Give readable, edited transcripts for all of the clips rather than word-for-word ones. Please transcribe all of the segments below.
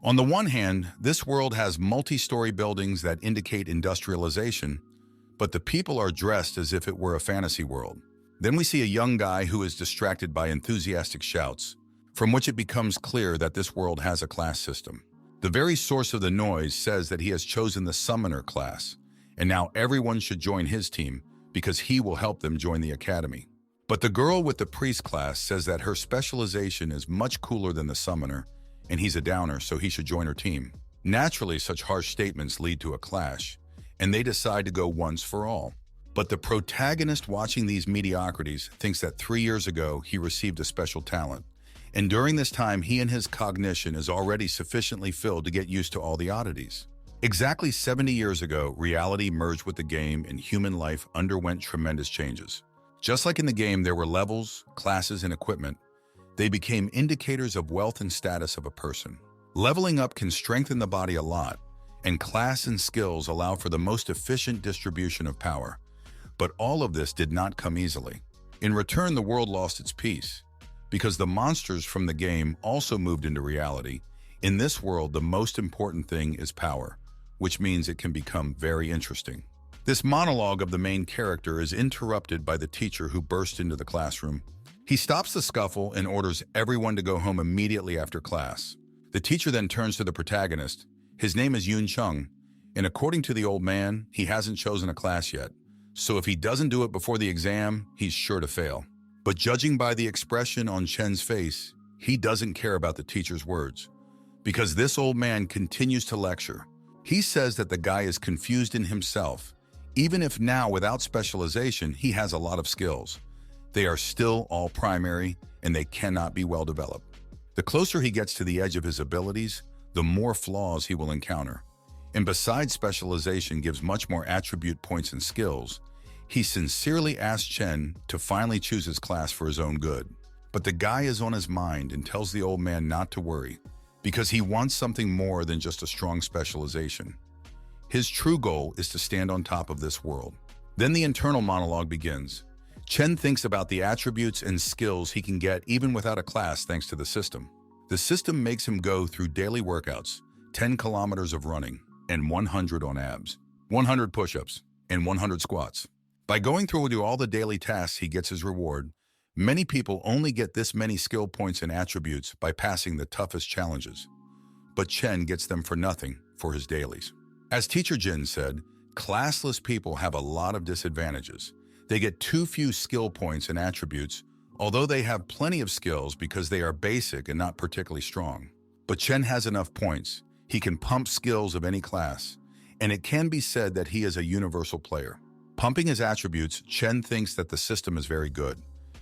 On the one hand, this world has multi-story buildings that indicate industrialization, but the people are dressed as if it were a fantasy world. Then we see a young guy who is distracted by enthusiastic shouts, from which it becomes clear that this world has a class system. The very source of the noise says that he has chosen the summoner class, and now everyone should join his team because he will help them join the academy. But the girl with the priest class says that her specialization is much cooler than the summoner, and he's a downer, so he should join her team. Naturally, such harsh statements lead to a clash, and they decide to go once for all. But the protagonist watching these mediocrities thinks that 3 years ago he received a special talent, and during this time he and his cognition is already sufficiently filled to get used to all the oddities. Exactly 70 years ago, reality merged with the game and human life underwent tremendous changes. Just like in the game there were levels, classes, and equipment, they became indicators of wealth and status of a person. Leveling up can strengthen the body a lot, and class and skills allow for the most efficient distribution of power. But all of this did not come easily. In return, the world lost its peace, because the monsters from the game also moved into reality. In this world, the most important thing is power, which means it can become very interesting. This monologue of the main character is interrupted by the teacher who burst into the classroom. He stops the scuffle and orders everyone to go home immediately after class. The teacher then turns to the protagonist. His name is Yun Chung, and according to the old man, he hasn't chosen a class yet. So if he doesn't do it before the exam, he's sure to fail. But judging by the expression on Chen's face, he doesn't care about the teacher's words, because this old man continues to lecture. He says that the guy is confused in himself. Even if now, without specialization, he has a lot of skills, they are still all primary and they cannot be well developed. The closer he gets to the edge of his abilities, the more flaws he will encounter. And besides specialization gives much more attribute points and skills, he sincerely asks Chen to finally choose his class for his own good. But the guy is on his mind and tells the old man not to worry, because he wants something more than just a strong specialization. His true goal is to stand on top of this world. Then the internal monologue begins. Chen thinks about the attributes and skills he can get even without a class thanks to the system. The system makes him go through daily workouts, 10 kilometers of running, and 100 on abs, 100 push-ups, and 100 squats. By going through all the daily tasks, he gets his reward. Many people only get this many skill points and attributes by passing the toughest challenges. But Chen gets them for nothing for his dailies. As Teacher Jin said, classless people have a lot of disadvantages. They get too few skill points and attributes, although they have plenty of skills because they are basic and not particularly strong. But Chen has enough points. He can pump skills of any class, and it can be said that he is a universal player. Pumping his attributes, Chen thinks that the system is very good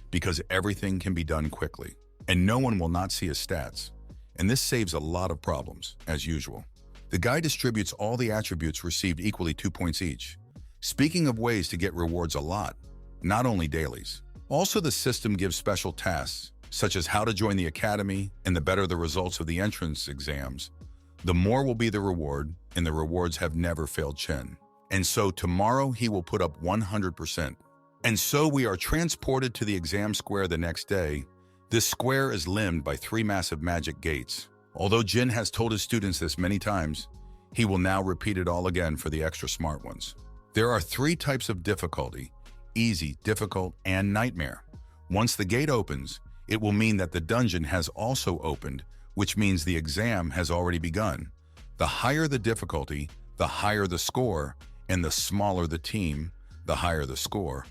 because everything can be done quickly, and no one will not see his stats. And this saves a lot of problems, as usual. The guy distributes all the attributes received equally 2 points each. Speaking of ways to get rewards a lot, not only dailies. Also, the system gives special tasks, such as how to join the academy, and the better the results of the entrance exams, the more will be the reward, and the rewards have never failed Chen. And so tomorrow he will put up 100%. And so we are transported to the exam square the next day. This square is limbed by 3 massive magic gates. Although Jin has told his students this many times, he will now repeat it all again for the extra smart ones. There are 3 types of difficulty: easy, difficult, and nightmare. Once the gate opens, it will mean that the dungeon has also opened, which means the exam has already begun. The higher the difficulty, the higher the score, and the smaller the team, the higher the score.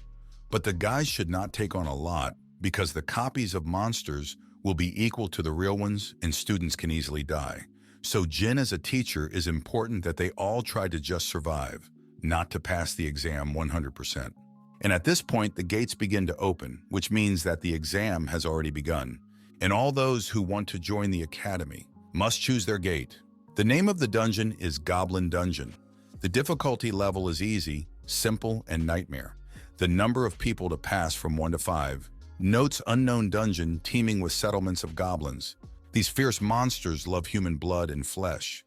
But the guys should not take on a lot, because the copies of monsters will be equal to the real ones and students can easily die. So Jin as a teacher is important that they all try to just survive, not to pass the exam 100%. And at this point, the gates begin to open, which means that the exam has already begun. And all those who want to join the academy must choose their gate. The name of the dungeon is Goblin Dungeon. The difficulty level is easy, simple, and nightmare. The number of people to pass from 1 to 5. Notes unknown dungeon teeming with settlements of goblins. These fierce monsters love human blood and flesh.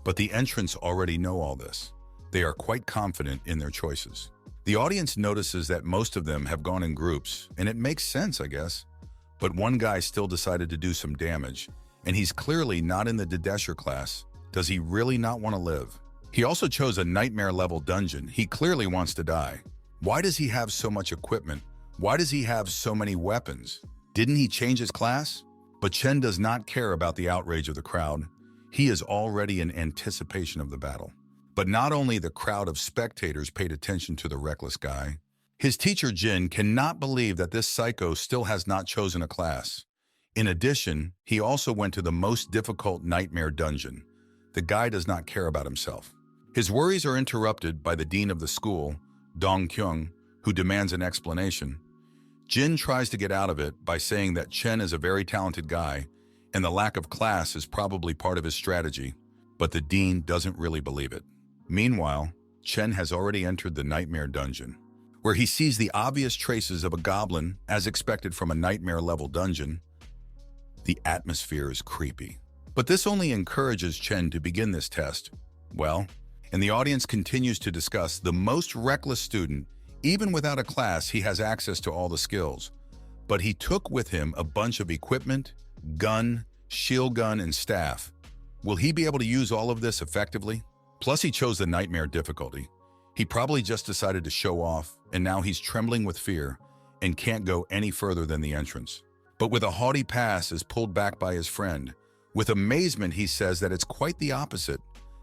But the entrants already know all this. They are quite confident in their choices. The audience notices that most of them have gone in groups, and it makes sense, I guess. But one guy still decided to do some damage, And he's clearly not in the Dedesher class. Does he really not want to live? He also chose a nightmare-level dungeon. He clearly wants to die. Why does he have so much equipment? Why does he have so many weapons? Didn't he change his class? But Chen does not care about the outrage of the crowd. He is already in anticipation of the battle. But not only the crowd of spectators paid attention to the reckless guy, his teacher Jin cannot believe that this psycho still has not chosen a class. In addition, he also went to the most difficult nightmare dungeon. The guy does not care about himself. His worries are interrupted by the dean of the school, Dong Kyung, who demands an explanation. Jin tries to get out of it by saying that Chen is a very talented guy and the lack of class is probably part of his strategy, but the dean doesn't really believe it. Meanwhile, Chen has already entered the nightmare dungeon, where he sees the obvious traces of a goblin as expected from a nightmare-level dungeon. The atmosphere is creepy. But this only encourages Chen to begin this test. Well, and the audience continues to discuss the most reckless student. Even without a class, he has access to all the skills. But he took with him a bunch of equipment, gun, shield gun, and staff. Will he be able to use all of this effectively? Plus, he chose the nightmare difficulty. He probably just decided to show off, and now he's trembling with fear and can't go any further than the entrance. But with a haughty pass is pulled back by his friend. With amazement, he says that it's quite the opposite.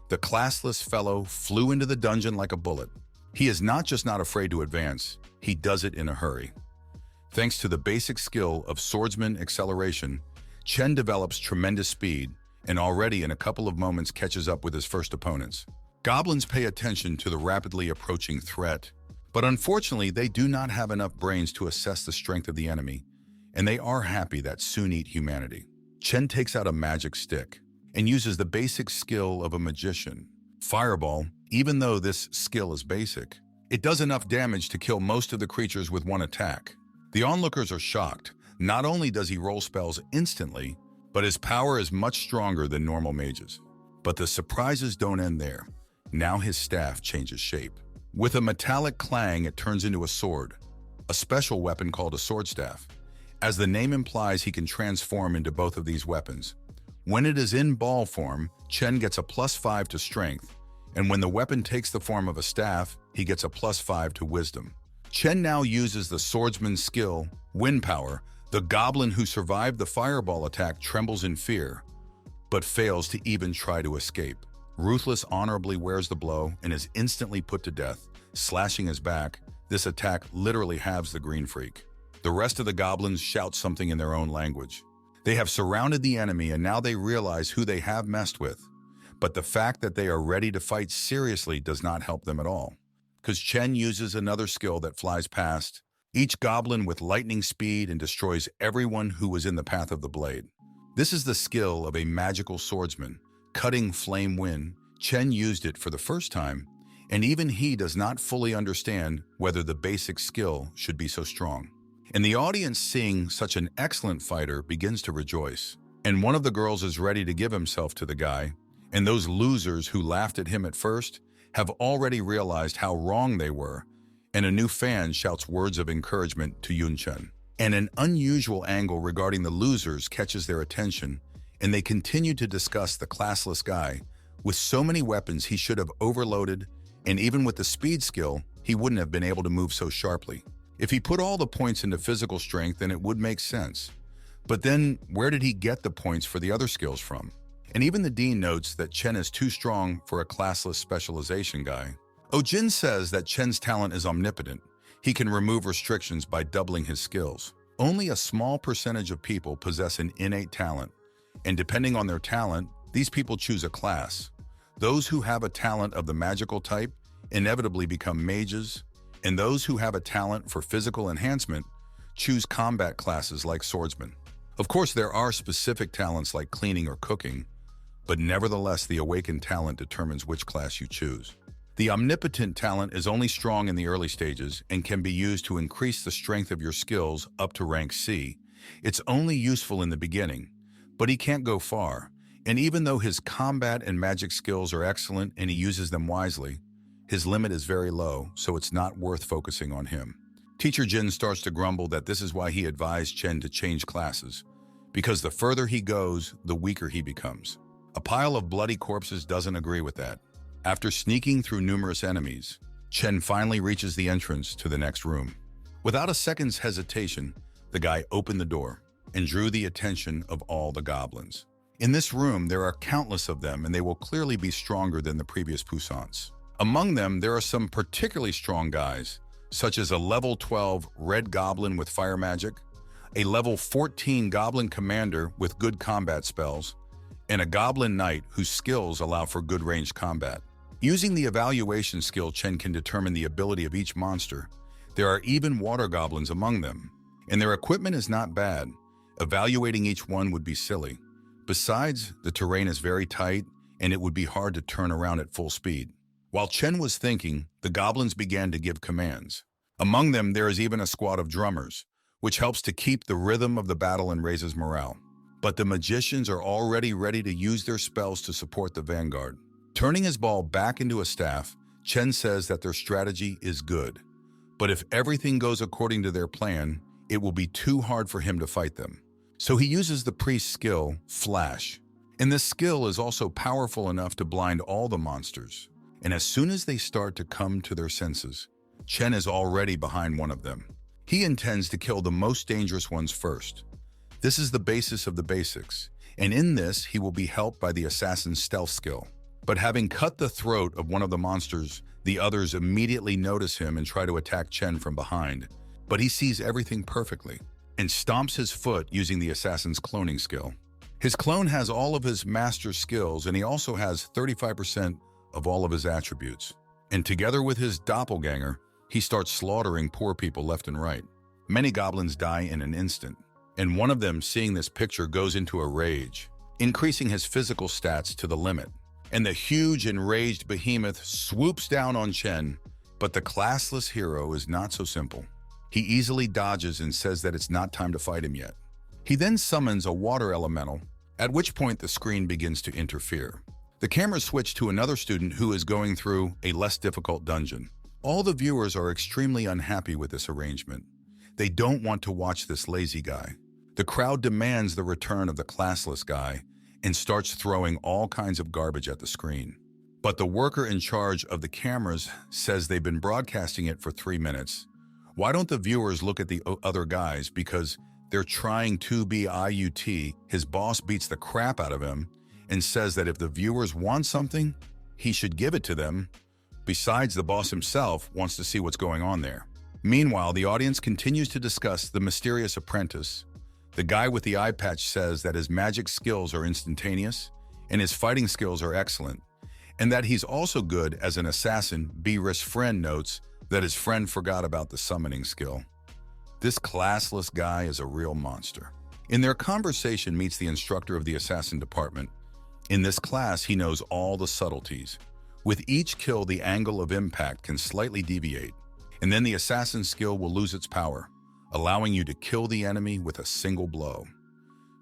The classless fellow flew into the dungeon like a bullet. He is not just not afraid to advance, he does it in a hurry. Thanks to the basic skill of swordsman acceleration, Chen develops tremendous speed and already in a couple of moments catches up with his first opponents. Goblins pay attention to the rapidly approaching threat, but unfortunately they do not have enough brains to assess the strength of the enemy, and they are happy that soon eat humanity. Chen takes out a magic stick and uses the basic skill of a magician. Fireball, even though this skill is basic, it does enough damage to kill most of the creatures with one attack. The onlookers are shocked. Not only does he roll spells instantly, but his power is much stronger than normal mages. But the surprises don't end there. Now his staff changes shape. With a metallic clang, it turns into a sword, a special weapon called a sword staff. As the name implies, he can transform into both of these weapons. When it is in ball form, Chen gets a +5 to strength, and when the weapon takes the form of a staff, he gets a +5 to wisdom. Chen now uses the swordsman's skill, wind power. The goblin who survived the fireball attack trembles in fear, but fails to even try to escape. Ruthless honorably wears the blow and is instantly put to death, slashing his back. This attack literally halves the green freak. The rest of the goblins shout something in their own language. They have surrounded the enemy and now they realize who they have messed with. But the fact that they are ready to fight seriously does not help them at all, because Chen uses another skill that flies past each goblin with lightning speed and destroys everyone who was in the path of the blade. This is the skill of a magical swordsman, cutting flame wind. Chen used it for the first time, and even he does not fully understand whether the basic skill should be so strong. And the audience, seeing such an excellent fighter, begins to rejoice. And one of the girls is ready to give himself to the guy, and those losers who laughed at him at first have already realized how wrong they were, and a new fan shouts words of encouragement to Yun Chen. And an unusual angle regarding the losers catches their attention, and they continue to discuss the classless guy. With so many weapons, he should have overloaded, and even with the speed skill, he wouldn't have been able to move so sharply. If he put all the points into physical strength, then it would make sense. But then, where did he get the points for the other skills from? And even the dean notes that Chen is too strong for a classless specialization guy. Jin says that Chen's talent is omnipotent. He can remove restrictions by doubling his skills. Only a small percentage of people possess an innate talent, and depending on their talent, these people choose a class. Those who have a talent of the magical type inevitably become mages, and those who have a talent for physical enhancement choose combat classes like swordsmen. Of course, there are specific talents like cleaning or cooking, but nevertheless, the awakened talent determines which class you choose. The omnipotent talent is only strong in the early stages and can be used to increase the strength of your skills up to rank C. It's only useful in the beginning, but he can't go far. And even though his combat and magic skills are excellent and he uses them wisely, his limit is very low, so it's not worth focusing on him. Teacher Jin starts to grumble that this is why he advised Chen to change classes, because the further he goes, the weaker he becomes. A pile of bloody corpses doesn't agree with that. After sneaking through numerous enemies, Chen finally reaches the entrance to the next room. Without a second's hesitation, the guy opened the door and drew the attention of all the goblins. In this room, there are countless of them, and they will clearly be stronger than the previous puissants. Among them, there are some particularly strong guys, such as a level 12 red goblin with fire magic, a level 14 goblin commander with good combat spells, and a goblin knight whose skills allow for good ranged combat. Using the evaluation skill, Chen can determine the ability of each monster. There are even water goblins among them, and their equipment is not bad. Evaluating each one would be silly. Besides, the terrain is very tight, and it would be hard to turn around at full speed. While Chen was thinking, the goblins began to give commands. Among them, there is even a squad of drummers, which helps to keep the rhythm of the battle and raises morale. But the magicians are already ready to use their spells to support the vanguard. Turning his ball back into a staff, Chen says that their strategy is good. But if everything goes according to their plan, it will be too hard for him to fight them. So he uses the priest's skill, Flash. And this skill is also powerful enough to blind all the monsters. And as soon as they start to come to their senses, Chen is already behind one of them. He intends to kill the most dangerous ones first. This is the basis of the basics, and in this he will be helped by the assassin's stealth skill. But having cut the throat of one of the monsters, the others immediately notice him and try to attack Chen from behind. But he sees everything perfectly and stomps his foot using the assassin's cloning skill. His clone has all of his master skills, and he also has 35% of all of his attributes. And together with his doppelganger, he starts slaughtering poor people left and right. Many goblins die in an instant, and one of them, seeing this picture, goes into a rage, increasing his physical stats to the limit. And the huge enraged behemoth swoops down on Chen, but the classless hero is not so simple. He easily dodges and says that it's not time to fight him yet. He then summons a water elemental, at which point the screen begins to interfere. The camera switches to another student who is going through a less difficult dungeon. All the viewers are extremely unhappy with this arrangement. They don't want to watch this lazy guy. The crowd demands the return of the classless guy and starts throwing all kinds of garbage at the screen. But the worker in charge of the cameras says they've been broadcasting it for 3 minutes. Why don't the viewers look at the other guys? Because they're trying to be IUT. His boss beats the crap out of him and says that if the viewers want something, he should give it to them. Besides, the boss himself wants to see what's going on there. Meanwhile, the audience continues to discuss the mysterious apprentice. The guy with the eye patch says that his magic skills are instantaneous and his fighting skills are excellent, and that he's also good as an assassin. Beerus' friend notes that his friend forgot about the summoning skill. This classless guy is a real monster. In their conversation meets the instructor of the assassin department. In this class, he knows all the subtleties. With each kill, the angle of impact can slightly deviate, and then the assassin skill will lose its power, allowing you to kill the enemy with a single blow.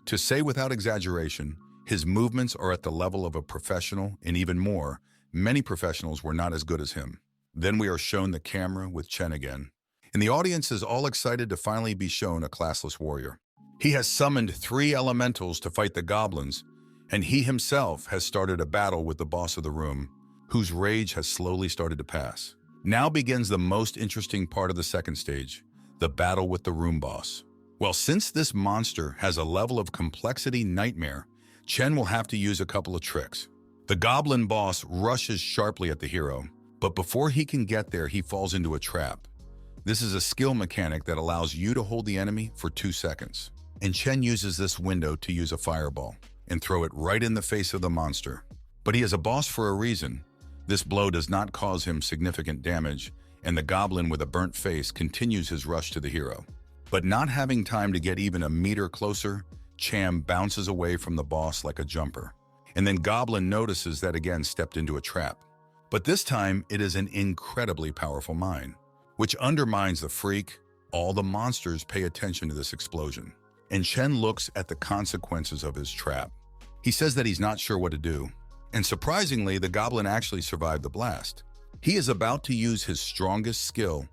To say without exaggeration, his movements are at the level of a professional, and even more, many professionals were not as good as him. Then we are shown the camera with Chen again, and the audience is all excited to finally be shown a classless warrior. He has summoned 3 elementals to fight the goblins, and he himself has started a battle with the boss of the room, whose rage has slowly started to pass. Now begins the most interesting part of the second stage, the battle with the room boss. Well, since this monster has a level of complexity nightmare, Chen will have to use a couple of tricks. The goblin boss rushes sharply at the hero, but before he can get there, he falls into a trap. This is a skill mechanic that allows you to hold the enemy for 2 seconds. And Chen uses this window to use a fireball and throw it right in the face of the monster. But he is a boss for a reason. This blow does not cause him significant damage, and the goblin with a burnt face continues his rush to the hero. But not having time to get even a meter closer, Chen bounces away from the boss like a jumper. And then Goblin notices that again stepped into a trap. But this time, it is an incredibly powerful mine, which undermines the freak. All the monsters pay attention to this explosion, and Chen looks at the consequences of his trap. He says that he's not sure what to do. And surprisingly, the goblin actually survived the blast. He is about to use his strongest skill,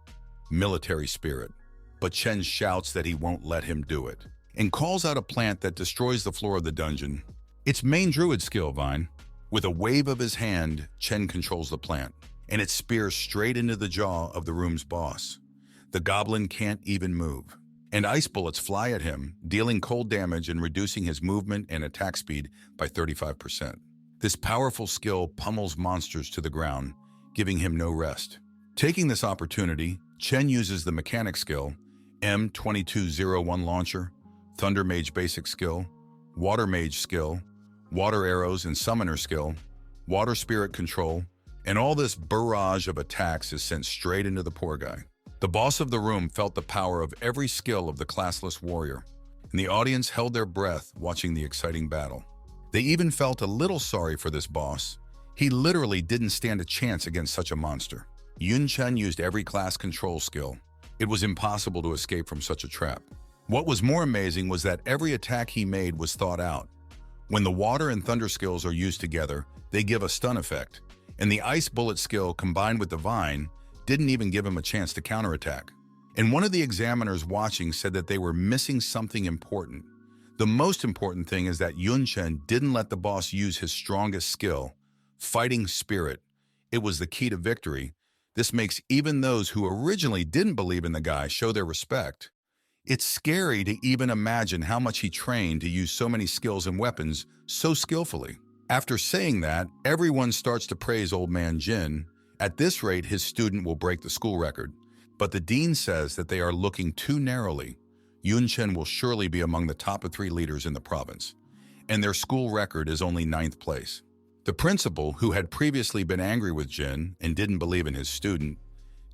military spirit, but Chen shouts that he won't let him do it. and calls out a plant that destroys the floor of the dungeon. It's main druid skill, Vine. With a wave of his hand, Chen controls the plant, and it spears straight into the jaw of the room's boss. The goblin can't even move, and ice bullets fly at him, dealing cold damage and reducing his movement and attack speed by 35%. This powerful skill pummels monsters to the ground, giving him no rest. Taking this opportunity, Chen uses the mechanic skill, M2201 launcher, Thunder Mage basic skill, Water Mage skill, Water Arrows and Summoner skill, Water Spirit control, and all this barrage of attacks is sent straight into the poor guy. The boss of the room felt the power of every skill of the classless warrior, and the audience held their breath watching the exciting battle. They even felt a little sorry for this boss. He literally didn't stand a chance against such a monster. Yun Chen used every class control skill. It was impossible to escape from such a trap. What was more amazing was that every attack he made was thought out. When the water and thunder skills are used together, they give a stun effect, and the ice bullet skill combined with the vine didn't even give him a chance to counterattack. And one of the examiners watching said that they were missing something important. The most important thing is that Yun Chen didn't let the boss use his strongest skill, fighting spirit. It was the key to victory. This makes even those who originally didn't believe in the guy show their respect. It's scary to even imagine how much he trained to use so many skills and weapons so skillfully. After saying that, everyone starts to praise old man Jin. At this rate, his student will break the school record. But the dean says that they are looking too narrowly. Yun Chen will surely be among the top of 3 leaders in the province, and their school record is only 9th place. The principal, who had previously been angry with Jin and didn't believe in his student,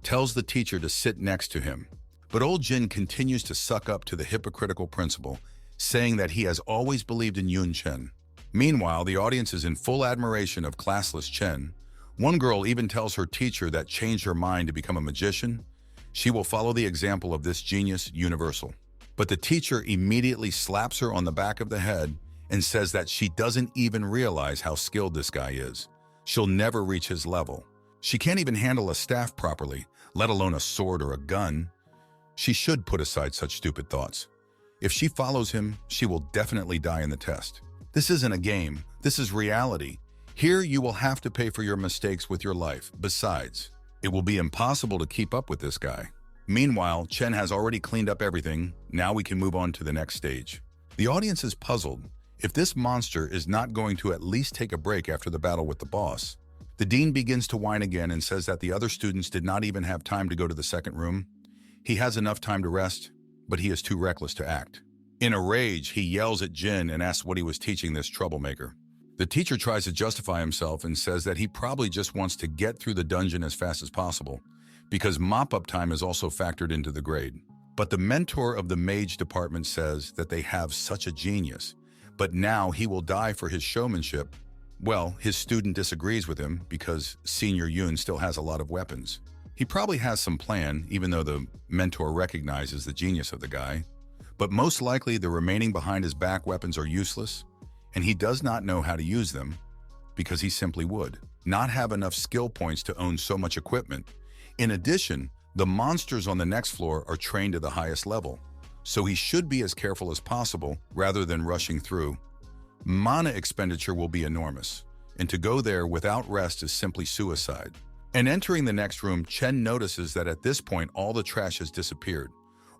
tells the teacher to sit next to him. But old Jin continues to suck up to the hypocritical principal, saying that he has always believed in Yun Chen. Meanwhile, the audience is in full admiration of classless Chen. One girl even tells her teacher that changed her mind to become a magician. She will follow the example of this genius universal. But the teacher immediately slaps her on the back of the head and says that she doesn't even realize how skilled this guy is. She'll never reach his level. She can't even handle a staff properly, let alone a sword or a gun. She should put aside such stupid thoughts. If she follows him, she will definitely die in the test. This isn't a game. This is reality. Here you will have to pay for your mistakes with your life. Besides, it will be impossible to keep up with this guy. Meanwhile, Chen has already cleaned up everything. Now we can move on to the next stage. The audience is puzzled. If this monster is not going to at least take a break after the battle with the boss. The dean begins to whine again and says that the other students did not even have time to go to the second room. He has enough time to rest, but he is too reckless to act. In a rage, he yells at Jin and asks what he was teaching this troublemaker. The teacher tries to justify himself and says that he probably just wants to get through the dungeon as fast as possible, because mop-up time is also factored into the grade. But the mentor of the mage department says that they have such a genius, but now he will die for his showmanship. Well, his student disagrees with him because Senior Yun still has a lot of weapons. He probably has some plan, even though the mentor recognizes the genius of the guy. But most likely the remaining behind his back weapons are useless, and he does not know how to use them because he simply would not have enough skill points to own so much equipment. In addition, the monsters on the next floor are trained to the highest level, so he should be as careful as possible rather than rushing through. Mana expenditure will be enormous, and to go there without rest is simply suicide. And entering the next room, Chen notices that at this point all the trash has disappeared.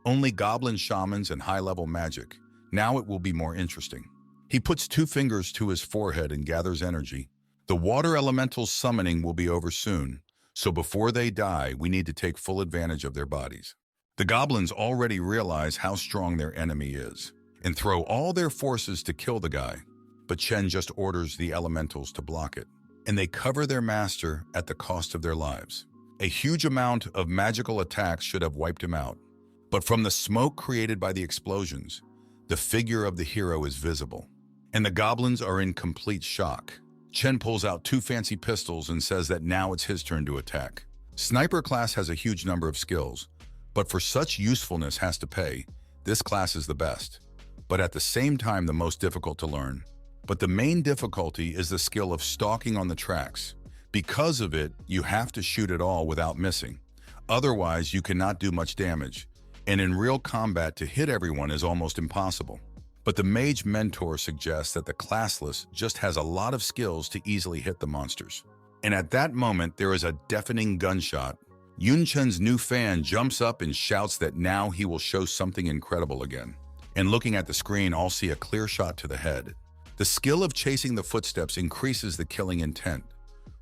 Only goblin shamans and high-level magic. Now it will be more interesting. He puts 2 fingers to his forehead and gathers energy. The water elemental's summoning will be over soon, so before they die, we need to take full advantage of their bodies. The goblins already realize how strong their enemy is and throw all their forces to kill the guy. But Chen just orders the elementals to block it, and they cover their master at the cost of their lives. A huge amount of magical attacks should have wiped him out. But from the smoke created by the explosions, the figure of the hero is visible, and the goblins are in complete shock. Chen pulls out 2 fancy pistols and says that now it's his turn to attack. Sniper class has a huge number of skills, but for such usefulness has to pay. This class is the best, but at the same time the most difficult to learn. But the main difficulty is the skill of stalking on the tracks. Because of it, you have to shoot it all without missing. Otherwise, you cannot do much damage. and in real combat to hit everyone is almost impossible. But the mage mentor suggests that the classless just has a lot of skills to easily hit the monsters. And at that moment, there is a deafening gunshot. Chen's new fan jumps up and shouts that now he will show something incredible again. And looking at the screen, all see a clear shot to the head. The skill of chasing the footsteps increases the killing intent.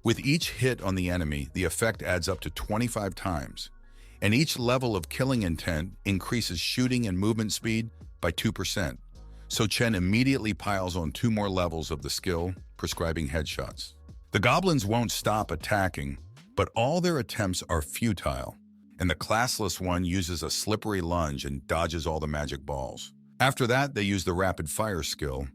With each hit on the enemy, the effect adds up to 25 times. And each level of killing intent increases shooting and movement speed by 2%. So Chen immediately piles on 2 more levels of the skill, prescribing headshots. The goblins won't stop attacking, but all their attempts are futile, and the classless one uses a slippery lunge and dodges all the magic balls. After that, they use the rapid fire skill,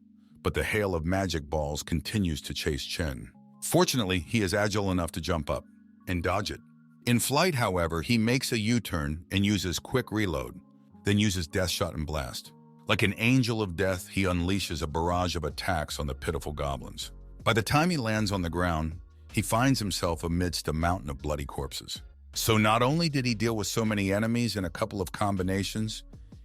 but the hail of magic balls continues to chase Chen. Fortunately, he is agile enough to jump up and dodge it. In flight, however, he makes a U-turn and uses quick reload, then uses death shot and blast. Like an angel of death, he unleashes a barrage of attacks on the pitiful goblins. By the time he lands on the ground, he finds himself amidst a mountain of bloody corpses. So not only did he deal with so many enemies in a couple of combinations,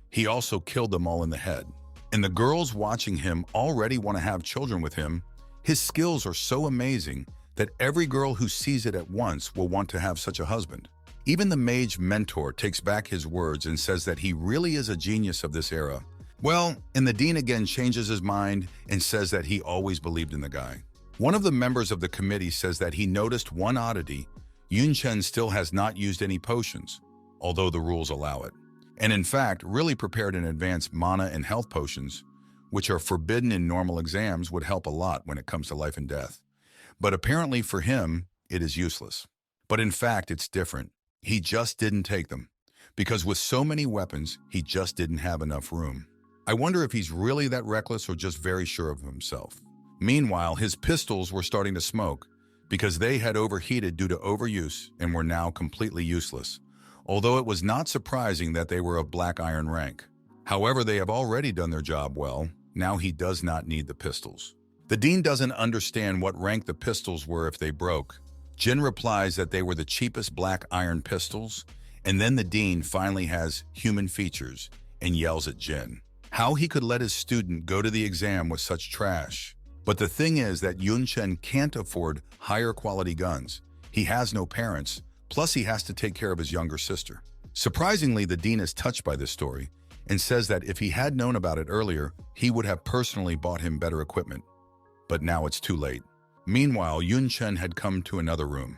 he also killed them all in the head. And the girls watching him already want to have children with him. His skills are so amazing that every girl who sees it at once will want to have such a husband. Even the mage mentor takes back his words and says that he really is a genius of this era. Well, and the dean again changes his mind and says that he always believed in the guy. One of the members of the committee says that he noticed one oddity. Chen still has not used any potions, although the rules allow it. And in fact, really prepared in advance mana and health potions, which are forbidden in normal exams, would help a lot when it comes to life and death. But apparently for him, it is useless. But in fact, it's different. He just didn't take them, because with so many weapons, he just didn't have enough room. I wonder if he's really that reckless or just very sure of himself. Meanwhile, his pistols were starting to smoke because they had overheated due to overuse and were now completely useless, although it was not surprising that they were of black iron rank. However, they have already done their job well. Now he does not need the pistols. The dean doesn't understand what rank the pistols were if they broke. Jin replies that they were the cheapest black iron pistols, and then the dean finally has human features and yells at Jin how he could let his student go to the exam with such trash. But the thing is that Chen can't afford higher quality guns. He has no parents, plus he has to take care of his younger sister. Surprisingly, the dean is touched by this story and says that if he had known about it earlier, he would have personally bought him better equipment. But now it's too late. Meanwhile, Chen had come to another room.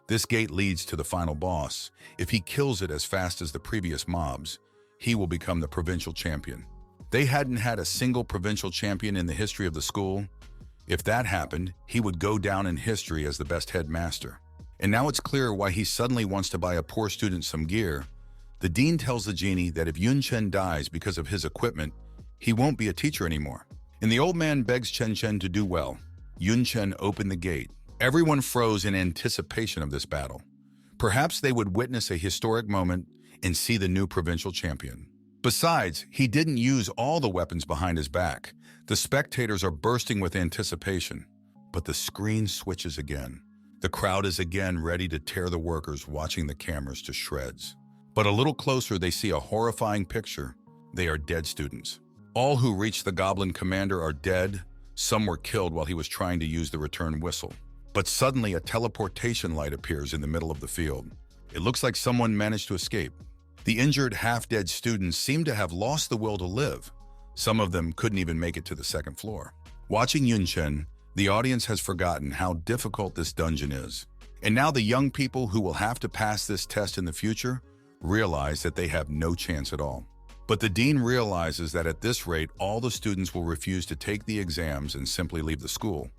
This gate leads to the final boss. If he kills it as fast as the previous mobs, he will become the provincial champion. They hadn't had a single provincial champion in the history of the school. If that happened, he would go down in history as the best headmaster. And now it's clear why he suddenly wants to buy a poor student some gear. The dean tells the genie that if Chen dies because of his equipment, he won't be a teacher anymore. And the old man begs Chen to do well. Chen opened the gate. Everyone froze in anticipation of this battle. Perhaps they would witness a historic moment and see the new provincial champion. Besides, he didn't use all the weapons behind his back. The spectators are bursting with anticipation. But the screen switches again. The crowd is again ready to tear the workers watching the cameras to shreds. But a little closer, they see a horrifying picture. They are dead students. All who reached the goblin commander are dead. Some were killed while he was trying to use the return whistle. But suddenly, a teleportation light appears in the middle of the field. It looks like someone managed to escape. The injured, half-dead students seem to have lost the will to live. Some of them couldn't even make it to the second floor. Watching Chen, the audience has forgotten how difficult this dungeon is. And now the young people who will have to pass this test in the future realize that they have no chance at all. But the dean realizes that at this rate, all the students will refuse to take the exams and simply leave the school.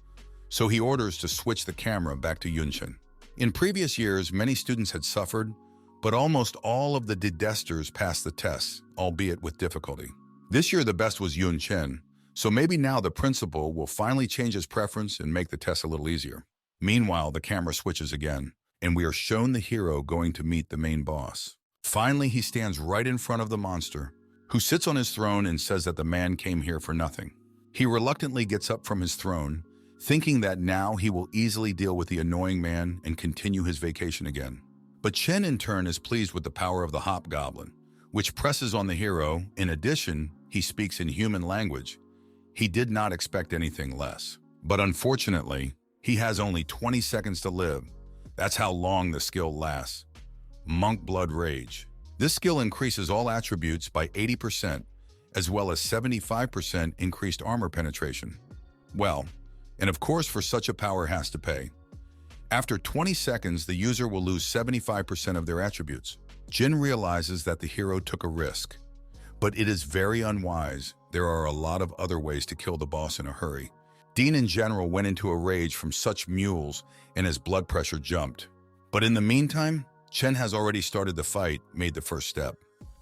So he orders to switch the camera back to Chen. In previous years, many students had suffered, but almost all of the dedesters passed the tests, albeit with difficulty. This year the best was Chen, so maybe now the principal will finally change his preference and make the test a little easier. Meanwhile, the camera switches again, and we are shown the hero going to meet the main boss. Finally, he stands right in front of the monster, who sits on his throne and says that the man came here for nothing. He reluctantly gets up from his throne, thinking that now he will easily deal with the annoying man and continue his vacation again. But Chen in turn is pleased with the power of the hobgoblin, which presses on the hero. In addition, he speaks in human language. He did not expect anything less. But unfortunately, he has only 20 seconds to live. That's how long the skill lasts. Monk Blood Rage. This skill increases all attributes by 80%, as well as 75% increased armor penetration. Well, and of course for such a power has to pay. After 20 seconds, the user will lose 75% of their attributes. Jin realizes that the hero took a risk, but it is very unwise. There are a lot of other ways to kill the boss in a hurry. Dean in general went into a rage from such mules and his blood pressure jumped. But in the meantime, Chen has already started the fight, made the first step.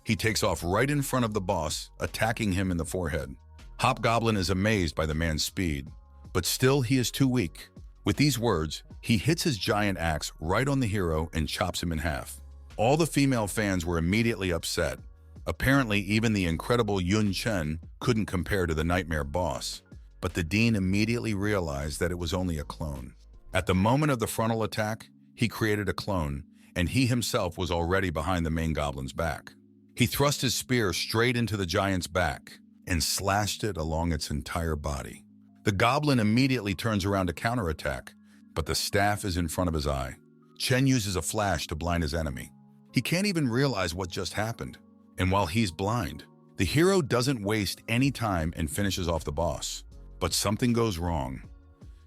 He takes off right in front of the boss, attacking him in the forehead. Hobgoblin is amazed by the man's speed, but still he is too weak. With these words, he hits his giant axe right on the hero and chops him in half. All the female fans were immediately upset. Apparently, even the incredible Yun Chen couldn't compare to the nightmare boss. But the Dean immediately realized that it was only a clone. At the moment of the frontal attack, he created a clone, and he himself was already behind the main goblin's back. He thrust his spear straight into the giant's back and slashed it along its entire body. The goblin immediately turns around to counterattack, but the staff is in front of his eye. Chen uses a flash to blind his enemy. He can't even realize what just happened. And while he's blind, the hero doesn't waste any time and finishes off the boss. But something goes wrong.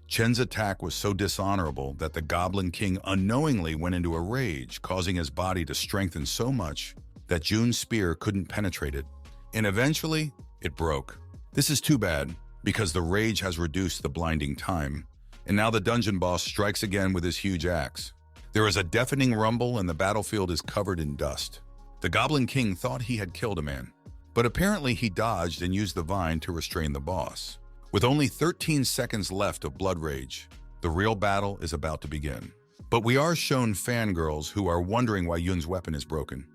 Chen's attack was so dishonorable that the Goblin King unknowingly went into a rage, causing his body to strengthen so much that Jun's spear couldn't penetrate it. And eventually, it broke. This is too bad, because the rage has reduced the blinding time. And now the dungeon boss strikes again with his huge axe. There is a deafening rumble and the battlefield is covered in dust. The Goblin King thought he had killed a man, but apparently he dodged and used the vine to restrain the boss. With only 13 seconds left of blood rage, the real battle is about to begin. But we are shown fangirls who are wondering why Yun's weapon is broken,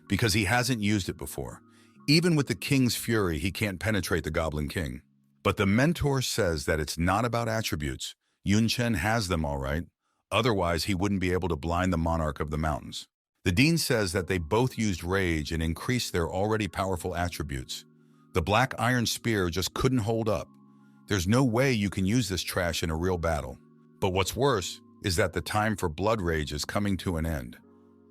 because he hasn't used it before. Even with the king's fury, he can't penetrate the Goblin King. But the mentor says that it's not about attributes. Yun Chen has them all right, otherwise he wouldn't be able to blind the monarch of the mountains. The dean says that they both used rage and increased their already powerful attributes. The black iron spear just couldn't hold up. There's no way you can use this trash in a real battle. But what's worse is that the time for blood rage is coming to an end.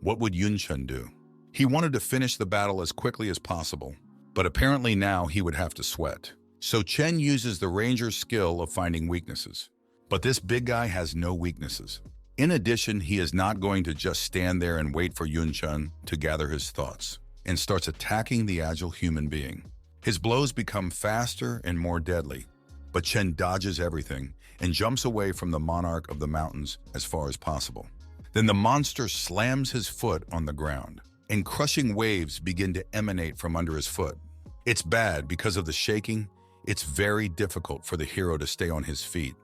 What would Yun Chen do? He wanted to finish the battle as quickly as possible, but apparently now he would have to sweat. So Chen uses the ranger's skill of finding weaknesses. But this big guy has no weaknesses. In addition, he is not going to just stand there and wait for Yun Chen to gather his thoughts, and starts attacking the agile human being. His blows become faster and more deadly, but Chen dodges everything and jumps away from the monarch of the mountains as far as possible. Then the monster slams his foot on the ground, and crushing waves begin to emanate from under his foot. It's bad because of the shaking. It's very difficult for the hero to stay on his feet.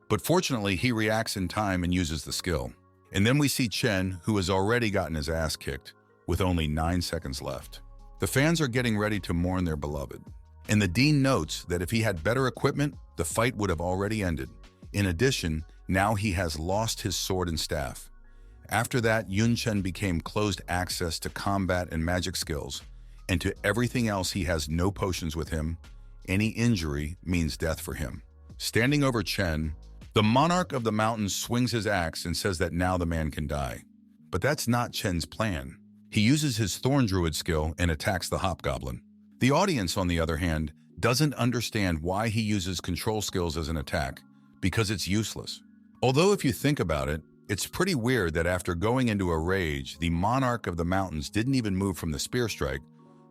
But fortunately, he reacts in time and uses the skill. And then we see Chen, who has already gotten his ass kicked, with only 9 seconds left. The fans are getting ready to mourn their beloved. And the dean notes that if he had better equipment, the fight would have already ended. In addition, now he has lost his sword and staff. After that, Yun Chen became closed access to combat and magic skills, and to everything else he has no potions with him. Any injury means death for him. Standing over Chen, the monarch of the mountains swings his axe and says that now the man can die. But that's not Chen's plan. He uses his thorn druid skill and attacks the hobgoblin. The audience, on the other hand, doesn't understand why he uses control skills as an attack, because it's useless. Although if you think about it, it's pretty weird that after going into a rage, the monarch of the mountains didn't even move from the spear strike,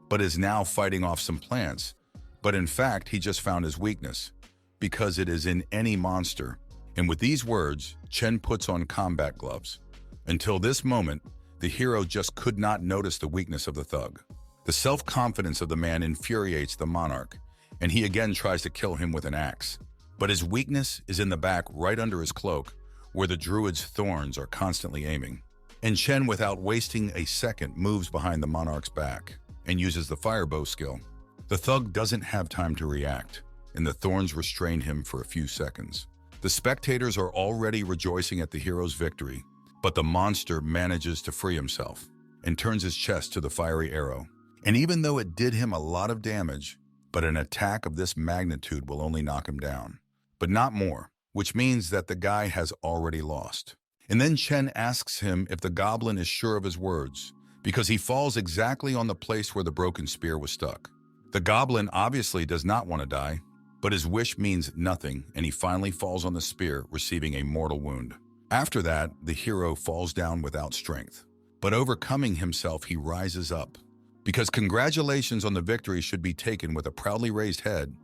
but is now fighting off some plants. But in fact, he just found his weakness, because it is in any monster. And with these words, Chen puts on combat gloves. Until this moment, the hero just could not notice the weakness of the thug. The self-confidence of the man infuriates the monarch, and he again tries to kill him with an axe. But his weakness is in the back right under his cloak, where the druid's thorns are constantly aiming. And Chen, without wasting a second, moves behind the monarch's back and uses the firebow skill. The thug doesn't have time to react, and the thorns restrain him for a few seconds. The spectators are already rejoicing at the hero's victory, but the monster manages to free himself and turns his chest to the fiery arrow. And even though it did him a lot of damage, but an attack of this magnitude will only knock him down. But not more, which means that the guy has already lost. And then Chen asks him if the goblin is sure of his words, because he falls exactly on the place where the broken spear was stuck. The goblin obviously does not want to die, but his wish means nothing, and he finally falls on the spear, receiving a mortal wound. After that, the hero falls down without strength. But overcoming himself, he rises up. Because congratulations on the victory should be taken with a proudly raised head,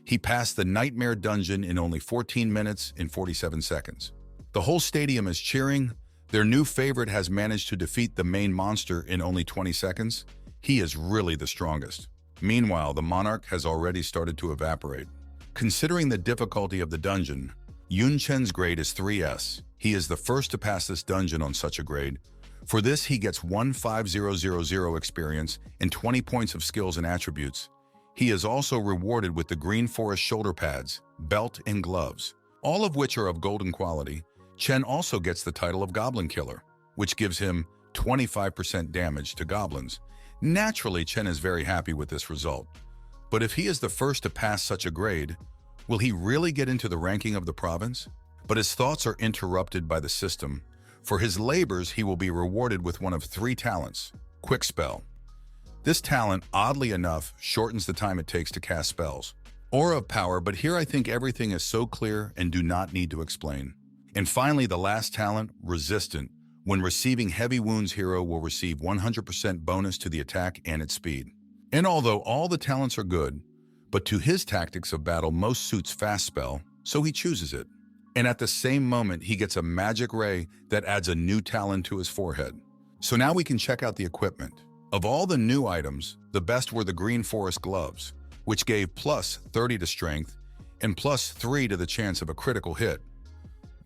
he passed the nightmare dungeon in only 14 minutes and 47 seconds. The whole stadium is cheering. Their new favorite has managed to defeat the main monster in only 20 seconds. He is really the strongest. Meanwhile, the monarch has already started to evaporate. Considering the difficulty of the dungeon, Yun Chen's grade is 3S. He is the first to pass this dungeon on such a grade. For this, he gets 15000 experience and 20 points of skills and attributes. He is also rewarded with the Green Forest shoulder pads, belt, and gloves, all of which are of golden quality. Chen also gets the title of Goblin Killer, which gives him 25% damage to goblins. Naturally, Chen is very happy with this result. But if he is the first to pass such a grade, will he really get into the ranking of the province? But his thoughts are interrupted by the system. For his labors, he will be rewarded with one of 3 talents, Quick Spell. This talent, oddly enough, shortens the time it takes to cast spells. Aura of Power, but here I think everything is so clear and do not need to explain. And finally, the last talent, Resistant. When receiving heavy wounds, hero will receive 100% bonus to the attack and its speed. And although all the talents are good, but to his tactics of battle most suits Fast Spell, so he chooses it. And at the same moment, he gets a magic ray that adds a new talent to his forehead. So now we can check out the equipment. Of all the new items, the best were the Green Forest gloves, which gave plus 30 to strength and plus 3 to the chance of a critical hit.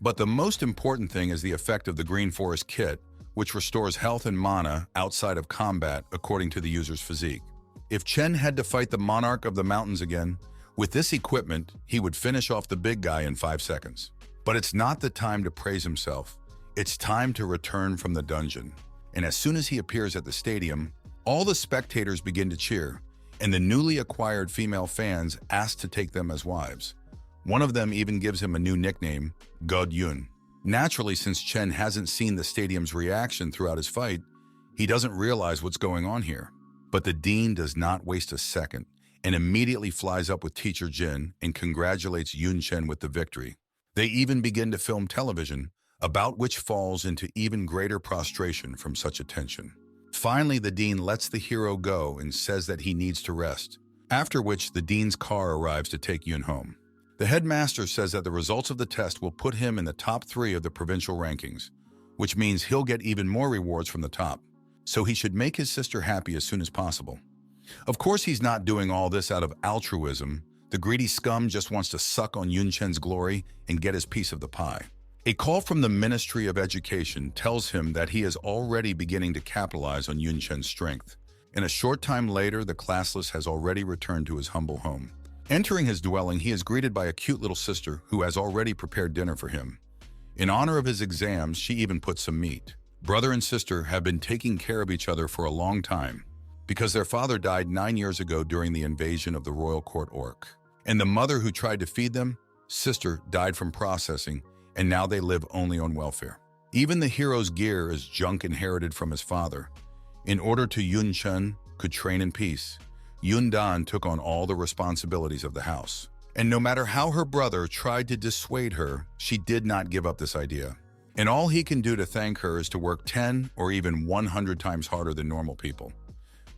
But the most important thing is the effect of the Green Forest kit, which restores health and mana outside of combat according to the user's physique. If Chen had to fight the Monarch of the Mountains again, with this equipment, he would finish off the big guy in 5 seconds. But it's not the time to praise himself. It's time to return from the dungeon. And as soon as he appears at the stadium, all the spectators begin to cheer, and the newly acquired female fans ask to take them as wives. One of them even gives him a new nickname, God Yun. Naturally, since Chen hasn't seen the stadium's reaction throughout his fight, he doesn't realize what's going on here. But the dean does not waste a second and immediately flies up with Teacher Jin and congratulates Yun Chen with the victory. They even begin to film television, about which falls into even greater prostration from such attention. Finally, the dean lets the hero go and says that he needs to rest, after which the dean's car arrives to take Yun home. The headmaster says that the results of the test will put him in the top 3 of the provincial rankings, which means he'll get even more rewards from the top, so he should make his sister happy as soon as possible. Of course, he's not doing all this out of altruism. The greedy scum just wants to suck on Yun Chen's glory and get his piece of the pie. A call from the Ministry of Education tells him that he is already beginning to capitalize on Yun Chen's strength. And a short time later, the classless has already returned to his humble home. Entering his dwelling, he is greeted by a cute little sister who has already prepared dinner for him. In honor of his exams, she even put some meat. Brother and sister have been taking care of each other for a long time, because their father died 9 years ago during the invasion of the royal court orc. And the mother who tried to feed them, sister, died from processing, and now they live only on welfare. Even the hero's gear is junk inherited from his father. In order to Yun Chen could train in peace, Yun Dan took on all the responsibilities of the house. And no matter how her brother tried to dissuade her, she did not give up this idea. And all he can do to thank her is to work 10 or even 100 times harder than normal people.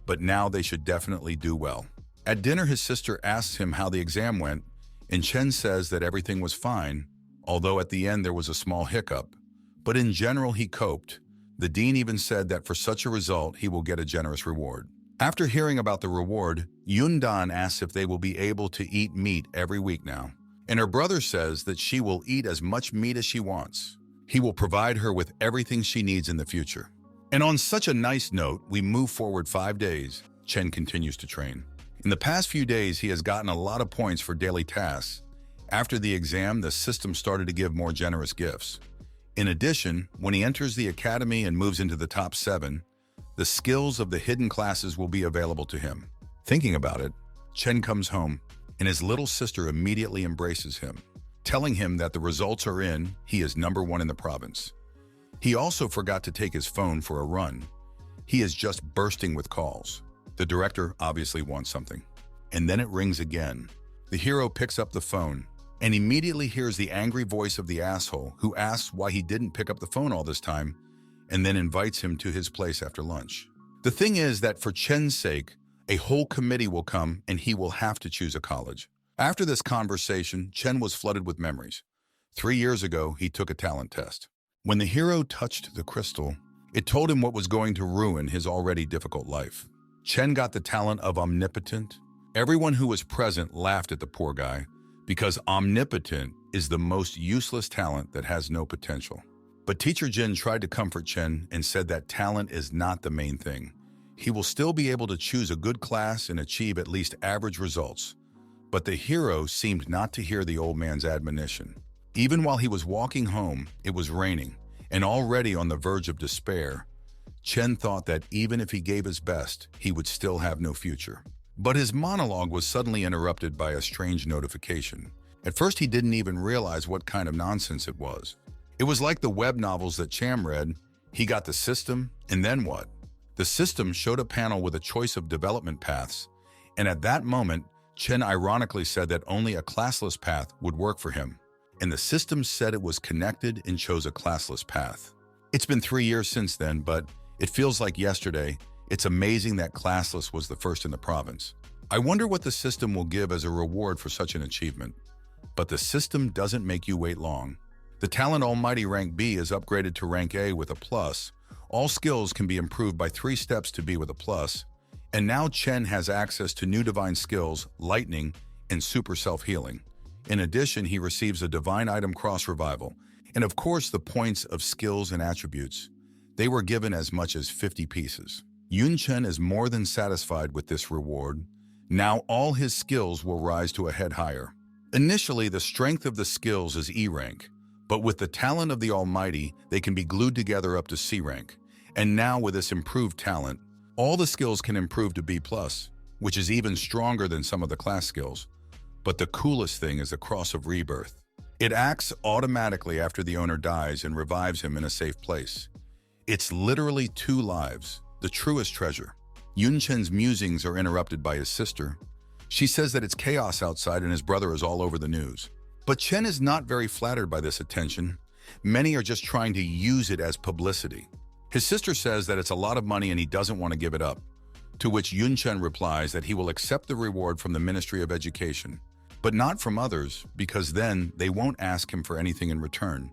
But now they should definitely do well. At dinner, his sister asks him how the exam went, and Chen says that everything was fine, although at the end there was a small hiccup. But in general, he coped. The dean even said that for such a result, he will get a generous reward. After hearing about the reward, Yun Dan asks if they will be able to eat meat every week now. And her brother says that she will eat as much meat as she wants. He will provide her with everything she needs in the future. And on such a nice note, we move forward 5 days. Chen continues to train. In the past few days, he has gotten a lot of points for daily tasks. After the exam, the system started to give more generous gifts. In addition, when he enters the academy and moves into the top 7, the skills of the hidden classes will be available to him. Thinking about it, Chen comes home, and his little sister immediately embraces him, telling him that the results are in, he is #1 in the province. He also forgot to take his phone for a run. He is just bursting with calls. The director obviously wants something. And then it rings again. The hero picks up the phone and immediately hears the angry voice of the asshole who asks why he didn't pick up the phone all this time and then invites him to his place after lunch. The thing is that for Chen's sake, a whole committee will come and he will have to choose a college. After this conversation, Chen was flooded with memories. 3 years ago, he took a talent test. When the hero touched the crystal, it told him what was going to ruin his already difficult life. Chen got the talent of omnipotent. Everyone who was present laughed at the poor guy because omnipotent is the most useless talent that has no potential. But Teacher Jin tried to comfort Chen and said that talent is not the main thing. He will still be able to choose a good class and achieve at least average results. But the hero seemed not to hear the old man's admonition. Even while he was walking home, it was raining, and already on the verge of despair, Chen thought that even if he gave his best, he would still have no future. But his monologue was suddenly interrupted by a strange notification. At first, he didn't even realize what kind of nonsense it was. It was like the web novels that Chen read. He got the system, and then what? The system showed a panel with a choice of development paths, and at that moment, Chen ironically said that only a classless path would work for him. And the system said it was connected and chose a classless path. It's been 3 years since then, but it feels like yesterday. It's amazing that classless was the first in the province. I wonder what the system will give as a reward for such an achievement. But the system doesn't make you wait long. The talent almighty rank B is upgraded to rank A with a plus. All skills can be improved by 3 steps to B with a plus. And now Chen has access to new divine skills, lightning, and super self-healing. In addition, he receives a divine item cross revival, and of course the points of skills and attributes. They were given as much as 50 pieces. Yun Chen is more than satisfied with this reward. Now all his skills will rise to a head higher. Initially, the strength of the skills is E rank, but with the talent of the Almighty, they can be glued together up to C rank. And now with this improved talent, all the skills can improve to B+, which is even stronger than some of the class skills. But the coolest thing is the Cross of Rebirth. It acts automatically after the owner dies and revives him in a safe place. It's literally 2 lives, the truest treasure. Yun Chen's musings are interrupted by his sister. She says that it's chaos outside and his brother is all over the news. But Chen is not very flattered by this attention. Many are just trying to use it as publicity. His sister says that it's a lot of money and he doesn't want to give it up, to which Yun Chen replies that he will accept the reward from the Ministry of Education, but not from others, because then they won't ask him for anything in return.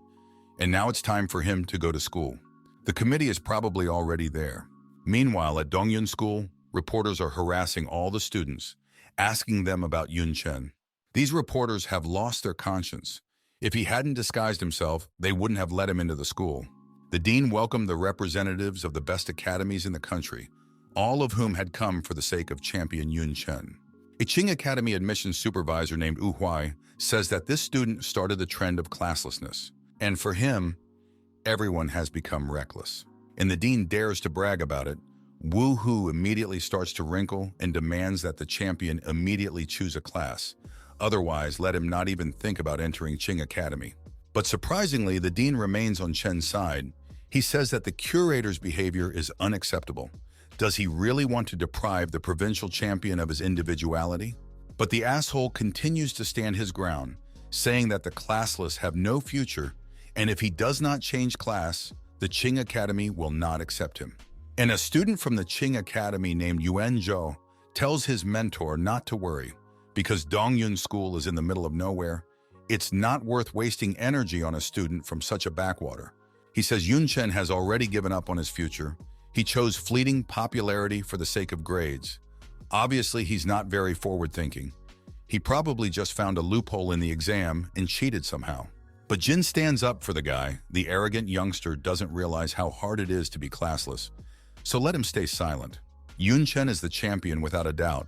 And now it's time for him to go to school. The committee is probably already there. Meanwhile, at Dongyun School, reporters are harassing all the students, asking them about Yun Chen. These reporters have lost their conscience. If he hadn't disguised himself, they wouldn't have let him into the school. The dean welcomed the representatives of the best academies in the country, all of whom had come for the sake of champion Yun Chen. A Qing Academy admissions supervisor named Wu Huai says that this student started the trend of classlessness, and for him, everyone has become reckless. And the dean dares to brag about it. Wu Hu immediately starts to wrinkle and demands that the champion immediately choose a class. Otherwise, let him not even think about entering Qing Academy. But surprisingly, the dean remains on Chen's side. He says that the curator's behavior is unacceptable. Does he really want to deprive the provincial champion of his individuality? But the asshole continues to stand his ground, saying that the classless have no future, and if he does not change class, the Qing Academy will not accept him. And a student from the Qing Academy named Yuan Zhou tells his mentor not to worry, because Dongyun School is in the middle of nowhere. It's not worth wasting energy on a student from such a backwater. He says Yun Chen has already given up on his future. He chose fleeting popularity for the sake of grades. Obviously, he's not very forward-thinking. He probably just found a loophole in the exam and cheated somehow. But Jin stands up for the guy. The arrogant youngster doesn't realize how hard it is to be classless, so let him stay silent. Yun Chen is the champion without a doubt,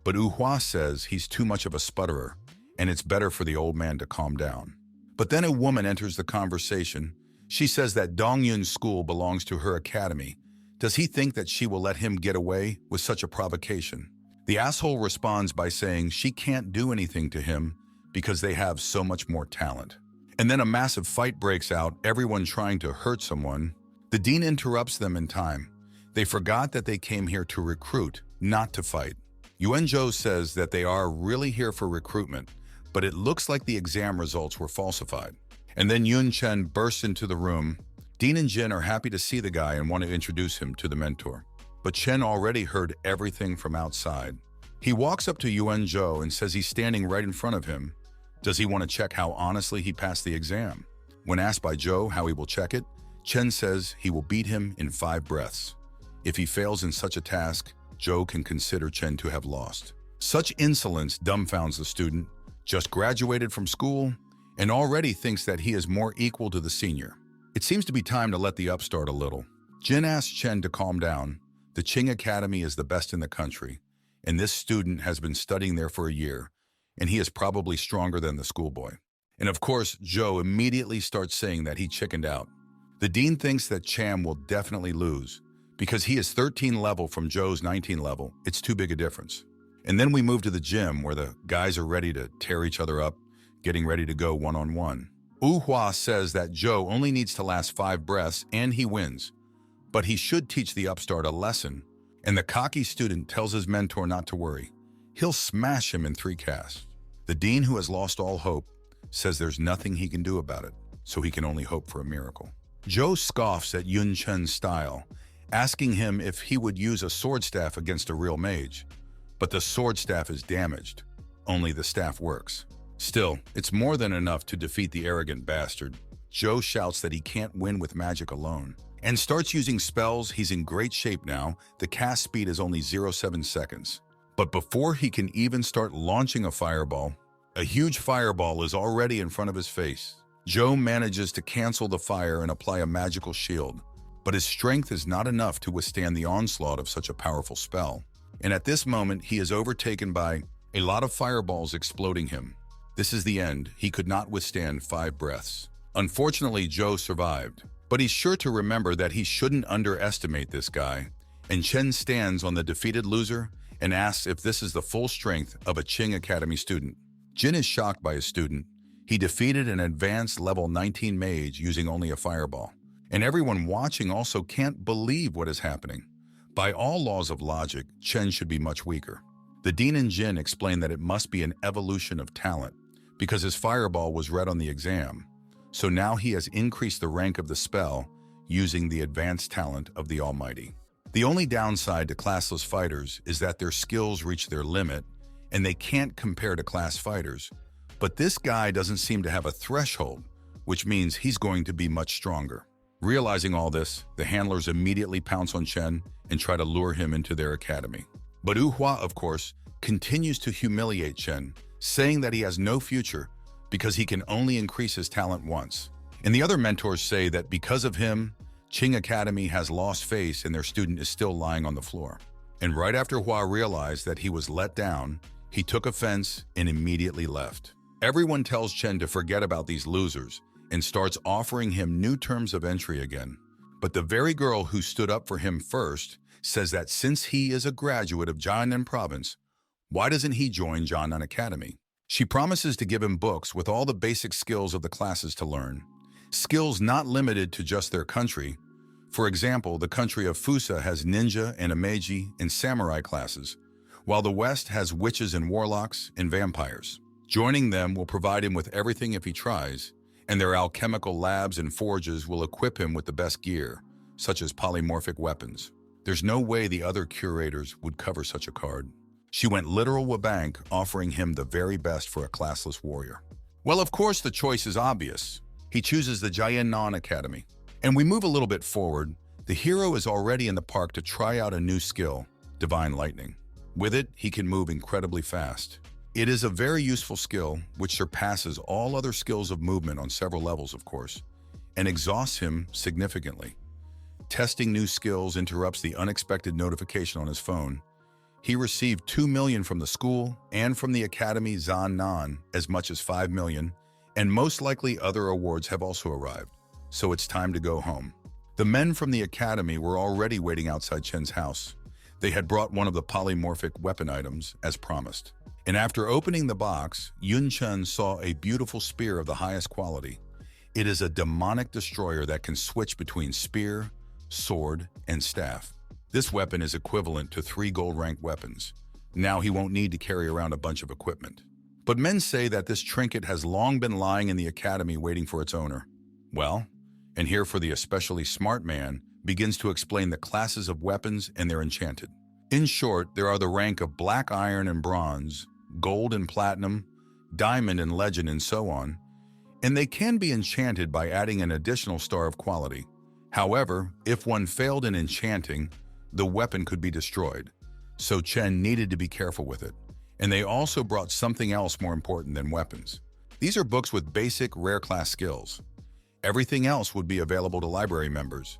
but Wu Hua says he's too much of a sputterer, and it's better for the old man to calm down. But then a woman enters the conversation. She says that Dongyun School belongs to her academy, Does he think that she will let him get away with such a provocation? The asshole responds by saying she can't do anything to him because they have so much more talent. And then a massive fight breaks out, everyone trying to hurt someone. The dean interrupts them in time. They forgot that they came here to recruit, not to fight. Yuanzhou says that they are really here for recruitment, but it looks like the exam results were falsified. And then Yun Chen bursts into the room. Dean and Jin are happy to see the guy and want to introduce him to the mentor. But Chen already heard everything from outside. He walks up to Yuanzhou and says he's standing right in front of him. Does he want to check how honestly he passed the exam? When asked by Zhou how he will check it, Chen says he will beat him in 5 breaths. If he fails in such a task, Zhou can consider Chen to have lost. Such insolence dumbfounds the student, just graduated from school, and already thinks that he is more equal to the senior. It seems to be time to let the upstart a little. Jin asks Chen to calm down. The Qing Academy is the best in the country, and this student has been studying there for a year, and he is probably stronger than the schoolboy. And of course, Zhou immediately starts saying that he chickened out. The dean thinks that Chen will definitely lose, because he is 13 level from Zhou's 19 level. It's too big a difference. And then we move to the gym where the guys are ready to tear each other up, getting ready to go one-on-one. Wu Hua says that Zhou only needs to last 5 breaths and he wins, but he should teach the upstart a lesson, and the cocky student tells his mentor not to worry. He'll smash him in 3 casts. The dean, who has lost all hope, says there's nothing he can do about it, so he can only hope for a miracle. Zhou scoffs at Yun Chen's style, asking him if he would use a sword staff against a real mage. But the sword staff is damaged. Only the staff works. Still, it's more than enough to defeat the arrogant bastard. Zhou shouts that he can't win with magic alone, and starts using spells. He's in great shape now. The cast speed is only 0.7 seconds. But before he can even start launching a fireball, a huge fireball is already in front of his face. Zhou manages to cancel the fire and apply a magical shield, but his strength is not enough to withstand the onslaught of such a powerful spell. And at this moment, he is overtaken by a lot of fireballs exploding him. This is the end. He could not withstand 5 breaths. Unfortunately, Zhou survived, but he's sure to remember that he shouldn't underestimate this guy. And Chen stands on the defeated loser and asks if this is the full strength of a Qing Academy student. Jin is shocked by his student. He defeated an advanced level 19 mage using only a fireball. And everyone watching also can't believe what is happening. By all laws of logic, Chen should be much weaker. The dean and Jin explain that it must be an evolution of talent, because his fireball was red on the exam. So now he has increased the rank of the spell using the advanced talent of the Almighty. The only downside to classless fighters is that their skills reach their limit, and they can't compare to class fighters. But this guy doesn't seem to have a threshold, which means he's going to be much stronger. Realizing all this, the handlers immediately pounce on Chen and try to lure him into their academy. But Wu Hua, of course, continues to humiliate Chen, saying that he has no future because he can only increase his talent once. And the other mentors say that because of him, Qing Academy has lost face and their student is still lying on the floor. And right after Hua realized that he was let down, he took offense and immediately left. Everyone tells Chen to forget about these losers and starts offering him new terms of entry again. But the very girl who stood up for him first says that since he is a graduate of Jiangnan province, why doesn't he join Jiangnan Academy? She promises to give him books with all the basic skills of the classes to learn. Skills not limited to just their country. For example, the country of Fusa has ninja and ameji and samurai classes, while the West has witches and warlocks and vampires. Joining them will provide him with everything if he tries, and their alchemical labs and forges will equip him with the best gear, such as polymorphic weapons. There's no way the other curators would cover such a card. She went literal wabank, offering him the very best for a classless warrior. Well, of course, the choice is obvious. He chooses the Jiangnan Academy. And we move a little bit forward. The hero is already in the park to try out a new skill, Divine Lightning. With it, he can move incredibly fast. It is a very useful skill, which surpasses all other skills of movement on several levels, of course, and exhausts him significantly. Testing new skills interrupts the unexpected notification on his phone. He received 2 million from the school and from the Academy Zannan, as much as 5 million, and most likely other awards have also arrived. So it's time to go home. The men from the academy were already waiting outside Chen's house. They had brought one of the polymorphic weapon items, as promised. And after opening the box, Chen saw a beautiful spear of the highest quality. It is a demonic destroyer that can switch between spear, sword, and staff. This weapon is equivalent to 3 gold-ranked weapons. Now he won't need to carry around a bunch of equipment. But men say that this trinket has long been lying in the academy waiting for its owner. Well, and here for the especially smart man begins to explain the classes of weapons and their enchanted. In short, there are the rank of black iron and bronze, gold and platinum, diamond and legend, and so on, and they can be enchanted by adding an additional star of quality. However, if one failed in enchanting, the weapon could be destroyed, so Chen needed to be careful with it. And they also brought something else more important than weapons. These are books with basic rare class skills. Everything else would be available to library members,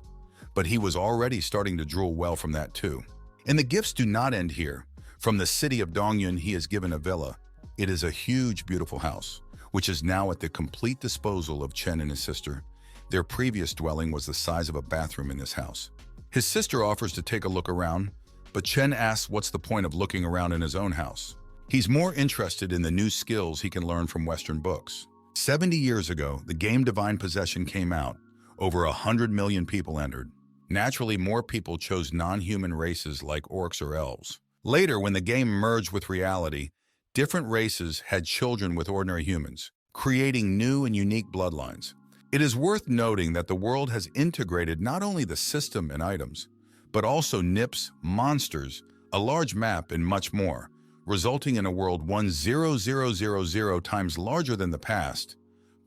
but he was already starting to drool well from that too. And the gifts do not end here. From the city of Dongyun, he is given a villa. It is a huge, beautiful house, which is now at the complete disposal of Chen and his sister. Their previous dwelling was the size of a bathroom in this house. His sister offers to take a look around, but Chen asks what's the point of looking around in his own house. He's more interested in the new skills he can learn from Western books. 70 years ago, the game Divine Possession came out. Over 100 million people entered. Naturally, more people chose non-human races like orcs or elves. Later, when the game merged with reality, different races had children with ordinary humans, creating new and unique bloodlines. It is worth noting that the world has integrated not only the system and items, but also nips, monsters, a large map, and much more, resulting in a world 10000 times larger than the past.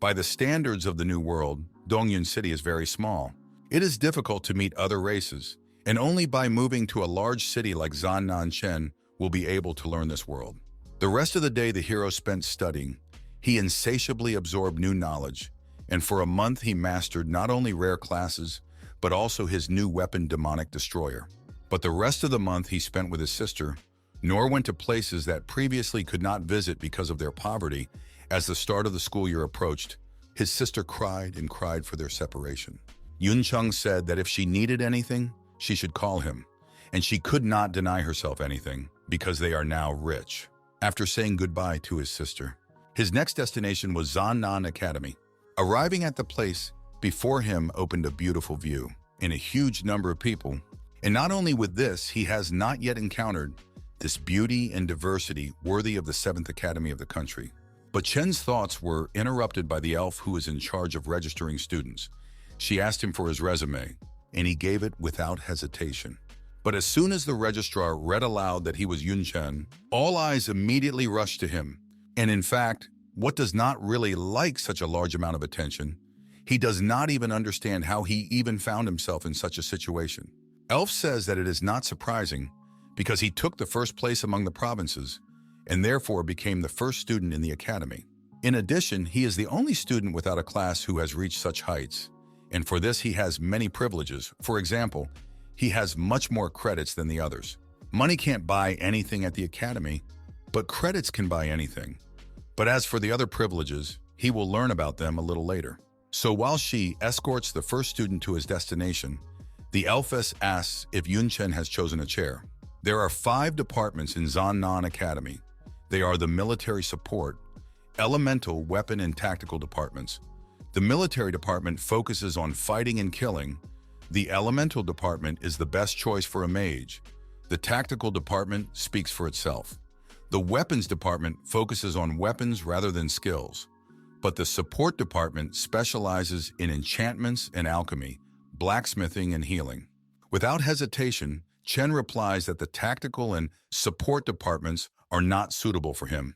By the standards of the new world, Dongyun City is very small. It is difficult to meet other races, and only by moving to a large city like Zannan Chen will be able to learn this world. The rest of the day the hero spent studying. He insatiably absorbed new knowledge, and for a month he mastered not only rare classes, but also his new weapon, Demonic Destroyer. But the rest of the month he spent with his sister, nor went to places that previously could not visit because of their poverty. As the start of the school year approached, his sister cried and cried for their separation. Yuncheng said that if she needed anything, she should call him, and she could not deny herself anything because they are now rich. After saying goodbye to his sister, his next destination was Zannan Academy. Arriving at the place, before him opened a beautiful view and a huge number of people. And not only with this, he has not yet encountered this beauty and diversity worthy of the 7th Academy of the country. But Chen's thoughts were interrupted by the elf who was in charge of registering students. She asked him for his resume, and he gave it without hesitation. But as soon as the registrar read aloud that he was Chen, all eyes immediately rushed to him. And in fact, what does not really like such a large amount of attention? He does not even understand how he even found himself in such a situation. Elf says that it is not surprising because he took the first place among the provinces and therefore became the first student in the academy. In addition, he is the only student without a class who has reached such heights, and for this he has many privileges. For example, he has much more credits than the others. Money can't buy anything at the academy, but credits can buy anything. But as for the other privileges, he will learn about them a little later. So while she escorts the first student to his destination, the elfess asks if Chen has chosen a chair. There are 5 departments in Zannan Academy. They are the military support, elemental, weapon, and tactical departments. The military department focuses on fighting and killing. The elemental department is the best choice for a mage. The tactical department speaks for itself. The weapons department focuses on weapons rather than skills. But the support department specializes in enchantments and alchemy, blacksmithing and healing. Without hesitation, Chen replies that the tactical and support departments are not suitable for him,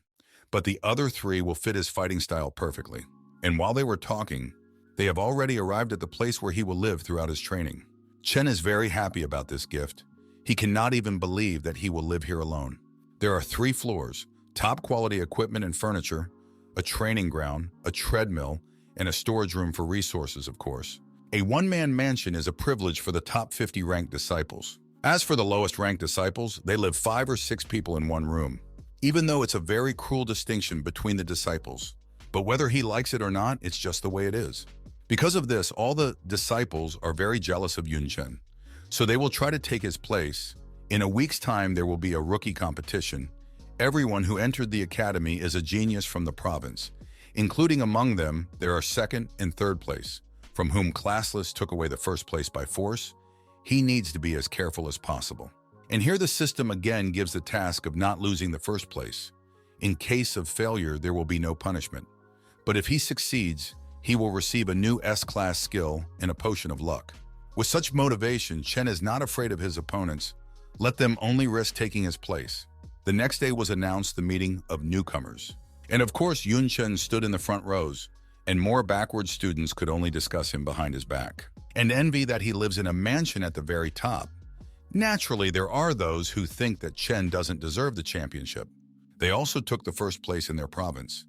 but the other 3 will fit his fighting style perfectly. And while they were talking, they have already arrived at the place where he will live throughout his training. Chen is very happy about this gift. He cannot even believe that he will live here alone. There are 3 floors, top quality equipment and furniture, a training ground, a treadmill, and a storage room for resources, of course. A one-man mansion is a privilege for the top 50 ranked disciples. As for the lowest ranked disciples, they live 5 or 6 people in one room, even though it's a very cruel distinction between the disciples. But whether he likes it or not, it's just the way it is. Because of this, all the disciples are very jealous of Chen. So they will try to take his place. In a week's time, there will be a rookie competition. Everyone who entered the academy is a genius from the province, including among them, there are second and third place, from whom classless took away the first place by force. He needs to be as careful as possible. And here the system again gives the task of not losing the first place. In case of failure, there will be no punishment. But if he succeeds, he will receive a new S-class skill and a potion of luck. With such motivation, Chen is not afraid of his opponents. Let them only risk taking his place. The next day was announced the meeting of newcomers. And of course, Chen stood in the front rows, and more backward students could only discuss him behind his back and envy that he lives in a mansion at the very top. Naturally, there are those who think that Chen doesn't deserve the championship. They also took the first place in their province.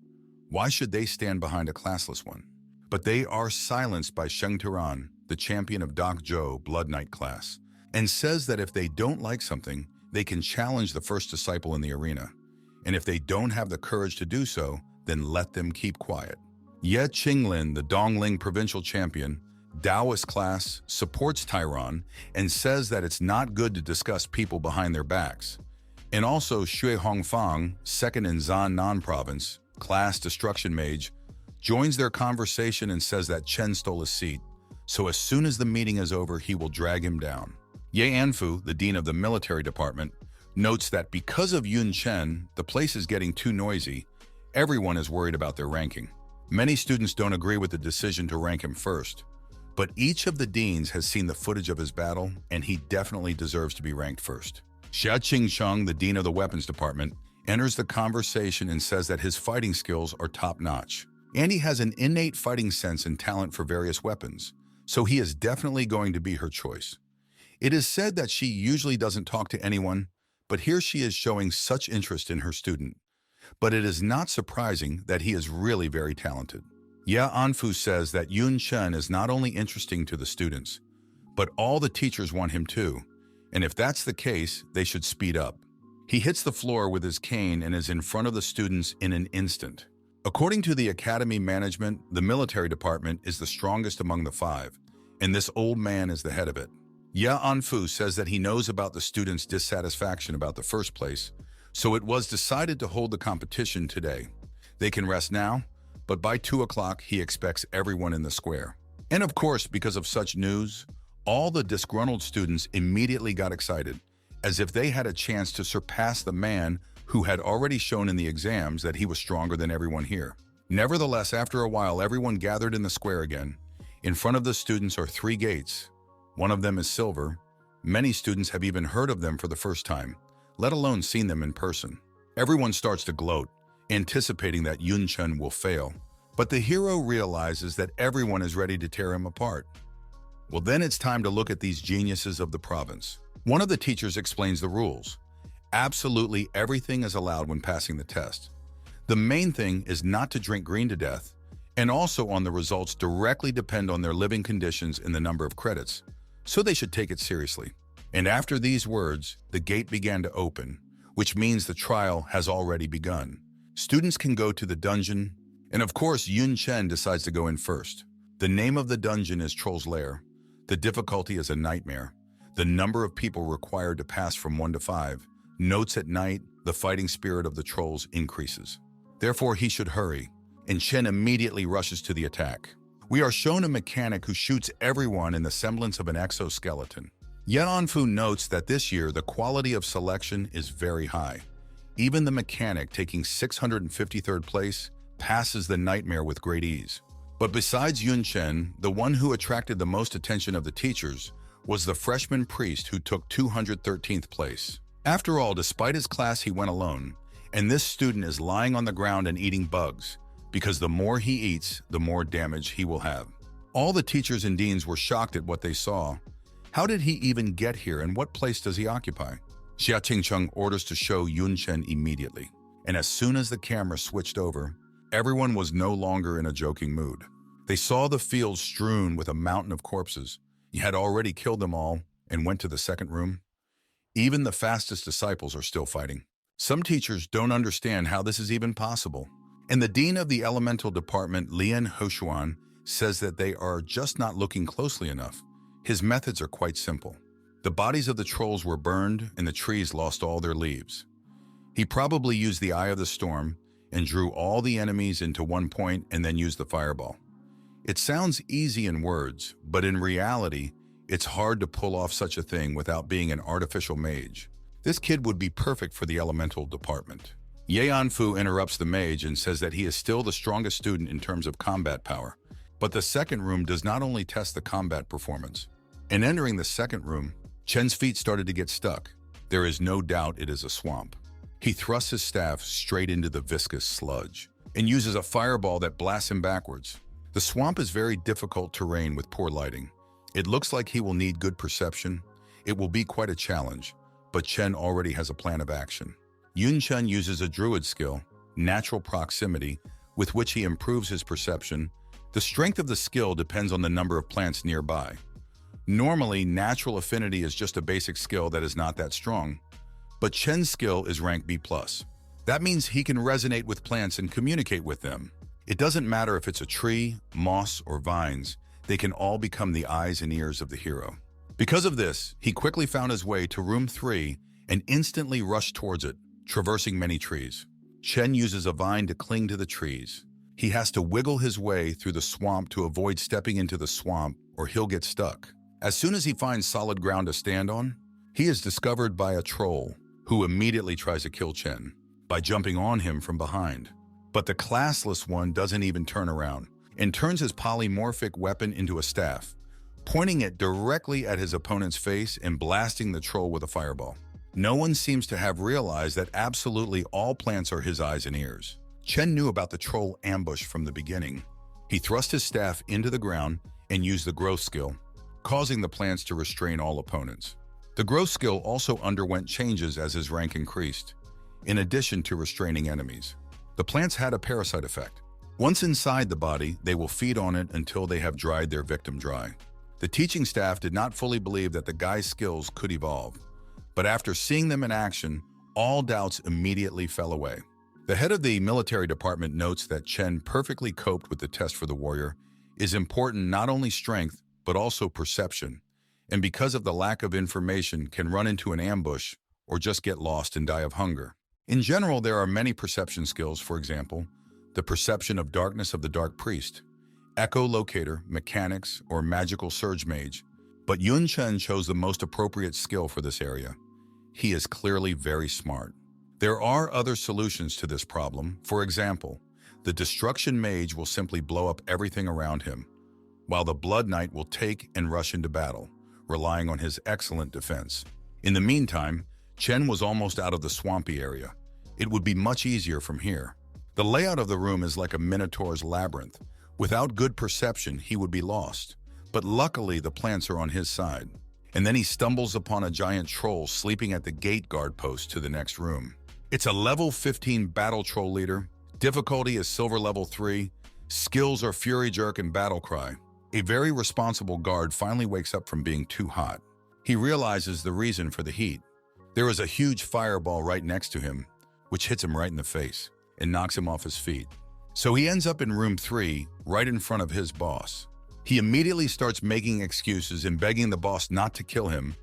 Why should they stand behind a classless one? But they are silenced by Sheng Turan, the champion of Dak Zhou Blood Knight class, and says that if they don't like something, they can challenge the first disciple in the arena. And if they don't have the courage to do so, then let them keep quiet. Ye Qinglin, the Dongling provincial champion, Taoist class, supports Tyron and says that it's not good to discuss people behind their backs. And also Shui Hongfang, second in Zan Nan province, class destruction mage, joins their conversation and says that Chen stole his seat, so as soon as the meeting is over, he will drag him down. Ye Anfu, the dean of the military department, notes that because of Chen, the place is getting too noisy. Everyone is worried about their ranking. Many students don't agree with the decision to rank him first, but each of the deans has seen the footage of his battle, and he definitely deserves to be ranked first. Xia Qingcheng, the dean of the weapons department, enters the conversation and says that his fighting skills are top-notch. And he has an innate fighting sense and talent for various weapons, so he is definitely going to be her choice. It is said that she usually doesn't talk to anyone, but here she is showing such interest in her student. But it is not surprising that he is really very talented. Ya Anfu says that Chen is not only interesting to the students, but all the teachers want him too. And if that's the case, they should speed up. He hits the floor with his cane and is in front of the students in an instant. According to the academy management, the military department is the strongest among the five, and this old man is the head of it. Ya Anfu says that he knows about the students' dissatisfaction about the first place, so it was decided to hold the competition today. They can rest now, but by 2 o'clock he expects everyone in the square. And of course, because of such news, all the disgruntled students immediately got excited, as if they had a chance to surpass the man who had already shown in the exams that he was stronger than everyone here. Nevertheless, after a while, everyone gathered in the square again. In front of the students are 3 gates. One of them is silver. Many students have even heard of them for the first time, let alone seen them in person. Everyone starts to gloat, anticipating that Chen will fail. But the hero realizes that everyone is ready to tear him apart. Well, then it's time to look at these geniuses of the province. One of the teachers explains the rules. Absolutely everything is allowed when passing the test. The main thing is not to drink green to death, and also on the results directly depend on their living conditions and the number of credits, so they should take it seriously. And after these words, the gate began to open, which means the trial has already begun. Students can go to the dungeon, and of course Chen decides to go in first. The name of the dungeon is Troll's Lair. The difficulty is a nightmare. The number of people required to pass from 1 to 5. Notes at night, the fighting spirit of the trolls increases. Therefore, he should hurry, and Chen immediately rushes to the attack. We are shown a mechanic who shoots everyone in the semblance of an exoskeleton. Yet Anfu notes that this year the quality of selection is very high. Even the mechanic, taking 653rd place, passes the nightmare with great ease. But besides Chen, the one who attracted the most attention of the teachers was the freshman priest who took 213th place. After all, despite his class, he went alone, and this student is lying on the ground and eating bugs, because the more he eats, the more damage he will have. All the teachers and deans were shocked at what they saw. How did he even get here, and what place does he occupy? Xia Qingcheng orders to show Chen immediately, and as soon as the camera switched over, everyone was no longer in a joking mood. They saw the field strewn with a mountain of corpses. He had already killed them all and went to the second room. Even the fastest disciples are still fighting. Some teachers don't understand how this is even possible. And the dean of the elemental department, Lian Hoshuan, says that they are just not looking closely enough. His methods are quite simple. The bodies of the trolls were burned and the trees lost all their leaves. He probably used the eye of the storm and drew all the enemies into one point and then used the fireball. It sounds easy in words, but in reality, it's hard to pull off such a thing without being an artificial mage. This kid would be perfect for the elemental department. Yeonfu interrupts the mage and says that he is still the strongest student in terms of combat power. But the second room does not only test the combat performance. In entering the second room, Chen's feet started to get stuck. There is no doubt it is a swamp. He thrusts his staff straight into the viscous sludge and uses a fireball that blasts him backwards. The swamp is very difficult terrain with poor lighting. It looks like he will need good perception. It will be quite a challenge, but Chen already has a plan of action. Chen uses a druid skill, natural proximity, with which he improves his perception. The strength of the skill depends on the number of plants nearby. Normally, natural affinity is just a basic skill that is not that strong, but Chen's skill is rank B+. That means he can resonate with plants and communicate with them. It doesn't matter if it's a tree, moss, or vines, they can all become the eyes and ears of the hero. Because of this, he quickly found his way to room 3 and instantly rushed towards it, traversing many trees. Chen uses a vine to cling to the trees. He has to wiggle his way through the swamp to avoid stepping into the swamp or he'll get stuck. As soon as he finds solid ground to stand on, he is discovered by a troll who immediately tries to kill Chen by jumping on him from behind. But the classless one doesn't even turn around and turns his polymorphic weapon into a staff, pointing it directly at his opponent's face and blasting the troll with a fireball. No one seems to have realized that absolutely all plants are his eyes and ears. Chen knew about the troll ambush from the beginning. He thrust his staff into the ground and used the growth skill, causing the plants to restrain all opponents. The growth skill also underwent changes as his rank increased, in addition to restraining enemies. The plants had a parasite effect. Once inside the body, they will feed on it until they have dried their victim dry. The teaching staff did not fully believe that the guy's skills could evolve, but after seeing them in action, all doubts immediately fell away. The head of the military department notes that Chen perfectly coped with the test for the warrior is important not only strength, but also perception, and because of the lack of information can run into an ambush or just get lost and die of hunger. In general, there are many perception skills, for example, the perception of darkness of the dark priest, echolocator, mechanics, or magical surge mage, but Chen chose the most appropriate skill for this area. He is clearly very smart. There are other solutions to this problem. For example, the destruction mage will simply blow up everything around him, while the blood knight will take and rush into battle, relying on his excellent defense. In the meantime, Chen was almost out of the swampy area. It would be much easier from here. The layout of the room is like a minotaur's labyrinth. Without good perception, he would be lost. But luckily, the plants are on his side. And then he stumbles upon a giant troll sleeping at the gate guard post to the next room. It's a level 15 battle troll leader. Difficulty is silver level 3. Skills are Fury Jerk and Battle Cry. A very responsible guard finally wakes up from being too hot. He realizes the reason for the heat. There is a huge fireball right next to him, which hits him right in the face and knocks him off his feet. So he ends up in room 3, right in front of his boss. He immediately starts making excuses and begging the boss not to kill him.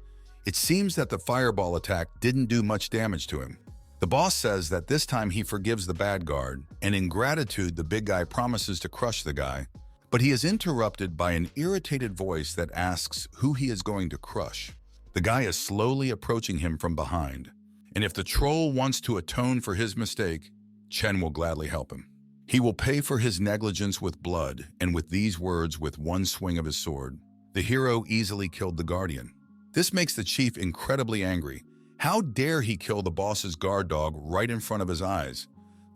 It seems that the fireball attack didn't do much damage to him. The boss says that this time he forgives the bad guard, and in gratitude the big guy promises to crush the guy, but he is interrupted by an irritated voice that asks who he is going to crush. The guy is slowly approaching him from behind, and if the troll wants to atone for his mistake, Chen will gladly help him. He will pay for his negligence with blood, and with these words, with one swing of his sword, the hero easily killed the guardian. This makes the chief incredibly angry. How dare he kill the boss's guard dog right in front of his eyes?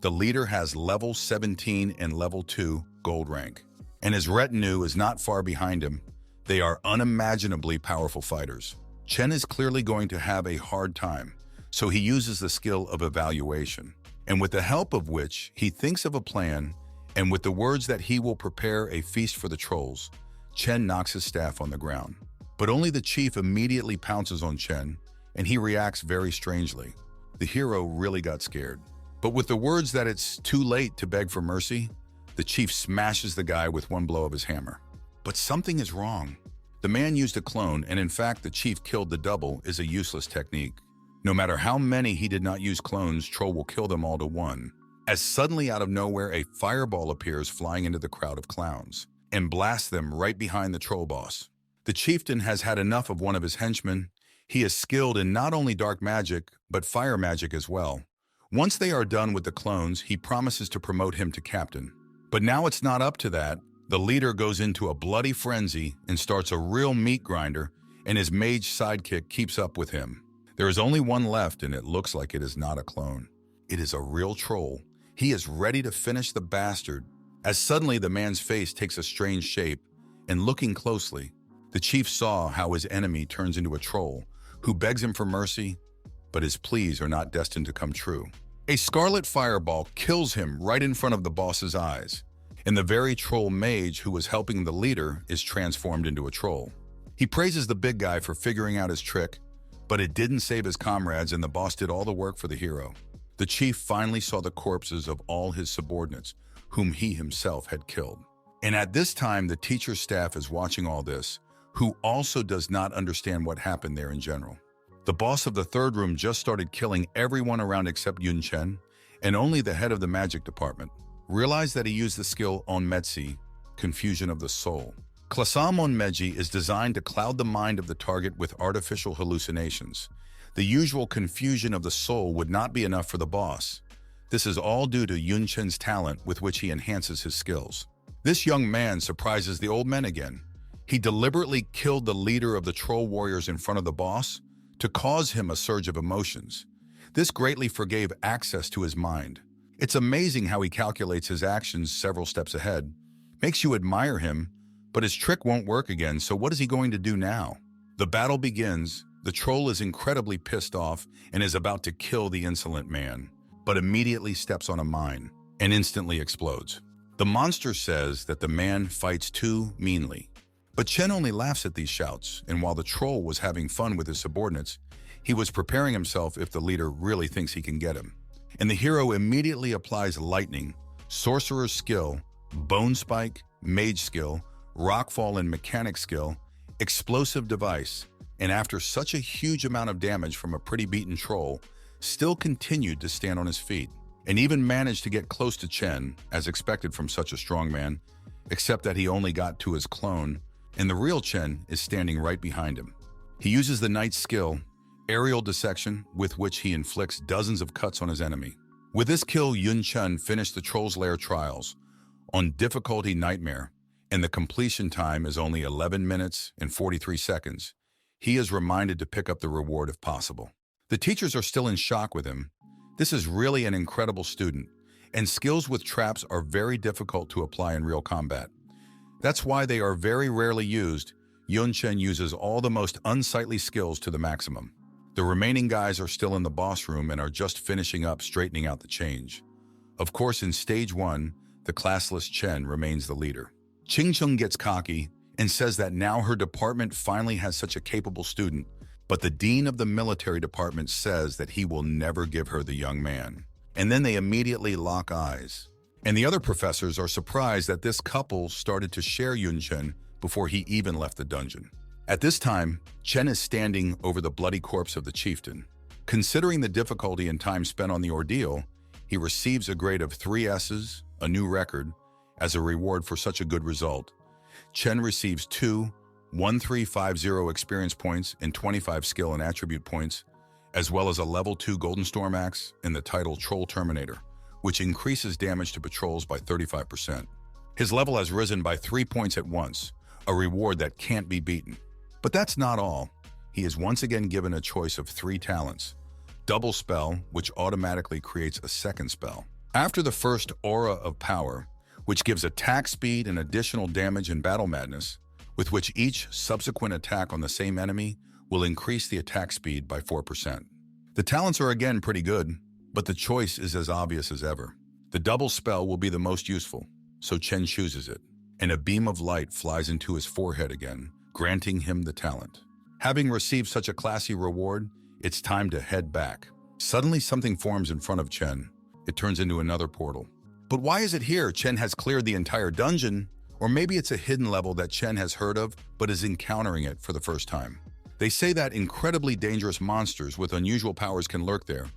The leader has level 17 and level 2 gold rank, and his retinue is not far behind him. They are unimaginably powerful fighters. Chen is clearly going to have a hard time, so he uses the skill of evaluation, and with the help of which he thinks of a plan, and with the words that he will prepare a feast for the trolls, Chen knocks his staff on the ground. But only the chief immediately pounces on Chen, and he reacts very strangely. The hero really got scared. But with the words that it's too late to beg for mercy, The chief smashes the guy with one blow of his hammer. But something is wrong. The man used a clone, and in fact the chief killed the double is a useless technique. No matter how many he did not use clones, Troll will kill them all to one. As suddenly out of nowhere a fireball appears flying into the crowd of clowns and blasts them right behind the troll boss. The chieftain has had enough of one of his henchmen. He is skilled in not only dark magic, but fire magic as well. Once they are done with the clones, he promises to promote him to captain. But now it's not up to that. The leader goes into a bloody frenzy and starts a real meat grinder, and his mage sidekick keeps up with him. There is only one left, and it looks like it is not a clone. It is a real troll. He is ready to finish the bastard, as suddenly the man's face takes a strange shape, and looking closely, the chief saw how his enemy turns into a troll, who begs him for mercy, but his pleas are not destined to come true. A scarlet fireball kills him right in front of the boss's eyes, and the very troll mage who was helping the leader is transformed into a troll. He praises the big guy for figuring out his trick, but it didn't save his comrades and the boss did all the work for the hero. The chief finally saw the corpses of all his subordinates, whom he himself had killed. And at this time, the teacher's staff is watching all this, who also does not understand what happened there in general. The boss of the third room just started killing everyone around except Chen, and only the head of the magic department realized that he used the skill Onmetsi, confusion of the soul. Klasam Onmeji is designed to cloud the mind of the target with artificial hallucinations. The usual confusion of the soul would not be enough for the boss. This is all due to Chen's talent with which he enhances his skills. This young man surprises the old men again. He deliberately killed the leader of the troll warriors in front of the boss to cause him a surge of emotions. This greatly forgave access to his mind. It's amazing how he calculates his actions several steps ahead. Makes you admire him, but his trick won't work again, so what is he going to do now? The battle begins. The troll is incredibly pissed off and is about to kill the insolent man, but immediately steps on a mine and instantly explodes. The monster says that the man fights too meanly. But Chen only laughs at these shouts, and while the troll was having fun with his subordinates, he was preparing himself if the leader really thinks he can get him. And the hero immediately applies lightning, sorcerer's skill, bone spike, mage skill, rockfall and mechanic skill, explosive device, and after such a huge amount of damage from a pretty beaten troll, still continued to stand on his feet, and even managed to get close to Chen, as expected from such a strong man, except that he only got to his clone, and the real Chen is standing right behind him. He uses the knight's skill, aerial dissection, with which he inflicts dozens of cuts on his enemy. With this kill, Chen finished the Troll's Lair trials on difficulty Nightmare, and the completion time is only 11 minutes and 43 seconds. He is reminded to pick up the reward if possible. The teachers are still in shock with him. This is really an incredible student, and skills with traps are very difficult to apply in real combat. That's why they are very rarely used. Chen uses all the most unsightly skills to the maximum. The remaining guys are still in the boss room and are just finishing up straightening out the change. Of course, in stage 1, the classless Chen remains the leader. Ching gets cocky and says that now her department finally has such a capable student, but the dean of the military department says that he will never give her the young man. And then they immediately lock eyes. And the other professors are surprised that this couple started to share Chen before he even left the dungeon. At this time, Chen is standing over the bloody corpse of the chieftain. Considering the difficulty and time spent on the ordeal, he receives a grade of 3 S's, a new record, as a reward for such a good result. Chen receives 2 1350 experience points and 25 skill and attribute points, as well as a level 2 Golden Storm Axe and the title Troll Terminator, which increases damage to patrols by 35%. His level has risen by 3 points at once, a reward that can't be beaten. But that's not all. He is once again given a choice of 3 talents. Double Spell, which automatically creates a second spell. After the first Aura of Power, which gives attack speed and additional damage in Battle Madness, with which each subsequent attack on the same enemy will increase the attack speed by 4%. The talents are again pretty good, but the choice is as obvious as ever. The double spell will be the most useful, so Chen chooses it, and a beam of light flies into his forehead again, granting him the talent. Having received such a classy reward, it's time to head back. Suddenly something forms in front of Chen. It turns into another portal. But why is it here? Chen has cleared the entire dungeon, or maybe it's a hidden level that Chen has heard of but is encountering it for the first time. They say that incredibly dangerous monsters with unusual powers can lurk there,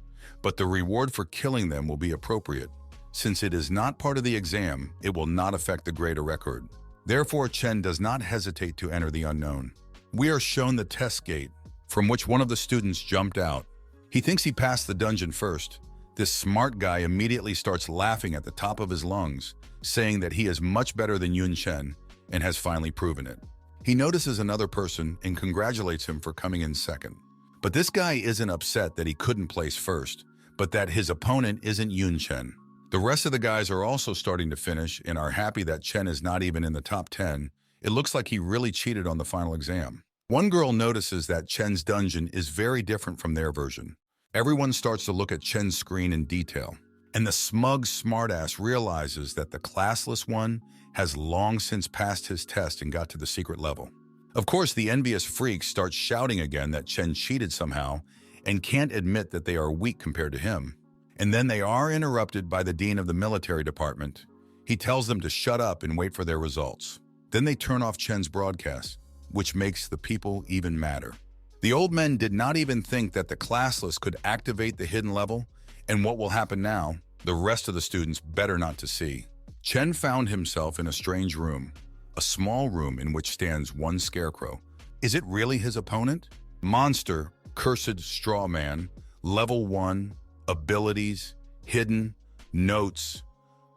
but the reward for killing them will be appropriate. Since it is not part of the exam, it will not affect the grade or record. Therefore, Chen does not hesitate to enter the unknown. We are shown the test gate, from which one of the students jumped out. He thinks he passed the dungeon first. This smart guy immediately starts laughing at the top of his lungs, saying that he is much better than Yun Chen and has finally proven it. He notices another person and congratulates him for coming in second. But this guy isn't upset that he couldn't place first, but that his opponent isn't Yun Chen. The rest of the guys are also starting to finish and are happy that Chen is not even in the top 10. It looks like he really cheated on the final exam. One girl notices that Chen's dungeon is very different from their version. Everyone starts to look at Chen's screen in detail, and the smug smartass realizes that the classless one has long since passed his test and got to the secret level. Of course, the envious freaks start shouting again that Chen cheated somehow and can't admit that they are weak compared to him. And then they are interrupted by the dean of the military department. He tells them to shut up and wait for their results. Then they turn off Chen's broadcast, which makes the people even madder. The old men did not even think that the classless could activate the hidden level, and what will happen now, the rest of the students better not to see. Chen found himself in a strange room, a small room in which stands one scarecrow. Is it really his opponent? Monster, cursed straw man, level 1, abilities, hidden, notes.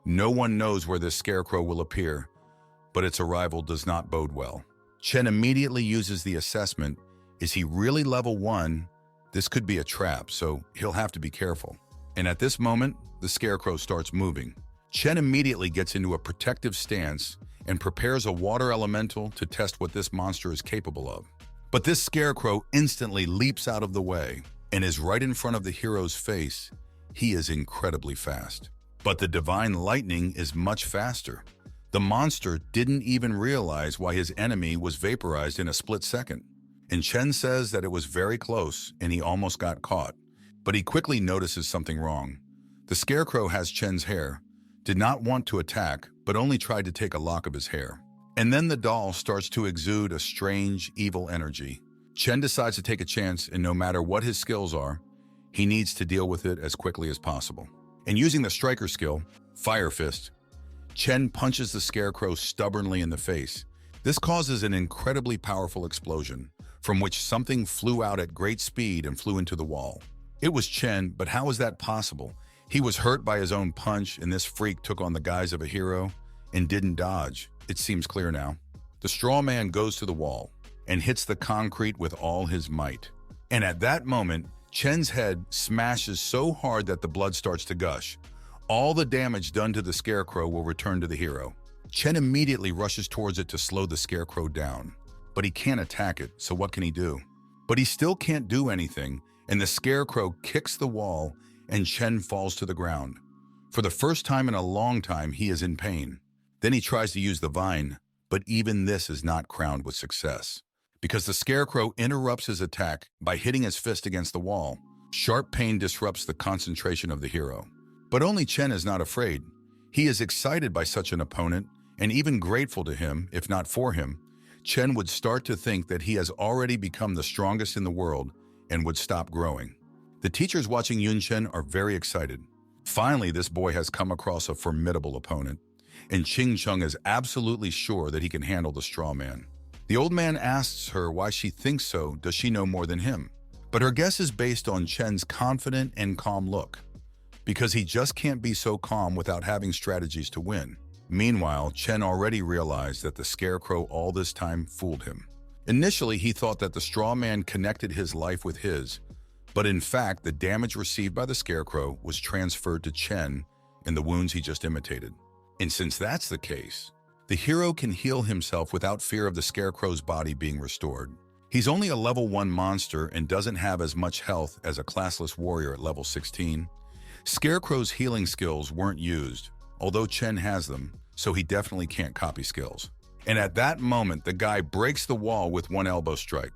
No one knows where this scarecrow will appear, but its arrival does not bode well. Chen immediately uses the assessment. Is he really level 1? This could be a trap, so he'll have to be careful. And at this moment, the scarecrow starts moving. Chen immediately gets into a protective stance and prepares a water elemental to test what this monster is capable of. But this scarecrow instantly leaps out of the way and is right in front of the hero's face. He is incredibly fast. But the divine lightning is much faster. The monster didn't even realize why his enemy was vaporized in a split second. And Chen says that it was very close and he almost got caught. But he quickly notices something wrong. The scarecrow has Chen's hair, did not want to attack, but only tried to take a lock of his hair. And then the doll starts to exude a strange, evil energy. Chen decides to take a chance, and no matter what his skills are, he needs to deal with it as quickly as possible. And using the striker skill, Fire Fist, Chen punches the scarecrow stubbornly in the face. This causes an incredibly powerful explosion, from which something flew out at great speed and flew into the wall. It was Chen, but how is that possible? He was hurt by his own punch, and this freak took on the guise of a hero and didn't dodge. It seems clear now. The straw man goes to the wall and hits the concrete with all his might. And at that moment, Chen's head smashes so hard that the blood starts to gush. All the damage done to the scarecrow will return to the hero. Chen immediately rushes towards it to slow the scarecrow down. But he can't attack it, so what can he do? But he still can't do anything, and the scarecrow kicks the wall and Chen falls to the ground. For the first time in a long time, he is in pain. Then he tries to use the vine, but even this is not crowned with success, because the scarecrow interrupts his attack by hitting his fist against the wall. Sharp pain disrupts the concentration of the hero. But only Chen is not afraid. He is excited by such an opponent and even grateful to him. If not for him, Chen would start to think that he has already become the strongest in the world and would stop growing. The teachers watching Yun Chen are very excited. Finally, this boy has come across a formidable opponent, and Ching Chung is absolutely sure that he can handle the straw man. The old man asks her why she thinks so. Does she know more than him? But her guess is based on Chen's confident and calm look, because he just can't be so calm without having strategies to win. Meanwhile, Chen already realized that the scarecrow all this time fooled him. Initially, he thought that the straw man connected his life with his, but in fact, the damage received by the scarecrow was transferred to Chen in the wounds he just imitated. And since that's the case, the hero can heal himself without fear of the scarecrow's body being restored. He's only a level 1 monster and doesn't have as much health as a classless warrior at level 16. Scarecrow's healing skills weren't used, although Chen has them, so he definitely can't copy skills. And at that moment, the guy breaks the wall with one elbow strike.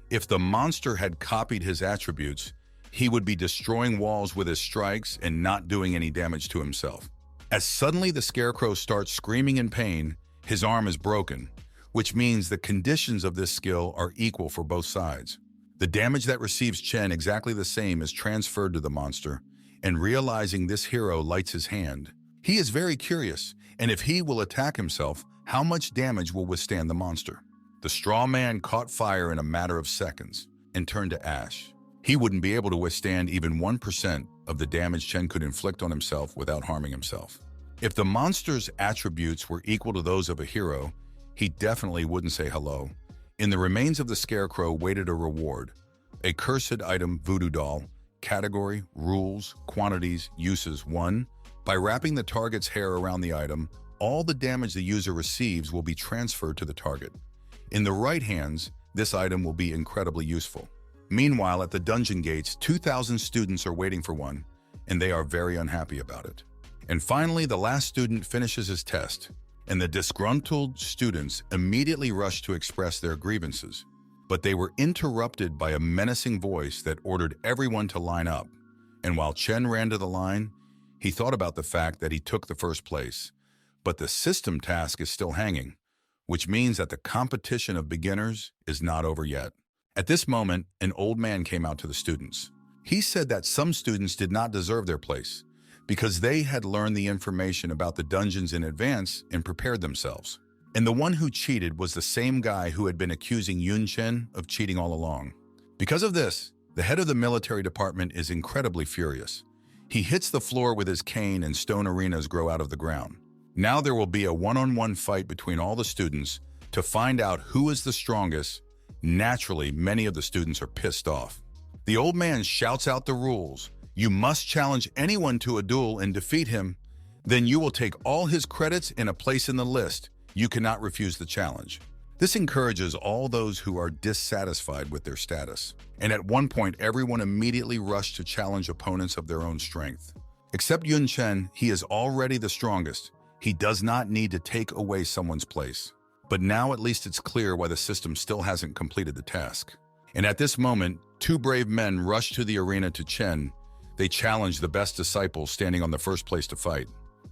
If the monster had copied his attributes, he would be destroying walls with his strikes and not doing any damage to himself. As suddenly the scarecrow starts screaming in pain, his arm is broken, which means the conditions of this skill are equal for both sides. The damage that receives Chen exactly the same is transferred to the monster, and realizing this hero lights his hand. He is very curious, and if he will attack himself, how much damage will withstand the monster? The straw man caught fire in a matter of seconds and turned to ash. He wouldn't be able to withstand even 1% of the damage Chen could inflict on himself without harming himself. If the monster's attributes were equal to those of a hero, he definitely wouldn't say hello. In the remains of the scarecrow waited a reward, a cursed item voodoo doll, category, rules, quantities, uses. 1. By wrapping the target's hair around the item, all the damage the user receives will be transferred to the target. In the right hands, this item will be incredibly useful. Meanwhile, at the dungeon gates, 2,000 students are waiting for one, and they are very unhappy about it. And finally, the last student finishes his test, and the disgruntled students immediately rush to express their grievances. But they were interrupted by a menacing voice that ordered everyone to line up. And while Chen ran to the line, he thought about the fact that he took the first place. But the system task is still hanging, which means that the competition of beginners is not over yet. At this moment, an old man came out to the students. He said that some students did not deserve their place because they had learned the information about the dungeons in advance and prepared themselves. And the one who cheated was the same guy who had been accusing Yun Chen of cheating all along. Because of this, the head of the military department is incredibly furious. He hits the floor with his cane and stone arenas grow out of the ground. Now there will be a one-on-one fight between all the students to find out who is the strongest. Naturally, many of the students are pissed off. The old man shouts out the rules. You must challenge anyone to a duel and defeat him. Then you will take all his credits and a place in the list. You cannot refuse the challenge. This encourages all those who are dissatisfied with their status. And at one point, everyone immediately rushed to challenge opponents of their own strength. Except Yun Chen, he is already the strongest. He does not need to take away someone's place. But now at least it's clear why the system still hasn't completed the task. And at this moment, 2 brave men rush to the arena to Chen. They challenge the best disciples standing on the first place to fight.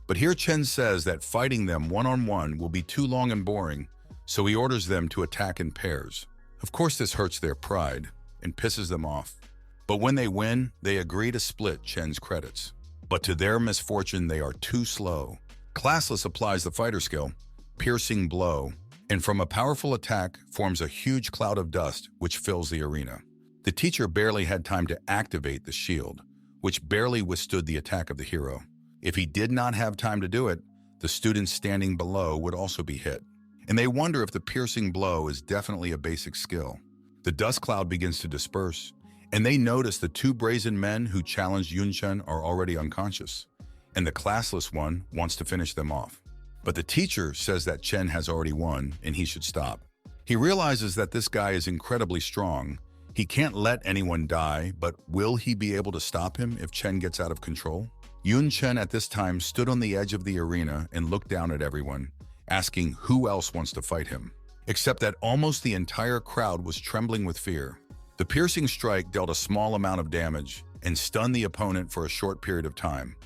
But here Chen says that fighting them one-on-one will be too long and boring, so he orders them to attack in pairs. Of course, this hurts their pride and pisses them off. But when they win, they agree to split Chen's credits. But to their misfortune, they are too slow. Classless applies the fighter skill, piercing blow, and from a powerful attack forms a huge cloud of dust which fills the arena. The teacher barely had time to activate the shield, which barely withstood the attack of the hero. If he did not have time to do it, the students standing below would also be hit. And they wonder if the piercing blow is definitely a basic skill. The dust cloud begins to disperse, and they notice the 2 brazen men who challenged Yun Chen are already unconscious, and the classless one wants to finish them off. But the teacher says that Chen has already won and he should stop. He realizes that this guy is incredibly strong. He can't let anyone die, but will he be able to stop him if Chen gets out of control? Yun Chen at this time stood on the edge of the arena and looked down at everyone, asking who else wants to fight him. Except that almost the entire crowd was trembling with fear. The piercing strike dealt a small amount of damage and stunned the opponent for a short period of time.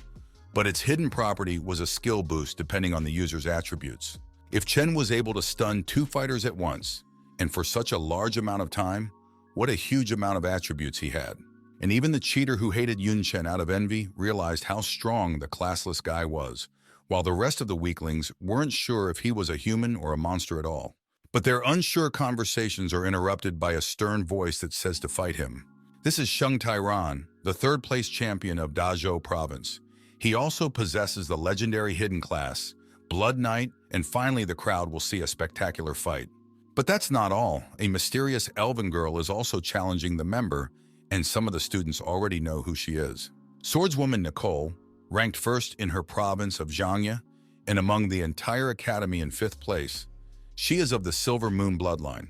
But its hidden property was a skill boost depending on the user's attributes. If Chen was able to stun 2 fighters at once, and for such a large amount of time, what a huge amount of attributes he had. And even the cheater who hated Yun Chen out of envy realized how strong the classless guy was, while the rest of the weaklings weren't sure if he was a human or a monster at all. But their unsure conversations are interrupted by a stern voice that says to fight him. This is Sheng Tairan, the 3rd place champion of Dazhou province. He also possesses the legendary hidden class, Blood Knight, and finally the crowd will see a spectacular fight. But that's not all. A mysterious elven girl is also challenging the member, and some of the students already know who she is. Swordswoman Nicole, ranked 1st in her province of Jiangye, and among the entire academy in 5th place. She is of the Silver Moon bloodline.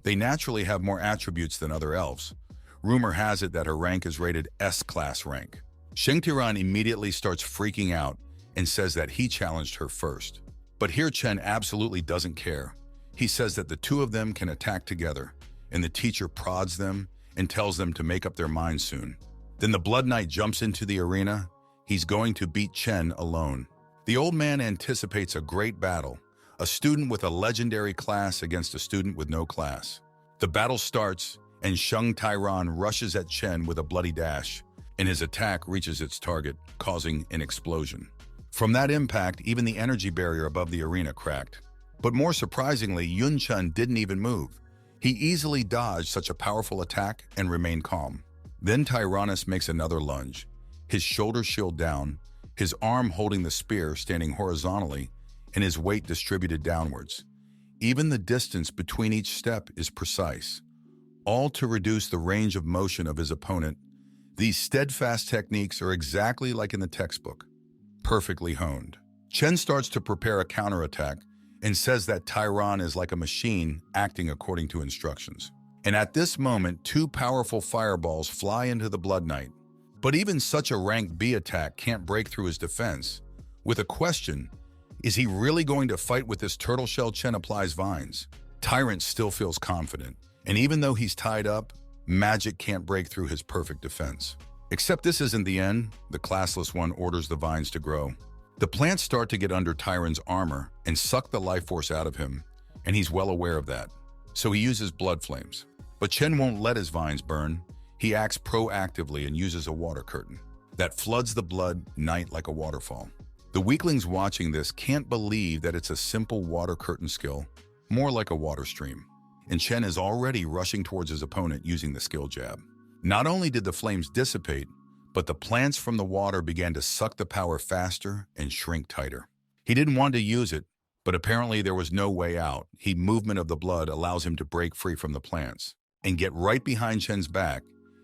They naturally have more attributes than other elves. Rumor has it that her rank is rated S-class rank. Sheng Tiran immediately starts freaking out and says that he challenged her first. But here Chen absolutely doesn't care. He says that the 2 of them can attack together, and the teacher prods them and tells them to make up their minds soon. Then the Blood Knight jumps into the arena. He's going to beat Chen alone. The old man anticipates a great battle, a student with a legendary class against a student with no class. The battle starts, and Sheng Tyron rushes at Chen with a bloody dash, and his attack reaches its target, causing an explosion. From that impact, even the energy barrier above the arena cracked. But more surprisingly, Yun Chen didn't even move. He easily dodged such a powerful attack and remained calm. Then Tyrannus makes another lunge, his shoulder shield down, his arm holding the spear standing horizontally, and his weight distributed downwards. Even the distance between each step is precise, all to reduce the range of motion of his opponent. These steadfast techniques are exactly like in the textbook, perfectly honed. Chen starts to prepare a counterattack and says that Tyron is like a machine acting according to instructions. And at this moment, two powerful fireballs fly into the Blood Knight. But even such a rank B attack can't break through his defense. With a question, is he really going to fight with this turtle shell? Chen applies vines. Tyrant still feels confident, and even though he's tied up, magic can't break through his perfect defense. Except this isn't the end. The classless one orders the vines to grow. The plants start to get under Tyron's armor and suck the life force out of him, and he's well aware of that. So he uses blood flames. But Chen won't let his vines burn. He acts proactively and uses a water curtain that floods the Blood Knight like a waterfall. The weaklings watching this can't believe that it's a simple water curtain skill, more like a water stream. And Chen is already rushing towards his opponent using the skill jab. Not only did the flames dissipate, but the plants from the water began to suck the power faster and shrink tighter. He didn't want to use it, but apparently there was no way out. Movement of the blood allows him to break free from the plants and get right behind Chen's back.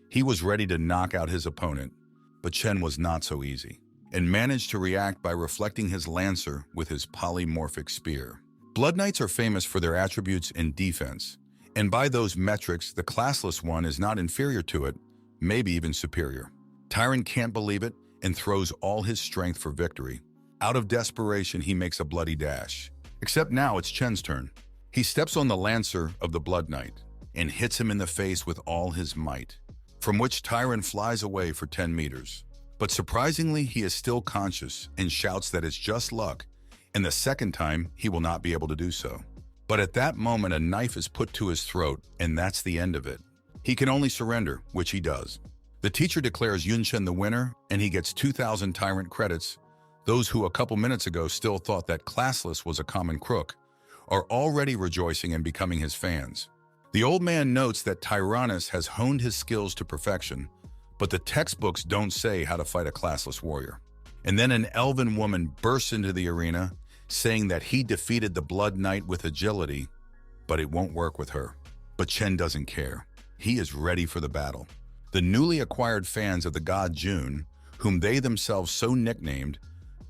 He was ready to knock out his opponent, but Chen was not so easy and managed to react by reflecting his lancer with his polymorphic spear. Blood Knights are famous for their attributes in defense, and by those metrics, the classless one is not inferior to it, maybe even superior. Tyron can't believe it and throws all his strength for victory. Out of desperation, he makes a bloody dash. Except now it's Chen's turn. He steps on the lancer of the Blood Knight and hits him in the face with all his might, from which Tyron flies away for 10 meters. But surprisingly, he is still conscious and shouts that it's just luck, and the second time he will not be able to do so. But at that moment, a knife is put to his throat, and that's the end of it. He can only surrender, which he does. The teacher declares Yun Chen the winner, and he gets 2,000 Tyrant credits. Those who a couple minutes ago still thought that classless was a common crook are already rejoicing and becoming his fans. The old man notes that Tyrannus has honed his skills to perfection, but the textbooks don't say how to fight a classless warrior. And then an elven woman bursts into the arena, saying that he defeated the Blood Knight with agility, but it won't work with her. But Chen doesn't care. He is ready for the battle. The newly acquired fans of the god June, whom they themselves so nicknamed,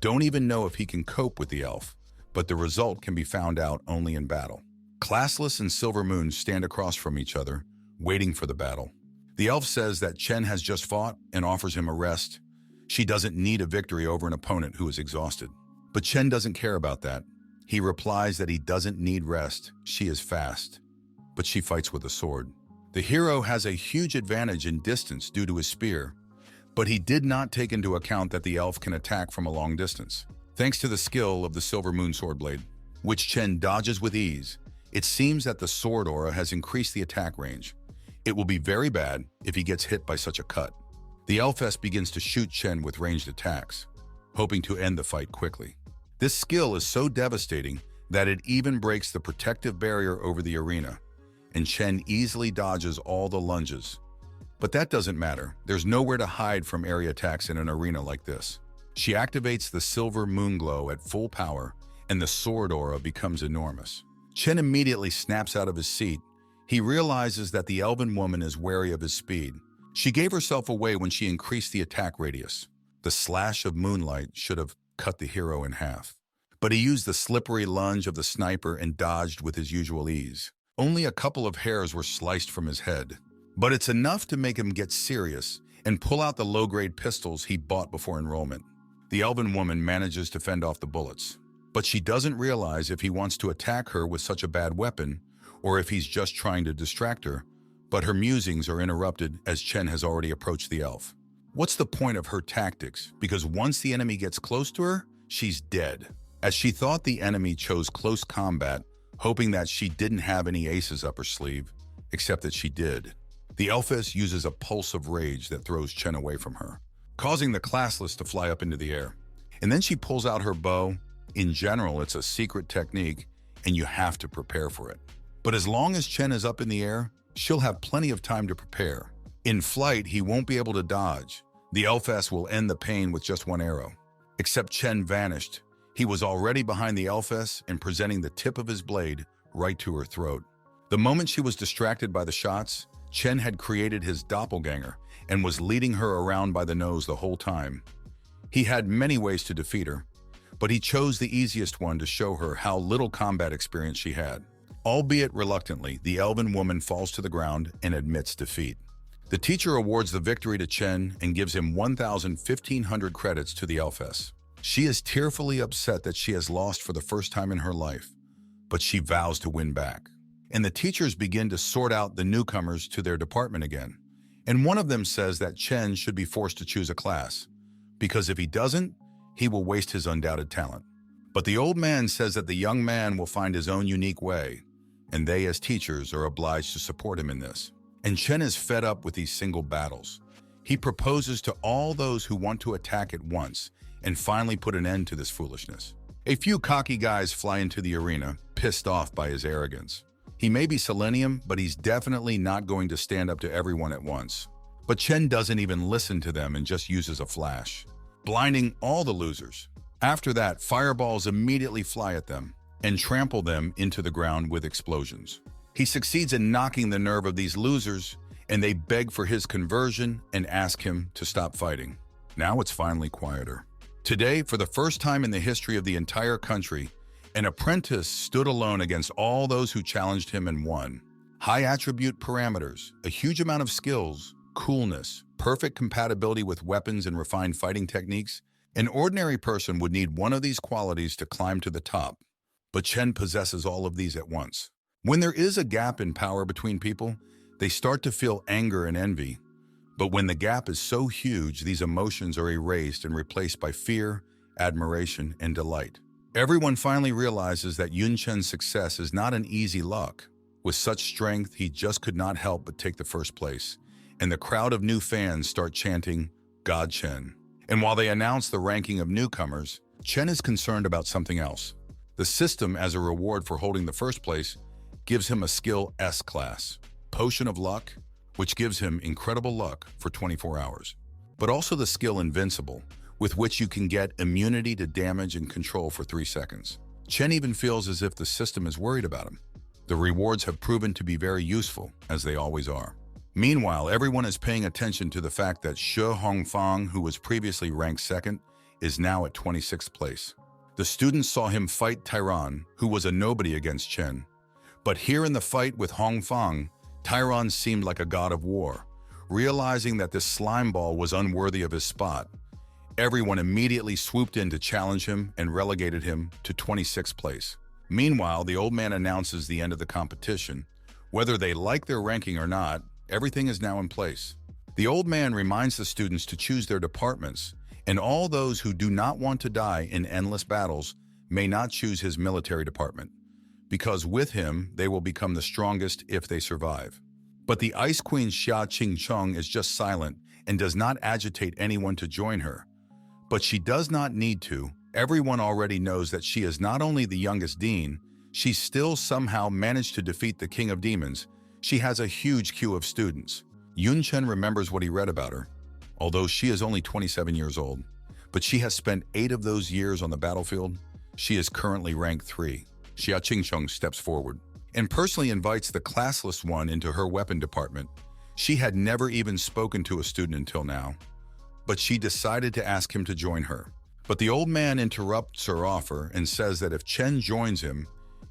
don't even know if he can cope with the elf, but the result can be found out only in battle. Classless and Silver Moon stand across from each other, waiting for the battle. The elf says that Chen has just fought and offers him a rest. She doesn't need a victory over an opponent who is exhausted. But Chen doesn't care about that. He replies that he doesn't need rest. She is fast, but she fights with a sword. The hero has a huge advantage in distance due to his spear, but he did not take into account that the elf can attack from a long distance. Thanks to the skill of the Silver Moon sword blade, which Chen dodges with ease, it seems that the sword aura has increased the attack range. It will be very bad if he gets hit by such a cut. The Elfess begins to shoot Chen with ranged attacks, hoping to end the fight quickly. This skill is so devastating that it even breaks the protective barrier over the arena, and Chen easily dodges all the lunges. But that doesn't matter. There's nowhere to hide from area attacks in an arena like this. She activates the Silver Moon Glow at full power, and the sword aura becomes enormous. Chen immediately snaps out of his seat. He realizes that the elven woman is wary of his speed. She gave herself away when she increased the attack radius. The slash of moonlight should have cut the hero in half, but he used the slippery lunge of the sniper and dodged with his usual ease. Only a couple of hairs were sliced from his head, but it's enough to make him get serious and pull out the low-grade pistols he bought before enrollment. The elven woman manages to fend off the bullets, but she doesn't realize if he wants to attack her with such a bad weapon or if he's just trying to distract her. But her musings are interrupted as Chen has already approached the elf. What's the point of her tactics? Because once the enemy gets close to her, she's dead. As she thought the enemy chose close combat, hoping that she didn't have any aces up her sleeve, except that she did. The elfess uses a pulse of rage that throws Chen away from her, causing the classless to fly up into the air. And then she pulls out her bow. In general, it's a secret technique, and you have to prepare for it. But as long as Chen is up in the air, she'll have plenty of time to prepare. In flight, he won't be able to dodge. The elfess will end the pain with just one arrow. Except Chen vanished. He was already behind the elfess and presenting the tip of his blade right to her throat. The moment she was distracted by the shots, Chen had created his doppelganger and was leading her around by the nose the whole time. He had many ways to defeat her, but he chose the easiest one to show her how little combat experience she had. Albeit reluctantly, the elven woman falls to the ground and admits defeat. The teacher awards the victory to Chen and gives him 1,500 credits to the elfess. She is tearfully upset that she has lost for the first time in her life, but she vows to win back. And the teachers begin to sort out the newcomers to their department again. And one of them says that Chen should be forced to choose a class, because if he doesn't, he will waste his undoubted talent. But the old man says that the young man will find his own unique way, and they as teachers are obliged to support him in this. And Chen is fed up with these single battles. He proposes to all those who want to attack at once and finally put an end to this foolishness. A few cocky guys fly into the arena, pissed off by his arrogance. He may be Selenium, but he's definitely not going to stand up to everyone at once. But Chen doesn't even listen to them and just uses a flash, blinding all the losers. After that, fireballs immediately fly at them and trample them into the ground with explosions. He succeeds in knocking the nerve of these losers, and they beg for his conversion and ask him to stop fighting. Now it's finally quieter. Today, for the first time in the history of the entire country, an apprentice stood alone against all those who challenged him and won. High attribute parameters, a huge amount of skills, coolness, perfect compatibility with weapons and refined fighting techniques. An ordinary person would need one of these qualities to climb to the top, but Chen possesses all of these at once. When there is a gap in power between people, they start to feel anger and envy. But when the gap is so huge, these emotions are erased and replaced by fear, admiration, and delight. Everyone finally realizes that Yun Chen's success is not an easy luck. With such strength, he just could not help but take the first place. And the crowd of new fans start chanting, "God Chen." And while they announce the ranking of newcomers, Chen is concerned about something else. The system, as a reward for holding the first place, gives him a skill S class, Potion of Luck, which gives him incredible luck for 24 hours. But also the skill Invincible, with which you can get immunity to damage and control for 3 seconds. Chen even feels as if the system is worried about him. The rewards have proven to be very useful, as they always are. Meanwhile, everyone is paying attention to the fact that Shi Hongfang, who was previously ranked second, is now at 26th place. The students saw him fight Tyron, who was a nobody against Chen. But here in the fight with Hongfang, Tyron seemed like a god of war. Realizing that this slime ball was unworthy of his spot, everyone immediately swooped in to challenge him and relegated him to 26th place. Meanwhile, the old man announces the end of the competition. Whether they like their ranking or not, everything is now in place. The old man reminds the students to choose their departments, and all those who do not want to die in endless battles may not choose his military department, because with him, they will become the strongest if they survive. But the Ice Queen Xia Qingcheng is just silent and does not agitate anyone to join her. But she does not need to. Everyone already knows that she is not only the youngest dean, she still somehow managed to defeat the King of Demons. She has a huge queue of students. Yun Chen remembers what he read about her, although she is only 27 years old. But she has spent 8 of those years on the battlefield. She is currently ranked 3. Xia Qingcheng steps forward and personally invites the classless one into her weapon department. She had never even spoken to a student until now, but she decided to ask him to join her. But the old man interrupts her offer and says that if Chen joins him,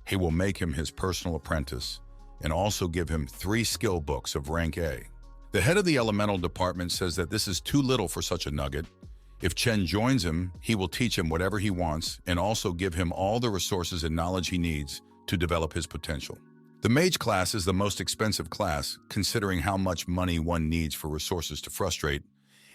he will make him his personal apprentice and also give him 3 skill books of rank A. The head of the elemental department says that this is too little for such a nugget. If Chen joins him, he will teach him whatever he wants and also give him all the resources and knowledge he needs to develop his potential. The mage class is the most expensive class, considering how much money one needs for resources to frustrate,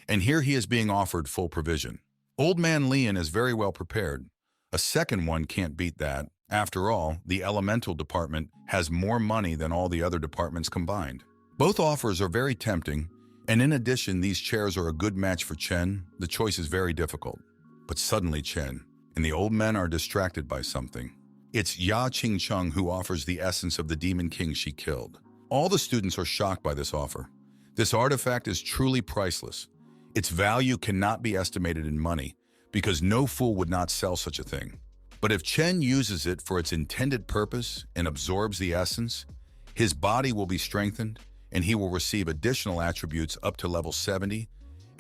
and here he is being offered full provision. Old Man Lian is very well prepared. A second one can't beat that. After all, the elemental department has more money than all the other departments combined. Both offers are very tempting, and in addition, these chairs are a good match for Chen. The choice is very difficult. But suddenly Chen and the old men are distracted by something. It's Ya Qingcheng who offers the essence of the demon king she killed. All the students are shocked by this offer. This artifact is truly priceless. Its value cannot be estimated in money, because no fool would not sell such a thing. But if Chen uses it for its intended purpose and absorbs the essence, his body will be strengthened, and he will receive additional attributes up to level 70,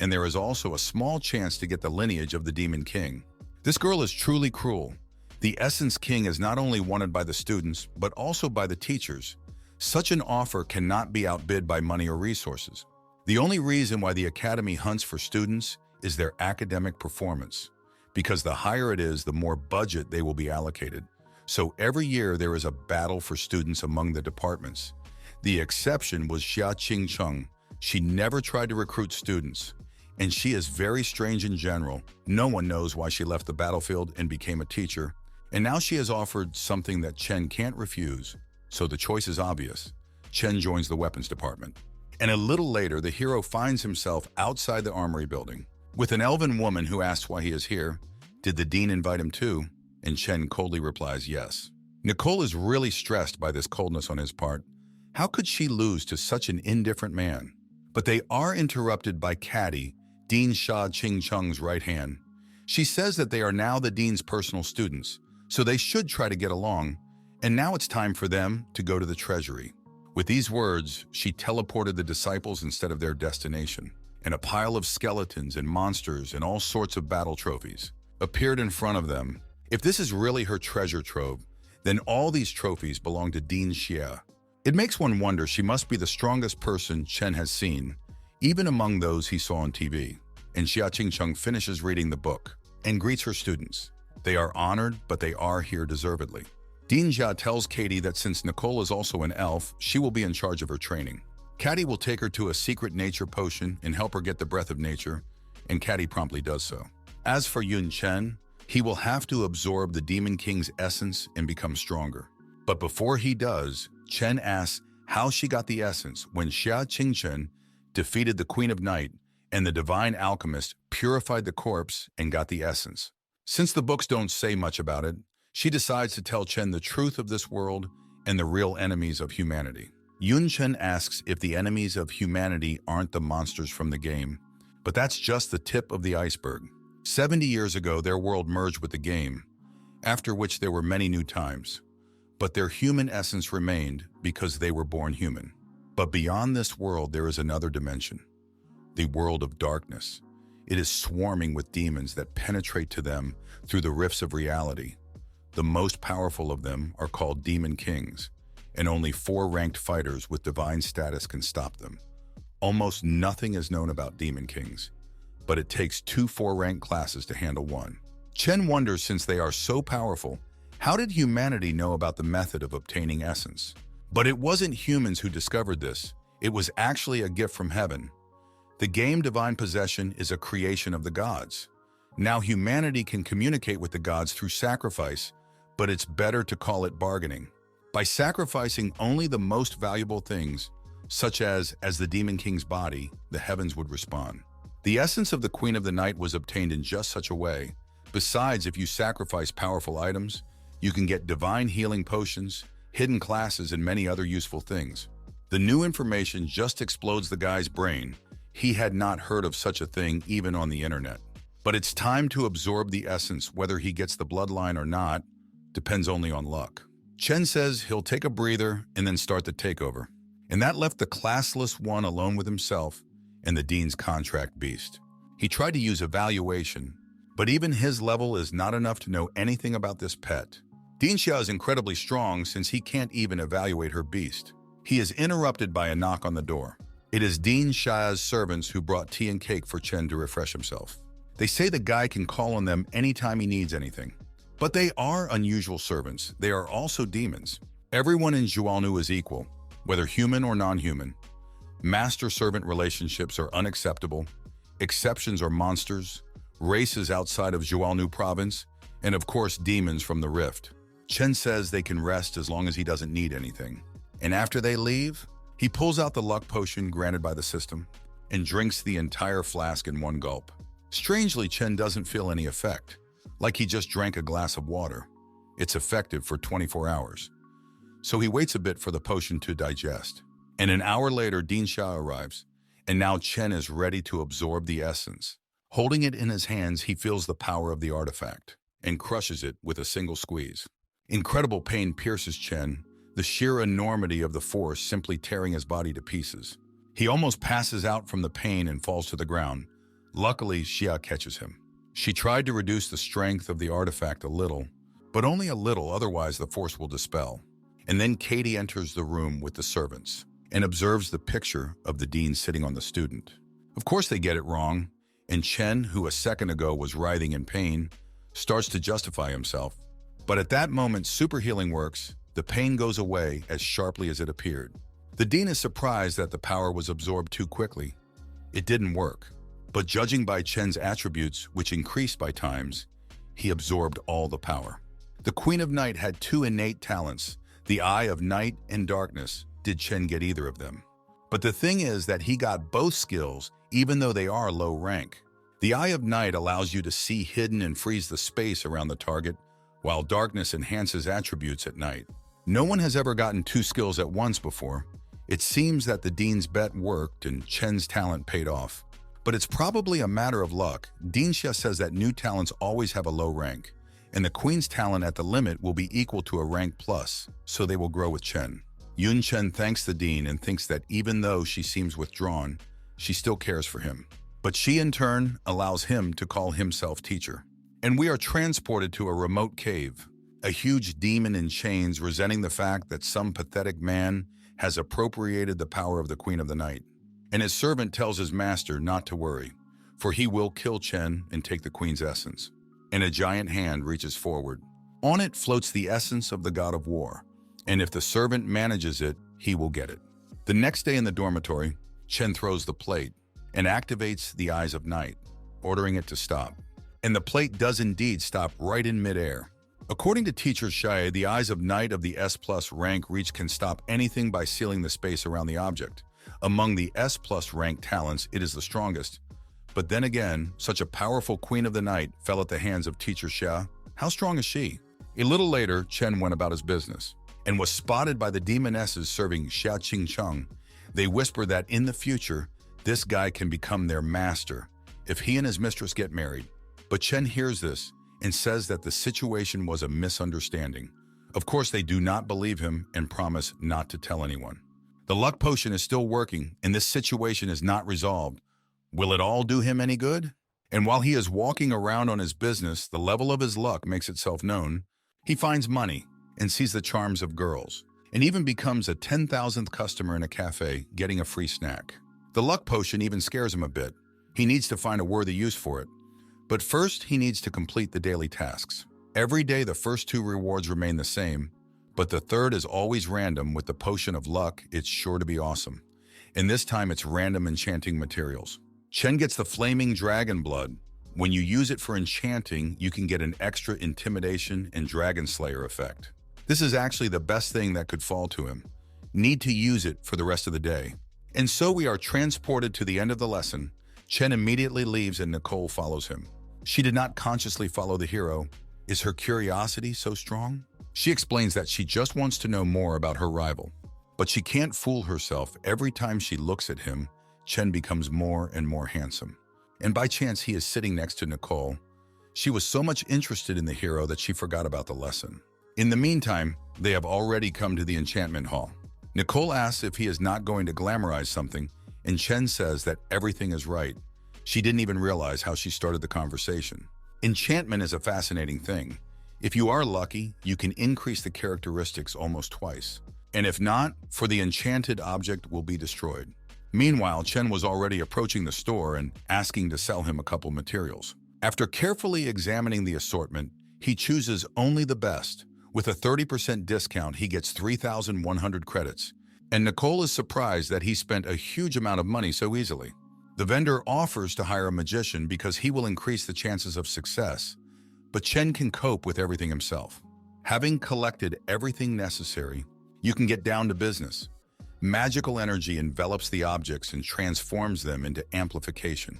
and there is also a small chance to get the lineage of the Demon King. This girl is truly cruel. The Essence King is not only wanted by the students, but also by the teachers. Such an offer cannot be outbid by money or resources. The only reason why the Academy hunts for students is their academic performance, because the higher it is, the more budget they will be allocated. So every year there is a battle for students among the departments. The exception was Xia Qingcheng. She never tried to recruit students, and she is very strange in general. No one knows why she left the battlefield and became a teacher, and now she has offered something that Chen can't refuse. So the choice is obvious. Chen joins the weapons department. And a little later, the hero finds himself outside the armory building, with an elven woman who asks why he is here. Did the dean invite him too? And Chen coldly replies yes. Nicole is really stressed by this coldness on his part. How could she lose to such an indifferent man? But they are interrupted by Caddy, Dean Xia Qingcheng's right hand. She says that they are now the dean's personal students, so they should try to get along, and now it's time for them to go to the treasury. With these words, she teleported the disciples instead of their destination, and a pile of skeletons and monsters and all sorts of battle trophies appeared in front of them. If this is really her treasure trove, then all these trophies belong to Dean Xia. It makes one wonder she must be the strongest person Chen has seen, even among those he saw on TV. And Xia Qingcheng finishes reading the book and greets her students. They are honored, but they are here deservedly. Dean Xia tells Katie that since Nicole is also an elf, she will be in charge of her training. Katie will take her to a secret nature potion and help her get the breath of nature, and Katie promptly does so. As for Yun Chen, he will have to absorb the Demon King's essence and become stronger. But before he does, Chen asks how she got the essence when Xia Qingcheng defeated the Queen of Night and the divine alchemist purified the corpse and got the essence. Since the books don't say much about it, she decides to tell Chen the truth of this world and the real enemies of humanity. Yun Chen asks if the enemies of humanity aren't the monsters from the game, but that's just the tip of the iceberg. 70 years ago, their world merged with the game, after which there were many new times. But their human essence remained because they were born human. But beyond this world, there is another dimension, the world of darkness. It is swarming with demons that penetrate to them through the rifts of reality. The most powerful of them are called Demon Kings, and only 4 ranked fighters with divine status can stop them. Almost nothing is known about Demon Kings, but it takes 2 4-ranked classes to handle one. Chen wonders, since they are so powerful, how did humanity know about the method of obtaining essence? But it wasn't humans who discovered this. It was actually a gift from heaven. The game Divine Possession is a creation of the gods. Now humanity can communicate with the gods through sacrifice, but it's better to call it bargaining. By sacrificing only the most valuable things, such as the Demon King's body, the heavens would respond. The essence of the Queen of the Night was obtained in just such a way. Besides, if you sacrifice powerful items, you can get divine healing potions, hidden classes, and many other useful things. The new information just explodes the guy's brain. He had not heard of such a thing even on the internet. But it's time to absorb the essence. Whether he gets the bloodline or not depends only on luck. Chen says he'll take a breather and then start the takeover. And that left the classless one alone with himself and the dean's contract beast. He tried to use evaluation, but even his level is not enough to know anything about this pet. Dean Xia is incredibly strong since he can't even evaluate her beast. He is interrupted by a knock on the door. It is Dean Xia's servants who brought tea and cake for Chen to refresh himself. They say the guy can call on them anytime he needs anything. But they are unusual servants. They are also demons. Everyone in Zhualnu is equal, whether human or non-human. Master-servant relationships are unacceptable. Exceptions are monsters. races outside of Jiuanlu province, and of course demons from the rift. Chen says they can rest as long as he doesn't need anything. And after they leave, he pulls out the luck potion granted by the system and drinks the entire flask in one gulp. Strangely, Chen doesn't feel any effect, like he just drank a glass of water. It's effective for 24 hours. So he waits a bit for the potion to digest. And an hour later, Dinsha arrives, and now Chen is ready to absorb the essence. Holding it in his hands, he feels the power of the artifact and crushes it with a single squeeze. Incredible pain pierces Chen, the sheer enormity of the force simply tearing his body to pieces. He almost passes out from the pain and falls to the ground. Luckily, Xia catches him. She tried to reduce the strength of the artifact a little, but only a little, otherwise the force will dispel. And then Katie enters the room with the servants and observes the picture of the dean sitting on the student. Of course they get it wrong, and Chen, who a second ago was writhing in pain, starts to justify himself. But at that moment, super healing works. The pain goes away as sharply as it appeared. The dean is surprised that the power was absorbed too quickly. It didn't work. But judging by Chen's attributes, which increased by times, he absorbed all the power. The Queen of Night had two innate talents, the Eye of Night and Darkness. Did Chen get either of them? But the thing is that he got both skills, even though they are low rank. The Eye of Night allows you to see hidden and freeze the space around the target, while Darkness enhances attributes at night. No one has ever gotten two skills at once before. It seems that the dean's bet worked and Chen's talent paid off. But it's probably a matter of luck. Dinsha says that new talents always have a low rank, and the Queen's talent at the limit will be equal to a rank plus, so they will grow with Chen. Yun Chen thanks the dean and thinks that even though she seems withdrawn, she still cares for him. But she in turn allows him to call himself teacher. And we are transported to a remote cave, a huge demon in chains resenting the fact that some pathetic man has appropriated the power of the Queen of the Night. And his servant tells his master not to worry, for he will kill Chen and take the Queen's essence. And a giant hand reaches forward. On it floats the essence of the god of war, and if the servant manages it, he will get it. The next day in the dormitory, Chen throws the plate and activates the Eyes of Night, ordering it to stop. And the plate does indeed stop right in midair. According to teacher Shai, the Eyes of Night of the S+ rank reach can stop anything by sealing the space around the object. Among the S+ rank talents, it is the strongest. But then again, such a powerful Queen of the Night fell at the hands of teacher Xia. How strong is she? A little later, Chen went about his business and was spotted by the demonesses serving Xia Qingcheng. They whisper that in the future, this guy can become their master if he and his mistress get married. But Chen hears this and says that the situation was a misunderstanding. Of course, they do not believe him and promise not to tell anyone. The luck potion is still working, and this situation is not resolved. Will it all do him any good? And while he is walking around on his business, the level of his luck makes itself known. He finds money and sees the charms of girls, and even becomes a 10,000th customer in a cafe, getting a free snack. The luck potion even scares him a bit. He needs to find a worthy use for it. But first, he needs to complete the daily tasks. Every day, the first two rewards remain the same, but the third is always random. With the potion of luck, it's sure to be awesome. And this time, it's random enchanting materials. Chen gets the flaming dragon blood. When you use it for enchanting, you can get an extra intimidation and dragon slayer effect. This is actually the best thing that could fall to him. Need to use it for the rest of the day. And so we are transported to the end of the lesson. Chen immediately leaves and Nicole follows him. She did not consciously follow the hero. Is her curiosity so strong? She explains that she just wants to know more about her rival. But she can't fool herself. Every time she looks at him, Chen becomes more and more handsome. And by chance, he is sitting next to Nicole. She was so much interested in the hero that she forgot about the lesson. In the meantime, they have already come to the enchantment hall. Nicole asks if he is not going to glamorize something, and Chen says that everything is right. She didn't even realize how she started the conversation. Enchantment is a fascinating thing. If you are lucky, you can increase the characteristics almost twice. And if not, for the enchanted object will be destroyed. Meanwhile, Chen was already approaching the store and asking to sell him a couple materials. After carefully examining the assortment, he chooses only the best. With a 30% discount, he gets 3,100 credits. And Nicole is surprised that he spent a huge amount of money so easily. The vendor offers to hire a magician because he will increase the chances of success, but Chen can cope with everything himself. Having collected everything necessary, you can get down to business. Magical energy envelops the objects and transforms them into amplification.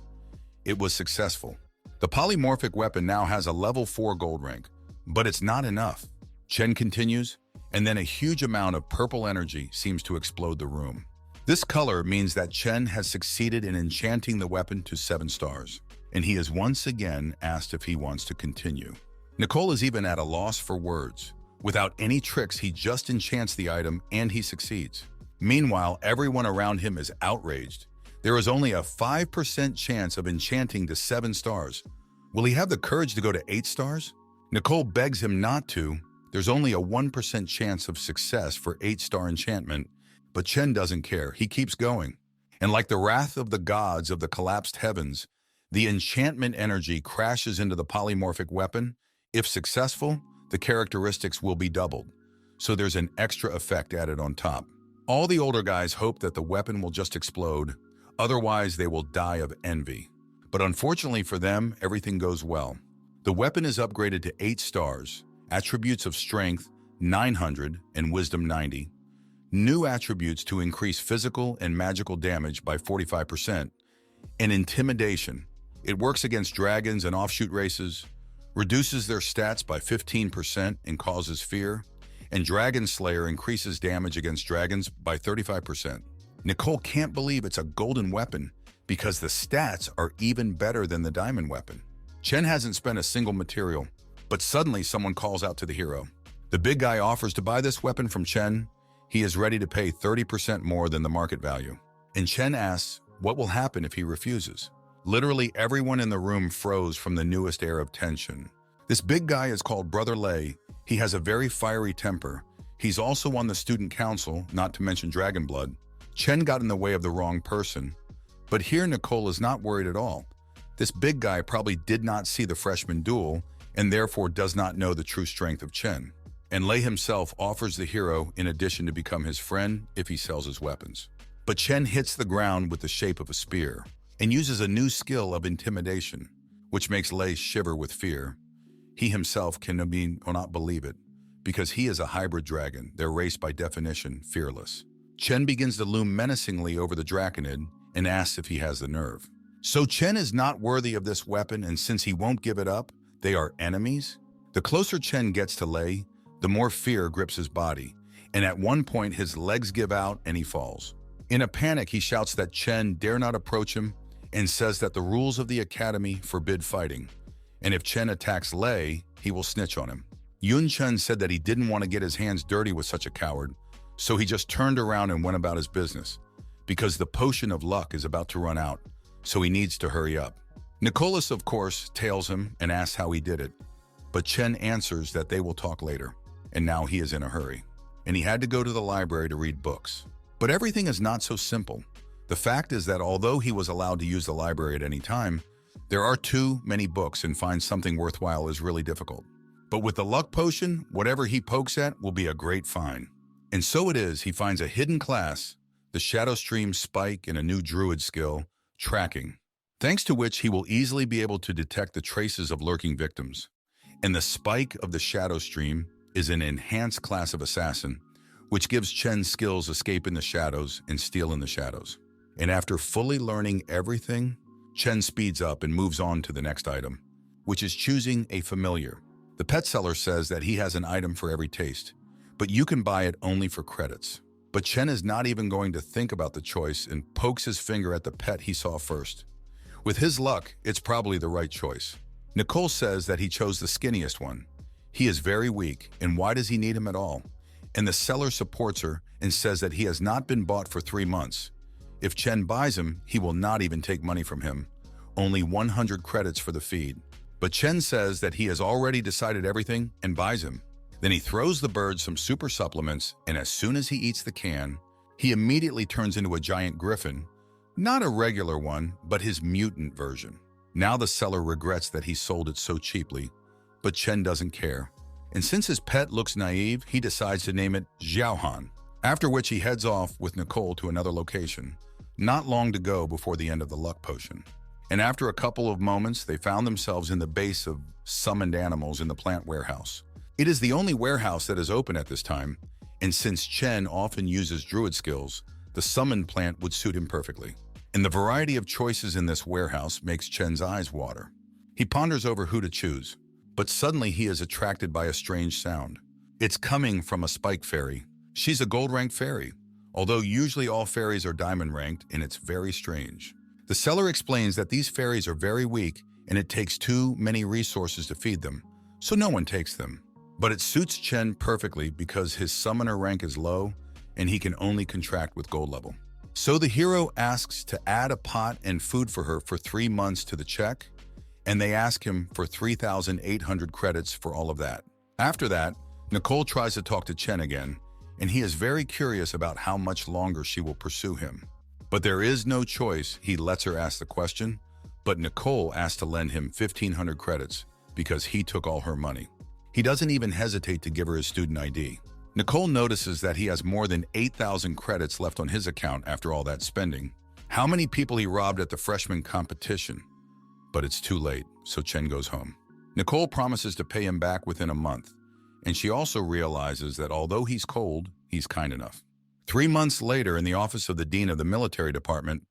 It was successful. The polymorphic weapon now has a level 4 gold rank, but it's not enough. Chen continues, and then a huge amount of purple energy seems to explode the room. This color means that Chen has succeeded in enchanting the weapon to 7 stars, and he is once again asked if he wants to continue. Nicole is even at a loss for words. Without any tricks, he just enchants the item and he succeeds. Meanwhile, everyone around him is outraged. There is only a 5% chance of enchanting to 7 stars. Will he have the courage to go to 8 stars? Nicole begs him not to. There's only a 1% chance of success for 8-star enchantment, but Chen doesn't care. He keeps going. And like the wrath of the gods of the collapsed heavens, the enchantment energy crashes into the polymorphic weapon. If successful, the characteristics will be doubled, so there's an extra effect added on top. All the older guys hope that the weapon will just explode, otherwise they will die of envy. But unfortunately for them, everything goes well. The weapon is upgraded to 8 stars, attributes of strength 900 and wisdom 90, new attributes to increase physical and magical damage by 45%, and intimidation. It works against dragons and offshoot races, reduces their stats by 15% and causes fear, and Dragon Slayer increases damage against dragons by 35%. Nicole can't believe it's a golden weapon because the stats are even better than the diamond weapon. Chen hasn't spent a single material, but suddenly someone calls out to the hero. The big guy offers to buy this weapon from Chen. He is ready to pay 30% more than the market value. And Chen asks what will happen if he refuses. Literally everyone in the room froze from the newest air of tension. This big guy is called Brother Lei. He has a very fiery temper. He's also on the student council, not to mention Dragon Blood. Chen got in the way of the wrong person. But here Nicole is not worried at all. This big guy probably did not see the freshman duel and therefore does not know the true strength of Chen. And Lei himself offers the hero in addition to become his friend if he sells his weapons. But Chen hits the ground with the shape of a spear and uses a new skill of intimidation, which makes Lei shiver with fear. He himself cannot believe it, because he is a hybrid dragon, their race by definition fearless. Chen begins to loom menacingly over the Draconid and asks if he has the nerve. So Chen is not worthy of this weapon, and since he won't give it up, they are enemies? The closer Chen gets to Lei, the more fear grips his body, and at one point his legs give out and he falls. In a panic, he shouts that Chen dare not approach him and says that the rules of the academy forbid fighting, and if Chen attacks Lei, he will snitch on him. Yun Chen said that he didn't want to get his hands dirty with such a coward, so he just turned around and went about his business, because the potion of luck is about to run out, so he needs to hurry up. Nicholas, of course, tails him and asks how he did it, but Chen answers that they will talk later, and now he is in a hurry, and he had to go to the library to read books. But everything is not so simple. The fact is that although he was allowed to use the library at any time, there are too many books, and find something worthwhile is really difficult. But with the luck potion, whatever he pokes at will be a great find. And so it is, he finds a hidden class, the Shadow Stream Spike, and a new druid skill, Tracking, thanks to which he will easily be able to detect the traces of lurking victims. And the Spike of the Shadow Stream is an enhanced class of assassin, which gives Chen skills escape in the shadows and steal in the shadows. And after fully learning everything, Chen speeds up and moves on to the next item, which is choosing a familiar. The pet seller says that he has an item for every taste, but you can buy it only for credits. But Chen is not even going to think about the choice and pokes his finger at the pet he saw first. With his luck, it's probably the right choice. Nicole says that he chose the skinniest one. He is very weak, and why does he need him at all? And the seller supports her and says that he has not been bought for 3 months. If Chen buys him, he will not even take money from him, only 100 credits for the feed. But Chen says that he has already decided everything and buys him. Then he throws the bird some super supplements, and as soon as he eats the can, he immediately turns into a giant griffin, not a regular one, but his mutant version. Now the seller regrets that he sold it so cheaply, but Chen doesn't care. And since his pet looks naive, he decides to name it Xiaohan, after which he heads off with Nicole to another location, Not long to go before the end of the luck potion. And after a couple of moments, they found themselves in the base of summoned animals in the plant warehouse. It is the only warehouse that is open at this time, and since Chen often uses druid skills, the summoned plant would suit him perfectly. And the variety of choices in this warehouse makes Chen's eyes water. He ponders over who to choose, but suddenly he is attracted by a strange sound. It's coming from a spike fairy. She's a gold-ranked fairy, although usually all fairies are diamond-ranked, and it's very strange. The seller explains that these fairies are very weak and it takes too many resources to feed them, so no one takes them. But it suits Chen perfectly because his summoner rank is low and he can only contract with gold level. So the hero asks to add a pot and food for her for 3 months to the check, and they ask him for 3,800 credits for all of that. After that, Nicole tries to talk to Chen again, and he is very curious about how much longer she will pursue him. But there is no choice. He lets her ask the question, but Nicole asks to lend him 1,500 credits because he took all her money. He doesn't even hesitate to give her his student ID. Nicole notices that he has more than 8,000 credits left on his account after all that spending. How many people he robbed at the freshman competition? But it's too late, so Chen goes home. Nicole promises to pay him back within a month, and she also realizes that although he's cold, he's kind enough. 3 months later, in the office of the dean of the military department,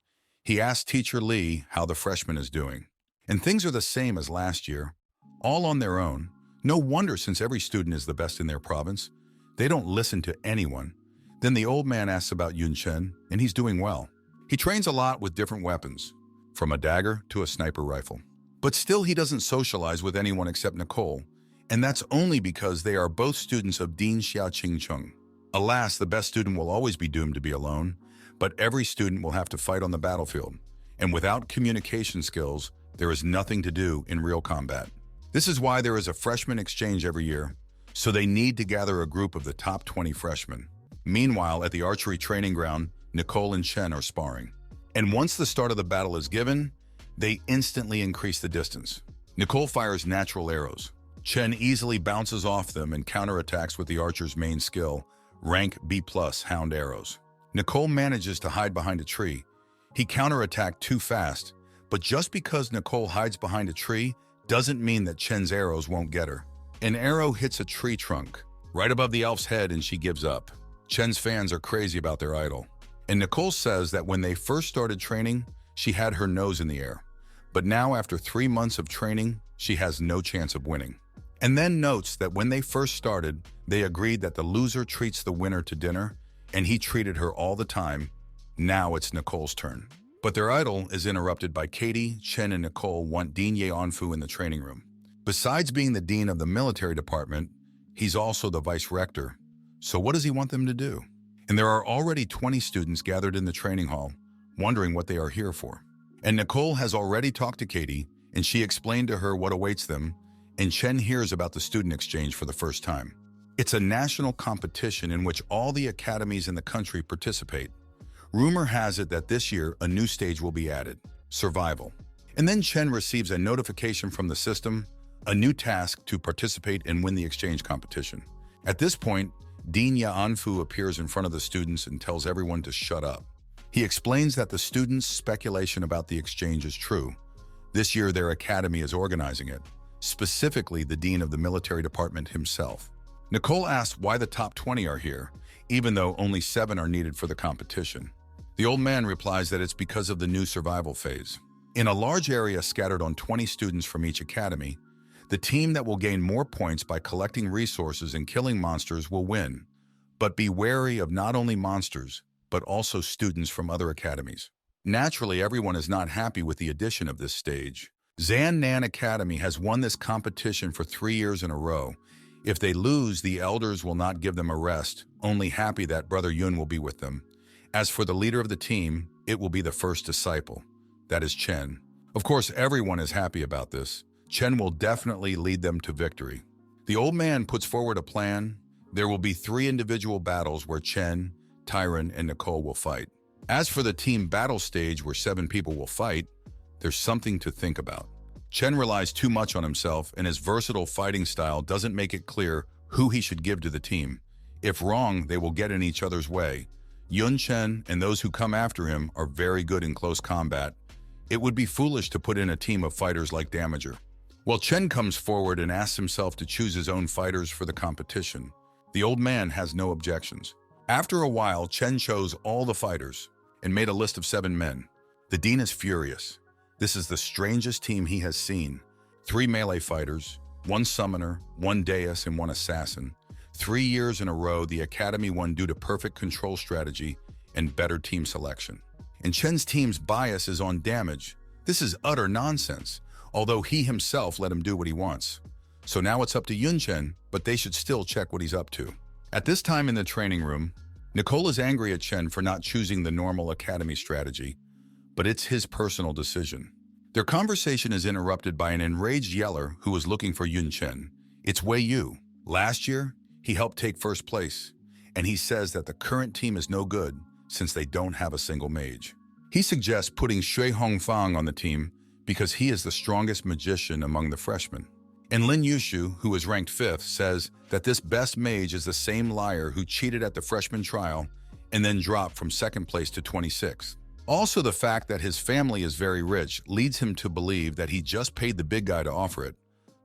he asks teacher Lee how the freshman is doing. And things are the same as last year, all on their own. No wonder, since every student is the best in their province. They don't listen to anyone. Then the old man asks about Yun Chen, and he's doing well. He trains a lot with different weapons, from a dagger to a sniper rifle. But still he doesn't socialize with anyone except Nicole, and that's only because they are both students of Dean Xiaoqing Chung. Alas, the best student will always be doomed to be alone, but every student will have to fight on the battlefield, and without communication skills, there is nothing to do in real combat. This is why there is a freshman exchange every year, so they need to gather a group of the top 20 freshmen. Meanwhile, at the archery training ground, Nicole and Chen are sparring. And once the start of the battle is given, they instantly increase the distance. Nicole fires natural arrows. Chen easily bounces off them and counterattacks with the archer's main skill, rank B+ hound arrows. Nicole manages to hide behind a tree. He counterattacked too fast, but just because Nicole hides behind a tree doesn't mean that Chen's arrows won't get her. An arrow hits a tree trunk, right above the elf's head, and she gives up. Chen's fans are crazy about their idol. And Nicole says that when they first started training, she had her nose in the air. But now, after 3 months of training, she has no chance of winning. And then notes that when they first started, they agreed that the loser treats the winner to dinner, and he treated her all the time. Now it's Nicole's turn. But their idol is interrupted by Katie. Chen and Nicole want Dean Yeonfu in the training room. Besides being the dean of the military department, he's also the vice rector. So what does he want them to do? And there are already 20 students gathered in the training hall, wondering what they are here for. And Nicole has already talked to Katie, and she explained to her what awaits them, and Chen hears about the student exchange for the first time. It's a national competition in which all the academies in the country participate. Rumor has it that this year a new stage will be added, survival. And then Chen receives a notification from the system, a new task to participate and win the exchange competition. At this point, Dean Yeonfu appears in front of the students and tells everyone to shut up. He explains that the students' speculation about the exchange is true. This year their academy is organizing it, specifically the dean of the military department himself. Nicole asks why the top 20 are here, even though only 7 are needed for the competition. The old man replies that it's because of the new survival phase. In a large area scattered on 20 students from each academy, the team that will gain more points by collecting resources and killing monsters will win. But be wary of not only monsters, but also students from other academies. Naturally, everyone is not happy with the addition of this stage. Zan Nan Academy has won this competition for 3 years in a row. If they lose, the elders will not give them a rest, only happy that Brother Yun will be with them. As for the leader of the team, it will be the first disciple. That is Chen. Of course, everyone is happy about this. Chen will definitely lead them to victory. The old man puts forward a plan. There will be 3 individual battles where Chen, Tyron, and Nicole will fight. As for the team battle stage where 7 people will fight, there's something to think about. Chen relies too much on himself, and his versatile fighting style doesn't make it clear who he should give to the team. If wrong, they will get in each other's way. Chen and those who come after him are very good in close combat. It would be foolish to put in a team of fighters like Damager. Well, Chen comes forward and asks himself to choose his own fighters for the competition. The old man has no objections. After a while, Chen chose all the fighters and made a list of 7 men. The dean is furious. This is the strangest team he has seen. 3 melee fighters, 1 summoner, 1 deus, and 1 assassin. 3 years in a row, the academy won due to perfect control strategy and better team selection. And Chen's team's bias is on damage. This is utter nonsense, although he himself let him do what he wants. So now it's up to Chen, but they should still check what he's up to. At this time in the training room, Nicole is angry at Chen for not choosing the normal academy strategy, but it's his personal decision. Their conversation is interrupted by an enraged yeller who is looking for Chen. It's Wei Yu. Last year, he helped take first place, and he says that the current team is no good since they don't have a single mage. He suggests putting Shui Hongfang on the team because he is the strongest magician among the freshmen. And Lin Yushu, who is ranked 5th, says that this best mage is the same liar who cheated at the freshman trial and then dropped from 2nd place to 26th. Also, the fact that his family is very rich leads him to believe that he just paid the big guy to offer it.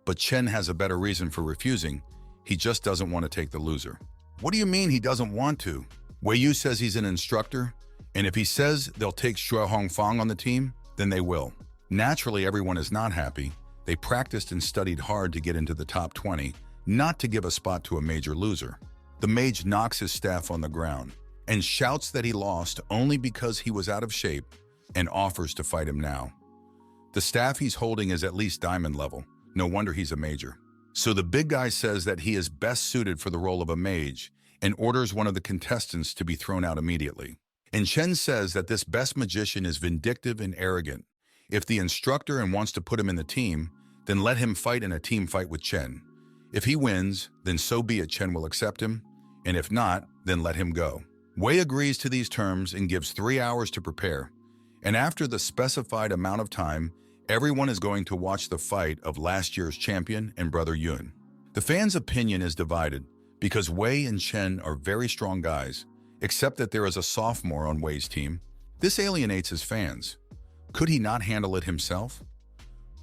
But Chen has a better reason for refusing. He just doesn't want to take the loser. What do you mean he doesn't want to? Wei Yu says he's an instructor, and if he says they'll take Shui Hongfang on the team, then they will. Naturally, everyone is not happy. They practiced and studied hard to get into the top 20, not to give a spot to a major loser. The mage knocks his staff on the ground and shouts that he lost only because he was out of shape and offers to fight him now. The staff he's holding is at least diamond level. No wonder he's a major. So the big guy says that he is best suited for the role of a mage and orders one of the contestants to be thrown out immediately. And Chen says that this best magician is vindictive and arrogant. If the instructor wants to put him in the team, then let him fight in a team fight with Chen. If he wins, then so be it, Chen will accept him, and if not, then let him go. Wei agrees to these terms and gives 3 hours to prepare, and after the specified amount of time, everyone is going to watch the fight of last year's champion and brother Yun. The fans' opinion is divided because Wei and Chen are very strong guys, except that there is a sophomore on Wei's team. This alienates his fans. Could he not handle it himself?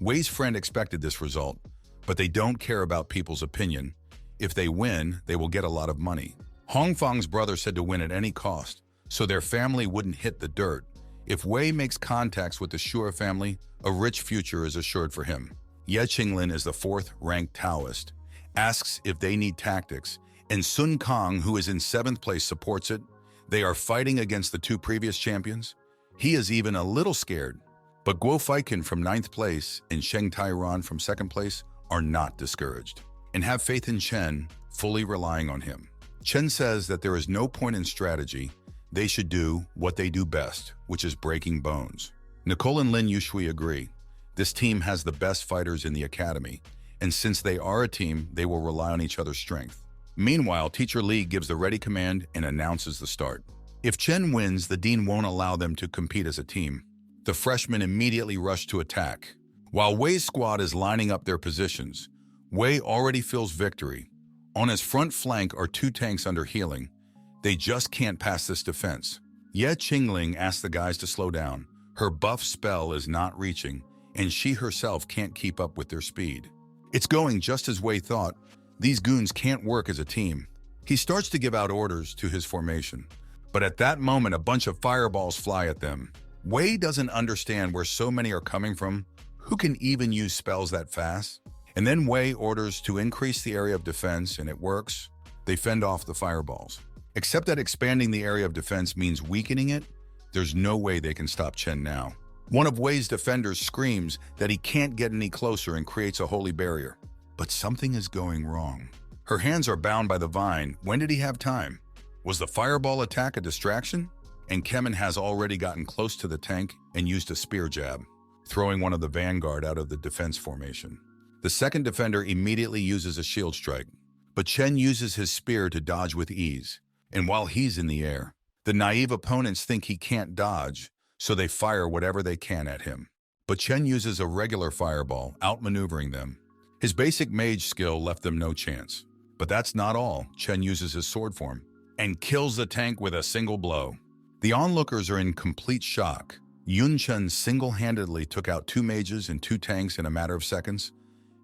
Wei's friend expected this result, but they don't care about people's opinion. If they win, they will get a lot of money. Hongfang's brother said to win at any cost, so their family wouldn't hit the dirt. If Wei makes contacts with the Shura family, a rich future is assured for him. Ye Qinglin is the 4th-ranked Taoist, asks if they need tactics, and Sun Kong, who is in 7th place, supports it. They are fighting against the 2 previous champions. He is even a little scared. But Guo Feiken from 9th place and Sheng Tairan from 2nd place are not discouraged and have faith in Chen, fully relying on him. Chen says that there is no point in strategy. They should do what they do best, which is breaking bones. Nicole and Lin Yushui agree. This team has the best fighters in the academy, and since they are a team, they will rely on each other's strength. Meanwhile, Teacher Li gives the ready command and announces the start. If Chen wins, the dean won't allow them to compete as a team. The freshmen immediately rush to attack. While Wei's squad is lining up their positions, Wei already feels victory. On his front flank are 2 tanks under healing. They just can't pass this defense. Ye Qingling asks the guys to slow down. Her buff spell is not reaching, and she herself can't keep up with their speed. It's going just as Wei thought. These goons can't work as a team. He starts to give out orders to his formation, but at that moment a bunch of fireballs fly at them. Wei doesn't understand where so many are coming from. Who can even use spells that fast? And then Wei orders to increase the area of defense, and it works. They fend off the fireballs. Except that expanding the area of defense means weakening it. There's no way they can stop Chen now. One of Wei's defenders screams that he can't get any closer and creates a holy barrier. But something is going wrong. Her hands are bound by the vine. When did he have time? Was the fireball attack a distraction? And Kemen has already gotten close to the tank and used a spear jab, throwing one of the vanguard out of the defense formation. The second defender immediately uses a shield strike, but Chen uses his spear to dodge with ease. And while he's in the air, the naive opponents think he can't dodge, so they fire whatever they can at him. But Chen uses a regular fireball, outmaneuvering them. His basic mage skill left them no chance. But that's not all. Chen uses his sword form. and kills the tank with a single blow. The onlookers are in complete shock. Chen single-handedly took out 2 mages and 2 tanks in a matter of seconds,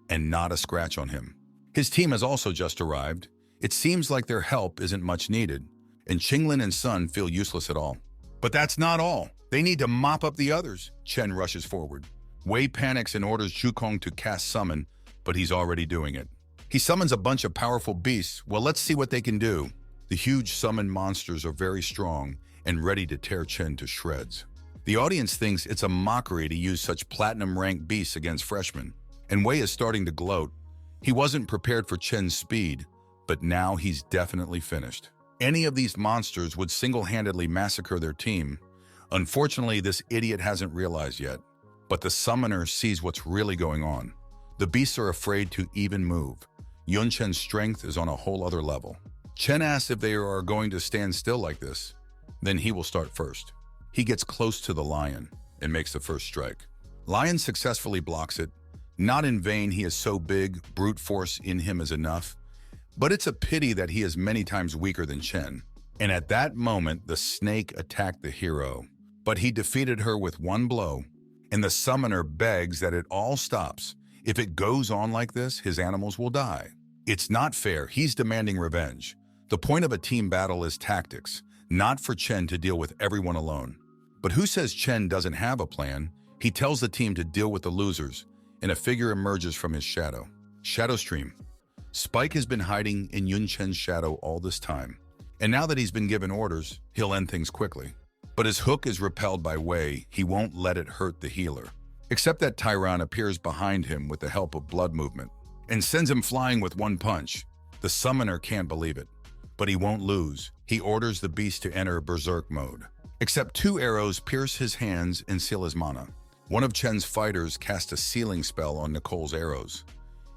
and not a scratch on him. His team has also just arrived. It seems like their help isn't much needed, and Qinglin and Sun feel useless at all. But that's not all. They need to mop up the others. Chen rushes forward. Wei panics and orders Zhukong to cast summon, but he's already doing it. He summons a bunch of powerful beasts. Well, let's see what they can do. The huge summoned monsters are very strong and ready to tear Chen to shreds. The audience thinks it's a mockery to use such platinum-ranked beasts against freshmen, and Wei is starting to gloat. He wasn't prepared for Chen's speed, but now he's definitely finished. Any of these monsters would single-handedly massacre their team. Unfortunately, this idiot hasn't realized yet, but the summoner sees what's really going on. The beasts are afraid to even move. Chen's strength is on a whole other level. Chen asks if they are going to stand still like this. Then he will start first. He gets close to the lion and makes the first strike. Lion successfully blocks it. Not in vain, he is so big, brute force in him is enough. But it's a pity that he is many times weaker than Chen. And at that moment, the snake attacked the hero. But he defeated her with 1 blow. And the summoner begs that it all stops. If it goes on like this, his animals will die. It's not fair. He's demanding revenge. The point of a team battle is tactics, not for Chen to deal with everyone alone. But who says Chen doesn't have a plan? He tells the team to deal with the losers, and a figure emerges from his shadow. Shadow Stream. Spike has been hiding in Chen's shadow all this time, and now that he's been given orders, he'll end things quickly. But his hook is repelled by Wei. He won't let it hurt the healer. Except that Tyron appears behind him with the help of blood movement and sends him flying with 1 punch. The summoner can't believe it, but he won't lose. He orders the beast to enter berserk mode. Except 2 arrows pierce his hands and seal his mana. One of Chen's fighters cast a sealing spell on Nicole's arrows.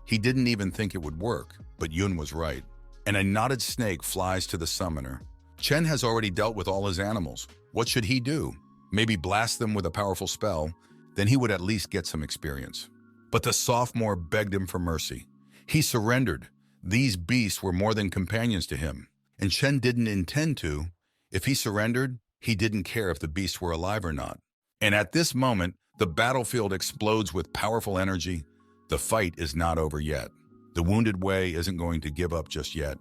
He didn't even think it would work, but Yun was right. And a knotted snake flies to the summoner. Chen has already dealt with all his animals. What should he do? Maybe blast them with a powerful spell, then he would at least get some experience. But the sophomore begged him for mercy. He surrendered. These beasts were more than companions to him, and Chen didn't intend to. If he surrendered, he didn't care if the beasts were alive or not. And at this moment, the battlefield explodes with powerful energy. The fight is not over yet. The wounded Wei isn't going to give up just yet.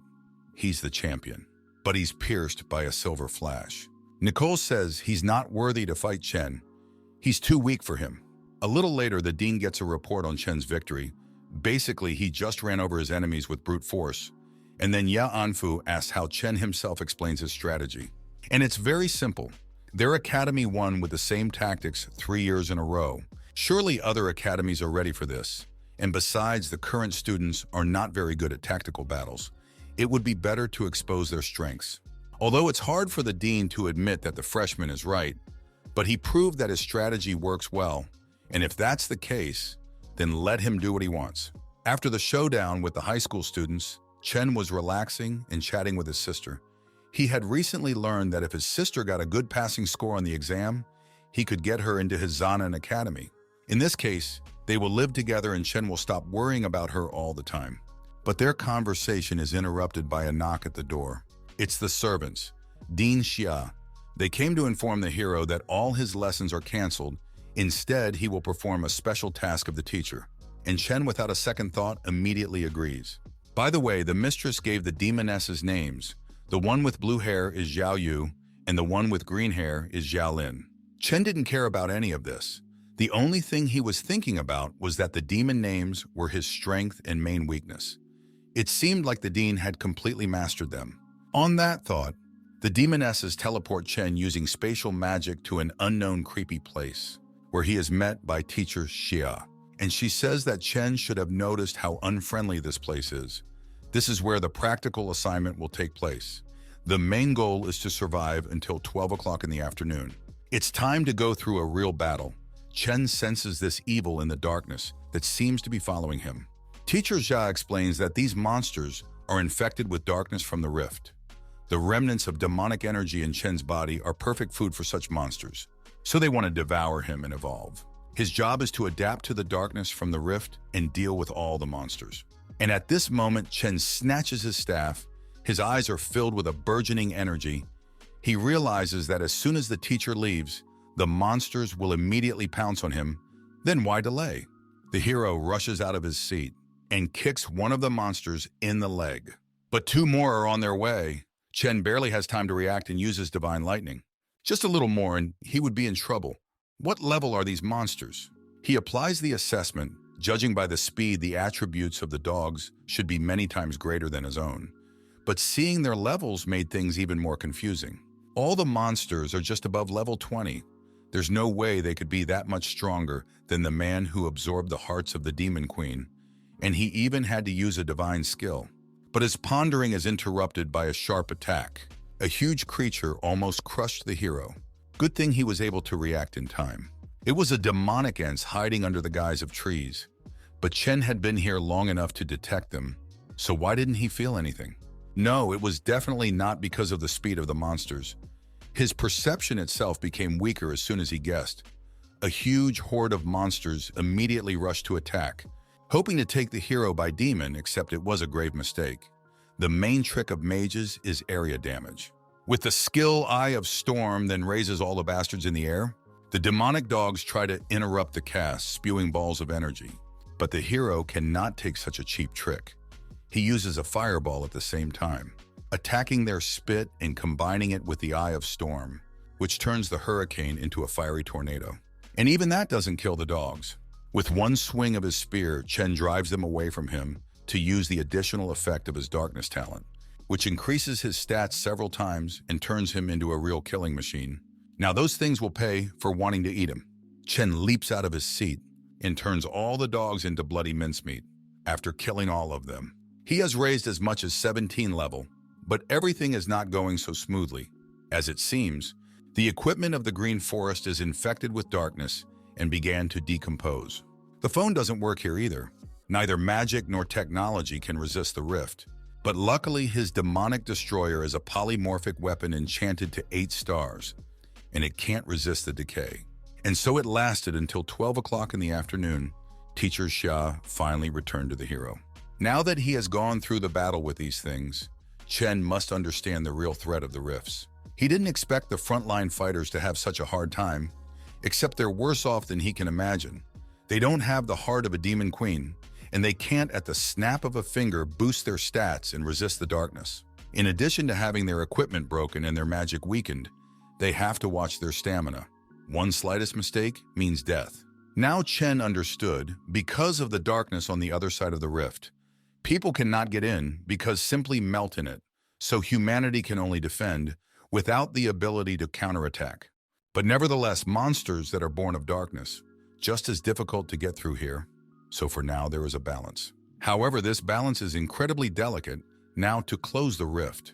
He's the champion, but he's pierced by a silver flash. Nicole says he's not worthy to fight Chen. He's too weak for him. A little later, the dean gets a report on Chen's victory. Basically, he just ran over his enemies with brute force. And then Ya Anfu asks how Chen himself explains his strategy. And it's very simple. Their academy won with the same tactics 3 years in a row. Surely other academies are ready for this. And besides, the current students are not very good at tactical battles. It would be better to expose their strengths. Although it's hard for the dean to admit that the freshman is right, but he proved that his strategy works well. And if that's the case, then let him do what he wants. After the showdown with the high school students, Chen was relaxing and chatting with his sister. He had recently learned that if his sister got a good passing score on the exam, he could get her into his Zanan Academy. In this case, they will live together and Chen will stop worrying about her all the time. But their conversation is interrupted by a knock at the door. It's the servants, Dean Xia. They came to inform the hero that all his lessons are canceled. Instead, he will perform a special task of the teacher. And Chen, without a second thought, immediately agrees. By the way, the mistress gave the demonesses names. The one with blue hair is Xiao Yu, and the one with green hair is Xiao Lin. Chen didn't care about any of this. The only thing he was thinking about was that the demon names were his strength and main weakness. It seemed like the dean had completely mastered them. On that thought, the demonesses teleport Chen using spatial magic to an unknown creepy place, where he is met by teacher Xia. And she says that Chen should have noticed how unfriendly this place is. This is where the practical assignment will take place. The main goal is to survive until 12 o'clock in the afternoon. It's time to go through a real battle. Chen senses this evil in the darkness that seems to be following him. Teacher Xia explains that these monsters are infected with darkness from the rift. The remnants of demonic energy in Chen's body are perfect food for such monsters, so they want to devour him and evolve. His job is to adapt to the darkness from the rift and deal with all the monsters. And at this moment, Chen snatches his staff His eyes are filled with a burgeoning energy. He realizes that as soon as the teacher leaves, the monsters will immediately pounce on him. Then why delay? The hero rushes out of his seat and kicks one of the monsters in the leg. But two more are on their way. Chen barely has time to react and uses divine lightning. Just a little more and he would be in trouble. What level are these monsters? He applies the assessment. Judging by the speed, the attributes of the dogs should be many times greater than his own. But seeing their levels made things even more confusing. All the monsters are just above level 20. There's no way they could be that much stronger than the man who absorbed the hearts of the Demon Queen, and he even had to use a divine skill. But his pondering is interrupted by a sharp attack. A huge creature almost crushed the hero. Good thing he was able to react in time. It was a demonic ants hiding under the guise of trees. But Chen had been here long enough to detect them, so why didn't he feel anything? No, it was definitely not because of the speed of the monsters. His perception itself became weaker as soon as he guessed. A huge horde of monsters immediately rushed to attack, hoping to take the hero by demon, except it was a grave mistake. The main trick of mages is area damage. With the skill Eye of Storm then raises all the bastards in the air, the demonic dogs try to interrupt the cast, spewing balls of energy. But the hero cannot take such a cheap trick. He uses a fireball at the same time, attacking their spit and combining it with the Eye of Storm, which turns the hurricane into a fiery tornado. And even that doesn't kill the dogs. With one swing of his spear, Chen drives them away from him to use the additional effect of his darkness talent, which increases his stats several times and turns him into a real killing machine. Now those things will pay for wanting to eat him. Chen leaps out of his seat and turns all the dogs into bloody mincemeat after killing all of them. He has raised as much as 17 level, but everything is not going so smoothly. As it seems, the equipment of the Green Forest is infected with darkness and began to decompose. The phone doesn't work here either. Neither magic nor technology can resist the rift. But luckily, his demonic destroyer is a polymorphic weapon enchanted to 8 stars, and it can't resist the decay. And so it lasted until 12 o'clock in the afternoon. Teacher Xia finally returned to the hero. Now that he has gone through the battle with these things, Chen must understand the real threat of the rifts. He didn't expect the frontline fighters to have such a hard time, except they're worse off than he can imagine. They don't have the heart of a demon queen, and they can't at the snap of a finger boost their stats and resist the darkness. In addition to having their equipment broken and their magic weakened, they have to watch their stamina. One slightest mistake means death. Now Chen understood, because of the darkness on the other side of the rift, people cannot get in because simply melt in it, so humanity can only defend without the ability to counterattack. But nevertheless, monsters that are born of darkness, just as difficult to get through here. So for now, there is a balance. However, this balance is incredibly delicate. Now to close the rift,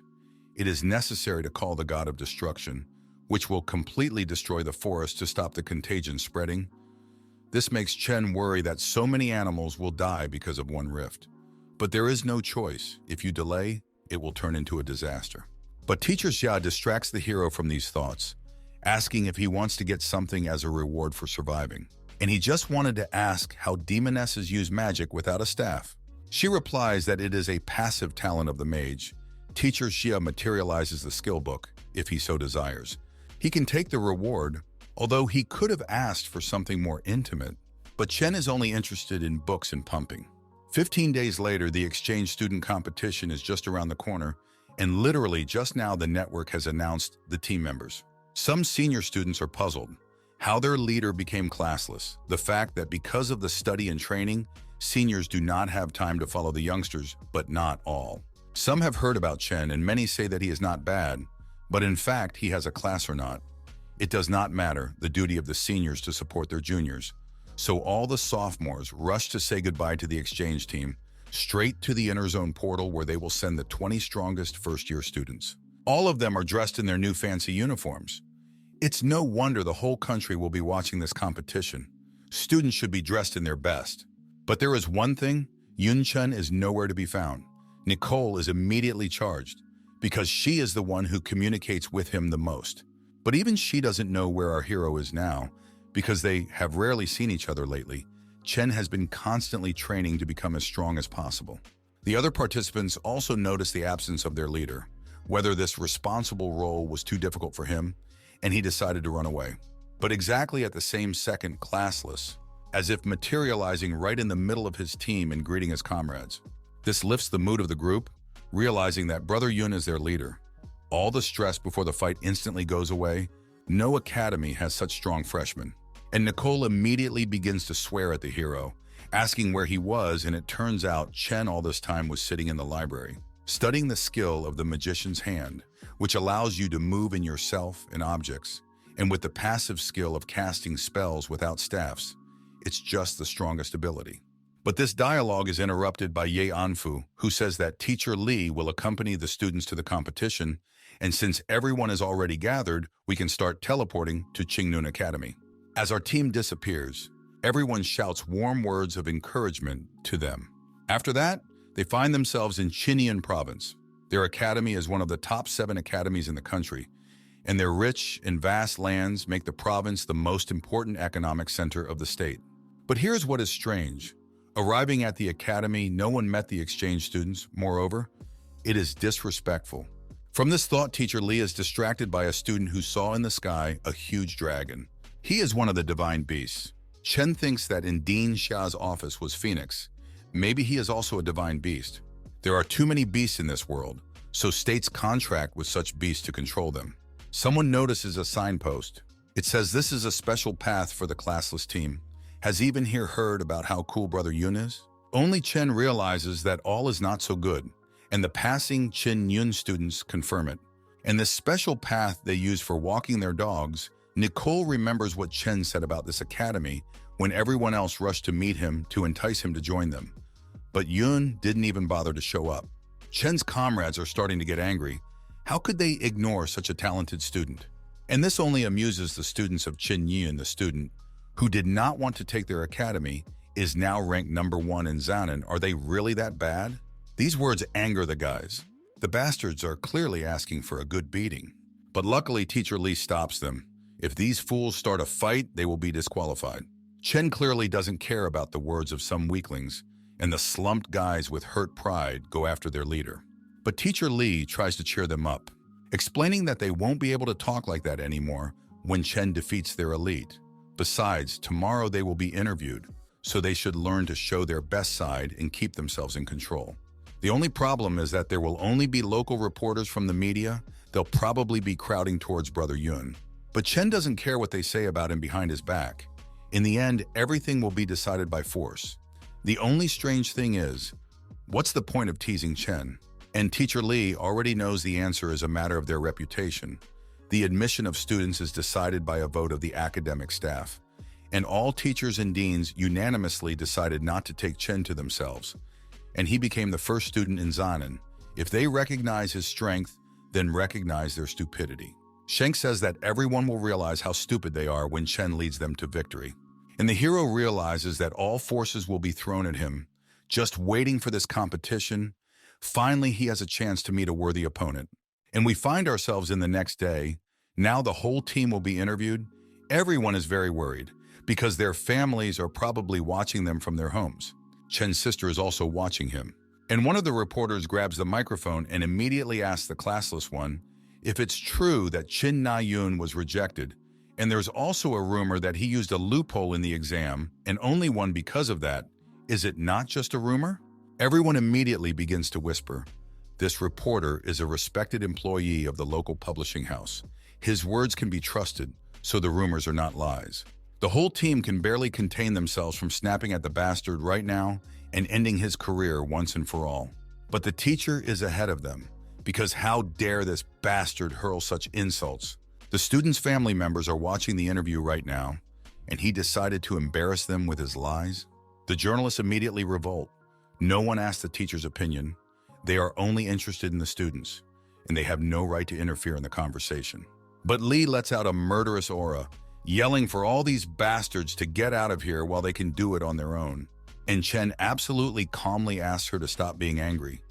it is necessary to call the god of destruction, which will completely destroy the forest to stop the contagion spreading. This makes Chen worry that so many animals will die because of one rift. But there is no choice. If you delay, it will turn into a disaster. But Teacher Xia distracts the hero from these thoughts, asking if he wants to get something as a reward for surviving. And he just wanted to ask how demonesses use magic without a staff. She replies that it is a passive talent of the mage. Teacher Xia materializes the skill book, if he so desires. He can take the reward, although he could have asked for something more intimate. But Chen is only interested in books and pumping. 15 days later, the exchange student competition is just around the corner, and literally just now the network has announced the team members. Some senior students are puzzled how their leader became classless, the fact that because of the study and training, seniors do not have time to follow the youngsters, but not all. Some have heard about Chen, and many say that he is not bad, but in fact he has a class or not. It does not matter, the duty of the seniors to support their juniors. So all the sophomores rush to say goodbye to the exchange team, straight to the inner zone portal where they will send the 20 strongest first-year students. All of them are dressed in their new fancy uniforms. It's no wonder the whole country will be watching this competition. Students should be dressed in their best. But there is one thing, Yun-Chun is nowhere to be found. Nicole is immediately charged, because she is the one who communicates with him the most. But even she doesn't know where our hero is now, because they have rarely seen each other lately. Chen has been constantly training to become as strong as possible. The other participants also noticed the absence of their leader, whether this responsible role was too difficult for him, and he decided to run away. But exactly at the same second, classless, as if materializing right in the middle of his team and greeting his comrades. This lifts the mood of the group, realizing that Brother Yun is their leader. All the stress before the fight instantly goes away. No academy has such strong freshmen. And Nicole immediately begins to swear at the hero, asking where he was, and it turns out Chen all this time was sitting in the library, studying the skill of the magician's hand, which allows you to move in yourself and objects. And with the passive skill of casting spells without staffs, it's just the strongest ability. But this dialogue is interrupted by Ye Anfu, who says that Teacher Li will accompany the students to the competition, and since everyone is already gathered, we can start teleporting to Qingnun Academy. As our team disappears, everyone shouts warm words of encouragement to them. After that, they find themselves in Xinjiang province. Their academy is one of the top 7 academies in the country, and their rich and vast lands make the province the most important economic center of the state. But here's what is strange. Arriving at the academy, no one met the exchange students. Moreover, it is disrespectful. From this thought, Teacher Li is distracted by a student who saw in the sky a huge dragon. He is one of the divine beasts. Chen thinks that in Dean Xia's office was Phoenix. Maybe he is also a divine beast. There are too many beasts in this world, so states contract with such beasts to control them. Someone notices a signpost. It says this is a special path for the classless team. Has even here heard about how cool Brother Yun is? Only Chen realizes that all is not so good, and the passing Chen Yun students confirm it. And this special path they use for walking their dogs, Nicole remembers what Chen said about this academy when everyone else rushed to meet him to entice him to join them. But Yun didn't even bother to show up. Chen's comrades are starting to get angry. How could they ignore such a talented student? And this only amuses the students of Chen Yun, the student who did not want to take their academy, is now ranked #1 in Zanen. Are they really that bad? These words anger the guys. The bastards are clearly asking for a good beating. But luckily, Teacher Li stops them. If these fools start a fight, they will be disqualified. Chen clearly doesn't care about the words of some weaklings, and the slumped guys with hurt pride go after their leader. But Teacher Li tries to cheer them up, explaining that they won't be able to talk like that anymore when Chen defeats their elite. Besides, tomorrow they will be interviewed, so they should learn to show their best side and keep themselves in control. The only problem is that there will only be local reporters from the media. They'll probably be crowding towards Brother Yun. But Chen doesn't care what they say about him behind his back. In the end, everything will be decided by force. The only strange thing is, what's the point of teasing Chen? And Teacher Li already knows the answer is a matter of their reputation. The admission of students is decided by a vote of the academic staff, and all teachers and deans unanimously decided not to take Chen to themselves, and he became the first student in Zanen. If they recognize his strength, then recognize their stupidity. Shank says that everyone will realize how stupid they are when Chen leads them to victory. And the hero realizes that all forces will be thrown at him, just waiting for this competition. Finally, he has a chance to meet a worthy opponent. And we find ourselves in the next day. Now the whole team will be interviewed. Everyone is very worried because their families are probably watching them from their homes. Chen's sister is also watching him. And one of the reporters grabs the microphone and immediately asks the classless one if it's true that Chin Na-yun was rejected. And there's also a rumor that he used a loophole in the exam, and only one because of that. Is it not just a rumor? Everyone immediately begins to whisper. This reporter is a respected employee of the local publishing house. His words can be trusted, so the rumors are not lies. The whole team can barely contain themselves from snapping at the bastard right now and ending his career once and for all. But the teacher is ahead of them, because how dare this bastard hurl such insults? The students' family members are watching the interview right now, and he decided to embarrass them with his lies. The journalists immediately revolt. No one asked the teacher's opinion. They are only interested in the students, and they have no right to interfere in the conversation. But Li lets out a murderous aura, yelling for all these bastards to get out of here while they can do it on their own. And Chen absolutely calmly asks her to stop being angry.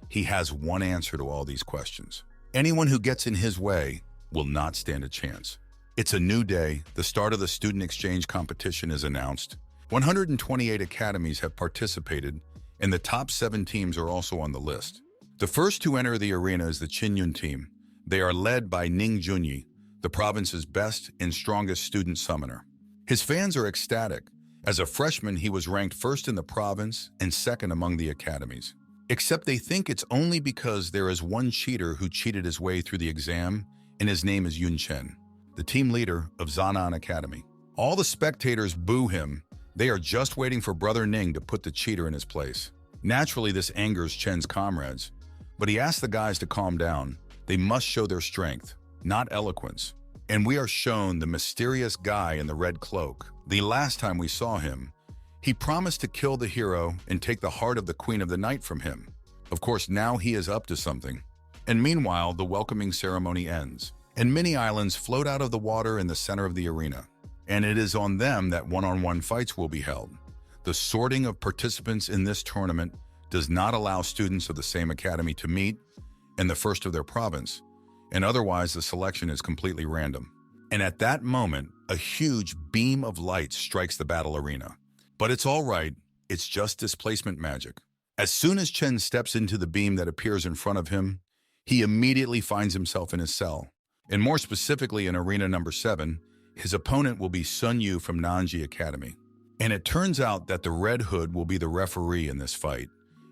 He has one answer to all these questions. Anyone who gets in his way will not stand a chance. It's a new day. The start of the student exchange competition is announced. 128 academies have participated, and the top 7 teams are also on the list. The first to enter the arena is the Chen team. They are led by Ning Junyi, the province's best and strongest student summoner. His fans are ecstatic. As a freshman, he was ranked first in the province and second among the academies. Except they think it's only because there is one cheater who cheated his way through the exam, and his name is Chen, the team leader of Zanan Academy. All the spectators boo him. They are just waiting for Brother Ning to put the cheater in his place. Naturally, this angers Chen's comrades, but he asks the guys to calm down. They must show their strength, not eloquence. And we are shown the mysterious guy in the red cloak. The last time we saw him, he promised to kill the hero and take the heart of the Queen of the Night from him. Of course, now he is up to something. And meanwhile, the welcoming ceremony ends, and many islands float out of the water in the center of the arena. And it is on them that one-on-one fights will be held. The sorting of participants in this tournament does not allow students of the same academy to meet in the first of their province, and otherwise the selection is completely random. And at that moment, a huge beam of light strikes the battle arena. But it's all right, it's just displacement magic. As soon as Chen steps into the beam that appears in front of him, he immediately finds himself in his cell. And more specifically in arena number 7, his opponent will be Sun Yu from Nanji Academy. And it turns out that the Red Hood will be the referee in this fight.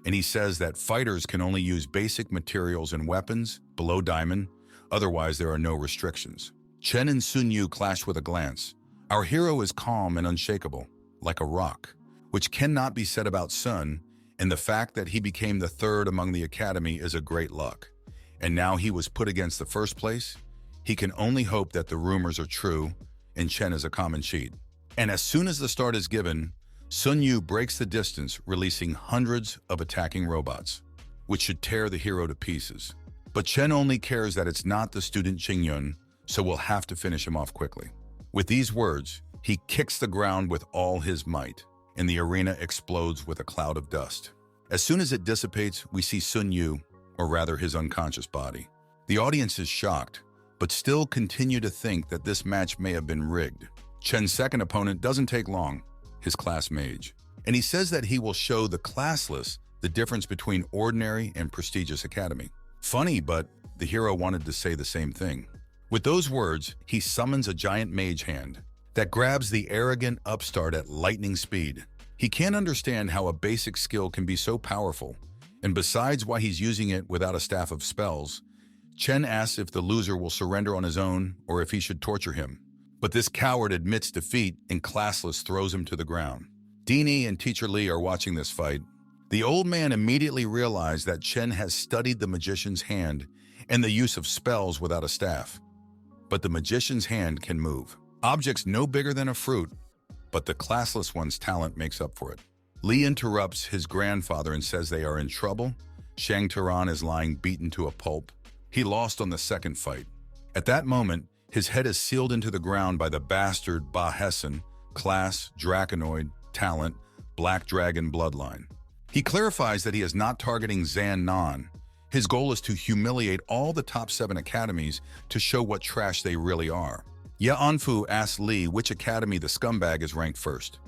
And he says that fighters can only use basic materials and weapons below diamond, otherwise there are no restrictions. Chen and Sun Yu clash with a glance. Our hero is calm and unshakable, like a rock, which cannot be said about Sun, and the fact that he became the third among the academy is a great luck. And now he was put against the first place. He can only hope that the rumors are true, and Chen is a common cheat. And as soon as the start is given, Sun Yu breaks the distance, releasing hundreds of attacking robots, which should tear the hero to pieces. But Chen only cares that it's not the student Qingyun, so we'll have to finish him off quickly. With these words, he kicks the ground with all his might, and the arena explodes with a cloud of dust. As soon as it dissipates, we see Sun Yu, or rather his unconscious body. The audience is shocked, but still continue to think that this match may have been rigged. Chen's second opponent doesn't take long, his class mage, and he says that he will show the classless the difference between ordinary and prestigious academy. Funny, but the hero wanted to say the same thing. With those words, he summons a giant mage hand that grabs the arrogant upstart at lightning speed. He can't understand how a basic skill can be so powerful, and besides why he's using it without a staff of spells, Chen asks if the loser will surrender on his own or if he should torture him. But this coward admits defeat and classless throws him to the ground. Dini and Teacher Li are watching this fight. The old man immediately realized that Chen has studied the magician's hand and the use of spells without a staff. But the magician's hand can move objects no bigger than a fruit, but the classless one's talent makes up for it. Li interrupts his grandfather and says they are in trouble. Shang Turan is lying beaten to a pulp. He lost on the second fight. At that moment, his head is sealed into the ground by the bastard Ba Hessen, class, Draconoid, talent, Black Dragon bloodline. He clarifies that he is not targeting Zan Nan. His goal is to humiliate all the top 7 academies to show what trash they really are. Ye Anfu asks Li which academy the scumbag is ranked first,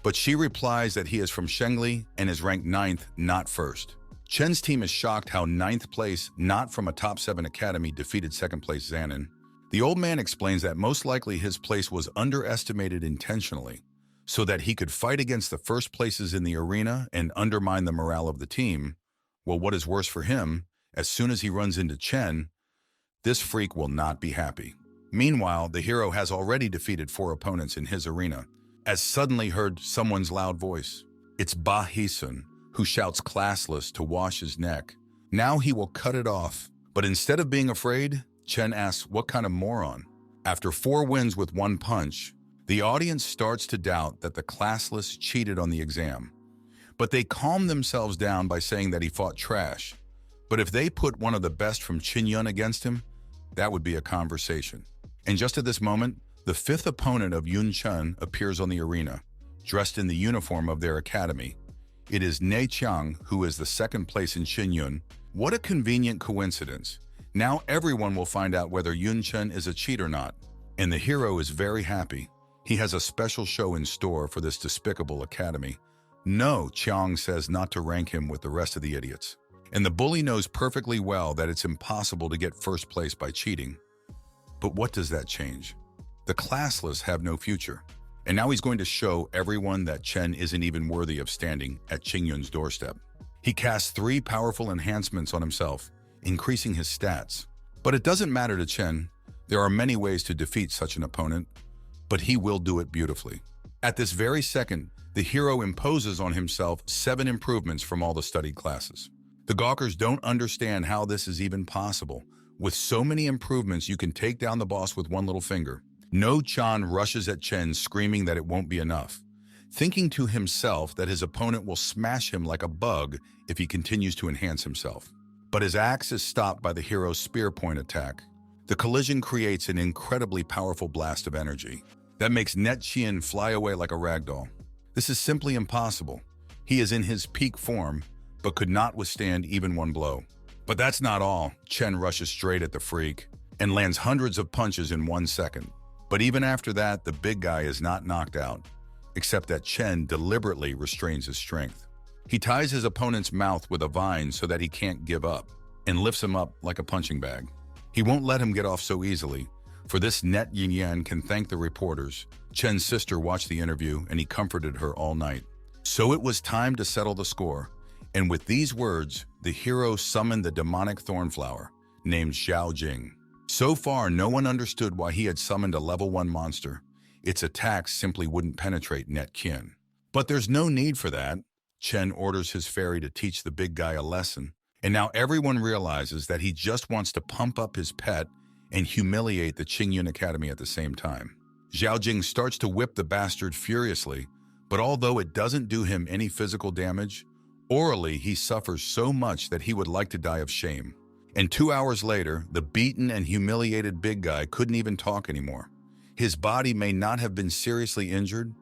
but she replies that he is from Shengli and is ranked 9th, not first. Chen's team is shocked how 9th place, not from a top 7 academy, defeated 2nd place Zanin. The old man explains that most likely his place was underestimated intentionally, so that he could fight against the first places in the arena and undermine the morale of the team. Well, what is worse for him, as soon as he runs into Chen, this freak will not be happy. Meanwhile, the hero has already defeated 4 opponents in his arena, as suddenly heard someone's loud voice. It's Ba Hesun, who shouts classless to wash his neck. Now he will cut it off, but instead of being afraid, Chen asks what kind of moron. After 4 wins with 1 punch, the audience starts to doubt that the classless cheated on the exam. But they calm themselves down by saying that he fought trash. But if they put one of the best from Qingyun against him, that would be a conversation. And just at this moment, the 5th opponent of Yun Chen appears on the arena, dressed in the uniform of their academy. It is Ne Qiang, who is the 2nd place in Qingyun. What a convenient coincidence. Now everyone will find out whether Yun Chen is a cheat or not. And the hero is very happy. He has a special show in store for this despicable academy. No, Chiang says not to rank him with the rest of the idiots. And the bully knows perfectly well that it's impossible to get first place by cheating. But what does that change? The classless have no future. And now he's going to show everyone that Chen isn't even worthy of standing at Qingyun's doorstep. He casts 3 powerful enhancements on himself, increasing his stats. But it doesn't matter to Chen. There are many ways to defeat such an opponent, but he will do it beautifully. At this very second, the hero imposes on himself 7 improvements from all the studied classes. The gawkers don't understand how this is even possible. With so many improvements, you can take down the boss with one little finger. No Chan rushes at Chen, screaming that it won't be enough, thinking to himself that his opponent will smash him like a bug if he continues to enhance himself. But his axe is stopped by the hero's spear point attack. The collision creates an incredibly powerful blast of energy that makes Net Qian fly away like a ragdoll. This is simply impossible. He is in his peak form, but could not withstand even one blow. But that's not all. Chen rushes straight at the freak and lands hundreds of punches in 1 second. But even after that, the big guy is not knocked out, except that Chen deliberately restrains his strength. He ties his opponent's mouth with a vine so that he can't give up, and lifts him up like a punching bag. He won't let him get off so easily. For this, Net Yinyan can thank the reporters. Chen's sister watched the interview, and he comforted her all night. So it was time to settle the score. And with these words, the hero summoned the demonic thornflower, named Xiao Jing. So far, no one understood why he had summoned a level 1 monster. Its attacks simply wouldn't penetrate Net Qian. But there's no need for that. Chen orders his fairy to teach the big guy a lesson. And now everyone realizes that he just wants to pump up his pet and humiliate the Qingyun Academy at the same time. Xiao Jing starts to whip the bastard furiously, but although it doesn't do him any physical damage, orally he suffers so much that he would like to die of shame. And 2 hours later, the beaten and humiliated big guy couldn't even talk anymore. His body may not have been seriously injured,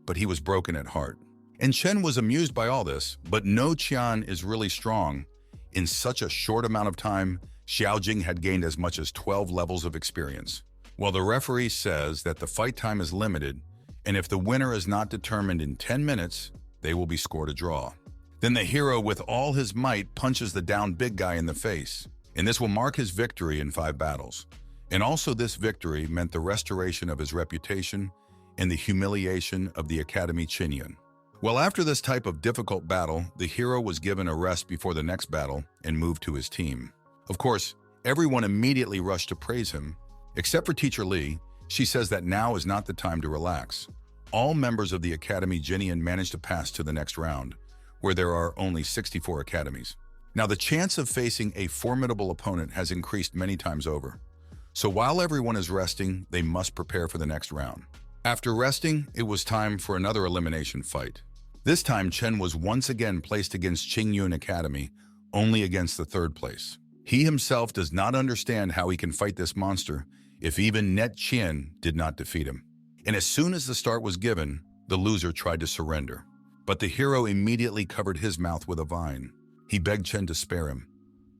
but he was broken at heart. And Chen was amused by all this, but no Qian is really strong. In such a short amount of time, Xiao Jing had gained as much as 12 levels of experience. Well, the referee says that the fight time is limited, and if the winner is not determined in 10 minutes, they will be scored a draw. Then the hero, with all his might, punches the downed big guy in the face, and this will mark his victory in 5 battles. And also this victory meant the restoration of his reputation and the humiliation of the Academy Qingyun. Well, after this type of difficult battle, the hero was given a rest before the next battle and moved to his team. Of course, everyone immediately rushed to praise him, except for Teacher Li. She says that now is not the time to relax. All members of the Academy Qingyun managed to pass to the next round, where there are only 64 academies. Now, the chance of facing a formidable opponent has increased many times over. So while everyone is resting, they must prepare for the next round. After resting, it was time for another elimination fight. This time, Chen was once again placed against Qingyun Academy, only against the 3rd place. He himself does not understand how he can fight this monster if even Net Qian did not defeat him. And as soon as the start was given, the loser tried to surrender. But the hero immediately covered his mouth with a vine. He begged Chen to spare him,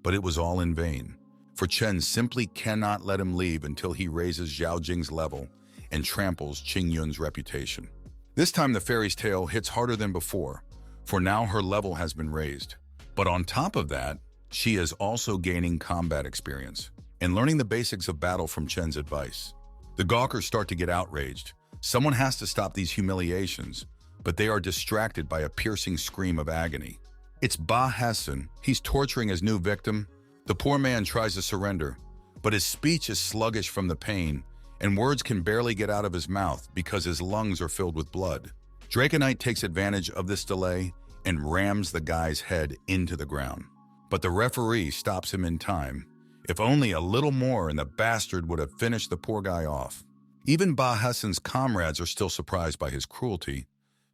but it was all in vain. For Chen simply cannot let him leave until he raises Xiao Jing's level and tramples Qingyun's reputation. This time the fairy's tail hits harder than before, for now her level has been raised. But on top of that, she is also gaining combat experience and learning the basics of battle from Chen's advice. The gawkers start to get outraged. Someone has to stop these humiliations, but they are distracted by a piercing scream of agony. It's Ba Hassan. He's torturing his new victim. The poor man tries to surrender, but his speech is sluggish from the pain, and words can barely get out of his mouth because his lungs are filled with blood. Draconite takes advantage of this delay and rams the guy's head into the ground. But the referee stops him in time. If only a little more and the bastard would have finished the poor guy off. Even Ba Hassan's comrades are still surprised by his cruelty,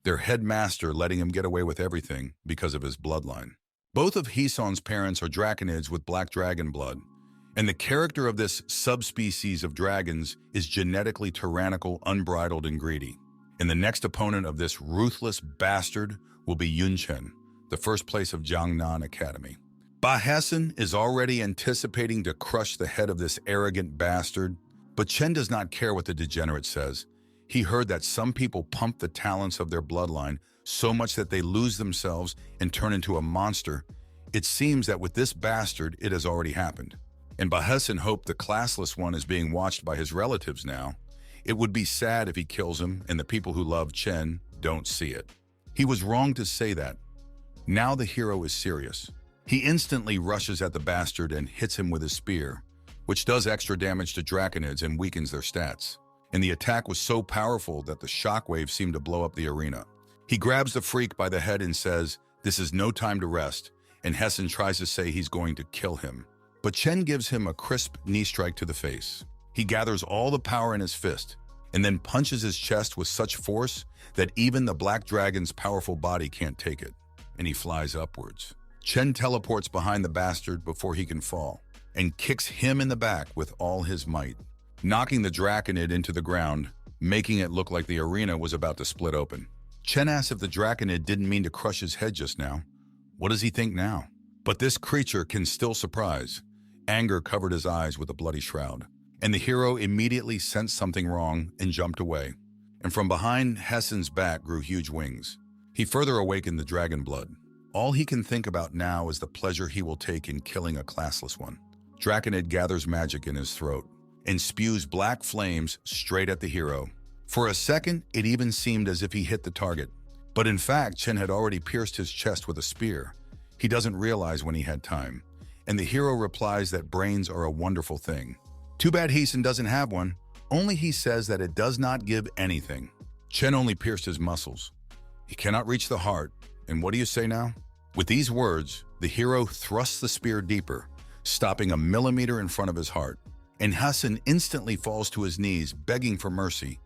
their headmaster letting him get away with everything because of his bloodline. Both of Hison's parents are draconids with black dragon blood, and the character of this subspecies of dragons is genetically tyrannical, unbridled, and greedy. And the next opponent of this ruthless bastard will be Yun Chen, the 1st place of Jiangnan Academy. Ba Hassan is already anticipating to crush the head of this arrogant bastard, but Chen does not care what the degenerate says. He heard that some people pump the talents of their bloodline so much that they lose themselves and turn into a monster. It seems that with this bastard, it has already happened. And Bahesin hoped the classless one is being watched by his relatives now. It would be sad if he kills him and the people who love Chen don't see it. He was wrong to say that. Now the hero is serious. He instantly rushes at the bastard and hits him with his spear, which does extra damage to draconids and weakens their stats. And the attack was so powerful that the shockwave seemed to blow up the arena. He grabs the freak by the head and says, "This is no time to rest," and Hessen tries to say he's going to kill him. But Chen gives him a crisp knee strike to the face. He gathers all the power in his fist and then punches his chest with such force that even the black dragon's powerful body can't take it, and he flies upwards. Chen teleports behind the bastard before he can fall and kicks him in the back with all his might, knocking the draconid into the ground, making it look like the arena was about to split open. Chen asks if the draconid didn't mean to crush his head just now. What does he think now? But this creature can still surprise. Anger covered his eyes with a bloody shroud, and the hero immediately sensed something wrong and jumped away. And from behind Hessen's back grew huge wings. He further awakened the dragon blood. All he can think about now is the pleasure he will take in killing a classless one. Draconid gathers magic in his throat and spews black flames straight at the hero. For a second, it even seemed as if he hit the target. But in fact, Chen had already pierced his chest with a spear. He doesn't realize when he had time. And the hero replies that brains are a wonderful thing. Too bad Heisen doesn't have one. Only he says that it does not give anything. Chen only pierced his muscles. He cannot reach the heart. And what do you say now? With these words, the hero thrusts the spear deeper, stopping a millimeter in front of his heart. And Hessen instantly falls to his knees, begging for mercy.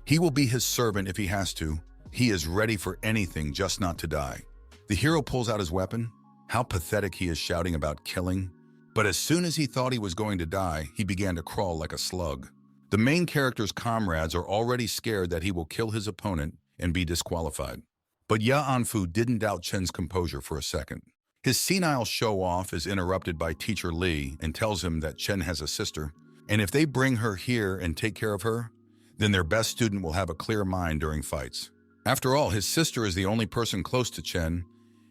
He will be his servant if he has to. He is ready for anything, just not to die. The hero pulls out his weapon. How pathetic he is shouting about killing. But as soon as he thought he was going to die, he began to crawl like a slug. The main character's comrades are already scared that he will kill his opponent and be disqualified. But Ya Anfu didn't doubt Chen's composure for a second. His senile show-off is interrupted by Teacher Li and tells him that Chen has a sister, and if they bring her here and take care of her, then their best student will have a clear mind during fights. After all, his sister is the only person close to Chen,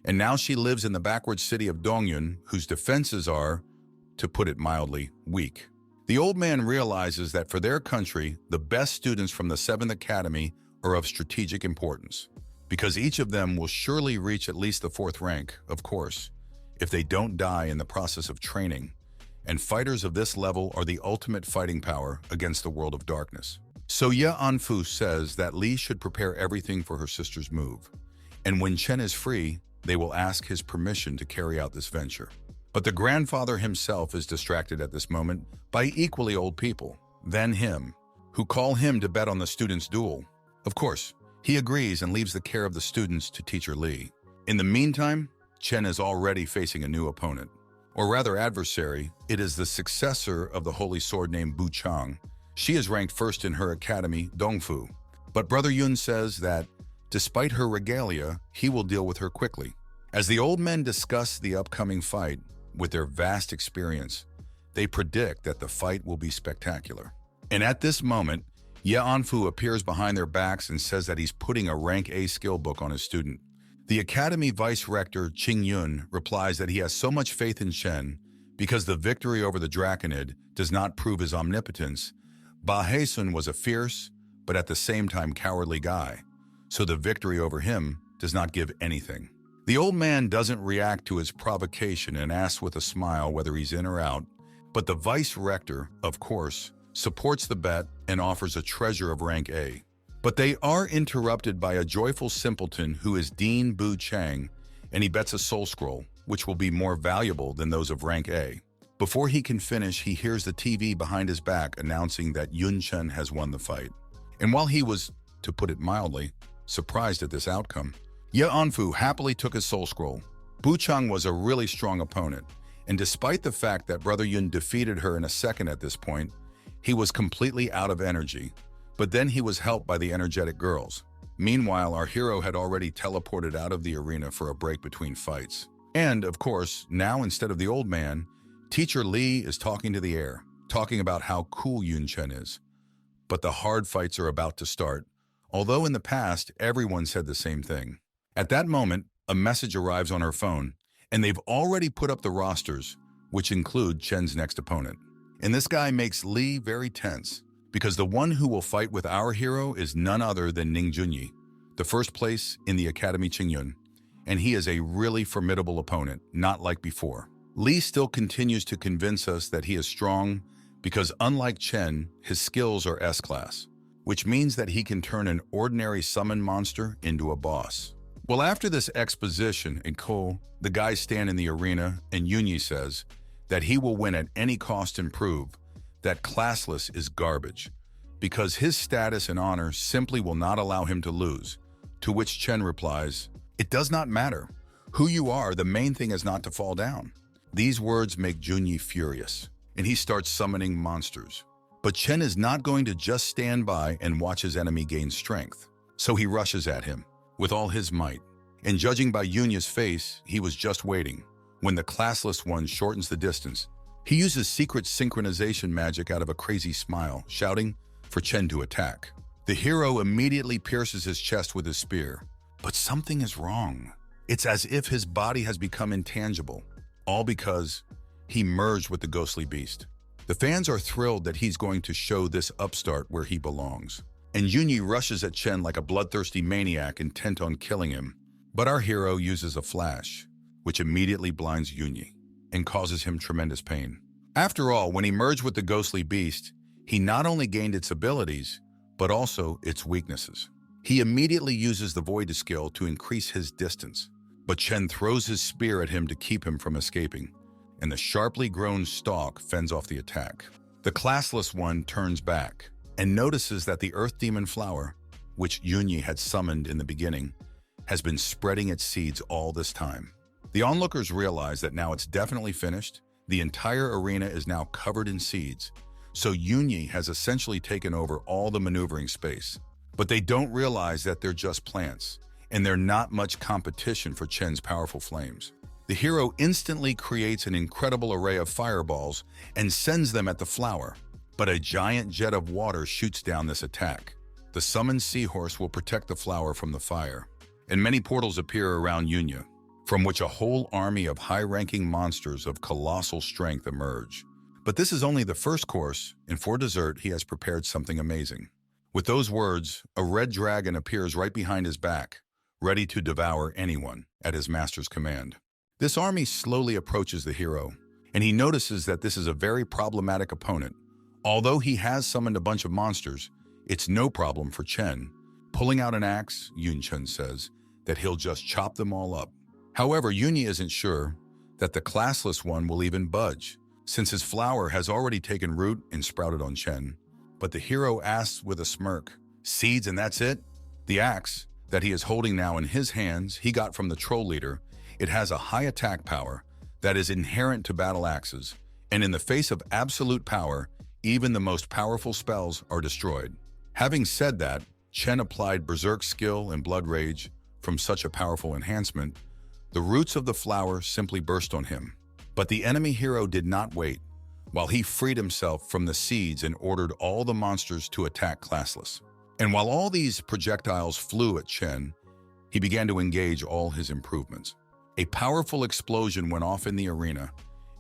and now she lives in the backward city of Dongyun, whose defenses are, to put it mildly, weak. The old man realizes that for their country, the best students from the 7th Academy are of strategic importance, because each of them will surely reach at least the 4th rank, of course, if they don't die in the process of training. And fighters of this level are the ultimate fighting power against the world of darkness. So Ya Anfu says that Li should prepare everything for her sister's move, and when Chen is free, they will ask his permission to carry out this venture. But the grandfather himself is distracted at this moment by equally old people, than him, who call him to bet on the students' duel. Of course, he agrees and leaves the care of the students to Teacher Li. In the meantime, Chen is already facing a new opponent, or rather adversary. It is the successor of the Holy Sword named Bu Chang. She is ranked first in her academy, Dongfu. But Brother Yun says that, despite her regalia, he will deal with her quickly. As the old men discuss the upcoming fight, with their vast experience, they predict that the fight will be spectacular. And at this moment, Ye Anfu appears behind their backs and says that he's putting a rank A skill book on his student. The Academy Vice Rector Qing Yun replies that he has so much faith in Chen because the victory over the Draconid does not prove his omnipotence. Ba Heisun was a fierce, but at the same time cowardly guy, so the victory over him does not give anything. The old man doesn't react to his provocation and asks with a smile whether he's in or out, but the Vice Rector, of course, supports the bet and offers a treasure of rank A. But they are interrupted by a joyful simpleton who is Dean Bu Chang, and he bets a soul scroll, which will be more valuable than those of rank A. Before he can finish, he hears the TV behind his back announcing that Yun Chen has won the fight. And while he was, to put it mildly, surprised at this outcome, Ye Anfu happily took his soul scroll. Bu Chang was a really strong opponent, and despite the fact that Brother Yun defeated her in a second at this point, he was completely out of energy. But then he was helped by the energetic girls. Meanwhile, our hero had already teleported out of the arena for a break between fights. And, of course, now instead of the old man, Teacher Li is talking to the air, talking about how cool Yun Chen is. But the hard fights are about to start, although in the past, everyone said the same thing. At that moment, a message arrives on her phone, and they've already put up the rosters, which include Chen's next opponent. And this guy makes Lee very tense, because the one who will fight with our hero is none other than Ning Junyi, the first place in the Academy Qingyun, and he is a really formidable opponent, not like before. Lee still continues to convince us that he is strong because unlike Chen, his skills are S-class, which means that he can turn an ordinary summon monster into a boss. Well, after this exposition in Ko, the guys stand in the arena and Yunyi says that he will win at any cost and prove that classless is garbage because his status and honor simply will not allow him to lose, to which Chen replies, "It does not matter. Who you are, the main thing is not to fall down." These words make Junyi furious, and he starts summoning monsters. But Chen is not going to just stand by and watch his enemy gain strength, so he rushes at him with all his might. And judging by Yunyi's face, he was just waiting. When the classless one shortens the distance, he uses secret synchronization magic out of a crazy smile, shouting for Chen to attack. The hero immediately pierces his chest with his spear, but something is wrong. It's as if his body has become intangible, all because he merged with the ghostly beast. The fans are thrilled that he's going to show this upstart where he belongs. And Yunyi rushes at Chen like a bloodthirsty maniac intent on killing him. But our hero uses a flash, which immediately blinds Yunyi and causes him tremendous pain. After all, when he merged with the ghostly beast, he not only gained its abilities, but also its weaknesses. He immediately uses the Void skill to increase his distance, but Chen throws his spear at him to keep him from escaping, and the sharply grown stalk fends off the attack. The classless one turns back and notices that the Earth Demon flower, which Yunyi had summoned in the beginning, has been spreading its seeds all this time. The onlookers realize that now it's definitely finished. The entire arena is now covered in seeds, so Yunyi has essentially taken over all the maneuvering space. But they don't realize that they're just plants, and they're not much competition for Chen's powerful flames. The hero instantly creates an incredible array of fireballs and sends them at the flower, but a giant jet of water shoots down this attack. The summoned seahorse will protect the flower from the fire, and many portals appear around Yunyi, from which a whole army of high-ranking monsters of colossal strength emerge. But this is only the first course, and for dessert he has prepared something amazing. With those words, a red dragon appears right behind his back, ready to devour anyone at his master's command. This army slowly approaches the hero, and he notices that this is a very problematic opponent. Although he has summoned a bunch of monsters, it's no problem for Chen. Pulling out an axe, Chen says that he'll just chop them all up. However, Yunyi isn't sure that the classless one will even budge, since his flower has already taken root and sprouted on Chen. But the hero asks with a smirk, "Seeds and that's it?" The axe that he is holding now in his hands, he got from the troll leader. It has a high attack power that is inherent to battle axes, and in the face of absolute power, even the most powerful spells are destroyed. Having said that, Chen applied Berserk skill and Blood Rage from such a powerful enhancement. The roots of the flower simply burst on him. But the enemy hero did not wait, while he freed himself from the seeds and ordered all the monsters to attack classless. And while all these projectiles flew at Chen, he began to engage all his improvements. A powerful explosion went off in the arena,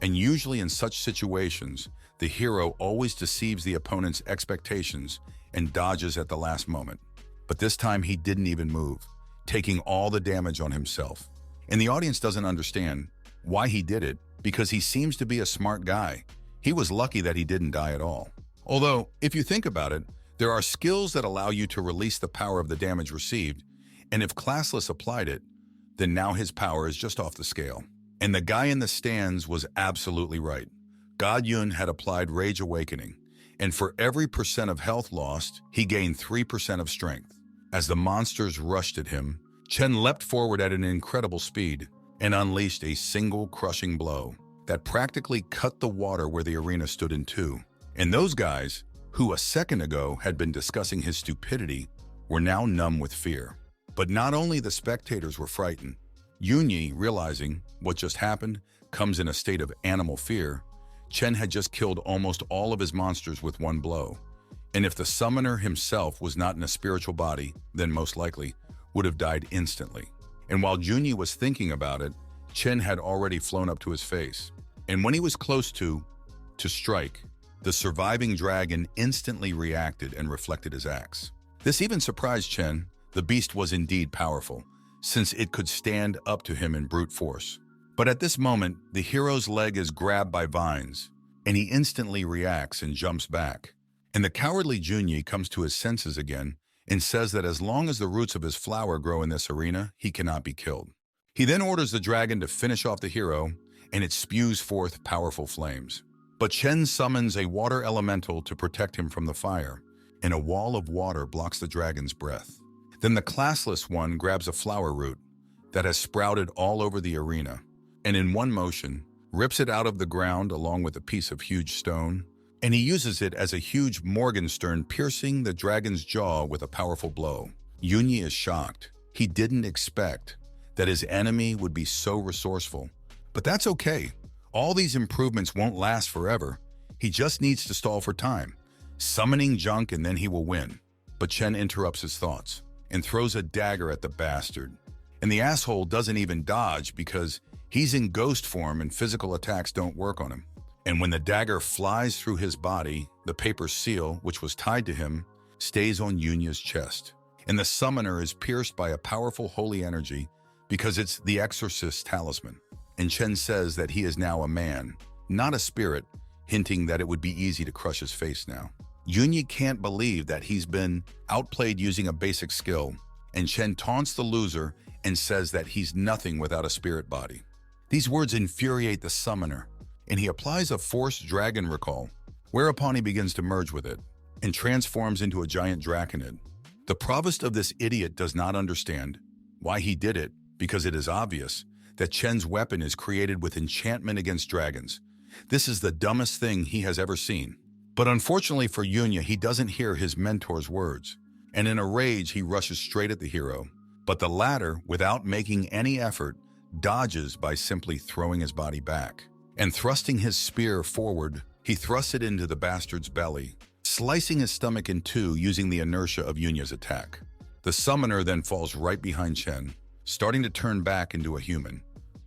and usually in such situations, the hero always deceives the opponent's expectations and dodges at the last moment. But this time he didn't even move, taking all the damage on himself. And the audience doesn't understand why he did it, because he seems to be a smart guy. He was lucky that he didn't die at all. Although, if you think about it, there are skills that allow you to release the power of the damage received, and if classless applied it, then now his power is just off the scale. And the guy in the stands was absolutely right. God Yun had applied Rage Awakening, and for every % of health lost, he gained 3% of strength. As the monsters rushed at him, Chen leapt forward at an incredible speed and unleashed a single crushing blow that practically cut the water where the arena stood in two. And those guys, who a second ago had been discussing his stupidity, were now numb with fear. But not only the spectators were frightened. Yunyi, realizing what just happened, comes in a state of animal fear. Chen had just killed almost all of his monsters with one blow. And if the summoner himself was not in a spiritual body, then most likely would have died instantly. And while Junyi was thinking about it, Chen had already flown up to his face. And when he was close to strike, the surviving dragon instantly reacted and reflected his axe. This even surprised Chen. The beast was indeed powerful, since it could stand up to him in brute force. But at this moment, the hero's leg is grabbed by vines, and he instantly reacts and jumps back. And the cowardly Junyi comes to his senses again and says that as long as the roots of his flower grow in this arena, he cannot be killed. He then orders the dragon to finish off the hero, and it spews forth powerful flames. But Chen summons a water elemental to protect him from the fire, and a wall of water blocks the dragon's breath. Then the classless one grabs a flower root that has sprouted all over the arena, and in one motion, rips it out of the ground along with a piece of huge stone, and he uses it as a huge Morgenstern, piercing the dragon's jaw with a powerful blow. Junyi is shocked. He didn't expect that his enemy would be so resourceful. But that's okay. All these improvements won't last forever. He just needs to stall for time, summoning junk, and then he will win. But Chen interrupts his thoughts and throws a dagger at the bastard. And the asshole doesn't even dodge because he's in ghost form and physical attacks don't work on him. And when the dagger flies through his body, the paper seal, which was tied to him, stays on Yunya's chest. And the summoner is pierced by a powerful holy energy because it's the exorcist's talisman. And Chen says that he is now a man, not a spirit, hinting that it would be easy to crush his face now. Junyi can't believe that he's been outplayed using a basic skill, and Chen taunts the loser and says that he's nothing without a spirit body. These words infuriate the summoner, and he applies a forced dragon recall, whereupon he begins to merge with it and transforms into a giant draconid. The provost of this idiot does not understand why he did it, because it is obvious that Chen's weapon is created with enchantment against dragons. This is the dumbest thing he has ever seen. But unfortunately for Yunya, he doesn't hear his mentor's words, and in a rage he rushes straight at the hero. But the latter, without making any effort, dodges by simply throwing his body back. And thrusting his spear forward, he thrusts it into the bastard's belly, slicing his stomach in two using the inertia of Yunya's attack. The summoner then falls right behind Chen, starting to turn back into a human.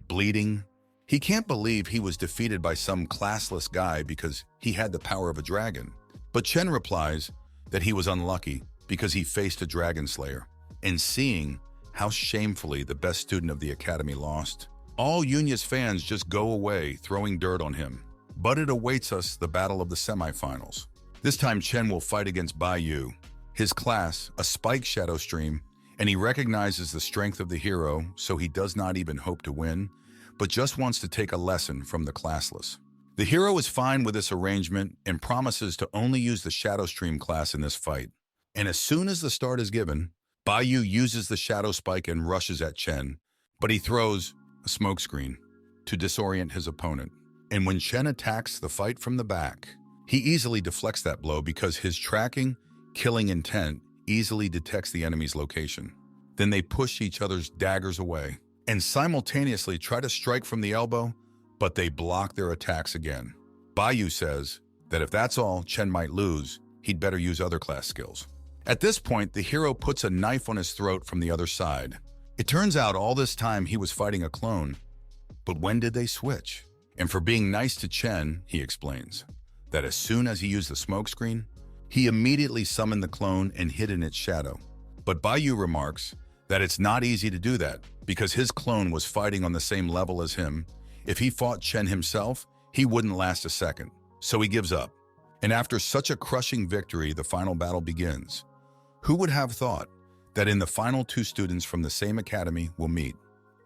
Bleeding, he can't believe he was defeated by some classless guy because he had the power of a dragon. But Chen replies that he was unlucky because he faced a dragon slayer. And seeing how shamefully the best student of the academy lost, all Yunya's fans just go away, throwing dirt on him. But it awaits us the battle of the semifinals. This time Chen will fight against Baiyu, his class, a spike shadow stream, and he recognizes the strength of the hero, so he does not even hope to win, but just wants to take a lesson from the classless. The hero is fine with this arrangement and promises to only use the Shadow Stream class in this fight. And as soon as the start is given, Baiyu uses the Shadow Spike and rushes at Chen, but he throws a smokescreen to disorient his opponent. And when Chen attacks the fight from the back, he easily deflects that blow because his tracking, killing intent easily detects the enemy's location. Then they push each other's daggers away and simultaneously try to strike from the elbow, but they block their attacks again. Baiyu says that if that's all, Chen might lose, he'd better use other class skills. At this point, the hero puts a knife on his throat from the other side. It turns out all this time he was fighting a clone. But when did they switch? And for being nice to Chen, he explains that as soon as he used the smokescreen, he immediately summoned the clone and hid in its shadow. But Baiyu remarks that it's not easy to do that because his clone was fighting on the same level as him. If he fought Chen himself, he wouldn't last a second. So he gives up. And after such a crushing victory, the final battle begins. Who would have thought that in the final two students from the same academy will meet?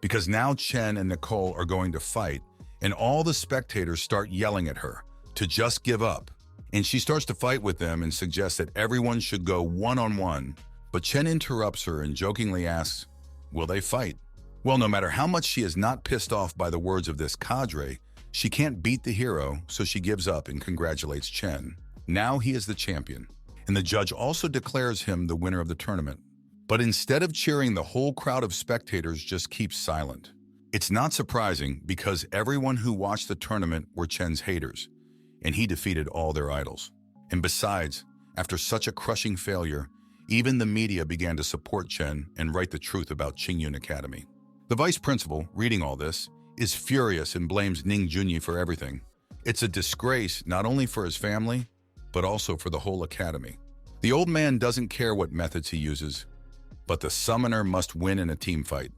Because now Chen and Nicole are going to fight, and all the spectators start yelling at her to just give up. And she starts to fight with them and suggests that everyone should go one-on-one. But Chen interrupts her and jokingly asks, will they fight? Well, no matter how much she is not pissed off by the words of this cadre, she can't beat the hero, so she gives up and congratulates Chen. Now he is the champion, and the judge also declares him the winner of the tournament. But instead of cheering, the whole crowd of spectators just keeps silent. It's not surprising because everyone who watched the tournament were Chen's haters, and he defeated all their idols. And besides, after such a crushing failure, even the media began to support Chen and write the truth about Qingyun Academy. The vice principal, reading all this, is furious and blames Ning Junyi for everything. It's a disgrace not only for his family, but also for the whole academy. The old man doesn't care what methods he uses, but the summoner must win in a team fight,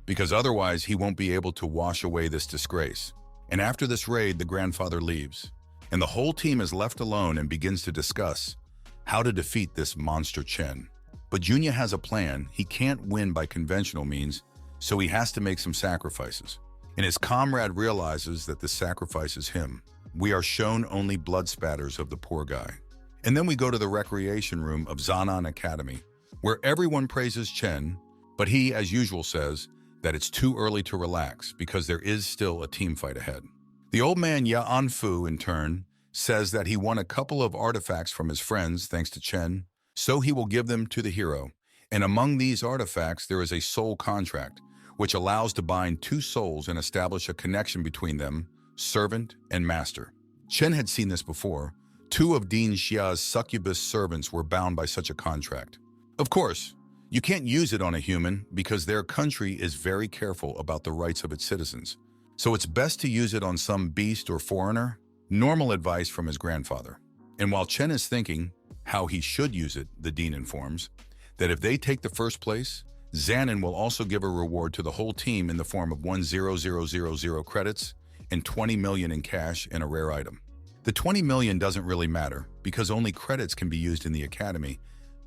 because otherwise he won't be able to wash away this disgrace. And after this raid, the grandfather leaves, and the whole team is left alone and begins to discuss how to defeat this monster Chen. But Junya has a plan. He can't win by conventional means, so he has to make some sacrifices. And his comrade realizes that the sacrifice is him. We are shown only blood spatters of the poor guy. And then we go to the recreation room of Zanan Academy, where everyone praises Chen, but he, as usual, says that it's too early to relax because there is still a team fight ahead. The old man Ya Anfu, in turn, says that he won a couple of artifacts from his friends thanks to Chen, so he will give them to the hero. And among these artifacts, there is a soul contract, which allows to bind two souls and establish a connection between them, servant and master. Chen had seen this before. Two of Dean Xia's succubus servants were bound by such a contract. Of course, you can't use it on a human because their country is very careful about the rights of its citizens. So it's best to use it on some beast or foreigner. Normal advice from his grandfather. And while Chen is thinking how he should use it, the dean informs that if they take the first place, Zanin will also give a reward to the whole team in the form of 10000 credits and 20 million in cash and a rare item. The 20 million doesn't really matter because only credits can be used in the academy,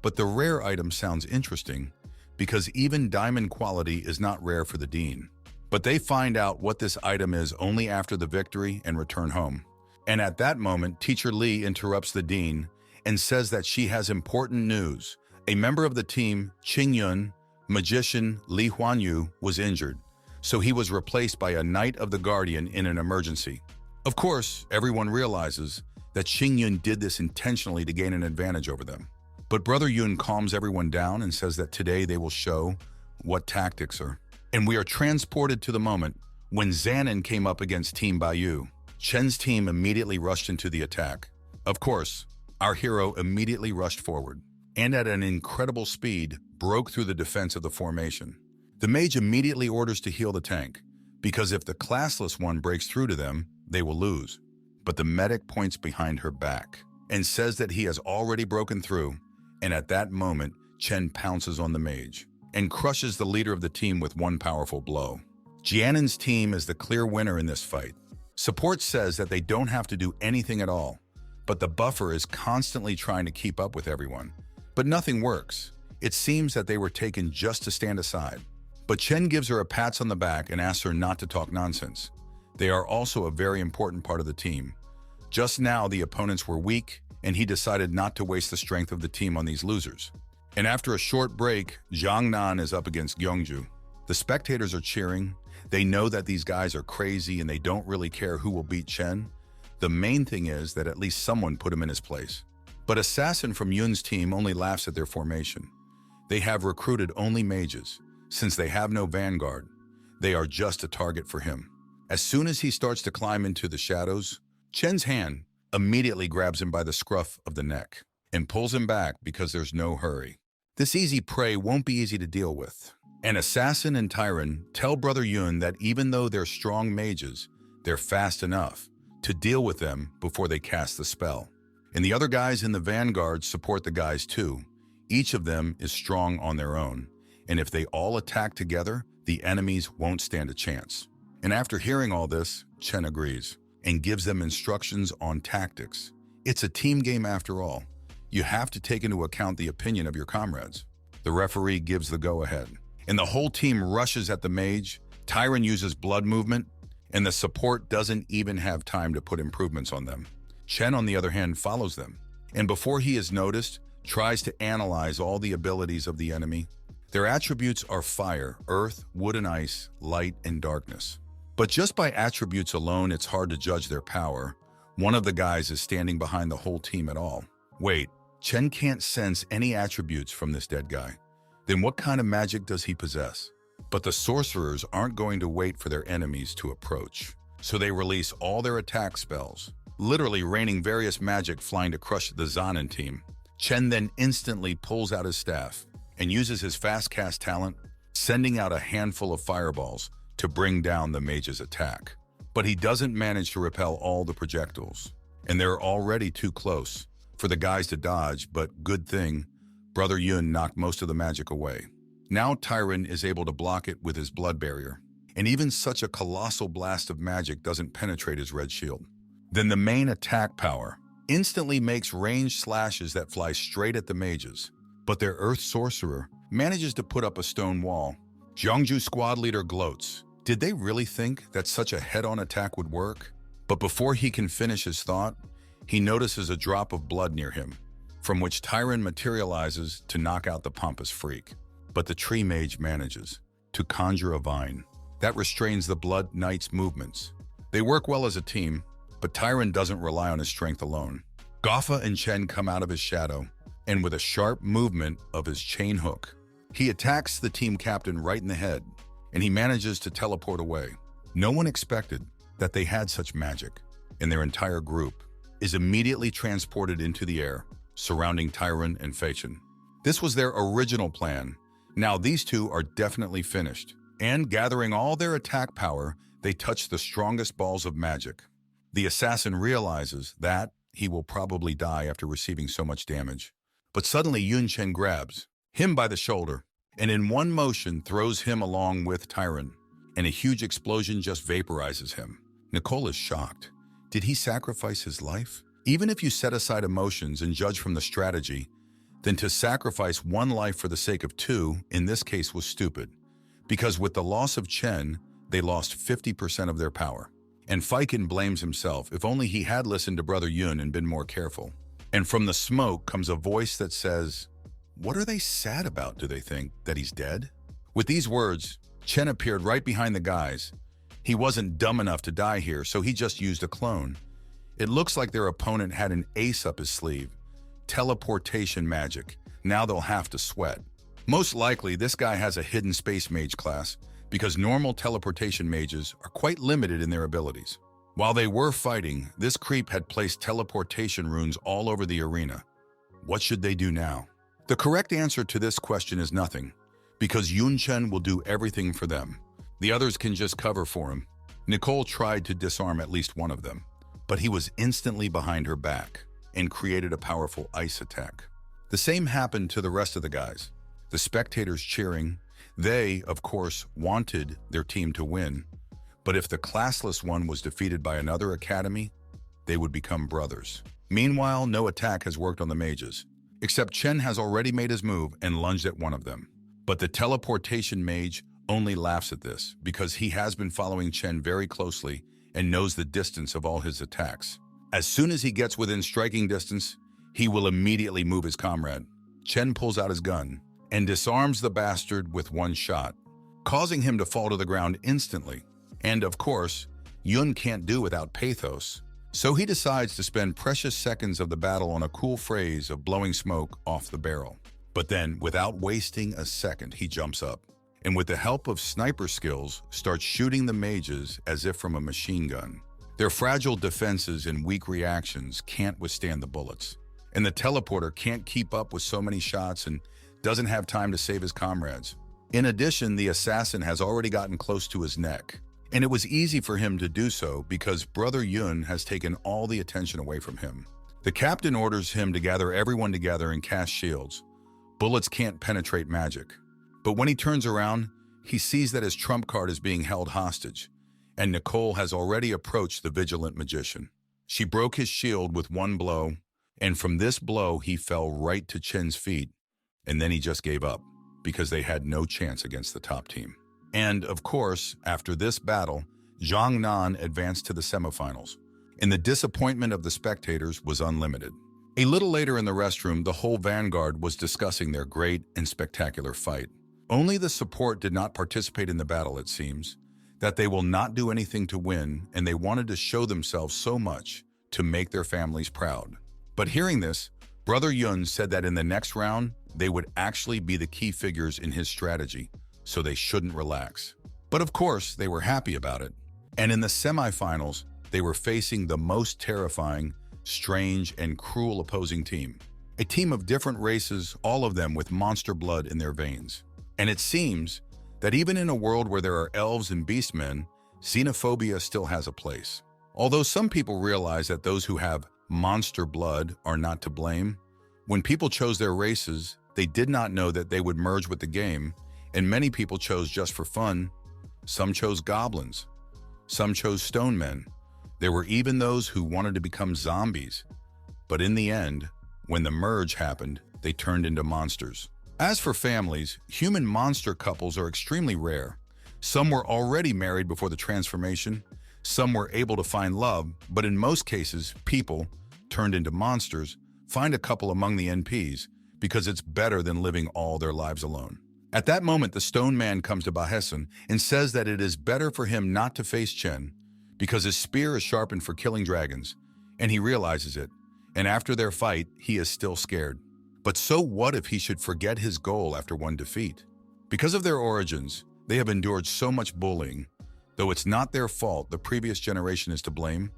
but the rare item sounds interesting because even diamond quality is not rare for the dean. But they find out what this item is only after the victory and return home. And at that moment, Teacher Li interrupts the dean and says that she has important news. A member of the team, Qingyun, magician Li Huanyu, was injured, so he was replaced by a Knight of the Guardian in an emergency. Of course, everyone realizes that Qingyun did this intentionally to gain an advantage over them. But Brother Yun calms everyone down and says that today they will show what tactics are. And we are transported to the moment when Zanin came up against Team Baiyu. Chen's team immediately rushed into the attack. Of course, our hero immediately rushed forward, and at an incredible speed, broke through the defense of the formation. The mage immediately orders to heal the tank, because if the classless one breaks through to them, they will lose. But the medic points behind her back and says that he has already broken through, and at that moment, Chen pounces on the mage and crushes the leader of the team with one powerful blow. Jianin's team is the clear winner in this fight. Support says that they don't have to do anything at all, but the buffer is constantly trying to keep up with everyone. But nothing works. It seems that they were taken just to stand aside. But Chen gives her a pat on the back and asks her not to talk nonsense. They are also a very important part of the team. Just now, the opponents were weak, and he decided not to waste the strength of the team on these losers. And after a short break, Zhang Nan is up against Gyeongju. The spectators are cheering. They know that these guys are crazy and they don't really care who will beat Chen. The main thing is that at least someone put him in his place. But Assassin from Yun's team only laughs at their formation. They have recruited only mages. Since they have no vanguard, they are just a target for him. As soon as he starts to climb into the shadows, Chen's hand immediately grabs him by the scruff of the neck and pulls him back because there's no hurry. This easy prey won't be easy to deal with. And Assassin and Tyron tell Brother Yun that even though they're strong mages, they're fast enough to deal with them before they cast the spell. And the other guys in the vanguard support the guys too. Each of them is strong on their own, and if they all attack together, the enemies won't stand a chance. And after hearing all this, Chen agrees and gives them instructions on tactics. It's a team game after all. You have to take into account the opinion of your comrades. The referee gives the go-ahead, and the whole team rushes at the mage. Tyron uses blood movement, and the support doesn't even have time to put improvements on them. Chen, on the other hand, follows them, and before he is noticed, tries to analyze all the abilities of the enemy. Their attributes are fire, earth, wood and ice, light and darkness. But just by attributes alone, it's hard to judge their power. One of the guys is standing behind the whole team at all. Wait, Chen can't sense any attributes from this dead guy. Then what kind of magic does he possess? But the sorcerers aren't going to wait for their enemies to approach. So they release all their attack spells, literally raining various magic flying to crush the Zanin team. Chen then instantly pulls out his staff and uses his fast cast talent, sending out a handful of fireballs to bring down the mage's attack. But he doesn't manage to repel all the projectiles, and they're already too close for the guys to dodge, but good thing, Brother Yun knocked most of the magic away. Now Tyron is able to block it with his blood barrier, and even such a colossal blast of magic doesn't penetrate his red shield. Then the main attack power instantly makes ranged slashes that fly straight at the mages, but their earth sorcerer manages to put up a stone wall. Jiangju squad leader gloats. Did they really think that such a head-on attack would work? But before he can finish his thought, he notices a drop of blood near him, from which Tyron materializes to knock out the pompous freak. But the tree mage manages to conjure a vine that restrains the Blood Knight's movements. They work well as a team, but Tyron doesn't rely on his strength alone. Goffa and Chen come out of his shadow, and with a sharp movement of his chain hook, he attacks the team captain right in the head, and he manages to teleport away. No one expected that they had such magic, and their entire group is immediately transported into the air, surrounding Tyron and Feichen. This was their original plan. Now these two are definitely finished, and gathering all their attack power, they touch the strongest balls of magic. The assassin realizes that he will probably die after receiving so much damage. But suddenly Yun Chen grabs him by the shoulder, and in one motion throws him along with Tyron, and a huge explosion just vaporizes him. Nicole is shocked. Did he sacrifice his life? Even if you set aside emotions and judge from the strategy, then to sacrifice one life for the sake of two, in this case, was stupid. Because with the loss of Chen, they lost 50% of their power. And Feichen blames himself. If only he had listened to Brother Yun and been more careful. And from the smoke comes a voice that says, "What are they sad about? Do they think that he's dead?" With these words, Chen appeared right behind the guys. He wasn't dumb enough to die here, so he just used a clone. It looks like their opponent had an ace up his sleeve. Teleportation magic. Now they'll have to sweat. Most likely, this guy has a hidden space mage class, because normal teleportation mages are quite limited in their abilities. While they were fighting, this creep had placed teleportation runes all over the arena. What should they do now? The correct answer to this question is nothing, because Yun Chen will do everything for them. The others can just cover for him. Nicole tried to disarm at least one of them, but he was instantly behind her back and created a powerful ice attack. The same happened to the rest of the guys. The spectators cheering. They, of course, wanted their team to win, but if the classless one was defeated by another academy, they would become brothers. Meanwhile, no attack has worked on the mages, except Chen has already made his move and lunged at one of them. But the teleportation mage only laughs at this because he has been following Chen very closely and knows the distance of all his attacks. As soon as he gets within striking distance, he will immediately move his comrade. Chen pulls out his gun and disarms the bastard with one shot, causing him to fall to the ground instantly. And of course, Yun can't do without pathos, so he decides to spend precious seconds of the battle on a cool phrase of blowing smoke off the barrel. But then, without wasting a second, he jumps up, and with the help of sniper skills, starts shooting the mages as if from a machine gun. Their fragile defenses and weak reactions can't withstand the bullets, and the teleporter can't keep up with so many shots and doesn't have time to save his comrades. In addition, the assassin has already gotten close to his neck, and it was easy for him to do so because Brother Yun has taken all the attention away from him. The captain orders him to gather everyone together and cast shields. Bullets can't penetrate magic. But when he turns around, he sees that his trump card is being held hostage, and Nicole has already approached the vigilant magician. She broke his shield with one blow, and from this blow he fell right to Chen's feet, and then he just gave up because they had no chance against the top team. And of course, after this battle, Zhang Nan advanced to the semifinals, and the disappointment of the spectators was unlimited. A little later in the restroom, the whole vanguard was discussing their great and spectacular fight. Only the support did not participate in the battle, it seems, that they will not do anything to win, and they wanted to show themselves so much to make their families proud. But hearing this, Brother Yun said that in the next round, they would actually be the key figures in his strategy, so they shouldn't relax. But of course, they were happy about it. And in the semifinals, they were facing the most terrifying, strange, and cruel opposing team. A team of different races, all of them with monster blood in their veins. And it seems that even in a world where there are elves and beastmen, xenophobia still has a place. Although some people realize that those who have monster blood are not to blame, when people chose their races, they did not know that they would merge with the game, and many people chose just for fun. Some chose goblins. Some chose stone men. There were even those who wanted to become zombies. But in the end, when the merge happened, they turned into monsters. As for families, human-monster couples are extremely rare. Some were already married before the transformation, some were able to find love, but in most cases, people, turned into monsters, find a couple among the NPs because it's better than living all their lives alone. At that moment, the stone man comes to Bahesun and says that it is better for him not to face Chen because his spear is sharpened for killing dragons, and he realizes it, and after their fight, he is still scared. But so what if he should forget his goal after one defeat? Because of their origins, they have endured so much bullying. Though it's not their fault, the previous generation is to blame.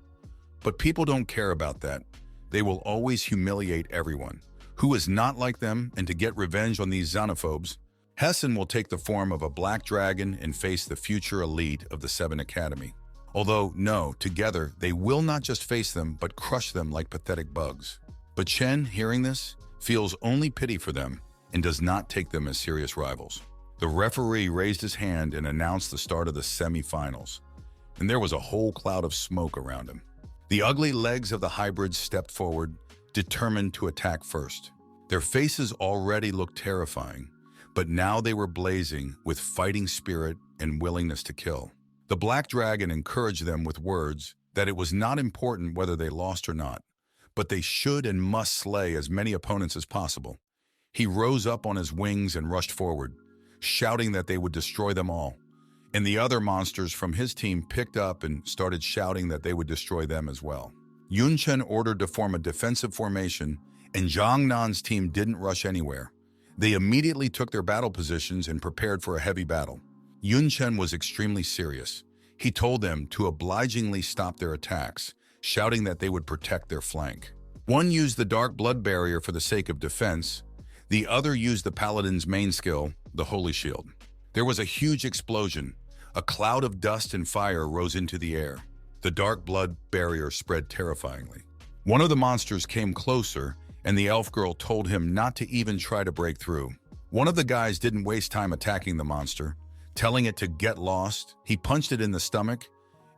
But people don't care about that. They will always humiliate everyone who is not like them, and to get revenge on these xenophobes, Hessen will take the form of a black dragon and face the future elite of the Seven Academy. Although, no, together, they will not just face them, but crush them like pathetic bugs. But Chen, hearing this, feels only pity for them and does not take them as serious rivals. The referee raised his hand and announced the start of the semi-finals, and there was a whole cloud of smoke around him. The ugly legs of the hybrids stepped forward, determined to attack first. Their faces already looked terrifying, but now they were blazing with fighting spirit and willingness to kill. The black dragon encouraged them with words that it was not important whether they lost or not, but they should and must slay as many opponents as possible. He rose up on his wings and rushed forward, shouting that they would destroy them all. And the other monsters from his team picked up and started shouting that they would destroy them as well. Yun Chen ordered to form a defensive formation, and Zhang Nan's team didn't rush anywhere. They immediately took their battle positions and prepared for a heavy battle. Yun Chen was extremely serious. He told them to obligingly stop their attacks, shouting that they would protect their flank. One used the dark blood barrier for the sake of defense. The other used the paladin's main skill, the holy shield. There was a huge explosion. A cloud of dust and fire rose into the air. The dark blood barrier spread terrifyingly. One of the monsters came closer, and the elf girl told him not to even try to break through. One of the guys didn't waste time attacking the monster. Telling it to get lost, he punched it in the stomach,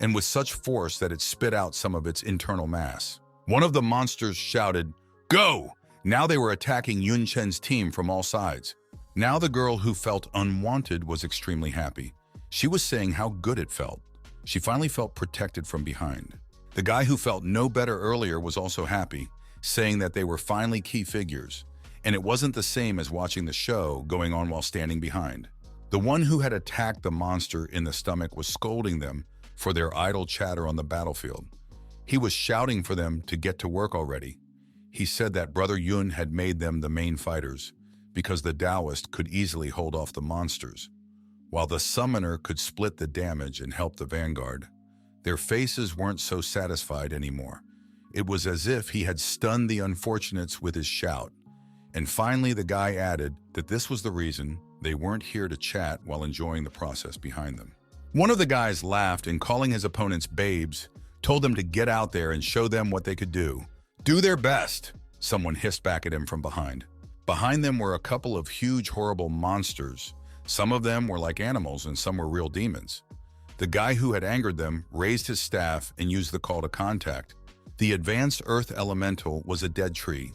and with such force that it spit out some of its internal mass. One of the monsters shouted, "Go!" Now they were attacking Yun Chen's team from all sides. Now the girl who felt unwanted was extremely happy. She was saying how good it felt. She finally felt protected from behind. The guy who felt no better earlier was also happy, saying that they were finally key figures, and it wasn't the same as watching the show going on while standing behind. The one who had attacked the monster in the stomach was scolding them for their idle chatter on the battlefield. He was shouting for them to get to work already. He said that Brother Yun had made them the main fighters because the Taoist could easily hold off the monsters, while the summoner could split the damage and help the vanguard. Their faces weren't so satisfied anymore. It was as if he had stunned the unfortunates with his shout. And finally, the guy added that this was the reason they weren't here to chat while enjoying the process behind them. One of the guys laughed and, calling his opponents babes, told them to get out there and show them what they could do. "Do their best," someone hissed back at him from behind. Behind them were a couple of huge, horrible monsters. Some of them were like animals and some were real demons. The guy who had angered them raised his staff and used the call to contact. The advanced earth elemental was a dead tree.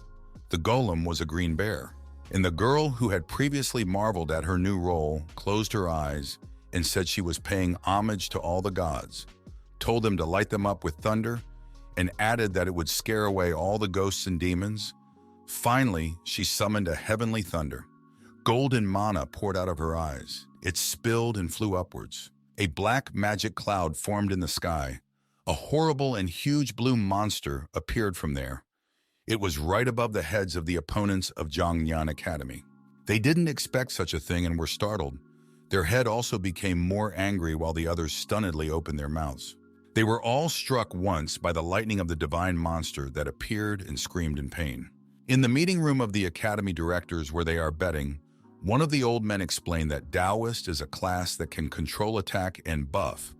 The golem was a green bear. And the girl who had previously marveled at her new role closed her eyes and said she was paying homage to all the gods, told them to light them up with thunder, and added that it would scare away all the ghosts and demons. Finally, she summoned a heavenly thunder. Golden mana poured out of her eyes. It spilled and flew upwards. A black magic cloud formed in the sky. A horrible and huge blue monster appeared from there. It was right above the heads of the opponents of Zhangnan Academy. They didn't expect such a thing and were startled. Their head also became more angry while the others stunnedly opened their mouths. They were all struck once by the lightning of the divine monster that appeared and screamed in pain. In the meeting room of the academy directors where they are betting, One of the old men explained that Taoist is a class that can control attack and buff.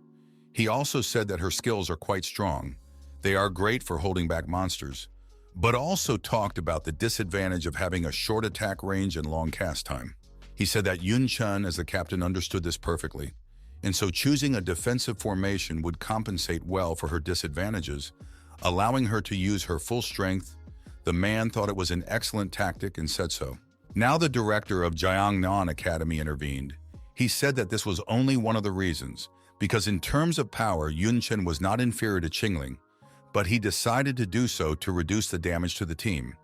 He also said that her skills are quite strong. They are great for holding back monsters, but also talked about the disadvantage of having a short attack range and long cast time. He said that Chen as the captain understood this perfectly, and so choosing a defensive formation would compensate well for her disadvantages, allowing her to use her full strength. The man thought it was an excellent tactic and said so. Now the director of Jiangnan Academy intervened. He said that this was only one of the reasons, because in terms of power, Chen was not inferior to Qingling, but he decided to do so to reduce the damage to the team.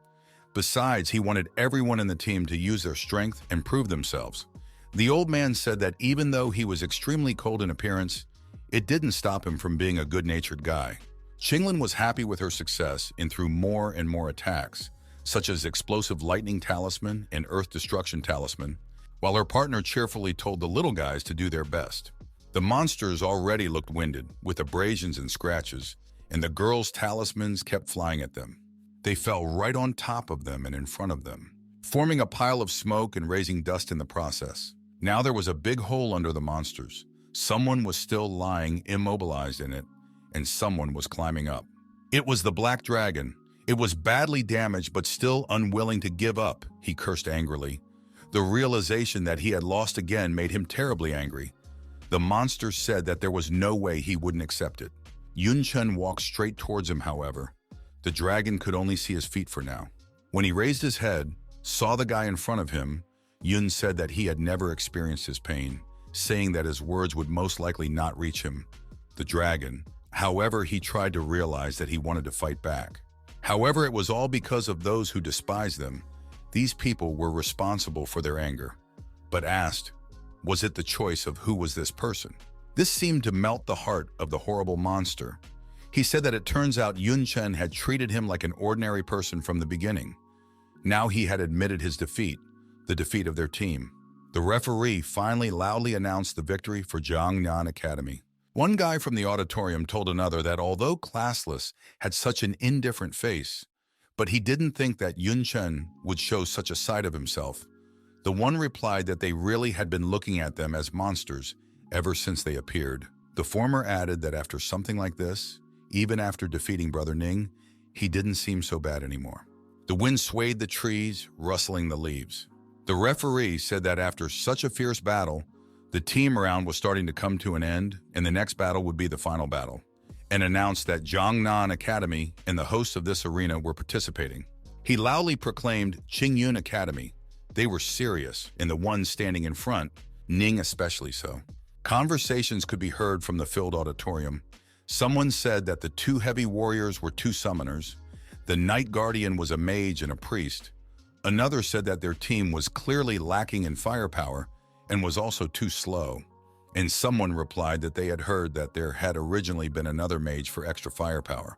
Besides, he wanted everyone in the team to use their strength and prove themselves. The old man said that even though he was extremely cold in appearance, it didn't stop him from being a good-natured guy. Qingling was happy with her success and threw more and more attacks, such as Explosive Lightning Talisman and Earth Destruction Talisman, while her partner cheerfully told the little guys to do their best. The monsters already looked winded, with abrasions and scratches, and the girls' talismans kept flying at them. They fell right on top of them and in front of them, forming a pile of smoke and raising dust in the process. Now there was a big hole under the monsters. Someone was still lying immobilized in it, and someone was climbing up. It was the black dragon. It was badly damaged but still unwilling to give up, he cursed angrily. The realization that he had lost again made him terribly angry. The monster said that there was no way he wouldn't accept it. Chen walked straight towards him, however. The dragon could only see his feet for now. When he raised his head, saw the guy in front of him, Yun said that he had never experienced his pain, saying that his words would most likely not reach him, the dragon. However, he tried to realize that he wanted to fight back. However, it was all because of those who despised them. These people were responsible for their anger. But asked, was it the choice of who was this person? This seemed to melt the heart of the horrible monster. He said that it turns out Chen had treated him like an ordinary person from the beginning. Now he had admitted his defeat, the defeat of their team. The referee finally loudly announced the victory for Jiangnan Academy. One guy from the auditorium told another that although classless had such an indifferent face, but he didn't think that Chen would show such a side of himself. The one replied that they really had been looking at them as monsters ever since they appeared. The former added that after something like this, even after defeating Brother Ning, he didn't seem so bad anymore. The wind swayed the trees, rustling the leaves. The referee said that after such a fierce battle, the team round was starting to come to an end, and the next battle would be the final battle, and announced that Jiangnan Academy and the hosts of this arena were participating. He loudly proclaimed Qingyun Academy. They were serious, and the ones standing in front, Ning especially so. Conversations could be heard from the filled auditorium. Someone said that the two heavy warriors were two summoners. The Night Guardian was a mage and a priest. Another said that their team was clearly lacking in firepower and was also too slow. And someone replied that they had heard that there had originally been another mage for extra firepower,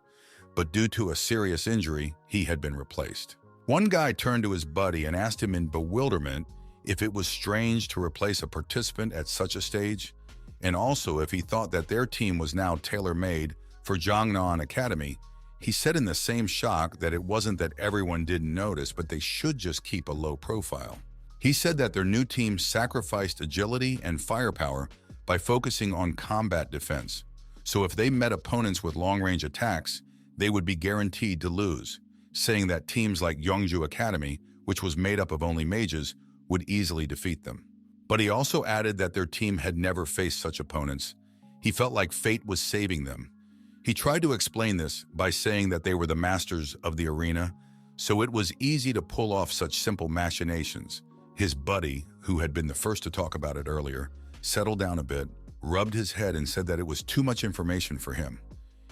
but due to a serious injury, he had been replaced. One guy turned to his buddy and asked him in bewilderment if it was strange to replace a participant at such a stage, and also if he thought that their team was now tailor-made for Jiangnan Academy. He said in the same shock that it wasn't that everyone didn't notice, but they should just keep a low profile. He said that their new team sacrificed agility and firepower by focusing on combat defense, so if they met opponents with long-range attacks, they would be guaranteed to lose, saying that teams like Yongju Academy, which was made up of only mages, would easily defeat them. But he also added that their team had never faced such opponents. He felt like fate was saving them. He tried to explain this by saying that they were the masters of the arena, so it was easy to pull off such simple machinations. His buddy, who had been the first to talk about it earlier, settled down a bit, rubbed his head and said that it was too much information for him.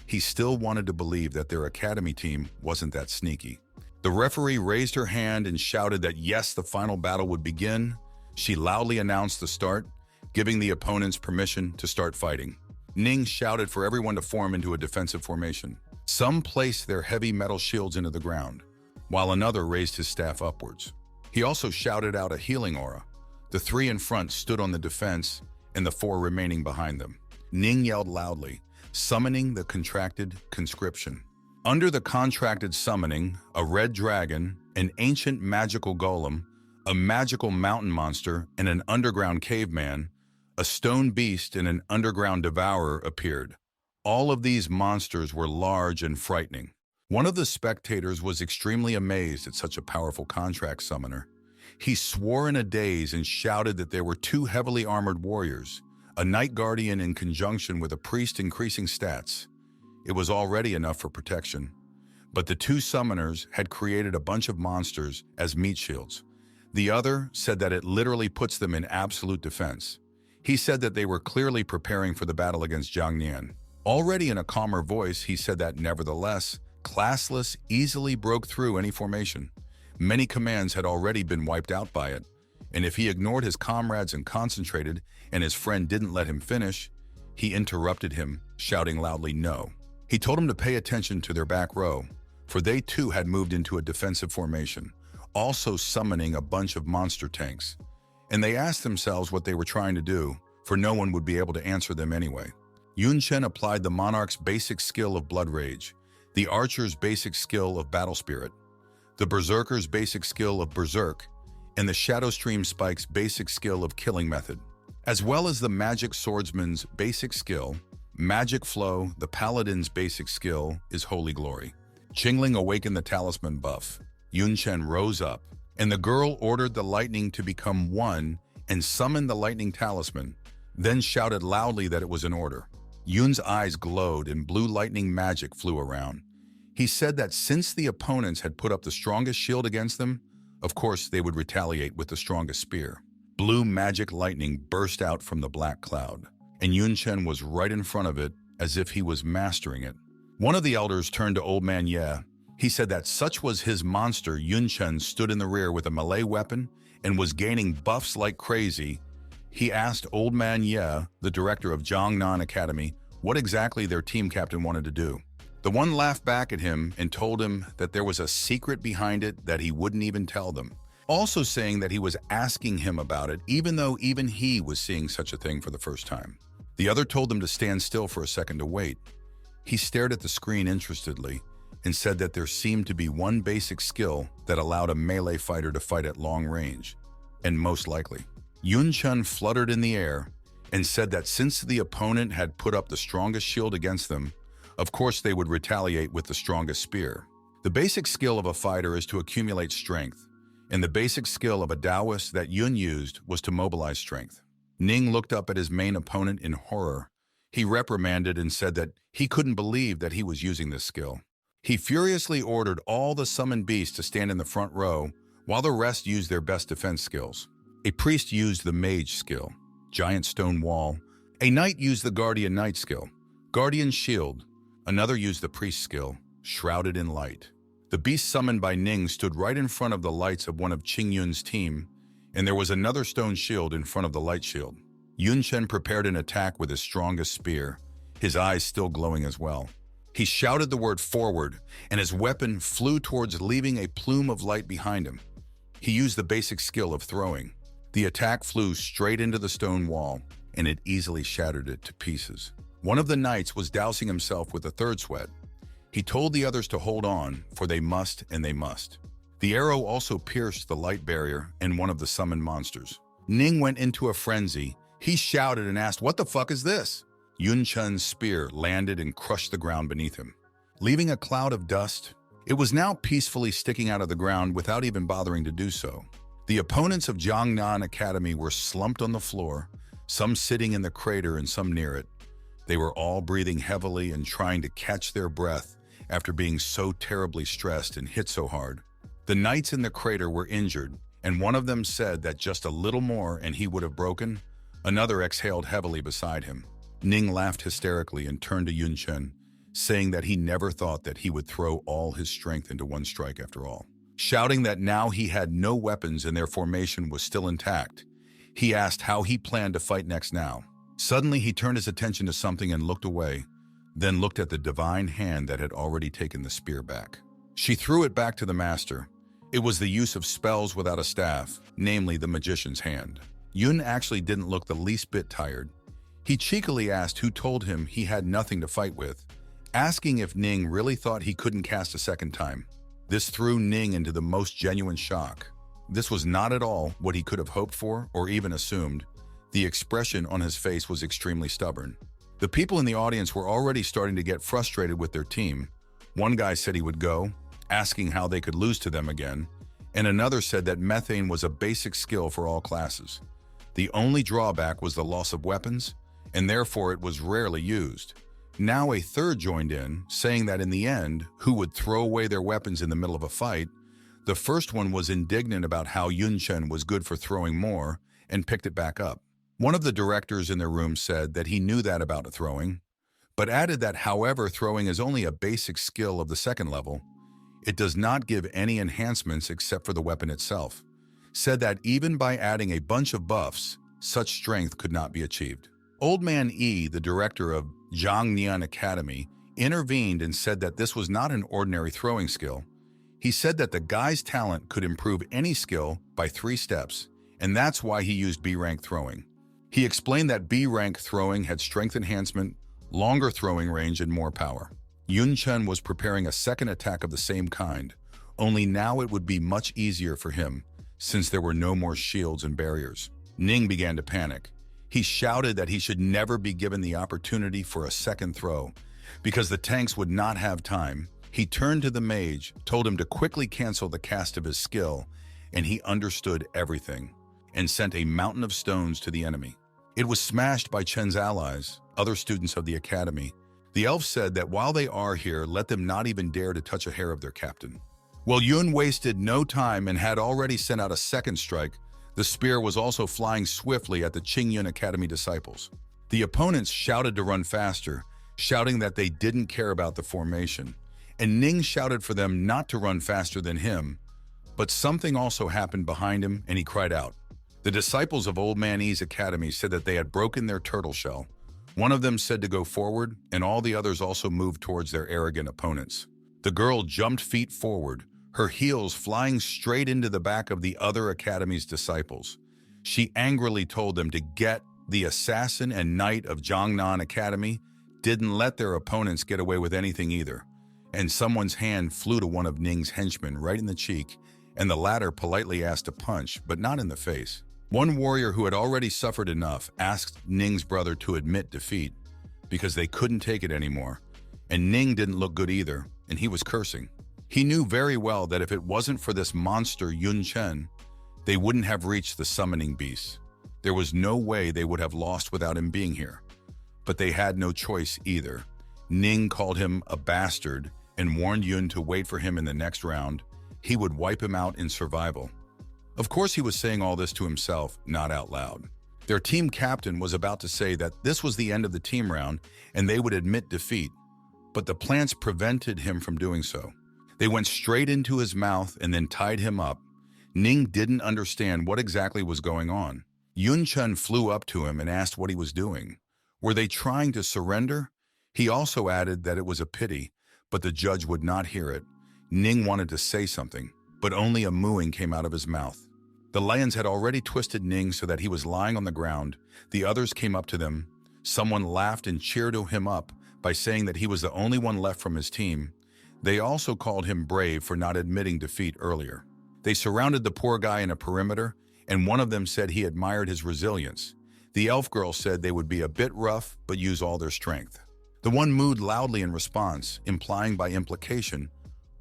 He still wanted to believe that their academy team wasn't that sneaky. The referee raised her hand and shouted that yes, the final battle would begin. She loudly announced the start, giving the opponents permission to start fighting. Ning shouted for everyone to form into a defensive formation. Some placed their heavy metal shields into the ground, while another raised his staff upwards. He also shouted out a healing aura. The three in front stood on the defense, and the four remaining behind them. Ning yelled loudly, summoning the contracted conscription. Under the contracted summoning, a red dragon, an ancient magical golem, a magical mountain monster and an underground caveman, a stone beast and an underground devourer appeared. All of these monsters were large and frightening. One of the spectators was extremely amazed at such a powerful contract summoner. He swore in a daze and shouted that there were two heavily armored warriors, a night guardian in conjunction with a priest increasing stats. It was already enough for protection. But the two summoners had created a bunch of monsters as meat shields. The other said that it literally puts them in absolute defense. He said that they were clearly preparing for the battle against Jiang Nian. Already in a calmer voice, he said that nevertheless, classless easily broke through any formation. Many commands had already been wiped out by it, and if he ignored his comrades and concentrated, and his friend didn't let him finish, he interrupted him, shouting loudly no. He told him to pay attention to their back row, for they too had moved into a defensive formation, also summoning a bunch of monster tanks. And they asked themselves what they were trying to do, for no one would be able to answer them anyway. Chen applied the monarch's basic skill of blood rage, the archer's basic skill of battle spirit, the berserker's basic skill of berserk, and the shadow stream spike's basic skill of killing method, as well as the magic swordsman's basic skill, magic flow. The paladin's basic skill is holy glory. Qingling awakened the talisman buff. Chen rose up, and the girl ordered the lightning to become one and summoned the lightning talisman, then shouted loudly that it was in order. Yun's eyes glowed and blue lightning magic flew around. He said that since the opponents had put up the strongest shield against them, of course they would retaliate with the strongest spear. Blue magic lightning burst out from the black cloud, and Chen was right in front of it as if he was mastering it. One of the elders turned to Old Man Ye. He said that such was his monster. Chen stood in the rear with a melee weapon and was gaining buffs like crazy. He asked Old Man Ye, the director of Jiangnan Academy, what exactly their team captain wanted to do. The one laughed back at him and told him that there was a secret behind it that he wouldn't even tell them, also saying that he was asking him about it even though even he was seeing such a thing for the first time. The other told him to stand still for a second to wait. He stared at the screen interestedly and said that there seemed to be one basic skill that allowed a melee fighter to fight at long range, and most likely. Chen fluttered in the air and said that since the opponent had put up the strongest shield against them, of course they would retaliate with the strongest spear. The basic skill of a fighter is to accumulate strength, and the basic skill of a Taoist that Yun used was to mobilize strength. Ning looked up at his main opponent in horror. He reprimanded and said that he couldn't believe that he was using this skill. He furiously ordered all the summoned beasts to stand in the front row while the rest used their best defense skills. A priest used the mage skill, giant stone wall. A knight used the guardian knight skill, guardian shield. Another used the priest skill, shrouded in light. The beast summoned by Ning stood right in front of the lights of one of Qingyun's team, and there was another stone shield in front of the light shield. Chen prepared an attack with his strongest spear, his eyes still glowing as well. He shouted the word forward, and his weapon flew towards, leaving a plume of light behind him. He used the basic skill of throwing. The attack flew straight into the stone wall, and it easily shattered it to pieces. One of the knights was dousing himself with a third sweat. He told the others to hold on, for they must and they must. The arrow also pierced the light barrier and one of the summoned monsters. Ning went into a frenzy. He shouted and asked, "What the fuck is this?" Chen's spear landed and crushed the ground beneath him, leaving a cloud of dust. It was now peacefully sticking out of the ground without even bothering to do so. The opponents of Jiangnan Academy were slumped on the floor, some sitting in the crater and some near it. They were all breathing heavily and trying to catch their breath after being so terribly stressed and hit so hard. The knights in the crater were injured, and one of them said that just a little more and he would have broken. Another exhaled heavily beside him. Ning laughed hysterically and turned to Chen, saying that he never thought that he would throw all his strength into one strike after all. Shouting that now he had no weapons and their formation was still intact, he asked how he planned to fight next now. Suddenly he turned his attention to something and looked away, then looked at the divine hand that had already taken the spear back. She threw it back to the master. It was the use of spells without a staff, namely the magician's hand. Yun actually didn't look the least bit tired. He cheekily asked who told him he had nothing to fight with, asking if Ning really thought he couldn't cast a second time. This threw Ning into the most genuine shock. This was not at all what he could have hoped for or even assumed. The expression on his face was extremely stubborn. The people in the audience were already starting to get frustrated with their team. One guy said he would go, asking how they could lose to them again, and another said that methane was a basic skill for all classes. The only drawback was the loss of weapons, and therefore it was rarely used. Now a third joined in, saying that in the end, who would throw away their weapons in the middle of a fight? The first one was indignant about how Chen was good for throwing more and picked it back up. One of the directors in their room said that he knew that about throwing, but added that however throwing is only a basic skill of the second level, it does not give any enhancements except for the weapon itself. Said that even by adding a bunch of buffs, such strength could not be achieved. Old Man E, the director of Zhangnian Academy, intervened and said that this was not an ordinary throwing skill. He said that the guy's talent could improve any skill by 3 steps, and that's why he used B-rank throwing. He explained that B-rank throwing had strength enhancement, longer throwing range, and more power. Chen was preparing a second attack of the same kind, only now it would be much easier for him, since there were no more shields and barriers. Ning began to panic. He shouted that he should never be given the opportunity for a second throw, because the tanks would not have time. He turned to the mage, told him to quickly cancel the cast of his skill, and he understood everything, and sent a mountain of stones to the enemy. It was smashed by Chen's allies, other students of the academy. The elf said that while they are here, let them not even dare to touch a hair of their captain. Well, Yun wasted no time and had already sent out a second strike. The spear was also flying swiftly at the Qingyun Academy disciples. The opponents shouted to run faster, shouting that they didn't care about the formation, and Ning shouted for them not to run faster than him, but something also happened behind him and he cried out. The disciples of Old Man E's academy said that they had broken their turtle shell. One of them said to go forward, and all the others also moved towards their arrogant opponents. The girl jumped feet forward, her heels flying straight into the back of the other academy's disciples. She angrily told them to get. The assassin and knight of Zhangnan Academy didn't let their opponents get away with anything either, and someone's hand flew to one of Ning's henchmen right in the cheek, and the latter politely asked to punch, but not in the face. One warrior who had already suffered enough asked Ning's brother to admit defeat because they couldn't take it anymore, and Ning didn't look good either, and he was cursing. He knew very well that if it wasn't for this monster Chen, they wouldn't have reached the summoning beast. There was no way they would have lost without him being here. But they had no choice either. Ning called him a bastard and warned Yun to wait for him in the next round. He would wipe him out in survival. Of course, he was saying all this to himself, not out loud. Their team captain was about to say that this was the end of the team round and they would admit defeat, but the plants prevented him from doing so. They went straight into his mouth and then tied him up. Ning didn't understand what exactly was going on. Chen flew up to him and asked what he was doing. Were they trying to surrender? He also added that it was a pity, but the judge would not hear it. Ning wanted to say something, but only a mooing came out of his mouth. The lions had already twisted Ning so that he was lying on the ground. The others came up to them. Someone laughed and cheered him up by saying that he was the only one left from his team. They also called him brave for not admitting defeat earlier. They surrounded the poor guy in a perimeter, and one of them said he admired his resilience. The elf girl said they would be a bit rough but use all their strength. The one mooed loudly in response, implying by implication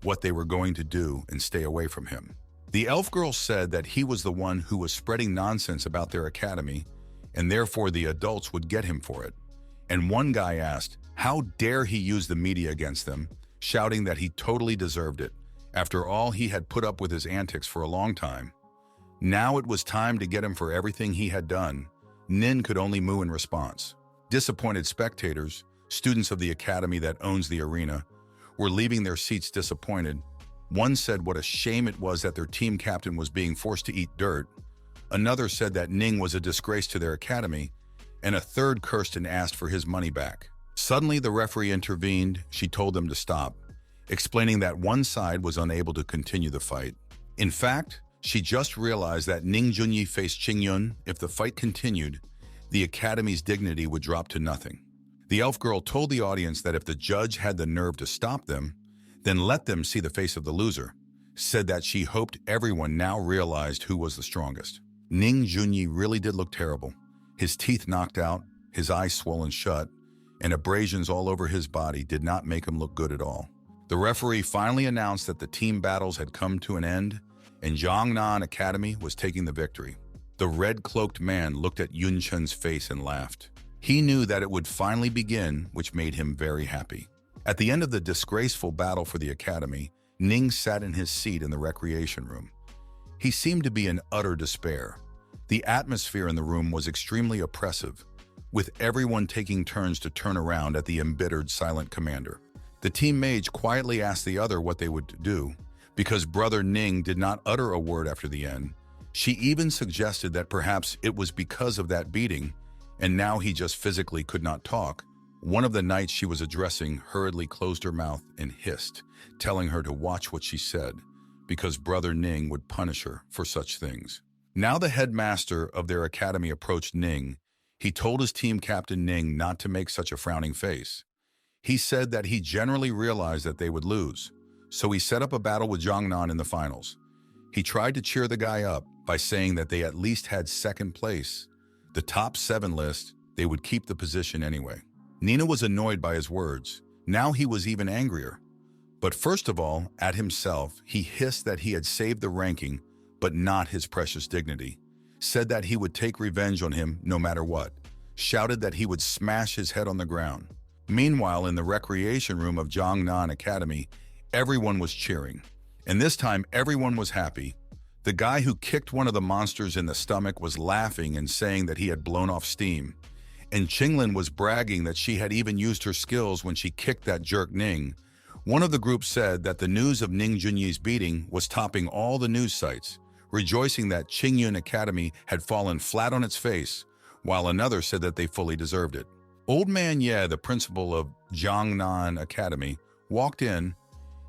what they were going to do and stay away from him. The elf girl said that he was the one who was spreading nonsense about their academy, and therefore the adults would get him for it. And one guy asked, how dare he use the media against them, shouting that he totally deserved it. After all, he had put up with his antics for a long time. Now it was time to get him for everything he had done. Nin could only moo in response. Disappointed spectators, students of the academy that owns the arena, were leaving their seats disappointed. One said what a shame it was that their team captain was being forced to eat dirt. Another said that Ning was a disgrace to their academy, and a third cursed and asked for his money back. Suddenly, the referee intervened. She told them to stop, explaining that one side was unable to continue the fight. In fact, she just realized that Ning Junyi faced Qingyun. If the fight continued, the academy's dignity would drop to nothing. The elf girl told the audience that if the judge had the nerve to stop them, then let them see the face of the loser, said that she hoped everyone now realized who was the strongest. Ning Junyi really did look terrible. His teeth knocked out, his eyes swollen shut, and abrasions all over his body did not make him look good at all. The referee finally announced that the team battles had come to an end, and Jiangnan Academy was taking the victory. The red-cloaked man looked at Yun Chen's face and laughed. He knew that it would finally begin, which made him very happy. At the end of the disgraceful battle for the academy, Ning sat in his seat in the recreation room. He seemed to be in utter despair. The atmosphere in the room was extremely oppressive, with everyone taking turns to turn around at the embittered silent commander. The team mage quietly asked the other what they would do. Because brother Ning did not utter a word after the end, she even suggested that perhaps it was because of that beating, and now he just physically could not talk. One of the knights she was addressing hurriedly closed her mouth and hissed, telling her to watch what she said, because brother Ning would punish her for such things. Now the headmaster of their academy approached Ning. He told his team captain Ning not to make such a frowning face. He said that he generally realized that they would lose, so he set up a battle with Jiangnan in the finals. He tried to cheer the guy up by saying that they at least had second place. The top 7 list, they would keep the position anyway. Nina was annoyed by his words. Now he was even angrier. But first of all, at himself, he hissed that he had saved the ranking, but not his precious dignity. Said that he would take revenge on him no matter what. Shouted that he would smash his head on the ground. Meanwhile, in the recreation room of Jiangnan Academy, everyone was cheering. And this time, everyone was happy. The guy who kicked one of the monsters in the stomach was laughing and saying that he had blown off steam. And Qinglin was bragging that she had even used her skills when she kicked that jerk Ning. One of the group said that the news of Ning Junyi's beating was topping all the news sites, rejoicing that Qingyun Academy had fallen flat on its face, while another said that they fully deserved it. Old Man Ye, the principal of Jiangnan Academy, walked in.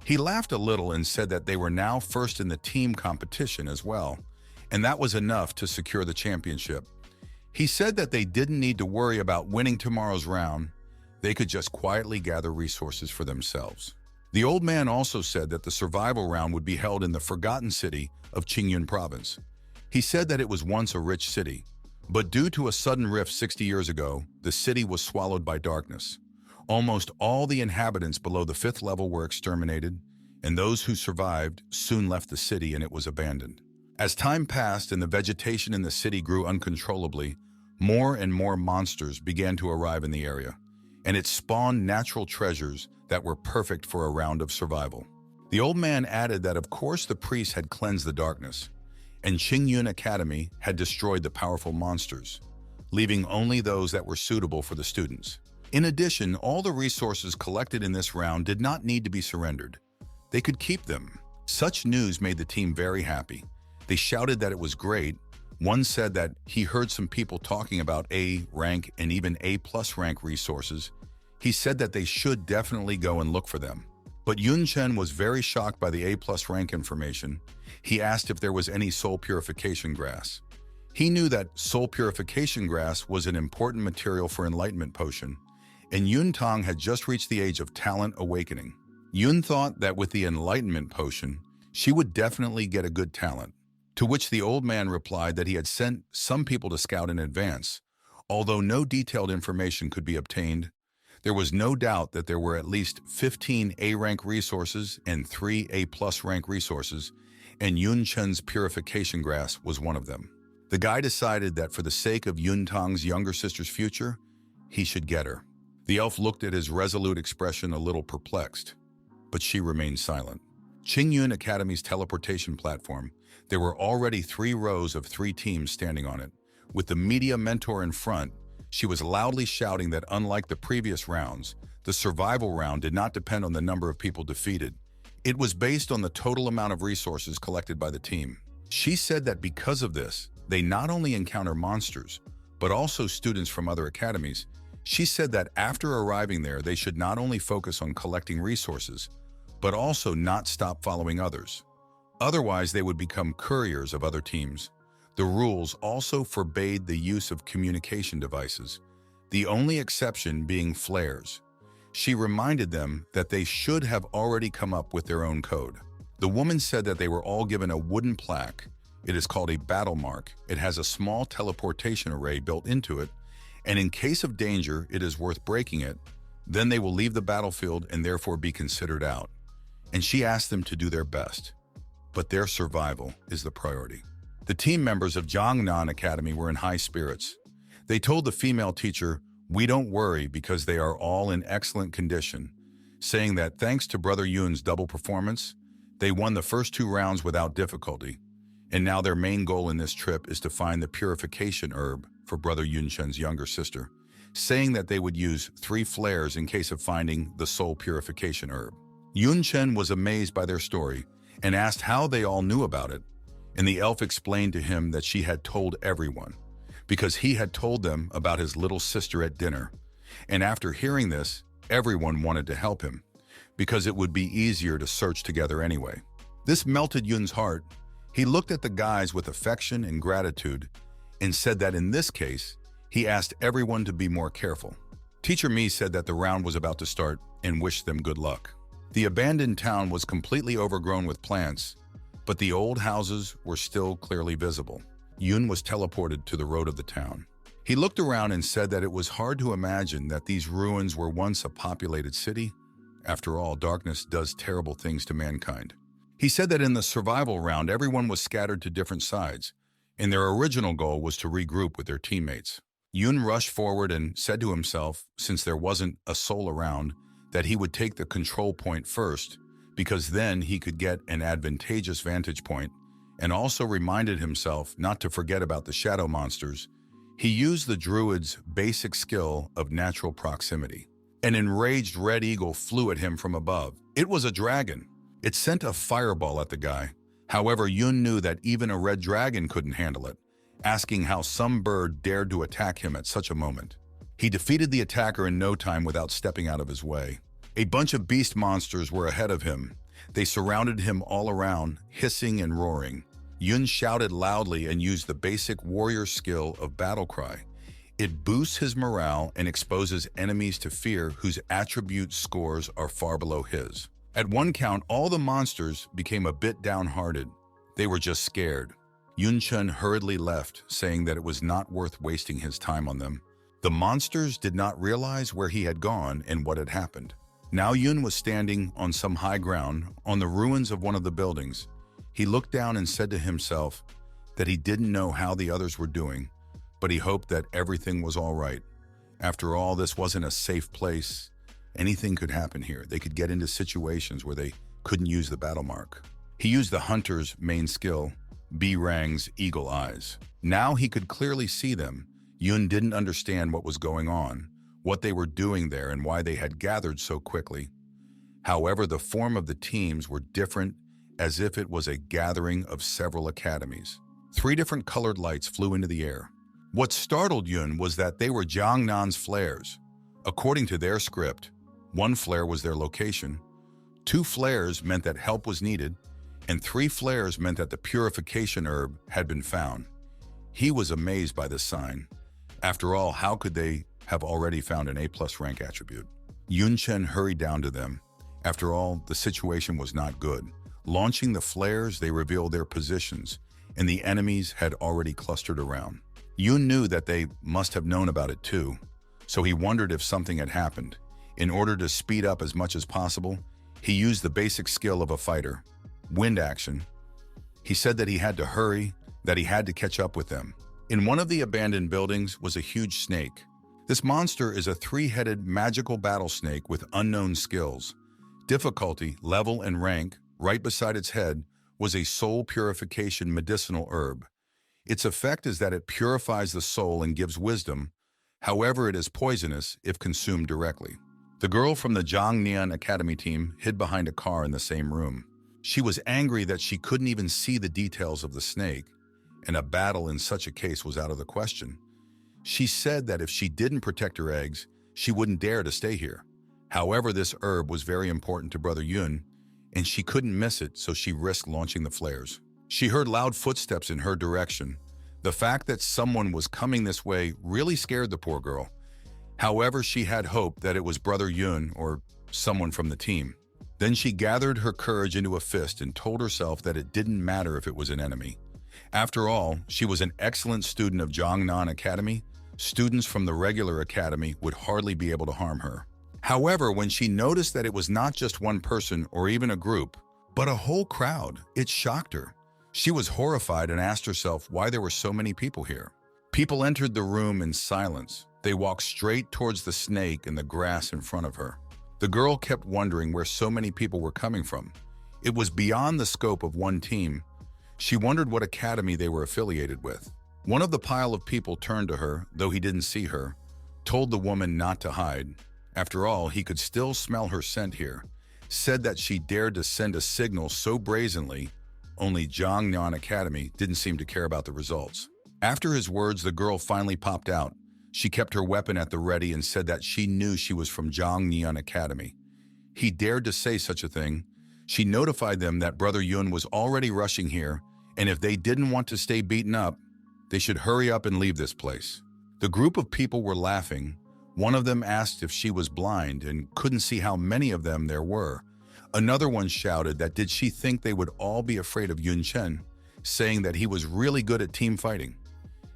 He laughed a little and said that they were now first in the team competition as well, and that was enough to secure the championship. He said that they didn't need to worry about winning tomorrow's round. They could just quietly gather resources for themselves. The old man also said that the survival round would be held in the forgotten city of Qingyun province. He said that it was once a rich city, but due to a sudden rift 60 years ago, the city was swallowed by darkness. Almost all the inhabitants below the 5th level were exterminated, and those who survived soon left the city and it was abandoned. As time passed and the vegetation in the city grew uncontrollably, more and more monsters began to arrive in the area, and it spawned natural treasures that were perfect for a round of survival. The old man added that of course the priests had cleansed the darkness, and Qingyun Academy had destroyed the powerful monsters, leaving only those that were suitable for the students. In addition, all the resources collected in this round did not need to be surrendered. They could keep them. Such news made the team very happy. They shouted that it was great. One said that he heard some people talking about A rank and even A+ rank resources. He said that they should definitely go and look for them. But Yun Chen was very shocked by the A+ rank information. He asked if there was any soul purification grass. He knew that soul purification grass was an important material for enlightenment potion, and Yun Tong had just reached the age of talent awakening. Yun thought that with the enlightenment potion, she would definitely get a good talent, to which the old man replied that he had sent some people to scout in advance. Although no detailed information could be obtained, there was no doubt that there were at least 15 A-rank resources and 3 A+ rank resources, and Yun Chen's purification grass was one of them. The guy decided that for the sake of Yun Tong's younger sister's future, he should get her. The elf looked at his resolute expression a little perplexed, but she remained silent. Qingyun Academy's teleportation platform, there were already 3 rows of 3 teams standing on it. With the media mentor in front, she was loudly shouting that unlike the previous rounds, the survival round did not depend on the number of people defeated. It was based on the total amount of resources collected by the team. She said that because of this, they not only encounter monsters, but also students from other academies. She said that after arriving there, they should not only focus on collecting resources, but also not stop following others. Otherwise, they would become couriers of other teams. The rules also forbade the use of communication devices, the only exception being flares. She reminded them that they should have already come up with their own code. The woman said that they were all given a wooden plaque. It is called a battle mark. It has a small teleportation array built into it, and in case of danger, it is worth breaking it. Then they will leave the battlefield and therefore be considered out. And she asked them to do their best, but their survival is the priority. The team members of Jiangnan Academy were in high spirits. They told the female teacher, "We don't worry because they are all in excellent condition," saying that thanks to Brother Yun's double performance, they won the first 2 rounds without difficulty. And now their main goal in this trip is to find the purification herb for Brother Yun Chen's younger sister, saying that they would use 3 flares in case of finding the soul purification herb. Yun Chen was amazed by their story and asked how they all knew about it, and the elf explained to him that she had told everyone, because he had told them about his little sister at dinner. And after hearing this, everyone wanted to help him, because it would be easier to search together anyway. This melted Yun's heart. He looked at the guys with affection and gratitude and said that in this case, he asked everyone to be more careful. Teacher Mi said that the round was about to start and wished them good luck. The abandoned town was completely overgrown with plants, but the old houses were still clearly visible. Yun was teleported to the road of the town. He looked around and said that it was hard to imagine that these ruins were once a populated city. After all, darkness does terrible things to mankind. He said that in the survival round, everyone was scattered to different sides, and their original goal was to regroup with their teammates. Yun rushed forward and said to himself, since there wasn't a soul around, that he would take the control point first, because then he could get an advantageous vantage point, and also reminded himself not to forget about the shadow monsters. He used the druid's basic skill of natural proximity. An enraged red eagle flew at him from above. It was a dragon. It sent a fireball at the guy. However, Yun knew that even a red dragon couldn't handle it, asking how some bird dared to attack him at such a moment. He defeated the attacker in no time without stepping out of his way. A bunch of beast monsters were ahead of him. They surrounded him all around, hissing and roaring. Yun shouted loudly and used the basic warrior skill of battle cry. It boosts his morale and exposes enemies to fear whose attribute scores are far below his. At one count, all the monsters became a bit downhearted. They were just scared. Yun Chen hurriedly left, saying that it was not worth wasting his time on them. The monsters did not realize where he had gone and what had happened. Now Yun was standing on some high ground, on the ruins of one of the buildings. He looked down and said to himself that he didn't know how the others were doing, but he hoped that everything was all right. After all, this wasn't a safe place. Anything could happen here. They could get into situations where they couldn't use the battle mark. He used the hunter's main skill, B-Rang's eagle eyes. Now he could clearly see them. Yun didn't understand what was going on, what they were doing there, and why they had gathered so quickly. However, the form of the teams were different, as if it was a gathering of several academies. 3 different colored lights flew into the air. What startled Yun was that they were Jiangnan's flares. According to their script, 1 flare was their location, 2 flares meant that help was needed, and 3 flares meant that the purification herb had been found. He was amazed by this sign. After all, how could they have already found an A+ rank attribute? Yun Chen hurried down to them. After all, the situation was not good. Launching the flares, they revealed their positions, and the enemies had already clustered around. Yun knew that they must have known about it too, so he wondered if something had happened. In order to speed up as much as possible, he used the basic skill of a fighter, wind action. He said that he had to hurry, that he had to catch up with them. In one of the abandoned buildings was a huge snake. This monster is a 3-headed magical battle snake with unknown skills. Difficulty, level, and rank, right beside its head, was a soul purification medicinal herb. Its effect is that it purifies the soul and gives wisdom. However, it is poisonous if consumed directly. The girl from the Jiangnan Academy team hid behind a car in the same room. She was angry that she couldn't even see the details of the snake, and a battle in such a case was out of the question. She said that if she didn't protect her eggs, she wouldn't dare to stay here. However, this herb was very important to Brother Yun, and she couldn't miss it, so she risked launching the flares. She heard loud footsteps in her direction. The fact that someone was coming this way really scared the poor girl. However, she had hope that it was Brother Yun or someone from the team. Then she gathered her courage into a fist and told herself that it didn't matter if it was an enemy. After all, she was an excellent student of Jiangnan Academy. Students from the regular academy would hardly be able to harm her. However, when she noticed that it was not just one person or even a group, but a whole crowd, it shocked her. She was horrified and asked herself why there were so many people here. People entered the room in silence. They walked straight towards the snake in the grass in front of her. The girl kept wondering where so many people were coming from. It was beyond the scope of one team. She wondered what academy they were affiliated with. One of the pile of people turned to her, though he didn't see her, told the woman not to hide. After all, he could still smell her scent here. Said that she dared to send a signal so brazenly, only Jiangnan Academy didn't seem to care about the results. After his words, the girl finally popped out. She kept her weapon at the ready and said that she knew she was from Jiangnan Academy. He dared to say such a thing. She notified them that Brother Yun was already rushing here, and if they didn't want to stay beaten up, they should hurry up and leave this place. The group of people were laughing. One of them asked if she was blind and couldn't see how many of them there were. Another one shouted that did she think they would all be afraid of Yun Chen, saying that he was really good at team fighting.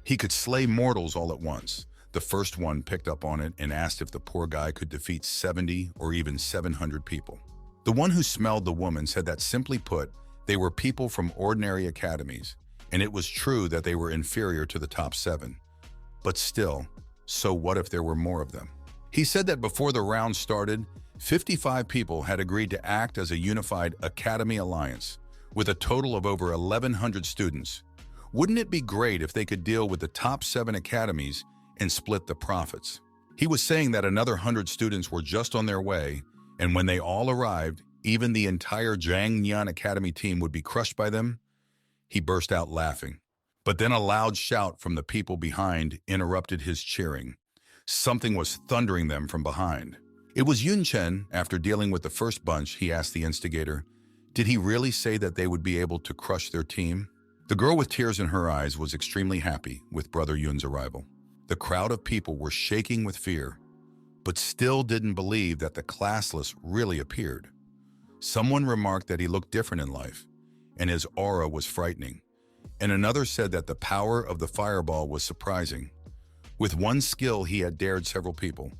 He could slay mortals all at once. The first one picked up on it and asked if the poor guy could defeat 70 or even 700 people. The one who smelled the woman said that, simply put, they were people from ordinary academies, and it was true that they were inferior to the top 7. But still, so what if there were more of them? He said that before the round started, 55 people had agreed to act as a unified academy alliance, with a total of over 1,100 students. Wouldn't it be great if they could deal with the top 7 academies and split the profits? He was saying that another 100 students were just on their way, and when they all arrived, even the entire Jiangnan Academy team would be crushed by them. He burst out laughing. But then a loud shout from the people behind interrupted his cheering. Something was thundering them from behind. It was Yun Chen. After dealing with the first bunch, he asked the instigator, did he really say that they would be able to crush their team? The girl with tears in her eyes was extremely happy with Brother Yun's arrival. The crowd of people were shaking with fear, but still didn't believe that the classless really appeared. Someone remarked that he looked different in life, and his aura was frightening. And another said that the power of the fireball was surprising. With one skill, he had dared several people.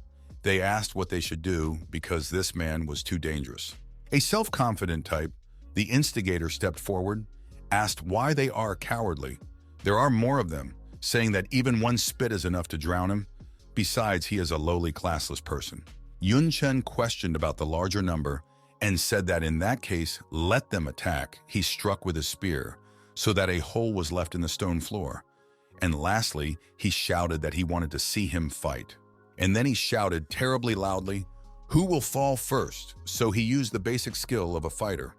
They asked what they should do because this man was too dangerous. A self-confident type, the instigator stepped forward, asked why they are cowardly. There are more of them, saying that even one spit is enough to drown him. Besides, he is a lowly, classless person. Yun Chen questioned about the larger number and said that in that case, let them attack. He struck with his spear so that a hole was left in the stone floor. And lastly, he shouted that he wanted to see him fight. And then he shouted terribly loudly, who will fall first? So he used the basic skill of a fighter,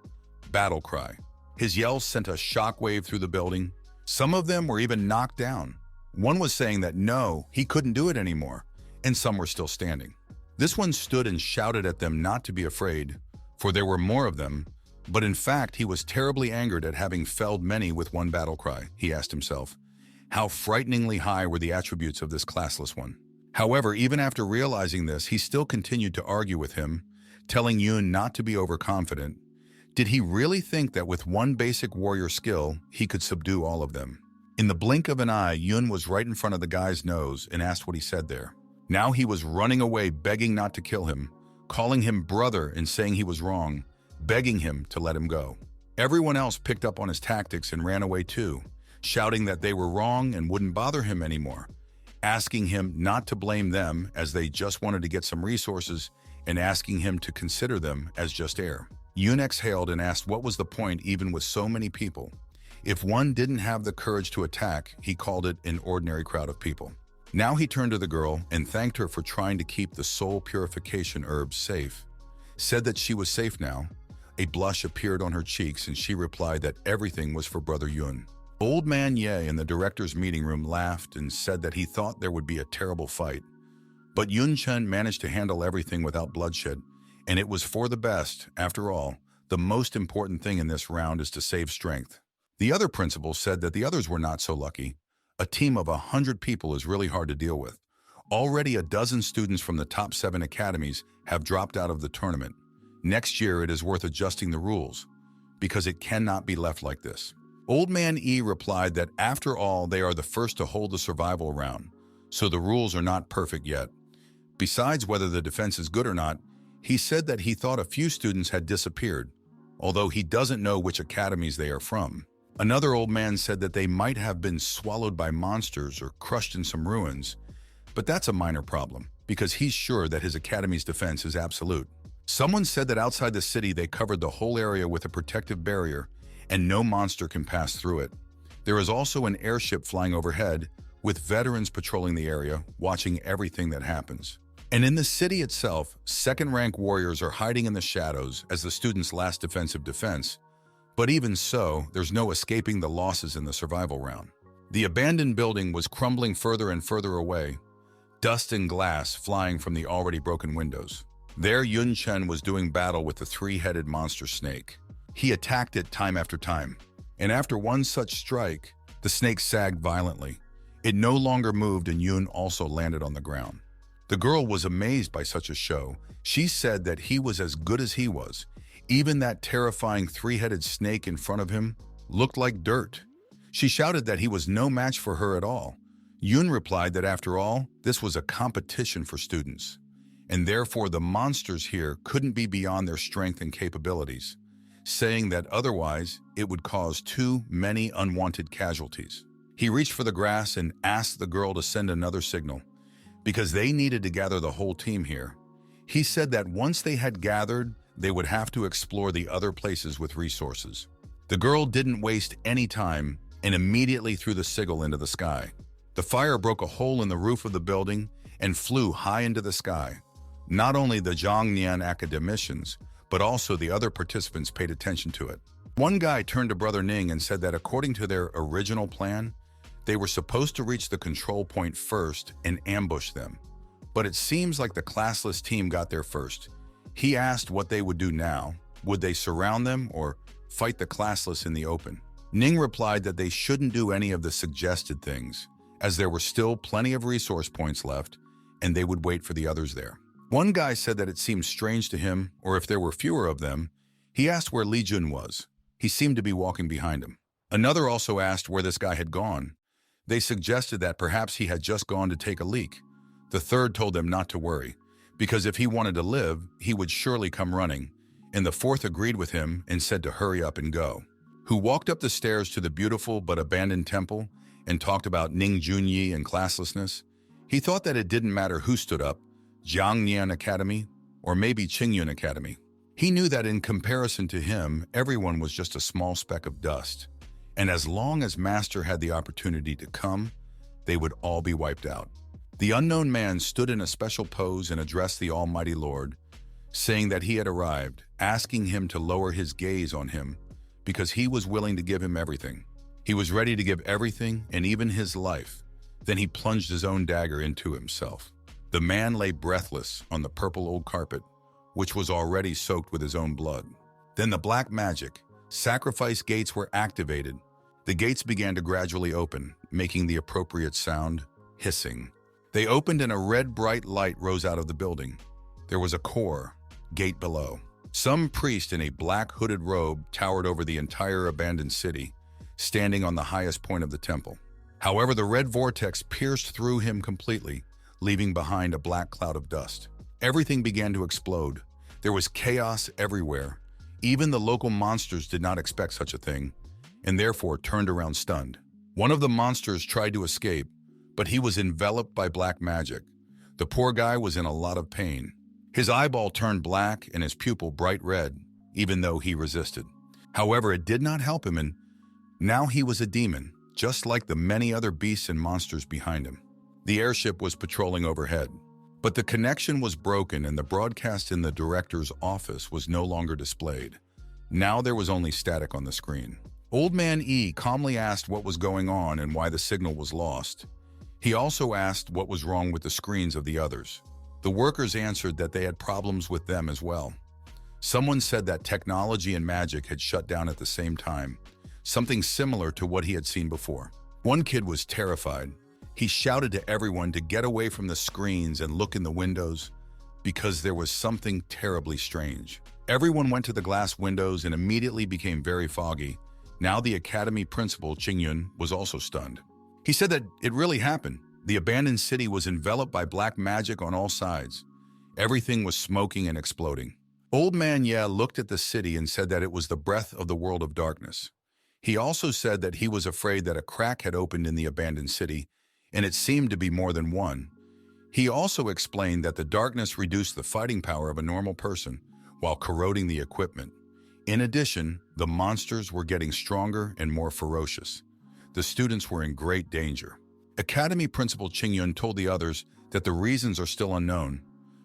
battle cry. His yells sent a shockwave through the building. Some of them were even knocked down. One was saying that no, he couldn't do it anymore, and some were still standing. This one stood and shouted at them not to be afraid, for there were more of them, but in fact he was terribly angered at having felled many with one battle cry. He asked himself, how frighteningly high were the attributes of this classless one? However, even after realizing this, he still continued to argue with him, telling Yun not to be overconfident. Did he really think that with one basic warrior skill, he could subdue all of them? In the blink of an eye, Yun was right in front of the guy's nose and asked what he said there. Now he was running away, begging not to kill him, calling him brother and saying he was wrong, begging him to let him go. Everyone else picked up on his tactics and ran away too, shouting that they were wrong and wouldn't bother him anymore, asking him not to blame them as they just wanted to get some resources and asking him to consider them as just air. Yun exhaled and asked what was the point even with so many people. If one didn't have the courage to attack, he called it an ordinary crowd of people. Now he turned to the girl and thanked her for trying to keep the soul purification herbs safe. Said that she was safe now. A blush appeared on her cheeks and she replied that everything was for Brother Yun. Old Man Ye in the director's meeting room laughed and said that he thought there would be a terrible fight. But Yun Chen managed to handle everything without bloodshed, and it was for the best. After all, the most important thing in this round is to save strength. The other principal said that the others were not so lucky. A team of 100 people is really hard to deal with. Already a dozen students from the top 7 academies have dropped out of the tournament. Next year, it is worth adjusting the rules, because it cannot be left like this. Old Man E replied that after all, they are the first to hold the survival round, so the rules are not perfect yet. Besides whether the defense is good or not, he said that he thought a few students had disappeared, although he doesn't know which academies they are from. Another old man said that they might have been swallowed by monsters or crushed in some ruins, but that's a minor problem, because he's sure that his academy's defense is absolute. Someone said that outside the city they covered the whole area with a protective barrier, and no monster can pass through it. There is also an airship flying overhead, with veterans patrolling the area, watching everything that happens. And in the city itself, second-rank warriors are hiding in the shadows as the students' last defensive defense. But even so, there's no escaping the losses in the survival round. The abandoned building was crumbling further and further away, dust and glass flying from the already broken windows. There, Chen was doing battle with the three-headed monster snake. He attacked it time after time, and after one such strike, the snake sagged violently. It no longer moved, and Yun also landed on the ground. The girl was amazed by such a show. She said that he was as good as he was. Even that terrifying three-headed snake in front of him looked like dirt. She shouted that he was no match for her at all. Yun replied that after all, this was a competition for students, and therefore the monsters here couldn't be beyond their strength and capabilities, saying that otherwise it would cause too many unwanted casualties. He reached for the grass and asked the girl to send another signal, because they needed to gather the whole team here. He said that once they had gathered, they would have to explore the other places with resources. The girl didn't waste any time and immediately threw the signal into the sky. The fire broke a hole in the roof of the building and flew high into the sky. Not only the Zhongnian academicians, but also the other participants paid attention to it. One guy turned to Brother Ning and said that according to their original plan, they were supposed to reach the control point first and ambush them. But it seems like the classless team got there first. He asked what they would do now. Would they surround them or fight the classless in the open? Ning replied that they shouldn't do any of the suggested things, as there were still plenty of resource points left, and they would wait for the others there. One guy said that it seemed strange to him, or if there were fewer of them. He asked where Li Jun was. He seemed to be walking behind him. Another also asked where this guy had gone. They suggested that perhaps he had just gone to take a leak. The third told them not to worry, because if he wanted to live, he would surely come running, and the fourth agreed with him and said to hurry up and go. Who walked up the stairs to the beautiful but abandoned temple and talked about Ning Junyi and classlessness. He thought that it didn't matter who stood up, Jiangnian Academy or maybe Qingyun Academy. He knew that in comparison to him, everyone was just a small speck of dust. And as long as Master had the opportunity to come, they would all be wiped out. The unknown man stood in a special pose and addressed the Almighty Lord, saying that he had arrived, asking him to lower his gaze on him because he was willing to give him everything. He was ready to give everything and even his life. Then he plunged his own dagger into himself. The man lay breathless on the purple old carpet, which was already soaked with his own blood. Then the black magic, sacrifice gates were activated. The gates began to gradually open, making the appropriate sound, hissing. They opened and a red bright light rose out of the building. There was a core, gate below. Some priest in a black hooded robe towered over the entire abandoned city, standing on the highest point of the temple. However, the red vortex pierced through him completely, leaving behind a black cloud of dust. Everything began to explode. There was chaos everywhere. Even the local monsters did not expect such a thing, and therefore turned around stunned. One of the monsters tried to escape, but he was enveloped by black magic. The poor guy was in a lot of pain. His eyeball turned black and his pupil bright red, even though he resisted. However, it did not help him, and now he was a demon, just like the many other beasts and monsters behind him. The airship was patrolling overhead, but the connection was broken and the broadcast in the director's office was no longer displayed. Now there was only static on the screen. Old Man E calmly asked what was going on and why the signal was lost. He also asked what was wrong with the screens of the others. The workers answered that they had problems with them as well. Someone said that technology and magic had shut down at the same time, something similar to what he had seen before. One kid was terrified. He shouted to everyone to get away from the screens and look in the windows because there was something terribly strange. Everyone went to the glass windows and immediately became very foggy. Now the academy principal, Yun, was also stunned. He said that it really happened. The abandoned city was enveloped by black magic on all sides. Everything was smoking and exploding. Old Man Ye looked at the city and said that it was the breath of the world of darkness. He also said that he was afraid that a crack had opened in the abandoned city, and it seemed to be more than one. He also explained that the darkness reduced the fighting power of a normal person while corroding the equipment. In addition, the monsters were getting stronger and more ferocious. The students were in great danger. Academy Principal Yun told the others that the reasons are still unknown,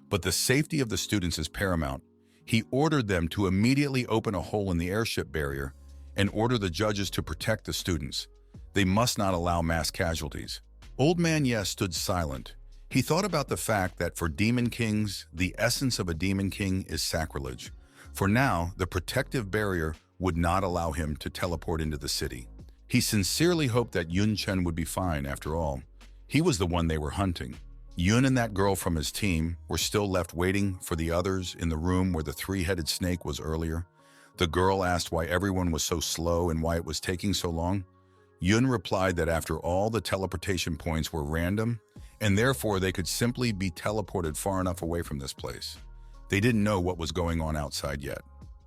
but the safety of the students is paramount. He ordered them to immediately open a hole in the airship barrier and order the judges to protect the students. They must not allow mass casualties. Old Man Yes stood silent. He thought about the fact that for demon kings, the essence of a demon king is sacrilege. For now, the protective barrier would not allow him to teleport into the city. He sincerely hoped that Chen would be fine after all. He was the one they were hunting. Yun and that girl from his team were still left waiting for the others in the room where the three-headed snake was earlier. The girl asked why everyone was so slow and why it was taking so long. Yun replied that after all, the teleportation points were random, and therefore they could simply be teleported far enough away from this place. They didn't know what was going on outside yet.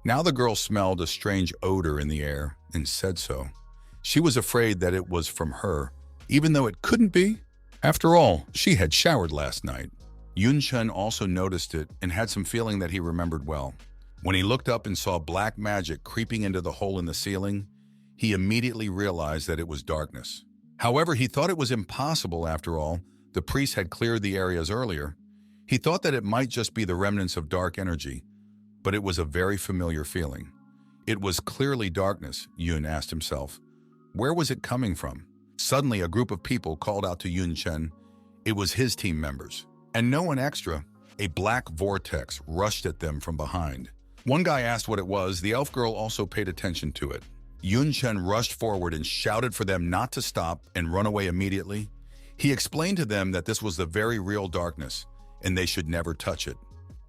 Now the girl smelled a strange odor in the air and said so. She was afraid that it was from her, even though it couldn't be. After all, she had showered last night. Chen also noticed it and had some feeling that he remembered well. When he looked up and saw black magic creeping into the hole in the ceiling, he immediately realized that it was darkness. However, he thought it was impossible after all. The priest had cleared the areas earlier. He thought that it might just be the remnants of dark energy, but it was a very familiar feeling. It was clearly darkness, Yun asked himself. Where was it coming from? Suddenly, a group of people called out to Chen. It was his team members. And no one extra. A black vortex rushed at them from behind. One guy asked what it was. The elf girl also paid attention to it. Chen rushed forward and shouted for them not to stop and run away immediately. He explained to them that this was the very real darkness, and they should never touch it.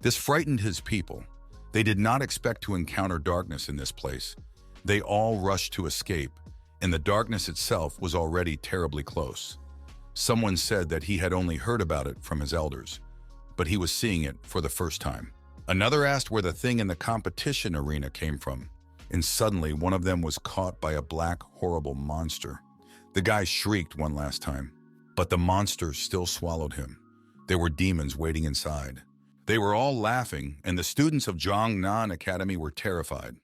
This frightened his people. They did not expect to encounter darkness in this place. They all rushed to escape, and the darkness itself was already terribly close. Someone said that he had only heard about it from his elders, but he was seeing it for the first time. Another asked where the thing in the competition arena came from, and suddenly one of them was caught by a black, horrible monster. The guy shrieked one last time, but the monster still swallowed him. There were demons waiting inside. They were all laughing, and the students of Zhongnan Academy were terrified.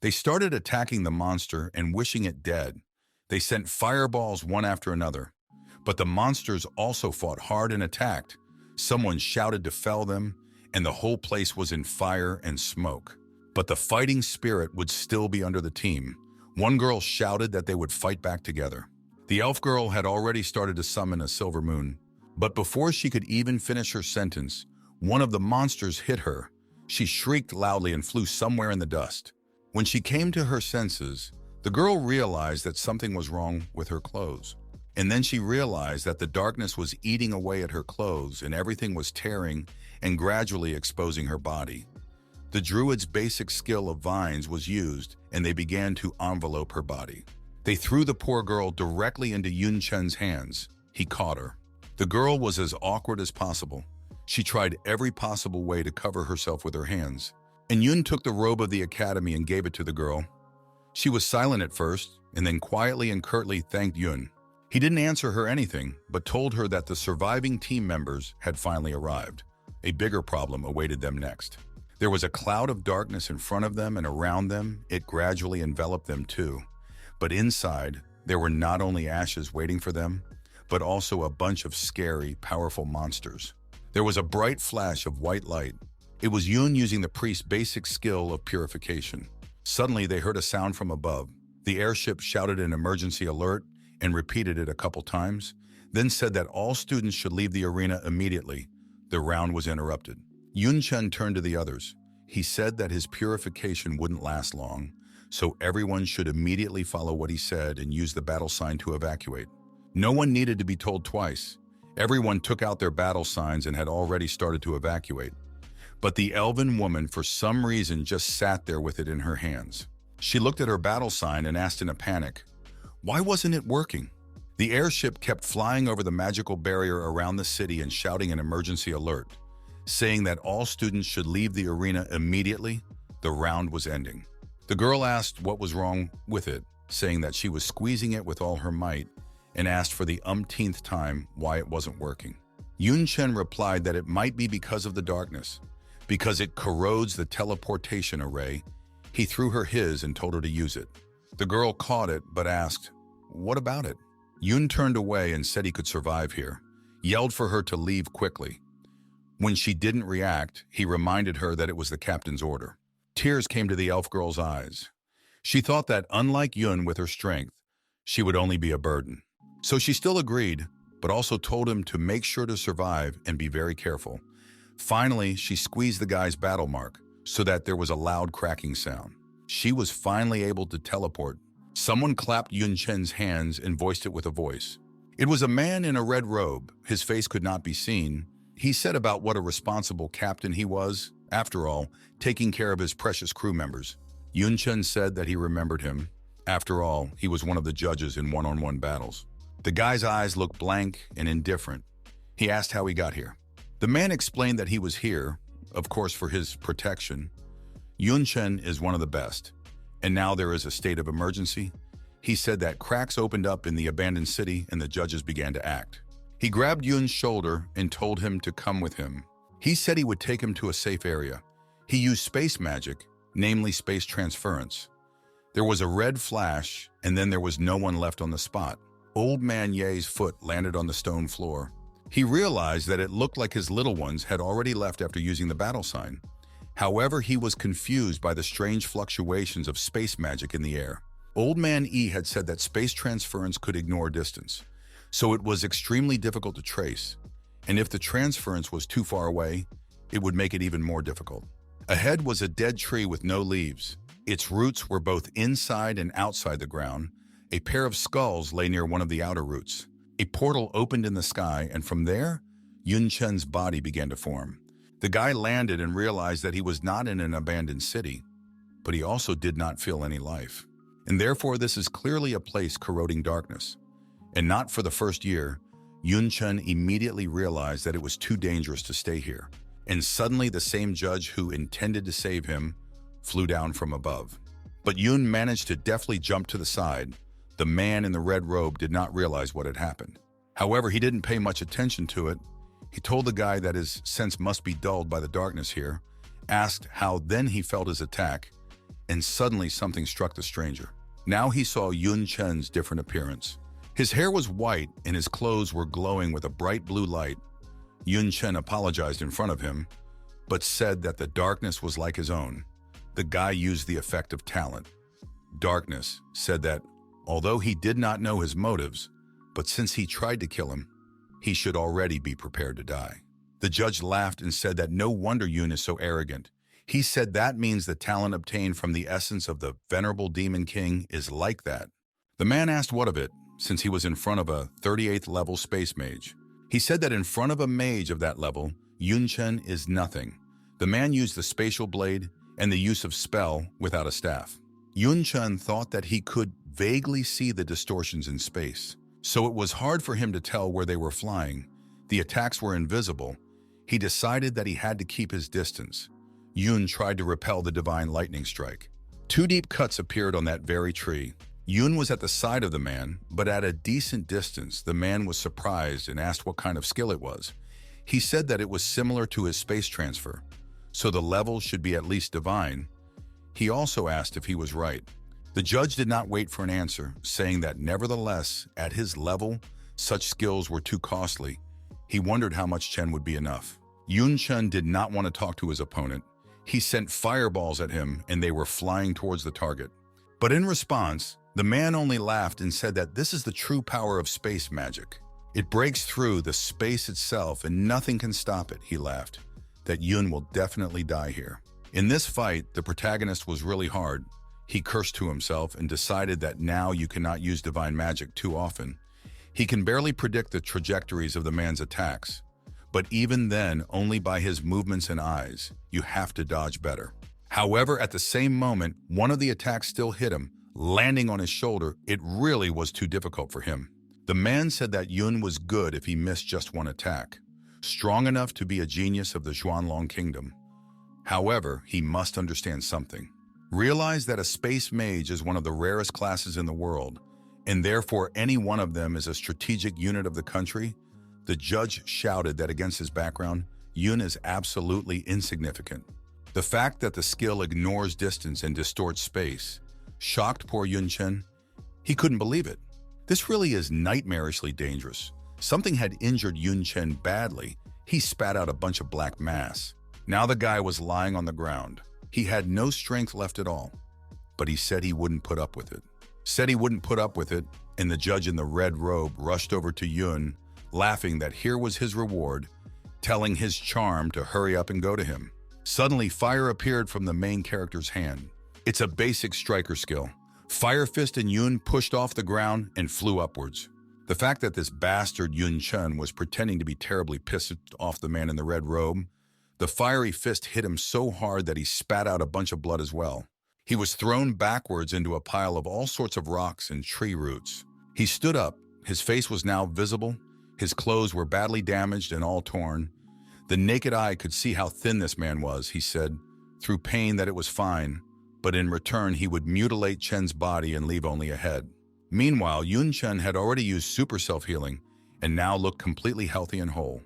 They started attacking the monster and wishing it dead. They sent fireballs one after another. But the monsters also fought hard and attacked. Someone shouted to fell them, and the whole place was in fire and smoke. But the fighting spirit would still be under the team. One girl shouted that they would fight back together. The elf girl had already started to summon a silver moon. But before she could even finish her sentence, one of the monsters hit her. She shrieked loudly and flew somewhere in the dust. When she came to her senses, the girl realized that something was wrong with her clothes. And then she realized that the darkness was eating away at her clothes and everything was tearing and gradually exposing her body. The druid's basic skill of vines was used, and they began to envelope her body. They threw the poor girl directly into Chen's hands. He caught her. The girl was as awkward as possible. She tried every possible way to cover herself with her hands. And Yun took the robe of the academy and gave it to the girl. She was silent at first, and then quietly and curtly thanked Yun. He didn't answer her anything, but told her that the surviving team members had finally arrived. A bigger problem awaited them next. There was a cloud of darkness in front of them, and around them, it gradually enveloped them too. But inside, there were not only ashes waiting for them, but also a bunch of scary, powerful monsters. There was a bright flash of white light. It was Yun using the priest's basic skill of purification. Suddenly, they heard a sound from above. The airship shouted an emergency alert and repeated it a couple times, then said that all students should leave the arena immediately. The round was interrupted. Chen turned to the others. He said that his purification wouldn't last long, so everyone should immediately follow what he said and use the battle sign to evacuate. No one needed to be told twice. Everyone took out their battle signs and had already started to evacuate. But the elven woman, for some reason, just sat there with it in her hands. She looked at her battle sign and asked in a panic, why wasn't it working? The airship kept flying over the magical barrier around the city and shouting an emergency alert, saying that all students should leave the arena immediately. The round was ending. The girl asked what was wrong with it, saying that she was squeezing it with all her might, and asked for the umpteenth time why it wasn't working. Chen replied that it might be because of the darkness, because it corrodes the teleportation array. He threw her his and told her to use it. The girl caught it but asked, what about it? Yun turned away and said he could survive here, yelled for her to leave quickly. When she didn't react, he reminded her that it was the captain's order. Tears came to the elf girl's eyes. She thought that, unlike Yun with her strength, she would only be a burden. So she still agreed, but also told him to make sure to survive and be very careful. Finally, she squeezed the guy's battle mark so that there was a loud cracking sound. She was finally able to teleport. Someone clapped Yun Chen's hands and voiced it with a voice. It was a man in a red robe. His face could not be seen. He said about what a responsible captain he was, after all, taking care of his precious crew members. Yun Chen said that he remembered him. After all, he was one of the judges in one-on-one battles. The guy's eyes looked blank and indifferent. He asked how he got here. The man explained that he was here, of course, for his protection. Yun Chen is one of the best, and now there is a state of emergency. He said that cracks opened up in the abandoned city and the judges began to act. He grabbed Yun's shoulder and told him to come with him. He said he would take him to a safe area. He used space magic, namely space transference. There was a red flash, and then there was no one left on the spot. Old man Ye's foot landed on the stone floor. He realized that it looked like his little ones had already left after using the battle sign. However, he was confused by the strange fluctuations of space magic in the air. Old man E had said that space transference could ignore distance, so it was extremely difficult to trace. And if the transference was too far away, it would make it even more difficult. Ahead was a dead tree with no leaves. Its roots were both inside and outside the ground. A pair of skulls lay near one of the outer roots. A portal opened in the sky, and from there, Yun Chen's body began to form. The guy landed and realized that he was not in an abandoned city, but he also did not feel any life. And therefore, this is clearly a place corroding darkness. And not for the first year, Yun Chen immediately realized that it was too dangerous to stay here. And suddenly, the same judge who intended to save him flew down from above. But Yun managed to deftly jump to the side. The man in the red robe did not realize what had happened. However, he didn't pay much attention to it. He told the guy that his sense must be dulled by the darkness here, asked how then he felt his attack, and suddenly something struck the stranger. Now he saw Yun Chen's different appearance. His hair was white and his clothes were glowing with a bright blue light. Yun Chen apologized in front of him, but said that the darkness was like his own. The guy used the effect of talent. Darkness said that, although he did not know his motives, but since he tried to kill him, he should already be prepared to die. The judge laughed and said that no wonder Yun is so arrogant. He said that means the talent obtained from the essence of the venerable demon king is like that. The man asked what of it, since he was in front of a 38th level space mage. He said that in front of a mage of that level, Yun Chen is nothing. The man used the spatial blade and the use of spell without a staff. Yun Chen thought that he could vaguely see the distortions in space, so it was hard for him to tell where they were flying. The attacks were invisible. He decided that he had to keep his distance. Yun tried to repel the divine lightning strike. Two deep cuts appeared on that very tree. Yun was at the side of the man, but at a decent distance. The man was surprised and asked what kind of skill it was. He said that it was similar to his space transfer, so the level should be at least divine. He also asked if he was right. The judge did not wait for an answer, saying that nevertheless, at his level, such skills were too costly. He wondered how much Chen would be enough. Yun Chen did not want to talk to his opponent. He sent fireballs at him and they were flying towards the target. But in response, the man only laughed and said that this is the true power of space magic. It breaks through the space itself and nothing can stop it, he laughed. That Yun will definitely die here. In this fight, the protagonist was really hard. He cursed to himself and decided that now you cannot use divine magic too often. He can barely predict the trajectories of the man's attacks. But even then, only by his movements and eyes. You have to dodge better. However, at the same moment, one of the attacks still hit him, landing on his shoulder. It really was too difficult for him. The man said that Yun was good if he missed just one attack, strong enough to be a genius of the Xuanlong Kingdom. However, he must understand something. Realize that a space mage is one of the rarest classes in the world, and therefore any one of them is a strategic unit of the country. The judge shouted that against his background, Yun is absolutely insignificant. The fact that the skill ignores distance and distorts space shocked poor Yun Chen. He couldn't believe it. This really is nightmarishly dangerous. Something had injured Yun Chen badly. He spat out a bunch of black mass. Now the guy was lying on the ground. He had no strength left at all. But he said he wouldn't put up with it. And the judge in the red robe rushed over to Yun, laughing that here was his reward, telling his charm to hurry up and go to him. Suddenly, fire appeared from the main character's hand. It's a basic striker skill. Fire Fist and Yun pushed off the ground and flew upwards. The fact that this bastard Yun Chen was pretending to be terribly pissed off the man in the red robe, the fiery fist hit him so hard that he spat out a bunch of blood as well. He was thrown backwards into a pile of all sorts of rocks and tree roots. He stood up. His face was now visible. His clothes were badly damaged and all torn. The naked eye could see how thin this man was. He said, through pain, that it was fine, but in return he would mutilate Chen's body and leave only a head. Meanwhile, Yun Chen had already used super self-healing and now looked completely healthy and whole.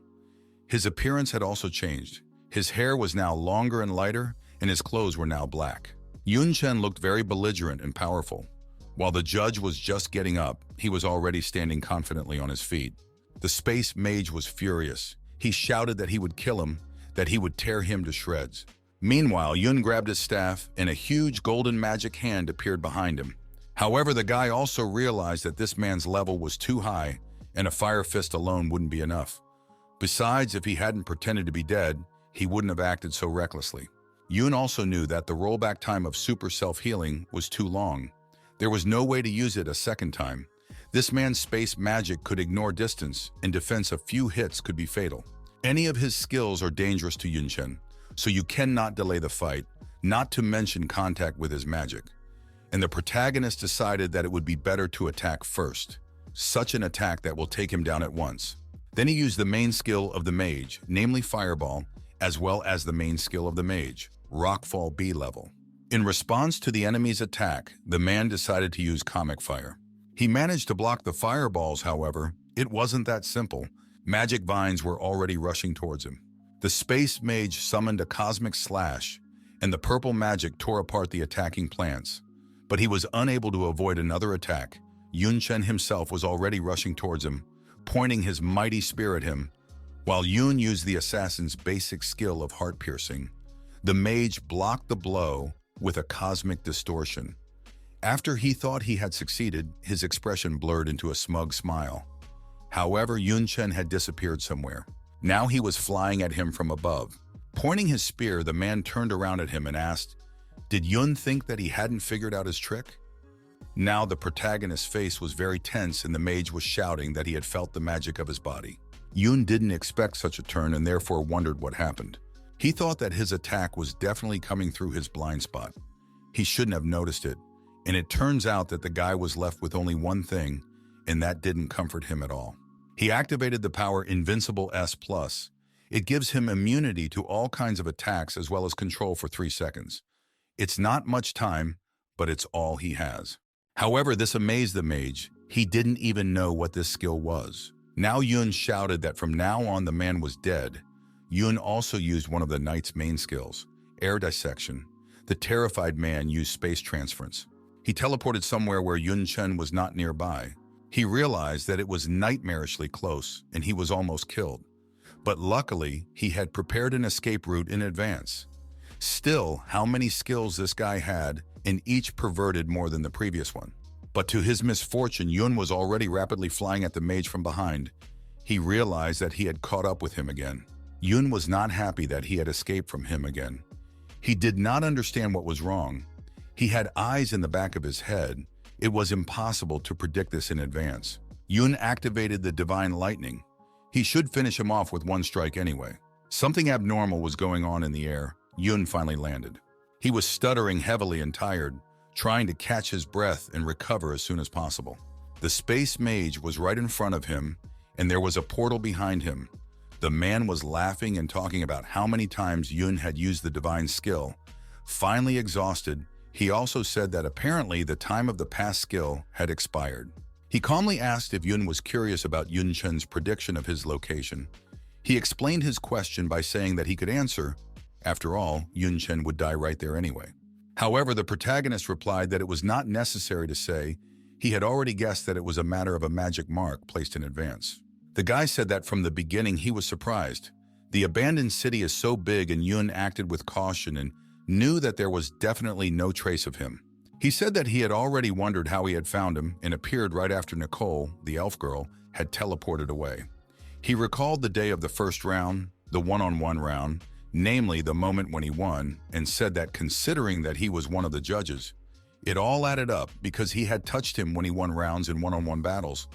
His appearance had also changed. His hair was now longer and lighter, and his clothes were now black. Yun Chen looked very belligerent and powerful. While the judge was just getting up, he was already standing confidently on his feet. The space mage was furious. He shouted that he would kill him, that he would tear him to shreds. Meanwhile, Yun grabbed his staff, and a huge golden magic hand appeared behind him. However, the guy also realized that this man's level was too high, and a fire fist alone wouldn't be enough. Besides, if he hadn't pretended to be dead, he wouldn't have acted so recklessly. Yun also knew that the rollback time of super self-healing was too long. There was no way to use it a second time. This man's space magic could ignore distance, and defense a few hits could be fatal. Any of his skills are dangerous to Yun Chen, so you cannot delay the fight, not to mention contact with his magic. And the protagonist decided that it would be better to attack first, such an attack that will take him down at once. Then he used the main skill of the mage, namely Fireball, as well as the main skill of the mage, Rockfall B level. In response to the enemy's attack, the man decided to use Comic Fire. He managed to block the fireballs, however. It wasn't that simple. Magic vines were already rushing towards him. The space mage summoned a cosmic slash, and the purple magic tore apart the attacking plants. But he was unable to avoid another attack. Yun Chen himself was already rushing towards him, pointing his mighty spear at him. While Yun used the assassin's basic skill of heart piercing, the mage blocked the blow with a cosmic distortion. After he thought he had succeeded, his expression blurred into a smug smile. However, Yun Chen had disappeared somewhere. Now he was flying at him from above. Pointing his spear, the man turned around at him and asked, "Did Yun think that he hadn't figured out his trick?" Now the protagonist's face was very tense, and the mage was shouting that he had felt the magic of his body. Yun didn't expect such a turn and therefore wondered what happened. He thought that his attack was definitely coming through his blind spot. He shouldn't have noticed it, and it turns out that the guy was left with only one thing, and that didn't comfort him at all. He activated the power Invincible S+. It gives him immunity to all kinds of attacks as well as control for 3 seconds. It's not much time, but it's all he has. However, this amazed the mage. He didn't even know what this skill was. Now Yun shouted that from now on the man was dead. Yun also used one of the knight's main skills, air dissection. The terrified man used space transference. He teleported somewhere where Yun Chen was not nearby. He realized that it was nightmarishly close and he was almost killed. But luckily, he had prepared an escape route in advance. Still, how many skills this guy had, and each perverted more than the previous one. But to his misfortune, Yun was already rapidly flying at the mage from behind. He realized that he had caught up with him again. Yun was not happy that he had escaped from him again. He did not understand what was wrong. He had eyes in the back of his head. It was impossible to predict this in advance. Yun activated the divine lightning. He should finish him off with one strike anyway. Something abnormal was going on in the air. Yun finally landed. He was stuttering heavily and tired, trying to catch his breath and recover as soon as possible. The space mage was right in front of him, and there was a portal behind him. The man was laughing and talking about how many times Yun had used the divine skill. Finally exhausted, he also said that apparently the time of the past skill had expired. He calmly asked if Yun was curious about Yun Chen's prediction of his location. He explained his question by saying that he could answer. After all, Yun Chen would die right there anyway. However, the protagonist replied that it was not necessary to say. He had already guessed that it was a matter of a magic mark placed in advance. The guy said that from the beginning he was surprised. The abandoned city is so big, and Yun acted with caution and knew that there was definitely no trace of him. He said that he had already wondered how he had found him and appeared right after Nicole, the elf girl, had teleported away. He recalled the day of the first round, the one-on-one round, namely the moment when he won, and said that considering that he was one of the judges, it all added up because he had touched him when he won rounds in one-on-one battles.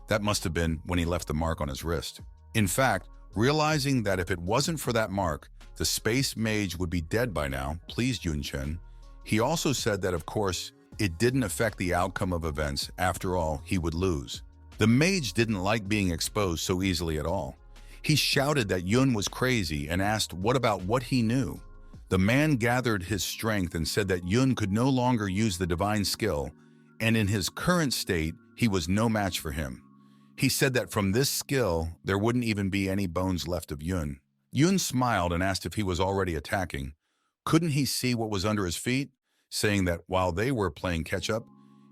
That must have been when he left the mark on his wrist. In fact, realizing that if it wasn't for that mark, the space mage would be dead by now, pleased Yun Chen. He also said that, of course, it didn't affect the outcome of events. After all, he would lose. The mage didn't like being exposed so easily at all. He shouted that Yun was crazy and asked what about what he knew. The man gathered his strength and said that Yun could no longer use the divine skill, and in his current state, he was no match for him. He said that from this skill, there wouldn't even be any bones left of Yun. Yun smiled and asked if he was already attacking. Couldn't he see what was under his feet? Saying that while they were playing catch-up,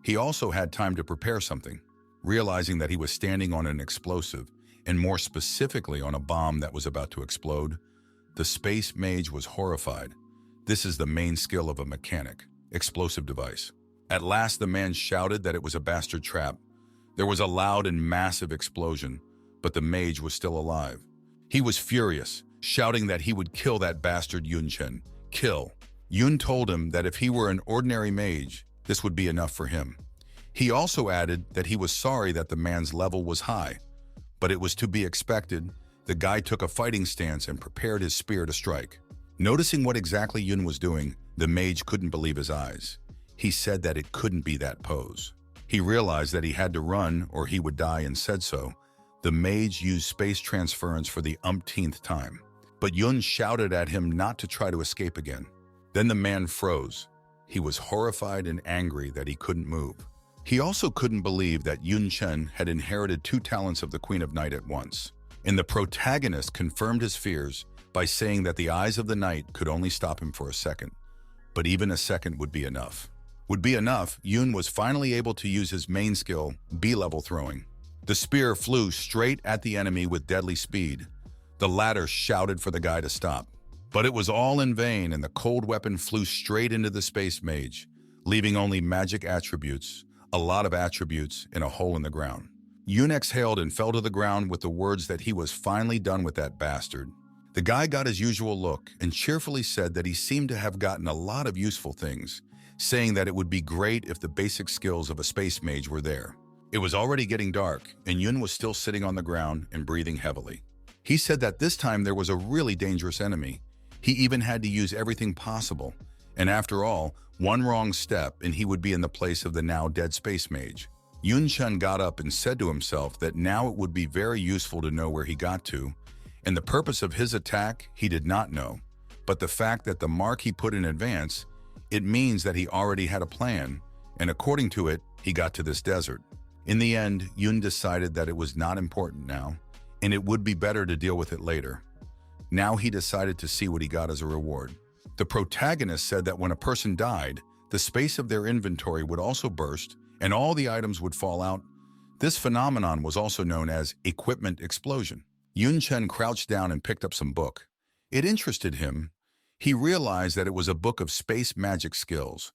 he also had time to prepare something. Realizing that he was standing on an explosive, and more specifically on a bomb that was about to explode, the space mage was horrified. This is the main skill of a mechanic, explosive device. At last, the man shouted that it was a bastard trap. There was a loud and massive explosion, but the mage was still alive. He was furious, shouting that he would kill that bastard Yun Chen. Kill. Yun told him that if he were an ordinary mage, this would be enough for him. He also added that he was sorry that the man's level was high, but it was to be expected. The guy took a fighting stance and prepared his spear to strike. Noticing what exactly Yun was doing, the mage couldn't believe his eyes. He said that it couldn't be that pose. He realized that he had to run or he would die and said so. The mage used space transference for the umpteenth time, but Yun shouted at him not to try to escape again. Then the man froze. He was horrified and angry that he couldn't move. He also couldn't believe that Yun Chen had inherited 2 talents of the Queen of Night at once. And the protagonist confirmed his fears by saying that the eyes of the night could only stop him for a second. But even a second would be enough. Yun was finally able to use his main skill, B-level throwing. The spear flew straight at the enemy with deadly speed. The latter shouted for the guy to stop. But it was all in vain, and the cold weapon flew straight into the space mage, leaving only magic attributes, a lot of attributes, in a hole in the ground. Yun exhaled and fell to the ground with the words that he was finally done with that bastard. The guy got his usual look and cheerfully said that he seemed to have gotten a lot of useful things, saying that it would be great if the basic skills of a space mage were there. It was already getting dark, and Yun was still sitting on the ground and breathing heavily. He said that this time there was a really dangerous enemy. He even had to use everything possible, and after all, one wrong step and he would be in the place of the now dead space mage. Yun Chen got up and said to himself that now it would be very useful to know where he got to, and the purpose of his attack he did not know, but the fact that the mark he put in advance, it means that he already had a plan, and according to it, he got to this desert. In the end, Yun decided that it was not important now, and it would be better to deal with it later. Now he decided to see what he got as a reward. The protagonist said that when a person died, the space of their inventory would also burst and all the items would fall out. This phenomenon was also known as equipment explosion. Yun Chen crouched down and picked up some book. It interested him. He realized that it was a book of space magic skills.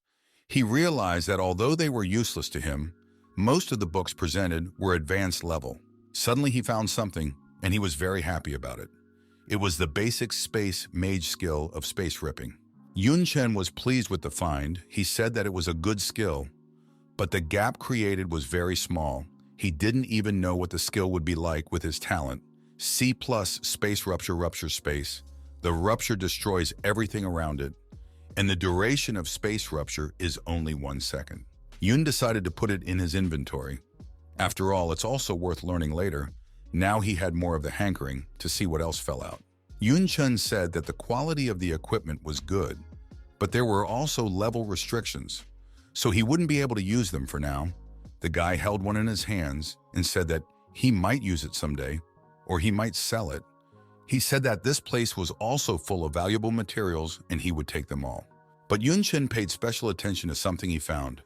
He realized that although they were useless to him, most of the books presented were advanced level. Suddenly he found something, and he was very happy about it. It was the basic space mage skill of space ripping. Yun Chen was pleased with the find. He said that it was a good skill, but the gap created was very small. He didn't even know what the skill would be like with his talent, C plus space rupture rupture space. The rupture destroys everything around it, and the duration of space rupture is only 1 second. Yun decided to put it in his inventory. After all, it's also worth learning later. Now he had more of the hankering to see what else fell out. Chen said that the quality of the equipment was good, but there were also level restrictions, so he wouldn't be able to use them for now. The guy held one in his hands and said that he might use it someday, or he might sell it. He said that this place was also full of valuable materials and he would take them all. But Chen paid special attention to something he found.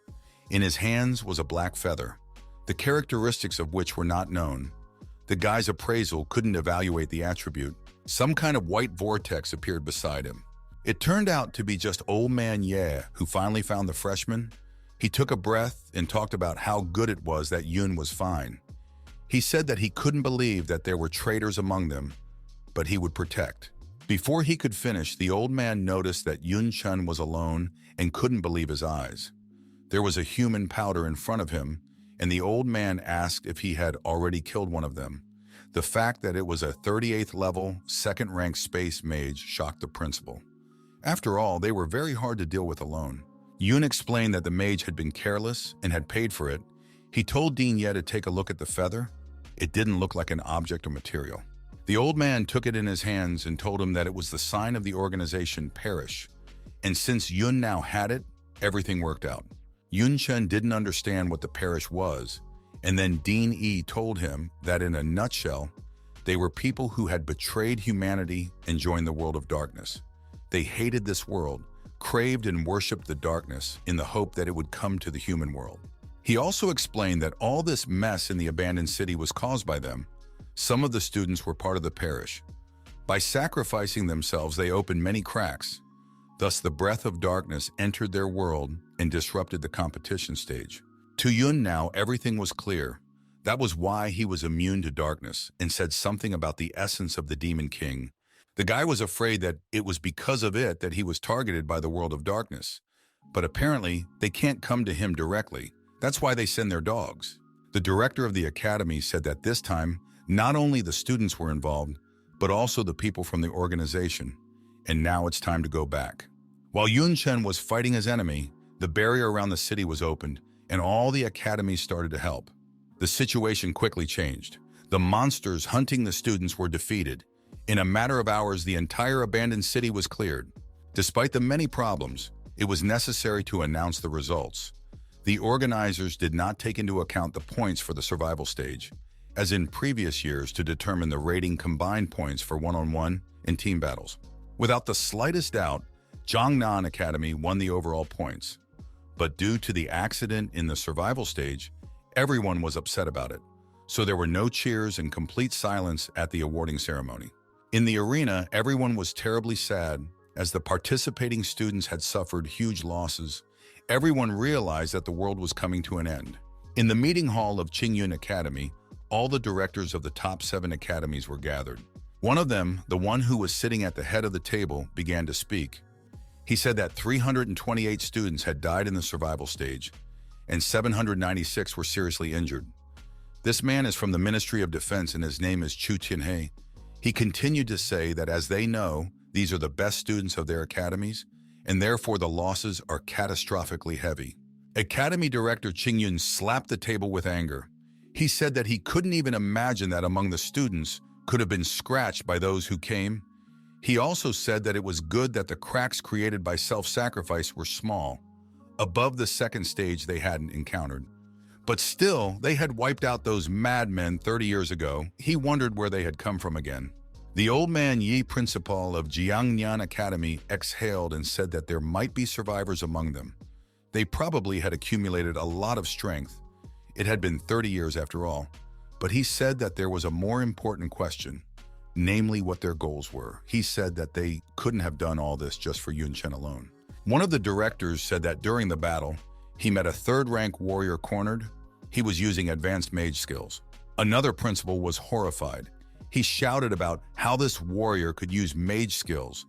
In his hands was a black feather, the characteristics of which were not known. The guy's appraisal couldn't evaluate the attribute. Some kind of white vortex appeared beside him. It turned out to be just old man Ye, who finally found the freshman. He took a breath and talked about how good it was that Yun was fine. He said that he couldn't believe that there were traitors among them, but he would protect. Before he could finish, the old man noticed that Chen was alone and couldn't believe his eyes. There was a human powder in front of him, and the old man asked if he had already killed one of them. The fact that it was a 38th level, second-ranked space mage shocked the principal. After all, they were very hard to deal with alone. Yun explained that the mage had been careless and had paid for it. He told Dean Ye to take a look at the feather. It didn't look like an object or material. The old man took it in his hands and told him that it was the sign of the organization Perish. And since Yun now had it, everything worked out. Chen didn't understand what the Perish was, and then Dean E told him that in a nutshell, they were people who had betrayed humanity and joined the world of darkness. They hated this world, craved and worshipped the darkness in the hope that it would come to the human world. He also explained that all this mess in the abandoned city was caused by them. Some of the students were part of the Perish. By sacrificing themselves, they opened many cracks. Thus, the breath of darkness entered their world and disrupted the competition stage. To Yun now, everything was clear. That was why he was immune to darkness and said something about the essence of the Demon King. The guy was afraid that it was because of it that he was targeted by the world of darkness. But apparently, they can't come to him directly. That's why they send their dogs. The director of the academy said that this time, not only the students were involved, but also the people from the organization. And now it's time to go back. While Chen was fighting his enemy, the barrier around the city was opened, and all the academies started to help. The situation quickly changed. The monsters hunting the students were defeated. In a matter of hours, the entire abandoned city was cleared. Despite the many problems, it was necessary to announce the results. The organizers did not take into account the points for the survival stage, as in previous years, to determine the rating combined points for one-on-one and team battles. Without the slightest doubt, Jiangnan Academy won the overall points. But due to the accident in the survival stage, everyone was upset about it. So there were no cheers and complete silence at the awarding ceremony. In the arena, everyone was terribly sad as the participating students had suffered huge losses. Everyone realized that the world was coming to an end. In the meeting hall of Qingyun Academy, all the directors of the top 7 academies were gathered. One of them, the one who was sitting at the head of the table, began to speak. He said that 328 students had died in the survival stage, and 796 were seriously injured. This man is from the Ministry of Defense and his name is Chu Tianhe. He continued to say that as they know, these are the best students of their academies, and therefore the losses are catastrophically heavy. Academy Director Qingyun slapped the table with anger. He said that he couldn't even imagine that among the students could have been scratched by those who came. He also said that it was good that the cracks created by self-sacrifice were small, above the second stage they hadn't encountered. But still, they had wiped out those madmen 30 years ago. He wondered where they had come from again. The old man Yi, principal of Jiangnan Academy, exhaled and said that there might be survivors among them. They probably had accumulated a lot of strength. It had been 30 years after all. But he said that there was a more important question, namely what their goals were. He said that they couldn't have done all this just for Chen alone. One of the directors said that during the battle, he met a third-rank warrior cornered. He was using advanced mage skills. Another principal was horrified. He shouted about how this warrior could use mage skills.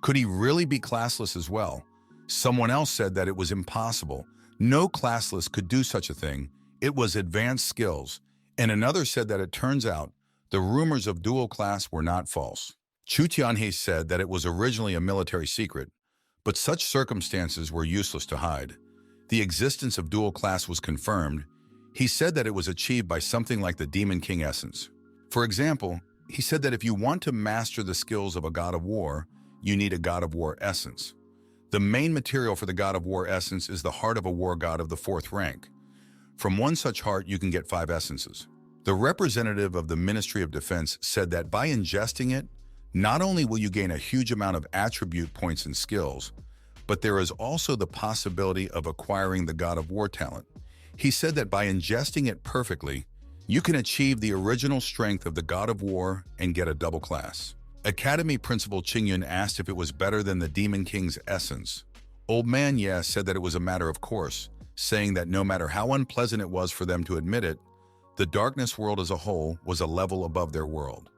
Could he really be classless as well? Someone else said that it was impossible. No classless could do such a thing. It was advanced skills. And another said that it turns out The rumors of dual class were not false. Chu Tianhe said that it was originally a military secret, but such circumstances were useless to hide. The existence of dual class was confirmed. He said that it was achieved by something like the Demon King essence. For example, he said that if you want to master the skills of a god of war, you need a god of war essence. The main material for the god of war essence is the heart of a war god of the 4th rank. From one such heart, you can get 5 essences. The representative of the Ministry of Defense said that by ingesting it, not only will you gain a huge amount of attribute points and skills, but there is also the possibility of acquiring the God of War talent. He said that by ingesting it perfectly, you can achieve the original strength of the God of War and get a double class. Academy Principal Qingyun asked if it was better than the Demon King's essence. Old Man Ye said that it was a matter of course, saying that no matter how unpleasant it was for them to admit it, the darkness world as a whole was a level above their world.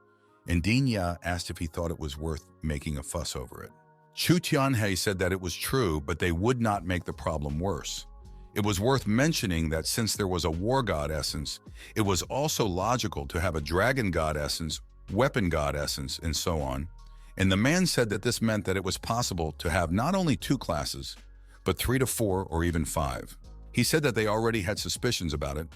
And Din Ya asked if he thought it was worth making a fuss over it. Chu Tianhe said that it was true, but they would not make the problem worse. It was worth mentioning that since there was a war god essence, it was also logical to have a dragon god essence, weapon god essence, and so on. And the man said that this meant that it was possible to have not only 2 classes, but 3 to 4 or even 5. He said that they already had suspicions about it.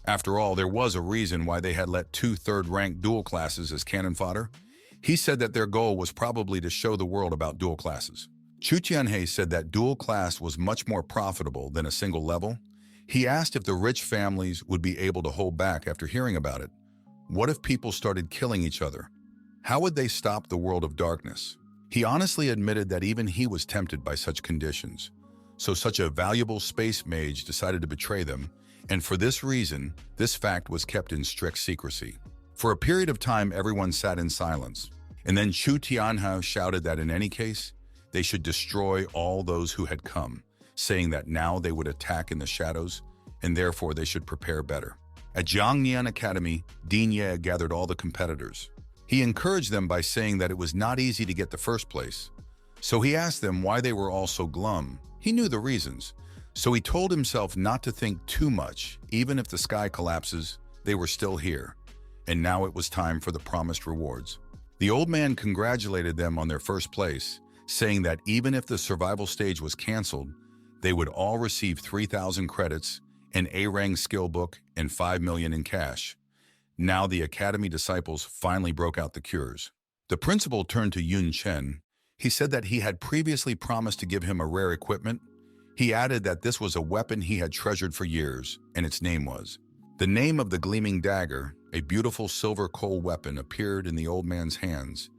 After all, there was a reason why they had let 2 third-rank dual classes as cannon fodder. He said that their goal was probably to show the world about dual classes. Chu Tianhe said that dual class was much more profitable than a single level. He asked if the rich families would be able to hold back after hearing about it. What if people started killing each other? How would they stop the world of darkness? He honestly admitted that even he was tempted by such conditions. So such a valuable space mage decided to betray them, and for this reason, this fact was kept in strict secrecy. For a period of time, everyone sat in silence, and then Chu Tianhe shouted that in any case, they should destroy all those who had come, saying that now they would attack in the shadows, and therefore they should prepare better. At Jiangnian Academy, Din Ye gathered all the competitors. He encouraged them by saying that it was not easy to get the first place. So he asked them why they were all so glum. He knew the reasons. So he told himself not to think too much. Even if the sky collapses, they were still here. And now it was time for the promised rewards. The old man congratulated them on their first place, saying that even if the survival stage was canceled, they would all receive 3,000 credits, an A-rank skill book, and 5 million in cash. Now the academy disciples finally broke out the cures. The principal turned to Chen. He said that he had previously promised to give him a rare equipment. He added that this was a weapon he had treasured for years, and its name was. The name of the gleaming dagger, a beautiful silver coal weapon, appeared in the old man's hands,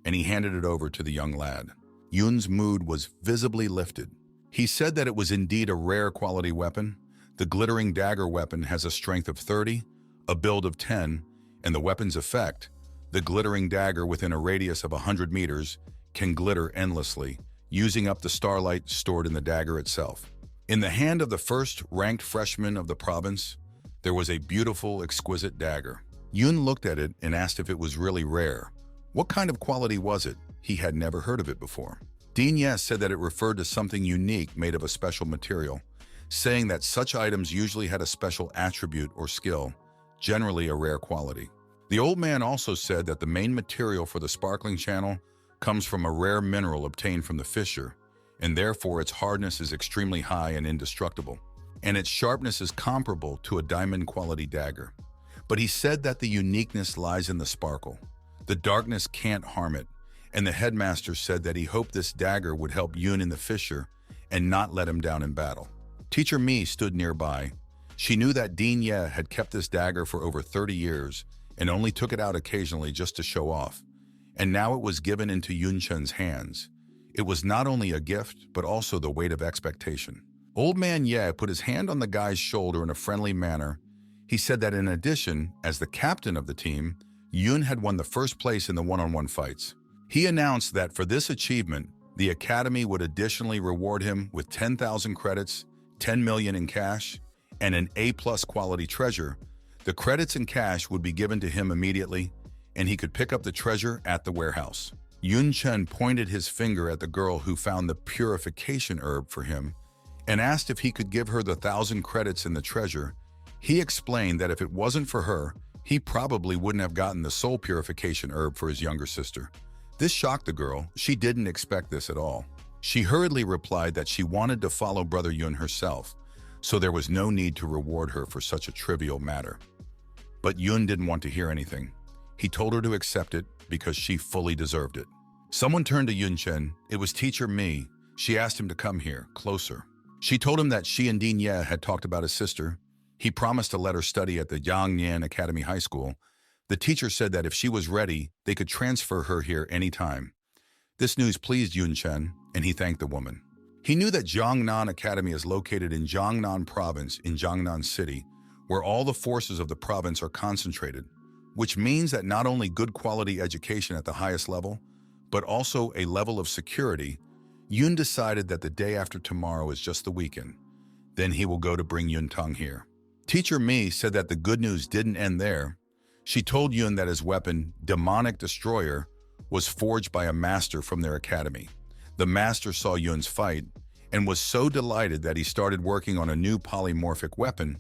and he handed it over to the young lad. Yun's mood was visibly lifted. He said that it was indeed a rare quality weapon. The glittering dagger weapon has a strength of 30, a build of 10, and the weapon's effect, the glittering dagger within a radius of 100 meters, can glitter endlessly, using up the starlight stored in the dagger itself. In the hand of the first-ranked freshman of the province, there was a beautiful, exquisite dagger. Yun looked at it and asked if it was really rare. What kind of quality was it? He had never heard of it before. Din Ye said that it referred to something unique made of a special material, saying that such items usually had a special attribute or skill, generally a rare quality. The old man also said that the main material for the sparkling channel comes from a rare mineral obtained from the fissure, and therefore its hardness is extremely high and indestructible, and its sharpness is comparable to a diamond-quality dagger. But he said that the uniqueness lies in the sparkle. The darkness can't harm it, and the headmaster said that he hoped this dagger would help Yun in the fissure and not let him down in battle. Teacher Mi stood nearby. She knew that Din Ye had kept this dagger for over 30 years and only took it out occasionally just to show off. And now it was given into Yun Chen's hands. It was not only a gift, but also the weight of expectation. Old Man Ye put his hand on the guy's shoulder in a friendly manner. He said that in addition, as the captain of the team, Yun had won the first place in the one-on-one fights. He announced that for this achievement, the academy would additionally reward him with 10,000 credits, 10 million in cash, and an A-plus quality treasure. The credits and cash would be given to him immediately, and he could pick up the treasure at the warehouse. Yun Chen pointed his finger at the girl who found the purification herb for him and asked if he could give her the 1,000 credits in the treasure. He explained that if it wasn't for her, he probably wouldn't have gotten the soul purification herb for his younger sister. This shocked the girl. She didn't expect this at all. She hurriedly replied that she wanted to follow Brother Yun herself, so there was no need to reward her for such a trivial matter. But Yun didn't want to hear anything. He told her to accept it because she fully deserved it. Someone turned to Yun Chen. It was Teacher Mi. She asked him to come here, closer. She told him that she and Dean Ye had talked about his sister. He promised to let her study at the Yangnian Academy High School. The teacher said that if she was ready, they could transfer her here anytime. This news pleased Yun Chen, and he thanked the woman. He knew that Jiangnan Academy is located in Jiangnan Province in Jiangnan City, where all the forces of the province are concentrated, which means that not only good quality education at the highest level, but also a level of security. Yun decided that the day after tomorrow is just the weekend. Then he will go to bring Yun Tong here. Teacher Mi said that the good news didn't end there. She told Yun that his weapon, Demonic Destroyer, was forged by a master from their academy. The master saw Yun's fight and was so delighted that he started working on a new polymorphic weapon.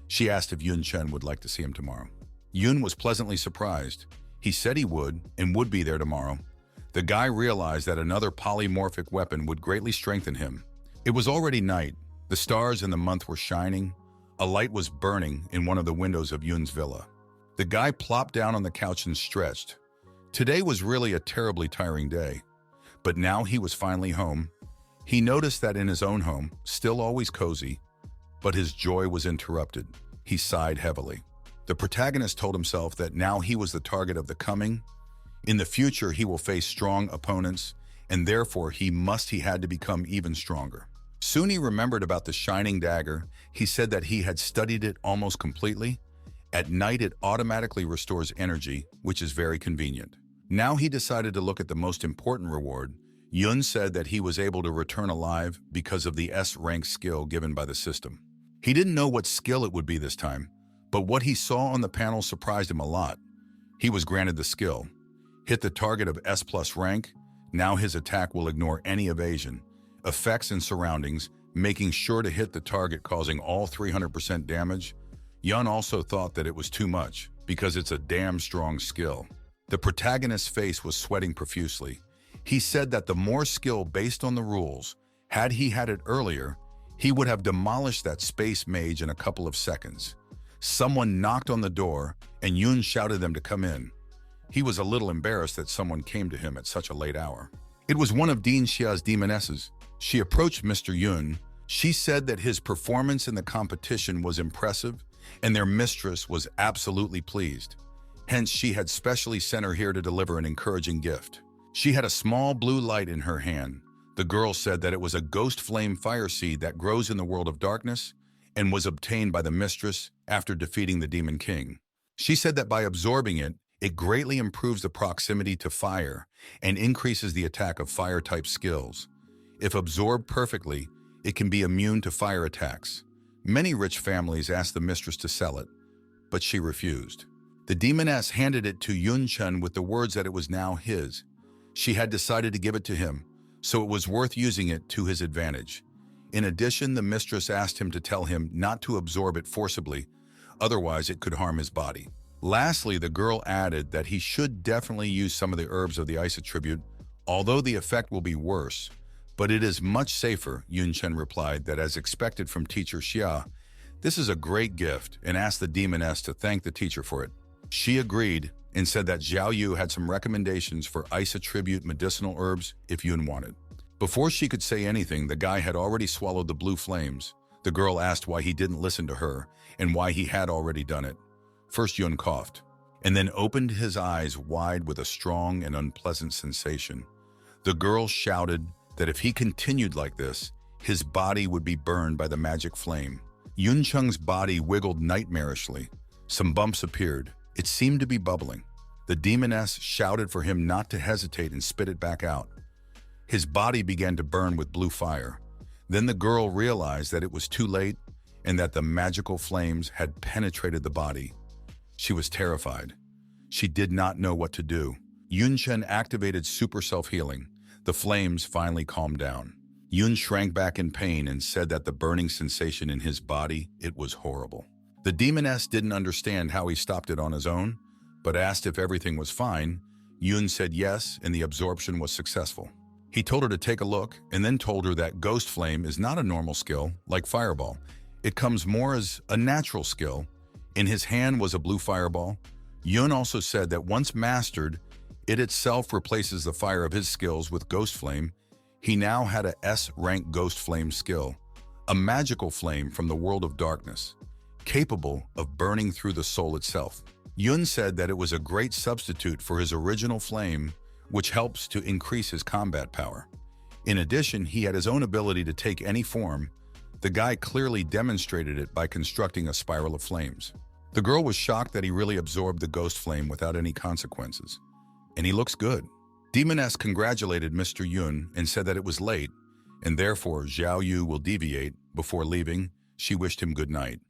She asked if Yun Chen would like to see him tomorrow. Yun was pleasantly surprised. He said he would and would be there tomorrow. The guy realized that another polymorphic weapon would greatly strengthen him. It was already night. The stars in the month were shining. A light was burning in one of the windows of Yun's villa. The guy plopped down on the couch and stretched. Today was really a terribly tiring day. But now he was finally home. He noticed that in his own home, still always cozy, but his joy was interrupted. He sighed heavily. The protagonist told himself that now he was the target of the coming. In the future, he will face strong opponents, and therefore he had to become even stronger. Soon he remembered about the shining dagger. He said that he had studied it almost completely. At night, it automatically restores energy, which is very convenient. Now he decided to look at the most important reward. Yun said that he was able to return alive because of the S-rank skill given by the system. He didn't know what skill it would be this time, but what he saw on the panel surprised him a lot. He was granted the skill. Hit the target of S+ rank. Now his attack will ignore any evasion, effects, and surroundings, making sure to hit the target, causing all 300% damage. Yun also thought that it was too much, because it's a damn strong skill. The protagonist's face was sweating profusely. He said that the more skill based on the rules, had he had it earlier, he would have demolished that space mage in a couple of seconds. Someone knocked on the door, and Yun shouted them to come in. He was a little embarrassed that someone came to him at such a late hour. It was one of Dean Xia's demonesses. She approached Mr. Yun. She said that his performance in the competition was impressive, and their mistress was absolutely pleased. Hence, she had specially sent her here to deliver an encouraging gift. She had a small blue light in her hand. The girl said that it was a ghost flame fire seed that grows in the world of darkness and was obtained by the mistress after defeating the Demon King. She said that by absorbing it, it greatly improves the proximity to fire and increases the attack of fire-type skills. If absorbed perfectly, it can be immune to fire attacks. Many rich families asked the mistress to sell it, but she refused. The demoness handed it to Yun Chen with the words that it was now his. She had decided to give it to him, so it was worth using it to his advantage. In addition, the mistress asked him to tell him not to absorb it forcibly, otherwise it could harm his body. Lastly, the girl added that he should definitely use some of the herbs of the ice attribute, although the effect will be worse, but it is much safer. Yun Chen replied that as expected from Teacher Xia, this is a great gift, and asked the demoness to thank the teacher for it. She agreed and said that Zhao Yu had some recommendations for ice attribute medicinal herbs if Yun wanted. Before she could say anything, the guy had already swallowed the blue flames. The girl asked why he didn't listen to her and why he had already done it. First, Yun coughed, and then opened his eyes wide with a strong and unpleasant sensation. The girl shouted that if he continued like this, his body would be burned by the magic flame. Yun Cheng's body wiggled nightmarishly. Some bumps appeared. It seemed to be bubbling. The demoness shouted for him not to hesitate and spit it back out. His body began to burn with blue fire. Then the girl realized that it was too late and that the magical flames had penetrated the body. She was terrified. She did not know what to do. Yun Chen activated super self-healing. The flames finally calmed down. Yun shrank back in pain and said that the burning sensation in his body, it was horrible. The demoness didn't understand how he stopped it on his own, but asked if everything was fine. Yun said yes, and the absorption was successful. He told her to take a look, and then told her that Ghost Flame is not a normal skill, like Fireball. It comes more as a natural skill. In his hand was a blue fireball. Yun also said that once mastered, it itself replaces the fire of his skills with Ghost Flame. He now had a S-rank Ghost Flame skill, a magical flame from the world of darkness, capable of burning through the soul itself. Yun said that it was a great substitute for his original flame, which helps to increase his combat power. In addition, he had his own ability to take any form. The guy clearly demonstrated it by constructing a spiral of flames. The girl was shocked that he really absorbed the ghost flame without any consequences. And he looks good. Demoness congratulated Mr. Yun and said that it was late, and therefore Zhao Yu will deviate. Before leaving, she wished him good night.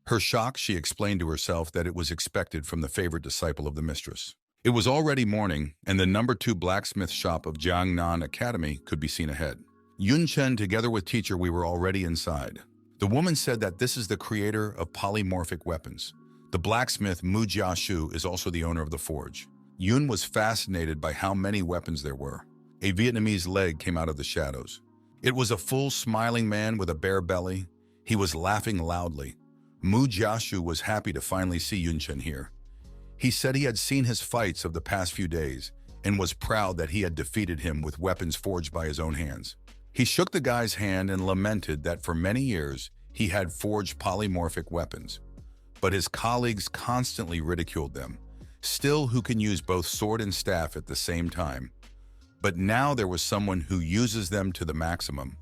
Her shock, she explained to herself that it was expected from the favorite disciple of the mistress. It was already morning, and the number 2 blacksmith shop of Jiangnan Academy could be seen ahead. Yun Chen, together with teacher, we were already inside. The woman said that this is the creator of polymorphic weapons. The blacksmith Mu Jiashu is also the owner of the forge. Yun was fascinated by how many weapons there were. A Vietnamese leg came out of the shadows. It was a full, smiling man with a bare belly. He was laughing loudly. Mu Jiashu was happy to finally see Yun Chen here. He said he had seen his fights of the past few days and was proud that he had defeated him with weapons forged by his own hands. He shook the guy's hand and lamented that for many years he had forged polymorphic weapons, but his colleagues constantly ridiculed them. Still, who can use both sword and staff at the same time? But now there was someone who uses them to the maximum.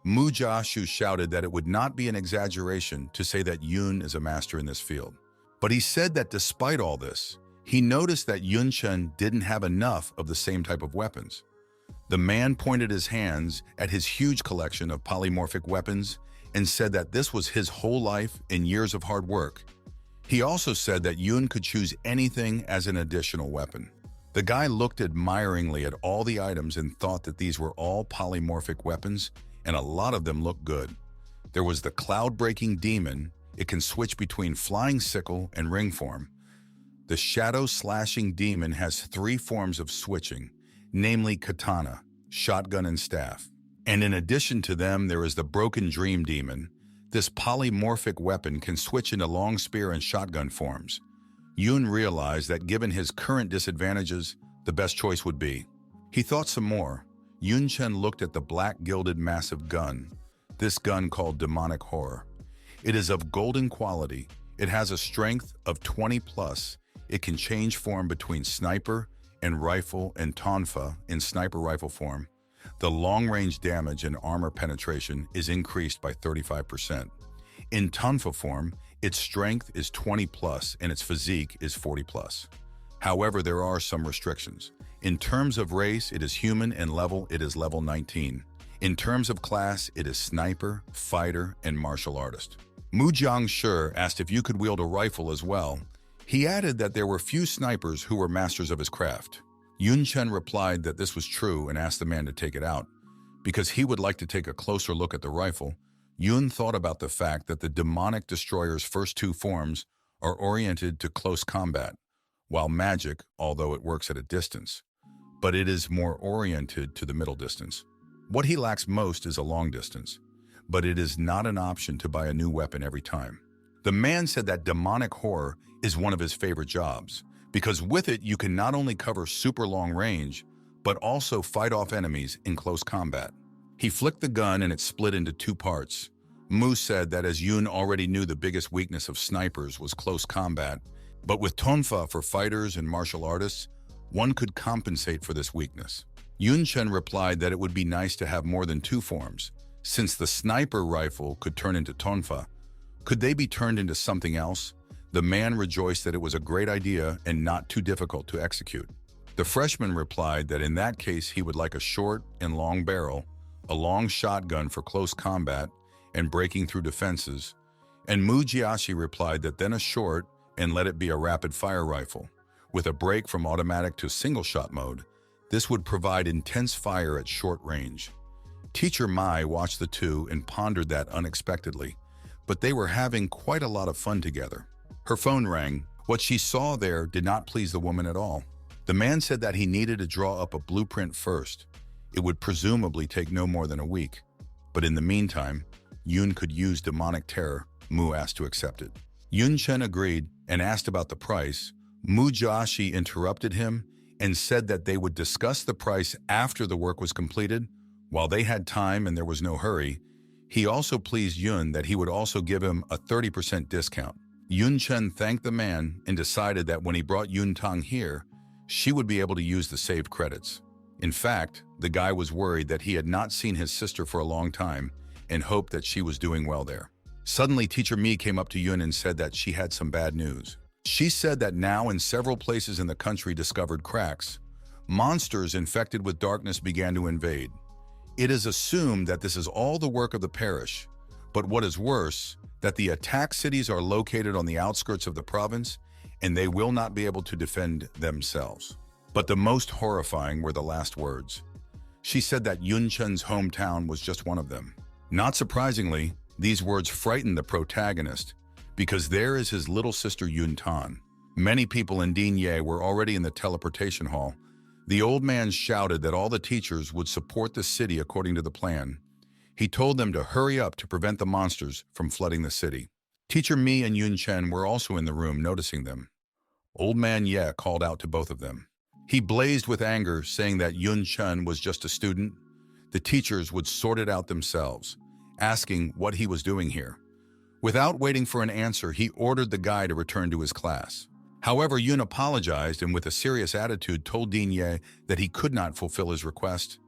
Mu Jiashu shouted that it would not be an exaggeration to say that Yun is a master in this field. But he said that despite all this, he noticed that Yun Chen didn't have enough of the same type of weapons. The man pointed his hands at his huge collection of polymorphic weapons and said that this was his whole life and years of hard work. He also said that Yun could choose anything as an additional weapon. The guy looked admiringly at all the items and thought that these were all polymorphic weapons, and a lot of them looked good. There was the cloud-breaking demon. It can switch between flying sickle and ring form. The shadow-slashing demon has 3 forms of switching, namely katana, shotgun, and staff. And in addition to them, there is the broken dream demon. This polymorphic weapon can switch into long spear and shotgun forms. Yun realized that given his current disadvantages, the best choice would be. He thought some more. Yun Chen looked at the black gilded massive gun. This gun called Demonic Horror. It is of golden quality. It has a strength of 20 plus. It can change form between sniper and rifle and tonfa in sniper rifle form. The long-range damage and armor penetration is increased by 35%. In tonfa form, its strength is 20 plus and its physique is 40 plus. However, there are some restrictions. In terms of race, it is human, and level, it is level 19. In terms of class, it is sniper, fighter, and martial artist. Mu Jiangshi asked if you could wield a rifle as well. He added that there were few snipers who were masters of his craft. Yun Chen replied that this was true and asked the man to take it out. Because he would like to take a closer look at the rifle, Yun thought about the fact that the demonic destroyer's first 2 forms are oriented to close combat, while magic, although it works at a distance, but it is more oriented to the middle distance. What he lacks most is a long distance, but it is not an option to buy a new weapon every time. The man said that demonic horror is one of his favorite jobs, because with it you can not only cover super long range, but also fight off enemies in close combat. He flicked the gun and it split into 2 parts. Mu said that as Yun already knew the biggest weakness of snipers was close combat, but with tonfa for fighters and martial artists, one could compensate for this weakness. Yun Chen replied that it would be nice to have more than 2 forms. Since the sniper rifle could turn into tonfa, could they be turned into something else? The man rejoiced that it was a great idea and not too difficult to execute. The freshman replied that in that case he would like a short and long barrel, a long shotgun for close combat and breaking through defenses, and Mu Jiaxi replied that then a short and let it be a rapid-fire rifle. With a break from automatic to single-shot mode, this would provide intense fire at short range. Teacher Mai watched the 2 and pondered that unexpectedly. but they were having quite a lot of fun together. Her phone rang. What she saw there did not please the woman at all. The man said that he needed to draw up a blueprint first. It would presumably take no more than a week. But in the meantime, Yun could use demonic terror. Mu asked to accept it. Yun Chen agreed and asked about the price. Mu Jiaxi interrupted him and said that they would discuss the price after the work was completed. While they had time and there was no hurry, he also pleased Yun that he would also give him a 30% discount. Yun Chen thanked the man and decided that when he brought Yun Tang here, she would be able to use the saved credits. In fact, the guy was worried that he had not seen his sister for a long time and hoped that she was doing well there. Suddenly, Teacher Mi came up to Yun and said that she had some bad news. She said that now in several places in the country discovered cracks. Monsters infected with darkness began to invade. It is assumed that this is all the work of the parish, but what is worse, that the attack cities are located on the outskirts of the province and they will not be able to defend themselves. But the most horrifying were the last words. She said that Yun Chen's hometown was just one of them. Not surprisingly, these words frightened the protagonist because there is his little sister Yun Tan. Many people in Dinye were already in the teleportation hall. The old man shouted that all the teachers would support the city according to the plan. He told them to hurry up to prevent the monsters from flooding the city. Teacher Mi and Yun Chen were also in the room, noticing them. Old man Ye called out to both of them. He blazed with anger, saying that Yun Chen was just a student. The teachers would sort it out themselves, asking what he was doing here. Without waiting for an answer, he ordered the guy to return to his class. However, Yun apologized and with a serious attitude told Dinye that he could not fulfill his request.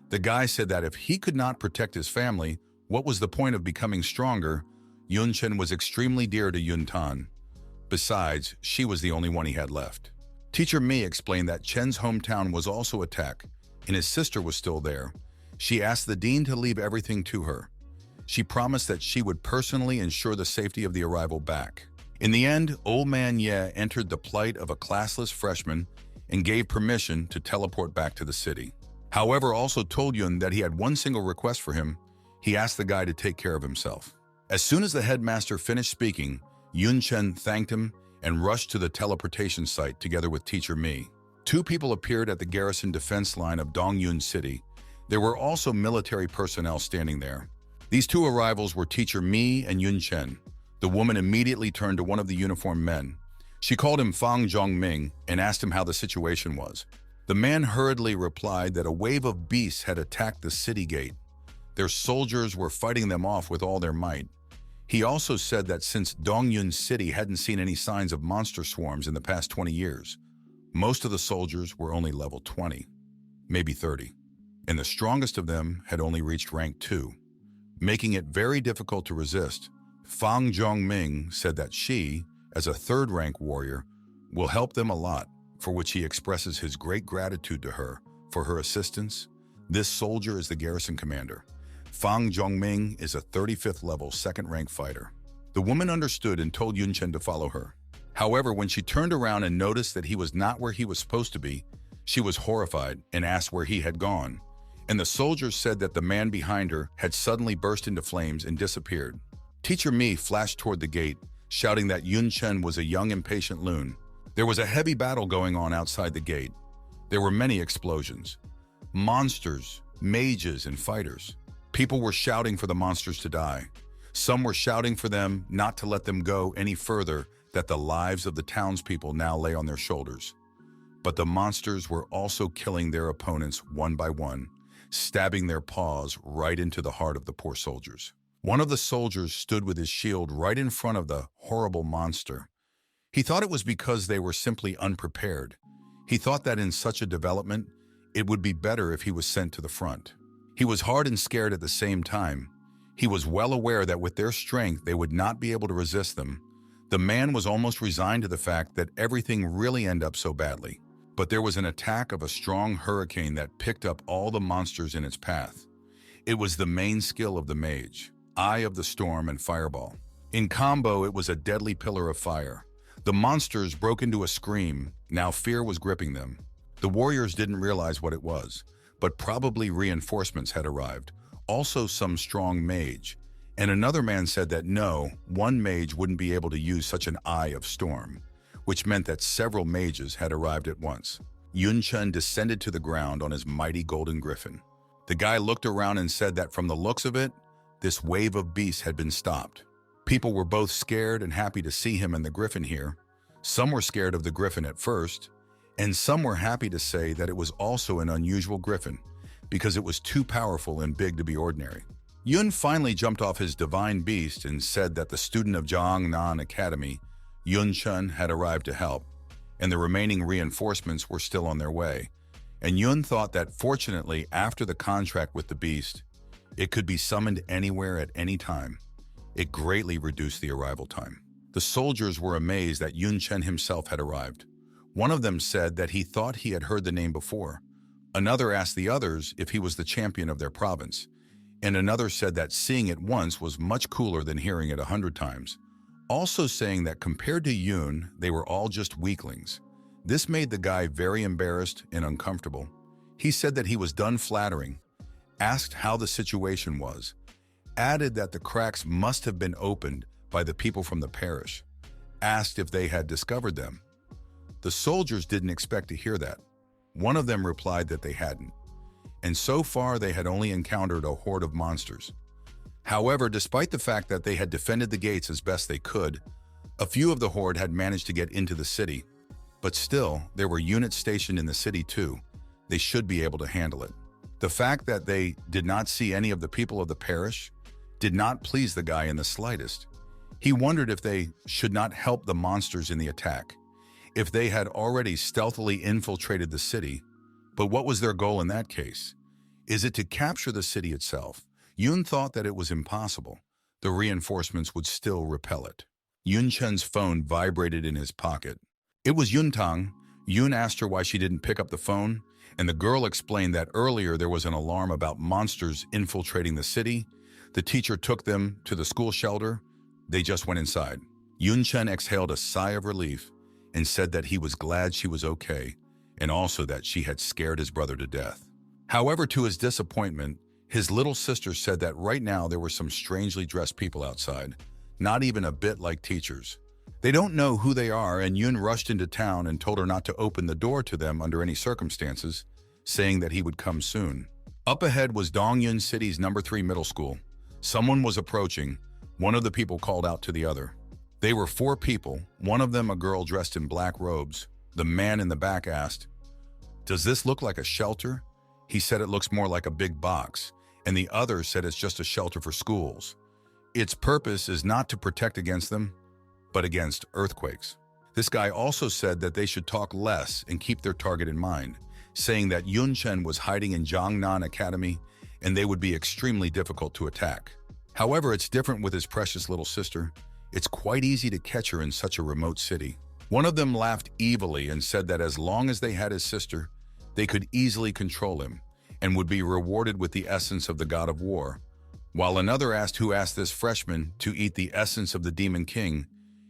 The guy said that if he could not protect his family, what was the point of becoming stronger? Yun Chen was extremely dear to Yun Tan. Besides, she was the only one he had left. Teacher Mi explained that Chen's hometown was also attacked, and his sister was still there. She asked the dean to leave everything to her. She promised that she would personally ensure the safety of the arrival back. In the end, old man Ye entered the plight of a classless freshman and gave permission to teleport back to the city. However, also told Yun that he had one single request for him. He asked the guy to take care of himself. As soon as the headmaster finished speaking, Yun Chen thanked him and rushed to the teleportation site together with Teacher Mi. Two people appeared at the garrison defense line of Dongyun City. There were also military personnel standing there. These two arrivals were Teacher Mi and Yun Chen. The woman immediately turned to one of the uniformed men. She called him Fang Zhongming and asked him how the situation was. The man hurriedly replied that a wave of beasts had attacked the city gate. Their soldiers were fighting them off with all their might. He also said that since Dongyun City hadn't seen any signs of monster swarms in the past 20 years, most of the soldiers were only level 20, maybe 30, and the strongest of them had only reached rank 2, making it very difficult to resist. Fang Zhongming said that she, as a third-rank warrior, will help them a lot, for which he expresses his great gratitude to her for her assistance. This soldier is the garrison commander. Fang Zhongming is a 35th level second-rank fighter. The woman understood and told Yun Chen to follow her. However, when she turned around and noticed that he was not where he was supposed to be, she was horrified and asked where he had gone. And the soldiers said that the man behind her had suddenly burst into flames and disappeared. Teacher Mi flashed toward the gate, shouting that Yun Chen was a young, impatient loon. There was a heavy battle going on outside the gate. There were many explosions. Monsters, mages, and fighters. People were shouting for the monsters to die. Some were shouting for them not to let them go any further, that the lives of the townspeople now lay on their shoulders. But the monsters were also killing their opponents one by one, stabbing their paws right into the heart of the poor soldiers. One of the soldiers stood with his shield right in front of the horrible monster. He thought it was because they were simply unprepared. He thought that in such a development, it would be better if he was sent to the front. He was hard and scared at the same time. He was well aware that with their strength, they would not be able to resist them. The man was almost resigned to the fact that everything really ended up so badly. But there was an attack of a strong hurricane that picked up all the monsters in its path. It was the main skill of the mage, Eye of the Storm and Fireball. In combo, it was a deadly pillar of fire. The monsters broke into a scream. Now fear was gripping them. The warriors didn't realize what it was, but probably reinforcements had arrived. Also some strong mage. And another man said that no, one mage wouldn't be able to use such an eye of storm, which meant that several mages had arrived at once. Chen descended to the ground on his mighty golden griffin. The guy looked around and said that from the looks of it, this wave of beasts had been stopped. People were both scared and happy to see him and the griffin here. Some were scared of the griffin at first, and some were happy to say that it was also an unusual griffin, because it was too powerful and big to be ordinary. Yun finally jumped off his divine beast and said that the student of Jiangnan Academy, Chen, had arrived to help, and the remaining reinforcements were still on their way. And Yun thought that fortunately, after the contract with the beast, it could be summoned anywhere at any time. It greatly reduced the arrival time. The soldiers were amazed that Chen himself had arrived. One of them said that he thought he had heard the name before. Another asked the others if he was the champion of their province. And another said that seeing it once was much cooler than hearing it 100 times. Also saying that compared to Yun, they were all just weaklings. This made the guy very embarrassed and uncomfortable. He said that he was done flattering, asked how the situation was, added that the cracks must have been opened by the people from the parish, asked if they had discovered them. The soldiers didn't expect to hear that. One of them replied that they hadn't, and so far they had only encountered a horde of monsters. However, despite the fact that they had defended the gates as best they could, a few of the horde had managed to get into the city. But still, there were units stationed in the city too. They should be able to handle it. The fact that they did not see any of the people of the parish did not please the guy in the slightest. He wondered if they should not help the monsters in the attack, if they had already stealthily infiltrated the city. But what was their goal in that case? Is it to capture the city itself? Yun thought that it was impossible. The reinforcements would still repel it. Yun Chen's phone vibrated in his pocket. It was Yun Tang. Yun asked her why she didn't pick up the phone, and the girl explained that earlier there was an alarm about monsters infiltrating the city. The teacher took them to the school shelter. They just went inside. Yun Chen exhaled a sigh of relief and said that he was glad she was okay, and also that she had scared his brother to death. However, to his disappointment, his little sister said that right now there were some strangely dressed people outside, not even a bit like teachers. They don't know who they are, and Yun rushed into town and told her not to open the door to them under any circumstances, saying that he would come soon. Up ahead was Dongyun City's number 3 middle school. Someone was approaching. One of the people called out to the other. They were 4 people, one of them a girl dressed in black robes. The man in the back asked, "Does this look like a shelter?" He said it looks more like a big box, and the other said it's just a shelter for schools. Its purpose is not to protect against them, but against earthquakes. This guy also said that they should talk less and keep their target in mind, saying that Yun Chen was hiding in Jiangnan Academy and they would be extremely difficult to attack. However, it's different with his precious little sister. It's quite easy to catch her in such a remote city. One of them laughed evilly and said that as long as they had his sister, they could easily control him and would be rewarded with the essence of the god of war. While another asked who asked this freshman to eat the essence of the demon king,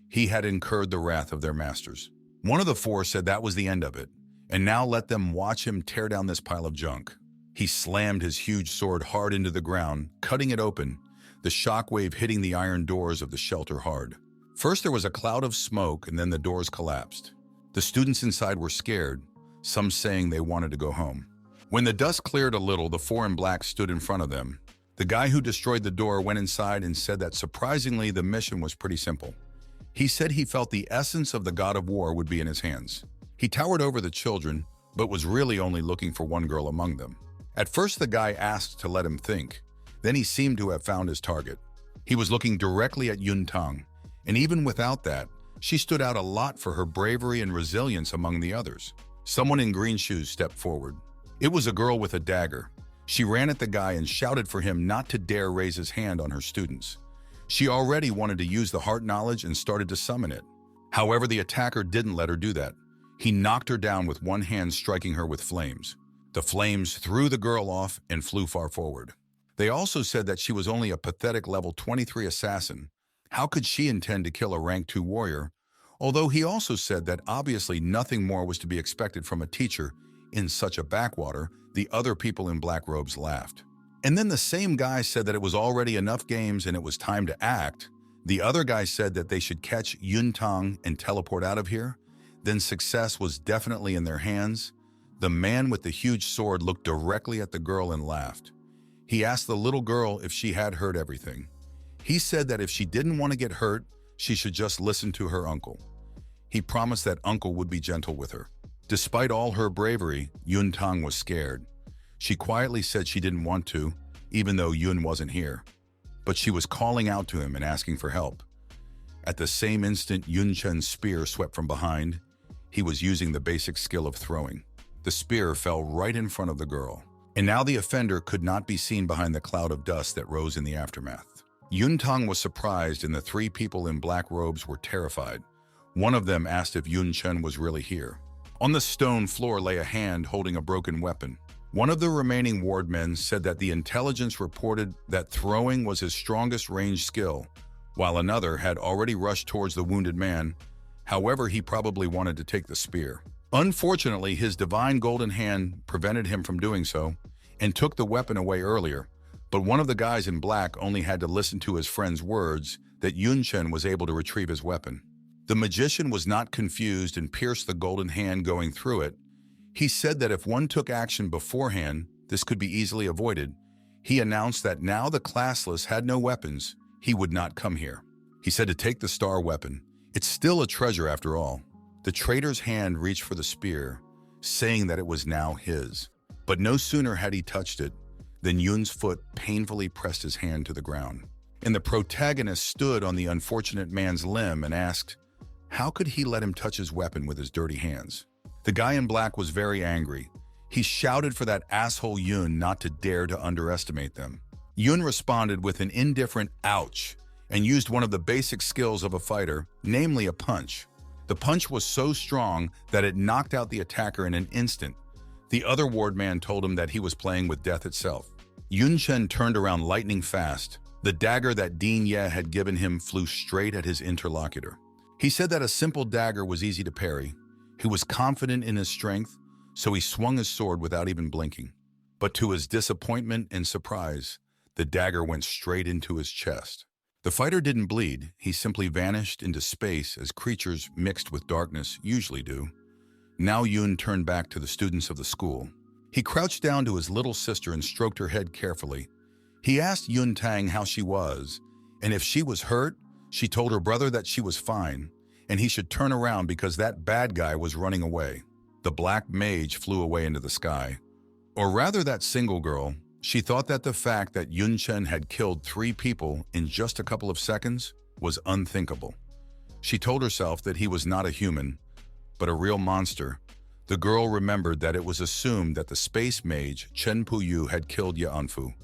he had incurred the wrath of their masters. One of the 4 said that was the end of it, and now let them watch him tear down this pile of junk. He slammed his huge sword hard into the ground, cutting it open, the shockwave hitting the iron doors of the shelter hard. First there was a cloud of smoke, and then the doors collapsed. The students inside were scared, some saying they wanted to go home. When the dust cleared a little, the 4 in black stood in front of them. The guy who destroyed the door went inside and said that surprisingly the mission was pretty simple. He said he felt the essence of the god of war would be in his hands. He towered over the children, but was really only looking for one girl among them. At first the guy asked to let him think. Then he seemed to have found his target. He was looking directly at Yun Tang, and even without that, she stood out a lot for her bravery and resilience among the others. Someone in green shoes stepped forward. It was a girl with a dagger. She ran at the guy and shouted for him not to dare raise his hand on her students. She already wanted to use the heart knowledge and started to summon it. However, the attacker didn't let her do that. He knocked her down with one hand, striking her with flames. The flames threw the girl off and flew far forward. They also said that she was only a pathetic level 23 assassin. How could she intend to kill a rank 2 warrior? Although he also said that obviously nothing more was to be expected from a teacher in such a backwater, the other people in black robes laughed. And then the same guy said that it was already enough games and it was time to act. The other guy said that they should catch Yuntang and teleport out of here. Then success was definitely in their hands. The man with the huge sword looked directly at the girl and laughed. He asked the little girl if she had heard everything. He said that if she didn't want to get hurt, she should just listen to her uncle. He promised that uncle would be gentle with her. Despite all her bravery, Yuntang was scared. She quietly said she didn't want to, even though Yun wasn't here. But she was calling out to him and asking for help. At the same instant, Yun Chen's spear swept from behind. He was using the basic skill of throwing. The spear fell right in front of the girl. And now the offender could not be seen behind the cloud of dust that rose in the aftermath. Yuntang was surprised and the three people in black robes were terrified. One of them asked if Yun Chen was really here. On the stone floor lay a hand holding a broken weapon. One of the remaining wardmen said that the intelligence reported that throwing was his strongest range skill, while another had already rushed towards the wounded man. However, he probably wanted to take the spear. Unfortunately, his divine golden hand prevented him from doing so and took the weapon away earlier, but one of the guys in black only had to listen to his friend's words that Yun Chen was able to retrieve his weapon. The magician was not confused and pierced the golden hand going through it. He said that if one took action beforehand, this could be easily avoided. He announced that now the classless had no weapons, he would not come here. He said to take the star weapon. It's still a treasure after all. The traitor's hand reached for the spear, saying that it was now his. But no sooner had he touched it than Yun's foot painfully pressed his hand to the ground. And the protagonist stood on the unfortunate man's limb and asked, how could he let him touch his weapon with his dirty hands? The guy in black was very angry. He shouted for that asshole Yun not to dare to underestimate them. Yun responded with an indifferent ouch and used one of the basic skills of a fighter, namely a punch. The punch was so strong that it knocked out the attacker in an instant. The other wardman told him that he was playing with death itself. Yun Chen turned around lightning fast. The dagger that Dean Ye had given him flew straight at his interlocutor. He said that a simple dagger was easy to parry. He was confident in his strength, so he swung his sword without even blinking. But to his disappointment and surprise, the dagger went straight into his chest. The fighter didn't bleed, he simply vanished into space as creatures mixed with darkness usually do. Now Yun turned back to the students of the school. He crouched down to his little sister and stroked her head carefully. He asked Yun Tang how she was, and if she was hurt, she told her brother that she was fine, and he should turn around because that bad guy was running away. The black mage flew away into the sky. Or rather that single girl, she thought that the fact that Yun Chen had killed 3 people in just a couple of seconds was unthinkable. She told herself that he was not a human, but a real monster. The girl remembered that it was assumed that the space mage Chen Puyu had killed Yanfu.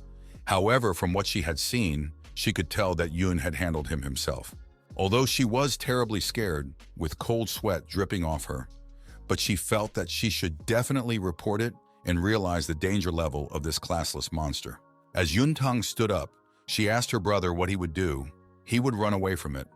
However, from what she had seen, she could tell that Yun had handled him himself. Although she was terribly scared, with cold sweat dripping off her, but she felt that she should definitely report it and realize the danger level of this classless monster. As Yun Tang stood up, she asked her brother what he would do. He would run away from it.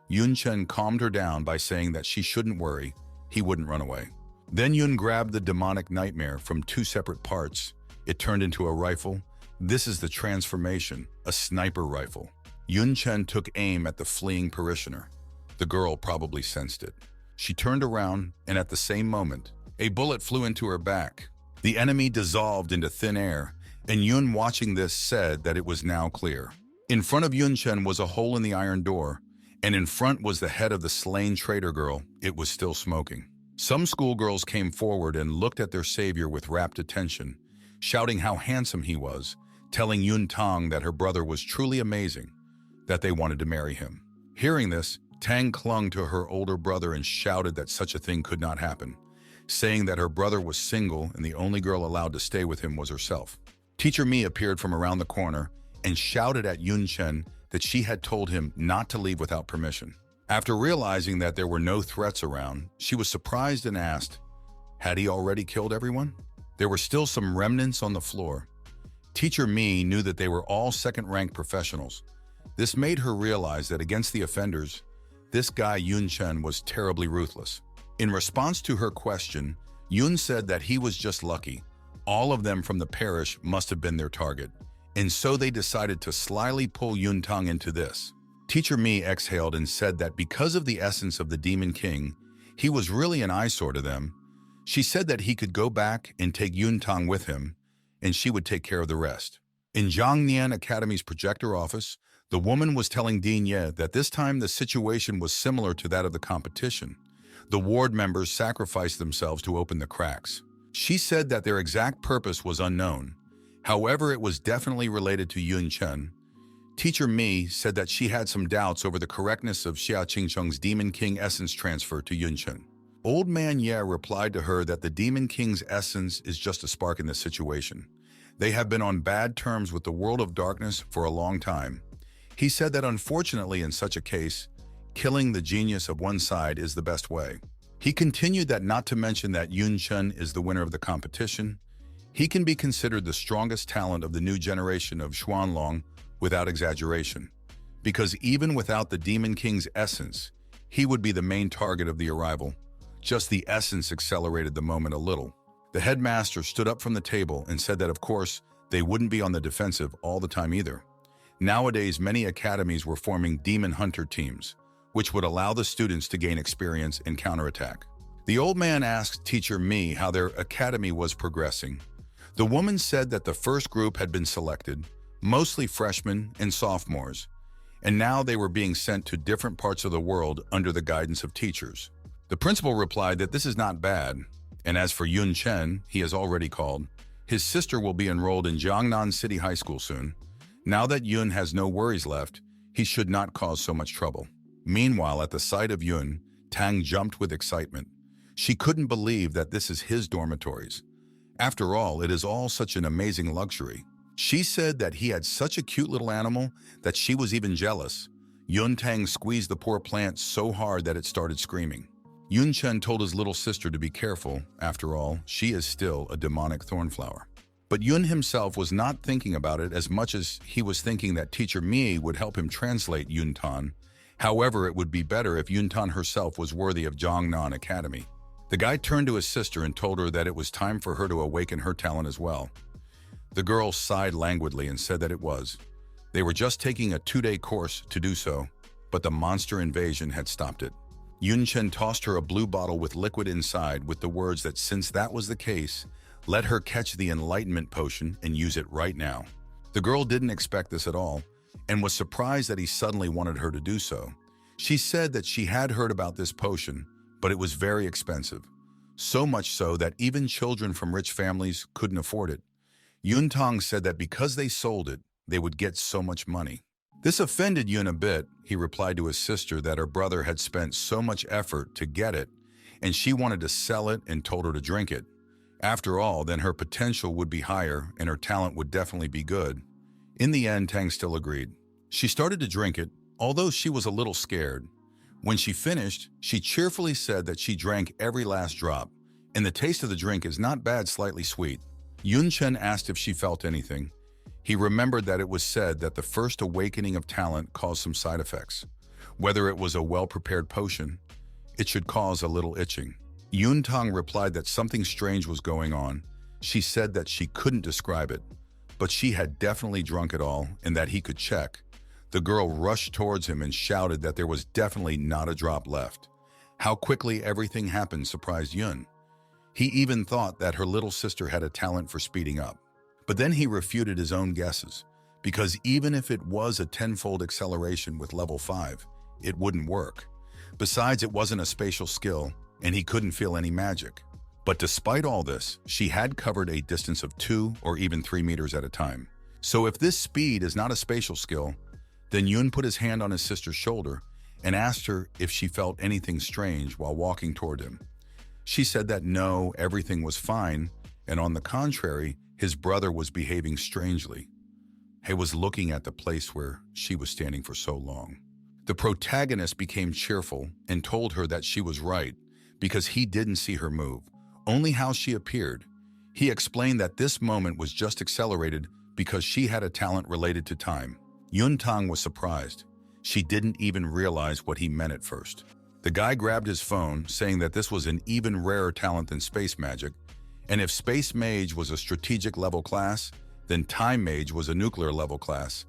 Yun Chen calmed her down by saying that she shouldn't worry, he wouldn't run away. Then Yun grabbed the demonic nightmare from 2 separate parts. It turned into a rifle. This is the transformation, a sniper rifle. Yun Chen took aim at the fleeing parishioner. The girl probably sensed it. She turned around, and at the same moment, a bullet flew into her back. The enemy dissolved into thin air, and Yun, watching this, said that it was now clear. In front of Yun Chen was a hole in the iron door, and in front was the head of the slain traitor girl. It was still smoking. Some schoolgirls came forward and looked at their savior with rapt attention, shouting how handsome he was, telling Yun Tang that her brother was truly amazing, that they wanted to marry him. Hearing this, Tang clung to her older brother and shouted that such a thing could not happen, saying that her brother was single and the only girl allowed to stay with him was herself. Teacher Mi appeared from around the corner and shouted at Yun Chen that she had told him not to leave without permission. After realizing that there were no threats around, she was surprised and asked, had he already killed everyone? There were still some remnants on the floor. Teacher Mi knew that they were all second-rank professionals. This made her realize that against the offenders, this guy Yun Chen was terribly ruthless. In response to her question, Yun said that he was just lucky. All of them from the parish must have been their target. And so they decided to slyly pull Yuntang into this. Teacher Mi exhaled and said that because of the essence of the Demon King, he was really an eyesore to them. She said that he could go back and take Yuntang with him, and she would take care of the rest. In Zhangnian Academy's projector office, the woman was telling Dean Ye that this time the situation was similar to that of the competition. The ward members sacrificed themselves to open the cracks. She said that their exact purpose was unknown. However, it was definitely related to Yun Chen. Teacher Mi said that she had some doubts over the correctness of Xia Qingcheng's Demon King essence transfer to Yun Chen. Old Man Ye replied to her that the Demon King's essence is just a spark in this situation. They have been on bad terms with the world of darkness for a long time. He said that unfortunately in such a case, killing the genius of one side is the best way. He continued that not to mention that Yun Chen is the winner of the competition. He can be considered the strongest talent of the new generation of Xuanlong without exaggeration, because even without the Demon King's essence, he would be the main target of the arrival. Just the essence accelerated the moment a little. The headmaster stood up from the table and said that of course, they wouldn't be on the defensive all the time either. Nowadays, many academies were forming demon hunter teams, which would allow the students to gain experience in counterattack. The old man asked Teacher Mi how their academy was progressing. The woman said that the first group had been selected, mostly freshmen and sophomores, and now they were being sent to different parts of the world under the guidance of teachers. The principal replied that this is not bad, and as for Yun Chen, he has already called. His sister will be enrolled in Jiangnan City High School soon. Now that Yun has no worries left, he should not cause so much trouble. Meanwhile, at the sight of Yun, Tang jumped with excitement. She couldn't believe that this is his dormitories. After all, it is all such an amazing luxury. She said that he had such a cute little animal that she was even jealous. Yun Tang squeezed the poor plant so hard that it started screaming. Yun Chen told his little sister to be careful. After all, she is still a demonic thornflower. But Yun himself was not thinking about it as much as he was thinking that Teacher Mi would help him translate Yun Tan. However, it would be better if Yun Tan herself was worthy of Jiangnan Academy. The guy turned to his sister and told her that it was time for her to awaken her talent as well. The girl sighed languidly and said that it was. They were just taking a 2-day course to do so, but the monster invasion had stopped it. Yun Chen tossed her a blue bottle with liquid inside with the words that since that was the case, let her catch the enlightenment potion and use it right now. The girl didn't expect this at all and was surprised that he suddenly wanted her to do so. She said that she had heard about this potion, but it was very expensive. So much so that even children from rich families couldn't afford it. Yun Tang said that because they sold it, they would get so much money. This offended Yun a bit. He replied to his sister that her brother had spent so much effort to get it, and she wanted to sell it and told her to drink it. After all, then her potential would be higher and her talent would definitely be good. In the end, Tang still agreed. She started to drink it, although she was a little scared. When she finished, she cheerfully said that she drank every last drop, and the taste of the drink is not bad, slightly sweet. Yun Chen asked if she felt anything. He remembered that it was said that the first awakening of talent caused some side effects. Whether it was a well-prepared potion, it should cause a little itching. Yun Tang replied that something strange was going on. She said that she couldn't describe it, but she had definitely drunk it all and that he could check. The girl rushed towards him and shouted that there was definitely not a drop left. How quickly everything happened surprised Yun. He even thought that her little sister had a talent for speeding up. But then he refuted his own guesses, because even if it was a 10-fold acceleration with level 5, it wouldn't work. Besides, it wasn't a spatial skill, and he couldn't feel any magic. But despite all this, she had covered a distance of 2 or even 3 meters at a time. So if this speed is not a spatial skill, then Yun put his hand on his sister's shoulder and asked her if she felt anything strange while walking toward him. She said that no, everything was fine, and on the contrary, his brother was behaving strangely. He was looking at the place where she was standing for so long. The protagonist became cheerful and told her that she was right, because he didn't see her move, only how she appeared. He explained that this moment was just accelerated because she had a talent related to time. Yun Tang was surprised. She didn't even realize what he meant at first. The guy grabbed his phone, saying that this was an even rarer talent than space magic, and if space mage was a strategic level class, then Time Mage was a nuclear level class.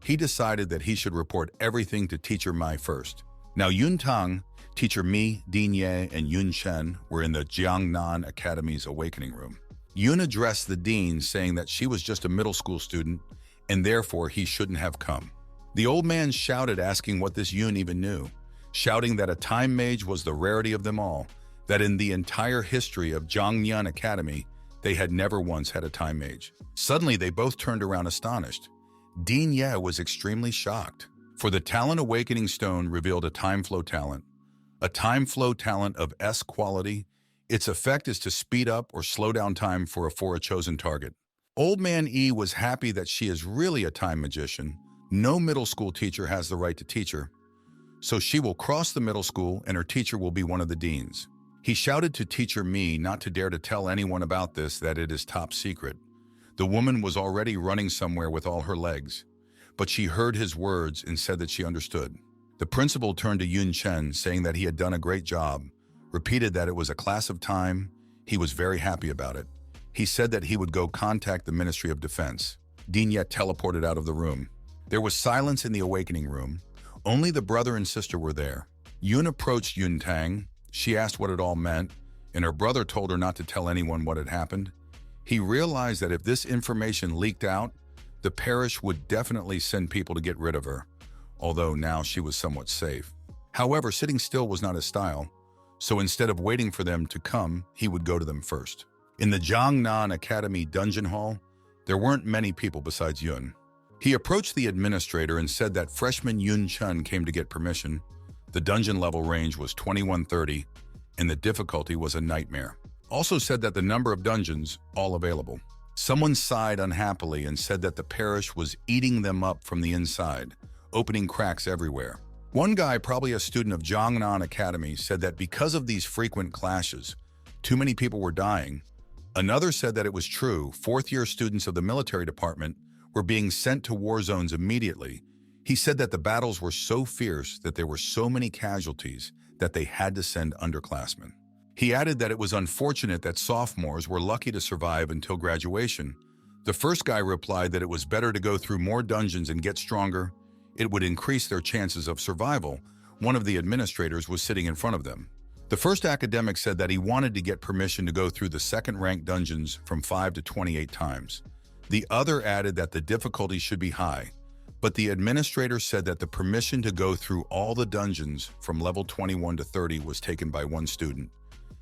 He decided that he should report everything to Teacher Mai first. Now Yun Tang, Teacher Mi, Din Ye, and Yun Chen were in the Jiangnan Academy's awakening room. Yun addressed the dean saying that she was just a middle school student and therefore he shouldn't have come. The old man shouted, asking what this Yun even knew, shouting that a time mage was the rarity of them all, that in the entire history of Jiangnan Academy, they had never once had a time mage. Suddenly, they both turned around astonished. Din Ye was extremely shocked, for the talent awakening stone revealed a time flow talent of S quality. Its effect is to speed up or slow down time for a chosen target. Old Man E was happy that she is really a time magician. No middle school teacher has the right to teach her, so she will cross the middle school and her teacher will be one of the deans. He shouted to Teacher Mi not to dare to tell anyone about this, that it is top secret. The woman was already running somewhere with all her legs, but she heard his words and said that she understood. The principal turned to Yun Chen, saying that he had done a great job, repeated that it was a class of time. He was very happy about it. He said that he would go contact the Ministry of Defense. Din Ye teleported out of the room. There was silence in the awakening room. Only the brother and sister were there. Yun approached Yun Tang. She asked what it all meant, and her brother told her not to tell anyone what had happened. He realized that if this information leaked out, the parish would definitely send people to get rid of her, although now she was somewhat safe. However, sitting still was not his style, so instead of waiting for them to come, he would go to them first. In the Jiangnan Academy dungeon hall, there weren't many people besides Yun. He approached the administrator and said that freshman Yun Chen came to get permission. The dungeon level range was 2130, and the difficulty was a nightmare. Also said that the number of dungeons, all available. Someone sighed unhappily and said that the parish was eating them up from the inside, opening cracks everywhere. One guy, probably a student of Jiangnan Academy, said that because of these frequent clashes, too many people were dying. Another said that it was true, fourth-year students of the military department were being sent to war zones immediately. He said that the battles were so fierce that there were so many casualties that they had to send underclassmen. He added that it was unfortunate that sophomores were lucky to survive until graduation. The first guy replied that it was better to go through more dungeons and get stronger. It would increase their chances of survival. One of the administrators was sitting in front of them. The first academic said that he wanted to get permission to go through the second-ranked dungeons from 5 to 28 times. The other added that the difficulty should be high, but the administrator said that the permission to go through all the dungeons from level 21 to 30 was taken by one student,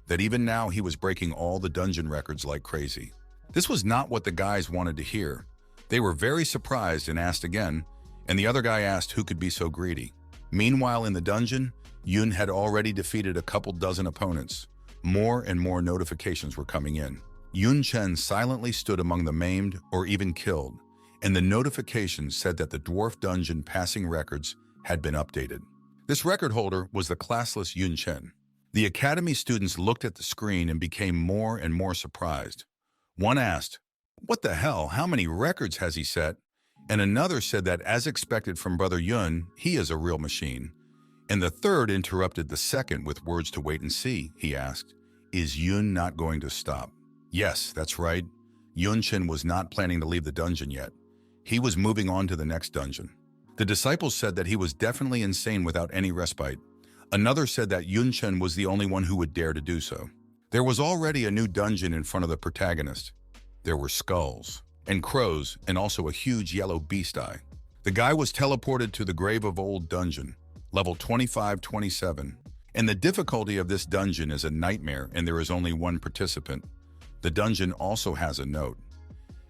that even now he was breaking all the dungeon records like crazy. This was not what the guys wanted to hear. They were very surprised and asked again, and the other guy asked who could be so greedy. Meanwhile, in the dungeon, Yun had already defeated a couple dozen opponents. More and more notifications were coming in. Yun Chen silently stood among the maimed or even killed, and the notifications said that the dwarf dungeon passing records had been updated. This record holder was the classless Yun Chen. The academy students looked at the screen and became more and more surprised. One asked, "What the hell? How many records has he set?" And another said that, as expected from Brother Yun, he is a real machine. And the third interrupted the second with words to wait and see. He asked, "Is Yun not going to stop?" Yes, that's right. Yun Chen was not planning to leave the dungeon yet. He was moving on to the next dungeon. The disciples said that he was definitely insane without any respite. Another said that Yun Chen was the only one who would dare to do so. There was already a new dungeon in front of the protagonist. There were skulls and crows and also a huge yellow beast eye. The guy was teleported to the Grave of Old dungeon, level 2527. And the difficulty of this dungeon is a nightmare, and there is only one participant. The dungeon also has a note.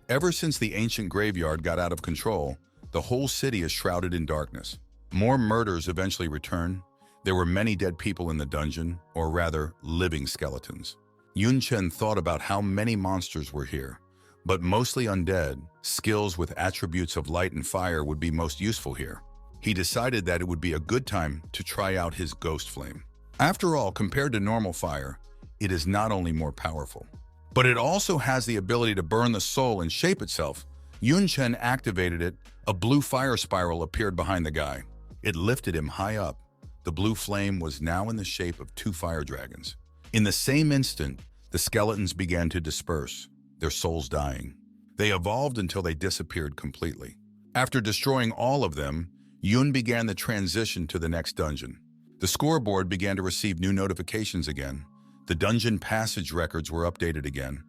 Ever since the ancient graveyard got out of control, the whole city is shrouded in darkness. More murders eventually return. There were many dead people in the dungeon, or rather, living skeletons. Yun Chen thought about how many monsters were here, but mostly undead. Skills with attributes of light and fire would be most useful here. He decided that it would be a good time to try out his ghost flame. After all, compared to normal fire, it is not only more powerful, but it also has the ability to burn the soul and shape itself. Yun Chen activated it. A blue fire spiral appeared behind the guy. It lifted him high up. The blue flame was now in the shape of 2 fire dragons. In the same instant, the skeletons began to disperse, their souls dying. They evolved until they disappeared completely. After destroying all of them, Yun began the transition to the next dungeon. The scoreboard began to receive new notifications again. The dungeon passage records were updated again,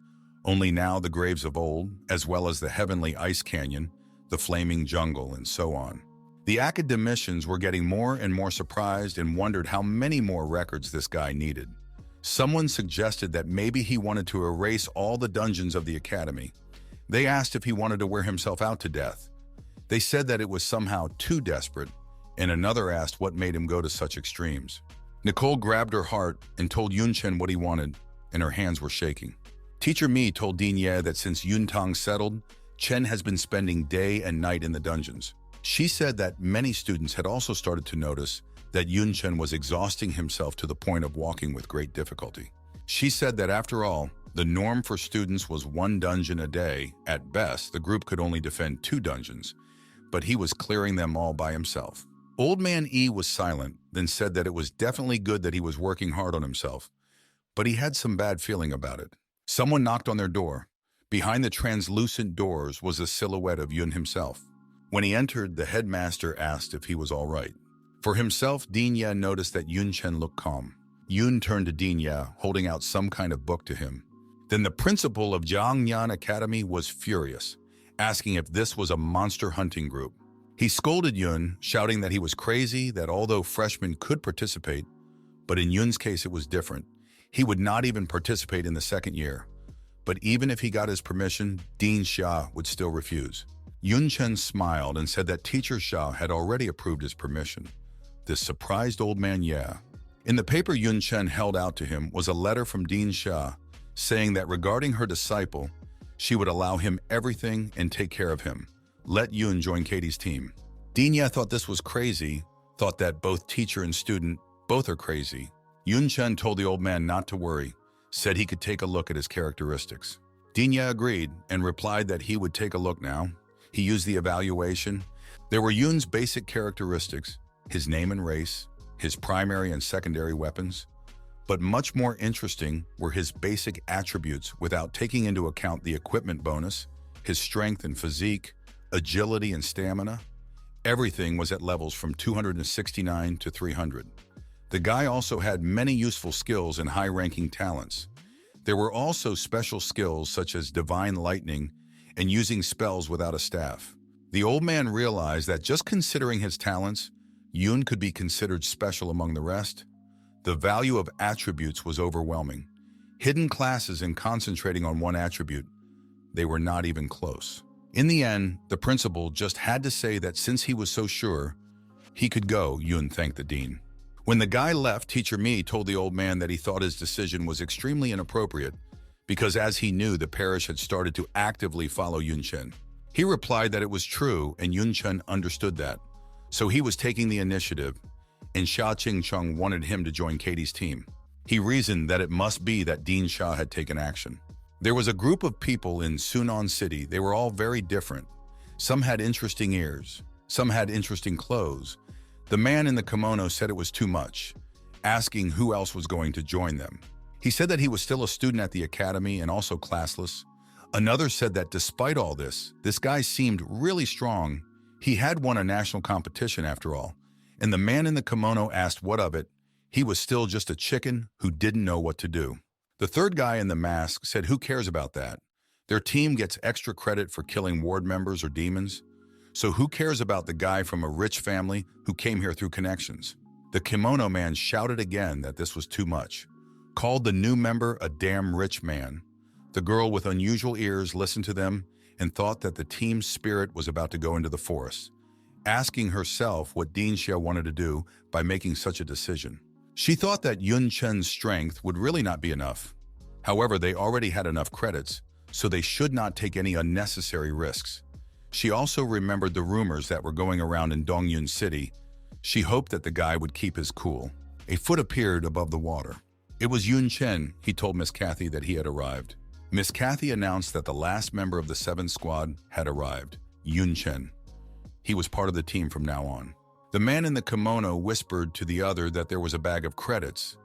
only now the graves of old, as well as the heavenly ice canyon, the flaming jungle, and so on. The academicians were getting more and more surprised and wondered how many more records this guy needed. Someone suggested that maybe he wanted to erase all the dungeons of the academy. They asked if he wanted to wear himself out to death. They said that it was somehow too desperate, and another asked what made him go to such extremes. Nicole grabbed her heart and told Yun Chen what he wanted, and her hands were shaking. Teacher Mi told Dean Ye that since Yun Tong settled, Chen has been spending day and night in the dungeons. She said that many students had also started to notice that Yun Chen was exhausting himself to the point of walking with great difficulty. She said that after all, the norm for students was 1 dungeon a day. At best, the group could only defend 2 dungeons, but he was clearing them all by himself. Old Man E was silent, then said that it was definitely good that he was working hard on himself, but he had some bad feeling about it. Someone knocked on their door. Behind the translucent doors was a silhouette of Yun himself. When he entered, the headmaster asked if he was all right. For himself, Dean Ye noticed that Yun Chen looked calm. Yun turned to Dean Ye, holding out some kind of book to him. Then the principal of Jiangyan Academy was furious, asking if this was a monster hunting group. He scolded Yun, shouting that he was crazy, that although freshmen could participate, but in Yun's case it was different. He would not even participate in the second year. But even if he got his permission, Dean Xia would still refuse. Yun Chen smiled and said that Teacher Xia had already approved his permission. This surprised Old Man Ye. In the paper Yun Chen held out to him was a letter from Dean Xia saying that regarding her disciple, she would allow him everything and take care of him. Let Yun join Katie's team. Dean Ye thought this was crazy, thought that both teacher and student, both are crazy. Yun Chen told the old man not to worry, said he could take a look at his characteristics. Dean Ye agreed and replied that he would take a look now. He used the evaluation. There were Yun's basic characteristics, his name and race, his primary and secondary weapons, but much more interesting were his basic attributes without taking into account the equipment bonus, his strength and physique, agility and stamina. Everything was at levels from 269 to 300. The guy also had many useful skills and high-ranking talents. There were also special skills such as divine lightning and using spells without a staff. The old man realized that just considering his talents, Yun could be considered special among the rest. The value of attributes was overwhelming. Hidden classes and concentrating on one attribute, they were not even close. In the end, the principal just had to say that since he was so sure he could go, Yun thanked the dean. When the guy left, Teacher Mi told the old man that he thought his decision was extremely inappropriate because as he knew, the parish had started to actively follow Yun Chen. He replied that it was true and Yun Chen understood that. So he was taking the initiative and Xia Qingcheng wanted him to join Katie's team. He reasoned that it must be that Dean Xia had taken action. There was a group of people in Sunan City. They were all very different. Some had interesting ears. Some had interesting clothes. The man in the kimono said it was too much, asking who else was going to join them. He said that he was still a student at the academy and also classless. Another said that despite all this guy seemed really strong. He had won a national competition after all. And the man in the kimono asked what of it. He was still just a chicken who didn't know what to do. The third guy in the mask said who cares about that? Their team gets extra credit for killing ward members or demons. So who cares about the guy from a rich family who came here through connections? The kimono man shouted again that this was too much, called the new member a damn rich man. The girl with unusual ears listened to them and thought that the team's spirit was about to go into the forest, asking herself what Dean Xia wanted to do by making such a decision. She thought that Yun Chen's strength would really not be enough. However, they already had enough credits, so they should not take any unnecessary risks. She also remembered the rumors that were going around in Dongyun City. She hoped that the guy would keep his cool. A foot appeared above the water. It was Yun Chen. He told Miss Kathy that he had arrived. Miss Kathy announced that the last member of the 7th squad had arrived, Yun Chen. He was part of the team from now on. The man in the kimono whispered to the other that there was a bag of credits,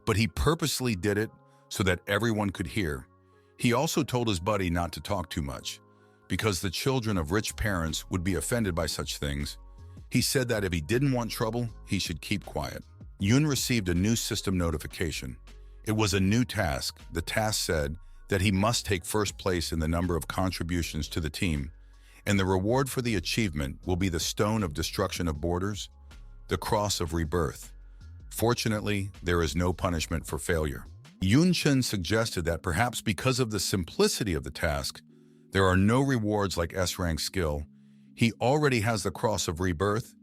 but he purposely did it so that everyone could hear. He also told his buddy not to talk too much, because the children of rich parents would be offended by such things. He said that if he didn't want trouble, he should keep quiet. Yoon received a new system notification. It was a new task. The task said that he must take first place in the number of contributions to the team, and the reward for the achievement will be the Stone of Destruction of Borders, the Cross of Rebirth. Fortunately, there is no punishment for failure. Chen suggested that perhaps because of the simplicity of the task, there are no rewards like S-rank skill. He already has the Cross of Rebirth,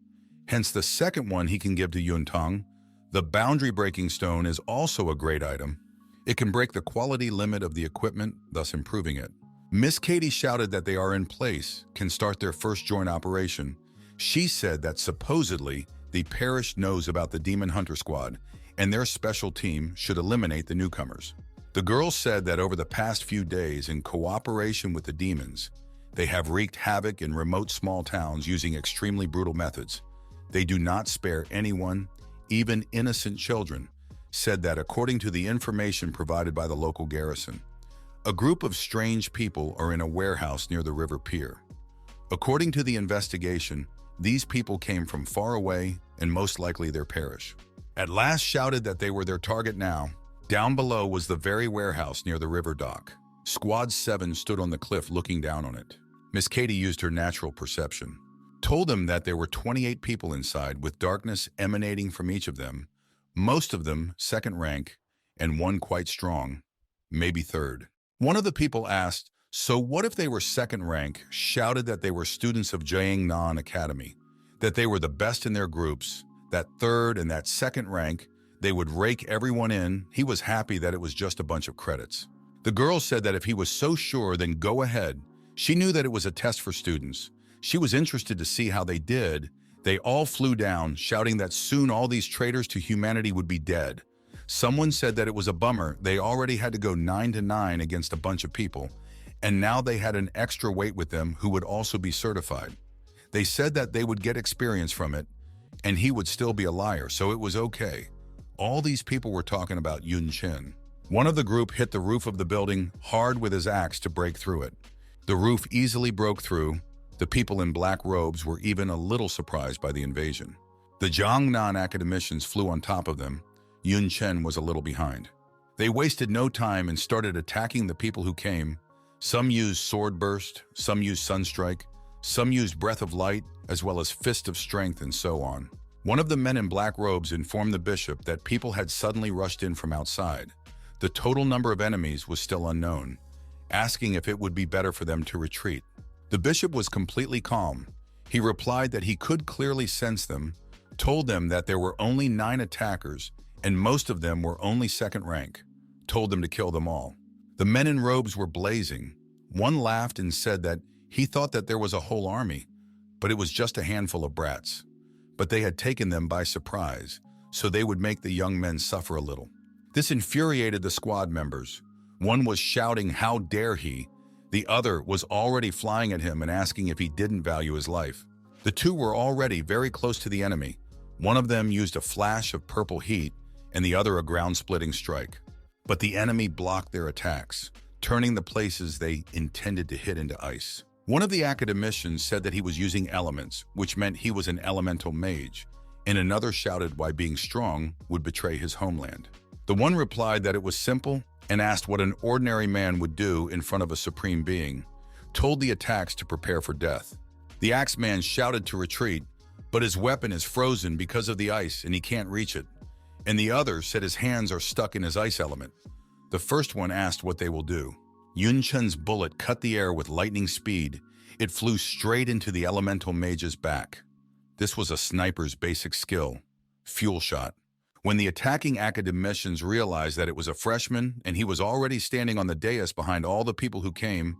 hence the second one he can give to Yuntang. The boundary-breaking stone is also a great item. It can break the quality limit of the equipment, thus improving it. Miss Katie shouted that they are in place, can start their first joint operation. She said that supposedly the parish knows about the Demon Hunter Squad, and their special team should eliminate the newcomers. The girls said that over the past few days, in cooperation with the demons, they have wreaked havoc in remote small towns using extremely brutal methods. They do not spare anyone, even innocent children, said that according to the information provided by the local garrison, a group of strange people are in a warehouse near the river pier. According to the investigation, these people came from far away and most likely their parish. At last shouted that they were their target now. Down below was the very warehouse near the river dock. Squad 7 stood on the cliff looking down on it. Miss Katie used her natural perception, told them that there were 28 people inside with darkness emanating from each of them, most of them second rank, and one quite strong, maybe third. One of the people asked, so what if they were second rank, shouted that they were students of Jiangnan Academy, that they were the best in their groups, that third and that second rank, they would rake everyone in. He was happy that it was just a bunch of credits. The girl said that if he was so sure, then go ahead. She knew that it was a test for students. She was interested to see how they did. They all flew down, shouting that soon all these traitors to humanity would be dead. Someone said that it was a bummer. They already had to go 9-9 against a bunch of people, and now they had an extra weight with them who would also be certified. They said that they would get experience from it, and he would still be a liar, so it was okay. All these people were talking about Chen. One of the group hit the roof of the building hard with his axe to break through it. The roof easily broke through. The people in black robes were even a little surprised by the invasion. The Jiangnan academicians flew on top of them. Chen was a little behind. They wasted no time and started attacking the people who came. Some used sword burst, some used sunstrike, some used breath of light, as well as fist of strength and so on. One of the men in black robes informed the bishop that people had suddenly rushed in from outside. The total number of enemies was still unknown, asking if it would be better for them to retreat. The bishop was completely calm. He replied that he could clearly sense them, told them that there were only 9 attackers, and most of them were only second rank, told them to kill them all. The men in robes were blazing. One laughed and said that he thought that there was a whole army, but it was just a handful of brats. But they had taken them by surprise, so they would make the young men suffer a little. This infuriated the squad members. One was shouting, "How dare he?" The other was already flying at him and asking if he didn't value his life. The two were already very close to the enemy. One of them used a flash of purple heat, and the other a ground-splitting strike. But the enemy blocked their attacks, turning the places they intended to hit into ice. One of the academicians said that he was using elements, which meant he was an elemental mage, and another shouted why being strong would betray his homeland. The one replied that it was simple and asked what an ordinary man would do in front of a supreme being, told the attacks to prepare for death. The axeman shouted to retreat, but his weapon is frozen because of the ice and he can't reach it. And the other said his hands are stuck in his ice element. The first one asked what they will do. Chen's bullet cut the air with lightning speed. It flew straight into the elemental mage's back. This was a sniper's basic skill, fuel shot. When the attacking academicians realized that it was a freshman and he was already standing on the dais behind all the people who came,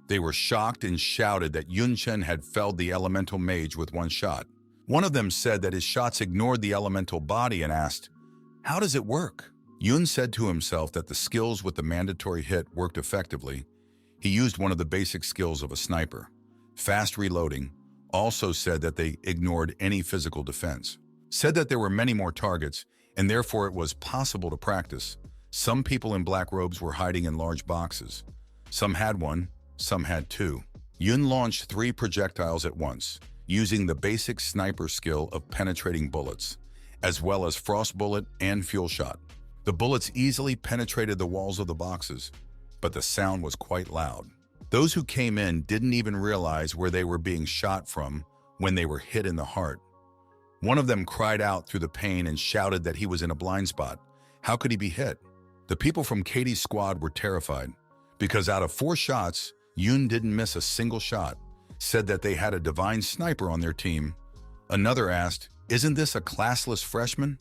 they were shocked and shouted that Chen had felled the elemental mage with one shot. One of them said that his shots ignored the elemental body and asked, "How does it work?" Yun said to himself that the skills with the mandatory hit worked effectively. He used one of the basic skills of a sniper. Fast reloading. Also said that they ignored any physical defense. Said that there were many more targets, and therefore it was possible to practice. Some people in black robes were hiding in large boxes. Some had one, some had two. Yun launched 3 projectiles at once, using the basic sniper skill of penetrating bullets, as well as frost bullet and fuel shot. The bullets easily penetrated the walls of the boxes, but the sound was quite loud. Those who came in didn't even realize where they were being shot from when they were hit in the heart. One of them cried out through the pain and shouted that he was in a blind spot. How could he be hit? The people from Katie's squad were terrified, because out of 4 shots, Yun didn't miss a single shot, said that they had a divine sniper on their team. Another asked, "Isn't this a classless freshman?"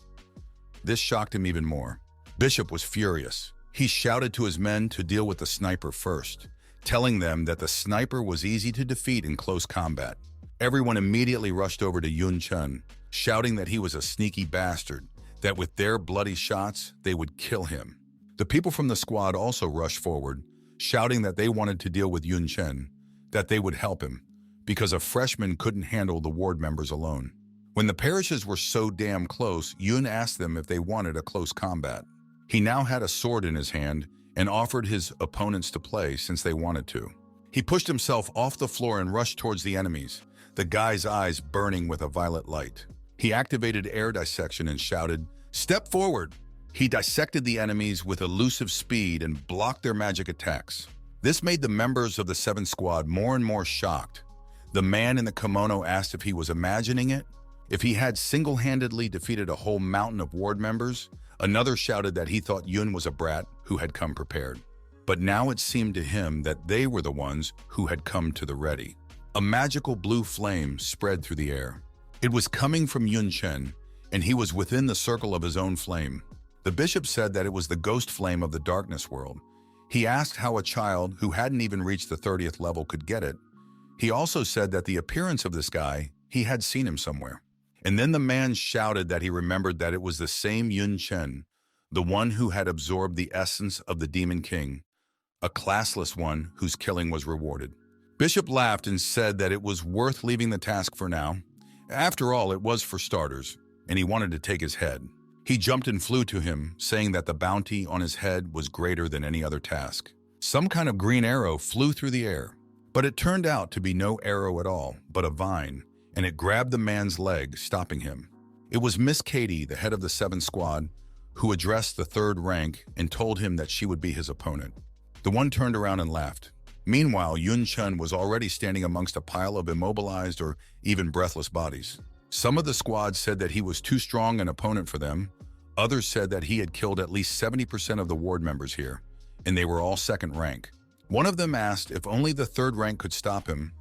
This shocked him even more. Bishop was furious. He shouted to his men to deal with the sniper first, telling them that the sniper was easy to defeat in close combat. Everyone immediately rushed over to Yun Chen, shouting that he was a sneaky bastard, that with their bloody shots, they would kill him. The people from the squad also rushed forward, shouting that they wanted to deal with Yun Chen, that they would help him, because a freshman couldn't handle the ward members alone. When the parishes were so damn close, Yun asked them if they wanted a close combat. He now had a sword in his hand and offered his opponents to play since they wanted to. He pushed himself off the floor and rushed towards the enemies, the guy's eyes burning with a violet light. He activated air dissection and shouted, "Step forward!" He dissected the enemies with elusive speed and blocked their magic attacks. This made the members of the 7th Squad more and more shocked. The man in the kimono asked if he was imagining it, if he had single-handedly defeated a whole mountain of ward members. Another shouted that he thought Yun was a brat who had come prepared. But now it seemed to him that they were the ones who had come to the ready. A magical blue flame spread through the air. It was coming from Yun Chen, and he was within the circle of his own flame. The bishop said that it was the ghost flame of the darkness world. He asked how a child who hadn't even reached the 30th level could get it. He also said that the appearance of this guy, he had seen him somewhere. And then the man shouted that he remembered that it was the same Yun Chen, the one who had absorbed the essence of the Demon King, a classless one whose killing was rewarded. Bishop laughed and said that it was worth leaving the task for now. After all, it was for starters, and he wanted to take his head. He jumped and flew to him, saying that the bounty on his head was greater than any other task. Some kind of green arrow flew through the air, but it turned out to be no arrow at all, but a vine, and it grabbed the man's leg, stopping him. It was Miss Katie, the head of the 7th Squad, who addressed the 3rd rank and told him that she would be his opponent. The one turned around and laughed. Meanwhile, Yun Chen was already standing amongst a pile of immobilized or even breathless bodies. Some of the squad said that he was too strong an opponent for them. Others said that he had killed at least 70% of the ward members here, and they were all 2nd rank. One of them asked if only the 3rd rank could stop him.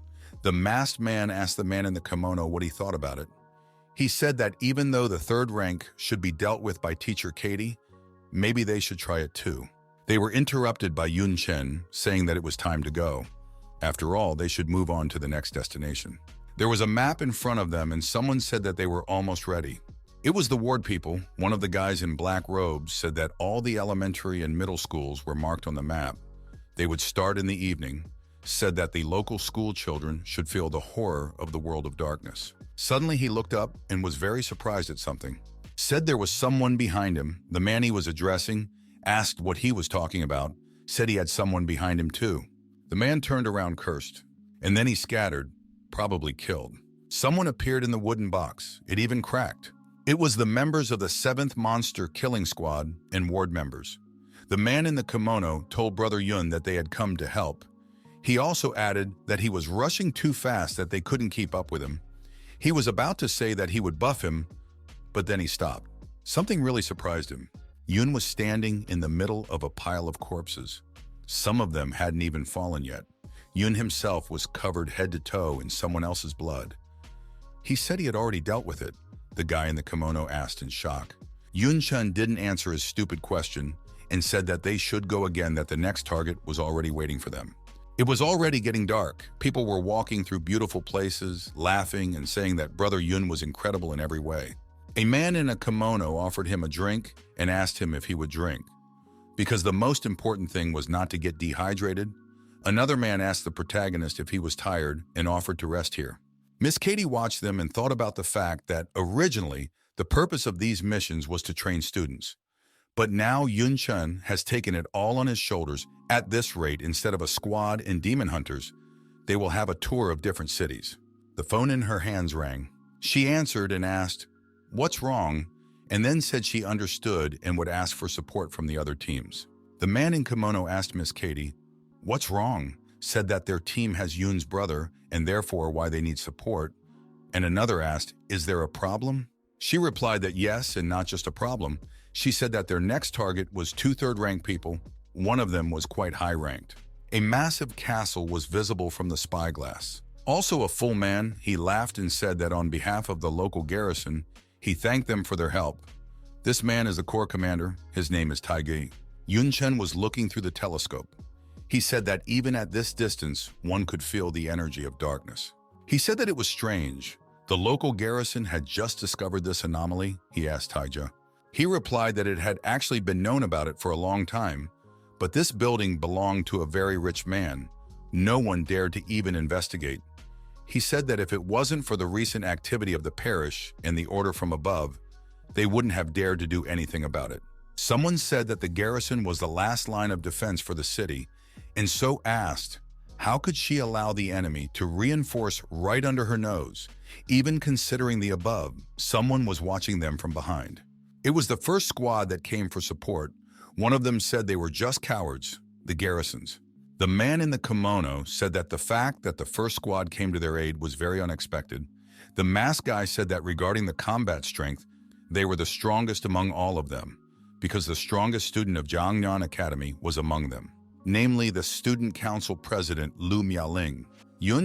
The masked man asked the man in the kimono what he thought about it. He said that even though the 3rd rank should be dealt with by Teacher Katie, maybe they should try it too. They were interrupted by Yun Chen, saying that it was time to go. After all, they should move on to the next destination. There was a map in front of them, and someone said that they were almost ready. It was the ward people. One of the guys in black robes said that all the elementary and middle schools were marked on the map. They would start in the evening, said that the local school children should feel the horror of the world of darkness. Suddenly he looked up and was very surprised at something. Said there was someone behind him. The man he was addressing asked what he was talking about, said he had someone behind him too. The man turned around, cursed, and then he scattered, probably killed. Someone appeared in the wooden box. It even cracked. It was the members of the 7th Monster Killing Squad and ward members. The man in the kimono told Brother Yun that they had come to help. He also added that he was rushing too fast, that they couldn't keep up with him. He was about to say that he would buff him, but then he stopped. Something really surprised him. Yun was standing in the middle of a pile of corpses. Some of them hadn't even fallen yet. Yun himself was covered head to toe in someone else's blood. He said he had already dealt with it, the guy in the kimono asked in shock. Yun Chen didn't answer his stupid question and said that they should go again, that the next target was already waiting for them. It was already getting dark. People were walking through beautiful places, laughing and saying that Brother Yun was incredible in every way. A man in a kimono offered him a drink and asked him if he would drink, because the most important thing was not to get dehydrated. Another man asked the protagonist if he was tired and offered to rest here. Miss Katie watched them and thought about the fact that originally the purpose of these missions was to train students. But now Yun Chen has taken it all on his shoulders. At this rate, instead of a squad and demon hunters, They will have a tour of different cities. The phone in her hands rang. She answered and asked, "What's wrong?" and then said she understood and would ask for support from the other teams. The man in kimono asked Miss Katie, "What's wrong?" said that their team has Yoon's brother and therefore why they need support. And another asked, "Is there a problem?" She replied that yes, and not just a problem. She said that their next target was two third-ranked people. One of them was quite high-ranked. A massive castle was visible from the spyglass. Also a full man, he laughed and said that on behalf of the local garrison, he thanked them for their help. This man is the corps commander. His name is Taigi. Chen was looking through the telescope. He said that even at this distance, one could feel the energy of darkness. He said that it was strange. The local garrison had just discovered this anomaly, he asked Taija. He replied that it had actually been known about it for a long time, but this building belonged to a very rich man. No one dared to even investigate. He said that if it wasn't for the recent activity of the parish and the order from above, they wouldn't have dared to do anything about it. Someone said that the garrison was the last line of defense for the city, and so asked, how could she allow the enemy to reinforce right under her nose? Even considering the above, someone was watching them from behind. It was the first squad that came for support. One of them said they were just cowards, the garrisons. The man in the kimono said that the fact that the first squad came to their aid was very unexpected. The masked guy said that regarding the combat strength, they were the strongest among all of them, because the strongest student of Jiangnan Academy was among them, namely the student council president Lu Miaoling.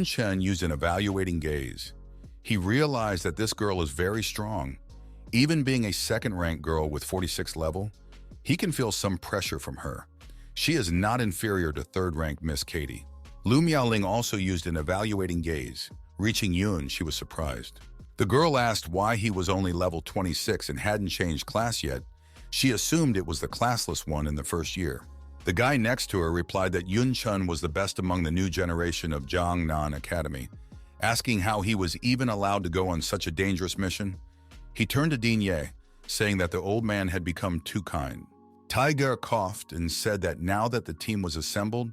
Chen used an evaluating gaze. He realized that this girl is very strong. Even being a second-ranked girl with 46 level, he can feel some pressure from her. She is not inferior to third-ranked Miss Katie. Lu Miaoling also used an evaluating gaze. Reaching Yun, she was surprised. The girl asked why he was only level 26 and hadn't changed class yet. She assumed it was the classless one in the first year. The guy next to her replied that Chen was the best among the new generation of Jiangnan Academy, asking how he was even allowed to go on such a dangerous mission. He turned to Dean Ye, saying that the old man had become too kind. Tiger coughed and said that now that the team was assembled,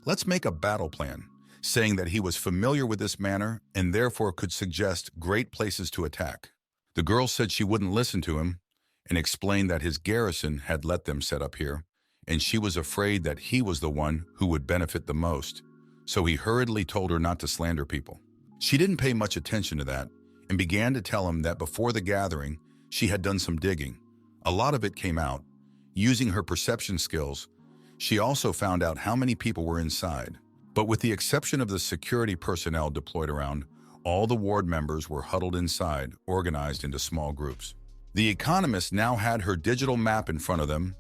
let's make a battle plan, saying that he was familiar with this manner and therefore could suggest great places to attack. The girl said she wouldn't listen to him and explained that his garrison had let them set up here, and she was afraid that he was the one who would benefit the most, so he hurriedly told her not to slander people. She didn't pay much attention to that and began to tell him that before the gathering, she had done some digging. A lot of it came out. Using her perception skills, she also found out how many people were inside. But with the exception of the security personnel deployed around, all the ward members were huddled inside, organized into small groups. The economist now had her digital map in front of them.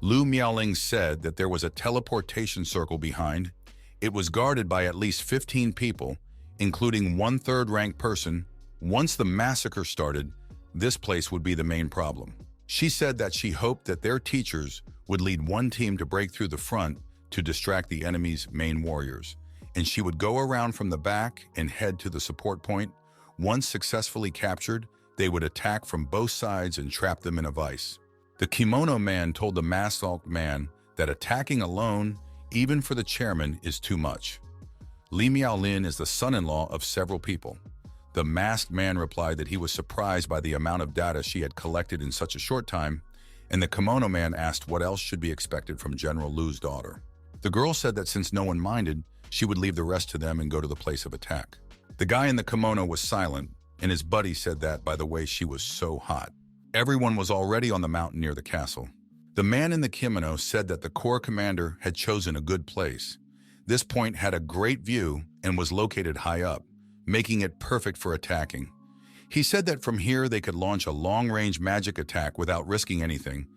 Lu Miaoling said that there was a teleportation circle behind. It was guarded by at least 15 people, including one third-ranked person. Once the massacre started, this place would be the main problem. She said that she hoped that their teachers would lead one team to break through the front to distract the enemy's main warriors, and she would go around from the back and head to the support point. Once successfully captured, they would attack from both sides and trap them in a vice. The kimono man told the masked man that attacking alone, even for the chairman, is too much. Li Miaolin is the son-in-law of several people. The masked man replied that he was surprised by the amount of data she had collected in such a short time, and the kimono man asked what else should be expected from General Lu's daughter. The girl said that since no one minded, she would leave the rest to them and go to the place of attack. The guy in the kimono was silent, and his buddy said that, by the way, she was so hot. Everyone was already on the mountain near the castle. The man in the kimono said that the corps commander had chosen a good place. This point had a great view and was located high up, making it perfect for attacking. He said that from here they could launch a long-range magic attack without risking anything,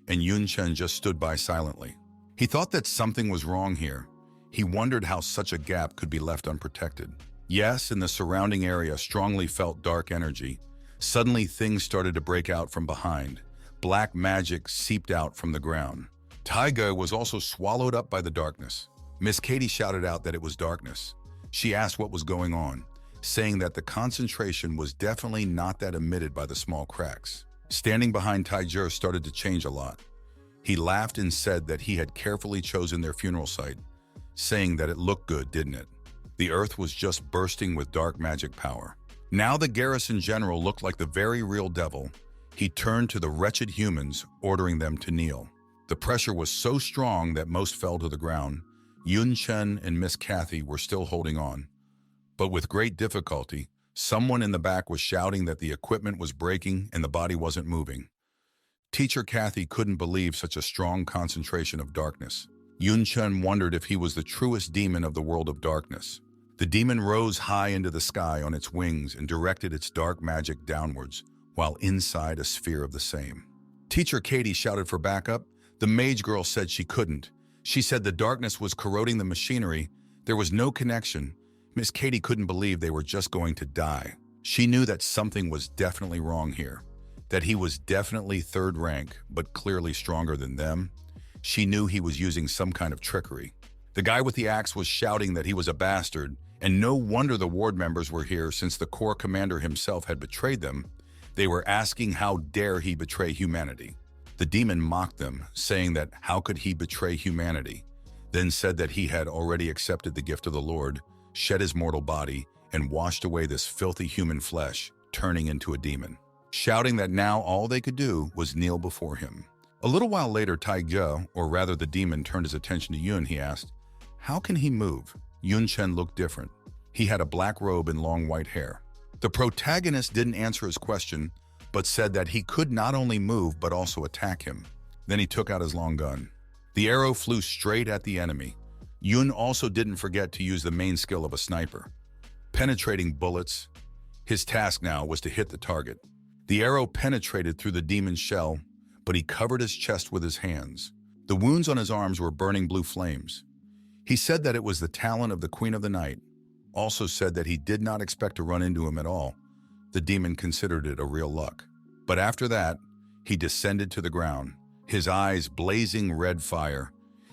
and Chen just stood by silently. He thought that something was wrong here. He wondered how such a gap could be left unprotected. Yes, in the surrounding area strongly felt dark energy. Suddenly things started to break out from behind. Black magic seeped out from the ground. Taiga was also swallowed up by the darkness. Miss Katie shouted out that it was darkness. She asked what was going on, saying that the concentration was definitely not that emitted by the small cracks. Standing behind Taiger started to change a lot. He laughed and said that he had carefully chosen their funeral site, saying that it looked good, didn't it? The earth was just bursting with dark magic power. Now the garrison general looked like the very real devil. He turned to the wretched humans, ordering them to kneel. The pressure was so strong that most fell to the ground. Chen and Miss Kathy were still holding on. But with great difficulty, someone in the back was shouting that the equipment was breaking and the body wasn't moving. Teacher Kathy couldn't believe such a strong concentration of darkness. Chen wondered if he was the truest demon of the world of darkness. The demon rose high into the sky on its wings and directed its dark magic downwards, while inside a sphere of the same. Teacher Katie shouted for backup. The mage girl said she couldn't. She said the darkness was corroding the machinery. There was no connection. Miss Katie couldn't believe they were just going to die. She knew that something was definitely wrong here, that he was definitely third rank, but clearly stronger than them. She knew he was using some kind of trickery. The guy with the axe was shouting that he was a bastard, and no wonder the ward members were here since the corps commander himself had betrayed them. They were asking how dare he betray humanity. The demon mocked them, saying that how could he betray humanity, then said that he had already accepted the gift of the Lord, shed his mortal body, and washed away this filthy human flesh, turning into a demon, shouting that now all they could do was kneel before him. A little while later, Taija, or rather the demon, turned his attention to Yun. He asked, "How can he move?" Chen looked different. He had a black robe and long white hair. The protagonist didn't answer his question, but said that he could not only move but also attack him. Then he took out his long gun. The arrow flew straight at the enemy. Yun also didn't forget to use the main skill of a sniper, penetrating bullets. His task now was to hit the target. The arrow penetrated through the demon's shell, but he covered his chest with his hands. The wounds on his arms were burning blue flames. He said that it was the talent of the Queen of the Night, also said that he did not expect to run into him at all. The demon considered it a real luck. But after that, he descended to the ground, his eyes blazing red fire.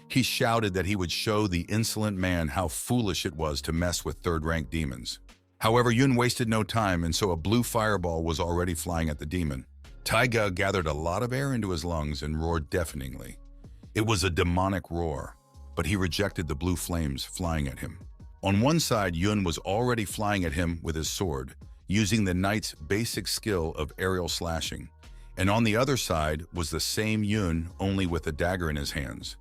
He shouted that he would show the insolent man how foolish it was to mess with third-rank demons. However, Yun wasted no time, and so a blue fireball was already flying at the demon. Taiga gathered a lot of air into his lungs and roared deafeningly. It was a demonic roar, but he rejected the blue flames flying at him. On one side, Yun was already flying at him with his sword, using the knight's basic skill of aerial slashing. And on the other side was the same Yun, only with a dagger in his hands.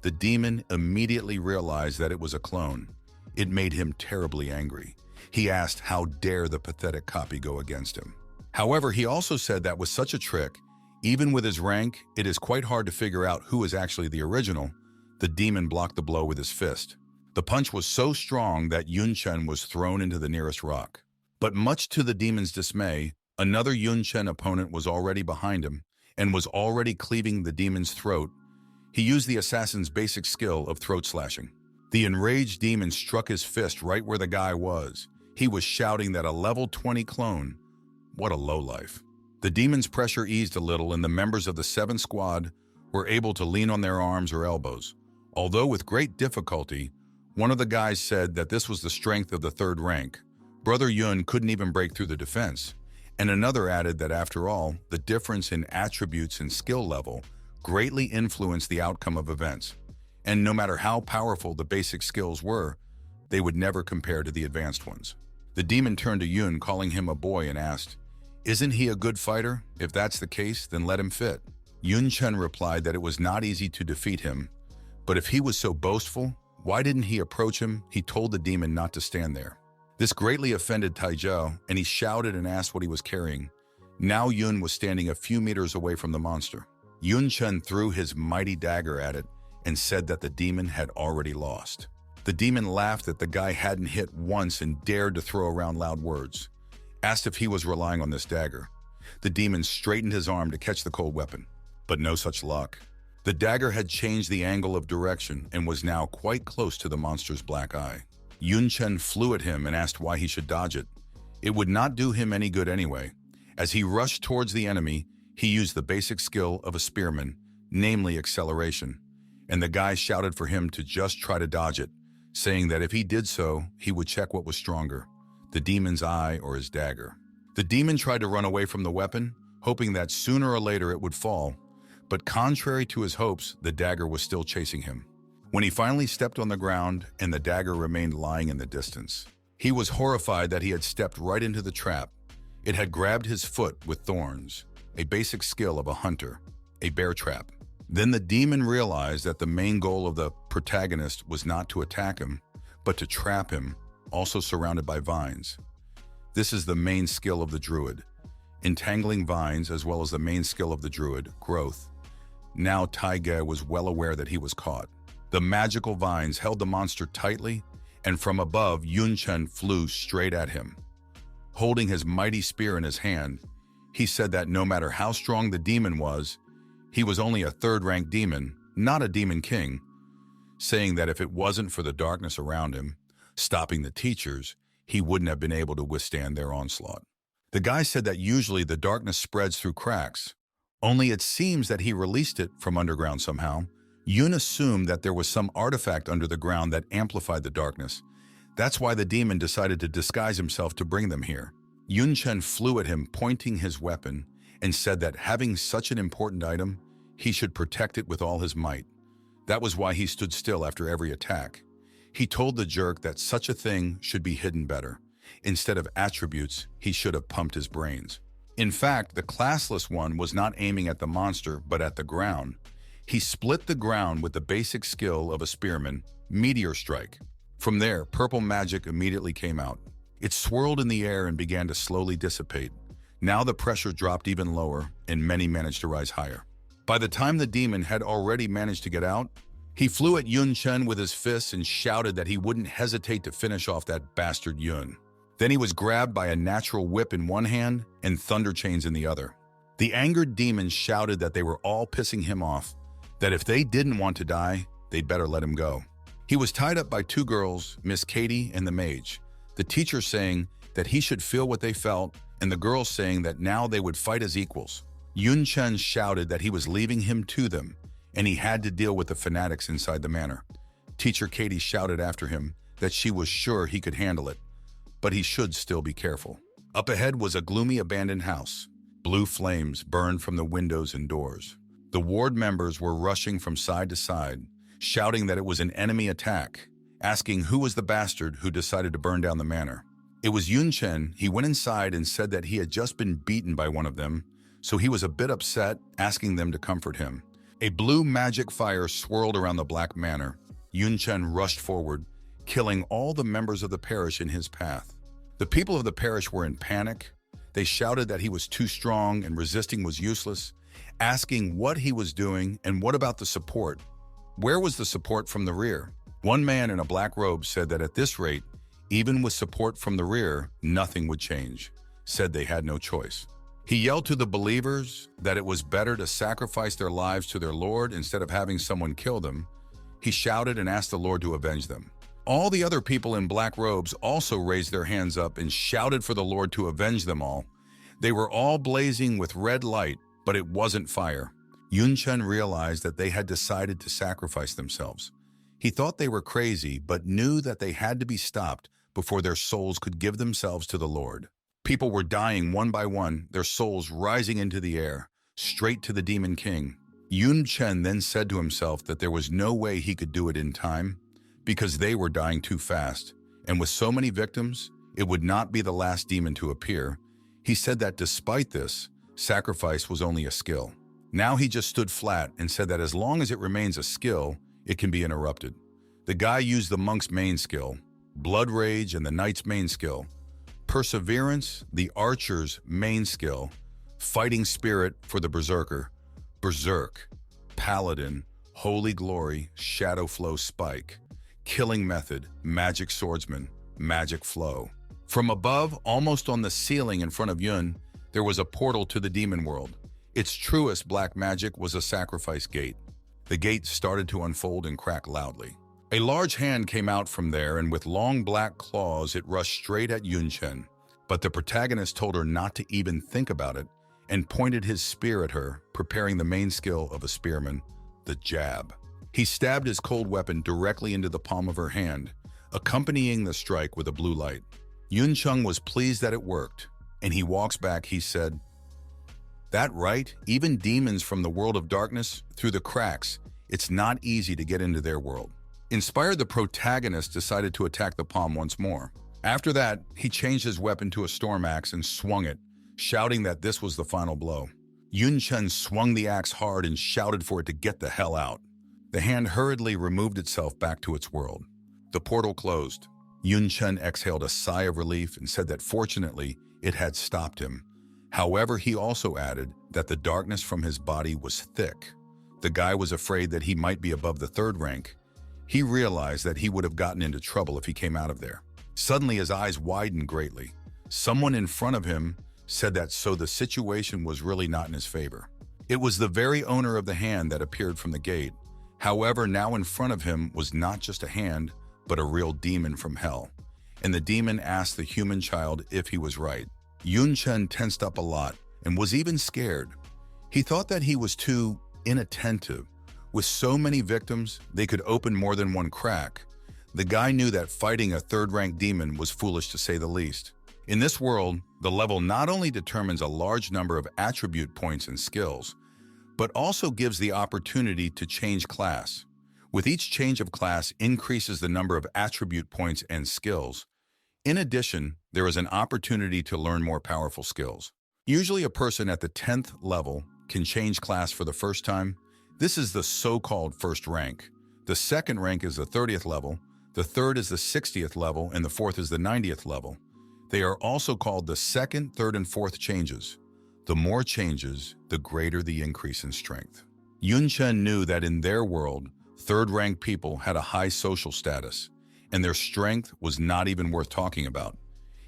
The demon immediately realized that it was a clone. It made him terribly angry. He asked how dare the pathetic copy go against him. However, he also said that with such a trick, even with his rank, it is quite hard to figure out who is actually the original. The demon blocked the blow with his fist. The punch was so strong that Chen was thrown into the nearest rock. But much to the demon's dismay, another Chen opponent was already behind him and was already cleaving the demon's throat. He used the assassin's basic skill of throat slashing. The enraged demon struck his fist right where the guy was. He was shouting that a level 20 clone. What a lowlife. The demon's pressure eased a little and the members of the 7th squad were able to lean on their arms or elbows. Although with great difficulty, one of the guys said that this was the strength of the third rank. Brother Yun couldn't even break through the defense. And another added that after all, the difference in attributes and skill level greatly influenced the outcome of events. And no matter how powerful the basic skills were, they would never compare to the advanced ones. The demon turned to Yun, calling him a boy, and asked, "Isn't he a good fighter? If that's the case, then let him fit." Chen replied that it was not easy to defeat him, but if he was so boastful, why didn't he approach him? He told the demon not to stand there. This greatly offended Taizhou, and he shouted and asked what he was carrying. Now Yun was standing a few meters away from the monster. Chen threw his mighty dagger at it and said that the demon had already lost. The demon laughed that the guy hadn't hit once and dared to throw around loud words. Asked if he was relying on this dagger. The demon straightened his arm to catch the cold weapon, but no such luck. The dagger had changed the angle of direction and was now quite close to the monster's black eye. Chen flew at him and asked why he should dodge it. It would not do him any good anyway. As he rushed towards the enemy, he used the basic skill of a spearman, namely acceleration, and the guy shouted for him to just try to dodge it, saying that if he did so, he would check what was stronger, the demon's eye or his dagger. The demon tried to run away from the weapon, hoping that sooner or later it would fall, but contrary to his hopes, the dagger was still chasing him. when he finally stepped on the ground and the dagger remained lying in the distance. He was horrified that he had stepped right into the trap. It had grabbed his foot with thorns, a basic skill of a hunter, a bear trap. Then the demon realized that the main goal of the protagonist was not to attack him, but to trap him, also surrounded by vines. This is the main skill of the druid, entangling vines, as well as the main skill of the druid, growth. Now Taige was well aware that he was caught. The magical vines held the monster tightly, and from above, Chen flew straight at him. Holding his mighty spear in his hand, he said that no matter how strong the demon was, he was only a third-rank demon, not a demon king, saying that if it wasn't for the darkness around him, stopping the teachers, he wouldn't have been able to withstand their onslaught. The guy said that usually the darkness spreads through cracks, only it seems that he released it from underground somehow. Yun assumed that there was some artifact under the ground that amplified the darkness. That's why the demon decided to disguise himself to bring them here. Chen flew at him, pointing his weapon, and said that having such an important item, he should protect it with all his might. That was why he stood still after every attack. He told the jerk that such a thing should be hidden better. Instead of attributes, he should have pumped his brains. In fact, the classless one was not aiming at the monster, but at the ground. He split the ground with the basic skill of a spearman, meteor strike. From there, purple magic immediately came out. It swirled in the air and began to slowly dissipate. Now the pressure dropped even lower, and many managed to rise higher. By the time the demon had already managed to get out, he flew at Chen with his fists and shouted that he wouldn't hesitate to finish off that bastard Yun. Then he was grabbed by a natural whip in one hand and thunder chains in the other. The angered demons shouted that they were all pissing him off, that if they didn't want to die, they'd better let him go. He was tied up by two girls, Miss Katie and the mage, the teacher saying that he should feel what they felt, and the girls saying that now they would fight as equals. Chen shouted that he was leaving him to them, and he had to deal with the fanatics inside the manor. Teacher Katie shouted after him that she was sure he could handle it, but he should still be careful. Up ahead was a gloomy abandoned house. Blue flames burned from the windows and doors. The ward members were rushing from side to side, shouting that it was an enemy attack, asking who was the bastard who decided to burn down the manor. It was Chen. He went inside and said that he had just been beaten by one of them, so he was a bit upset, asking them to comfort him. A blue magic fire swirled around the black manor. Chen rushed forward, killing all the members of the parish in his path. The people of the parish were in panic. They shouted that he was too strong and resisting was useless, asking what he was doing and what about the support. Where was the support from the rear? One man in a black robe said that at this rate, even with support from the rear, nothing would change, said they had no choice. He yelled to the believers that it was better to sacrifice their lives to their Lord instead of having someone kill them. He shouted and asked the Lord to avenge them. All the other people in black robes also raised their hands up and shouted for the Lord to avenge them all. They were all blazing with red light, but it wasn't fire. Chen realized that they had decided to sacrifice themselves. He thought they were crazy, but knew that they had to be stopped before their souls could give themselves to the Lord. People were dying one by one, their souls rising into the air, straight to the Demon King. Chen then said to himself that there was no way he could do it in time, because they were dying too fast, and with so many victims, it would not be the last demon to appear. He said that despite this, sacrifice was only a skill. Now he just stood flat and said that as long as it remains a skill, it can be interrupted. The guy used the monk's main skill, blood rage, and the knight's main skill, perseverance, the archer's main skill, fighting spirit for the berserker, berserk, paladin, holy glory, shadow flow spike, killing method, magic swordsman, magic flow. From above, almost on the ceiling in front of Yun, there was a portal to the demon world. Its truest black magic was a sacrifice gate. The gate started to unfold and crack loudly. A large hand came out from there, and with long black claws, it rushed straight at Chen. But the protagonist told her not to even think about it and pointed his spear at her, preparing the main skill of a spearman, the jab. He stabbed his cold weapon directly into the palm of her hand, accompanying the strike with a blue light. Chen was pleased that it worked, and he walks back, he said, "That right, even demons from the world of darkness, through the cracks, it's not easy to get into their world." Inspired, the protagonist decided to attack the palm once more. After that, he changed his weapon to a storm axe and swung it, shouting that this was the final blow. Chen swung the axe hard and shouted for it to get the hell out. The hand hurriedly removed itself back to its world. The portal closed. Chen exhaled a sigh of relief and said that fortunately, it had stopped him. However, he also added that the darkness from his body was thick. The guy was afraid that he might be above the third rank. He realized that he would have gotten into trouble if he came out of there. Suddenly, his eyes widened greatly. Someone in front of him said that so the situation was really not in his favor. It was the very owner of the hand that appeared from the gate. However, now in front of him was not just a hand, but a real demon from hell. And the demon asked the human child if he was right. Chen tensed up a lot and was even scared. He thought that he was too inattentive. With so many victims, they could open more than one crack. The guy knew that fighting a third-rank demon was foolish to say the least. In this world, the level not only determines a large number of attribute points and skills, but also gives the opportunity to change class. With each change of class increases the number of attribute points and skills. In addition, there is an opportunity to learn more powerful skills. Usually a person at the 10th level can change class for the first time. This is the so-called first rank. The second rank is the 30th level, the third is the 60th level, and the fourth is the 90th level. They are also called the second, third, and fourth changes. The more changes, the greater the increase in strength. Chen knew that in their world, third-rank people had a high social status, and their strength was not even worth talking about.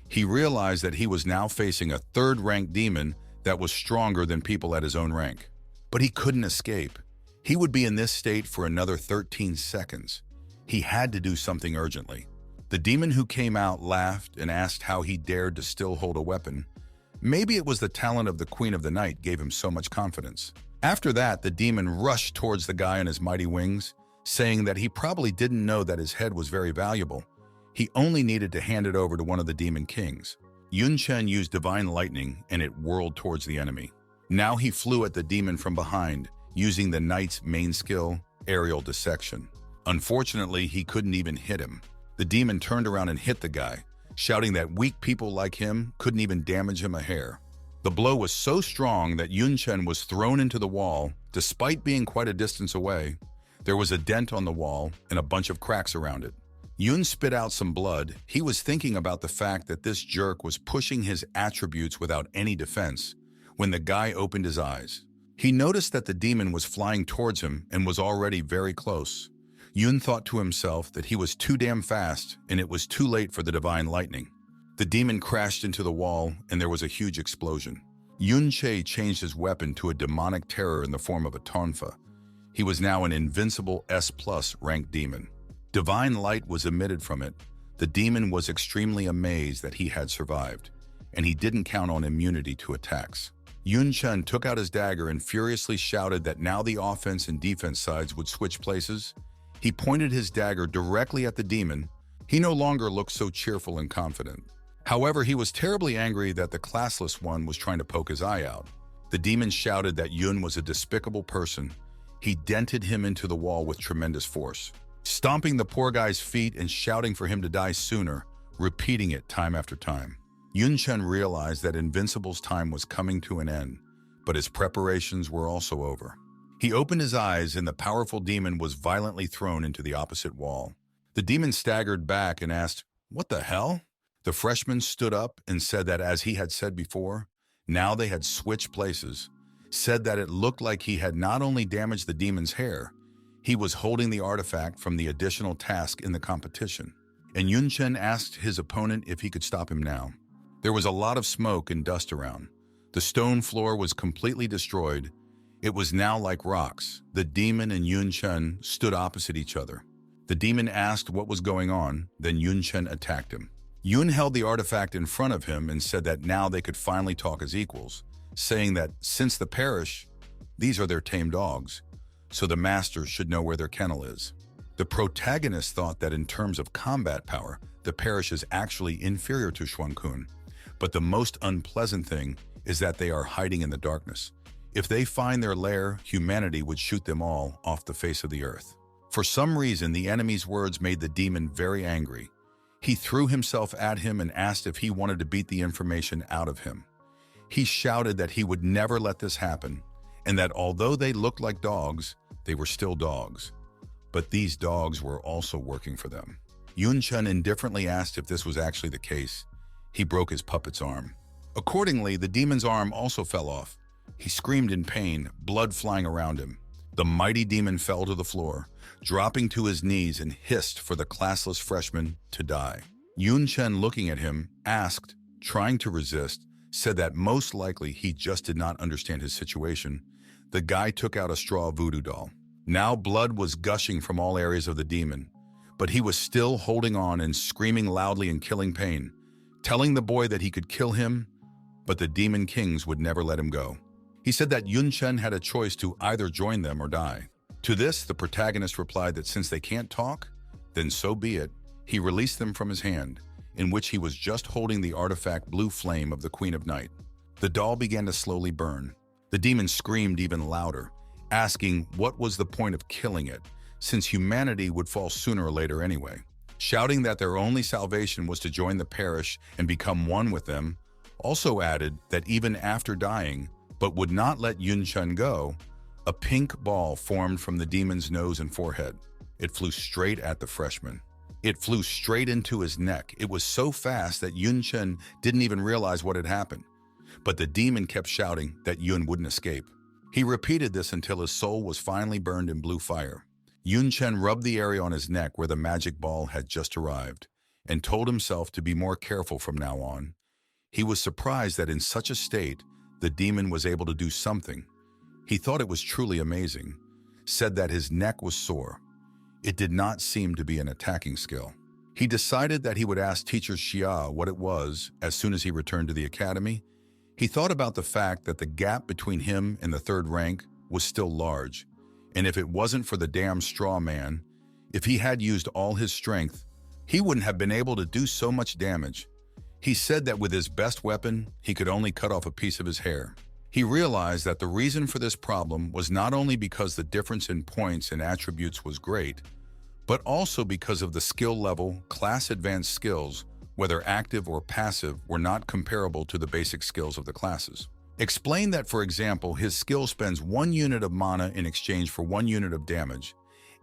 He realized that he was now facing a third-rank demon that was stronger than people at his own rank. But he couldn't escape. He would be in this state for another 13 seconds. He had to do something urgently. The demon who came out laughed and asked how he dared to still hold a weapon. Maybe it was the talent of the Queen of the Night gave him so much confidence. After that, the demon rushed towards the guy on his mighty wings, saying that he probably didn't know that his head was very valuable. He only needed to hand it over to one of the demon kings. Chen used divine lightning and it whirled towards the enemy. Now he flew at the demon from behind, using the knight's main skill, aerial dissection. Unfortunately, he couldn't even hit him. The demon turned around and hit the guy, shouting that weak people like him couldn't even damage him a hair. The blow was so strong that Chen was thrown into the wall, despite being quite a distance away. There was a dent on the wall and a bunch of cracks around it. Spit out some blood. He was thinking about the fact that this jerk was pushing his attributes without any defense when the guy opened his eyes. He noticed that the demon was flying towards him and was already very close. Thought to himself that he was too damn fast and it was too late for the divine lightning. The demon crashed into the wall and there was a huge explosion. Changed his weapon to a demonic terror in the form of a tonfa. He was now an invincible S+ ranked demon. Divine light was emitted from it. The demon was extremely amazed that he had survived, and he didn't count on immunity to attacks. Chen took out his dagger and furiously shouted that now the offense and defense sides would switch places. He pointed his dagger directly at the demon. He no longer looked so cheerful and confident. However, he was terribly angry that the classless one was trying to poke his eye out. The demon shouted that Yun was a despicable person. He dented him into the wall with tremendous force, stomping the poor guy's feet and shouting for him to die sooner, repeating it time after time. Chen realized that Invincible's time was coming to an end, but his preparations were also over. He opened his eyes and the powerful demon was violently thrown into the opposite wall. The demon staggered back and asked, "What the hell?" The freshman stood up and said that as he had said before, now they had switched places, said that it looked like he had not only damaged the demon's hair, he was holding the artifact from the additional task in the competition. And Chen asked his opponent if he could stop him now. There was a lot of smoke and dust around. The stone floor was completely destroyed. It was now like rocks. The demon and Chen stood opposite each other. The demon asked what was going on, then Chen attacked him. Yun held the artifact in front of him and said that now they could finally talk as equals, saying that since the parish, these are their tame dogs, so the master should know where their kennel is. The protagonist thought that in terms of combat power, the parish is actually inferior to Xuankun, but the most unpleasant thing is that they are hiding in the darkness. If they find their lair, humanity would shoot them all off the face of the earth. For some reason, the enemy's words made the demon very angry. He threw himself at him and asked if he wanted to beat the information out of him. He shouted that he would never let this happen, and that although they looked like dogs, they were still dogs. But these dogs were also working for them. Chen indifferently asked if this was actually the case. He broke his puppet's arm. Accordingly, the demon's arm also fell off. He screamed in pain, blood flying around him. The mighty demon fell to the floor, dropping to his knees, and hissed for the classless freshman to die. Chen, looking at him, asked, trying to resist, said that most likely he just did not understand his situation. The guy took out a straw voodoo doll. Now blood was gushing from all areas of the demon, but he was still holding on and screaming loudly in killing pain, telling the boy that he could kill him, but the demon kings would never let him go. He said that Chen had a choice to either join them or die. To this, the protagonist replied that since they can't talk, then so be it. He released them from his hand, in which he was just holding the artifact blue flame of the Queen of Night. The doll began to slowly burn. The demon screamed even louder, asking what was the point of killing it, since humanity would fall sooner or later anyway. Shouting that their only salvation was to join the parish and become one with them, also added that even after dying, but would not let Chen go, a pink ball formed from the demon's nose and forehead. It flew straight at the freshman. It flew straight into his neck. It was so fast that Chen didn't even realize what had happened. But the demon kept shouting that Yun wouldn't escape. He repeated this until his soul was finally burned in blue fire. Chen rubbed the area on his neck where the magic ball had just arrived and told himself to be more careful from now on. He was surprised that in such a state, the demon was able to do something. He thought it was truly amazing, said that his neck was sore. It did not seem to be an attacking skill. He decided that he would ask teacher Xia what it was as soon as he returned to the academy. He thought about the fact that the gap between him and the third rank was still large, and if it wasn't for the damn straw man, if he had used all his strength, he wouldn't have been able to do so much damage. He said that with his best weapon, he could only cut off a piece of his hair. He realized that the reason for this problem was not only because the difference in points and attributes was great, but also because of the skill level. Class advanced skills, whether active or passive, were not comparable to the basic skills of the classes. Explain that, for example, his skill spends 1 unit of mana in exchange for 1 unit of damage.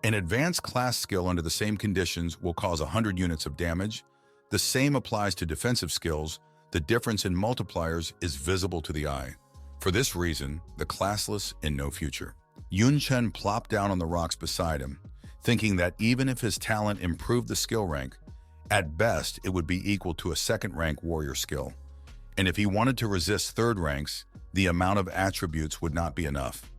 An advanced class skill under the same conditions will cause 100 units of damage. The same applies to defensive skills. The difference in multipliers is visible to the eye. For this reason, the classless in no future. Chen plopped down on the rocks beside him, thinking that even if his talent improved the skill rank, at best it would be equal to a second rank warrior skill. And if he wanted to resist third ranks, the amount of attributes would not be enough.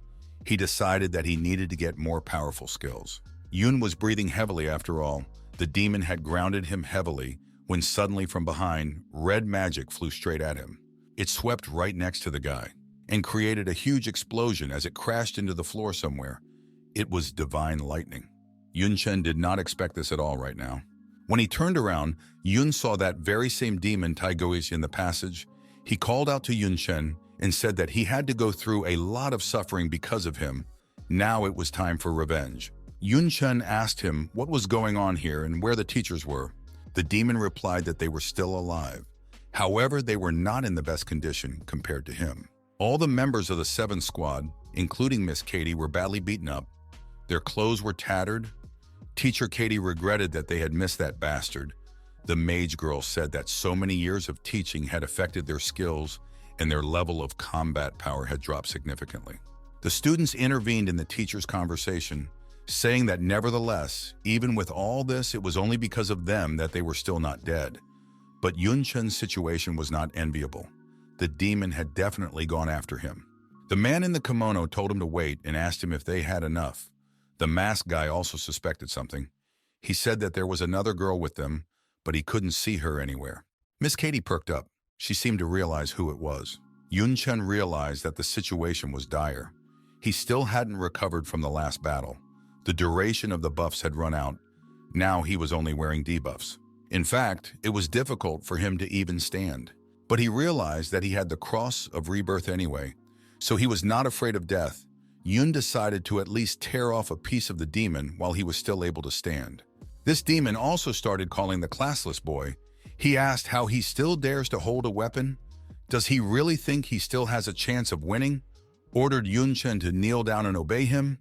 He decided that he needed to get more powerful skills. Yun was breathing heavily after all. The demon had grounded him heavily when suddenly from behind, red magic flew straight at him. It swept right next to the guy and created a huge explosion as it crashed into the floor somewhere. It was divine lightning. Chen did not expect this at all right now. When he turned around, Yun saw that very same demon Taigoish in the passage. He called out to Chen and said that he had to go through a lot of suffering because of him. Now it was time for revenge. Chen asked him what was going on here and where the teachers were. The demon replied that they were still alive. However, they were not in the best condition compared to him. All the members of the 7th squad, including Miss Katie, were badly beaten up. Their clothes were tattered. Teacher Katie regretted that they had missed that bastard. The mage girl said that so many years of teaching had affected their skills and their level of combat power had dropped significantly. The students intervened in the teacher's conversation, saying that nevertheless, even with all this, it was only because of them that they were still not dead. But Chen's situation was not enviable. The demon had definitely gone after him. The man in the kimono told him to wait and asked him if they had enough. The masked guy also suspected something. He said that there was another girl with them, but he couldn't see her anywhere. Miss Katie perked up. She seemed to realize who it was. Chen realized that the situation was dire. He still hadn't recovered from the last battle. The duration of the buffs had run out. Now he was only wearing debuffs. In fact, it was difficult for him to even stand. But he realized that he had the cross of rebirth anyway, so he was not afraid of death. Yun decided to at least tear off a piece of the demon while he was still able to stand. This demon also started calling the classless boy. He asked how he still dares to hold a weapon. Does he really think he still has a chance of winning? Ordered Chen to kneel down and obey him.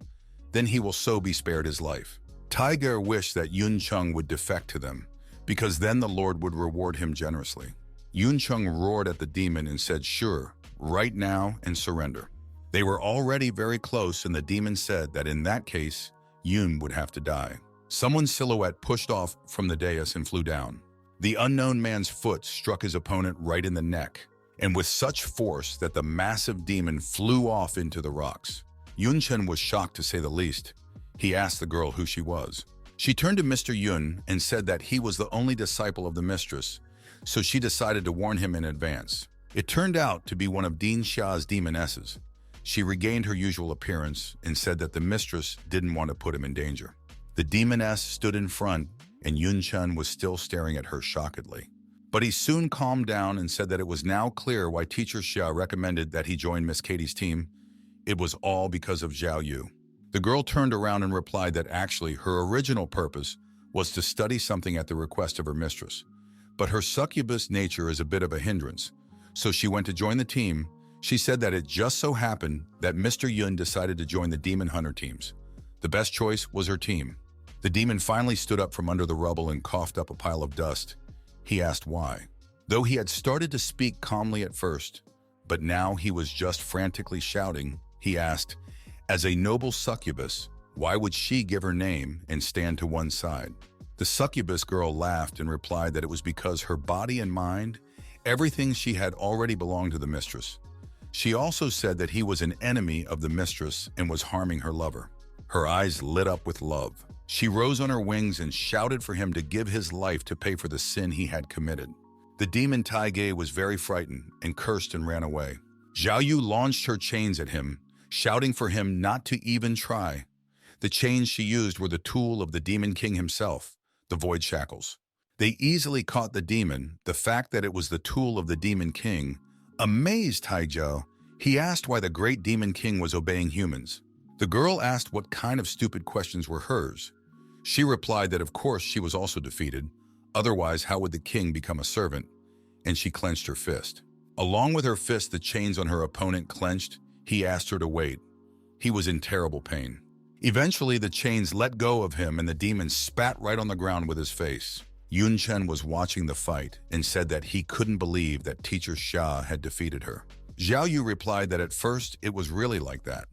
Then he will so be spared his life. Tiger wished that Chen would defect to them, because then the Lord would reward him generously. Chen roared at the demon and said, "Sure, right now, and surrender." They were already very close, and the demon said that in that case, Yun would have to die. Someone's silhouette pushed off from the dais and flew down. The unknown man's foot struck his opponent right in the neck, and with such force that the massive demon flew off into the rocks. Chen was shocked to say the least. He asked the girl who she was. She turned to Mr. Yun and said that he was the only disciple of the mistress, so she decided to warn him in advance. It turned out to be one of Dean Xia's demonesses. She regained her usual appearance and said that the mistress didn't want to put him in danger. The demoness stood in front, and Chen was still staring at her shockedly. But he soon calmed down and said that it was now clear why Teacher Xia recommended that he join Miss Katie's team. It was all because of Zhao Yu. The girl turned around and replied that actually her original purpose was to study something at the request of her mistress. But her succubus nature is a bit of a hindrance, so she went to join the team. She said that it just so happened that Mr. Yun decided to join the demon hunter teams. The best choice was her team. The demon finally stood up from under the rubble and coughed up a pile of dust. He asked why. Though he had started to speak calmly at first, but now he was just frantically shouting, he asked, as a noble succubus, why would she give her name and stand to one side? The succubus girl laughed and replied that it was because her body and mind, everything she had already belonged to the mistress. She also said that he was an enemy of the mistress and was harming her lover. Her eyes lit up with love. She rose on her wings and shouted for him to give his life to pay for the sin he had committed. The demon Taige was very frightened and cursed and ran away. Zhao Yu launched her chains at him, shouting for him not to even try. The chains she used were the tool of the demon king himself, the void shackles. They easily caught the demon. The fact that it was the tool of the demon king amazed Taizhou. He asked why the great demon king was obeying humans. The girl asked what kind of stupid questions were hers. She replied that of course she was also defeated, otherwise how would the king become a servant? And she clenched her fist. Along with her fist, the chains on her opponent clenched. He asked her to wait. He was in terrible pain. Eventually, the chains let go of him and the demon spat right on the ground with his face. Chen was watching the fight and said that he couldn't believe that Teacher Xia had defeated her. Zhao Yu replied that at first it was really like that.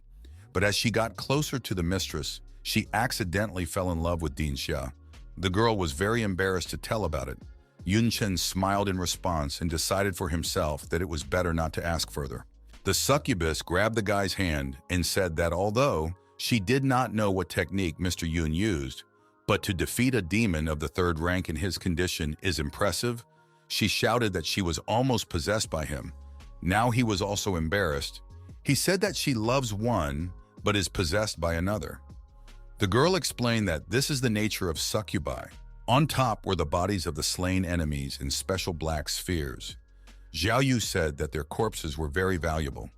But as she got closer to the mistress, she accidentally fell in love with Dean Xia. The girl was very embarrassed to tell about it. Chen smiled in response and decided for himself that it was better not to ask further. The succubus grabbed the guy's hand and said that although she did not know what technique Mr. Yun used, but to defeat a demon of the third rank in his condition is impressive, she shouted that she was almost possessed by him. Now he was also embarrassed. He said that she loves one, but is possessed by another. The girl explained that this is the nature of succubi. On top were the bodies of the slain enemies in special black spheres. Zhao Yu said that their corpses were very valuable,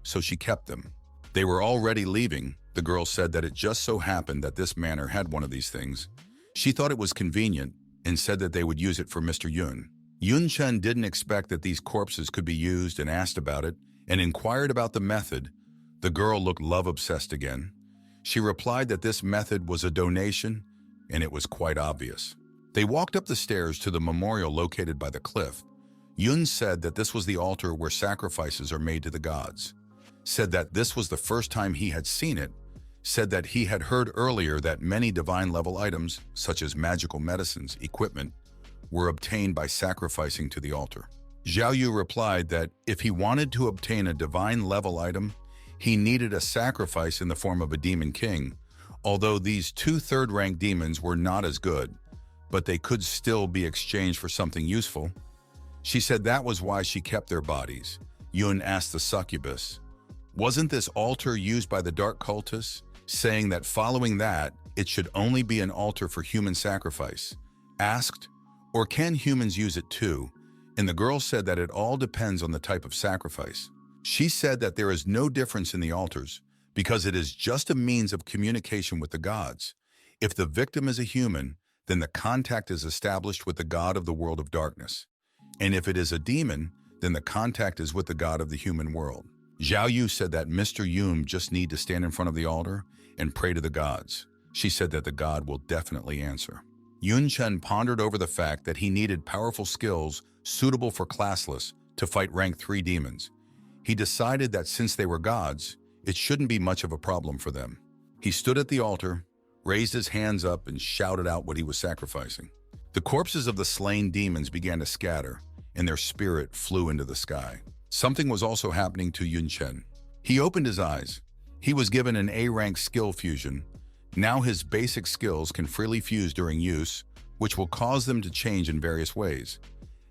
so she kept them. They were already leaving. The girl said that it just so happened that this manor had one of these things. She thought it was convenient and said that they would use it for Mr. Yun. Chen didn't expect that these corpses could be used and asked about it and inquired about the method. The girl looked love-obsessed again. She replied that this method was a donation, and it was quite obvious. They walked up the stairs to the memorial located by the cliff. Yun said that this was the altar where sacrifices are made to the gods. Said that this was the first time he had seen it. Said that he had heard earlier that many divine-level items, such as magical medicines, equipment, were obtained by sacrificing to the altar. Zhao Yu replied that if he wanted to obtain a divine-level item, he needed a sacrifice in the form of a demon king, although these two third-rank demons were not as good, but they could still be exchanged for something useful. She said that was why she kept their bodies. Yun asked the succubus, wasn't this altar used by the dark cultists, saying that following that, it should only be an altar for human sacrifice? Asked, or can humans use it too? And the girl said that it all depends on the type of sacrifice. She said that there is no difference in the altars, because it is just a means of communication with the gods. If the victim is a human, then the contact is established with the god of the world of darkness. And if it is a demon, then the contact is with the god of the human world. Zhao Yu said that Mr. Yun just need to stand in front of the altar and pray to the gods. She said that the god will definitely answer. Yun Chen pondered over the fact that he needed powerful skills suitable for classless to fight rank 3 demons. He decided that since they were gods, it shouldn't be much of a problem for them. He stood at the altar, raised his hands up, and shouted out what he was sacrificing. The corpses of the slain demons began to scatter, and their spirit flew into the sky. Something was also happening to Yun Chen. He opened his eyes. He was given an A-rank skill fusion. Now his basic skills can freely fuse during use, which will cause them to change in various ways.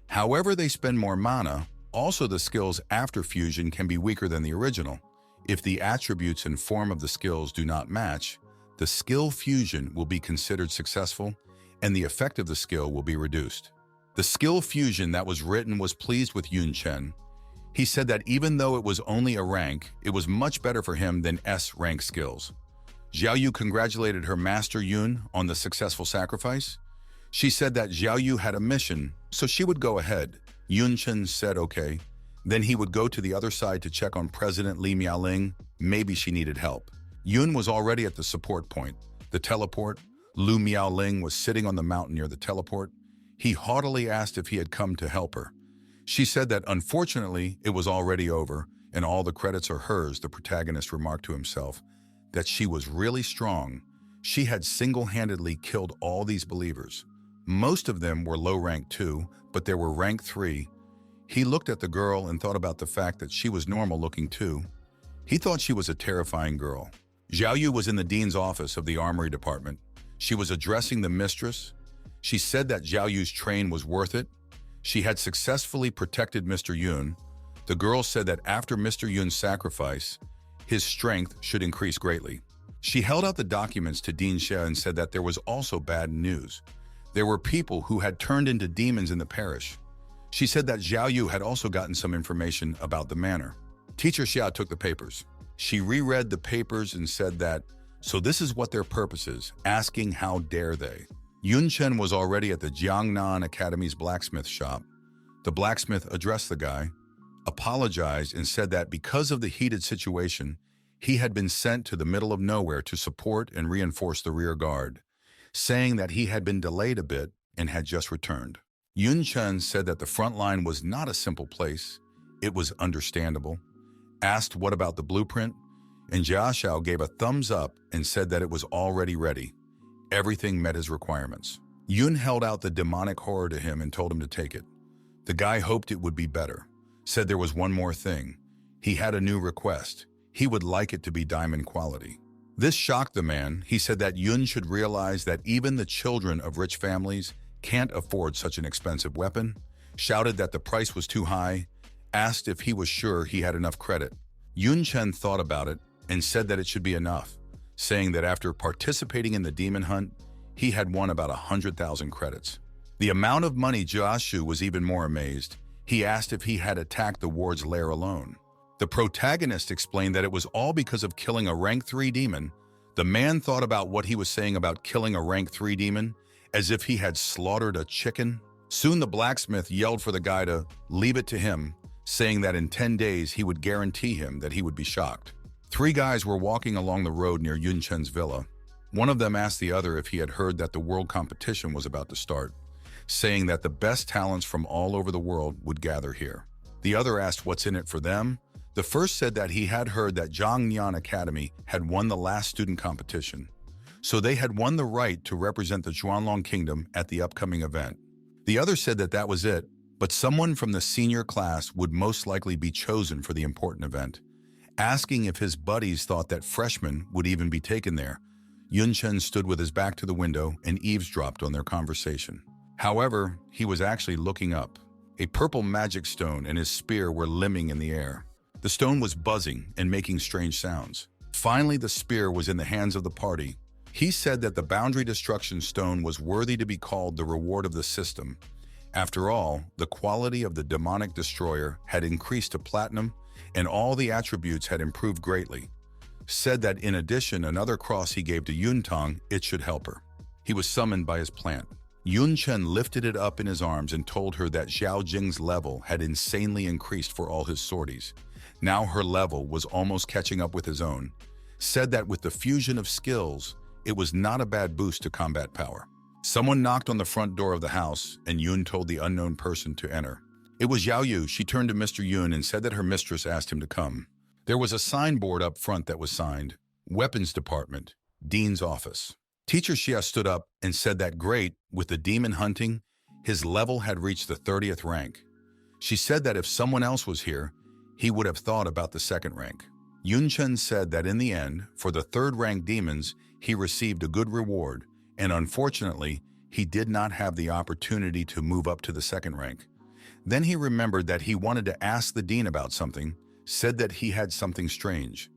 However they spend more mana, also the skills after fusion can be weaker than the original. If the attributes and form of the skills do not match, the skill fusion will be considered successful, and the effect of the skill will be reduced. The skill fusion that was written was pleased with Yun Chen. He said that even though it was only a rank, it was much better for him than S-rank skills. Zhao Yu congratulated her master Yun on the successful sacrifice. She said that Zhao Yu had a mission, so she would go ahead. Yun Chen said okay. Then he would go to the other side to check on President Li Miaoling. Maybe she needed help. Yun was already at the support point, the teleport. Lu Miaoling was sitting on the mountain near the teleport. He haughtily asked if he had come to help her. She said that unfortunately it was already over and all the credits are hers. The protagonist remarked to himself that she was really strong. She had single-handedly killed all these believers. Most of them were low rank 2, but there were rank 3. He looked at the girl and thought about the fact that she was normal looking too. He thought she was a terrifying girl. Zhao Yu was in the dean's office of the armory department. She was addressing the mistress. She said that Zhao Yu's train was worth it. She had successfully protected Mr. Yun. The girl said that after Mr. Yun's sacrifice, his strength should increase greatly. She held out the documents to Dean Xie and said that there was also bad news. There were people who had turned into demons in the parish. She said that Zhao Yu had also gotten some information about the manor. Teacher Xia took the papers. She reread the papers and said that, so this is what their purpose is, asking how dare they. Yun Chen was already at the Jiangnan Academy's blacksmith shop. The blacksmith addressed the guy, apologized, and said that because of the heated situation, he had been sent to the middle of nowhere to support and reinforce the rear guard, saying that he had been delayed a bit and had just returned. Yun Chen said that the front line was not a simple place. It was understandable. Asked what about the blueprint, and Jia Xiao gave a thumbs up and said that it was already ready. Everything met his requirements. Yun held out the demonic horror to him and told him to take it. The guy hoped it would be better, said there was one more thing. He had a new request. He would like it to be diamond quality. This shocked the man. He said that Yun should realize that even the children of rich families can't afford such an expensive weapon, shouted that the price was too high, asked if he was sure he had enough credit. Yun Chen thought about it and said that it should be enough, saying that after participating in the demon hunt, he had won about 100,000 credits. The amount of money Jiashu was even more amazed. He asked if he had attacked the ward's lair alone. The protagonist explained that it was all because of killing a rank 3 demon. The man thought about what he was saying about killing a rank 3 demon, as if he had slaughtered a chicken. Soon the blacksmith yelled for the guy to leave it to him, saying that in 10 days he would guarantee him that he would be shocked. 3 guys were walking along the road near Yun Chen's villa. One of them asked the other if he had heard that the world competition was about to start, saying that the best talents from all over the world would gather here. The other asked what's in it for them. The first said that he had heard that Jiangnan Academy had won the last student competition, so they had won the right to represent the Zhuanlong Kingdom at the upcoming event. The other said that that was it, but someone from the senior class would most likely be chosen for the important event. Asking if his buddies thought that freshmen would even be taken there, Yun Chen stood with his back to the window and eavesdropped on their conversation. However, he was actually looking up. A purple magic stone and his spear were limning in the air. The stone was buzzing and making strange sounds. Finally, the spear was in the hands of the party. He said that the boundary destruction stone was worthy to be called the reward of the system. After all, the quality of the demonic destroyer had increased to platinum, and all the attributes had improved greatly. said that in addition another cross he gave to Yuntang, it should help her. He was summoned by his plant. Yun Chen lifted it up in his arms and told her that Xiao Jing's level had insanely increased for all his sorties. Now her level was almost catching up with his own. Said that with the fusion of skills, it was not a bad boost to combat power. Someone knocked on the front door of the house, and Yun told the unknown person to enter. It was Yao Yu. She turned to Mr. Yun and said that her mistress asked him to come. There was a signboard up front that was signed, Weapons Department, Dean's Office. Teacher Xia stood up and said that great, with the demon hunting, his level had reached the 30th rank. She said that if someone else was here, he would have thought about the second rank. Yun Chen said that in the end, for the third rank demons, he received a good reward, and unfortunately, he did not have the opportunity to move up to the second rank. Then he remembered that he wanted to ask the dean about something, said that he had something strange.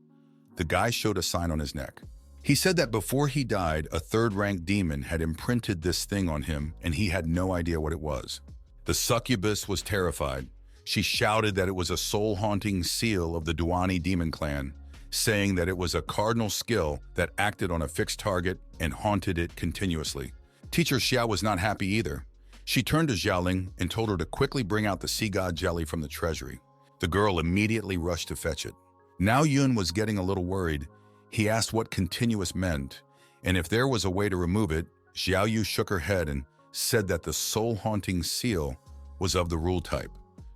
The guy showed a sign on his neck. He said that before he died, a third-rank demon had imprinted this thing on him and he had no idea what it was. The succubus was terrified. She shouted that it was a soul-haunting seal of the Duani demon clan, saying that it was a cardinal skill that acted on a fixed target and haunted it continuously. Teacher Xia was not happy either. She turned to Xiaoling and told her to quickly bring out the sea god jelly from the treasury. The girl immediately rushed to fetch it. Now Yun was getting a little worried. He asked what continuous meant, and if there was a way to remove it. Xiao Yu shook her head and said that the soul-haunting seal was of the rule type.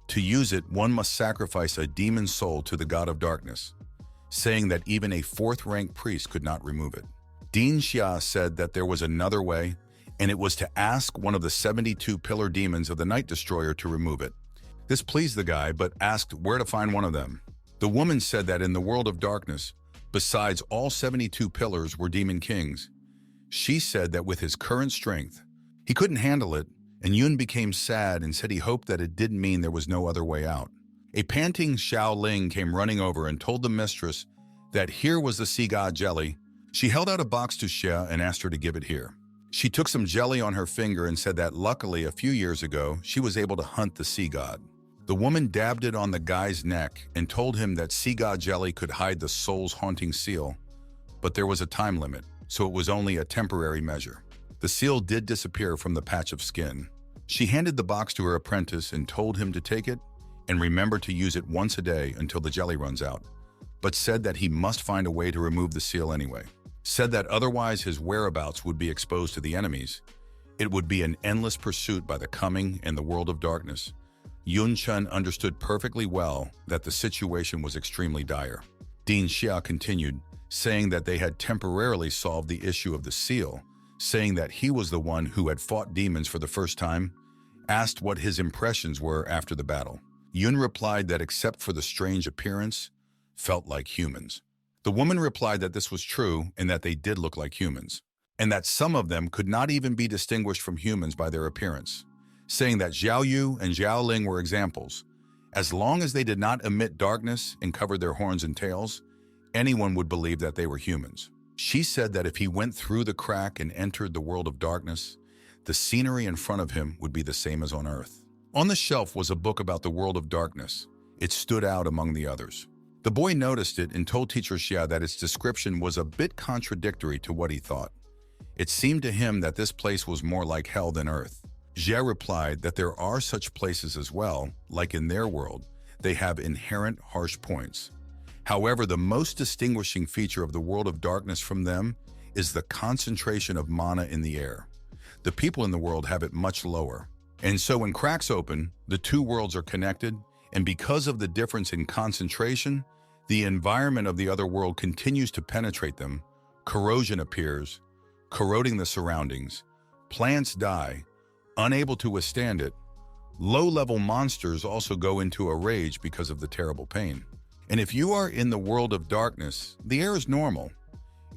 To use it, one must sacrifice a demon soul to the god of darkness, saying that even a fourth-rank priest could not remove it. Dean Xia said that there was another way, and it was to ask one of the 72 pillar demons of the Night Destroyer to remove it. This pleased the guy, but asked where to find one of them. The woman said that in the world of darkness, besides all 72 pillars were demon kings. She said that with his current strength, he couldn't handle it, and Yun became sad and said he hoped that it didn't mean there was no other way out. A panting Xiao Ling came running over and told the mistress that here was the sea god jelly. She held out a box to Xia and asked her to give it here. She took some jelly on her finger and said that luckily a few years ago she was able to hunt the sea god. The woman dabbed it on the guy's neck and told him that sea god jelly could hide the soul's haunting seal, but there was a time limit, so it was only a temporary measure. The seal did disappear from the patch of skin. She handed the box to her apprentice and told him to take it and remember to use it once a day until the jelly runs out, but said that he must find a way to remove the seal anyway. Said that otherwise his whereabouts would be exposed to the enemies. It would be an endless pursuit by the coming and the world of darkness. Yun Chen understood perfectly well that the situation was extremely dire. Dean Xia continued, saying that they had temporarily solved the issue of the seal, saying that he was the one who had fought demons for the first time, asked what his impressions were after the battle. Yun replied that except for the strange appearance, felt like humans. The woman replied that this was true and that they did look like humans, and that some of them could not even be distinguished from humans by their appearance, saying that Xiao Yu and Xiao Ling were examples. As long as they did not emit darkness and covered their horns and tails, anyone would believe that they were humans. She said that if he went through the crack and entered the world of darkness, the scenery in front of him would be the same as on Earth. On the shelf was a book about the world of darkness. It stood out among the others. The boy noticed it and told Teacher Xia that its description was a bit contradictory to what he thought. It seemed to him that this place was more like hell than Earth. Xia replied that there are such places as well, like in their world, they have inherent harsh points. However, the most distinguishing feature of the world of darkness from them is the concentration of mana in the air. The people in the world have it much lower. And so when cracks open, the two worlds are connected, and because of the difference in concentration, the environment of the other world continues to penetrate them. Corrosion appears, corroding the surroundings. Plants die, unable to withstand it. Low-level monsters also go into a rage because of the terrible pain. And if you are in the world of darkness, the air is normal.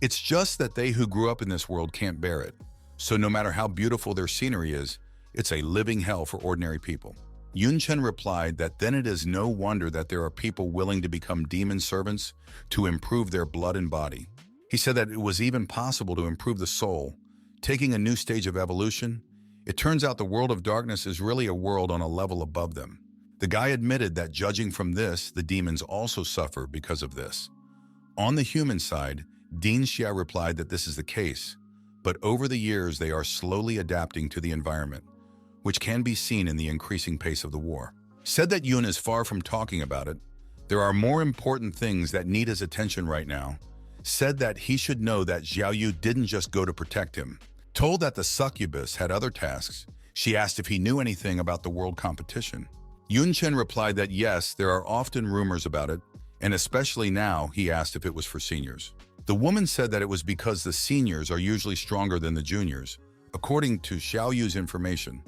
It's just that they who grew up in this world can't bear it. So no matter how beautiful their scenery is, it's a living hell for ordinary people. Yun Chen replied that then it is no wonder that there are people willing to become demon servants to improve their blood and body. He said that it was even possible to improve the soul, taking a new stage of evolution. It turns out the world of darkness is really a world on a level above them. The guy admitted that judging from this, the demons also suffer because of this. On the human side, Dean Xia replied that this is the case, but over the years they are slowly adapting to the environment, which can be seen in the increasing pace of the war. Said that Yun is far from talking about it. There are more important things that need his attention right now. Said that he should know that Xiaoyu didn't just go to protect him. Told that the succubus had other tasks, she asked if he knew anything about the world competition. Yun Chen replied that yes, there are often rumors about it, and especially now, he asked if it was for seniors. The woman said that it was because the seniors are usually stronger than the juniors. According to Xiaoyu's information,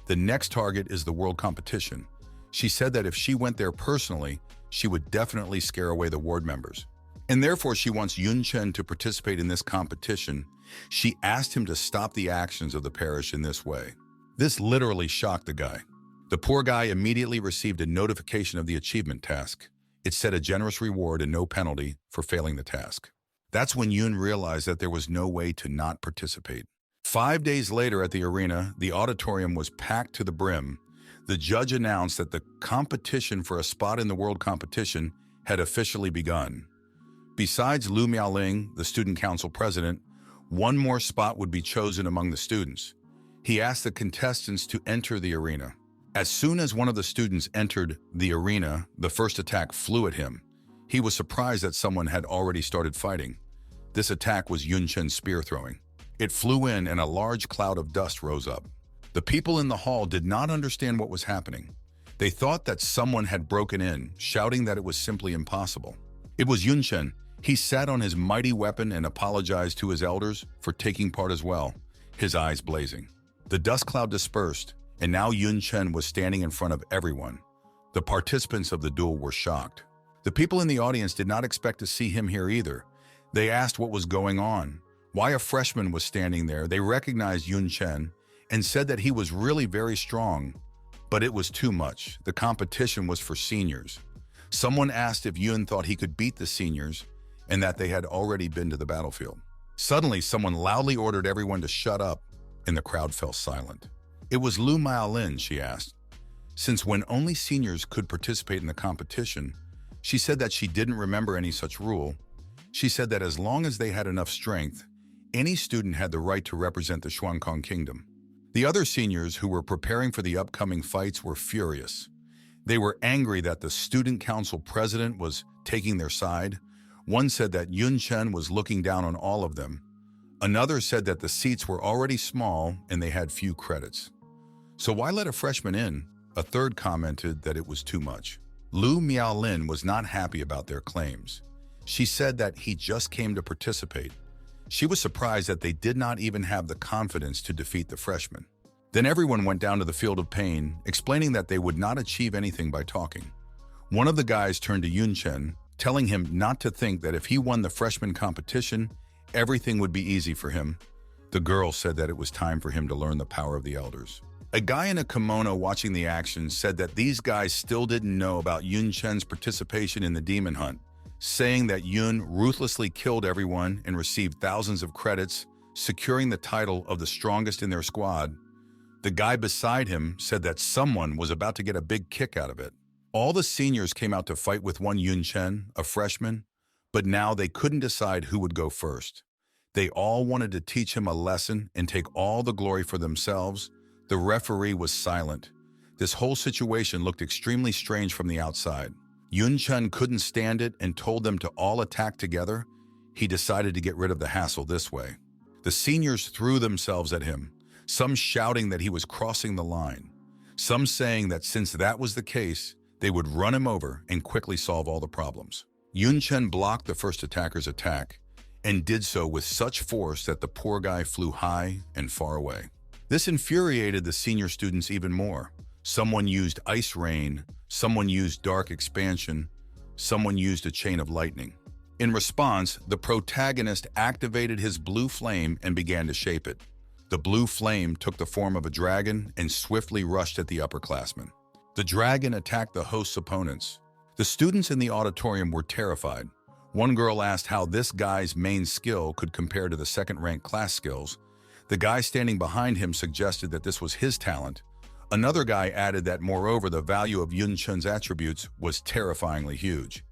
the next target is the world competition. She said that if she went there personally, she would definitely scare away the ward members. And therefore she wants Yun Chen to participate in this competition. She asked him to stop the actions of the parish in this way. This literally shocked the guy. The poor guy immediately received a notification of the achievement task. It said a generous reward and no penalty for failing the task. That's when Yun realized that there was no way to not participate. 5 days later at the arena, the auditorium was packed to the brim. The judge announced that the competition for a spot in the world competition had officially begun. Besides Lu Miaoling, the student council president, one more spot would be chosen among the students. He asked the contestants to enter the arena. As soon as one of the students entered the arena, the first attack flew at him. He was surprised that someone had already started fighting. This attack was Yun Chen's spear throwing. It flew in and a large cloud of dust rose up. The people in the hall did not understand what was happening. They thought that someone had broken in, shouting that it was simply impossible. It was Yun Chen. He sat on his mighty weapon and apologized to his elders for taking part as well, his eyes blazing. The dust cloud dispersed, and now Yun Chen was standing in front of everyone. The participants of the duel were shocked. The people in the audience did not expect to see him here either. They asked what was going on, why a freshman was standing there. They recognized Yun Chen and said that he was really very strong, but it was too much. The competition was for seniors. Someone asked if Yun thought he could beat the seniors and that they had already been to the battlefield. Suddenly, someone loudly ordered everyone to shut up, and the crowd fell silent. It was Lu Miaolin, she asked. Since when only seniors could participate in the competition, she said that she didn't remember any such rule. She said that as long as they had enough strength, any student had the right to represent the Xuankong Kingdom. The other seniors who were preparing for the upcoming fights were furious. They were angry that the student council president was taking their side. One said that Yun Chen was looking down on all of them. Another said that the seats were already small and they had few credits. So why let a freshman in? A third commented that it was too much. Lu Miaolin was not happy about their claims. She said that he just came to participate. She was surprised that they did not even have the confidence to defeat the freshmen. Then everyone went down to the field of pain, explaining that they would not achieve anything by talking. One of the guys turned to Yun Chen, telling him not to think that if he won the freshman competition, everything would be easy for him. The girl said that it was time for him to learn the power of the elders. A guy in a kimono watching the action said that these guys still didn't know about Yun Chen's participation in the demon hunt, saying that Yun ruthlessly killed everyone and received thousands of credits, securing the title of the strongest in their squad. The guy beside him said that someone was about to get a big kick out of it. All the seniors came out to fight with one Yun Chen, a freshman, but now they couldn't decide who would go first. They all wanted to teach him a lesson and take all the glory for themselves. The referee was silent. This whole situation looked extremely strange from the outside. Yun Chen couldn't stand it and told them to all attack together. He decided to get rid of the hassle this way. The seniors threw themselves at him, some shouting that he was crossing the line, some saying that since that was the case, they would run him over and quickly solve all the problems. Yun Chen blocked the first attacker's attack and did so with such force that the poor guy flew high and far away. This infuriated the senior students even more. Someone used ice rain, someone used dark expansion, someone used a chain of lightning. In response, the protagonist activated his blue flame and began to shape it. The blue flame took the form of a dragon and swiftly rushed at the upperclassmen. The dragon attacked the host's opponents. The students in the auditorium were terrified. One girl asked how this guy's main skill could compare to the second-ranked class skills. The guy standing behind him suggested that this was his talent. Another guy added that moreover the value of Yun Chen's attributes was terrifyingly huge.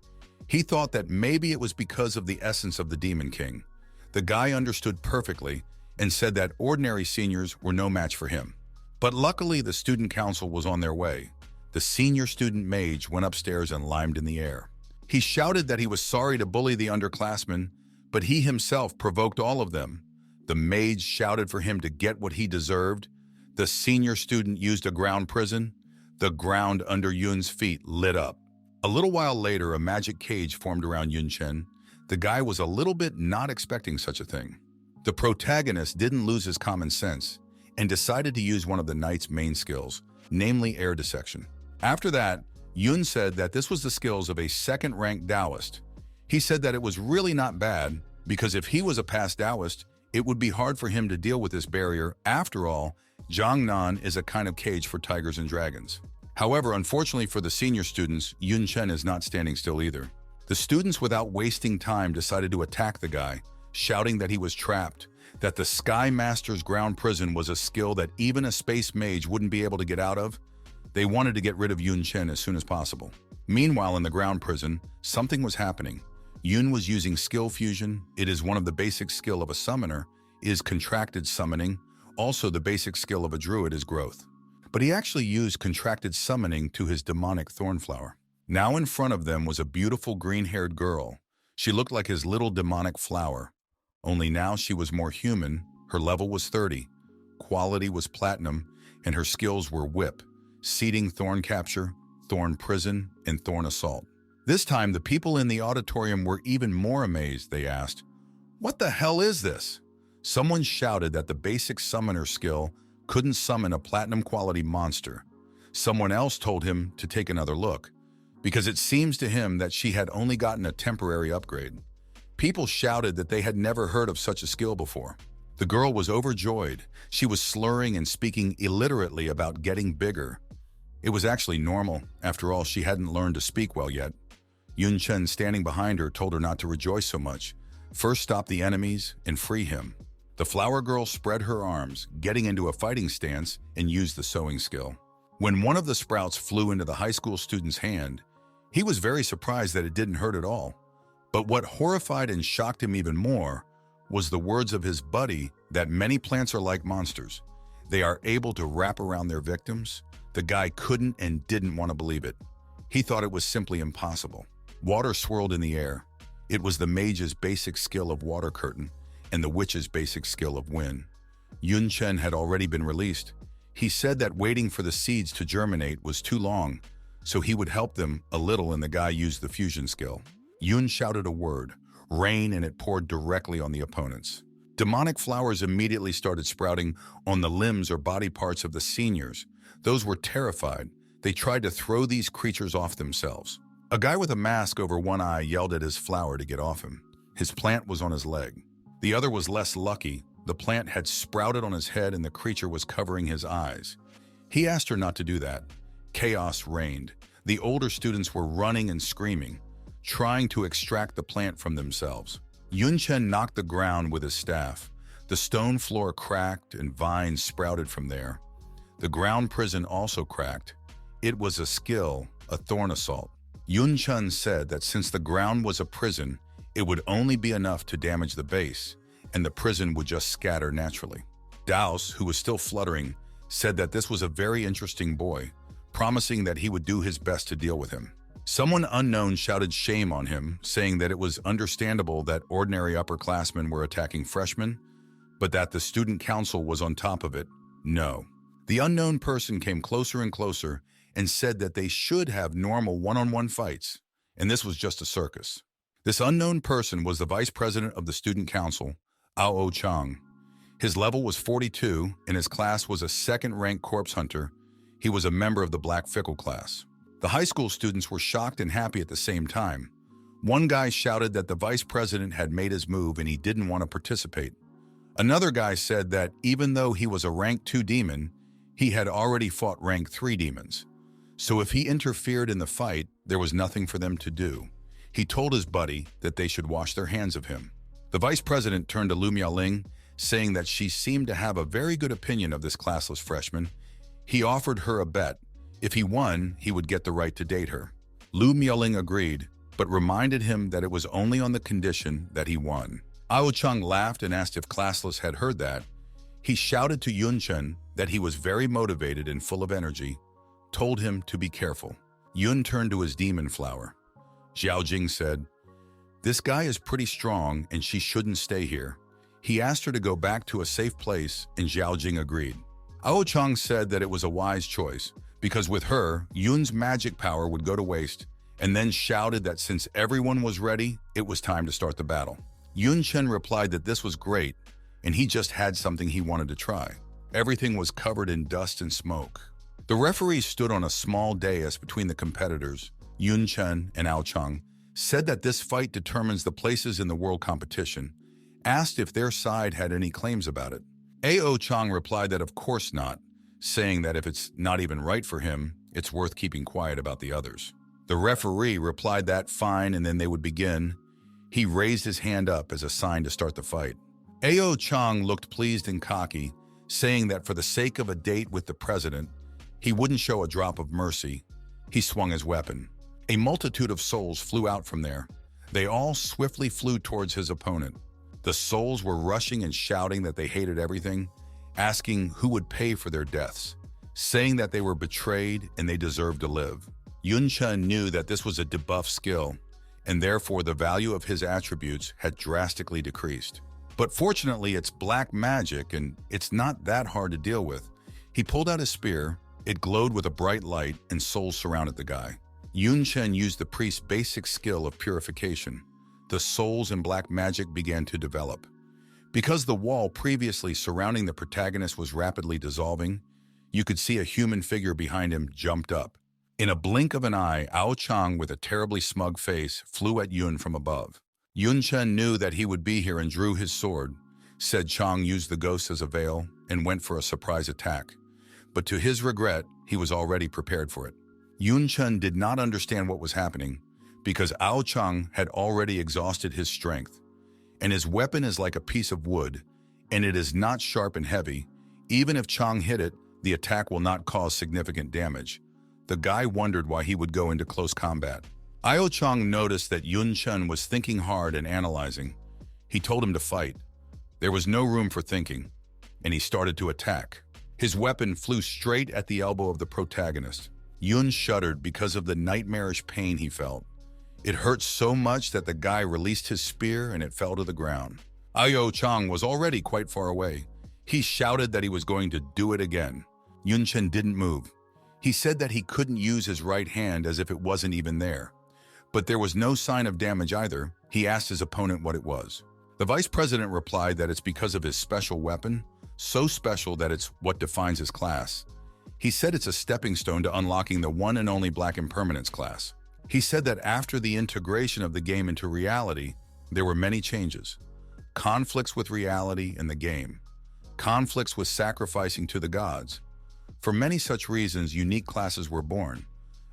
He thought that maybe it was because of the essence of the Demon King. The guy understood perfectly and said that ordinary seniors were no match for him. But luckily, the student council was on their way. The senior student mage went upstairs and limed in the air. He shouted that he was sorry to bully the underclassmen, but he himself provoked all of them. The mage shouted for him to get what he deserved. The senior student used a ground prison. The ground under Yun's feet lit up. A little while later, a magic cage formed around Yun Chen. The guy was a little bit not expecting such a thing. The protagonist didn't lose his common sense and decided to use one of the knight's main skills, namely air dissection. After that, Yun said that this was the skills of a second-ranked Taoist. He said that it was really not bad because if he was a past Taoist, it would be hard for him to deal with this barrier. After all, Jiangnan is a kind of cage for tigers and dragons. However, unfortunately for the senior students, Yun Chen is not standing still either. The students, without wasting time, decided to attack the guy, shouting that he was trapped, that the Sky Master's ground prison was a skill that even a space mage wouldn't be able to get out of. They wanted to get rid of Yun Chen as soon as possible. Meanwhile, in the ground prison, something was happening. Yun was using skill fusion. It is one of the basic skill of a summoner, is contracted summoning. Also, the basic skill of a druid is growth. But he actually used contracted summoning to his demonic thornflower. Now in front of them was a beautiful green-haired girl. She looked like his little demonic flower. Only now she was more human. Her level was 30. Quality was platinum, and her skills were whip, seeding, thorn capture, thorn prison, and thorn assault. This time, the people in the auditorium were even more amazed. They asked, "What the hell is this?" Someone shouted that the basic summoner skill couldn't summon a platinum quality monster. Someone else told him to take another look, because it seems to him that she had only gotten a temporary upgrade. People shouted that they had never heard of such a skill before. The girl was overjoyed. She was slurring and speaking illiterately about getting bigger. It was actually normal. After all, she hadn't learned to speak well yet. Yun Chen, standing behind her, told her not to rejoice so much. First, stop the enemies and free him. The flower girl spread her arms, getting into a fighting stance, and used the sewing skill. When one of the sprouts flew into the high school student's hand, he was very surprised that it didn't hurt at all. But what horrified and shocked him even more was the words of his buddy that many plants are like monsters. They are able to wrap around their victims. The guy couldn't and didn't want to believe it. He thought it was simply impossible. Water swirled in the air. It was the mage's basic skill of water curtain and the witch's basic skill of wind. Yun Chen had already been released. He said that waiting for the seeds to germinate was too long, so he would help them a little, and the guy used the fusion skill. Yun shouted a word, rain, and it poured directly on the opponents. Demonic flowers immediately started sprouting on the limbs or body parts of the seniors. Those were terrified. They tried to throw these creatures off themselves. A guy with a mask over one eye yelled at his flower to get off him. His plant was on his leg. The other was less lucky. The plant had sprouted on his head and the creature was covering his eyes. He asked her not to do that. Chaos reigned. The older students were running and screaming, trying to extract the plant from themselves. Yun Chen knocked the ground with his staff. The stone floor cracked and vines sprouted from there. The ground prison also cracked. It was a skill, a thorn assault. Yun Chen said that since the ground was a prison, it would only be enough to damage the base, and the prison would just scatter naturally. Daos, who was still fluttering, said that this was a very interesting boy, promising that he would do his best to deal with him. Someone unknown shouted shame on him, saying that it was understandable that ordinary upperclassmen were attacking freshmen, but that the student council was on top of it. No. The unknown person came closer and closer and said that they should have normal one-on-one fights, and this was just a circus. This unknown person was the vice president of the student council, Ao Chang. His level was 42, and his class was a second-ranked corpse hunter. He was a member of the Black Fickle class. The high school students were shocked and happy at the same time. One guy shouted that the vice president had made his move and he didn't want to participate. Another guy said that even though he was a rank 2 demon, he had already fought rank 3 demons. So if he interfered in the fight, there was nothing for them to do. He told his buddy that they should wash their hands of him. The vice president turned to Lu Miaoling, saying that she seemed to have a very good opinion of this classless freshman. He offered her a bet. If he won, he would get the right to date her. Lu Miaoling agreed. but reminded him that it was only on the condition that he won. Ao Chung laughed and asked if Classless had heard that. He shouted to Yun Chen that he was very motivated and full of energy, told him to be careful. Yun turned to his demon flower. Xiao Jing said, "This guy is pretty strong and she shouldn't stay here." He asked her to go back to a safe place and Xiao Jing agreed. Ao Chung said that it was a wise choice because with her, Yun's magic power would go to waste, and then shouted that since everyone was ready, it was time to start the battle. Yun Chen replied that this was great and he just had something he wanted to try. Everything was covered in dust and smoke. The referee stood on a small dais between the competitors. Yun Chen and Ao Chung said that this fight determines the places in the world competition, asked if their side had any claims about it. Ao Chung replied that of course not, saying that if it's not even right for him, it's worth keeping quiet about the others. The referee replied that fine and then they would begin. He raised his hand up as a sign to start the fight. Ao Chung looked pleased and cocky, saying that for the sake of a date with the president, he wouldn't show a drop of mercy. He swung his weapon. A multitude of souls flew out from there. They all swiftly flew towards his opponent. The souls were rushing and shouting that they hated everything, asking who would pay for their deaths, saying that they were betrayed and they deserved to live. Yun Chen knew that this was a debuff skill, and therefore the value of his attributes had drastically decreased. But fortunately, it's black magic and it's not that hard to deal with. He pulled out his spear. It glowed with a bright light and souls surrounded the guy. Yun Chen used the priest's basic skill of purification. The souls in black magic began to develop. Because the wall previously surrounding the protagonist was rapidly dissolving, you could see a human figure behind him jumped up. In a blink of an eye, Ao Chung with a terribly smug face flew at Yun from above. Yun Chen knew that he would be here and drew his sword, said Chang used the ghost as a veil and went for a surprise attack. But to his regret, he was already prepared for it. Yun Chen did not understand what was happening because Ao Chung had already exhausted his strength, and his weapon is like a piece of wood, and it is not sharp and heavy. Even if Chang hit it, the attack will not cause significant damage. The guy wondered why he would go into close combat. Ao Chung noticed that Yun Chen was thinking hard and analyzing. He told him to fight. There was no room for thinking, and he started to attack. His weapon flew straight at the elbow of the protagonist. Yun shuddered because of the nightmarish pain he felt. It hurt so much that the guy released his spear and it fell to the ground. Ao Chung was already quite far away. He shouted that he was going to do it again. Yun Chen didn't move. He said that he couldn't use his right hand as if it wasn't even there. But there was no sign of damage either. He asked his opponent what it was. The vice president replied that it's because of his special weapon, so special that it's what defines his class. He said it's a stepping stone to unlocking the one and only Black Impermanence class. He said that after the integration of the game into reality, there were many changes. Conflicts with reality and the game. Conflicts with sacrificing to the gods. For many such reasons, unique classes were born.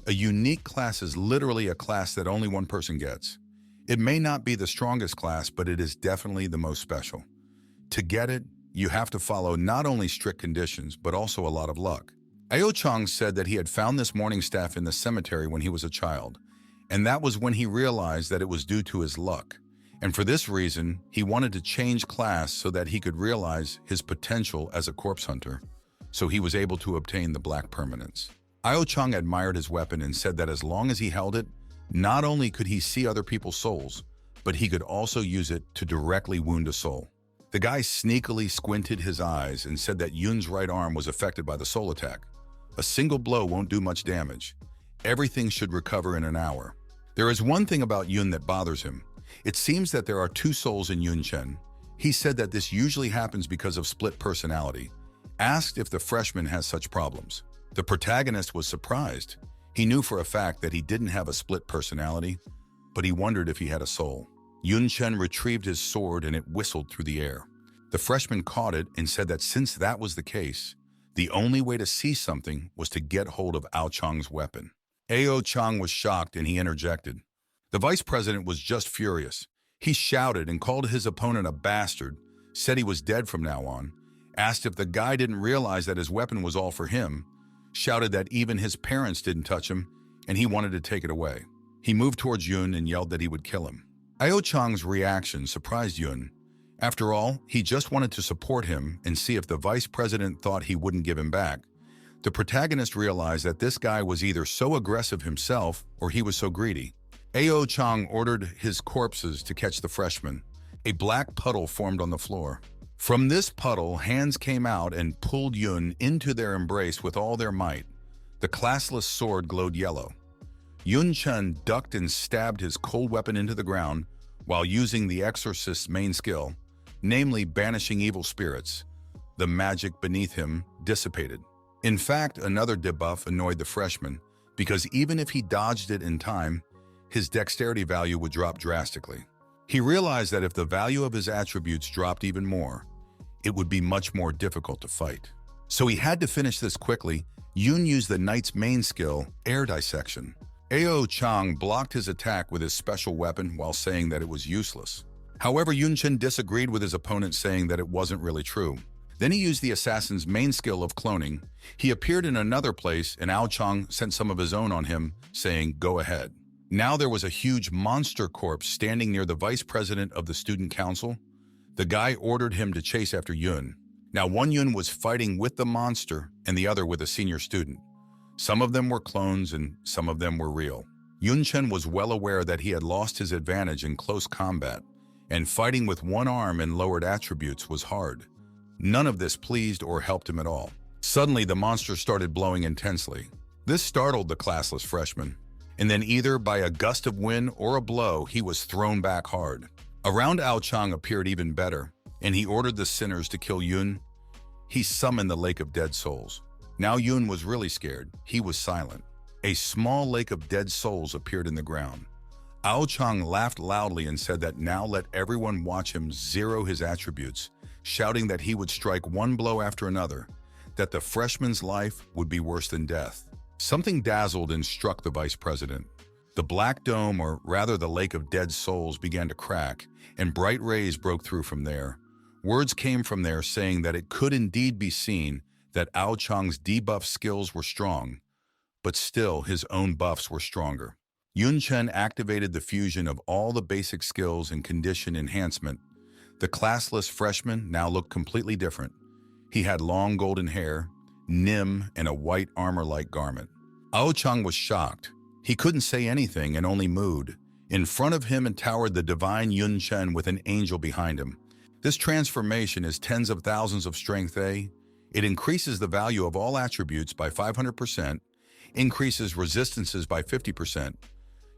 A unique class is literally a class that only one person gets. It may not be the strongest class, but it is definitely the most special. To get it, you have to follow not only strict conditions, but also a lot of luck. Ao Chung said that he had found this morning staff in the cemetery when he was a child, and that was when he realized that it was due to his luck. And for this reason, he wanted to change class so that he could realize his potential as a corpse hunter, so he was able to obtain the Black Permanence. Ao Chung admired his weapon and said that as long as he held it, not only could he see other people's souls, but he could also use it to directly wound a soul. The guy sneakily squinted his eyes and said that Yun's right arm was affected by the soul attack. A single blow won't do much damage. Everything should recover in an hour. There is one thing about Yun that bothers him. It seems that there are two souls in Yun Chen. He said that this usually happens because of split personality. Asked if the freshman has such problems. The protagonist was surprised. He knew for a fact that he didn't have a split personality, but he wondered if he had a soul. Yun Chen retrieved his sword and it whistled through the air. The freshman caught it and said that since that was the case, the only way to see something was to get hold of Ao Chung's weapon. Ao Chung was shocked and he interjected. The vice president was just furious. He shouted and called his opponent a bastard, said he was dead from now on, asked if the guy didn't realize that his weapon was all for him, shouted that even his parents didn't touch him, and he wanted to take it away. He moved towards Yun and yelled that he would kill him. Ao Chang's reaction surprised Yun. After all, he just wanted to support him and see if the vice president thought he wouldn't give him back. The protagonist realized that this guy was either so aggressive himself or he was so greedy. Ao Chang ordered his corpses to catch the freshmen. A black puddle formed on the floor. From this puddle, hands came out and pulled Yun into their embrace with all their might. The classless sword glowed yellow. Chen ducked and stabbed his cold weapon into the ground while using the exorcist's main skill, namely banishing evil spirits. The magic beneath him dissipated. In fact, another debuff annoyed the freshman because even if he dodged it in time, his dexterity value would drop drastically. He realized that if the value of his attributes dropped even more, it would be much more difficult to fight. So he had to finish this quickly. Yun used the knight's main skill, air dissection. Ao Chang blocked his attack with his special weapon while saying that it was useless. However, Chen disagreed with his opponent, saying that it wasn't really true. Then he used the assassin's main skill of cloning. He appeared in another place and Ao Chang sent some of his own on him, saying, "Go ahead." Now there was a huge monster corpse standing near the vice president of the student council. The guy ordered him to chase after Yun. Now one Yun was fighting with the monster and the other with a senior student. Some of them were clones and some of them were real. Chen was well aware that he had lost his advantage in close combat, and fighting with one arm and lowered attributes was hard. None of this pleased or helped him at all. Suddenly, the monster started blowing intensely. This startled the classless freshman, and then either by a gust of wind or a blow, he was thrown back hard. Around Ao Chang appeared even better, and he ordered the sinners to kill Yun. He summoned the Lake of Dead Souls. Now Yun was really scared. He was silent. A small lake of dead souls appeared in the ground. Ao Chang laughed loudly and said that now let everyone watch him zero his attributes, shouting that he would strike one blow after another, that the freshman's life would be worse than death. Something dazzled and struck the vice president. The black dome, or rather the lake of dead souls, began to crack, and bright rays broke through from there. Words came from there saying that it could indeed be seen that Ao Chang's debuff skills were strong, but still his own buffs were stronger. Chen activated the fusion of all the basic skills and condition enhancement. The classless freshman now looked completely different. He had long golden hair, nim, and a white armor-like garment. Ao Chang was shocked. He couldn't say anything and only mooed. In front of him towered the divine Chen with an angel behind him. This transformation is tens of thousands of strength A. It increases the value of all attributes by 500%, increases resistances by 50%,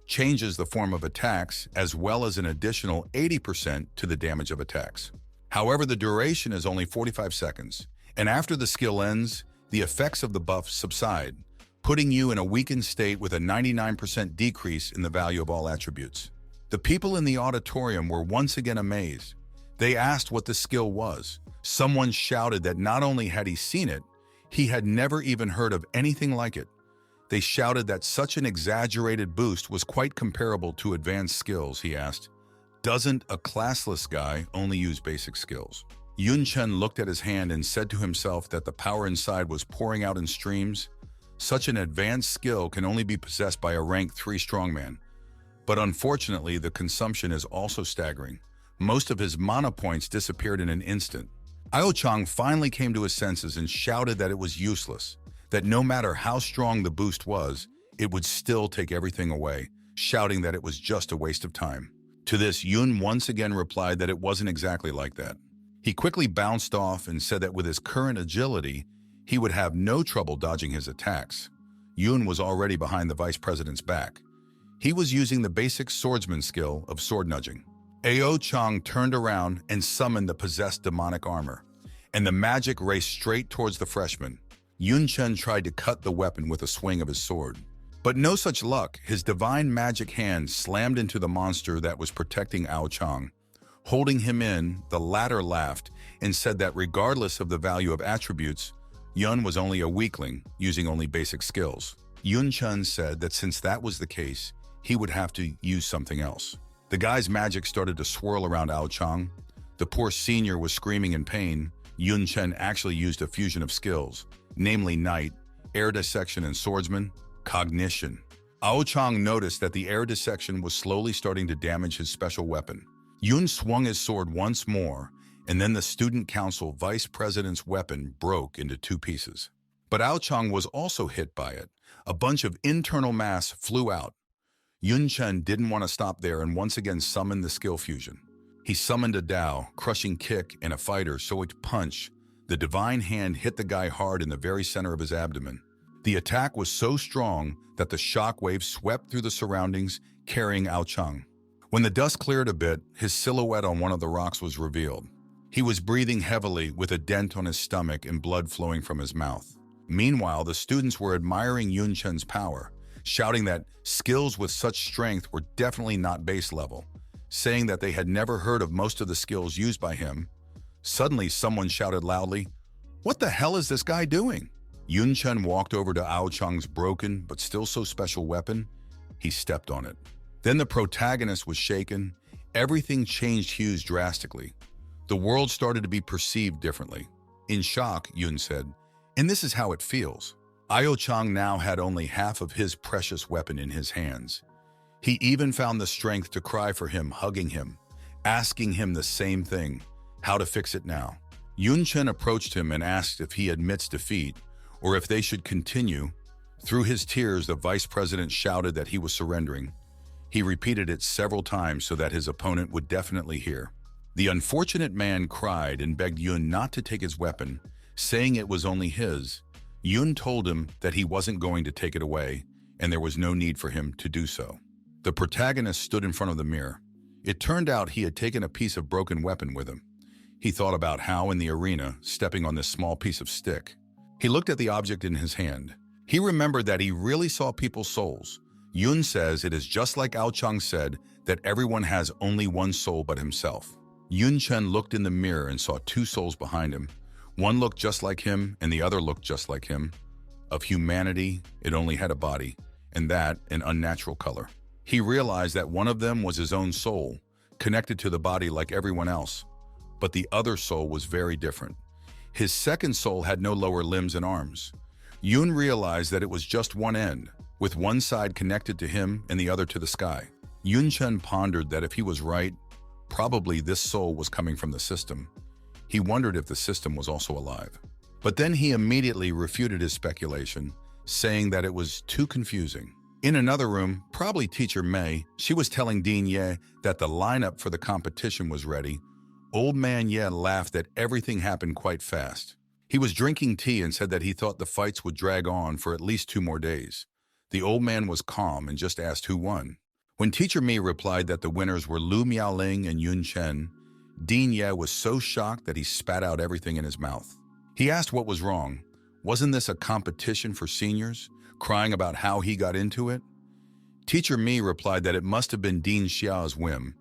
changes the form of attacks, as well as an additional 80% to the damage of attacks. However, the duration is only 45 seconds, and after the skill ends, the effects of the buff subside, putting you in a weakened state with a 99% decrease in the value of all attributes. The people in the auditorium were once again amazed. They asked what the skill was. Someone shouted that not only had he seen it, he had never even heard of anything like it. They shouted that such an exaggerated boost was quite comparable to advanced skills. He asked, "Doesn't a classless guy only use basic skills?" Chen looked at his hand and said to himself that the power inside was pouring out in streams. Such an advanced skill can only be possessed by a rank 3 strongman. But unfortunately, the consumption is also staggering. Most of his mana points disappeared in an instant. Ao Chang finally came to his senses and shouted that it was useless, that no matter how strong the boost was, it would still take everything away, shouting that it was just a waste of time. To this, Yun once again replied that it wasn't exactly like that. He quickly bounced off and said that with his current agility, he would have no trouble dodging his attacks. Yun was already behind the vice president's back. He was using the basic swordsman skill of sword nudging. Ao Chang turned around and summoned the possessed demonic armor, and the magic raced straight towards the freshman. Chen tried to cut the weapon with a swing of his sword. But no such luck. His divine magic hand slammed into the monster that was protecting Ao Chang. Holding him in, the latter laughed and said that regardless of the value of attributes, Yun was only a weakling, using only basic skills. Chen said that since that was the case, he would have to use something else. The guy's magic started to swirl around Ao Chang. The poor senior was screaming in pain. Chen actually used a fusion of skills, namely Knight, Air Dissection, and Swordsman, Cognition. Ao Chang noticed that the air dissection was slowly starting to damage his special weapon. Yun swung his sword once more, and then the student council vice president's weapon broke into two pieces. But Ao Chang was also hit by it. A bunch of internal mass flew out. Yun Chen didn't want to stop there and once again summoned the skill fusion. He summoned a Dao, crushing kick, and a fighter so-ic punch. The divine hand hit the guy hard in the very center of his abdomen. The attack was so strong that the shock wave swept through the surroundings, carrying Ao Chang. When the dust cleared a bit, his silhouette on one of the rocks was revealed. He was breathing heavily with a dent on his stomach and blood flowing from his mouth. Meanwhile, the students were admiring Yun Chen's power, shouting that skills with such strength were definitely not base level, saying that they had never heard of most of the skills used by him. Suddenly, someone shouted loudly, "What the hell is this guy doing?" Yun Chen walked over to Ao Chang's broken but still so special weapon. He stepped on it. Then the protagonist was shaken. Everything changed hues drastically. The world started to be perceived differently. In shock, Yun said, "And this is how it feels." Ao Chang now had only half of his precious weapon in his hands. He even found the strength to cry for him, hugging him, asking him the same thing, how to fix it now. Yun Chen approached him and asked if he admits defeat or if they should continue. Through his tears, the vice president shouted that he was surrendering. He repeated it several times so that his opponent would definitely hear. The unfortunate man cried and begged Yun not to take his weapon, saying it was only his. Yun told him that he wasn't going to take it away, and there was no need for him to do so. The protagonist stood in front of the mirror. It turned out he had taken a piece of broken weapon with him. He thought about how in the arena, stepping on this small piece of stick. He looked at the object in his hand. He remembered that he really saw people's souls. Yun says it is just like Ao Chang said, that everyone has only one soul but himself. Yun Chen looked in the mirror and saw two souls behind him. One looked just like him and the other looked just like him. Of humanity, it only had a body, and that an unnatural color. He realized that one of them was his own soul, connected to the body like everyone else. But the other soul was very different. His second soul had no lower limbs and arms. Yun realized that it was just one end, with one side connected to him and the other to the sky. Yun Chen pondered that if he was right, probably this soul was coming from the system. He wondered if the system was also alive. But then he immediately refuted his speculation, saying that it was too confusing. In another room, probably Teacher Mei, she was telling Dean Ye that the lineup for the competition was ready. Old man Ye laughed that everything happened quite fast. He was drinking tea and said that he thought the fights would drag on for at least 2 more days. The old man was calm and just asked who won. When Teacher Mi replied that the winners were Lu Miaoling and Yun Chen, Dean Ye was so shocked that he spat out everything in his mouth. He asked what was wrong. Wasn't this a competition for seniors? Crying about how he got into it? Teacher Mi replied that it must have been Dean Xiao's whim.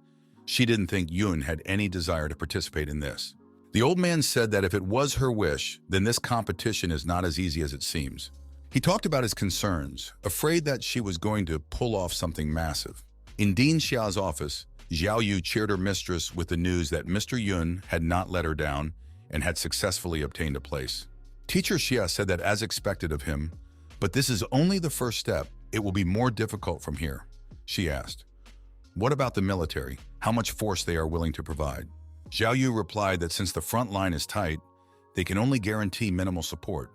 She didn't think Yun had any desire to participate in this. The old man said that if it was her wish, then this competition is not as easy as it seems. He talked about his concerns, afraid that she was going to pull off something massive. In Dean Xiao's office, Xiao Yu cheered her mistress with the news that Mr. Yun had not let her down and had successfully obtained a place. Teacher Xia said that as expected of him, but this is only the first step. It will be more difficult from here. She asked, "What about the military? How much force they are willing to provide?" Xiao Yu replied that since the front line is tight, they can only guarantee minimal support.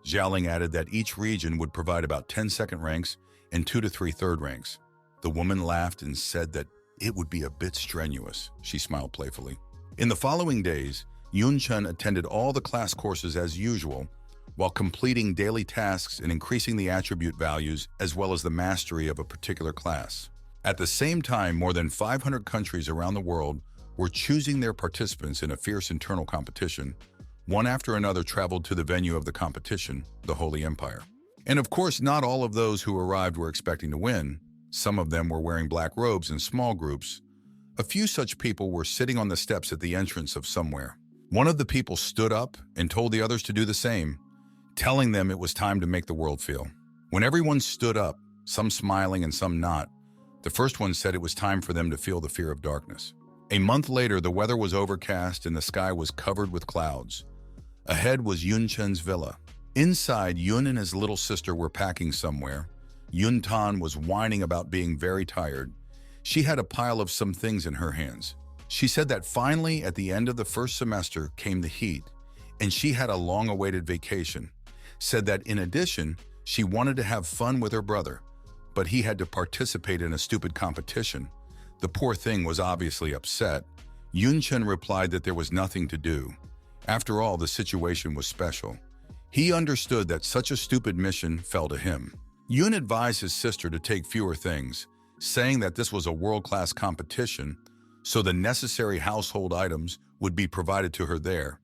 Xiaoling added that each region would provide about 10 second ranks and 2 to 3 third ranks. The woman laughed and said that it would be a bit strenuous. She smiled playfully. In the following days, Yun Chen attended all the class courses as usual, while completing daily tasks and increasing the attribute values as well as the mastery of a particular class. At the same time, more than 500 countries around the world were choosing their participants in a fierce internal competition. One after another traveled to the venue of the competition, the Holy Empire. And of course, not all of those who arrived were expecting to win. Some of them were wearing black robes in small groups. A few such people were sitting on the steps at the entrance of somewhere. One of the people stood up and told the others to do the same, telling them it was time to make the world feel. When everyone stood up, some smiling and some not, the first one said it was time for them to feel the fear of darkness. A month later, the weather was overcast and the sky was covered with clouds. Ahead was Yun Chen's villa. Inside, Yun and his little sister were packing somewhere. Yuntan was whining about being very tired. She had a pile of some things in her hands. She said that finally, at the end of the first semester, came the heat, and she had a long-awaited vacation. Said that in addition, she wanted to have fun with her brother, but he had to participate in a stupid competition. The poor thing was obviously upset. Chen replied that there was nothing to do. After all, the situation was special. He understood that such a stupid mission fell to him. Yun advised his sister to take fewer things, saying that this was a world-class competition, so the necessary household items would be provided to her there.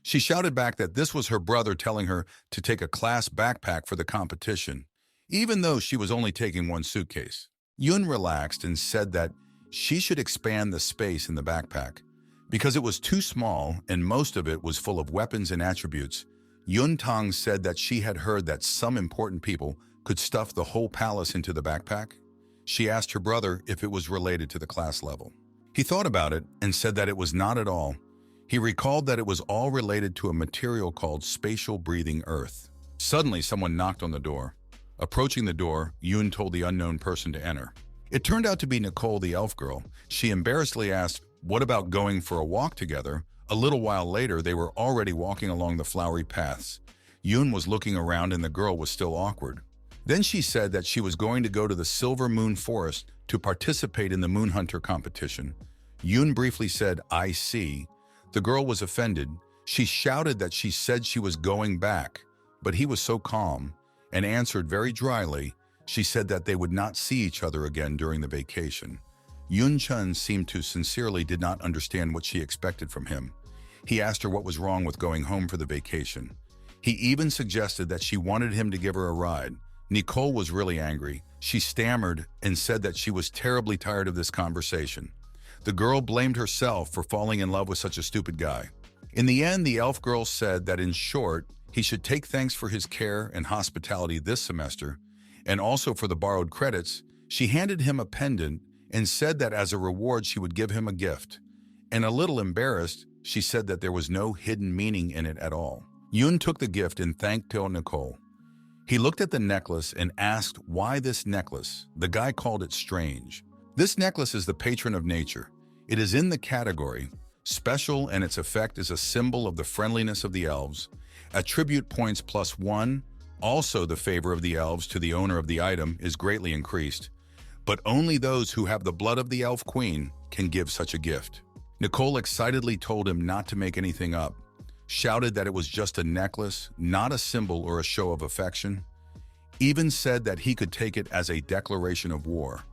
She shouted back that this was her brother telling her to take a class backpack for the competition, even though she was only taking one suitcase. Yun relaxed and said that she should expand the space in the backpack. Because it was too small and most of it was full of weapons and attributes, Yun Tong said that she had heard that some important people could stuff the whole palace into the backpack. She asked her brother if it was related to the class level. He thought about it and said that it was not at all. He recalled that it was all related to a material called spatial breathing earth. Suddenly, someone knocked on the door. Approaching the door, Yun told the unknown person to enter. It turned out to be Nicole, the elf girl. She embarrassedly asked, "What about going for a walk together?" A little while later, they were already walking along the flowery paths. Yun was looking around and the girl was still awkward. Then she said that she was going to go to the Silver Moon Forest to participate in the Moon Hunter competition. Yun briefly said, "I see." The girl was offended. She shouted that she said she was going back, but he was so calm and answered very dryly. She said that they would not see each other again during the vacation. Yun Chen seemed to sincerely did not understand what she expected from him. He asked her what was wrong with going home for the vacation. He even suggested that she wanted him to give her a ride. Nicole was really angry. She stammered and said that she was terribly tired of this conversation. The girl blamed herself for falling in love with such a stupid guy. In the end, the elf girl said that in short, he should take thanks for his care and hospitality this semester, and also for the borrowed credits. She handed him a pendant and said that as a reward she would give him a gift. And a little embarrassed, she said that there was no hidden meaning in it at all. Yun took the gift and thanked Nicole. He looked at the necklace and asked why this necklace. The guy called it strange. This necklace is the patron of nature. It is in the category special, and its effect is a symbol of the friendliness of the elves. Attribute points +1. Also, the favor of the elves to the owner of the item is greatly increased. But only those who have the blood of the elf queen can give such a gift. Nicole excitedly told him not to make anything up, shouted that it was just a necklace, not a symbol or a show of affection, even said that he could take it as a declaration of war.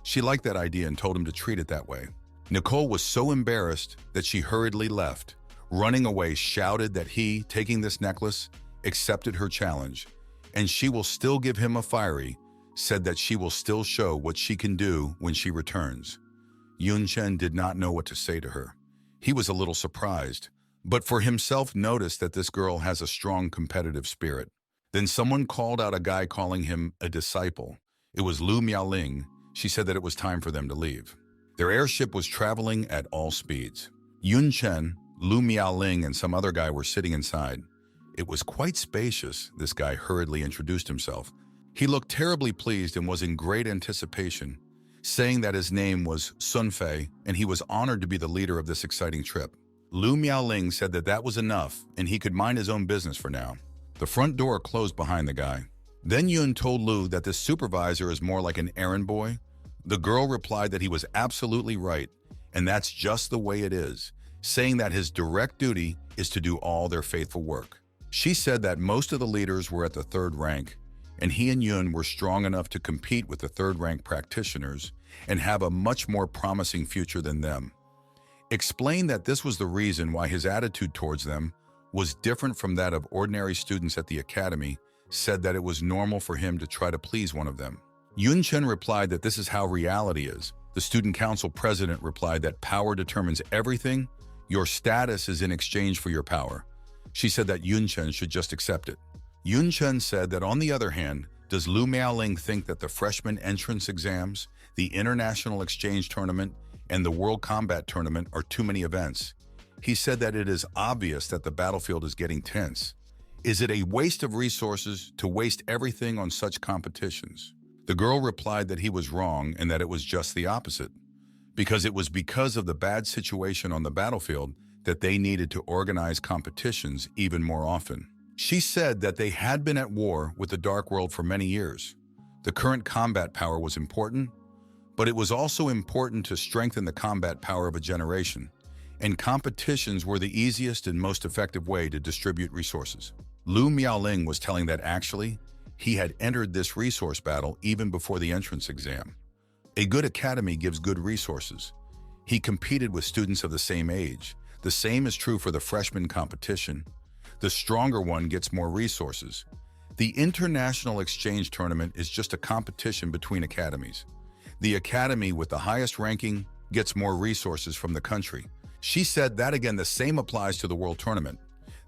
She liked that idea and told him to treat it that way. Nicole was so embarrassed that she hurriedly left. Running away, shouted that he, taking this necklace, accepted her challenge, and she will still give him a fiery, said that she will still show what she can do when she returns. Yun Chen did not know what to say to her. He was a little surprised, but for himself noticed that this girl has a strong competitive spirit. Then someone called out a guy calling him a disciple. It was Lu Miaoling. She said that it was time for them to leave. Their airship was traveling at all speeds. Yun Chen, Lu Miaoling, and some other guy were sitting inside. It was quite spacious. This guy hurriedly introduced himself. He looked terribly pleased and was in great anticipation, saying that his name was Sun Fei and he was honored to be the leader of this exciting trip. Lu Miaoling said that that was enough and he could mind his own business for now. The front door closed behind the guy. Then Yun told Lu that this supervisor is more like an errand boy. The girl replied that he was absolutely right, and that's just the way it is, saying that his direct duty is to do all their faithful work. She said that most of the leaders were at the 3rd rank, and he and Yun were strong enough to compete with the 3rd rank practitioners and have a much more promising future than them. Explained that this was the reason why his attitude towards them was different from that of ordinary students at the academy, said that it was normal for him to try to please one of them. Yun Chen replied that this is how reality is. The student council president replied that power determines everything. Your status is in exchange for your power. She said that Yun Chen should just accept it. Yun Chen said that on the other hand, does Lu Miaoling think that the freshman entrance exams, the international exchange tournament, and the World Combat Tournament are too many events? He said that it is obvious that the battlefield is getting tense. Is it a waste of resources to waste everything on such competitions? The girl replied that he was wrong and that it was just the opposite, because it was because of the bad situation on the battlefield that they needed to organize competitions even more often. She said that they had been at war with the Dark World for many years. The current combat power was important, but it was also important to strengthen the combat power of a generation, and competitions were the easiest and most effective way to distribute resources. Lu Miaoling was telling that actually, he had entered this resource battle even before the entrance exam. A good academy gives good resources. He competed with students of the same age. The same is true for the freshman competition. The stronger one gets more resources. The international exchange tournament is just a competition between academies. The academy with the highest ranking gets more resources from the country. She said that again, the same applies to the world tournament.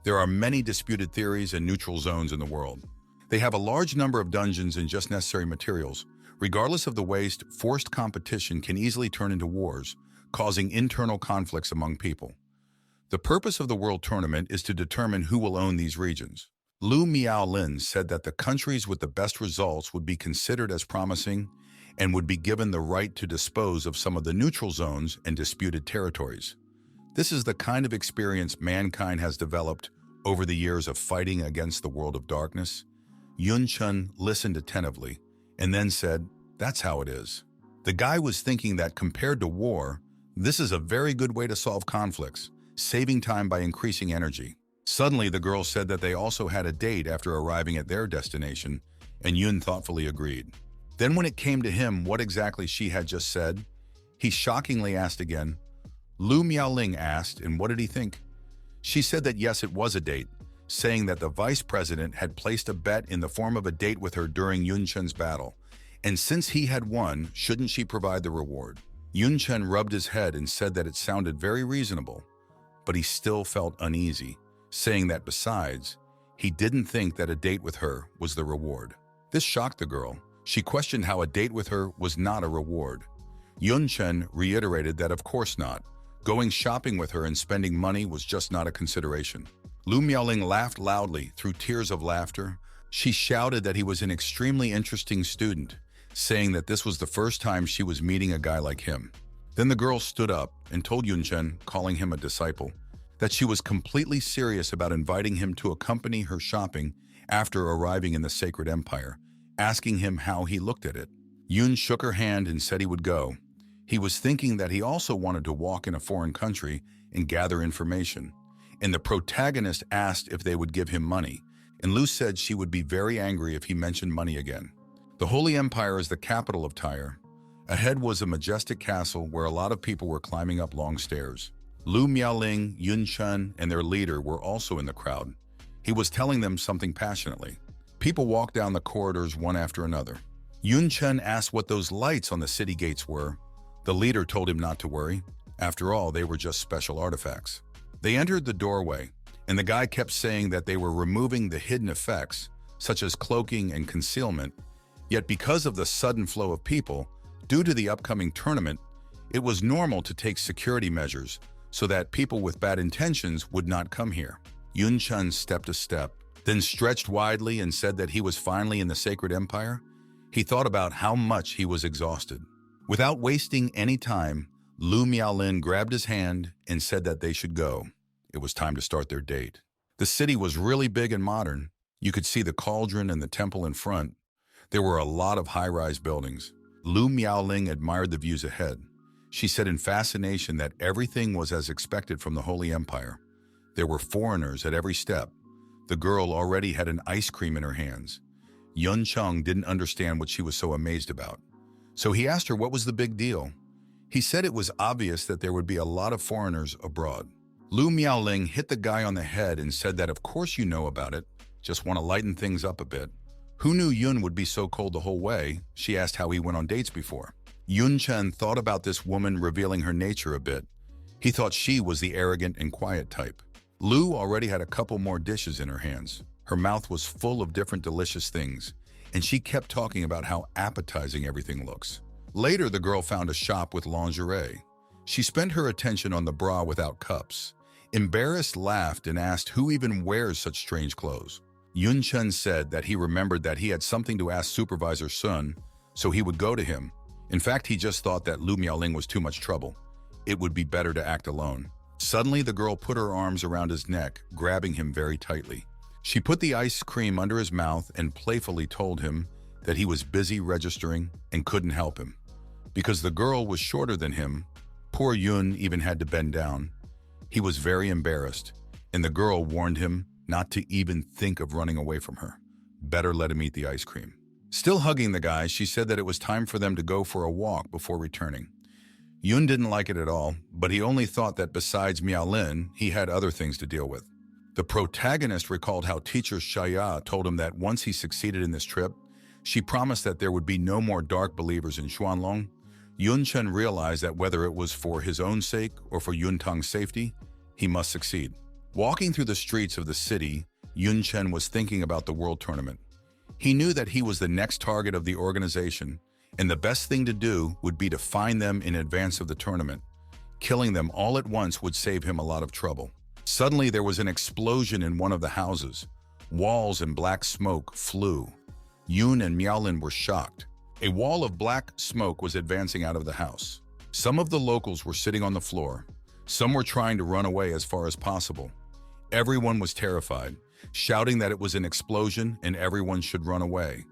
There are many disputed theories and neutral zones in the world. They have a large number of dungeons and just necessary materials. Regardless of the waste, forced competition can easily turn into wars, causing internal conflicts among people. The purpose of the world tournament is to determine who will own these regions. Lu Miaolin said that the countries with the best results would be considered as promising and would be given the right to dispose of some of the neutral zones and disputed territories. This is the kind of experience mankind has developed over the years of fighting against the world of darkness. Yun Chen listened attentively and then said, "That's how it is." The guy was thinking that compared to war, this is a very good way to solve conflicts, saving time by increasing energy. Suddenly, the girl said that they also had a date after arriving at their destination, and Yun thoughtfully agreed. Then when it came to him what exactly she had just said, he shockingly asked again. Lu Miaoling asked, and what did he think? She said that yes, it was a date, saying that the vice president had placed a bet in the form of a date with her during Yun Chen's battle, and since he had won, shouldn't she provide the reward? Yun Chen rubbed his head and said that it sounded very reasonable, but he still felt uneasy, saying that besides, he didn't think that a date with her was the reward. This shocked the girl. She questioned how a date with her was not a reward. Yun Chen reiterated that of course not. Going shopping with her and spending money was just not a consideration. Lu Miaoling laughed loudly through tears of laughter. She shouted that he was an extremely interesting student, saying that this was the first time she was meeting a guy like him. Then the girl stood up and told Yun Chen, calling him a disciple, that she was completely serious about inviting him to accompany her shopping after arriving in the Sacred Empire, asking him how he looked at it. Yun shook her hand and said he would go. He was thinking that he also wanted to walk in a foreign country and gather information, and the protagonist asked if they would give him money, and Lu said she would be very angry if he mentioned money again. The Holy Empire is the capital of Tyre. Ahead was a majestic castle where a lot of people were climbing up long stairs. Lu Miaoling, Yun Chen, and their leader were also in the crowd. He was telling them something passionately. People walked down the corridors one after another. Yun Chen asked what those lights on the city gates were. The leader told him not to worry. After all, they were just special artifacts. They entered the doorway, and the guy kept saying that they were removing the hidden effects, such as cloaking and concealment. Yet because of the sudden flow of people, due to the upcoming tournament, it was normal to take security measures so that people with bad intentions would not come here. Yun Chen stepped a step, then stretched widely and said that he was finally in the Sacred Empire. He thought about how much he was exhausted. Without wasting any time, Lu Miaolin grabbed his hand and said that they should go. It was time to start their date. The city was really big and modern. You could see the cauldron and the temple in front. There were a lot of high-rise buildings. Lu Miaoling admired the views ahead. She said in fascination that everything was as expected from the Holy Empire. There were foreigners at every step. The girl already had an ice cream in her hands. Yun Cheng didn't understand what she was so amazed about. So he asked her what was the big deal. He said it was obvious that there would be a lot of foreigners abroad. Lu Miaoling hit the guy on the head and said that of course you know about it, just want to lighten things up a bit. Who knew Yun would be so cold the whole way? She asked how he went on dates before. Yun Chen thought about this woman revealing her nature a bit. He thought she was the arrogant and quiet type. Lu already had a couple more dishes in her hands. Her mouth was full of different delicious things, and she kept talking about how appetizing everything looks. Later, the girl found a shop with lingerie. She spent her attention on the bra without cups. Embarrassed, laughed and asked who even wears such strange clothes. Yun Chen said that he remembered that he had something to ask Supervisor Sun, so he would go to him. In fact, he just thought that Lu Miaoling was too much trouble. It would be better to act alone. Suddenly, the girl put her arms around his neck, grabbing him very tightly. She put the ice cream under his mouth and playfully told him that he was busy registering and couldn't help him. Because the girl was shorter than him, poor Yun even had to bend down. He was very embarrassed, and the girl warned him not to even think of running away from her. Better let him eat the ice cream. Still hugging the guy, she said that it was time for them to go for a walk before returning. Yun didn't like it at all, but he only thought that besides Miaolin, he had other things to deal with. The protagonist recalled how teacher Shaya told him that once he succeeded in this trip, she promised that there would be no more dark believers in Xuanlong. Yun Chen realized that whether it was for his own sake or for Yun Tang's safety, he must succeed. Walking through the streets of the city, Yun Chen was thinking about the world tournament. He knew that he was the next target of the organization, and the best thing to do would be to find them in advance of the tournament. Killing them all at once would save him a lot of trouble. Suddenly, there was an explosion in one of the houses. Walls and black smoke flew. Yun and Miaolin were shocked. A wall of black smoke was advancing out of the house. Some of the locals were sitting on the floor. Some were trying to run away as far as possible. Everyone was terrified, shouting that it was an explosion and everyone should run away.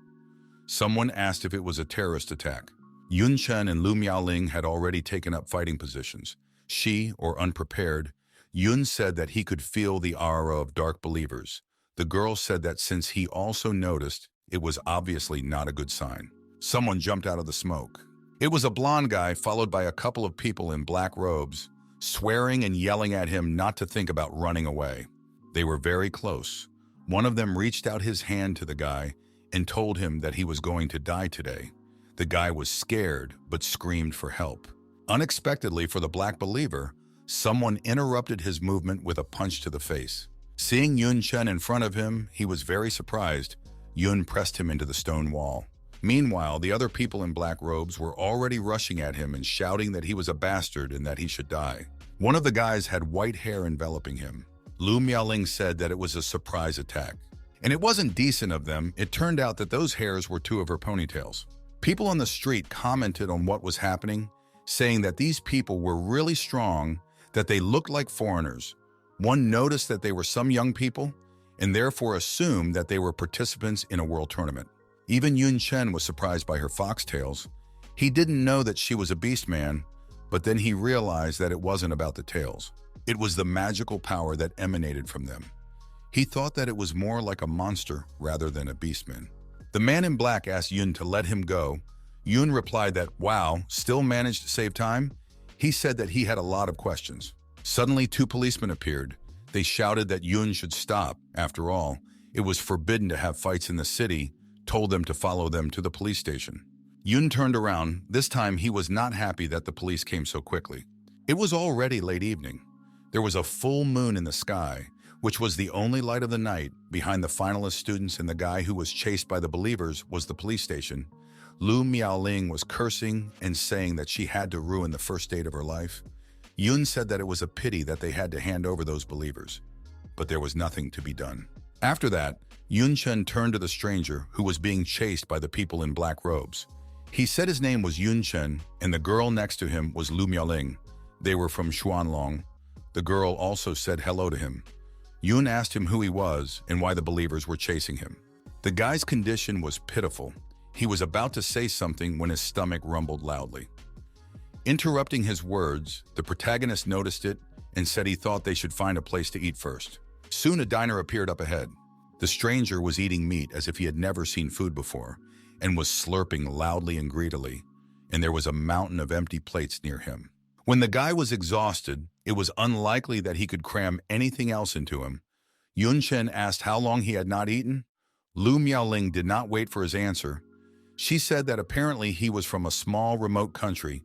Someone asked if it was a terrorist attack. Yun Chen and Lu Miaoling had already taken up fighting positions. She, or unprepared, Yun said that he could feel the aura of dark believers. The girl said that since he also noticed, it was obviously not a good sign. Someone jumped out of the smoke. It was a blonde guy followed by a couple of people in black robes, swearing and yelling at him not to think about running away. They were very close. One of them reached out his hand to the guy and told him that he was going to die today. The guy was scared but screamed for help. Unexpectedly for the black believer, someone interrupted his movement with a punch to the face. Seeing Yun Chen in front of him, he was very surprised. Yun pressed him into the stone wall. Meanwhile, the other people in black robes were already rushing at him and shouting that he was a bastard and that he should die. One of the guys had white hair enveloping him. Lu Miaoling said that it was a surprise attack. And it wasn't decent of them. It turned out that those hairs were two of her ponytails. People on the street commented on what was happening, saying that these people were really strong, that they looked like foreigners. One noticed that they were some young people, and therefore assumed that they were participants in a world tournament. Even Yun Chen was surprised by her foxtails. He didn't know that she was a beast man, but then he realized that it wasn't about the tails. It was the magical power that emanated from them. He thought that it was more like a monster rather than a beastman. The man in black asked Yun to let him go. Yun replied that, wow, still managed to save time? He said that he had a lot of questions. Suddenly, two policemen appeared. They shouted that Yun should stop. After all, it was forbidden to have fights in the city, told them to follow them to the police station. Yun turned around. This time, he was not happy that the police came so quickly. It was already late evening. There was a full moon in the sky, which was the only light of the night. Behind the finalist students and the guy who was chased by the believers was the police station. Lu Miaoling was cursing and saying that she had to ruin the first date of her life. Yun said that it was a pity that they had to hand over those believers, but there was nothing to be done. After that, Yun Chen turned to the stranger who was being chased by the people in black robes. He said his name was Yun Chen, and the girl next to him was Lu Miaoling. They were from Xuanlong. The girl also said hello to him. Yun asked him who he was and why the believers were chasing him. The guy's condition was pitiful. He was about to say something when his stomach rumbled loudly. Interrupting his words, the protagonist noticed it and said he thought they should find a place to eat first. Soon a diner appeared up ahead. The stranger was eating meat as if he had never seen food before and was slurping loudly and greedily, and there was a mountain of empty plates near him. When the guy was exhausted, it was unlikely that he could cram anything else into him. Yun Chen asked how long he had not eaten. Lu Miaoling did not wait for his answer. She said that apparently he was from a small, remote country.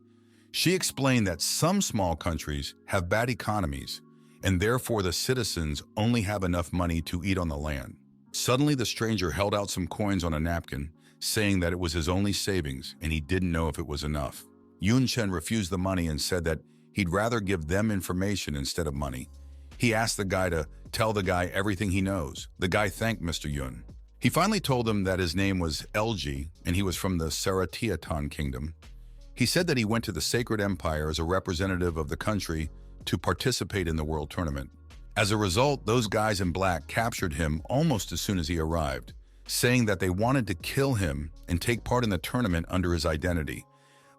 She explained that some small countries have bad economies, and therefore the citizens only have enough money to eat on the land. Suddenly, the stranger held out some coins on a napkin, saying that it was his only savings and he didn't know if it was enough. Yun Chen refused the money and said that he'd rather give them information instead of money. He asked the guy to tell the guy everything he knows. The guy thanked Mr. Yun. He finally told them that his name was LG and he was from the Saratiatan kingdom. He said that he went to the Sacred Empire as a representative of the country to participate in the world tournament. As a result, those guys in black captured him almost as soon as he arrived, saying that they wanted to kill him and take part in the tournament under his identity.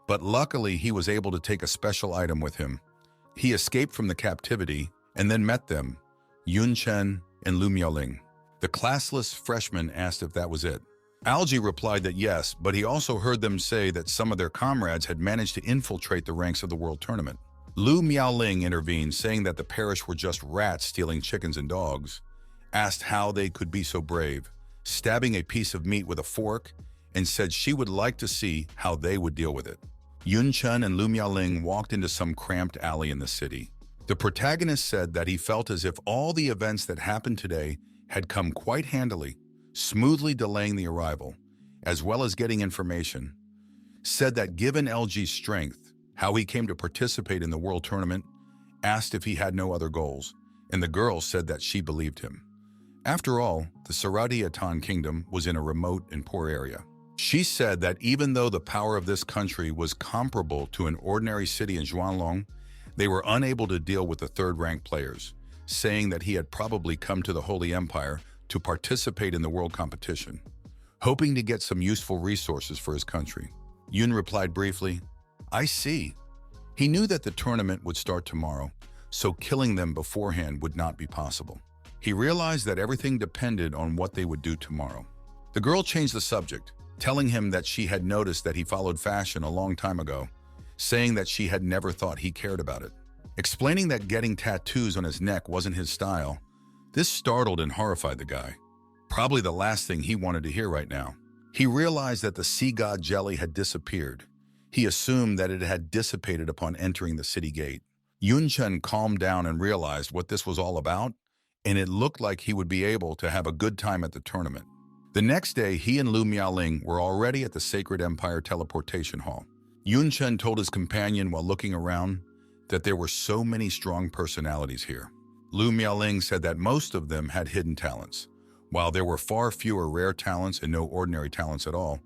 But luckily, he was able to take a special item with him. He escaped from the captivity and then met them, Chen and Lu Miaoling. The classless freshman asked if that was it. Algie replied that yes, but he also heard them say that some of their comrades had managed to infiltrate the ranks of the world tournament. Lu Miaoling intervened, saying that the parish were just rats stealing chickens and dogs, asked how they could be so brave, stabbing a piece of meat with a fork, and said she would like to see how they would deal with it. Yun Chen and Lu Miaoling walked into some cramped alley in the city. The protagonist said that he felt as if all the events that happened today had come quite handily, smoothly delaying the arrival, as well as getting information. Said that given LG's strength, how he came to participate in the world tournament, asked if he had no other goals, and the girl said that she believed him. After all, the Saratiatan kingdom was in a remote and poor area. She said that even though the power of this country was comparable to an ordinary city in Zhuanglong, they were unable to deal with the third-ranked players, saying that he had probably come to the Holy Empire to participate in the world competition, hoping to get some useful resources for his country. Yun replied briefly, "I see." He knew that the tournament would start tomorrow, so killing them beforehand would not be possible. He realized that everything depended on what they would do tomorrow. The girl changed the subject, telling him that she had noticed that he followed fashion a long time ago, saying that she had never thought he cared about it. Explaining that getting tattoos on his neck wasn't his style, this startled and horrified the guy. Probably the last thing he wanted to hear right now. He realized that the sea god jelly had disappeared. He assumed that it had dissipated upon entering the city gate. Yun Chen calmed down and realized what this was all about, and it looked like he would be able to have a good time at the tournament. The next day, he and Lu Miaoling were already at the Sacred Empire teleportation hall. Yun Chen told his companion while looking around that there were so many strong personalities here. Lu Miaoling said that most of them had hidden talents. While there were far fewer rare talents and no ordinary talents at all,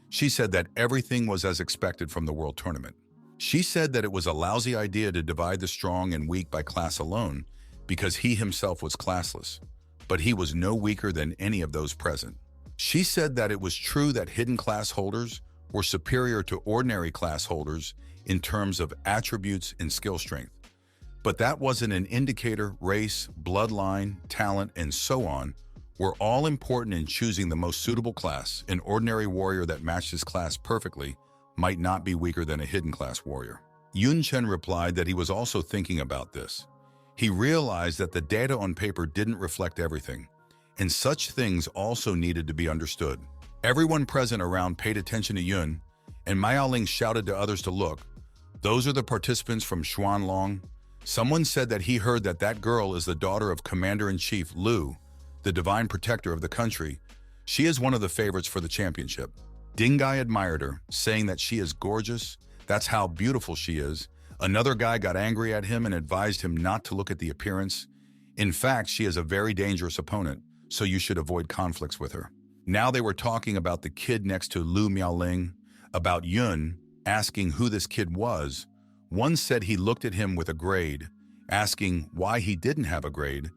she said that everything was as expected from the world tournament. She said that it was a lousy idea to divide the strong and weak by class alone because he himself was classless, but he was no weaker than any of those present. She said that it was true that hidden class holders were superior to ordinary class holders in terms of attributes and skill strength, but that wasn't an indicator. Race, bloodline, talent, and so on were all important in choosing the most suitable class. An ordinary warrior that matched his class perfectly might not be weaker than a hidden class warrior. Yun Chen replied that he was also thinking about this. He realized that the data on paper didn't reflect everything, and such things also needed to be understood. Everyone present around paid attention to Yun, and Miaoling shouted to others to look. "Those are the participants from Xuanlong." Someone said that he heard that that girl is the daughter of Commander-in-Chief Lu, the divine protector of the country. She is one of the favorites for the championship. Ding Guy admired her, saying that she is gorgeous. That's how beautiful she is. Another guy got angry at him and advised him not to look at the appearance. In fact, she is a very dangerous opponent, so you should avoid conflicts with her. Now they were talking about the kid next to Lu Miaoling, about Yun, asking who this kid was. One said he looked at him with a grade, asking why he didn't have a grade.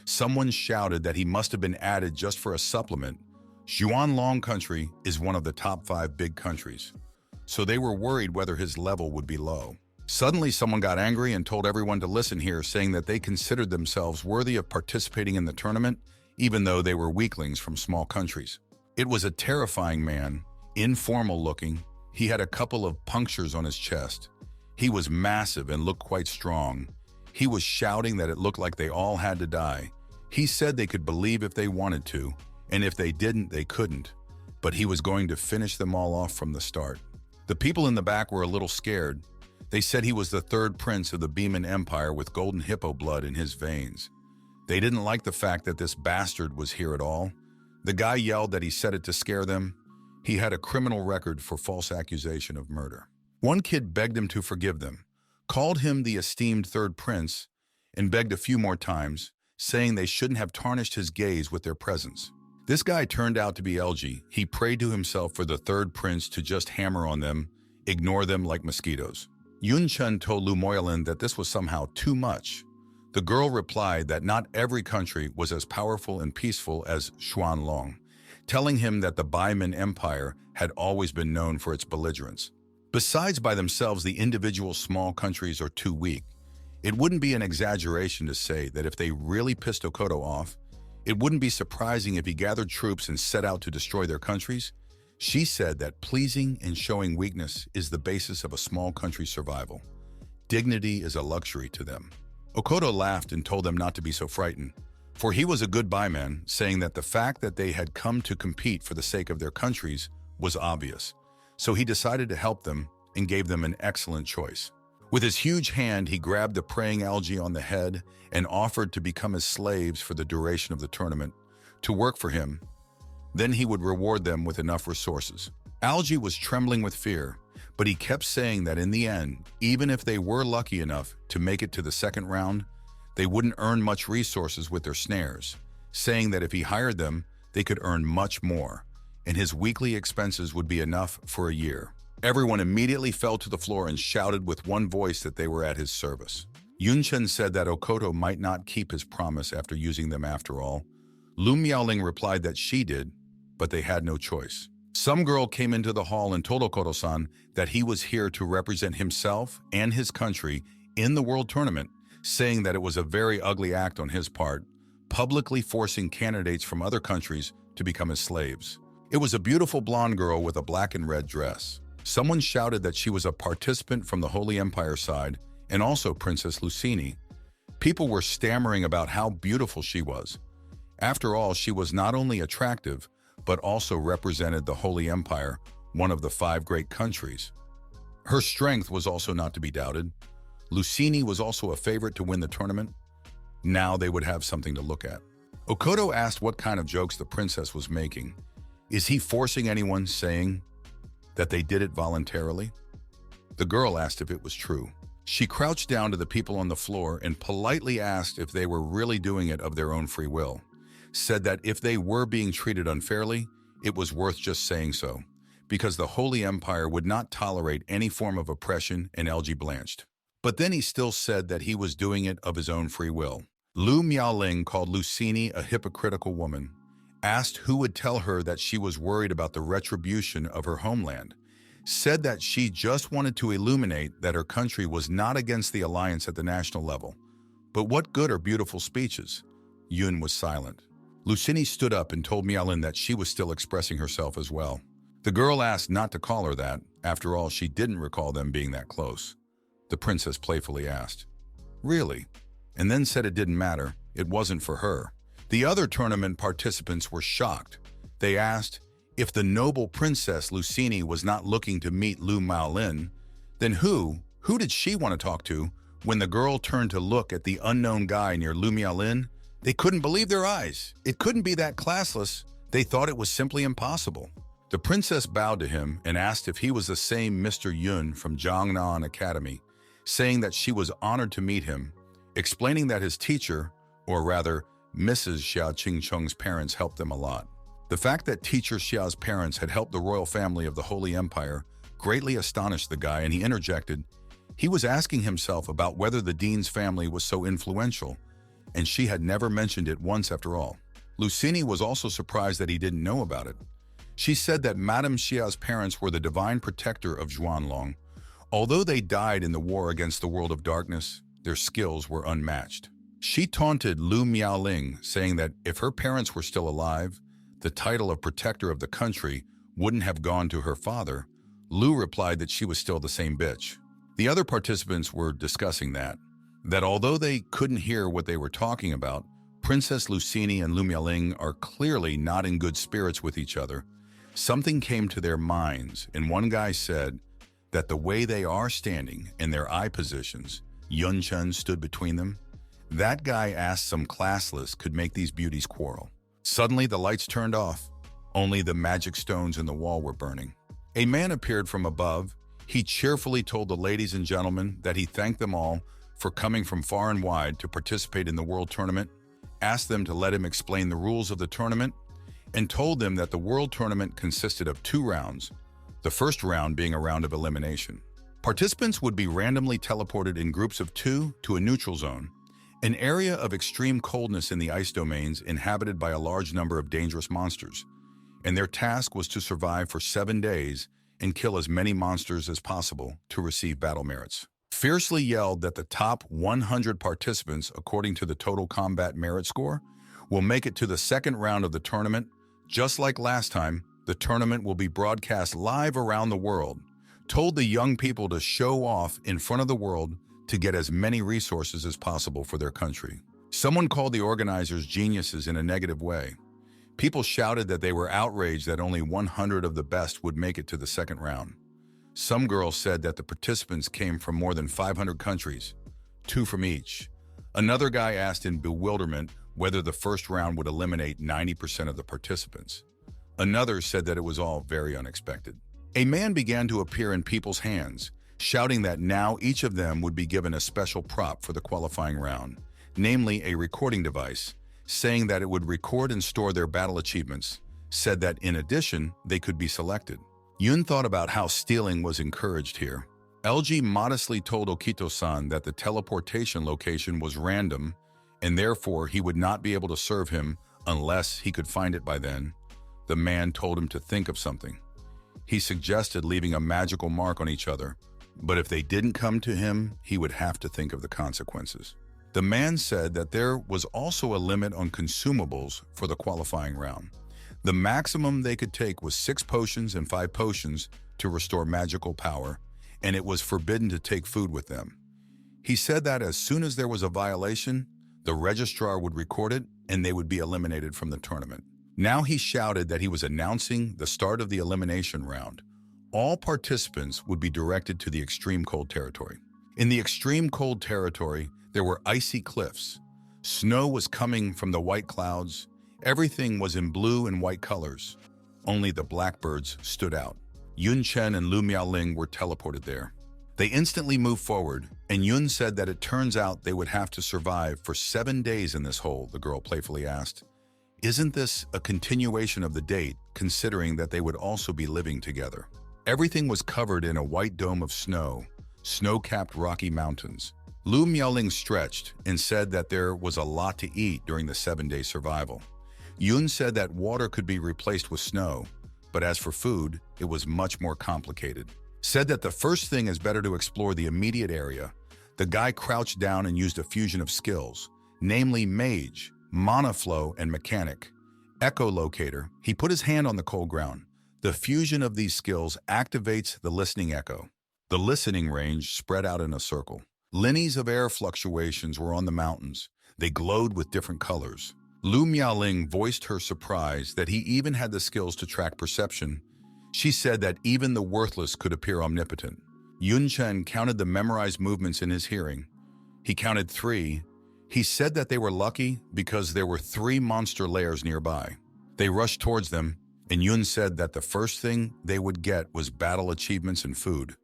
Someone shouted that he must have been added just for a supplement. Xuanlong country is one of the top 5 big countries, so they were worried whether his level would be low. Suddenly, someone got angry and told everyone to listen here, saying that they considered themselves worthy of participating in the tournament, even though they were weaklings from small countries. It was a terrifying man, informal looking. He had a couple of punctures on his chest. He was massive and looked quite strong. He was shouting that it looked like they all had to die. He said they could believe if they wanted to, and if they didn't, they couldn't. But he was going to finish them all off from the start. The people in the back were a little scared. They said he was the third prince of the Beeman Empire with golden hippo blood in his veins. They didn't like the fact that this bastard was here at all. The guy yelled that he said it to scare them. He had a criminal record for false accusation of murder. One kid begged him to forgive them, called him the esteemed third prince, and begged a few more times, saying they shouldn't have tarnished his gaze with their presence. This guy turned out to be LG. He prayed to himself for the third prince to just hammer on them, ignore them like mosquitoes. Chen told Lu Moyalin that this was somehow too much. The girl replied that not every country was as powerful and peaceful as Xuanlong, telling him that the Baiman Empire had always been known for its belligerence. Besides, by themselves, the individual small countries are too weak. It wouldn't be an exaggeration to say that if they really pissed Okoto off, it wouldn't be surprising if he gathered troops and set out to destroy their countries. She said that pleasing and showing weakness is the basis of a small country's survival. Dignity is a luxury to them. Okoto laughed and told them not to be so frightened, for he was a good buyman, saying that the fact that they had come to compete for the sake of their countries was obvious. So he decided to help them and gave them an excellent choice. With his huge hand, he grabbed the praying algae on the head and offered to become his slaves for the duration of the tournament, to work for him. Then he would reward them with enough resources. Algae was trembling with fear, but he kept saying that in the end, even if they were lucky enough to make it to the second round, they wouldn't earn much resources with their snares, saying that if he hired them, they could earn much more, and his weekly expenses would be enough for a year. Everyone immediately fell to the floor and shouted with one voice that they were at his service. Chen said that Okoto might not keep his promise after using them after all. Lu Miaoling replied that she did, but they had no choice. Some girl came into the hall and told Okoto-san that he was here to represent himself and his country in the world tournament, saying that it was a very ugly act on his part, publicly forcing candidates from other countries to become his slaves. It was a beautiful blonde girl with a black and red dress. Someone shouted that she was a participant from the Holy Empire side and also Princess Lucini. People were stammering about how beautiful she was. After all, she was not only attractive, but also represented the Holy Empire, one of the 5 great countries. Her strength was also not to be doubted. Lucini was also a favorite to win the tournament. Now they would have something to look at. Okoto asked what kind of jokes the princess was making. Is he forcing anyone, saying that they did it voluntarily? The girl asked if it was true. She crouched down to the people on the floor and politely asked if they were really doing it of their own free will. Said that if they were being treated unfairly, it was worth just saying so, because the Holy Empire would not tolerate any form of oppression, and LG blanched. But then he still said that he was doing it of his own free will. Lu Miaoling called Lucini a hypocritical woman, asked who would tell her that she was worried about the retribution of her homeland, said that she just wanted to illuminate that her country was not against the alliance at the national level. But what good are beautiful speeches? Yun was silent. Lucini stood up and told Miaoling that she was still expressing herself as well. The girl asked not to call her that. After all, she didn't recall them being that close. The princess playfully asked, "Really?" And then said it didn't matter. It wasn't for her. The other tournament participants were shocked. They asked if the noble princess Lucini was not looking to meet Lu Miaolin, then who did she want to talk to? When the girl turned to look at the unknown guy near Lu Miaolin, they couldn't believe their eyes. It couldn't be that classless. They thought it was simply impossible. The princess bowed to him and asked if he was the same Mr. Yun from Jiangnan Academy, saying that she was honored to meet him, explaining that his teacher, or rather, Mrs. Xia Qingcheng's parents helped them a lot. The fact that teacher Xia's parents had helped the royal family of the Holy Empire greatly astonished the guy, and he interjected. He was asking himself about whether the dean's family was so influential, and she had never mentioned it once after all. Lucini was also surprised that he didn't know about it. She said that Madame Xia's parents were the divine protector of Xuanlong. Although they died in the war against the world of darkness, their skills were unmatched. She taunted Lu Miaoling, saying that if her parents were still alive, the title of protector of the country wouldn't have gone to her father. Lu replied that she was still the same bitch. The other participants were discussing that although they couldn't hear what they were talking about, Princess Lucini and Lu Miaoling are clearly not in good spirits with each other. Something came to their minds, and one guy said that the way they are standing in their eye positions, Yun Chen stood between them. That guy asked some classless could make these beauties quarrel. Suddenly the lights turned off. Only the magic stones in the wall were burning. A man appeared from above. He cheerfully told the ladies and gentlemen that he thanked them all for coming from far and wide to participate in the world tournament, asked them to let him explain the rules of the tournament, and told them that the world tournament consisted of 2 rounds, the first round being a round of elimination. Participants would be randomly teleported in groups of 2 to a neutral zone, an area of extreme coldness in the ice domains inhabited by a large number of dangerous monsters, and their task was to survive for 7 days and kill as many monsters as possible to receive battle merits. Fiercely yelled that the top 100 participants, according to the total combat merit score, will make it to the second round of the tournament. Just like last time, the tournament will be broadcast live around the world, told the young people to show off in front of the world to get as many resources as possible for their country. Someone called the organizers geniuses in a negative way. People shouted that they were outraged that only 100 of the best would make it to the second round. Some girls said that the participants came from more than 500 countries, 2 from each. Another guy asked in bewilderment whether the first round would eliminate 90% of the participants. Another said that it was all very unexpected. A man began to appear in people's hands, shouting that now each of them would be given a special prop for the qualifying round, namely a recording device, saying that it would record and store their battle achievements, said that in addition, they could be selected. Yun thought about how stealing was encouraged here. LG modestly told Okito-san that the teleportation location was random and therefore he would not be able to serve him unless he could find it by then. The man told him to think of something. He suggested leaving a magical mark on each other, but if they didn't come to him, he would have to think of the consequences. The man said that there was also a limit on consumables for the qualifying round. The maximum they could take was 6 potions and 5 potions to restore magical power, and it was forbidden to take food with them. He said that as soon as there was a violation, the registrar would record it and they would be eliminated from the tournament. Now he shouted that he was announcing the start of the elimination round. All participants would be directed to the extreme cold territory. In the extreme cold territory, there were icy cliffs. Snow was coming from the white clouds. Everything was in blue and white colors. Only the blackbirds stood out. Yun Chen and Lu Miaoling were teleported there. They instantly moved forward, and Yun said that it turns out they would have to survive for 7 days in this hole, the girl playfully asked. Isn't this a continuation of the date, considering that they would also be living together? Everything was covered in a white dome of snow, snow-capped rocky mountains. Lu Miaoling stretched and said that there was a lot to eat during the 7-day survival. Yun said that water could be replaced with snow, but as for food, it was much more complicated. Said that the first thing is better to explore the immediate area. The guy crouched down and used a fusion of skills, namely Mage, Mana Flow, and Mechanic. Echolocator, he put his hand on the cold ground. The fusion of these skills activates the listening echo. The listening range spread out in a circle. Linneas of air fluctuations were on the mountains. They glowed with different colors. Lu Miaoling voiced her surprise that he even had the skills to track perception. She said that even the worthless could appear omnipotent. Yun Chen counted the memorized movements in his hearing. He counted 3. He said that they were lucky because there were 3 monster layers nearby. They rushed towards them, and Yun said that the first thing they would get was battle achievements and food.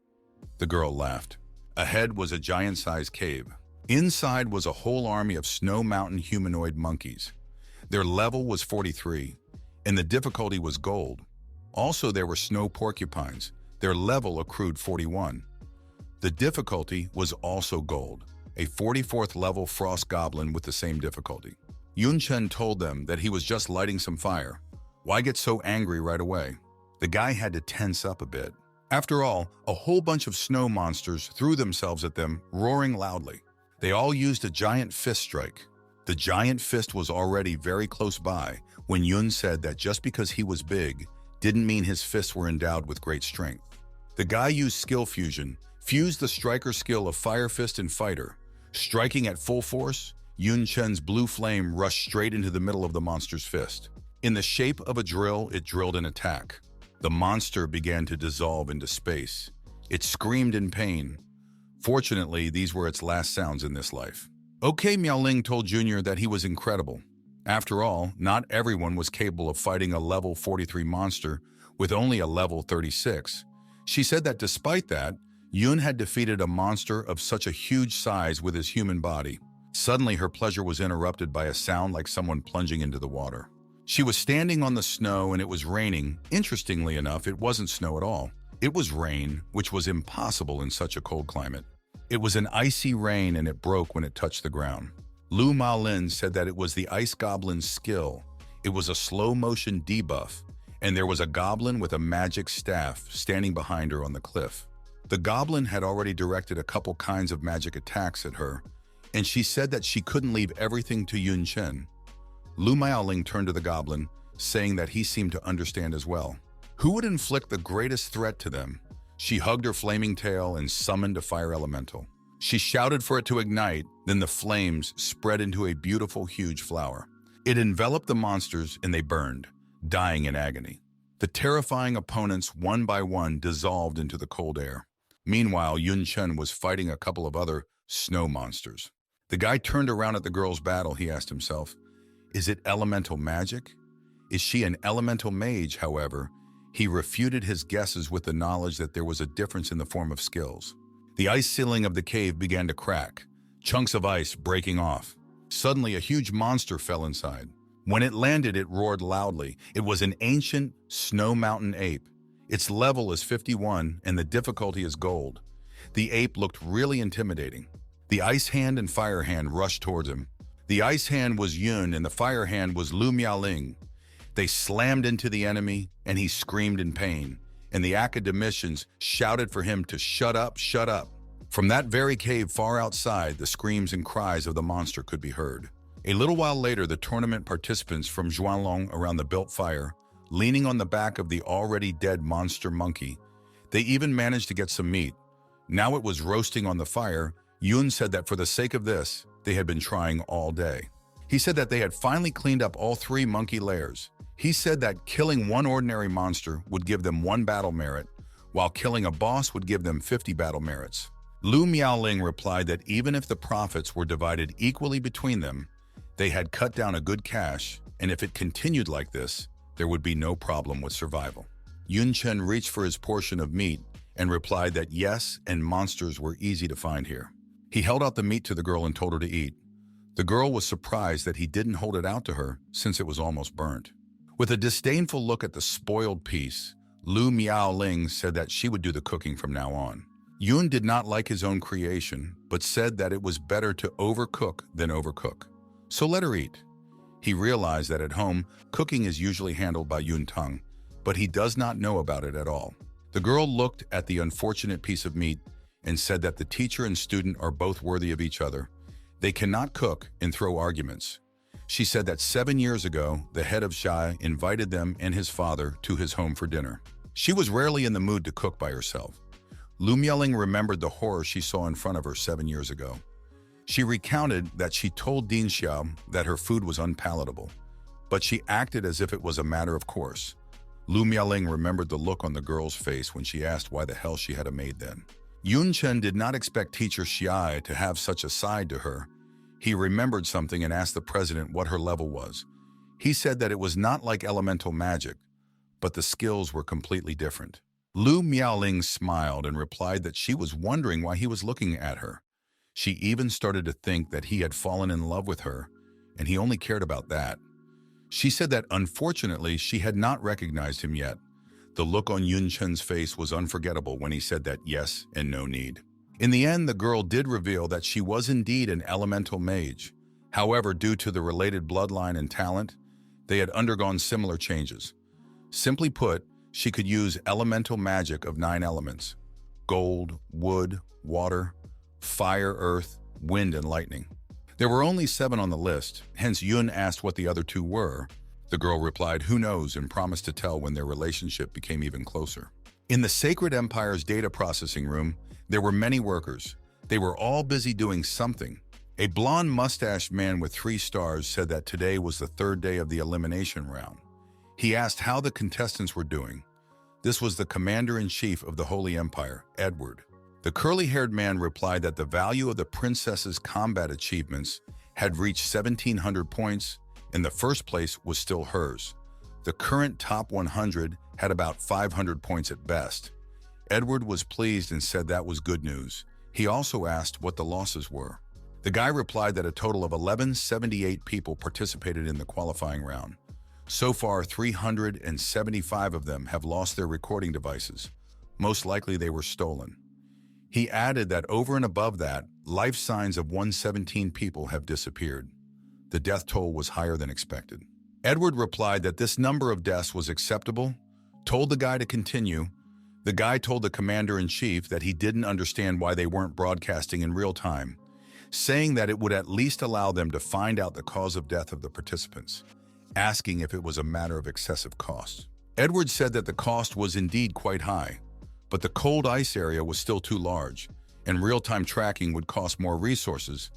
The girl laughed. Ahead was a giant-sized cave. Inside was a whole army of snow mountain humanoid monkeys. Their level was 43, and the difficulty was gold. Also, there were snow porcupines. Their level accrued 41. The difficulty was also gold, a 44th level frost goblin with the same difficulty. Yun Chen told them that he was just lighting some fire. Why get so angry right away? The guy had to tense up a bit. After all, a whole bunch of snow monsters threw themselves at them, roaring loudly. They all used a giant fist strike. The giant fist was already very close by when Yun said that just because he was big didn't mean his fists were endowed with great strength. The guy used skill fusion, fused the striker skill of Fire Fist and Fighter. Striking at full force, Yun Chen's blue flame rushed straight into the middle of the monster's fist. In the shape of a drill, it drilled an attack. The monster began to dissolve into space. It screamed in pain. Fortunately, these were its last sounds in this life. OK Miaoling told Junior that he was incredible. After all, not everyone was capable of fighting a level 43 monster with only a level 36. She said that despite that, Yun had defeated a monster of such a huge size with his human body. Suddenly, her pleasure was interrupted by a sound like someone plunging into the water. She was standing on the snow and it was raining. Interestingly enough, it wasn't snow at all. It was rain, which was impossible in such a cold climate. It was an icy rain and it broke when it touched the ground. Lu Maolin said that it was the ice goblin's skill. It was a slow-motion debuff, and there was a goblin with a magic staff standing behind her on the cliff. The goblin had already directed a couple kinds of magic attacks at her, and she said that she couldn't leave everything to Yun Chen. Lu Miaoling turned to the goblin, saying that he seemed to understand as well. Who would inflict the greatest threat to them? She hugged her flaming tail and summoned a fire elemental. She shouted for it to ignite, then the flames spread into a beautiful, huge flower. It enveloped the monsters and they burned, dying in agony. The terrifying opponents, one by one, dissolved into the cold air. Meanwhile, Yun Chen was fighting a couple of other snow monsters. The guy turned around at the girl's battle. He asked himself, is it elemental magic? Is she an elemental mage, however? He refuted his guesses with the knowledge that there was a difference in the form of skills. The ice ceiling of the cave began to crack, chunks of ice breaking off. Suddenly, a huge monster fell inside. When it landed, it roared loudly. It was an ancient snow mountain ape. Its level is 51, and the difficulty is gold. The ape looked really intimidating. The ice hand and fire hand rushed towards him. The ice hand was Yun, and the fire hand was Lu Miaoling. They slammed into the enemy, and he screamed in pain, and the academicians shouted for him to shut up, shut up. From that very cave far outside, the screams and cries of the monster could be heard. A little while later, the tournament participants from Zhuanglong around the built fire, leaning on the back of the already dead monster monkey. They even managed to get some meat. Now it was roasting on the fire. Yun said that for the sake of this, they had been trying all day. He said that they had finally cleaned up all 3 monkey layers. He said that killing one ordinary monster would give them 1 battle merit, while killing a boss would give them 50 battle merits. Lu Miaoling replied that even if the profits were divided equally between them, they had cut down a good cash, and if it continued like this, there would be no problem with survival. Yun Chen reached for his portion of meat and replied that yes, and monsters were easy to find here. He held out the meat to the girl and told her to eat. The girl was surprised that he didn't hold it out to her since it was almost burnt. With a disdainful look at the spoiled piece, Lu Miaoling said that she would do the cooking from now on. Yun did not like his own creation, but said that it was better to overcook than overcook. So let her eat. He realized that at home, cooking is usually handled by Yun Tang, but he does not know about it at all. The girl looked at the unfortunate piece of meat and said that the teacher and student are both worthy of each other. They cannot cook and throw arguments. She said that 7 years ago, the head of Xia invited them and his father to his home for dinner. She was rarely in the mood to cook by herself. Lu Miaoling remembered the horror she saw in front of her 7 years ago. She recounted that she told Din Xiao that her food was unpalatable, but she acted as if it was a matter of course. Lu Miaoling remembered the look on the girl's face when she asked why the hell she had a maid then. Yun Chen did not expect teacher Xiai to have such a side to her. He remembered something and asked the president what her level was. He said that it was not like elemental magic, but the skills were completely different. Lu Miaoling smiled and replied that she was wondering why he was looking at her. She even started to think that he had fallen in love with her, and he only cared about that. She said that unfortunately she had not recognized him yet. The look on Yun Chen's face was unforgettable when he said that yes and no need. In the end, the girl did reveal that she was indeed an elemental mage. However, due to the related bloodline and talent, they had undergone similar changes. Simply put, she could use elemental magic of 9 elements: gold, wood, water, fire, earth, wind, and lightning. There were only 7 on the list, hence Yun asked what the other 2 were. The girl replied, "Who knows," and promised to tell when their relationship became even closer. In the Sacred Empire's data processing room, there were many workers. They were all busy doing something. A blonde mustached man with 3 stars said that today was the 3rd day of the elimination round. He asked how the contestants were doing. This was the commander-in-chief of the Holy Empire, Edward. The curly-haired man replied that the value of the princess's combat achievements had reached 1,700 points, and the first place was still hers. The current top 100 had about 500 points at best. Edward was pleased and said that was good news. He also asked what the losses were. The guy replied that a total of 1178 people participated in the qualifying round. So far, 375 of them have lost their recording devices. Most likely they were stolen. He added that over and above that, life signs of 117 people have disappeared. The death toll was higher than expected. Edward replied that this number of deaths was acceptable, told the guy to continue. The guy told the commander-in-chief that he didn't understand why they weren't broadcasting in real time, saying that it would at least allow them to find out the cause of death of the participants, asking if it was a matter of excessive cost. Edward said that the cost was indeed quite high, but the cold ice area was still too large, and real-time tracking would cost more resources,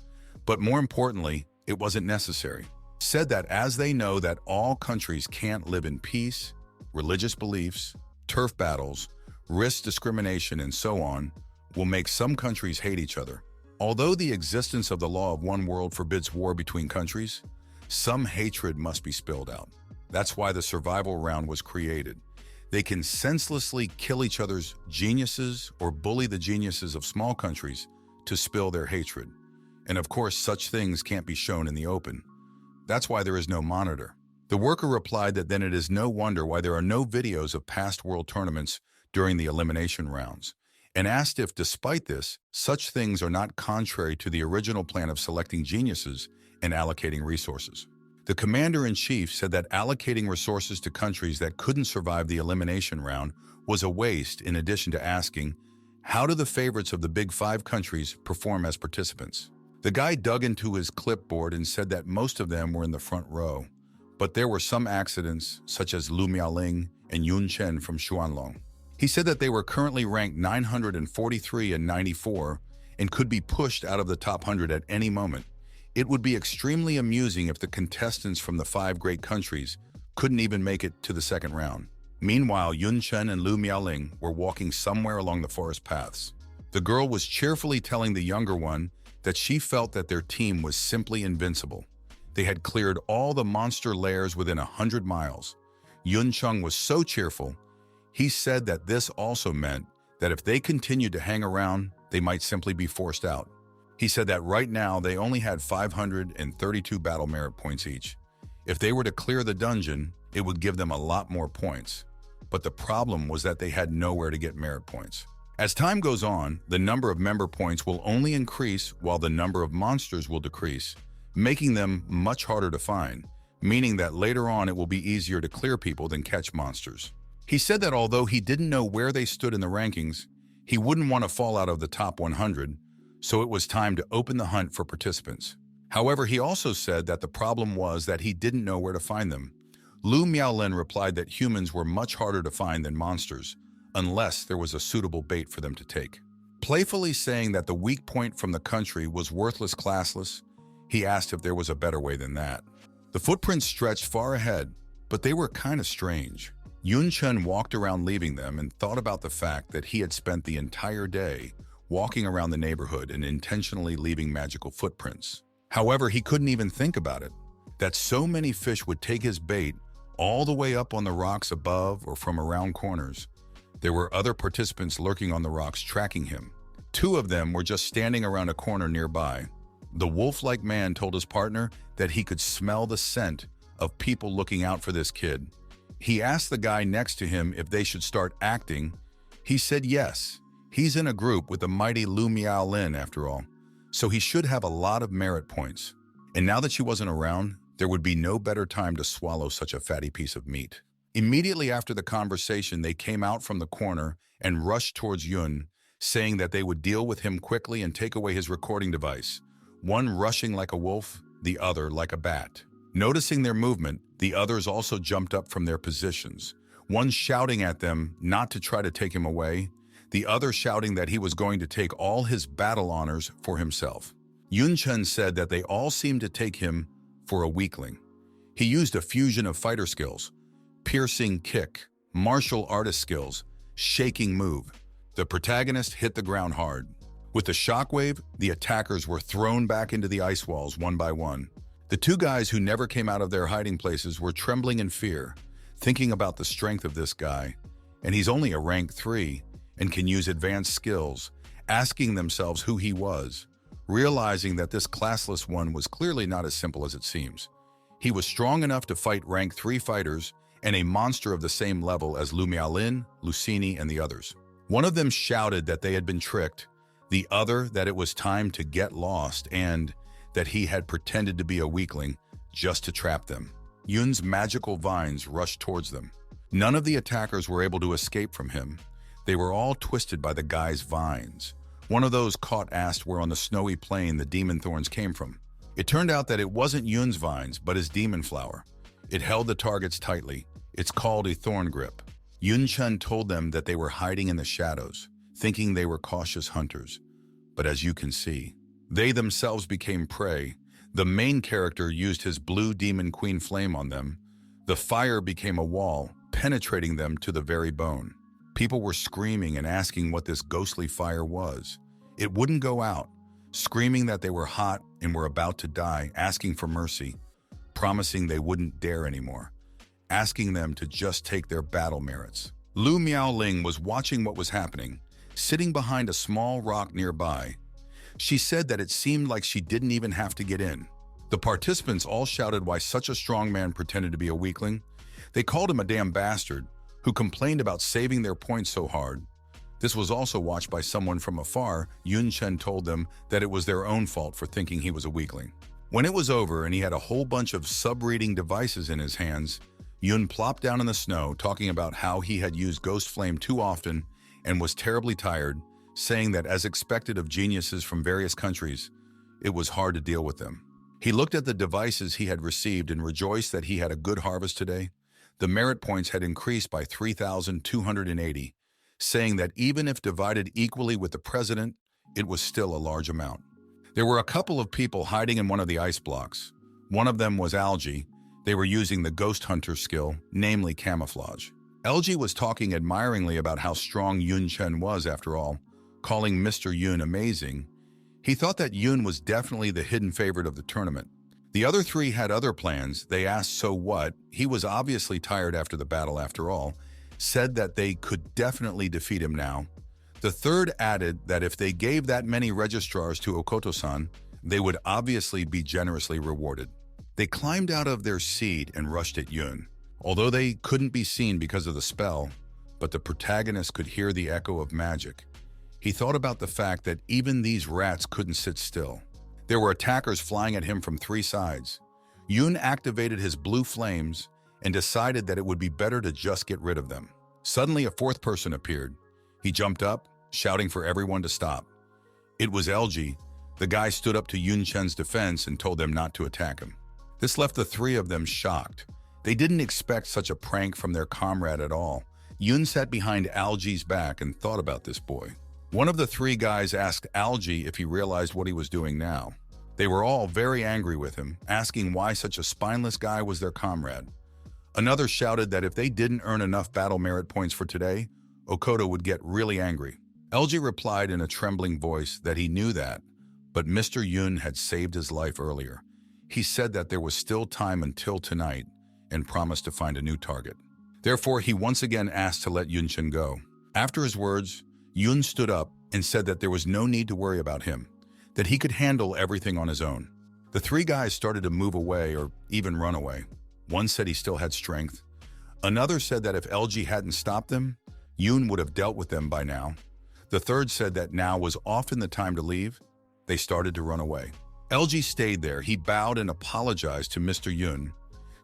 but more importantly, it wasn't necessary. Said that as they know that all countries can't live in peace, religious beliefs, turf battles, risk discrimination, and so on, will make some countries hate each other. Although the existence of the law of one world forbids war between countries, some hatred must be spilled out. That's why the survival round was created. They can senselessly kill each other's geniuses or bully the geniuses of small countries to spill their hatred. And of course, such things can't be shown in the open. That's why there is no monitor. The worker replied that then it is no wonder why there are no videos of past world tournaments during the elimination rounds, and asked if, despite this, such things are not contrary to the original plan of selecting geniuses and allocating resources. The commander-in-chief said that allocating resources to countries that couldn't survive the elimination round was a waste, in addition to asking, how do the favorites of the Big Five countries perform as participants? The guy dug into his clipboard and said that most of them were in the front row, but there were some accidents, such as Lu Miaoling and Yun Chen from Xuanlong. He said that they were currently ranked 943 and 94 and could be pushed out of the top 100 at any moment. It would be extremely amusing if the contestants from the 5 great countries couldn't even make it to the second round. Meanwhile, Yun Chen and Lu Miaoling were walking somewhere along the forest paths. The girl was cheerfully telling the younger one that she felt that their team was simply invincible. They had cleared all the monster lairs within 100 miles. Yun Chung was so cheerful, he said that this also meant that if they continued to hang around, they might simply be forced out. He said that right now they only had 532 battle merit points each. If they were to clear the dungeon, it would give them a lot more points. But the problem was that they had nowhere to get merit points. As time goes on, the number of member points will only increase while the number of monsters will decrease, making them much harder to find, meaning that later on it will be easier to clear people than catch monsters. He said that although he didn't know where they stood in the rankings, he wouldn't want to fall out of the top 100, so it was time to open the hunt for participants. However, he also said that the problem was that he didn't know where to find them. Lu Miaolin replied that humans were much harder to find than monsters, unless there was a suitable bait for them to take. Playfully saying that the weak point from the country was worthless classless, he asked if there was a better way than that. The footprints stretched far ahead, but they were kind of strange. Yun Chen walked around leaving them and thought about the fact that he had spent the entire day walking around the neighborhood and intentionally leaving magical footprints. However, he couldn't even think about it, that so many fish would take his bait all the way up on the rocks above or from around corners. There were other participants lurking on the rocks tracking him. 2 of them were just standing around a corner nearby. The wolf-like man told his partner that he could smell the scent of people looking out for this kid. He asked the guy next to him if they should start acting. He said yes. He's in a group with the mighty Lu Miaolin after all, so he should have a lot of merit points. And now that she wasn't around, there would be no better time to swallow such a fatty piece of meat. Immediately after the conversation, they came out from the corner and rushed towards Yun, saying that they would deal with him quickly and take away his recording device, one rushing like a wolf, the other like a bat. Noticing their movement, the others also jumped up from their positions, one shouting at them not to try to take him away, the other shouting that he was going to take all his battle honors for himself. Yun Chen said that they all seemed to take him for a weakling. He used a fusion of fighter skills, piercing kick, martial artist skills, shaking move. The protagonist hit the ground hard. With the shockwave, the attackers were thrown back into the ice walls one by one. The 2 guys who never came out of their hiding places were trembling in fear, thinking about the strength of this guy. And he's only a rank 3 and can use advanced skills, asking themselves who he was, realizing that this classless one was clearly not as simple as it seems. He was strong enough to fight rank 3 fighters and a monster of the same level as Lu Miaolin, Lucini, and the others. One of them shouted that they had been tricked, the other that it was time to get lost, and that he had pretended to be a weakling just to trap them. Yun's magical vines rushed towards them. None of the attackers were able to escape from him. They were all twisted by the guy's vines. One of those caught asked where on the snowy plain the demon thorns came from. It turned out that it wasn't Yun's vines, but his demon flower. It held the targets tightly. It's called a thorn grip. Chen told them that they were hiding in the shadows, thinking they were cautious hunters. But as you can see, they themselves became prey. The main character used his blue demon queen flame on them. The fire became a wall, penetrating them to the very bone. People were screaming and asking what this ghostly fire was. It wouldn't go out, screaming that they were hot and were about to die, asking for mercy, promising they wouldn't dare anymore, asking them to just take their battle merits. Lu Miaoling was watching what was happening, sitting behind a small rock nearby. She said that it seemed like she didn't even have to get in. The participants all shouted why such a strong man pretended to be a weakling. They called him a damn bastard, who complained about saving their points so hard. This was also watched by someone from afar. Chen told them that it was their own fault for thinking he was a weakling. When it was over and he had a whole bunch of sub-reading devices in his hands, Yun plopped down in the snow, talking about how he had used Ghost Flame too often and was terribly tired, saying that as expected of geniuses from various countries, it was hard to deal with them. He looked at the devices he had received and rejoiced that he had a good harvest today. The merit points had increased by 3,280, saying that even if divided equally with the president, it was still a large amount. There were a couple of people hiding in one of the ice blocks. One of them was Algae. They were using the ghost hunter skill, namely camouflage. Algae was talking admiringly about how strong Chen was after all, calling Mr. Yun amazing. He thought that Yun was definitely the hidden favorite of the tournament. The other three had other plans. They asked so what. He was obviously tired after the battle after all, said that they could definitely defeat him now. The third added that if they gave that many registrars to Okoto-san, they would obviously be generously rewarded. They climbed out of their seat and rushed at Yun. Although they couldn't be seen because of the spell, but the protagonist could hear the echo of magic. He thought about the fact that even these rats couldn't sit still. There were attackers flying at him from 3 sides. Yun activated his blue flames and decided that it would be better to just get rid of them. Suddenly, a 4th person appeared. He jumped up, shouting for everyone to stop. It was LG. The guy stood up to Chen's defense and told them not to attack him. This left the 3 of them shocked. They didn't expect such a prank from their comrade at all. Yun sat behind Algae's back and thought about this boy. One of the 3 guys asked Algae if he realized what he was doing now. They were all very angry with him, asking why such a spineless guy was their comrade. Another shouted that if they didn't earn enough battle merit points for today, Okoto would get really angry. Algae replied in a trembling voice that he knew that, but Mr. Yun had saved his life earlier. He said that there was still time until tonight and promised to find a new target. Therefore, he once again asked to let Chen go. After his words, Yun stood up and said that there was no need to worry about him, that he could handle everything on his own. The 3 guys started to move away or even run away. One said he still had strength. Another said that if LG hadn't stopped them, Yun would have dealt with them by now. The third said that now was often the time to leave. They started to run away. LG stayed there. He bowed and apologized to Mr. Yun,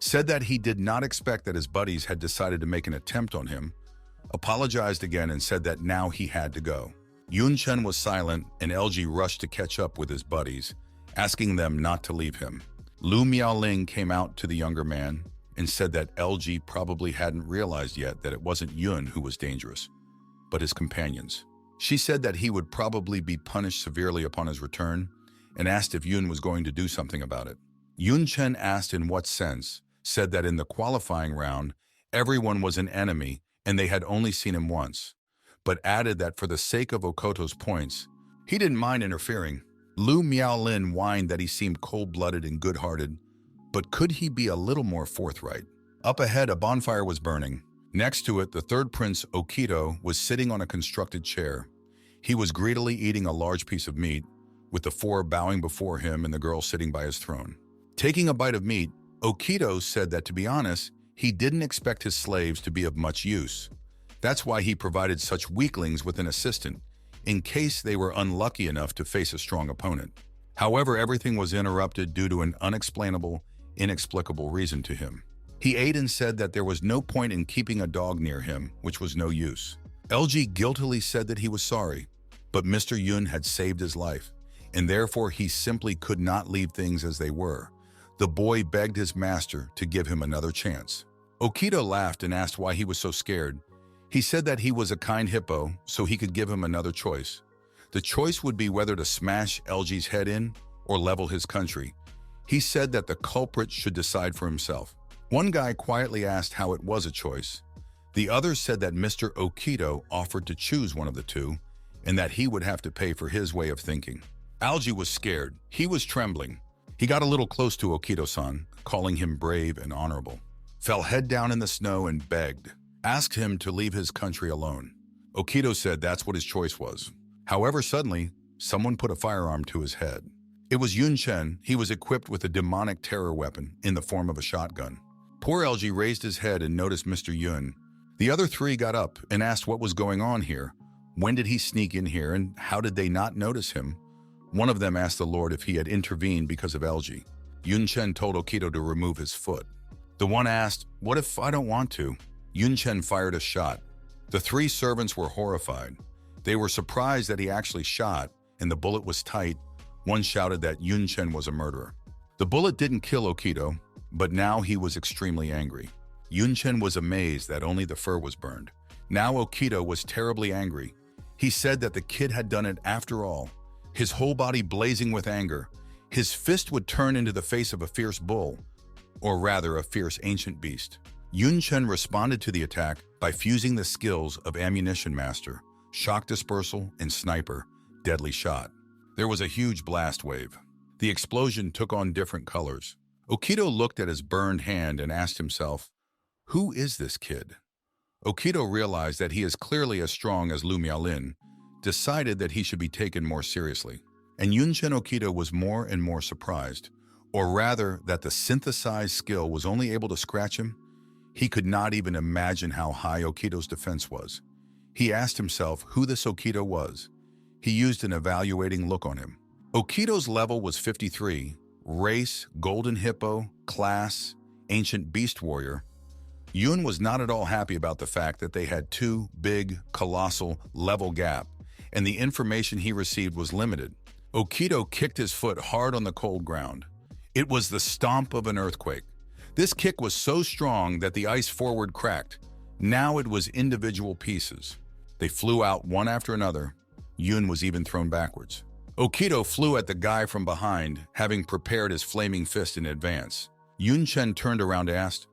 said that he did not expect that his buddies had decided to make an attempt on him, apologized again and said that now he had to go. Chen was silent and LG rushed to catch up with his buddies, asking them not to leave him. Lu Miaoling came out to the younger man and said that LG probably hadn't realized yet that it wasn't Yun who was dangerous, but his companions. She said that he would probably be punished severely upon his return and asked if Yun was going to do something about it. Chen asked in what sense, said that in the qualifying round, everyone was an enemy and they had only seen him once, but added that for the sake of Okoto's points, he didn't mind interfering. Lu Miaolin whined that he seemed cold-blooded and good-hearted, but could he be a little more forthright? Up ahead, a bonfire was burning. Next to it, the 3rd prince, Okito, was sitting on a constructed chair. He was greedily eating a large piece of meat, with the 4 bowing before him and the girl sitting by his throne. Taking a bite of meat, Okito said that, to be honest, he didn't expect his slaves to be of much use. That's why he provided such weaklings with an assistant, in case they were unlucky enough to face a strong opponent. However, everything was interrupted due to an unexplainable, inexplicable reason to him. He ate and said that there was no point in keeping a dog near him, which was no use. LG guiltily said that he was sorry, but Mr. Yun had saved his life, and therefore he simply could not leave things as they were. The boy begged his master to give him another chance. Okito laughed and asked why he was so scared. He said that he was a kind hippo, so he could give him another choice. The choice would be whether to smash LG's head in or level his country. He said that the culprit should decide for himself. One guy quietly asked how it was a choice. The other said that Mr. Okito offered to choose one of the two, and that he would have to pay for his way of thinking. Algie was scared. He was trembling. He got a little close to Okito-san, calling him brave and honorable. Fell head down in the snow and begged, asked him to leave his country alone. Okito said that's what his choice was. However, suddenly, someone put a firearm to his head. It was Yun Chen. He was equipped with a demonic terror weapon in the form of a shotgun. Poor LG raised his head and noticed Mr. Yun. The other three got up and asked what was going on here. When did he sneak in here, and how did they not notice him? One of them asked the Lord if he had intervened because of LG. Yun Chen told Okito to remove his foot. The one asked, "What if I don't want to?" Yun Chen fired a shot. The three servants were horrified. They were surprised that he actually shot, and the bullet was tight. One shouted that Yun Chen was a murderer. The bullet didn't kill Okito, but now he was extremely angry. Yun Chen was amazed that only the fur was burned. Now Okito was terribly angry. He said that the kid had done it after all. His whole body blazing with anger, his fist would turn into the face of a fierce bull, or rather a fierce ancient beast. Yun Chen responded to the attack by fusing the skills of ammunition master, shock dispersal, and sniper, deadly shot. There was a huge blast wave. The explosion took on different colors. Okito looked at his burned hand and asked himself, "Who is this kid?" Okito realized that he is clearly as strong as Lu Miaolin, decided that he should be taken more seriously. And Yunchen Okito was more and more surprised, or rather that the synthesized skill was only able to scratch him. He could not even imagine how high Okito's defense was. He asked himself who this Okito was. He used an evaluating look on him. Okito's level was 53, race, golden hippo, class, ancient beast warrior. Yun was not at all happy about the fact that they had two big, colossal level gap, and the information he received was limited. Okito kicked his foot hard on the cold ground. It was the stomp of an earthquake. This kick was so strong that the ice forward cracked. Now it was individual pieces. They flew out one after another. Yun was even thrown backwards. Okito flew at the guy from behind, having prepared his flaming fist in advance. Yun Chen turned around and asked,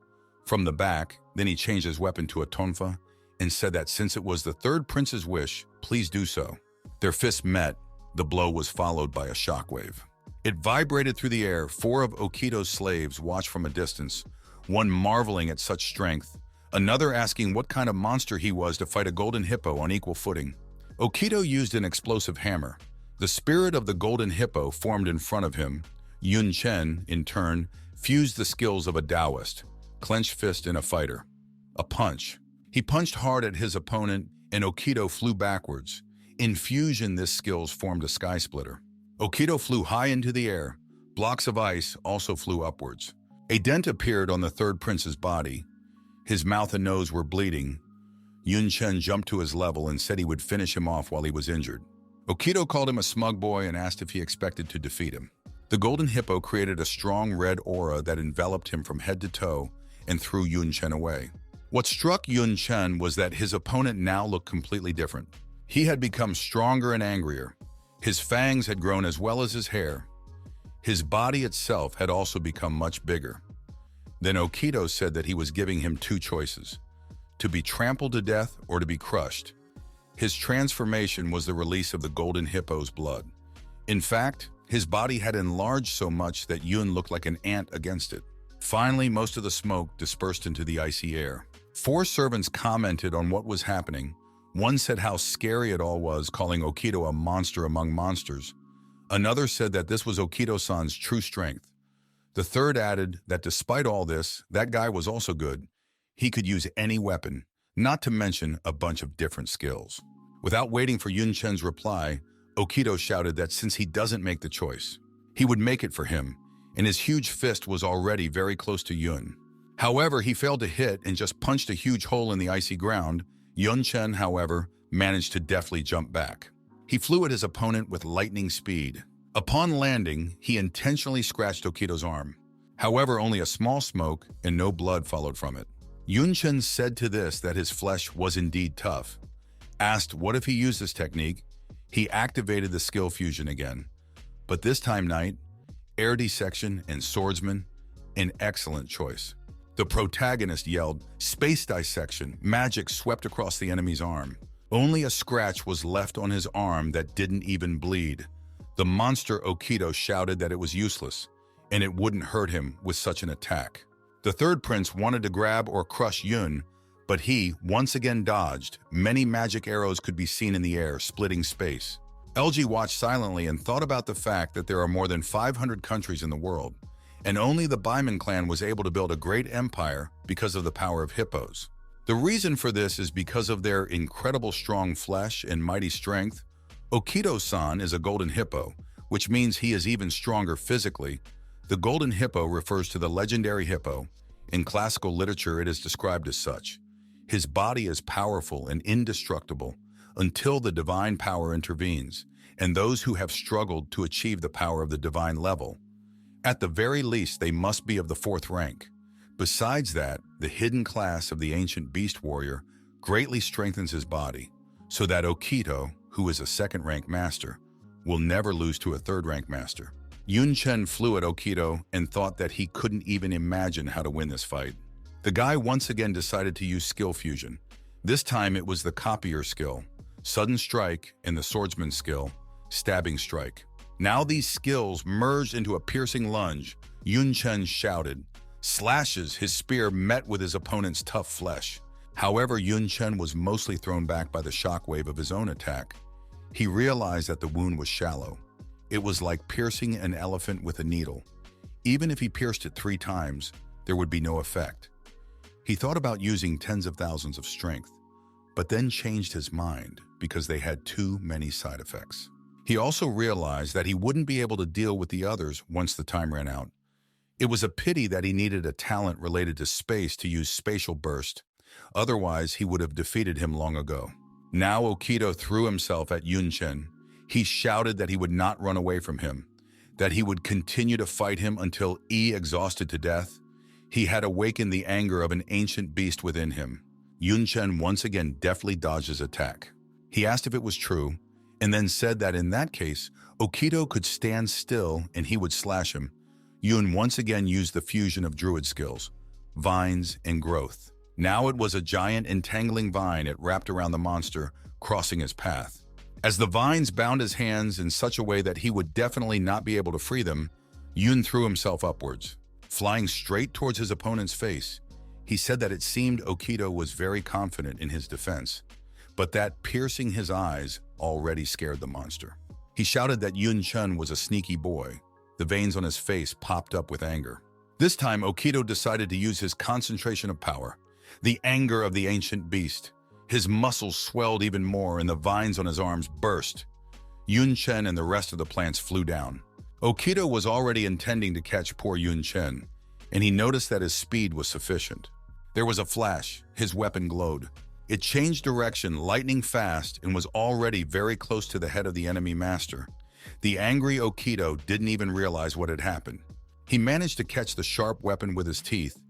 from the back, then he changed his weapon to a tonfa and said that since it was the third prince's wish, please do so. Their fists met. The blow was followed by a shockwave. It vibrated through the air. Four of Okito's slaves watched from a distance, one marveling at such strength, another asking what kind of monster he was to fight a golden hippo on equal footing. Okito used an explosive hammer. The spirit of the golden hippo formed in front of him. Yun Chen, in turn, fused the skills of a Taoist, clenched fist in a fighter. A punch. He punched hard at his opponent, and Okito flew backwards. In fusion, this skills formed a sky splitter. Okito flew high into the air. Blocks of ice also flew upwards. A dent appeared on the third prince's body. His mouth and nose were bleeding. Yun Chen jumped to his level and said he would finish him off while he was injured. Okito called him a smug boy and asked if he expected to defeat him. The golden hippo created a strong red aura that enveloped him from head to toe and threw Yun Chen away. What struck Yun Chen was that his opponent now looked completely different. He had become stronger and angrier. His fangs had grown as well as his hair. His body itself had also become much bigger. Then Okito said that he was giving him two choices, to be trampled to death or to be crushed. His transformation was the release of the golden hippo's blood. In fact, his body had enlarged so much that Yun looked like an ant against it. Finally, most of the smoke dispersed into the icy air. Four servants commented on what was happening. One said how scary it all was, calling Okito a monster among monsters. Another said that this was Okito-san's true strength. The third added that despite all this, that guy was also good. He could use any weapon, not to mention a bunch of different skills. Without waiting for Yun Chen's reply, Okido shouted that since he doesn't make the choice, he would make it for him, and his huge fist was already very close to Yun. However, he failed to hit and just punched a huge hole in the icy ground. Yun Chen, however, managed to deftly jump back. He flew at his opponent with lightning speed. Upon landing, he intentionally scratched Okido's arm. However, only a small smoke and no blood followed from it. Yun Chen said to this that his flesh was indeed tough. Asked what if he used this technique, he activated the skill fusion again. But this time night, air dissection and swordsman, an excellent choice. The protagonist yelled, "Space dissection!" Magic swept across the enemy's arm. Only a scratch was left on his arm that didn't even bleed. The monster Okido shouted that it was useless, and it wouldn't hurt him with such an attack. The third prince wanted to grab or crush Yun, but he once again dodged. Many magic arrows could be seen in the air, splitting space. LG watched silently and thought about the fact that there are more than 500 countries in the world, and only the Baiman clan was able to build a great empire because of the power of hippos. The reason for this is because of their incredible strong flesh and mighty strength. Okido-san is a golden hippo, which means he is even stronger physically. The golden hippo refers to the legendary hippo. In classical literature, it is described as such. His body is powerful and indestructible until the divine power intervenes, and those who have struggled to achieve the power of the divine level. At the very least, they must be of the 4th rank. Besides that, the hidden class of the ancient beast warrior greatly strengthens his body, so that Okido, who is a 2nd rank master, will never lose to a 3rd rank master. Yun Chen flew at Okido and thought that he couldn't even imagine how to win this fight. The guy once again decided to use skill fusion. This time it was the copier skill, sudden strike, and the swordsman skill, stabbing strike. Now these skills merged into a piercing lunge. Yun Chen shouted. Slashes, his spear met with his opponent's tough flesh. However, Yun Chen was mostly thrown back by the shockwave of his own attack. He realized that the wound was shallow. It was like piercing an elephant with a needle. Even if he pierced it 3 times, there would be no effect. He thought about using tens of thousands of strength, but then changed his mind because they had too many side effects. He also realized that he wouldn't be able to deal with the others once the time ran out. It was a pity that he needed a talent related to space to use spatial burst. Otherwise, he would have defeated him long ago. Now Okido threw himself at Yun Chen. He shouted that he would not run away from him, that he would continue to fight him until exhausted to death. He had awakened the anger of an ancient beast within him. Yun Chen once again deftly dodged his attack. He asked if it was true, and then said that in that case, Okido could stand still and he would slash him. Yun once again used the fusion of druid skills, vines and growth. Now it was a giant entangling vine it wrapped around the monster, crossing his path. As the vines bound his hands in such a way that he would definitely not be able to free them, Yun threw himself upwards, flying straight towards his opponent's face. He said that it seemed Okido was very confident in his defense, but that piercing his eyes already scared the monster. He shouted that Yun Chen was a sneaky boy. The veins on his face popped up with anger. This time, Okido decided to use his concentration of power, the anger of the ancient beast. His muscles swelled even more and the vines on his arms burst. Yun Chen and the rest of the plants flew down. Okido was already intending to catch poor Yun Chen, and he noticed that his speed was sufficient. There was a flash. His weapon glowed. It changed direction lightning fast and was already very close to the head of the enemy master. The angry Okido didn't even realize what had happened. He managed to catch the sharp weapon with his teeth,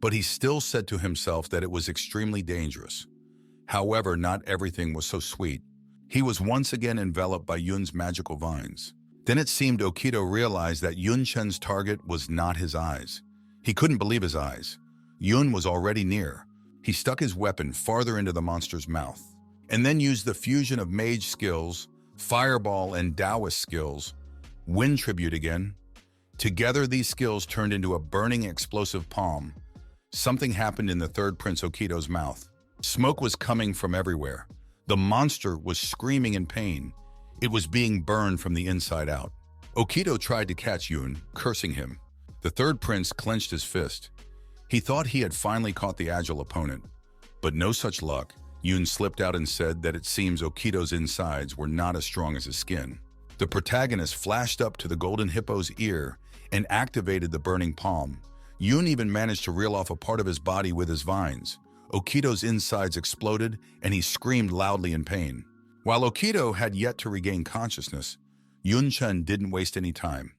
but he still said to himself that it was extremely dangerous. However, not everything was so sweet. He was once again enveloped by Yun's magical vines. Then it seemed Okido realized that Yun Chen's target was not his eyes. He couldn't believe his eyes. Yun was already near. He stuck his weapon farther into the monster's mouth, and then used the fusion of mage skills, fireball and Taoist skills, wind tribute again. Together, these skills turned into a burning explosive palm. Something happened in the third Prince Okido's mouth. Smoke was coming from everywhere. The monster was screaming in pain. It was being burned from the inside out. Okido tried to catch Yun, cursing him. The third prince clenched his fist. He thought he had finally caught the agile opponent, but no such luck. Yun slipped out and said that it seems Okito's insides were not as strong as his skin. The protagonist flashed up to the golden hippo's ear and activated the burning palm. Yun even managed to reel off a part of his body with his vines. Okito's insides exploded and he screamed loudly in pain. While Okito had yet to regain consciousness, Chen didn't waste any time.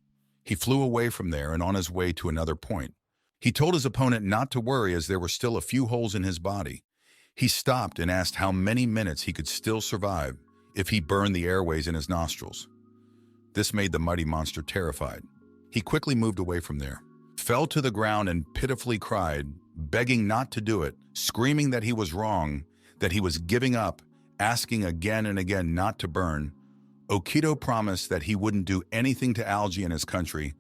He flew away from there and on his way to another point. He told his opponent not to worry as there were still a few holes in his body. He stopped and asked how many minutes he could still survive if he burned the airways in his nostrils. This made the mighty monster terrified. He quickly moved away from there, fell to the ground and pitifully cried, begging not to do it, screaming that he was wrong, that he was giving up, asking again and again not to burn. Okito promised that he wouldn't do anything to algae in his country,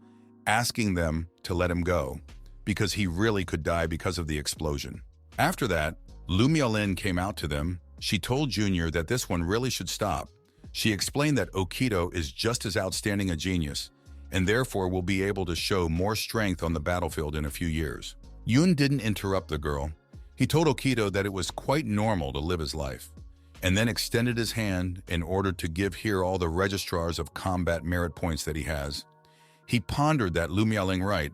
asking them to let him go, because he really could die because of the explosion. After that, Lu Miaolin came out to them. She told Junior that this one really should stop. She explained that Okito is just as outstanding a genius, and therefore will be able to show more strength on the battlefield in a few years. Yun didn't interrupt the girl. He told Okito that it was quite normal to live his life, and then extended his hand in order to give here all the registrars of combat merit points that he has. He pondered that Lu Miaoling right.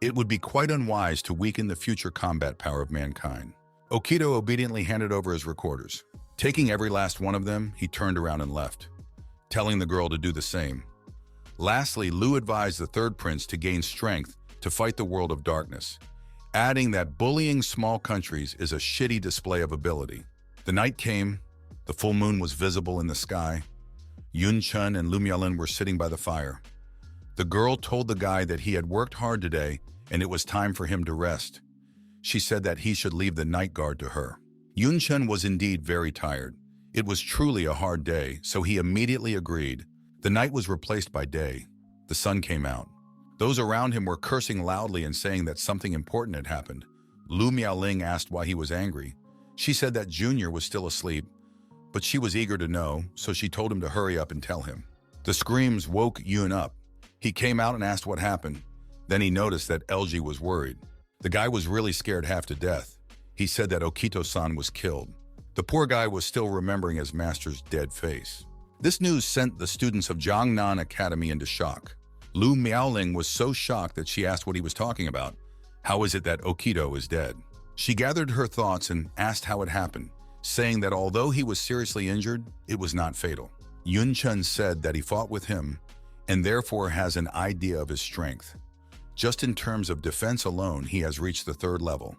It would be quite unwise to weaken the future combat power of mankind. Okito obediently handed over his recorders. Taking every last one of them, he turned around and left, telling the girl to do the same. Lastly, Lu advised the third prince to gain strength to fight the world of darkness, adding that bullying small countries is a shitty display of ability. The night came. The full moon was visible in the sky. Chen and Lu Miaolin were sitting by the fire. The girl told the guy that he had worked hard today and it was time for him to rest. She said that he should leave the night guard to her. Chen was indeed very tired. It was truly a hard day, so he immediately agreed. The night was replaced by day. The sun came out. Those around him were cursing loudly and saying that something important had happened. Lu Miaoling asked why he was angry. She said that Junior was still asleep, but she was eager to know, so she told him to hurry up and tell him. The screams woke Yun up. He came out and asked what happened. Then he noticed that LG was worried. The guy was really scared half to death. He said that Okito-san was killed. The poor guy was still remembering his master's dead face. This news sent the students of Jiangnan Academy into shock. Lu Miaoling was so shocked that she asked what he was talking about. How is it that Okito is dead? She gathered her thoughts and asked how it happened, saying that although he was seriously injured, it was not fatal. Chen said that he fought with him and therefore has an idea of his strength. Just in terms of defense alone, he has reached the 3rd level,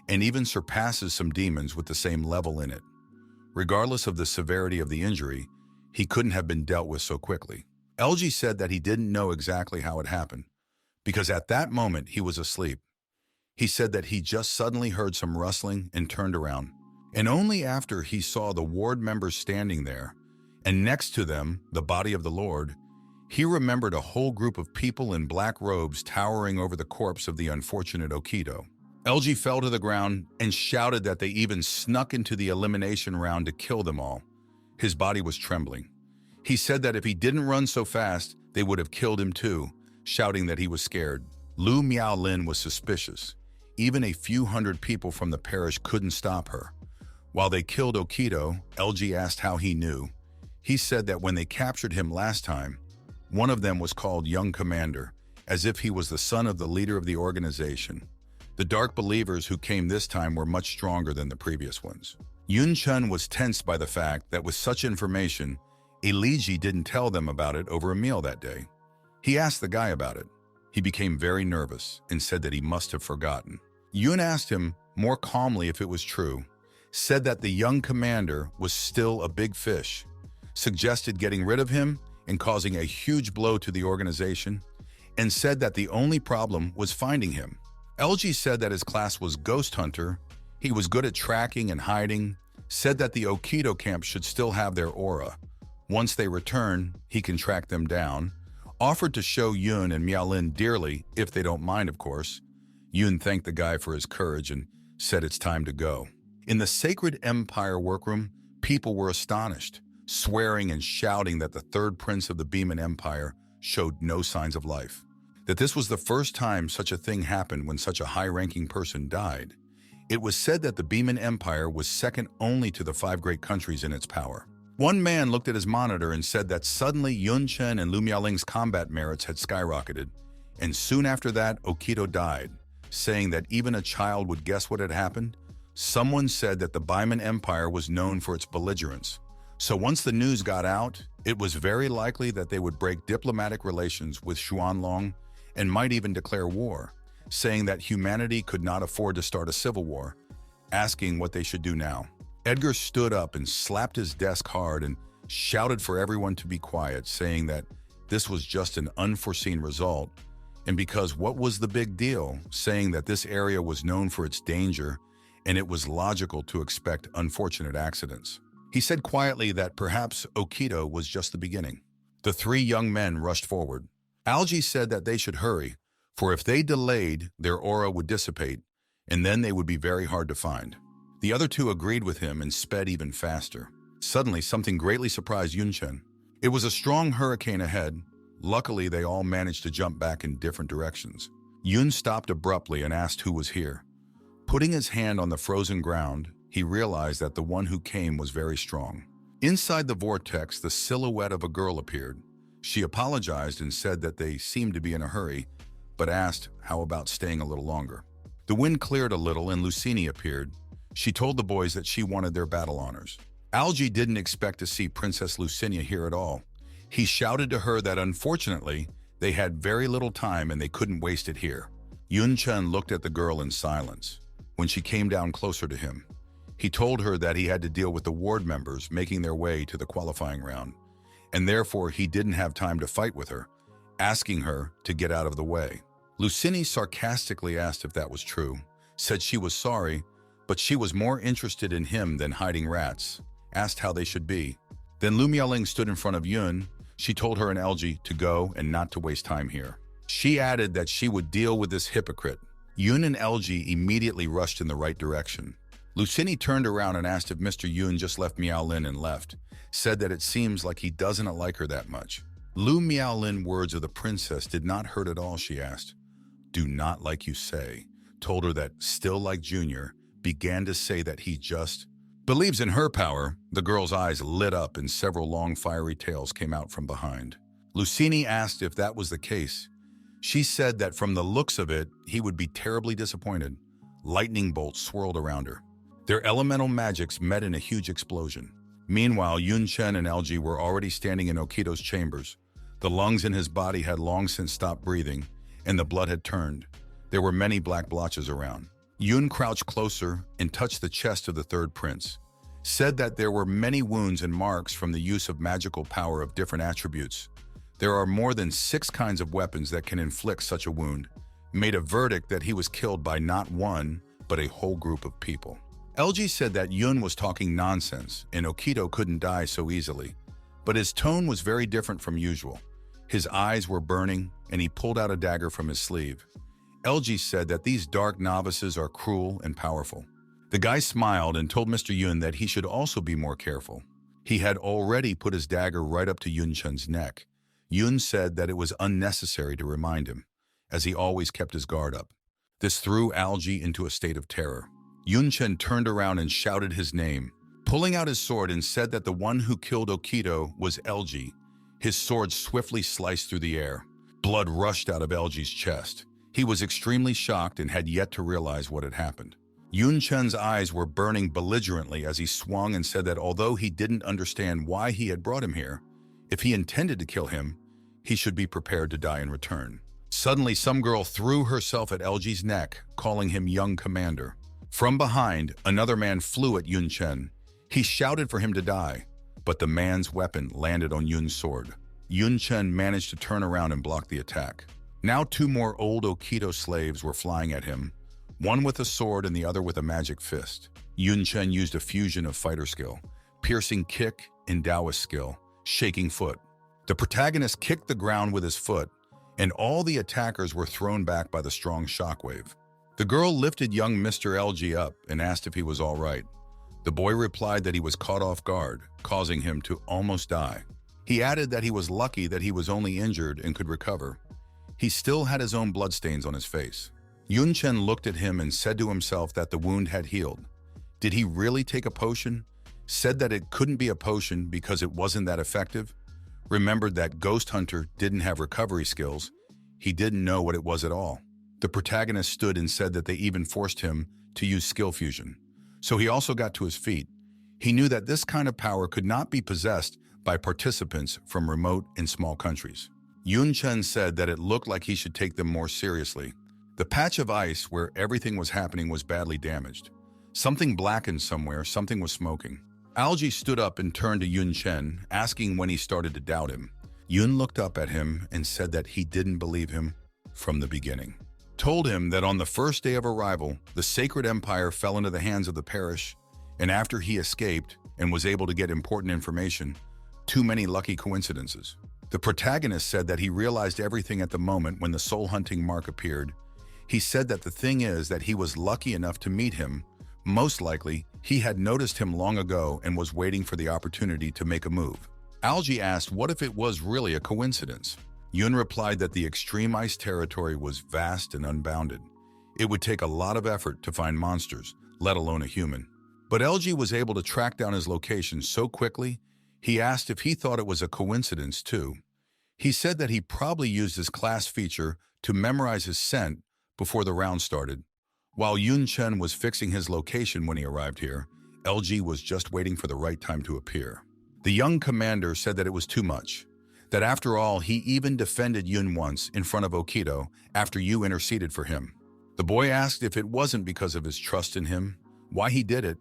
and even surpasses some demons with the same level in it. Regardless of the severity of the injury, he couldn't have been dealt with so quickly. LG said that he didn't know exactly how it happened, because at that moment he was asleep. He said that he just suddenly heard some rustling and turned around, and only after he saw the ward members standing there, and next to them, the body of the Lord, he remembered a whole group of people in black robes towering over the corpse of the unfortunate Okito. LG fell to the ground and shouted that they even snuck into the elimination round to kill them all. His body was trembling. He said that if he didn't run so fast, they would have killed him too, shouting that he was scared. Lu Miaolin was suspicious. Even a few hundred people from the parish couldn't stop her. While they killed Okito, LG asked how he knew. He said that when they captured him last time, one of them was called Young Commander, as if he was the son of the leader of the organization. The dark believers who came this time were much stronger than the previous ones. Chen was tensed by the fact that with such information, Eligi didn't tell them about it over a meal that day. He asked the guy about it. He became very nervous and said that he must have forgotten. Yun asked him more calmly if it was true, said that the young commander was still a big fish, suggested getting rid of him and causing a huge blow to the organization, and said that the only problem was finding him. LG said that his class was Ghost Hunter, he was good at tracking and hiding, said that the Okito camp should still have their aura. Once they return, he can track them down, offered to show Yun and Miaolin dearly, if they don't mind of course. Yun thanked the guy for his courage and said it's time to go. In the Sacred Empire workroom, people were astonished, swearing and shouting that the third prince of the Beeman Empire showed no signs of life. that this was the first time such a thing happened when such a high-ranking person died. It was said that the Beeman Empire was second only to the 5 great countries in its power. One man looked at his monitor and said that suddenly Chen and Lu Miaoling's combat merits had skyrocketed, and soon after that, Okido died, saying that even a child would guess what had happened. Someone said that the Beeman Empire was known for its belligerence. So once the news got out, it was very likely that they would break diplomatic relations with Xuanlong and might even declare war, saying that humanity could not afford to start a civil war, asking what they should do now. Edgar stood up and slapped his desk hard and shouted for everyone to be quiet, saying that this was just an unforeseen result, and because what was the big deal, saying that this area was known for its danger and it was logical to expect unfortunate accidents. He said quietly that perhaps Okido was just the beginning. The 3 young men rushed forward. Algae said that they should hurry, for if they delayed, their aura would dissipate, and then they would be very hard to find. The other 2 agreed with him and sped even faster. Suddenly, something greatly surprised Chen. It was a strong hurricane ahead. Luckily, they all managed to jump back in different directions. Yun stopped abruptly and asked who was here. Putting his hand on the frozen ground, he realized that the one who came was very strong. Inside the vortex, the silhouette of a girl appeared. She apologized and said that they seemed to be in a hurry, but asked how about staying a little longer. The wind cleared a little and Lucini appeared. She told the boys that she wanted their battle honors. Algae didn't expect to see Princess Lucinia here at all. He shouted to her that unfortunately, they had very little time and they couldn't waste it here. Chen looked at the girl in silence. When she came down closer to him, he told her that he had to deal with the ward members making their way to the qualifying round, and therefore he didn't have time to fight with her, asking her to get out of the way. Lucini sarcastically asked if that was true, said she was sorry, but she was more interested in him than hiding rats, asked how they should be. Then Lu Miaoling stood in front of Yun. She told her and Algae to go and not to waste time here. She added that she would deal with this hypocrite. Yun and Algae immediately rushed in the right direction. Lucini turned around and asked if Mr. Yun just left Miaolin and left, said that it seems like he doesn't like her that much. Lu Miaolin words of the princess did not hurt at all, she asked. Do not like you say, told her that still like Junior, began to say that he just believes in her power. The girl's eyes lit up and several long fiery tails came out from behind. Lucini asked if that was the case. She said that from the looks of it, he would be terribly disappointed. Lightning bolts swirled around her. Their elemental magics met in a huge explosion. Meanwhile, Chen and Algae were already standing in Okido's chambers. The lungs in his body had long since stopped breathing, and the blood had turned. There were many black blotches around. Yun crouched closer and touched the chest of the 3rd prince. Said that there were many wounds and marks from the use of magical power of different attributes. There are more than 6 kinds of weapons that can inflict such a wound. Made a verdict that he was killed by not one, but a whole group of people. LG said that Yun was talking nonsense and Okido couldn't die so easily, but his tone was very different from usual. His eyes were burning and he pulled out a dagger from his sleeve. LG said that these dark novices are cruel and powerful. The guy smiled and told Mr. Yun that he should also be more careful. He had already put his dagger right up to Yunchen's neck. Yun said that it was unnecessary to remind him, as he always kept his guard up. This threw Algae into a state of terror. Yunchen turned around and shouted his name, pulling out his sword, and said that the one who killed Okido was Algae. His sword swiftly sliced through the air. Blood rushed out of Algae's chest. He was extremely shocked and had yet to realize what had happened. Yunchen's eyes were burning belligerently as he swung and said that although he didn't understand why he had brought him here, if he intended to kill him, he should be prepared to die in return. Suddenly, some girl threw herself at Algae's neck, calling him young commander. From behind, another man flew at Yunchen. He shouted for him to die, but the man's weapon landed on Yun's sword. Yunchen managed to turn around and block the attack. Now 2 more old Okido slaves were flying at him, one with a sword and the other with a magic fist. Yunchen used a fusion of fighter skill, piercing kick and Taoist skill, shaking foot. The protagonist kicked the ground with his foot, and all the attackers were thrown back by the strong shockwave. The girl lifted young Mr. LG up and asked if he was all right. The boy replied that he was caught off guard, causing him to almost die. He added that he was lucky that he was only injured and could recover. He still had his own bloodstains on his face. Yun Chen looked at him and said to himself that the wound had healed. Did he really take a potion? Said that it couldn't be a potion because it wasn't that effective? Remembered that Ghost Hunter didn't have recovery skills. He didn't know what it was at all. The protagonist stood and said that they even forced him to use skill fusion. So he also got to his feet. He knew that this kind of power could not be possessed by participants from remote and small countries. Yun Chen said that it looked like he should take them more seriously. The patch of ice where everything was happening was badly damaged. Something blackened somewhere, something was smoking. Algae stood up and turned to Yun Chen, asking when he started to doubt him. Yun looked up at him and said that he didn't believe him from the beginning. Told him that on the first day of arrival, the sacred empire fell into the hands of the parish, and after he escaped and was able to get important information, too many lucky coincidences. The protagonist said that he realized everything at the moment when the soul-hunting mark appeared. He said that the thing is that he was lucky enough to meet him. Most likely, he had noticed him long ago and was waiting for the opportunity to make a move. Algae asked what if it was really a coincidence. Yun replied that the extreme ice territory was vast and unbounded. It would take a lot of effort to find monsters, let alone a human. But Algae was able to track down his location so quickly, he asked if he thought it was a coincidence too. He said that he probably used his class feature to memorize his scent before the round started. While Yun Chen was fixing his location when he arrived here, LG was just waiting for the right time to appear. The young commander said that it was too much, that after all, he even defended Yun once in front of Okido after Yu interceded for him. The boy asked if it wasn't because of his trust in him, why he did it.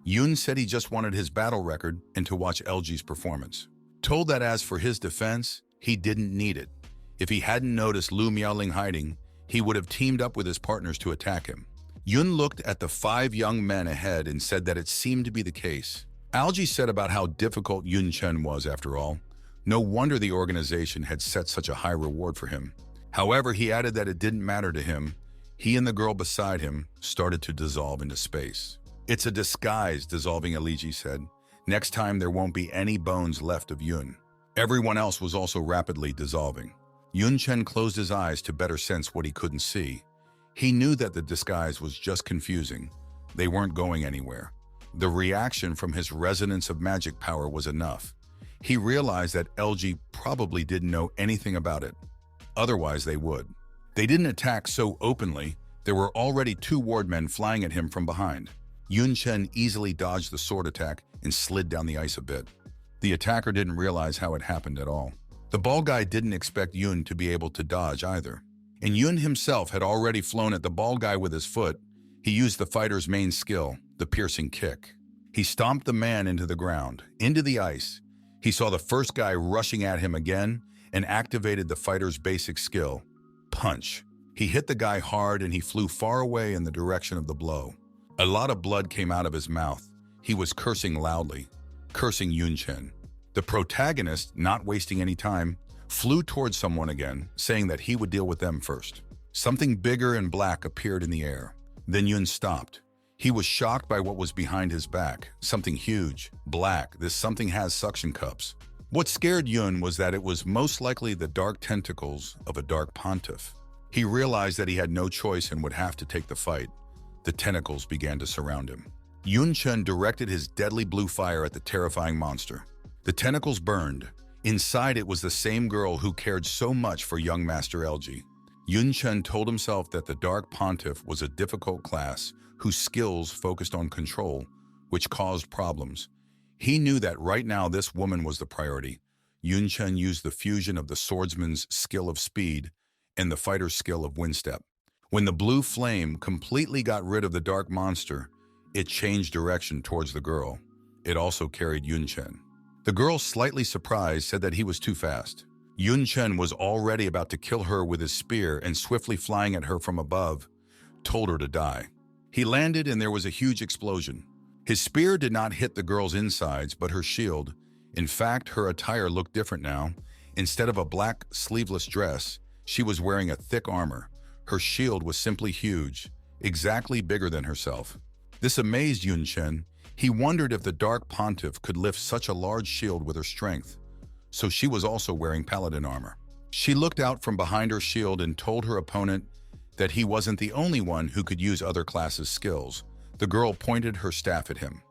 Yun said he just wanted his battle record and to watch LG's performance. Told that as for his defense, he didn't need it. If he hadn't noticed Lu Miaoling hiding, he would have teamed up with his partners to attack him. Yun looked at the 5 young men ahead and said that it seemed to be the case. Algae said about how difficult Yun Chen was after all. No wonder the organization had set such a high reward for him. However, he added that it didn't matter to him. He and the girl beside him started to dissolve into space. It's a disguise, dissolving Aligi said. Next time there won't be any bones left of Yun. Everyone else was also rapidly dissolving. Yun Chen closed his eyes to better sense what he couldn't see. He knew that the disguise was just confusing. They weren't going anywhere. The reaction from his resonance of magic power was enough. He realized that LG probably didn't know anything about it. Otherwise, they would. They didn't attack so openly. There were already 2 wardmen flying at him from behind. Yun Chen easily dodged the sword attack and slid down the ice a bit. The attacker didn't realize how it happened at all. The ball guy didn't expect Yun to be able to dodge either. And Yun himself had already flown at the ball guy with his foot. He used the fighter's main skill, the piercing kick. He stomped the man into the ground, into the ice. He saw the first guy rushing at him again and activated the fighter's basic skill, punch. He hit the guy hard and he flew far away in the direction of the blow. A lot of blood came out of his mouth. He was cursing loudly, cursing Yun Chen. The protagonist, not wasting any time, flew towards someone again, saying that he would deal with them first. Something bigger and black appeared in the air. Then Yun stopped. He was shocked by what was behind his back. Something huge, black. This something has suction cups. What scared Yun was that it was most likely the dark tentacles of a dark pontiff. He realized that he had no choice and would have to take the fight. The tentacles began to surround him. Yun Chen directed his deadly blue fire at the terrifying monster. The tentacles burned. Inside it was the same girl who cared so much for young Master LG. Yun Chen told himself that the Dark Pontiff was a difficult class whose skills focused on control, which caused problems. He knew that right now this woman was the priority. Yun Chen used the fusion of the swordsman's skill of speed and the fighter's skill of windstep. When the blue flame completely got rid of the dark monster, it changed direction towards the girl. It also carried Yun Chen. The girl, slightly surprised, said that he was too fast. Yun Chen was already about to kill her with his spear and swiftly flying at her from above, told her to die. He landed and there was a huge explosion. His spear did not hit the girl's insides, but her shield. In fact, her attire looked different now. Instead of a black, sleeveless dress, she was wearing a thick armor. Her shield was simply huge, exactly bigger than herself. This amazed Yun Chen. He wondered if the Dark Pontiff could lift such a large shield with her strength. So she was also wearing paladin armor. She looked out from behind her shield and told her opponent that he wasn't the only one who could use other classes' skills. The girl pointed her staff at him.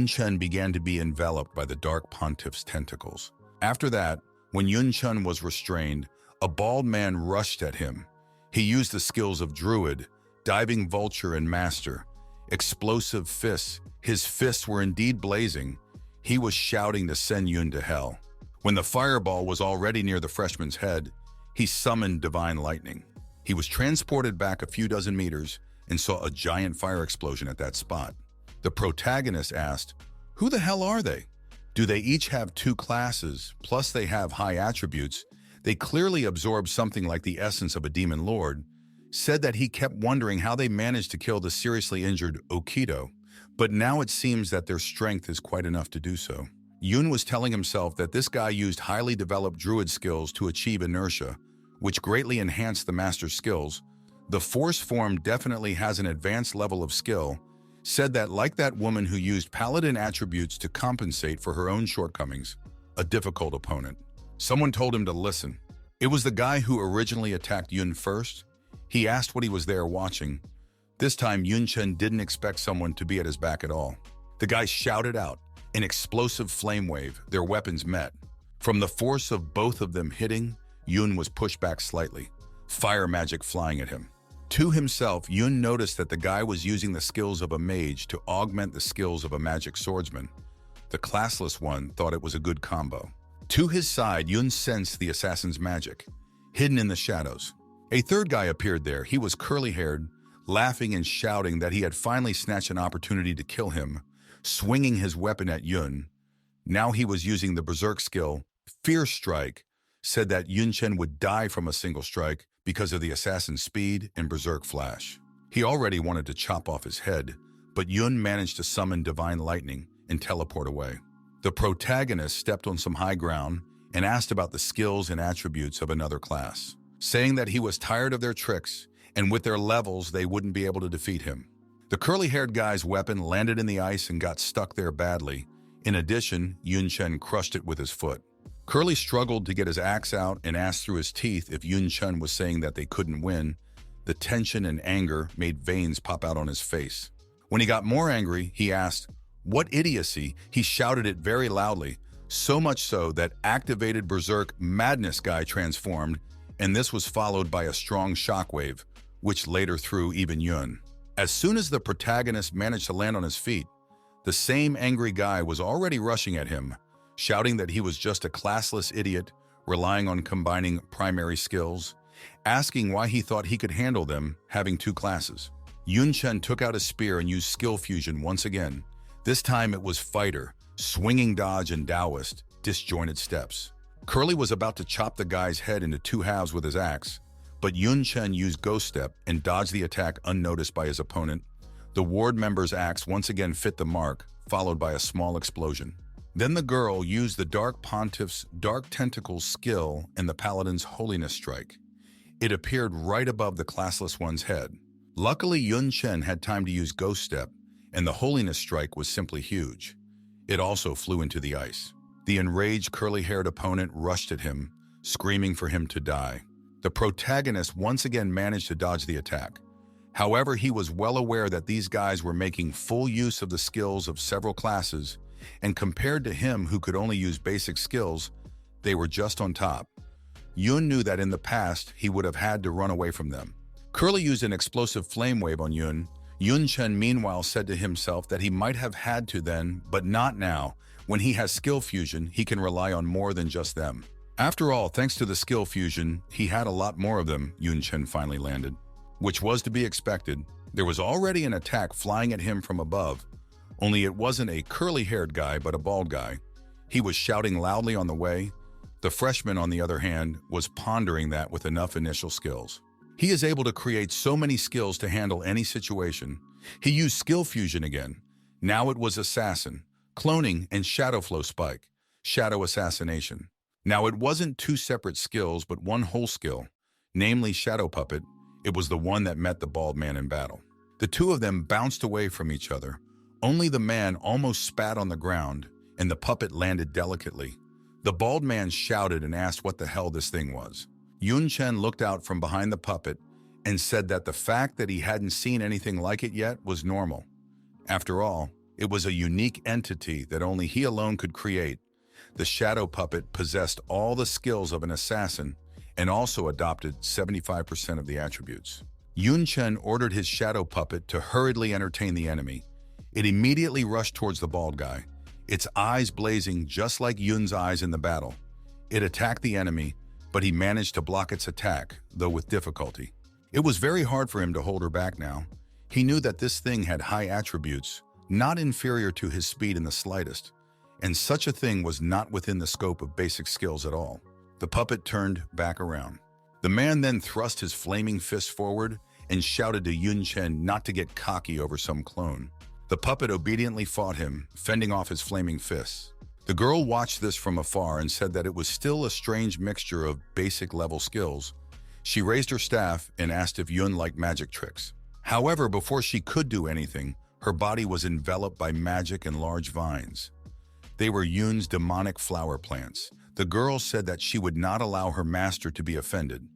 Chen began to be enveloped by the dark pontiff's tentacles. After that, when Chen was restrained, a bald man rushed at him. He used the skills of Druid, Diving Vulture, and Master. Explosive fists. His fists were indeed blazing. He was shouting to send Yun to hell. When the fireball was already near the freshman's head, he summoned Divine Lightning. He was transported back a few dozen meters and saw a giant fire explosion at that spot. The protagonist asked, "Who the hell are they? Do they each have 2 classes, plus they have high attributes? They clearly absorb something like the essence of a demon lord." Said that he kept wondering how they managed to kill the seriously injured Okido, but now it seems that their strength is quite enough to do so. Yun was telling himself that this guy used highly developed druid skills to achieve inertia, which greatly enhanced the master's skills. The force form definitely has an advanced level of skill. Said that like that woman who used paladin attributes to compensate for her own shortcomings, a difficult opponent. Someone told him to listen. It was the guy who originally attacked Yun first. He asked what he was there watching. This time, Chen didn't expect someone to be at his back at all. The guy shouted out, an explosive flame wave. Their weapons met. From the force of both of them hitting, Yun was pushed back slightly, fire magic flying at him. To himself, Yun noticed that the guy was using the skills of a mage to augment the skills of a magic swordsman. The classless one thought it was a good combo. To his side, Yun sensed the assassin's magic, hidden in the shadows. A third guy appeared there. He was curly-haired, laughing and shouting that he had finally snatched an opportunity to kill him, swinging his weapon at Yun. Now he was using the berserk skill, Fierce Strike. Said that Chen would die from a single strike because of the assassin's speed and berserk flash. He already wanted to chop off his head, but Yun managed to summon Divine Lightning and teleport away. The protagonist stepped on some high ground and asked about the skills and attributes of another class, saying that he was tired of their tricks and with their levels they wouldn't be able to defeat him. The curly-haired guy's weapon landed in the ice and got stuck there badly. In addition, Chen crushed it with his foot. Curly struggled to get his axe out and asked through his teeth if Chen was saying that they couldn't win. The tension and anger made veins pop out on his face. When he got more angry, he asked, "What idiocy?" He shouted it very loudly, so much so that activated berserk madness guy transformed, and this was followed by a strong shockwave, which later threw even Yun. As soon as the protagonist managed to land on his feet, the same angry guy was already rushing at him, shouting that he was just a classless idiot, relying on combining primary skills, asking why he thought he could handle them, having 2 classes. Chen took out a spear and used skill fusion once again. This time it was fighter, swinging dodge and Taoist, disjointed steps. Curly was about to chop the guy's head into 2 halves with his axe, but Chen used Ghost Step and dodged the attack unnoticed by his opponent. The ward member's axe once again fit the mark, followed by a small explosion. Then the girl used the Dark Pontiff's Dark Tentacles skill and the Paladin's Holiness Strike. It appeared right above the classless one's head. Luckily, Chen had time to use Ghost Step, and the Holiness Strike was simply huge. It also flew into the ice. The enraged curly-haired opponent rushed at him, screaming for him to die. The protagonist once again managed to dodge the attack. However, he was well aware that these guys were making full use of the skills of several classes, and compared to him who could only use basic skills, they were just on top. Yun knew that in the past, he would have had to run away from them. Curly used an explosive flame wave on Yun. Chen meanwhile said to himself that he might have had to then, but not now. When he has skill fusion, he can rely on more than just them. After all, thanks to the skill fusion, he had a lot more of them, Chen finally landed. Which was to be expected. There was already an attack flying at him from above, only it wasn't a curly-haired guy, but a bald guy. He was shouting loudly on the way. The freshman, on the other hand, was pondering that with enough initial skills. He is able to create so many skills to handle any situation. He used skill fusion again. Now it was assassin, cloning, and shadow flow spike, shadow assassination. Now it wasn't 2 separate skills, but one whole skill, namely shadow puppet. It was the one that met the bald man in battle. The 2 of them bounced away from each other. Only the man almost spat on the ground, and the puppet landed delicately. The bald man shouted and asked what the hell this thing was. Chen looked out from behind the puppet and said that the fact that he hadn't seen anything like it yet was normal. After all, it was a unique entity that only he alone could create. The shadow puppet possessed all the skills of an assassin and also adopted 75% of the attributes. Chen ordered his shadow puppet to hurriedly entertain the enemy. It immediately rushed towards the bald guy, its eyes blazing just like Yun's eyes in the battle. It attacked the enemy, but he managed to block its attack, though with difficulty. It was very hard for him to hold her back now. He knew that this thing had high attributes, not inferior to his speed in the slightest, and such a thing was not within the scope of basic skills at all. The puppet turned back around. The man then thrust his flaming fist forward and shouted to Chen not to get cocky over some clone. The puppet obediently fought him, fending off his flaming fists. The girl watched this from afar and said that it was still a strange mixture of basic level skills. She raised her staff and asked if Yun liked magic tricks. However, before she could do anything, her body was enveloped by magic and large vines. They were Yun's demonic flower plants. The girl said that she would not allow her master to be offended.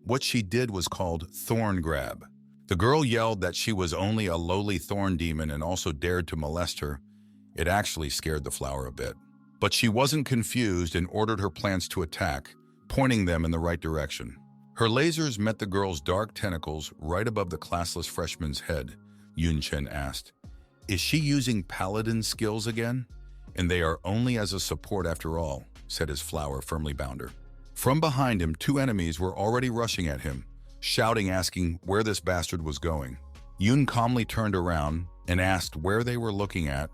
What she did was called thorn grab. The girl yelled that she was only a lowly thorn demon and also dared to molest her. It actually scared the flower a bit. But she wasn't confused and ordered her plants to attack, pointing them in the right direction. Her lasers met the girl's dark tentacles right above the classless freshman's head. Chen asked, "Is she using paladin skills again?" "And they are only as a support after all," said his flower, firmly bound her. From behind him, two enemies were already rushing at him, shouting, asking where this bastard was going. Yun calmly turned around and asked where they were looking at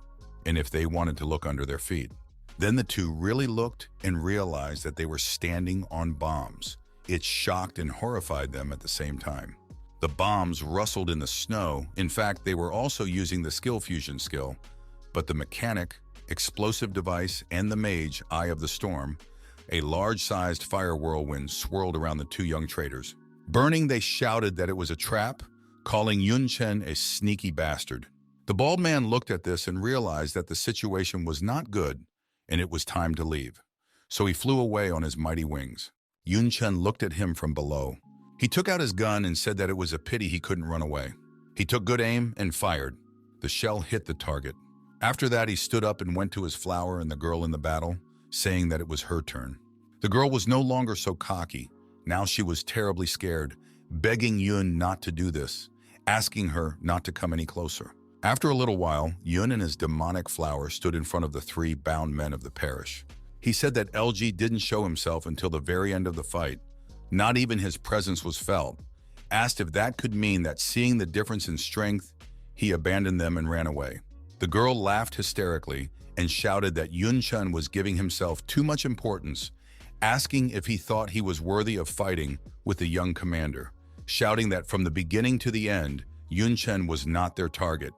and if they wanted to look under their feet. Then the two really looked and realized that they were standing on bombs. It shocked and horrified them at the same time. The bombs rustled in the snow. In fact, they were also using the skill fusion skill, but the mechanic, explosive device, and the mage, Eye of the Storm, a large-sized fire whirlwind swirled around the two young traders. Burning, they shouted that it was a trap, calling Chen a sneaky bastard. The bald man looked at this and realized that the situation was not good, and it was time to leave. So he flew away on his mighty wings. Chen looked at him from below. He took out his gun and said that it was a pity he couldn't run away. He took good aim and fired. The shell hit the target. After that, he stood up and went to his flower and the girl in the battle, saying that it was her turn. The girl was no longer so cocky. Now she was terribly scared, begging Yun not to do this, asking her not to come any closer. After a little while, Yun and his demonic flower stood in front of the three bound men of the parish. He said that LG didn't show himself until the very end of the fight. Not even his presence was felt. Asked if that could mean that seeing the difference in strength, he abandoned them and ran away. The girl laughed hysterically and shouted that Chen was giving himself too much importance, asking if he thought he was worthy of fighting with the young commander, shouting that from the beginning to the end, Chen was not their target.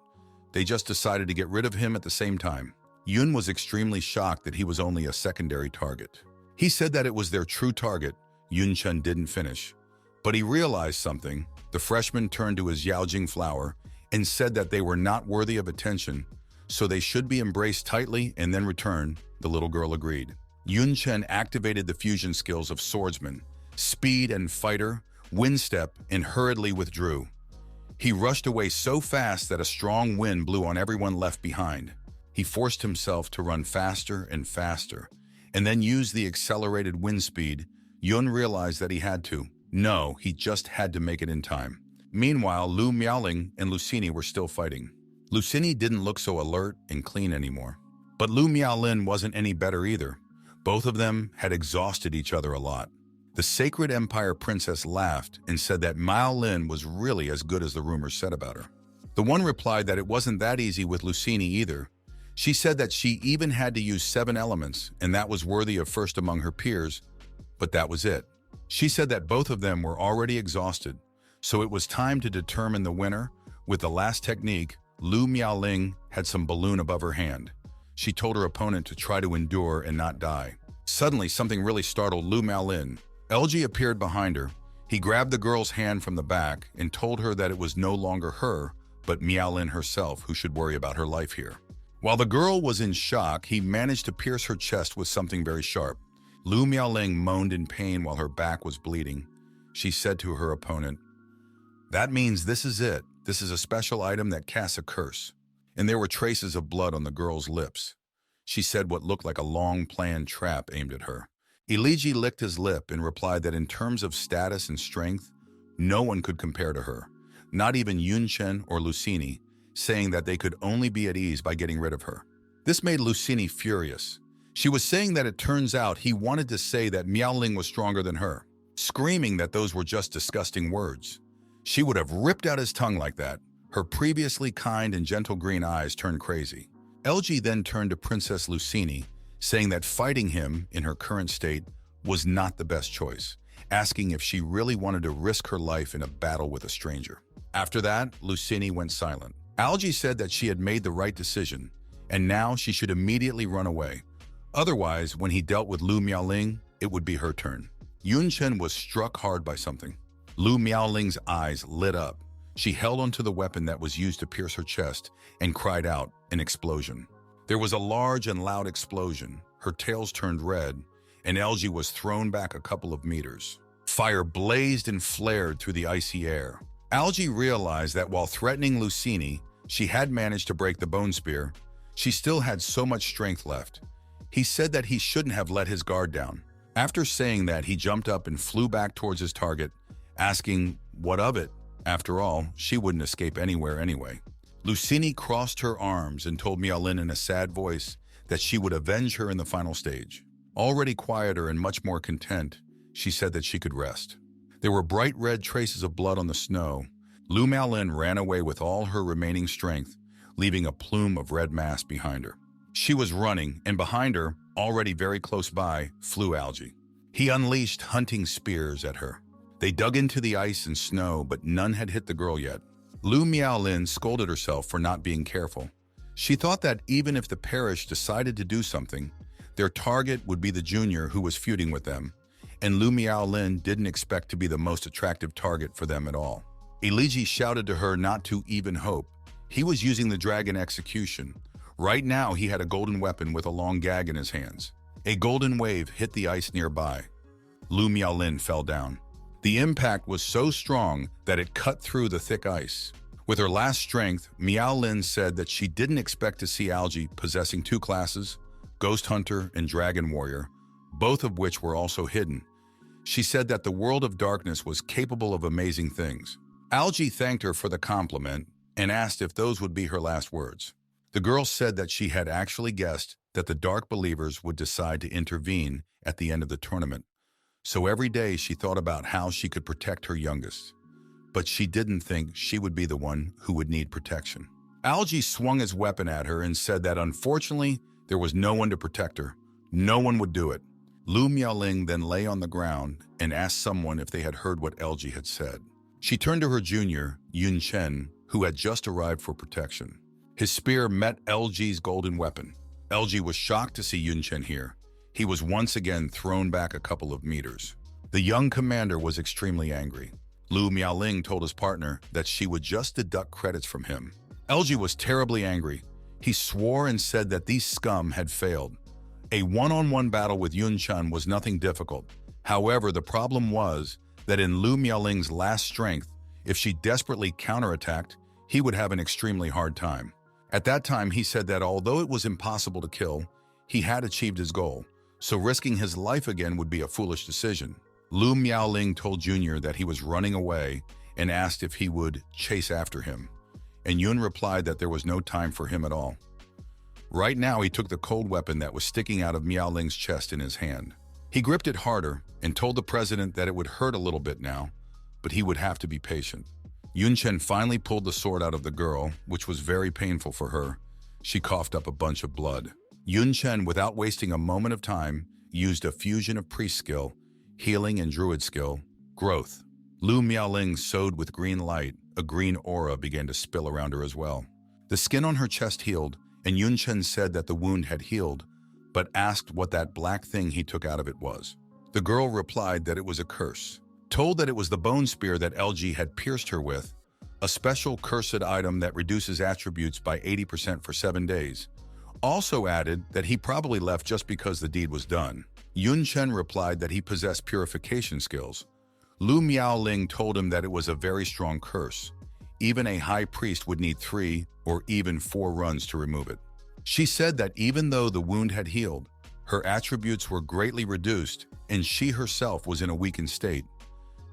They just decided to get rid of him at the same time. Yun was extremely shocked that he was only a secondary target. He said that it was their true target. Chen didn't finish. But he realized something. The freshman turned to his Yaojing flower and said that they were not worthy of attention, so they should be embraced tightly and then return. The little girl agreed. Chen activated the fusion skills of swordsman, speed and fighter, wind step, and hurriedly withdrew. He rushed away so fast that a strong wind blew on everyone left behind. He forced himself to run faster and faster, and then used the accelerated wind speed. Yun realized that he had to. No, he just had to make it in time. Meanwhile, Lu Miaoling and Lucini were still fighting. Lucini didn't look so alert and clean anymore. But Lu Miaolin wasn't any better either. Both of them had exhausted each other a lot. The Sacred Empire princess laughed and said that Miaolin was really as good as the rumors said about her. The one replied that it wasn't that easy with Lucini either. She said that she even had to use 7 elements, and that was worthy of first among her peers, but that was it. She said that both of them were already exhausted, so it was time to determine the winner. With the last technique, Lu Miaoling had some balloon above her hand. She told her opponent to try to endure and not die. Suddenly, something really startled Lu Miaolin. LG appeared behind her. He grabbed the girl's hand from the back and told her that it was no longer her, but Miaolin herself who should worry about her life here. While the girl was in shock, he managed to pierce her chest with something very sharp. Lu Miaoling moaned in pain while her back was bleeding. She said to her opponent, "That means this is it. This is a special item that casts a curse." And there were traces of blood on the girl's lips. She said what looked like a long-planned trap aimed at her. Iliji licked his lip and replied that in terms of status and strength, no one could compare to her, not even Chen or Lucini, saying that they could only be at ease by getting rid of her. This made Lucini furious. She was saying that it turns out he wanted to say that Miaoling was stronger than her, screaming that those were just disgusting words. She would have ripped out his tongue like that. Her previously kind and gentle green eyes turned crazy. LG then turned to Princess Lucini, saying that fighting him in her current state was not the best choice, asking if she really wanted to risk her life in a battle with a stranger. After that, Lucini went silent. Algie said that she had made the right decision, and now she should immediately run away. Otherwise, when he dealt with Lu Miaoling, it would be her turn. Chen was struck hard by something. Lu Miaoling's eyes lit up. She held onto the weapon that was used to pierce her chest and cried out, an explosion. There was a large and loud explosion. Her tails turned red, and Elgie was thrown back a couple of meters. Fire blazed and flared through the icy air. Algie realized that while threatening Lucini, she had managed to break the bone spear. She still had so much strength left. He said that he shouldn't have let his guard down. After saying that, he jumped up and flew back towards his target, asking, what of it? After all, she wouldn't escape anywhere anyway. Lucini crossed her arms and told Miaolin in a sad voice that she would avenge her in the final stage. Already quieter and much more content, she said that she could rest. There were bright red traces of blood on the snow. Lu Miaolin ran away with all her remaining strength, leaving a plume of red mass behind her. She was running, and behind her, already very close by, flew Algie. He unleashed hunting spears at her. They dug into the ice and snow, but none had hit the girl yet. Lu Miaolin scolded herself for not being careful. She thought that even if the parish decided to do something, their target would be the junior who was feuding with them, and Lu Miaolin didn't expect to be the most attractive target for them at all. Iliji shouted to her not to even hope. He was using the dragon execution. Right now he had a golden weapon with a long gag in his hands. A golden wave hit the ice nearby. Lu Miaolin fell down. The impact was so strong that it cut through the thick ice. With her last strength, Miaolin said that she didn't expect to see Algie possessing two classes, Ghost Hunter and Dragon Warrior, both of which were also hidden. She said that the world of darkness was capable of amazing things. Algie thanked her for the compliment and asked if those would be her last words. The girl said that she had actually guessed that the Dark Believers would decide to intervene at the end of the tournament. So every day she thought about how she could protect her youngest. But she didn't think she would be the one who would need protection. Algie swung his weapon at her and said that unfortunately, there was no one to protect her. No one would do it. Lu Miaoling then lay on the ground and asked someone if they had heard what Algie had said. She turned to her junior, Chen, who had just arrived for protection. His spear met Algie's golden weapon. Algie was shocked to see Chen here. He was once again thrown back a couple of meters. The young commander was extremely angry. Lu Miaoling told his partner that she would just deduct credits from him. Algie was terribly angry. He swore and said that these scum had failed. A one-on-one battle with Chen was nothing difficult. However, the problem was that in Lu Miaoling's last strength, if she desperately counterattacked, he would have an extremely hard time. At that time, he said that although it was impossible to kill, he had achieved his goal, so risking his life again would be a foolish decision. Lu Miaoling told Junior that he was running away and asked if he would chase after him, and Yun replied that there was no time for him at all. Right now, he took the cold weapon that was sticking out of Miaoling's chest in his hand. He gripped it harder and told the president that it would hurt a little bit now, but he would have to be patient. Chen finally pulled the sword out of the girl, which was very painful for her. She coughed up a bunch of blood. Chen, without wasting a moment of time, used a fusion of priest skill, healing and druid skill, growth. Lu Miaoling sewed with green light. A green aura began to spill around her as well. The skin on her chest healed, and Chen said that the wound had healed, but asked what that black thing he took out of it was. The girl replied that it was a curse, told that it was the bone spear that LG had pierced her with, a special cursed item that reduces attributes by 80% for 7 days. Also added that he probably left just because the deed was done. Yun Chen replied that he possessed purification skills. Lu Miaoling told him that it was a very strong curse. Even a high priest would need 3 or even 4 runs to remove it. She said that even though the wound had healed, her attributes were greatly reduced and she herself was in a weakened state.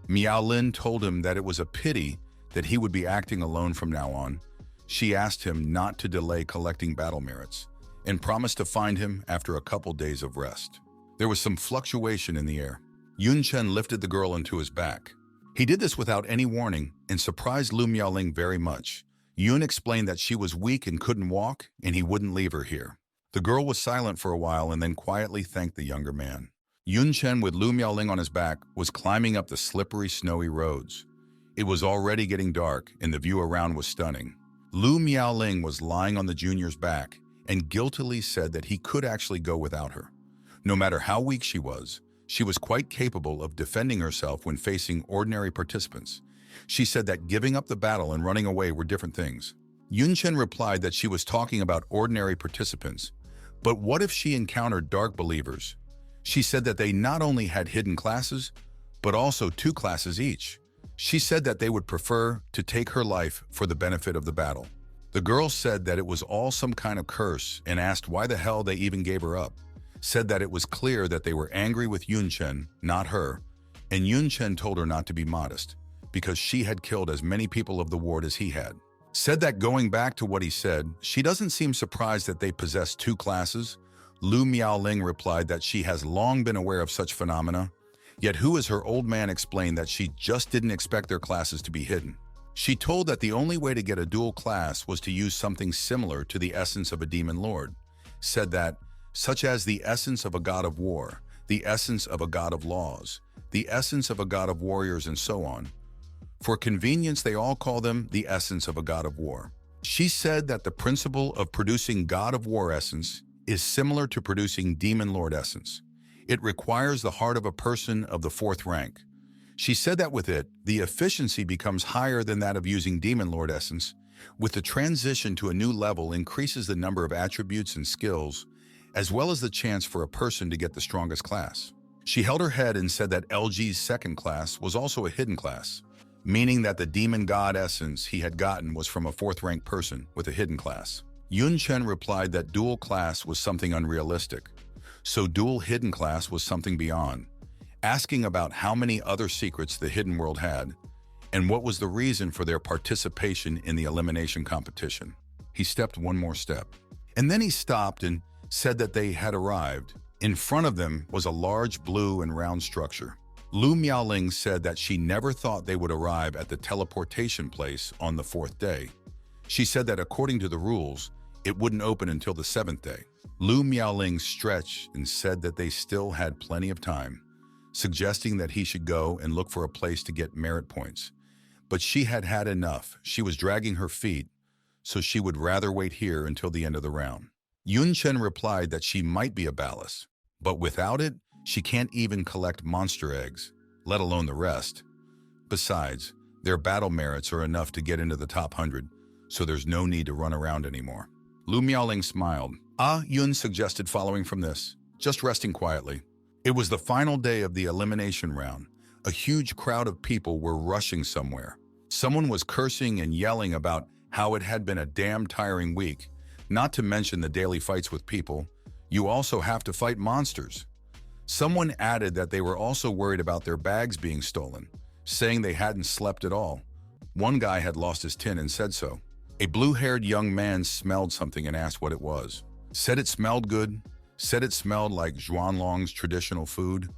Miaolin told him that it was a pity that he would be acting alone from now on. She asked him not to delay collecting battle merits and promised to find him after a couple days of rest. There was some fluctuation in the air. Yun Chen lifted the girl into his back. He did this without any warning and surprised Lu Miaoling very much. Yun explained that she was weak and couldn't walk and he wouldn't leave her here. The girl was silent for a while and then quietly thanked the younger man. Yun Chen, with Lu Miaoling on his back, was climbing up the slippery, snowy roads. It was already getting dark and the view around was stunning. Lu Miaoling was lying on the junior's back and guiltily said that he could actually go without her. No matter how weak she was quite capable of defending herself when facing ordinary participants. She said that giving up the battle and running away were different things. Yun Chen replied that she was talking about ordinary participants, but what if she encountered dark believers? She said that they not only had hidden classes, but also 2 classes each. She said that they would prefer to take her life for the benefit of the battle. The girl said that it was all some kind of curse and asked why the hell they even gave her up. Said that it was clear that they were angry with Yun Chen, not her, and Yun Chen told her not to be modest, because she had killed as many people of the ward as he had. Said that going back to what he said, she doesn't seem surprised that they possess 2 classes. Lu Miaoling replied that she has long been aware of such phenomena, yet who as her old man explained that she just didn't expect their classes to be hidden. She told that the only way to get a dual class was to use something similar to the essence of a demon lord. Said that, such as the essence of a god of war, the essence of a god of laws, the essence of a god of warriors, and so on. For convenience, they all call them the essence of a god of war. She said that the principle of producing god of war essence is similar to producing demon lord essence. It requires the heart of a person of the 4th rank. She said that with it, the efficiency becomes higher than that of using demon lord essence. With the transition to a new level increases the number of attributes and skills, as well as the chance for a person to get the strongest class. She held her head and said that LG's 2nd class was also a hidden class, meaning that the demon god essence he had gotten was from a 4th rank person with a hidden class. Yun Chen replied that dual class was something unrealistic, so dual hidden class was something beyond, asking about how many other secrets the hidden world had, and what was the reason for their participation in the elimination competition. He stepped one more step, and then he stopped and said that they had arrived. In front of them was a large blue and round structure. Lu Miaoling said that she never thought they would arrive at the teleportation place on the 4th day. She said that according to the rules, it wouldn't open until the 7th day. Lu Miaoling stretched and said that they still had plenty of time, suggesting that he should go and look for a place to get merit points. But she had had enough. She was dragging her feet, so she would rather wait here until the end of the round. Yun Chen replied that she might be a ballast, but without it, she can't even collect monster eggs, let alone the rest. Besides, their battle merits are enough to get into the top 100, so there's no need to run around anymore. Lu Miaoling smiled. Yun suggested following from this, just resting quietly. It was the final day of the elimination round. A huge crowd of people were rushing somewhere. Someone was cursing and yelling about how it had been a damn tiring week. Not to mention the daily fights with people. You also have to fight monsters. Someone added that they were also worried about their bags being stolen, saying they hadn't slept at all. One guy had lost his tin and said so. A blue-haired young man smelled something and asked what it was. Said it smelled good. Said it smelled like Zhuanlong's traditional food.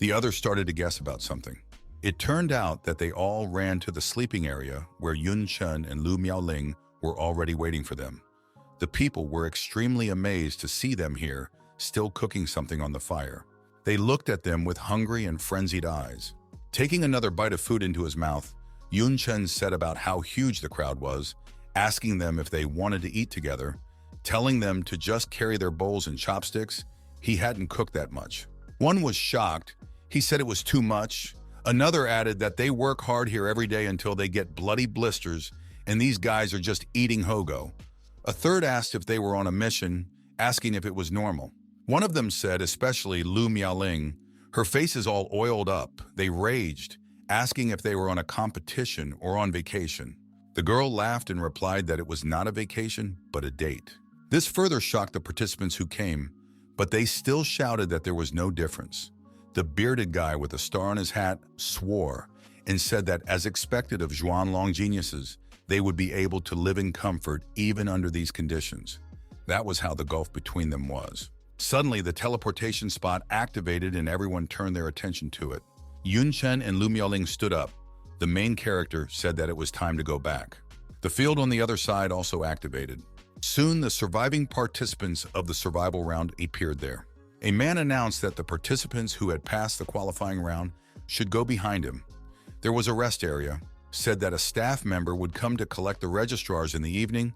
The others started to guess about something. It turned out that they all ran to the sleeping area where Yun Chen and Lu Miaoling were already waiting for them. The people were extremely amazed to see them here, still cooking something on the fire. They looked at them with hungry and frenzied eyes. Taking another bite of food into his mouth, Yun Chen said about how huge the crowd was, asking them if they wanted to eat together, telling them to just carry their bowls and chopsticks. He hadn't cooked that much. One was shocked. He said it was too much. Another added that they work hard here every day until they get bloody blisters, and these guys are just eating hogo. A third asked if they were on a mission, asking if it was normal. One of them said, especially Lu Miaoling, her face is all oiled up. They raged, asking if they were on a competition or on vacation. The girl laughed and replied that it was not a vacation, but a date. This further shocked the participants who came, but they still shouted that there was no difference. The bearded guy with a star on his hat swore and said that, as expected of Xuanlong geniuses, they would be able to live in comfort even under these conditions. That was how the gulf between them was. Suddenly, the teleportation spot activated and everyone turned their attention to it. Chen and Lu Miaoling stood up. The main character said that it was time to go back. The field on the other side also activated. Soon, the surviving participants of the survival round appeared there. A man announced that the participants who had passed the qualifying round should go behind him. There was a rest area, said that a staff member would come to collect the registrars in the evening,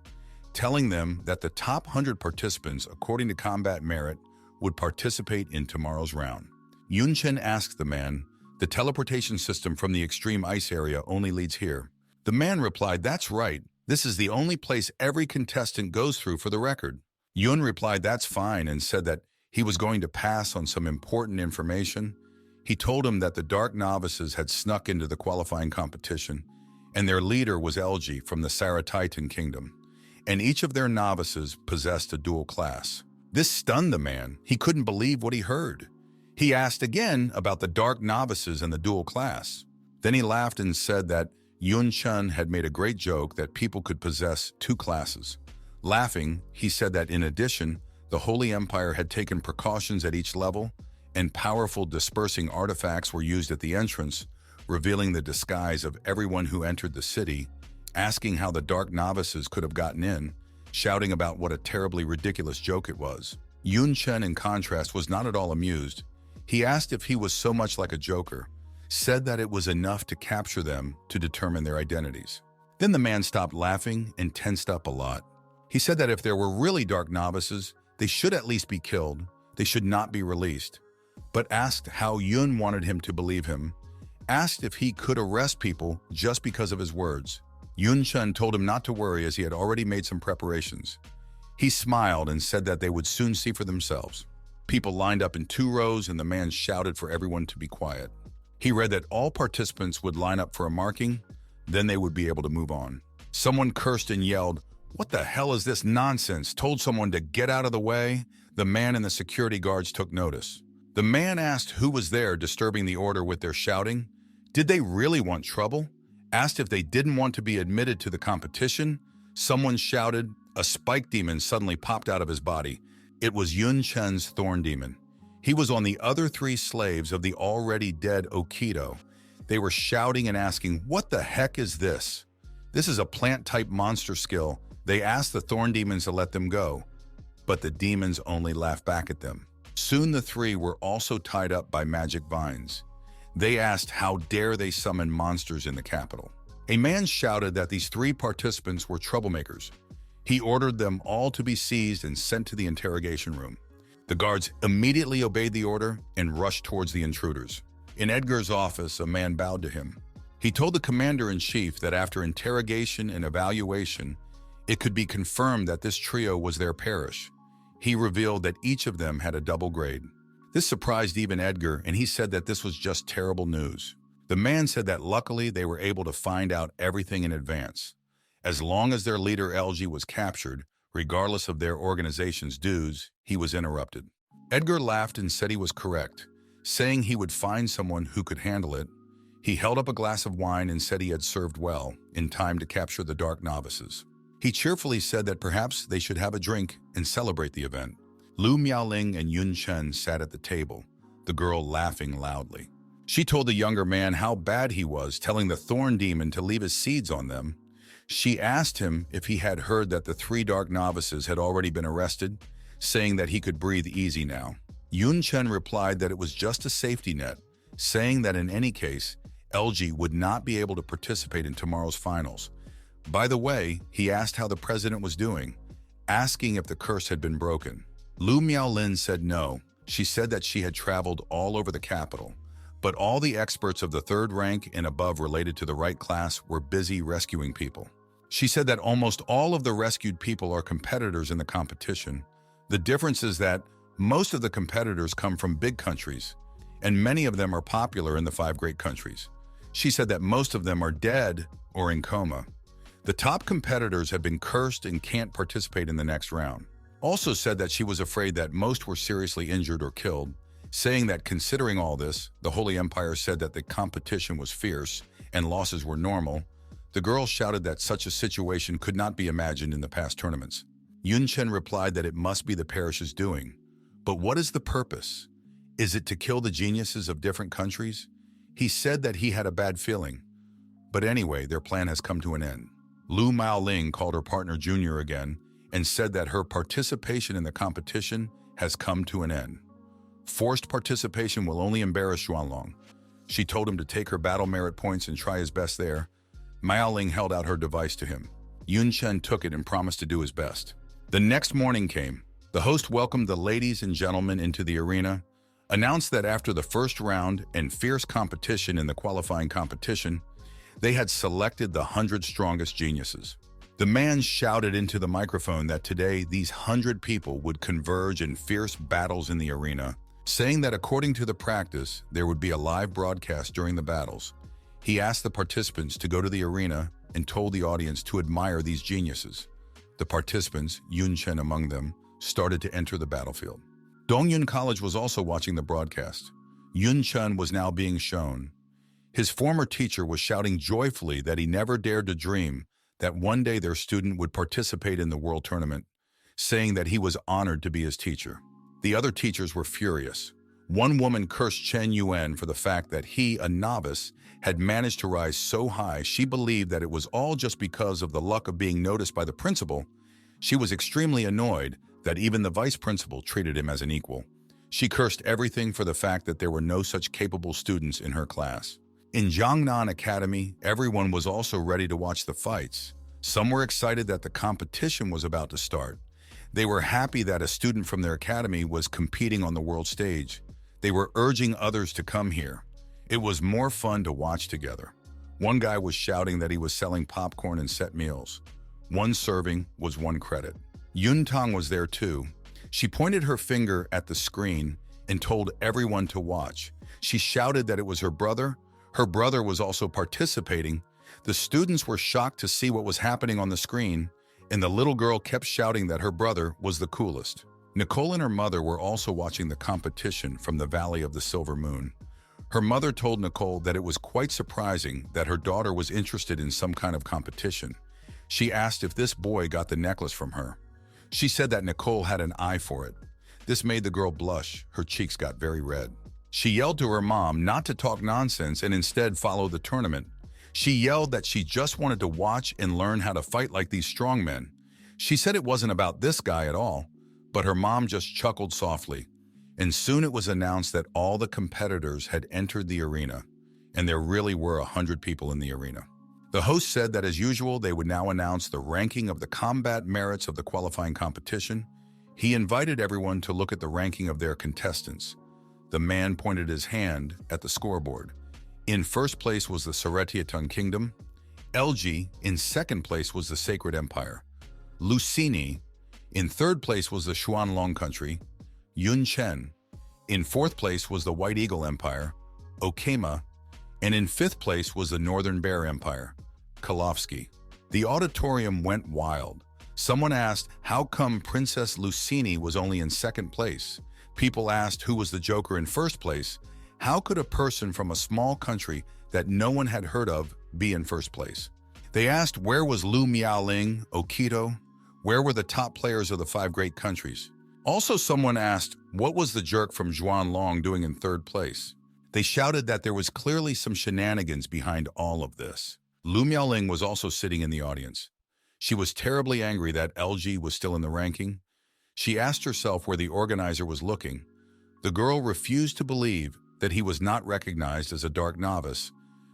telling them that the top 100 participants, according to combat merit, would participate in tomorrow's round. Chen asked the man, "The teleportation system from the extreme ice area only leads here." The man replied, "That's right. This is the only place every contestant goes through for the record." Yun replied, "That's fine," and said that he was going to pass on some important information. He told him that the Dark Novices had snuck into the qualifying competition, and their leader was LG from the Saratitan Kingdom, and each of their novices possessed a dual class. This stunned the man. He couldn't believe what he heard. He asked again about the Dark Novices and the dual class. Then he laughed and said that Yun Chen had made a great joke that people could possess two classes. Laughing, he said that in addition, the Holy Empire had taken precautions at each level, and powerful dispersing artifacts were used at the entrance, revealing the disguise of everyone who entered the city, asking how the Dark Novices could have gotten in, shouting about what a terribly ridiculous joke it was. Yun Chen, in contrast, was not at all amused. He asked if he was so much like a joker, said that it was enough to capture them to determine their identities. Then the man stopped laughing and tensed up a lot. He said that if there were really Dark Novices, they should at least be killed, they should not be released, but asked how Yun wanted him to believe him, asked if he could arrest people just because of his words. Yun Chen told him not to worry as he had already made some preparations. He smiled and said that they would soon see for themselves. People lined up in 2 rows and the man shouted for everyone to be quiet. He read that all participants would line up for a marking, then they would be able to move on. Someone cursed and yelled, "What the hell is this nonsense?" Told someone to get out of the way. The man and the security guards took notice. The man asked who was there disturbing the order with their shouting. Did they really want trouble? Asked if they didn't want to be admitted to the competition. Someone shouted. A spike demon suddenly popped out of his body. It was Yun Chen's thorn demon. He was on the other 3 slaves of the already dead Okido. They were shouting and asking, "What the heck is this? This is a plant-type monster skill." They asked the thorn demons to let them go, but the demons only laughed back at them. Soon the 3 were also tied up by magic vines. They asked how dare they summon monsters in the capital. A man shouted that these 3 participants were troublemakers. He ordered them all to be seized and sent to the interrogation room. The guards immediately obeyed the order and rushed towards the intruders. In Edgar's office, a man bowed to him. He told the commander-in-chief that after interrogation and evaluation, it could be confirmed that this trio was their parish. He revealed that each of them had a double grade. This surprised even Edgar, and he said that this was just terrible news. The man said that luckily they were able to find out everything in advance. As long as their leader LG was captured, regardless of their organization's dues, he was interrupted. Edgar laughed and said he was correct, saying he would find someone who could handle it. He held up a glass of wine and said he had served well, in time to capture the Dark Novices. He cheerfully said that perhaps they should have a drink and celebrate the event. Lu Miaoling and Yun Chen sat at the table, the girl laughing loudly. She told the younger man how bad he was, telling the thorn demon to leave his seeds on them. She asked him if he had heard that the 3 Dark Novices had already been arrested, saying that he could breathe easy now. Yun Chen replied that it was just a safety net, saying that in any case, LG would not be able to participate in tomorrow's finals. By the way, he asked how the president was doing, asking if the curse had been broken. Lu Miaolin said no. She said that she had traveled all over the capital, but all the experts of the 3rd rank and above related to the right class were busy rescuing people. She said that almost all of the rescued people are competitors in the competition. The difference is that Most of the competitors come from big countries, and many of them are popular in the 5 great countries. She said that most of them are dead or in coma. The top competitors have been cursed and can't participate in the next round. Also said that she was afraid that most were seriously injured or killed, saying that considering all this, the Holy Empire said that the competition was fierce and losses were normal. The girl shouted that such a situation could not be imagined in the past tournaments. Chen replied that it must be the parish's doing. But what is the purpose? Is it to kill the geniuses of different countries? He said that he had a bad feeling. But anyway, their plan has come to an end. Lu Miaoling called her partner Junior again and said that her participation in the competition has come to an end. Forced participation will only embarrass Xuanlong. She told him to take her battle merit points and try his best there. Miaoling held out her device to him. Chen took it and promised to do his best. The next morning came. The host welcomed the ladies and gentlemen into the arena, announced that after the first round and fierce competition in the qualifying competition, they had selected the 100 strongest geniuses. The man shouted into the microphone that today these 100 people would converge in fierce battles in the arena, saying that according to the practice, there would be a live broadcast during the battles. He asked the participants to go to the arena and told the audience to admire these geniuses. The participants, Chen among them, started to enter the battlefield. Dongyun College was also watching the broadcast. Chen was now being shown. His former teacher was shouting joyfully that he never dared to dream that one day their student would participate in the world tournament, saying that he was honored to be his teacher. The other teachers were furious. One woman cursed Chen Yuan for the fact that he, a novice, had managed to rise so high she believed that it was all just because of the luck of being noticed by the principal. She was extremely annoyed that even the vice principal treated him as an equal. She cursed everything for the fact that there were no such capable students in her class. In Jiangnan Academy, everyone was also ready to watch the fights. Some were excited that the competition was about to start. They were happy that a student from their academy was competing on the world stage. They were urging others to come here. It was more fun to watch together. One guy was shouting that he was selling popcorn and set meals. One serving was 1 credit. Yun Tong was there too. She pointed her finger at the screen and told everyone to watch. She shouted that it was her brother. Her brother was also participating. The students were shocked to see what was happening on the screen, and the little girl kept shouting that her brother was the coolest. Nicole and her mother were also watching the competition from the Valley of the Silver Moon. Her mother told Nicole that it was quite surprising that her daughter was interested in some kind of competition. She asked if this boy got the necklace from her. She said that Nicole had an eye for it. This made the girl blush. Her cheeks got very red. She yelled to her mom not to talk nonsense and instead follow the tournament. She yelled that she just wanted to watch and learn how to fight like these strong men. She said it wasn't about this guy at all, but her mom just chuckled softly. And soon it was announced that all the competitors had entered the arena, and there really were 100 people in the arena. The host said that as usual, they would now announce the ranking of the combat merits of the qualifying competition. He invited everyone to look at the ranking of their contestants. The man pointed his hand at the scoreboard. In first place was the Saretiatun Kingdom. LG, in second place, was the Sacred Empire. Lucini, in third place was the Xuanlong country. Yun Chen. In fourth place was the White Eagle Empire. Okema. And in fifth place was the Northern Bear Empire. Kalovsky. The auditorium went wild. Someone asked, how come Princess Lucini was only in second place? People asked who was the Joker in first place. How could a person from a small country that no one had heard of be in first place? They asked where was Lu Miaoling, Okito? Where were the top players of the 5 great countries? Also, someone asked, what was the jerk from Xuanlong doing in third place? They shouted that there was clearly some shenanigans behind all of this. Lu Miaoling was also sitting in the audience. She was terribly angry that LG was still in the ranking. She asked herself where the organizer was looking. The girl refused to believe that he was not recognized as a dark novice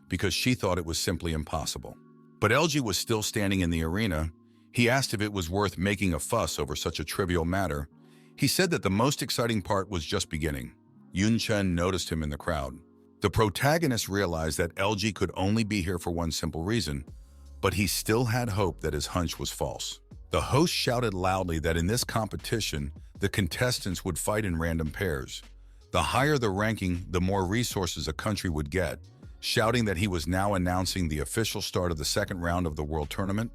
because she thought it was simply impossible. But LG was still standing in the arena. He asked if it was worth making a fuss over such a trivial matter. He said that the most exciting part was just beginning. Yun Chen noticed him in the crowd. The protagonist realized that LG could only be here for one simple reason, but he still had hope that his hunch was false. The host shouted loudly that in this competition, The contestants would fight in random pairs. The higher the ranking, the more resources a country would get, shouting that he was now announcing the official start of the second round of the world tournament.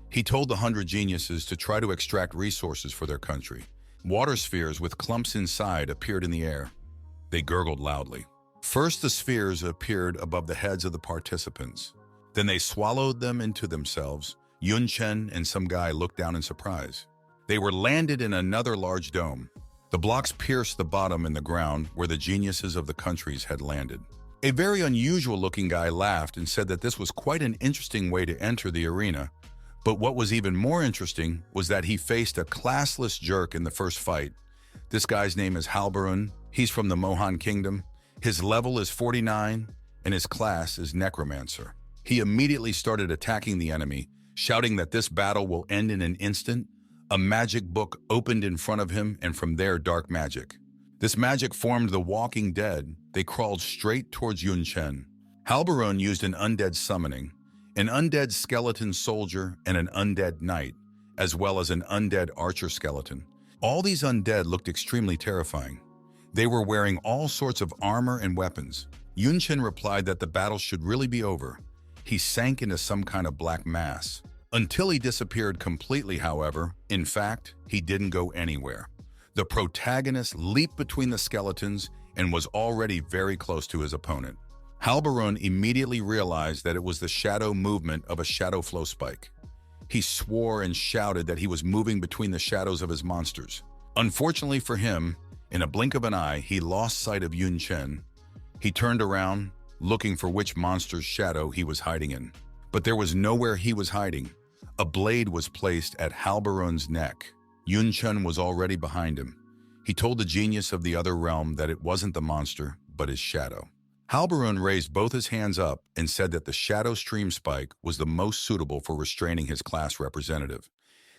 He told the 100 geniuses to try to extract resources for their country. Water spheres with clumps inside appeared in the air. They gurgled loudly. First, the spheres appeared above the heads of the participants. Then they swallowed them into themselves. Chen and some guy looked down in surprise. They were landed in another large dome. The blocks pierced the bottom in the ground where the geniuses of the countries had landed. A very unusual-looking guy laughed and said that this was quite an interesting way to enter the arena. But what was even more interesting was that he faced a classless jerk in the first fight. This guy's name is Halbarun. He's from the Mohan Kingdom. His level is 49, and his class is Necromancer. He immediately started attacking the enemy, shouting that this battle will end in an instant. A magic book opened in front of him, and from there, dark magic. This magic formed the Walking Dead. They crawled straight towards Chen. Halbarun used an undead summoning, an undead skeleton soldier, and an undead knight, as well as an undead archer skeleton. All these undead looked extremely terrifying. They were wearing all sorts of armor and weapons. Chen replied that the battle should really be over. He sank into some kind of black mass. Until he disappeared completely, however. In fact, he didn't go anywhere. The protagonist leaped between the skeletons and was already very close to his opponent. Halbarun immediately realized that it was the shadow movement of a shadow flow spike. He swore and shouted that he was moving between the shadows of his monsters. Unfortunately for him, in a blink of an eye, he lost sight of Chen. He turned around, looking for which monster's shadow he was hiding in. But there was nowhere he was hiding. A blade was placed at Halbarun's neck. Chen was already behind him. He told the genius of the other realm that it wasn't the monster, but his shadow. Halbarun raised both his hands up and said that the shadow stream spike was the most suitable for restraining his class representative,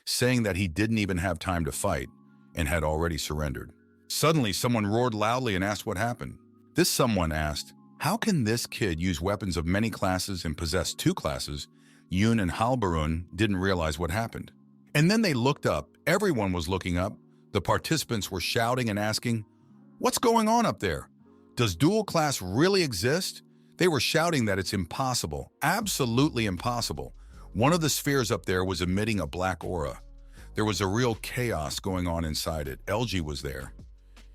saying that he didn't even have time to fight and had already surrendered. Suddenly, someone roared loudly and asked what happened. This someone asked, "How can this kid use weapons of many classes and possess two classes?" Yun and Halbarun didn't realize what happened. And then they looked up. Everyone was looking up. The participants were shouting and asking, "What's going on up there? Does dual class really exist?" They were shouting that it's impossible, absolutely impossible. One of the spheres up there was emitting a black aura. There was a real chaos going on inside it. LG was there.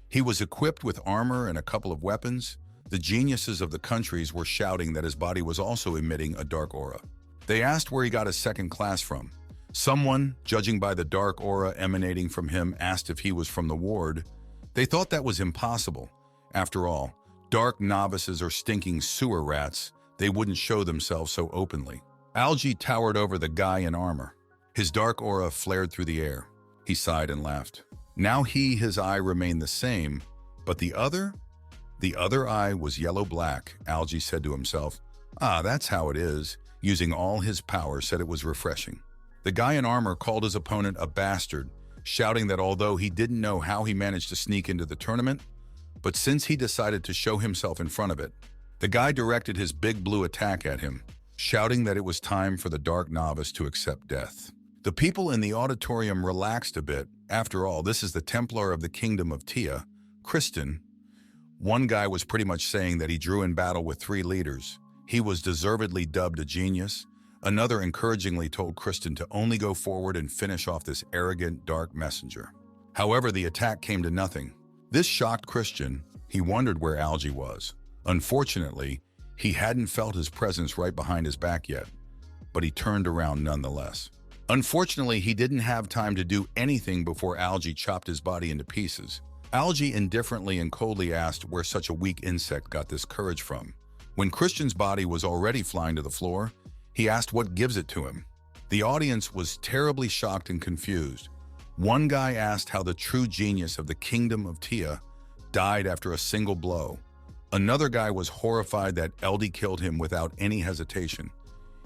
He was equipped with armor and a couple of weapons. The geniuses of the countries were shouting that his body was also emitting a dark aura. They asked where he got his second class from. Someone, judging by the dark aura emanating from him, asked if he was from the ward. They thought that was impossible. After all, dark novices are stinking sewer rats. They wouldn't show themselves so openly. Algae towered over the guy in armor. His dark aura flared through the air. He sighed and laughed. Now his eye remained the same, but the other eye was yellow-black. Algae said to himself, "Ah, that's how it is." Using all his power, said it was refreshing. The guy in armor called his opponent a bastard, shouting that although he didn't know how he managed to sneak into the tournament, but since he decided to show himself in front of it, the guy directed his big blue attack at him, shouting that it was time for the dark novice to accept death. The people in the auditorium relaxed a bit. After all, this is the Templar of the Kingdom of Tia, Kristen. One guy was pretty much saying that he drew in battle with 3 leaders. He was deservedly dubbed a genius. Another encouragingly told Kristen to only go forward and finish off this arrogant, dark messenger. However, the attack came to nothing. This shocked Christian. He wondered where Algae was. Unfortunately, he hadn't felt his presence right behind his back yet, but he turned around nonetheless. Unfortunately, he didn't have time to do anything before Algae chopped his body into pieces. Algae indifferently and coldly asked where such a weak insect got this courage from. When Christian's body was already flying to the floor, he asked what gives it to him. The audience was terribly shocked and confused. One guy asked how the true genius of the Kingdom of Tia died after a single blow. Another guy was horrified that LD killed him without any hesitation.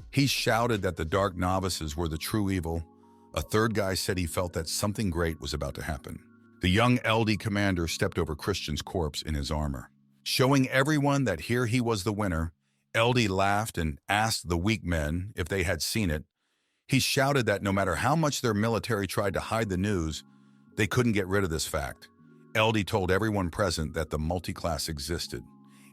He shouted that the dark novices were the true evil. A third guy said he felt that something great was about to happen. The young LD commander stepped over Christian's corpse in his armor. Showing everyone that here he was the winner, LD laughed and asked the weak men if they had seen it. He shouted that no matter how much their military tried to hide the news, They couldn't get rid of this fact. LD told everyone present that the multi-class existed,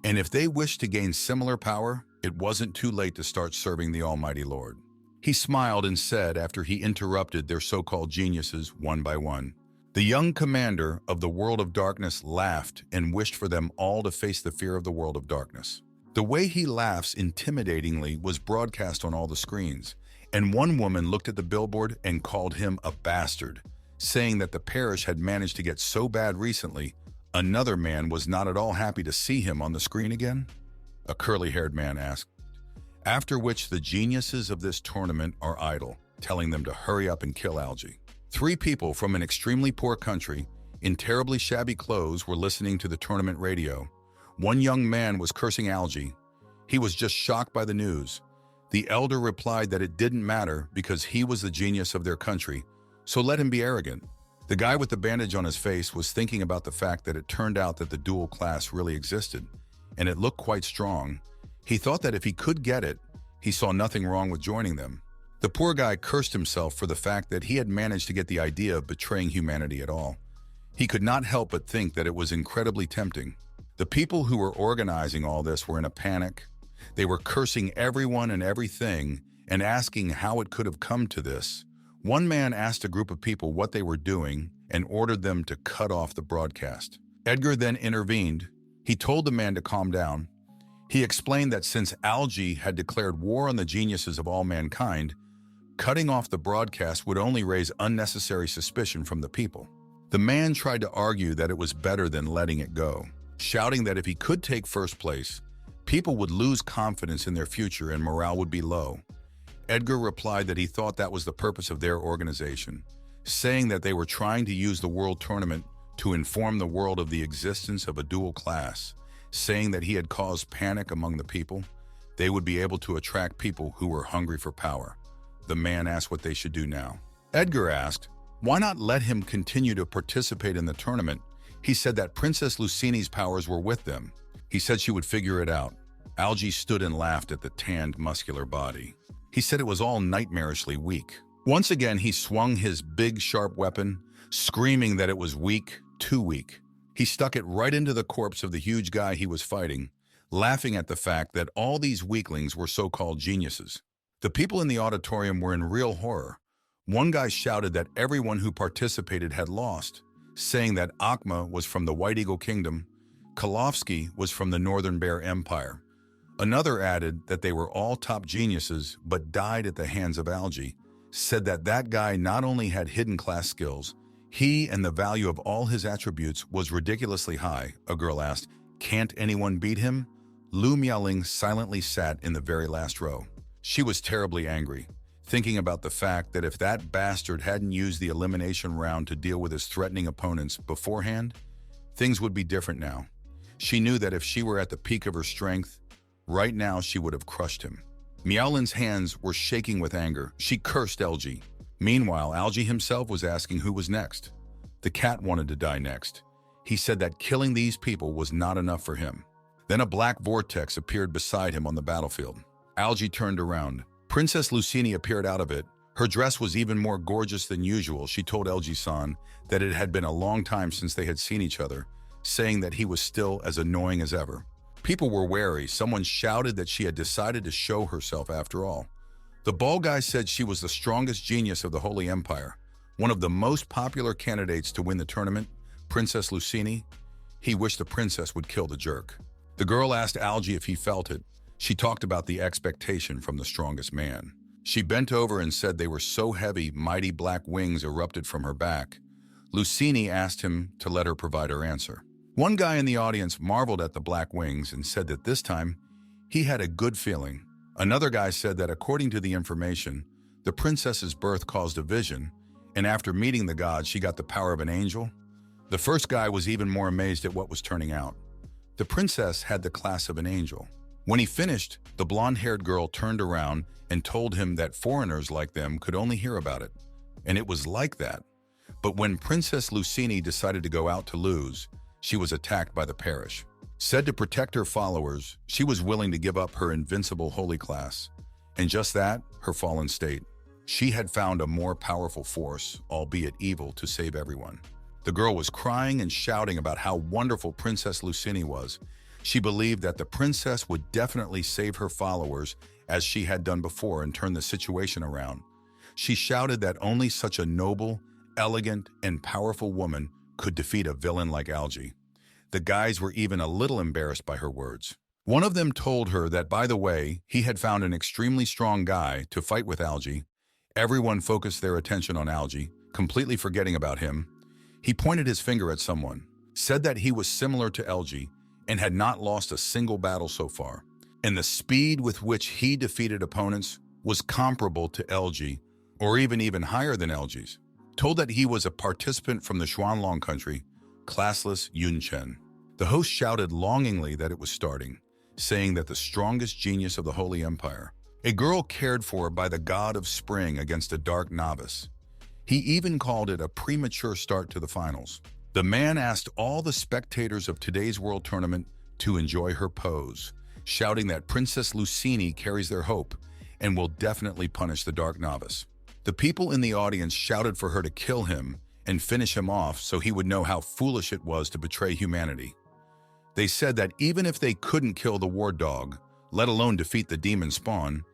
and if they wished to gain similar power, it wasn't too late to start serving the Almighty Lord. He smiled and said after he interrupted their so-called geniuses one by one. The young commander of the world of darkness laughed and wished for them all to face the fear of the world of darkness. The way he laughs intimidatingly was broadcast on all the screens, and one woman looked at the billboard and called him a bastard, saying that the parish had managed to get so bad recently, another man was not at all happy to see him on the screen again? A curly-haired man asked. After which the geniuses of this tournament are idle, telling them to hurry up and kill Algae. 3 people from an extremely poor country, in terribly shabby clothes, were listening to the tournament radio. One young man was cursing Algae. He was just shocked by the news. The elder replied that it didn't matter because he was the genius of their country, so let him be arrogant. The guy with the bandage on his face was thinking about the fact that it turned out that the dual class really existed, and it looked quite strong. He thought that if he could get it, he saw nothing wrong with joining them. The poor guy cursed himself for the fact that he had managed to get the idea of betraying humanity at all. He could not help but think that it was incredibly tempting. The people who were organizing all this were in a panic. They were cursing everyone and everything and asking how it could have come to this. One man asked a group of people what they were doing and ordered them to cut off the broadcast. Edgar then intervened. He told the man to calm down. He explained that since Algae had declared war on the geniuses of all mankind, cutting off the broadcast would only raise unnecessary suspicion from the people. The man tried to argue that it was better than letting it go, shouting that if he could take first place, people would lose confidence in their future and morale would be low. Edgar replied that he thought that was the purpose of their organization, saying that they were trying to use the world tournament to inform the world of the existence of a dual class, saying that he had caused panic among the people. They would be able to attract people who were hungry for power. The man asked what they should do now. Edgar asked, why not let him continue to participate in the tournament? He said that Princess Lucini's powers were with them. He said she would figure it out. Algae stood and laughed at the tanned, muscular body. He said it was all nightmarishly weak. Once again, he swung his big, sharp weapon, screaming that it was weak, too weak. He stuck it right into the corpse of the huge guy he was fighting, laughing at the fact that all these weaklings were so-called geniuses. The people in the auditorium were in real horror. One guy shouted that everyone who participated had lost, saying that Akma was from the White Eagle Kingdom, Kalovsky was from the Northern Bear Empire. Another added that they were all top geniuses but died at the hands of Algae, said that that guy not only had hidden class skills, he and the value of all his attributes was ridiculously high. A girl asked, can't anyone beat him? Lu Miaoling silently sat in the very last row. She was terribly angry, thinking about the fact that if that bastard hadn't used the elimination round to deal with his threatening opponents beforehand, things would be different now. She knew that if she were at the peak of her strength, right now she would have crushed him. Miaoling's hands were shaking with anger. She cursed Algae. Meanwhile, Algae himself was asking who was next. The cat wanted to die next. He said that killing these people was not enough for him. Then a black vortex appeared beside him on the battlefield. Algae turned around. Princess Lucini appeared out of it. Her dress was even more gorgeous than usual. She told Algae-san that it had been a long time since they had seen each other, saying that he was still as annoying as ever. People were wary. Someone shouted that she had decided to show herself after all. The bald guy said she was the strongest genius of the Holy Empire, one of the most popular candidates to win the tournament, Princess Lucini. He wished the princess would kill the jerk. The girl asked Algae if he felt it. She talked about the expectation from the strongest man. She bent over and said they were so heavy, mighty black wings erupted from her back. Lucini asked him to let her provide her answer. One guy in the audience marveled at the black wings and said that this time he had a good feeling. Another guy said that according to the information, the princess's birth caused a vision, and after meeting the gods, she got the power of an angel. The first guy was even more amazed at what was turning out. The princess had the class of an angel. When he finished, the blonde-haired girl turned around and told him that foreigners like them could only hear about it. And it was like that. But when Princess Lucini decided to go out to lose, she was attacked by the parish. Said to protect her followers, she was willing to give up her invincible holy class. And just that, her fallen state. She had found a more powerful force, albeit evil, to save everyone. The girl was crying and shouting about how wonderful Princess Lucini was. She believed that the princess would definitely save her followers as she had done before and turn the situation around. She shouted that only such a noble, elegant, and powerful woman could defeat a villain like Algie. The guys were even a little embarrassed by her words. One of them told her that, by the way, he had found an extremely strong guy to fight with Algie. Everyone focused their attention on Algie, completely forgetting about him. He pointed his finger at someone, said that he was similar to Algie and had not lost a single battle so far. And the speed with which he defeated opponents was comparable to Algie, or even higher than Algie's. Told that he was a participant from the Xuanlong country, classless Chen. The host shouted longingly that it was starting, saying that the strongest genius of the Holy Empire, a girl cared for by the god of spring against a dark novice. He even called it a premature start to the finals. The man asked all the spectators of today's world tournament to enjoy her pose, shouting that Princess Lucini carries their hope and will definitely punish the dark novice. The people in the audience shouted for her to kill him and finish him off so he would know how foolish it was to betray humanity. They said that even if they couldn't kill the war dog, let alone defeat the demon spawn,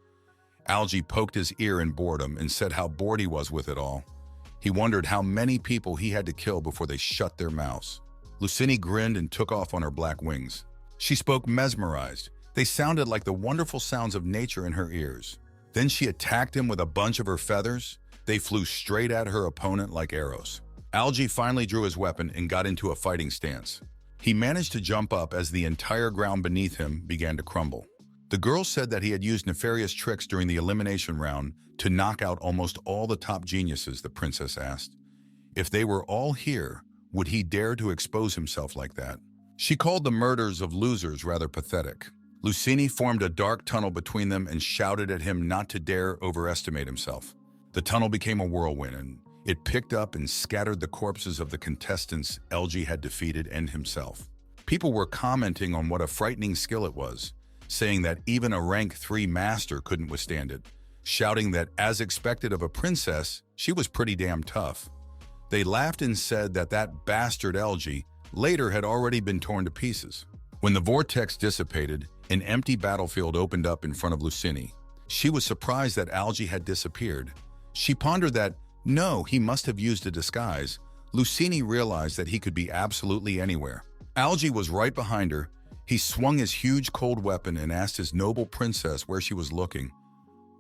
Algie poked his ear in boredom and said how bored he was with it all. He wondered how many people he had to kill before they shut their mouths. Lucini grinned and took off on her black wings. She spoke mesmerized. They sounded like the wonderful sounds of nature in her ears. Then she attacked him with a bunch of her feathers. They flew straight at her opponent like arrows. Algie finally drew his weapon and got into a fighting stance. He managed to jump up as the entire ground beneath him began to crumble. The girl said that he had used nefarious tricks during the elimination round to knock out almost all the top geniuses, the princess asked. If they were all here, would he dare to expose himself like that? She called the murders of losers rather pathetic. Lucini formed a dark tunnel between them and shouted at him not to dare overestimate himself. The tunnel became a whirlwind, and it picked up and scattered the corpses of the contestants Algie had defeated and himself. People were commenting on what a frightening skill it was, saying that even a rank 3 master couldn't withstand it, shouting that, as expected of a princess, she was pretty damn tough. They laughed and said that that bastard Algie later had already been torn to pieces. When the vortex dissipated, an empty battlefield opened up in front of Lucini. She was surprised that Algie had disappeared. She pondered that, no, he must have used a disguise. Lucini realized that he could be absolutely anywhere. Algie was right behind her. He swung his huge cold weapon and asked his noble princess where she was looking.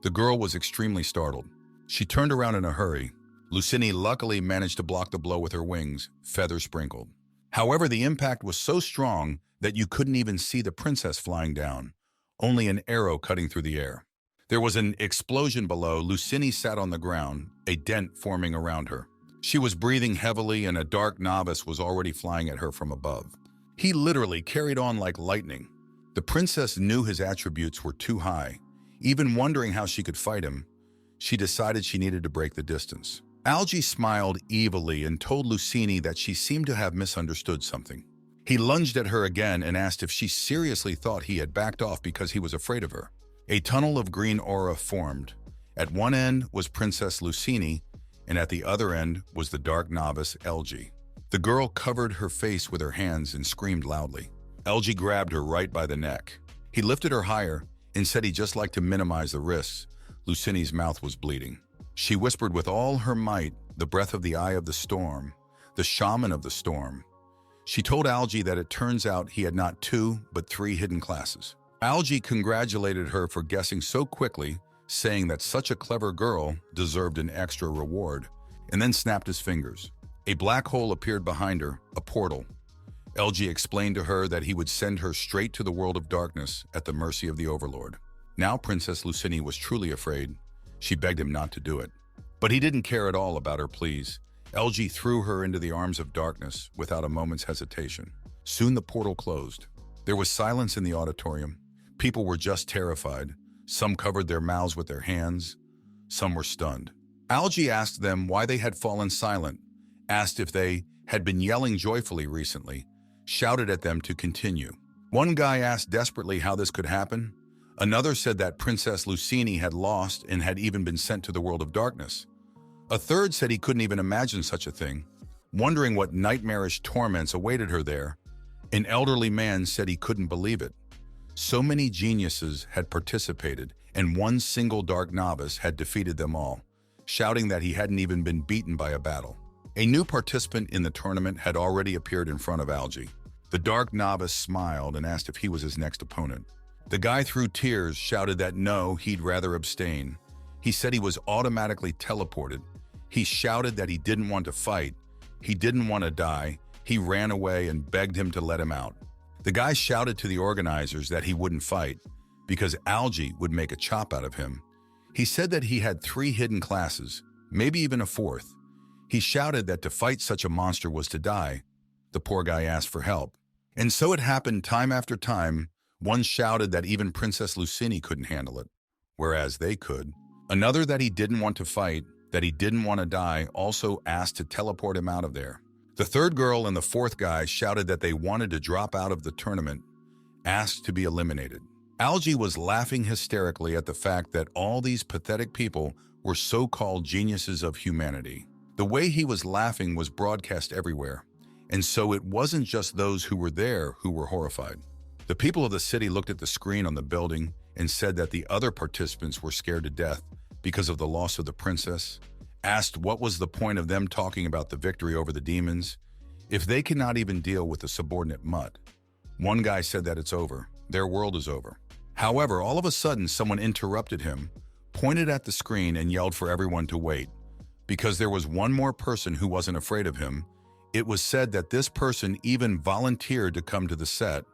The girl was extremely startled. She turned around in a hurry. Lucini luckily managed to block the blow with her wings, feathers sprinkled. However, the impact was so strong that you couldn't even see the princess flying down, only an arrow cutting through the air. There was an explosion below. Lucini sat on the ground, a dent forming around her. She was breathing heavily, and a dark novice was already flying at her from above. He literally carried on like lightning. The princess knew his attributes were too high. Even wondering how she could fight him, she decided she needed to break the distance. Algie smiled evilly and told Lucini that she seemed to have misunderstood something. He lunged at her again and asked if she seriously thought he had backed off because he was afraid of her. A tunnel of green aura formed. At one end was Princess Lucini, and at the other end was the dark novice Algie. The girl covered her face with her hands and screamed loudly. Algie grabbed her right by the neck. He lifted her higher and said he'd just like to minimize the risks. Lucini's mouth was bleeding. She whispered with all her might, the breath of the eye of the storm, the shaman of the storm. She told Algie that it turns out he had not 2, but 3 hidden classes. Algie congratulated her for guessing so quickly, saying that such a clever girl deserved an extra reward, and then snapped his fingers. A black hole appeared behind her, a portal. Algie explained to her that he would send her straight to the world of darkness at the mercy of the Overlord. Now Princess Lucini was truly afraid. She begged him not to do it. But he didn't care at all about her pleas. Algie threw her into the arms of darkness without a moment's hesitation. Soon the portal closed. There was silence in the auditorium. People were just terrified. Some covered their mouths with their hands. Some were stunned. Algie asked them why they had fallen silent, asked if they had been yelling joyfully recently, shouted at them to continue. One guy asked desperately how this could happen. Another said that Princess Lucini had lost and had even been sent to the world of darkness. A third said he couldn't even imagine such a thing, wondering what nightmarish torments awaited her there. An elderly man said he couldn't believe it. So many geniuses had participated, and one single dark novice had defeated them all, shouting that he hadn't even been beaten by a battle. A new participant in the tournament had already appeared in front of Algie. The dark novice smiled and asked if he was his next opponent. The guy, through tears, shouted that no, he'd rather abstain. He said he was automatically teleported. He shouted that he didn't want to fight. He didn't want to die. He ran away and begged him to let him out. The guy shouted to the organizers that he wouldn't fight because Algie would make a chop out of him. He said that he had 3 hidden classes, maybe even a 4th. He shouted that to fight such a monster was to die. The poor guy asked for help. And so it happened time after time. One shouted that even Princess Lucini couldn't handle it, whereas they could. Another that he didn't want to fight, that he didn't want to die, also asked to teleport him out of there. The 3rd girl and the 4th guy shouted that they wanted to drop out of the tournament, asked to be eliminated. Algie was laughing hysterically at the fact that all these pathetic people were so-called geniuses of humanity. The way he was laughing was broadcast everywhere, and so it wasn't just those who were there who were horrified. The people of the city looked at the screen on the building and said that the other participants were scared to death because of the loss of the princess, asked what was the point of them talking about the victory over the demons if they cannot even deal with the subordinate mutt. One guy said that it's over, their world is over. However, all of a sudden someone interrupted him, pointed at the screen and yelled for everyone to wait, because there was one more person who wasn't afraid of him. It was said that this person even volunteered to come to the set,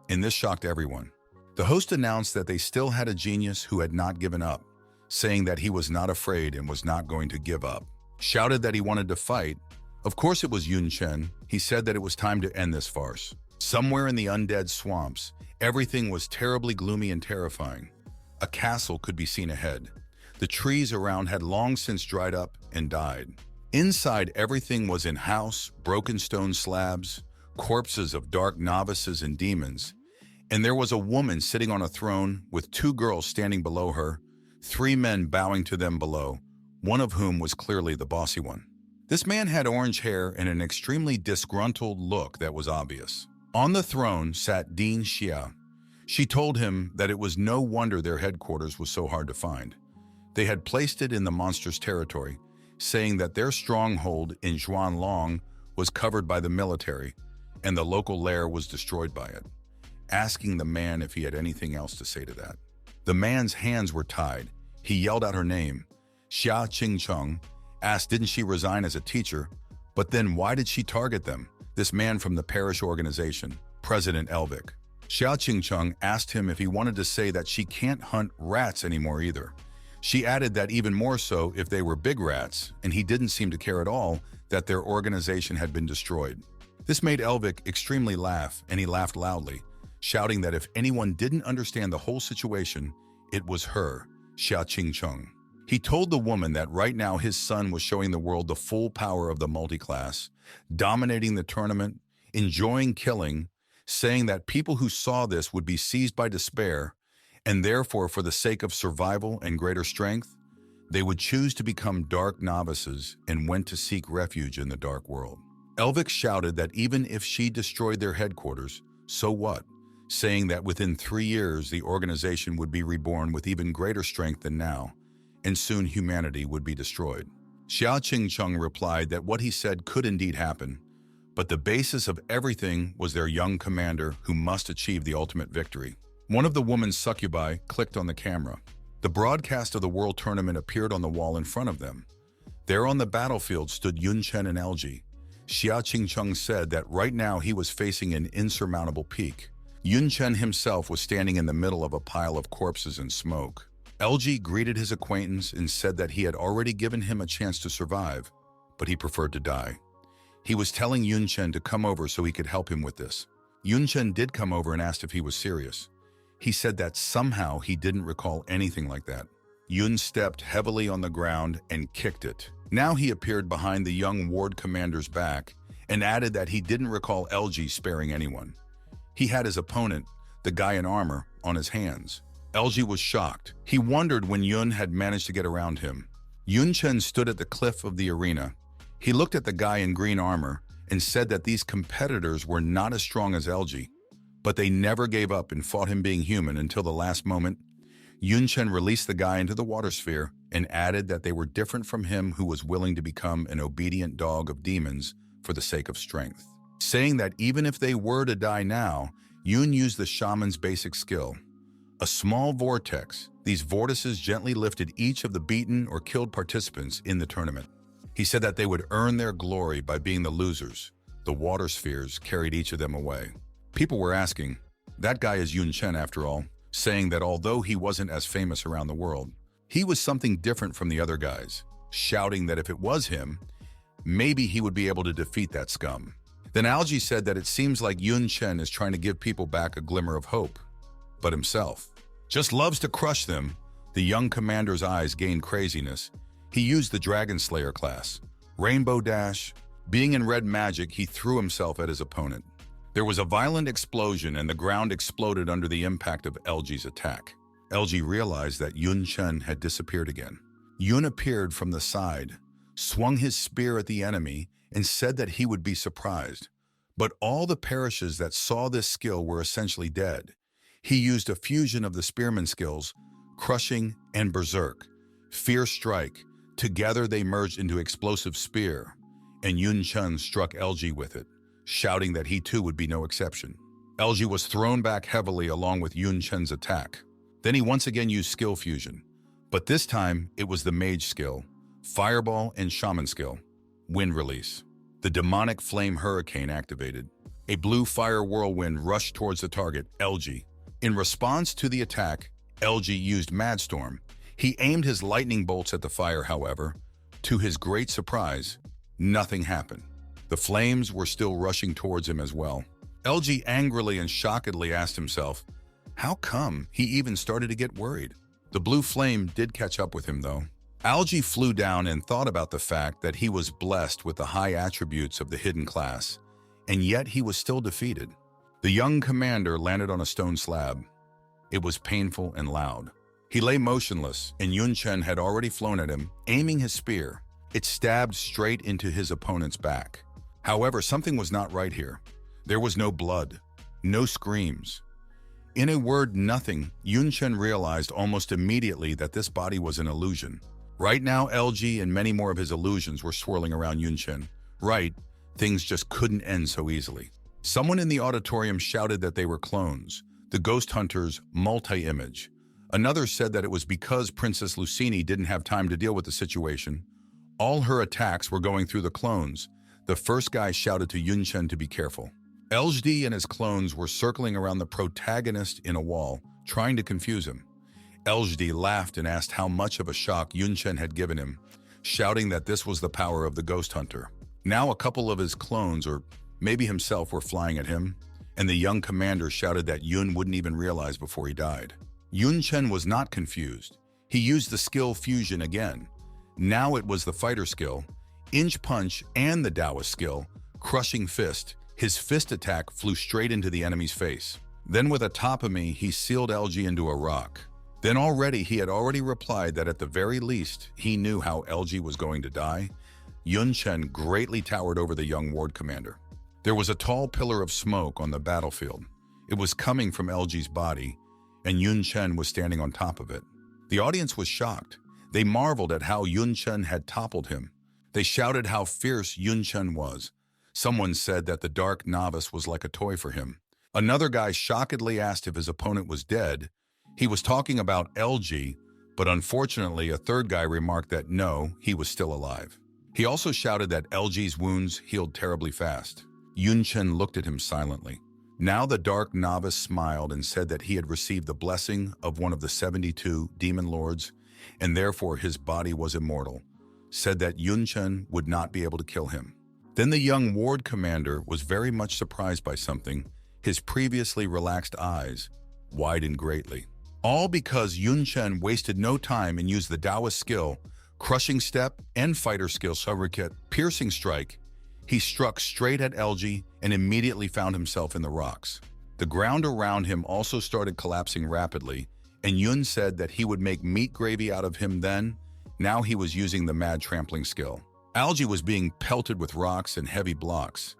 and this shocked everyone. The host announced that they still had a genius who had not given up, saying that he was not afraid and was not going to give up. Shouted that he wanted to fight. Of course it was Chen. He said that it was time to end this farce. Somewhere in the undead swamps, everything was terribly gloomy and terrifying. A castle could be seen ahead. The trees around had long since dried up and died. Inside, everything was in house, broken stone slabs, corpses of dark novices and demons, and there was a woman sitting on a throne with 2 girls standing below her, 3 men bowing to them below, one of whom was clearly the bossy one. This man had orange hair and an extremely disgruntled look that was obvious. On the throne sat Dean Xia. She told him that it was no wonder their headquarters was so hard to find. They had placed it in the monster's territory, saying that their stronghold in Zhuanlong was covered by the military, and the local lair was destroyed by it, asking the man if he had anything else to say to that. The man's hands were tied. He yelled out her name. Xia Qingcheng asked didn't she resign as a teacher, but then why did she target them? This man from the parish organization, President Elvic. Xia Qingcheng asked him if he wanted to say that she can't hunt rats anymore either. She added that even more so if they were big rats, and he didn't seem to care at all that their organization had been destroyed. This made Elvic extremely laugh, and he laughed loudly, shouting that if anyone didn't understand the whole situation, it was her, Xia Qingcheng. He told the woman that right now his son was showing the world the full power of the multiclass, dominating the tournament, enjoying killing, saying that people who saw this would be seized by despair, and therefore for the sake of survival and greater strength, they would choose to become dark novices and went to seek refuge in the dark world. Elvic shouted that even if she destroyed their headquarters, so what? Saying that within 3 years the organization would be reborn with even greater strength than now, and soon humanity would be destroyed. Xia Qingcheng replied that what he said could indeed happen, but the basis of everything was their young commander who must achieve the ultimate victory. One of the woman's succubi clicked on the camera. The broadcast of the world tournament appeared on the wall in front of them. There on the battlefield stood Chen and Algie. Xia Qingcheng said that right now he was facing an insurmountable peak. Chen himself was standing in the middle of a pile of corpses and smoke. Algie greeted his acquaintance and said that he had already given him a chance to survive, but he preferred to die. He was telling Chen to come over so he could help him with this. Chen did come over and asked if he was serious. He said that somehow he didn't recall anything like that. Yun stepped heavily on the ground and kicked it. Now he appeared behind the young ward commander's back and added that he didn't recall Algie sparing anyone. He had his opponent, the guy in armor, on his hands. LG was shocked. He wondered when Yun had managed to get around him. Yun Chen stood at the cliff of the arena. He looked at the guy in green armor and said that these competitors were not as strong as LG, but they never gave up and fought him being human until the last moment. Yun Chen released the guy into the water sphere and added that they were different from him who was willing to become an obedient dog of demons for the sake of strength, saying that even if they were to die now, Yun used the shaman's basic skill. A small vortex, these vortices gently lifted each of the beaten or killed participants in the tournament. He said that they would earn their glory by being the losers. The water spheres carried each of them away. People were asking, that guy is Yun Chen after all, saying that although he wasn't as famous around the world, he was something different from the other guys, shouting that if it was him, maybe he would be able to defeat that scum. Then Algie said that it seems like Yun Chen is trying to give people back a glimmer of hope, but himself just loves to crush them. The young commander's eyes gained craziness. He used the Dragon Slayer class. Rainbow Dash. Being in red magic, he threw himself at his opponent. There was a violent explosion and the ground exploded under the impact of LG's attack. LG realized that Yun Chen had disappeared again. Yun appeared from the side, swung his spear at the enemy, and said that he would be surprised. But all the parishes that saw this skill were essentially dead. He used a fusion of the spearman skills, crushing and berserk, fierce strike. Together they merged into explosive spear, and Yun Chen struck LG with it, shouting that he too would be no exception. LG was thrown back heavily along with Yun Chen's attack. Then he once again used skill fusion, but this time it was the mage skill, fireball and shaman skill. Wind release. The demonic flame hurricane activated. A blue fire whirlwind rushed towards the target, LG. In response to the attack, LG used Mad Storm. He aimed his lightning bolts at the fire, however. To his great surprise, nothing happened. The flames were still rushing towards him as well. LG angrily and shockedly asked himself, how come he even started to get worried? The blue flame did catch up with him, though. Algie flew down and thought about the fact that he was blessed with the high attributes of the hidden class, and yet he was still defeated. The young commander landed on a stone slab. It was painful and loud. He lay motionless, and Yun Chen had already flown at him, aiming his spear. It stabbed straight into his opponent's back. However, something was not right here. There was no blood, no screams. In a word, nothing. Yun Chen realized almost immediately that this body was an illusion. Right now, LG and many more of his illusions were swirling around Yun Chen. Right, things just couldn't end so easily. Someone in the auditorium shouted that they were clones, the ghost hunters' multi-image. Another said that it was because Princess Lucini didn't have time to deal with the situation. All her attacks were going through the clones. The first guy shouted to Yun Chen to be careful. LG and his clones were circling around the protagonist in a wall, trying to confuse him. LG laughed and asked how much of a shock Yun Chen had given him, shouting that this was the power of the ghost hunter. Now a couple of his clones, or maybe himself, were flying at him, and the young commander shouted that Yun wouldn't even realize before he died. Yun Chen was not confused. He used the skill fusion again. Now it was the fighter skill, inch punch, and the Taoist skill, crushing fist. His fist attack flew straight into the enemy's face. Then with a topami, he sealed LG into a rock. Then he had already replied that at the very least, he knew how LG was going to die. Yun Chen greatly towered over the young ward commander. There was a tall pillar of smoke on the battlefield. It was coming from LG's body, and Yun Chen was standing on top of it. The audience was shocked. They marveled at how Yun Chen had toppled him. They shouted how fierce Yun Chen was. Someone said that the dark novice was like a toy for him. Another guy shockedly asked if his opponent was dead. He was talking about LG, but unfortunately a third guy remarked that no, he was still alive. He also shouted that LG's wounds healed terribly fast. Yun Chen looked at him silently. Now the dark novice smiled and said that he had received the blessing of one of the 72 demon lords, and therefore his body was immortal, said that Yun Chen would not be able to kill him. Then the young ward commander was very much surprised by something. His previously relaxed eyes widened greatly. All because Yun Chen wasted no time and used the Taoist skill, crushing step, and fighter skill, piercing strike. He struck straight at LG and immediately found himself in the rocks. The ground around him also started collapsing rapidly, and Yun said that he would make meat gravy out of him then. Now he was using the mad trampling skill. Algae was being pelted with rocks and heavy blocks.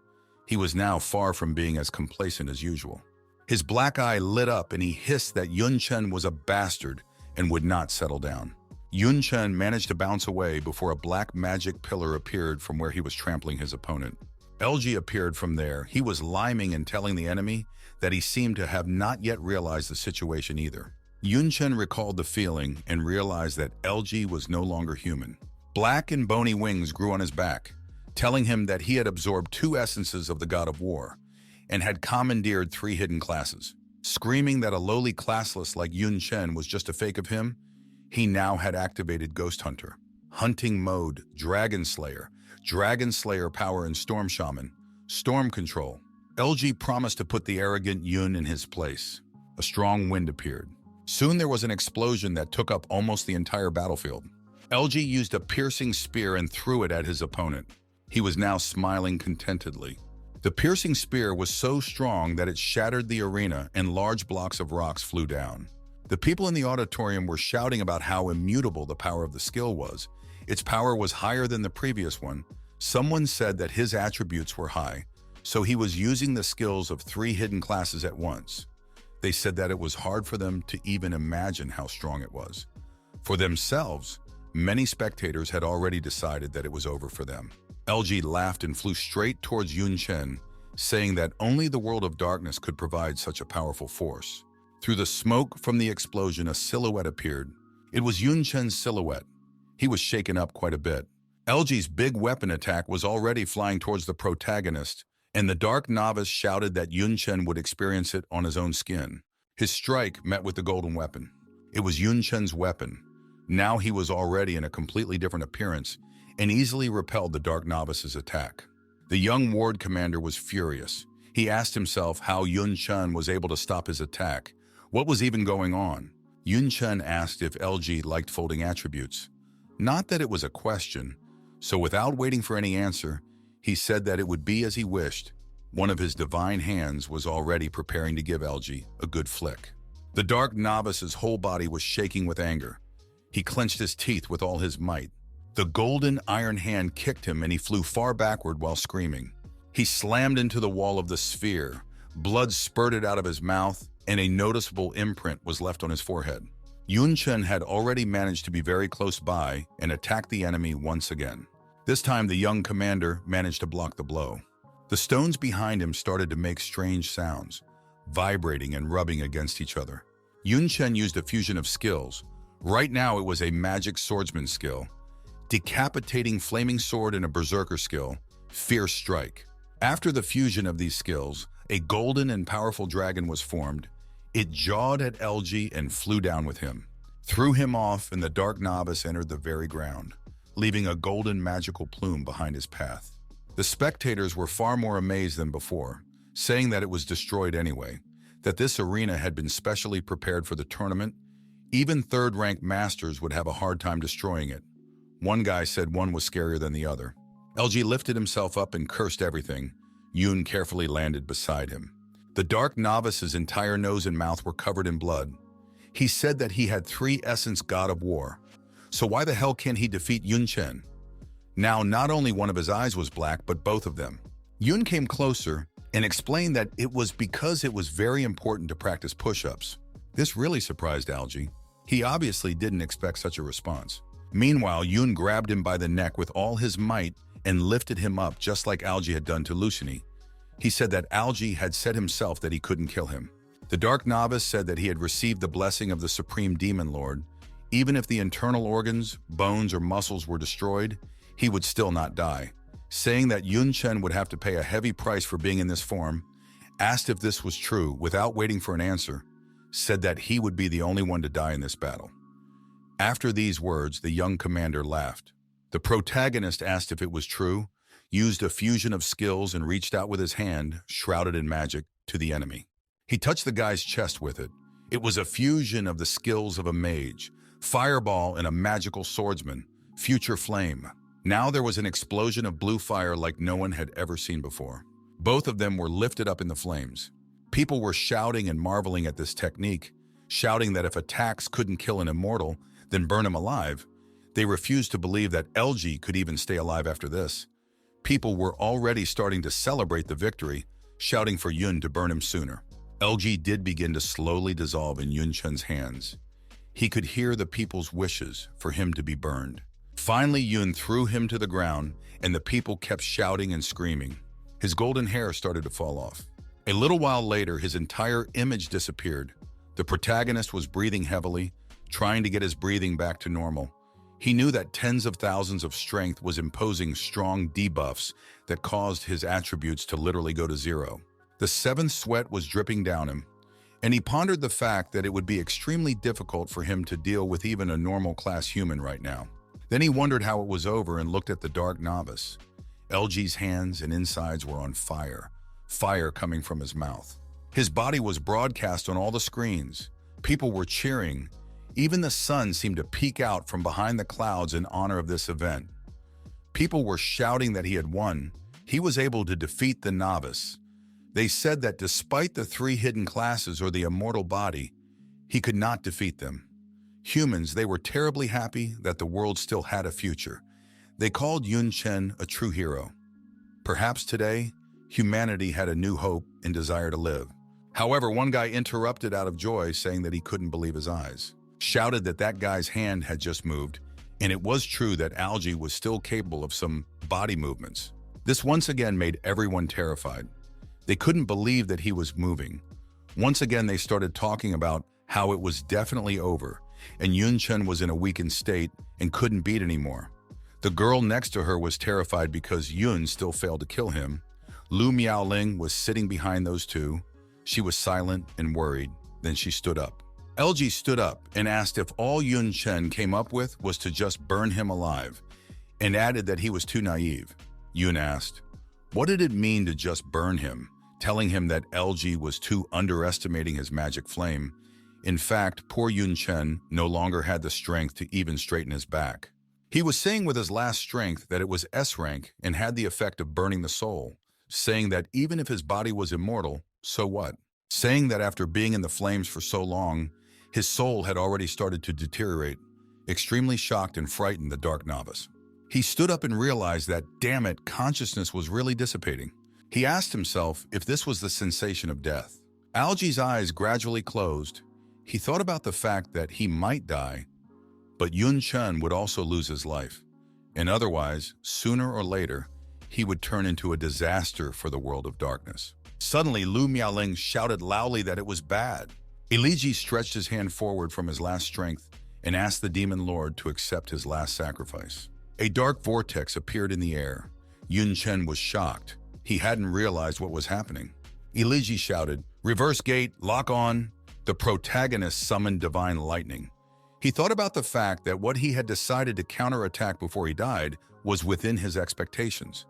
He was now far from being as complacent as usual. His black eye lit up and he hissed that Yun Chen was a bastard and would not settle down. Yun Chen managed to bounce away before a black magic pillar appeared from where he was trampling his opponent. LG appeared from there. He was liming and telling the enemy that he seemed to have not yet realized the situation either. Yun Chen recalled the feeling and realized that LG was no longer human. Black and bony wings grew on his back, telling him that he had absorbed 2 essences of the god of war and had commandeered 3 hidden classes. Screaming that a lowly classless like Yun Chen was just a fake of him, he now had activated Ghost Hunter, Hunting Mode, Dragon Slayer power and Storm Shaman, Storm Control. LG promised to put the arrogant Yun in his place. A strong wind appeared. Soon there was an explosion that took up almost the entire battlefield. LG used a piercing spear and threw it at his opponent. He was now smiling contentedly. The piercing spear was so strong that it shattered the arena and large blocks of rocks flew down. The people in the auditorium were shouting about how immutable the power of the skill was. Its power was higher than the previous one. Someone said that his attributes were high, so he was using the skills of 3 hidden classes at once. They said that it was hard for them to even imagine how strong it was. For themselves, many spectators had already decided that it was over for them. LG laughed and flew straight towards Yun Chen, saying that only the world of darkness could provide such a powerful force. Through the smoke from the explosion, a silhouette appeared. It was Yun Chen's silhouette. He was shaken up quite a bit. LG's big weapon attack was already flying towards the protagonist, and the dark novice shouted that Yun Chen would experience it on his own skin. His strike met with the golden weapon. It was Yun Chen's weapon. Now he was already in a completely different appearance and easily repelled the dark novice's attack. The young ward commander was furious. He asked himself how Yun Chen was able to stop his attack. What was even going on? Yun Chen asked if LG liked folding attributes. Not that it was a question, so without waiting for any answer, he said that it would be as he wished. One of his divine hands was already preparing to give LG a good flick. The dark novice's whole body was shaking with anger. He clenched his teeth with all his might. The golden iron hand kicked him and he flew far backward while screaming. He slammed into the wall of the sphere. Blood spurted out of his mouth and a noticeable imprint was left on his forehead. Yun Chen had already managed to be very close by and attacked the enemy once again. This time the young commander managed to block the blow. The stones behind him started to make strange sounds, vibrating and rubbing against each other. Yun Chen used a fusion of skills. Right now it was a magic swordsman skill, decapitating flaming sword, and a berserker skill, fierce strike. After the fusion of these skills, a golden and powerful dragon was formed. It jawed at LG and flew down with him, threw him off, and the dark novice entered the very ground, leaving a golden magical plume behind his path. The spectators were far more amazed than before, saying that it was destroyed anyway, that this arena had been specially prepared for the tournament. Even third-ranked masters would have a hard time destroying it. One guy said one was scarier than the other. LG lifted himself up and cursed everything. Yun carefully landed beside him. The dark novice's entire nose and mouth were covered in blood. He said that he had 3 essence god of war. So why the hell can't he defeat Yun Chen? Now, not only one of his eyes was black, but both of them. Yun came closer and explained that it was because it was very important to practice push-ups. This really surprised LG. He obviously didn't expect such a response. Meanwhile, Yun grabbed him by the neck with all his might and lifted him up just like Algae had done to Lucini. He said that Algae had said himself that he couldn't kill him. The Dark Novice said that he had received the blessing of the Supreme Demon Lord. Even if the internal organs, bones, or muscles were destroyed, he would still not die. Saying that Yun Chen would have to pay a heavy price for being in this form, asked if this was true without waiting for an answer, said that he would be the only one to die in this battle. After these words, the young commander laughed. The protagonist asked if it was true, used a fusion of skills and reached out with his hand, shrouded in magic, to the enemy. He touched the guy's chest with it. It was a fusion of the skills of a mage, fireball, and a magical swordsman, future flame. Now there was an explosion of blue fire like no one had ever seen before. Both of them were lifted up in the flames. People were shouting and marveling at this technique. shouting that if attacks couldn't kill an immortal, then burn him alive. They refused to believe that LG could even stay alive after this. People were already starting to celebrate the victory, shouting for Yun to burn him sooner. LG did begin to slowly dissolve in Yun Chen's hands. He could hear the people's wishes for him to be burned. Finally, Yun threw him to the ground, and the people kept shouting and screaming. His golden hair started to fall off. A little while later, his entire image disappeared. The protagonist was breathing heavily, trying to get his breathing back to normal. He knew that tens of thousands of strength was imposing strong debuffs that caused his attributes to literally go to zero. The seventh sweat was dripping down him, and he pondered the fact that it would be extremely difficult for him to deal with even a normal class human right now. Then he wondered how it was over and looked at the dark novice. LG's hands and insides were on fire, fire coming from his mouth. His body was broadcast on all the screens. People were cheering. Even the sun seemed to peek out from behind the clouds in honor of this event. People were shouting that he had won. He was able to defeat the novice. They said that despite the 3 hidden classes or the immortal body, he could not defeat them. Humans, they were terribly happy that the world still had a future. They called Yun Chen a true hero. Perhaps today, humanity had a new hope and desire to live. However, one guy interrupted out of joy, saying that he couldn't believe his eyes. Shouted that that guy's hand had just moved, and it was true that Algae was still capable of some body movements. This once again made everyone terrified. They couldn't believe that he was moving. Once again, they started talking about how it was definitely over, and Yun Chen was in a weakened state and couldn't beat anymore. The girl next to her was terrified because Yun still failed to kill him. Lu Miaoling was sitting behind those two. She was silent and worried. Then she stood up. LG stood up and asked if all Yun Chen came up with was to just burn him alive, and added that he was too naive. Yun asked, what did it mean to just burn him, telling him that LG was too underestimating his magic flame. In fact, poor Yun Chen no longer had the strength to even straighten his back. He was saying with his last strength that it was S rank and had the effect of burning the soul, saying that even if his body was immortal, so what? Saying that after being in the flames for so long, his soul had already started to deteriorate. Extremely shocked and frightened, the dark novice. He stood up and realized that, damn it, consciousness was really dissipating. He asked himself if this was the sensation of death. Algae's eyes gradually closed. He thought about the fact that he might die, but Yun Chen would also lose his life. And otherwise, sooner or later, he would turn into a disaster for the world of darkness. Suddenly, Lu Miaoling shouted loudly that it was bad. Iliji stretched his hand forward from his last strength and asked the demon lord to accept his last sacrifice. A dark vortex appeared in the air. Yun Chen was shocked. He hadn't realized what was happening. Iliji shouted, "Reverse gate, lock on." The protagonist summoned divine lightning. He thought about the fact that what he had decided to counterattack before he died was within his expectations.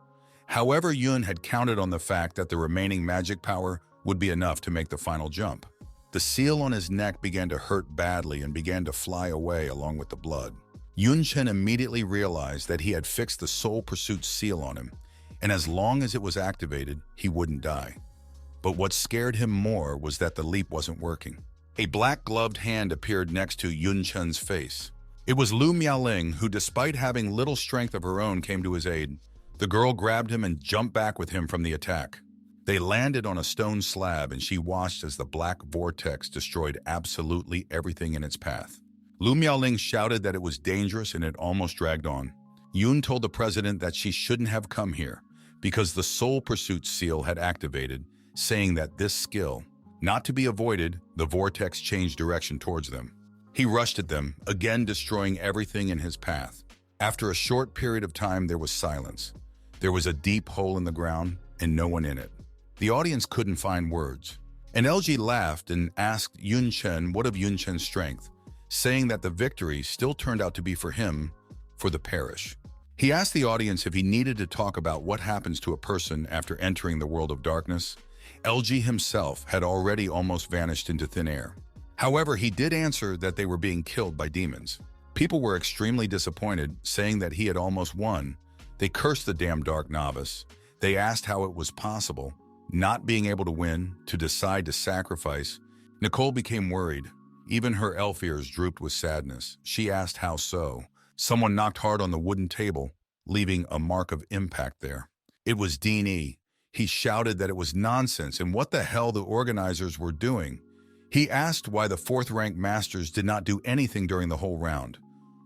However, Yun had counted on the fact that the remaining magic power would be enough to make the final jump. The seal on his neck began to hurt badly and began to fly away along with the blood. Yun Chen immediately realized that he had fixed the soul pursuit seal on him, and as long as it was activated, he wouldn't die. But what scared him more was that the leap wasn't working. A black-gloved hand appeared next to Yun Chen's face. It was Lu Miaoling, who, despite having little strength of her own, came to his aid. The girl grabbed him and jumped back with him from the attack. They landed on a stone slab, and she watched as the black vortex destroyed absolutely everything in its path. Lu Miaoling shouted that it was dangerous and it almost dragged on. Yun told the president that she shouldn't have come here because the soul pursuit seal had activated, saying that this skill, not to be avoided, the vortex changed direction towards them. He rushed at them, again destroying everything in his path. After a short period of time, there was silence. There was a deep hole in the ground and no one in it. The audience couldn't find words. And LG laughed and asked Yun Chen what of Yun Chen's strength, saying that the victory still turned out to be for him, for the parish. He asked the audience if he needed to talk about what happens to a person after entering the world of darkness. LG himself had already almost vanished into thin air. However, he did answer that they were being killed by demons. People were extremely disappointed, saying that he had almost won. They cursed the damn dark novice. They asked how it was possible, not being able to win, to decide to sacrifice. Nicole became worried. Even her elf ears drooped with sadness. She asked how so. Someone knocked hard on the wooden table, leaving a mark of impact there. It was Dean E. He shouted that it was nonsense and what the hell the organizers were doing. He asked why the fourth-ranked masters did not do anything during the whole round.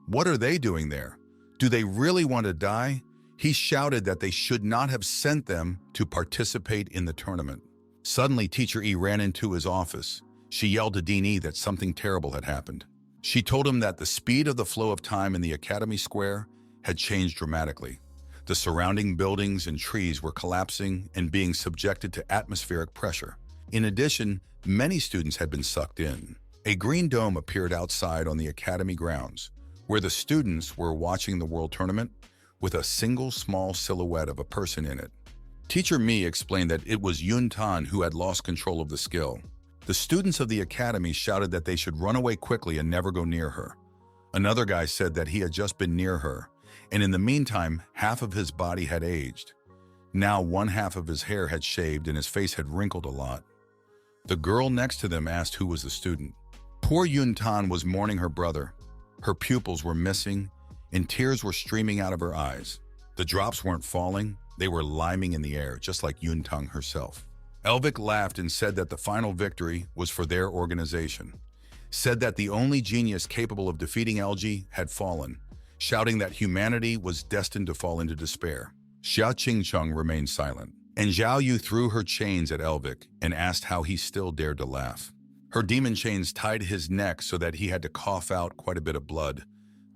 What are they doing there? Do they really want to die? He shouted that they should not have sent them to participate in the tournament. Suddenly, Teacher E ran into his office. She yelled to Dean E that something terrible had happened. She told him that the speed of the flow of time in the Academy Square had changed dramatically. The surrounding buildings and trees were collapsing and being subjected to atmospheric pressure. In addition, many students had been sucked in. A green dome appeared outside on the Academy grounds, where the students were watching the World Tournament with a single small silhouette of a person in it. Teacher Mi explained that it was Yun Tan who had lost control of the skill. The students of the Academy shouted that they should run away quickly and never go near her. Another guy said that he had just been near her, and in the meantime, half of his body had aged. Now one half of his hair had shaved and his face had wrinkled a lot. The girl next to them asked who was the student. Poor Yun Tan was mourning her brother. Her pupils were missing, and tears were streaming out of her eyes. The drops weren't falling, they were liming in the air, just like Yun Tan herself. Elvic laughed and said that the final victory was for their organization. Said that the only genius capable of defeating LG had fallen, shouting that humanity was destined to fall into despair. Xia Qingcheng remained silent, and Zhao Yu threw her chains at Elvic and asked how he still dared to laugh. Her demon chains tied his neck so that he had to cough out quite a bit of blood.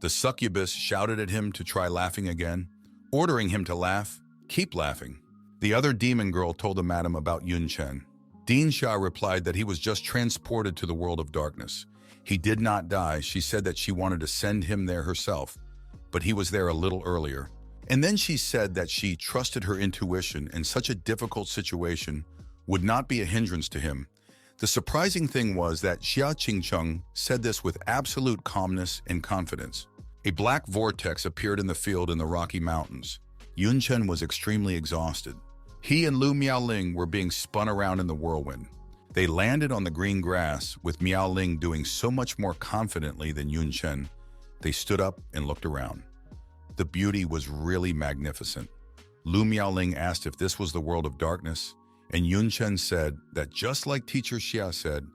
The succubus shouted at him to try laughing again, ordering him to laugh. Keep laughing. The other demon girl told the madam about Yun Chen. Dean Xia replied that he was just transported to the world of darkness. He did not die. She said that she wanted to send him there herself, but he was there a little earlier. And then she said that she trusted her intuition and such a difficult situation would not be a hindrance to him. The surprising thing was that Xia Qingcheng said this with absolute calmness and confidence. A black vortex appeared in the field in the Rocky Mountains. Yun Chen was extremely exhausted. He and Lu Miaoling were being spun around in the whirlwind. They landed on the green grass, with Miaoling doing so much more confidently than Yun Chen. They stood up and looked around. The beauty was really magnificent. Lu Miaoling asked if this was the world of darkness, and Yun Chen said that just like Teacher Xia said,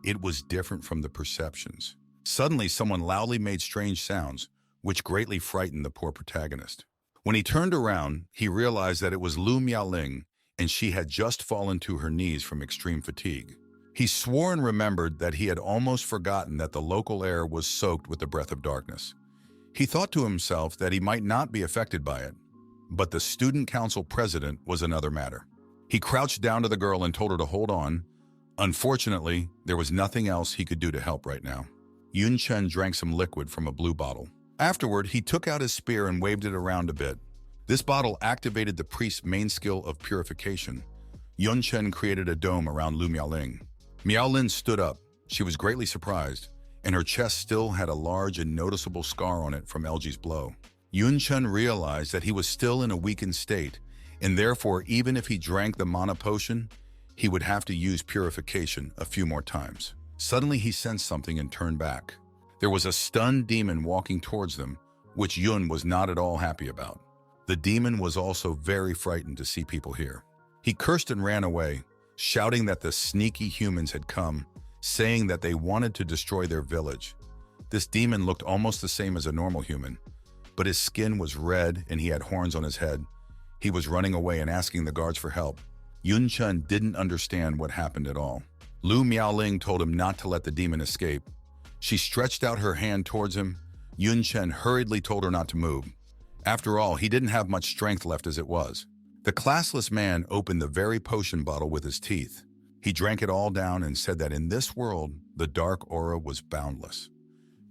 it was different from the perceptions. Suddenly, someone loudly made strange sounds, which greatly frightened the poor protagonist. When he turned around, he realized that it was Lu Miaoling, and she had just fallen to her knees from extreme fatigue. He swore and remembered that he had almost forgotten that the local air was soaked with the breath of darkness. He thought to himself that he might not be affected by it, but the student council president was another matter. He crouched down to the girl and told her to hold on. Unfortunately, there was nothing else he could do to help right now. Yun Chen drank some liquid from a blue bottle. Afterward, he took out his spear and waved it around a bit. This bottle activated the priest's main skill of purification. Yun Chen created a dome around Lu Miaoling. Miaolin stood up. She was greatly surprised, and her chest still had a large and noticeable scar on it from LG's blow. Yun Chen realized that he was still in a weakened state, and therefore, even if he drank the mana potion, he would have to use purification a few more times. Suddenly, he sensed something and turned back. There was a stunned demon walking towards them, which Yun was not at all happy about. The demon was also very frightened to see people here. He cursed and ran away, shouting that the sneaky humans had come, saying that they wanted to destroy their village. This demon looked almost the same as a normal human, but his skin was red and he had horns on his head. He was running away and asking the guards for help. Yun Chen didn't understand what happened at all. Lu Miaoling told him not to let the demon escape. She stretched out her hand towards him. Yun Chen hurriedly told her not to move. After all, he didn't have much strength left as it was. The classless man opened the very potion bottle with his teeth. He drank it all down and said that in this world, the dark aura was boundless.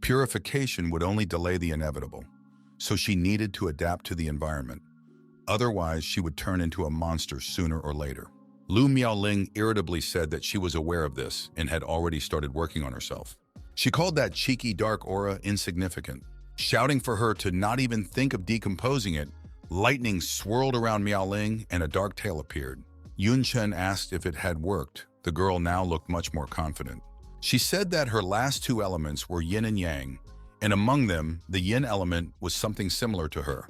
Purification would only delay the inevitable, so she needed to adapt to the environment. Otherwise, she would turn into a monster sooner or later. Lu Miaoling irritably said that she was aware of this and had already started working on herself. She called that cheeky dark aura insignificant. Shouting for her to not even think of decomposing it, lightning swirled around Miaoling and a dark tail appeared. Yun Chen asked if it had worked. The girl now looked much more confident. She said that her last two elements were yin and yang, and among them, the yin element was something similar to her,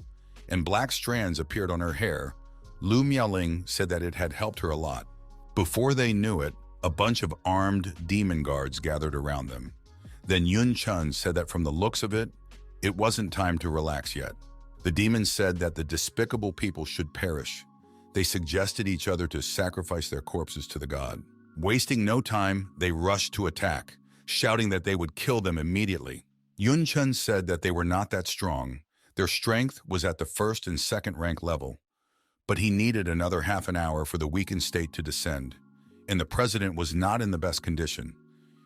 and black strands appeared on her hair. Lu Miaoling said that it had helped her a lot. Before they knew it, a bunch of armed demon guards gathered around them. Then Yun Chun said that from the looks of it, it wasn't time to relax yet. The demons said that the despicable people should perish. They suggested each other to sacrifice their corpses to the god. Wasting no time, they rushed to attack, shouting that they would kill them immediately. Yun Chun said that they were not that strong. Their strength was at the first and second rank level, but he needed another half an hour for the weakened state to descend, and the president was not in the best condition.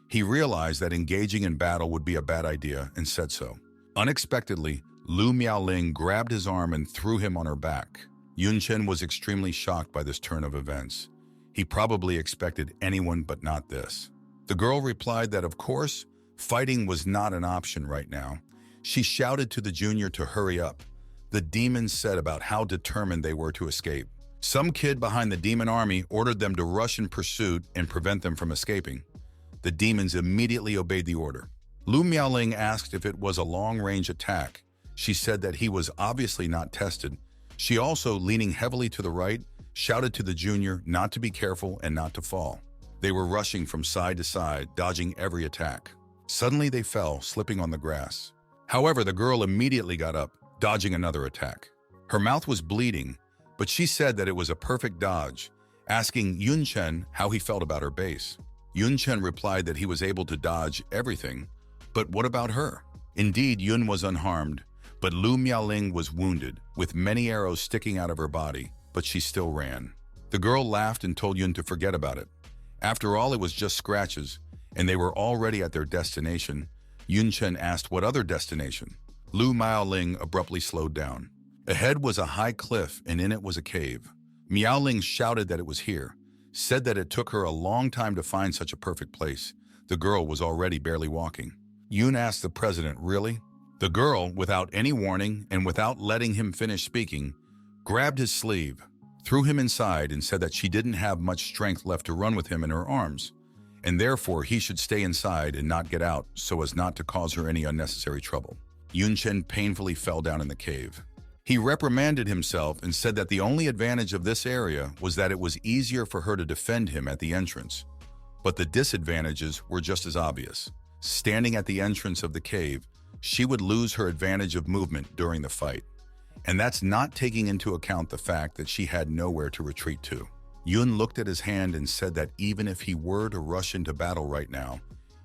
He realized that engaging in battle would be a bad idea and said so. Unexpectedly, Lu Miaoling grabbed his arm and threw him on her back. Yun Chen was extremely shocked by this turn of events. He probably expected anyone but not this. The girl replied that, of course, fighting was not an option right now. She shouted to the junior to hurry up. The demons said about how determined they were to escape. Some kid behind the demon army ordered them to rush in pursuit and prevent them from escaping. The demons immediately obeyed the order. Lu Miaoling asked if it was a long-range attack. She said that he was obviously not tested. She also, leaning heavily to the right, shouted to the junior not to be careful and not to fall. They were rushing from side to side, dodging every attack. Suddenly they fell, slipping on the grass. However, the girl immediately got up, dodging another attack. Her mouth was bleeding, but she said that it was a perfect dodge, asking Yun Chen how he felt about her base. Yun Chen replied that he was able to dodge everything, but what about her? Indeed, Yun was unharmed, but Lu Miaoling was wounded, with many arrows sticking out of her body, but she still ran. The girl laughed and told Yun to forget about it. After all, it was just scratches, and they were already at their destination. Yun Chen asked what other destination. Lu Miaoling abruptly slowed down. Ahead was a high cliff, and in it was a cave. Miaoling shouted that it was here, said that it took her a long time to find such a perfect place. The girl was already barely walking. Yun asked the president, really? The girl, without any warning and without letting him finish speaking, grabbed his sleeve, threw him inside, and said that she didn't have much strength left to run with him in her arms, and therefore he should stay inside and not get out so as not to cause her any unnecessary trouble. Yun Chen painfully fell down in the cave. He reprimanded himself and said that the only advantage of this area was that it was easier for her to defend him at the entrance. But the disadvantages were just as obvious. Standing at the entrance of the cave, she would lose her advantage of movement during the fight. And that's not taking into account the fact that she had nowhere to retreat to. Yun looked at his hand and said that even if he were to rush into battle right now,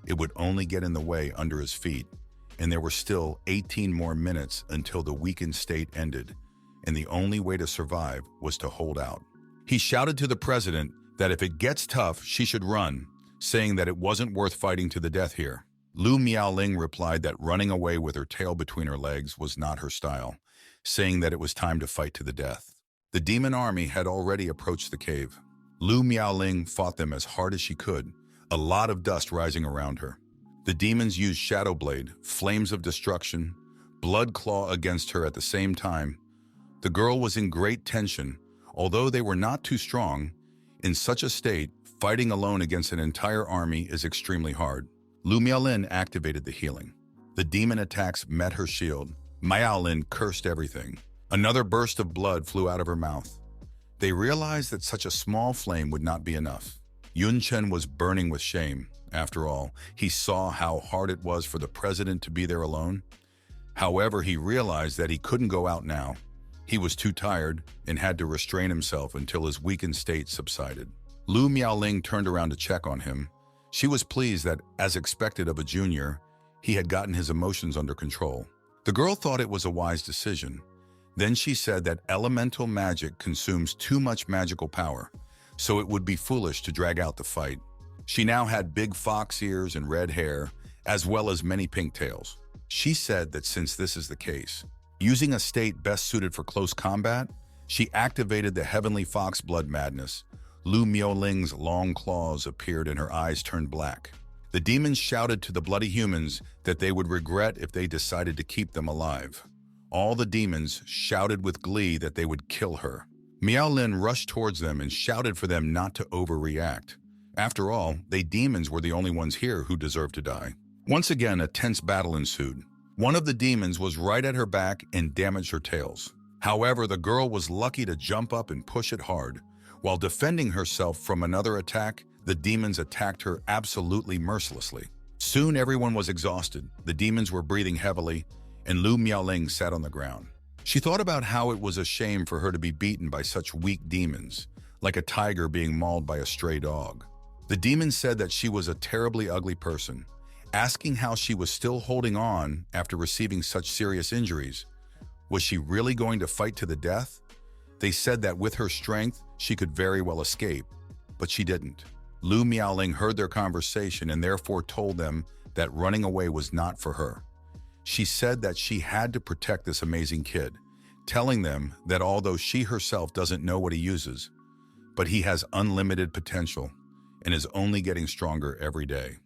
it would only get in the way under his feet, and there were still 18 more minutes until the weakened state ended, and the only way to survive was to hold out. He shouted to the president that if it gets tough, she should run, saying that it wasn't worth fighting to the death here. Lu Miaoling replied that running away with her tail between her legs was not her style, saying that it was time to fight to the death. The demon army had already approached the cave. Lu Miaoling fought them as hard as she could, a lot of dust rising around her. The demons used Shadow Blade, flames of destruction, blood claw against her at the same time. The girl was in great tension, although they were not too strong. In such a state, fighting alone against an entire army is extremely hard. Lu Miaolin activated the healing. The demon attacks met her shield. Miaolin cursed everything. Another burst of blood flew out of her mouth. They realized that such a small flame would not be enough. Yun Chen was burning with shame. After all, he saw how hard it was for the president to be there alone. However, he realized that he couldn't go out now. He was too tired and had to restrain himself until his weakened state subsided. Lu Miaoling turned around to check on him. She was pleased that, as expected of a junior, he had gotten his emotions under control. The girl thought it was a wise decision. Then she said that elemental magic consumes too much magical power, so it would be foolish to drag out the fight. She now had big fox ears and red hair, as well as many pigtails. She said that since this is the case, using a state best suited for close combat, she activated the heavenly fox blood madness. Lu Miaoling's long claws appeared and her eyes turned black. The demons shouted to the bloody humans that they would regret if they decided to keep them alive. All the demons shouted with glee that they would kill her. Miaolin rushed towards them and shouted for them not to overreact. After all, they demons were the only ones here who deserved to die. Once again, a tense battle ensued. One of the demons was right at her back and damaged her tails. However, the girl was lucky to jump up and push it hard. While defending herself from another attack, the demons attacked her absolutely mercilessly. Soon everyone was exhausted, the demons were breathing heavily, and Lu Miaoling sat on the ground. She thought about how it was a shame for her to be beaten by such weak demons, like a tiger being mauled by a stray dog. The demon said that she was a terribly ugly person, asking how she was still holding on after receiving such serious injuries. Was she really going to fight to the death? They said that with her strength, she could very well escape, but she didn't. Lu Miaoling heard their conversation and therefore told them that running away was not for her. She said that she had to protect this amazing kid, telling them that although she herself doesn't know what he uses, but he has unlimited potential and is only getting stronger every day.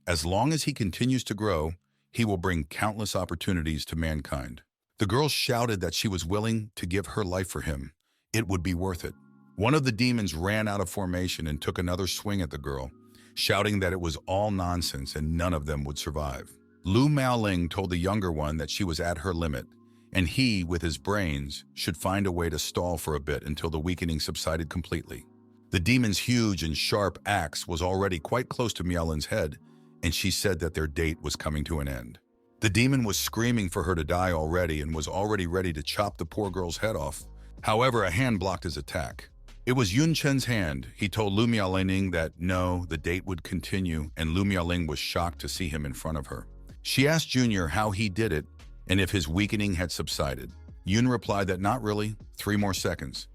As long as he continues to grow, he will bring countless opportunities to mankind. The girl shouted that she was willing to give her life for him. It would be worth it. One of the demons ran out of formation and took another swing at the girl, shouting that it was all nonsense and none of them would survive. Lu Miaoling told the younger one that she was at her limit, and he, with his brains, should find a way to stall for a bit until the weakening subsided completely. The demon's huge and sharp axe was already quite close to Miaoling's head, and she said that their date was coming to an end. The demon was screaming for her to die already and was already ready to chop the poor girl's head off. However, a hand blocked his attack. It was Yun Chen's hand. He told Lu Miaoling that no, the date would continue, and Lu Miaoling was shocked to see him in front of her. She asked Junior how he did it and if his weakening had subsided. Yun replied that not really, 3 more seconds.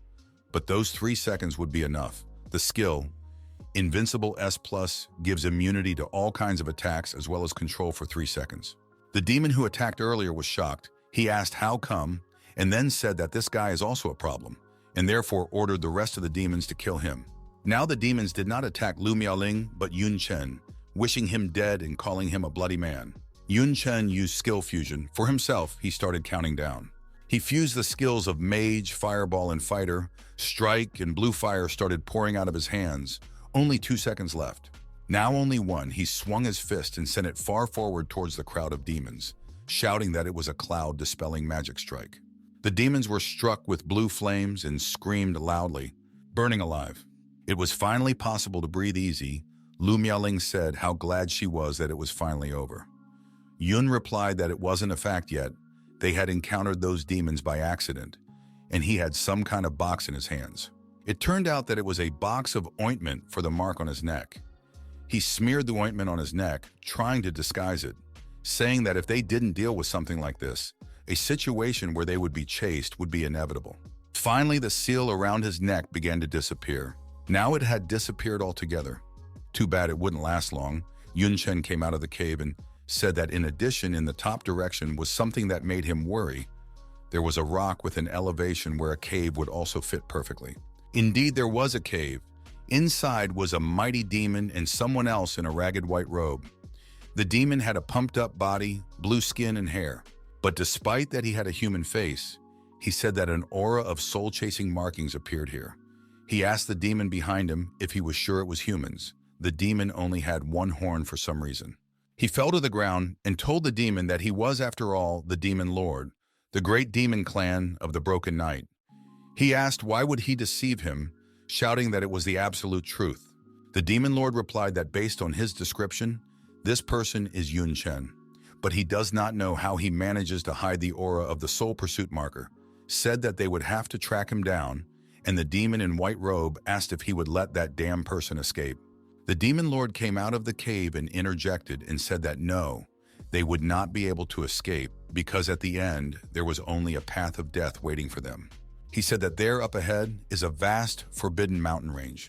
But those 3 seconds would be enough. The skill, Invincible S+, gives immunity to all kinds of attacks as well as control for 3 seconds. The demon who attacked earlier was shocked. He asked how come, and then said that this guy is also a problem, and therefore ordered the rest of the demons to kill him. Now the demons did not attack Lu Miaoling but Yun Chen, wishing him dead and calling him a bloody man. Yun Chen used skill fusion. For himself, he started counting down. He fused the skills of Mage, Fireball, and Fighter. Strike and Blue Fire started pouring out of his hands. Only 2 seconds left. Now only 1, he swung his fist and sent it far forward towards the crowd of demons, shouting that it was a cloud dispelling magic strike. The demons were struck with blue flames and screamed loudly, burning alive. It was finally possible to breathe easy. Lu Miaoling said how glad she was that it was finally over. Yun replied that it wasn't a fact yet. They had encountered those demons by accident, and he had some kind of box in his hands. It turned out that it was a box of ointment for the mark on his neck. He smeared the ointment on his neck, trying to disguise it, saying that if they didn't deal with something like this, a situation where they would be chased would be inevitable. Finally, the seal around his neck began to disappear. Now it had disappeared altogether. Too bad it wouldn't last long. Yun Chen came out of the cave and said that in addition, in the top direction was something that made him worry. There was a rock with an elevation where a cave would also fit perfectly. Indeed, there was a cave. Inside was a mighty demon and someone else in a ragged white robe. The demon had a pumped-up body, blue skin, and hair. But despite that he had a human face, he said that an aura of soul-chasing markings appeared here. He asked the demon behind him if he was sure it was humans. The demon only had 1 horn for some reason. He fell to the ground and told the demon that he was, after all, the demon lord, the great demon clan of the Broken Knight. He asked why would he deceive him, shouting that it was the absolute truth. The demon lord replied that based on his description, this person is Yun Chen, but he does not know how he manages to hide the aura of the soul pursuit marker, said that they would have to track him down, and the demon in white robe asked if he would let that damn person escape. The demon lord came out of the cave and interjected and said that no, they would not be able to escape because at the end there was only a path of death waiting for them. He said that there up ahead is a vast forbidden mountain range,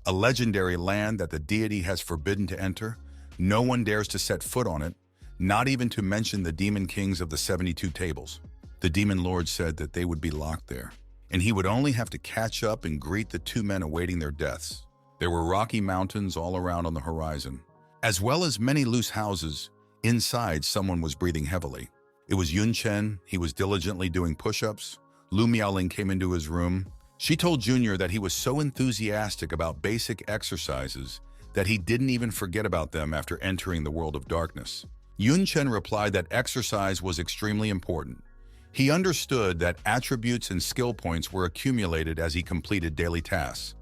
a legendary land that the deity has forbidden to enter. No one dares to set foot on it, not even to mention the demon kings of the 72 tables. The demon lord said that they would be locked there, and he would only have to catch up and greet the 2 men awaiting their deaths. There were rocky mountains all around on the horizon, as well as many loose houses. Inside, someone was breathing heavily. It was Yun Chen. He was diligently doing push-ups. Lu Miaoling came into his room, She told Junior that he was so enthusiastic about basic exercises that he didn't even forget about them after entering the world of darkness. Chen replied that exercise was extremely important. He understood that attributes and skill points were accumulated as he completed daily tasks,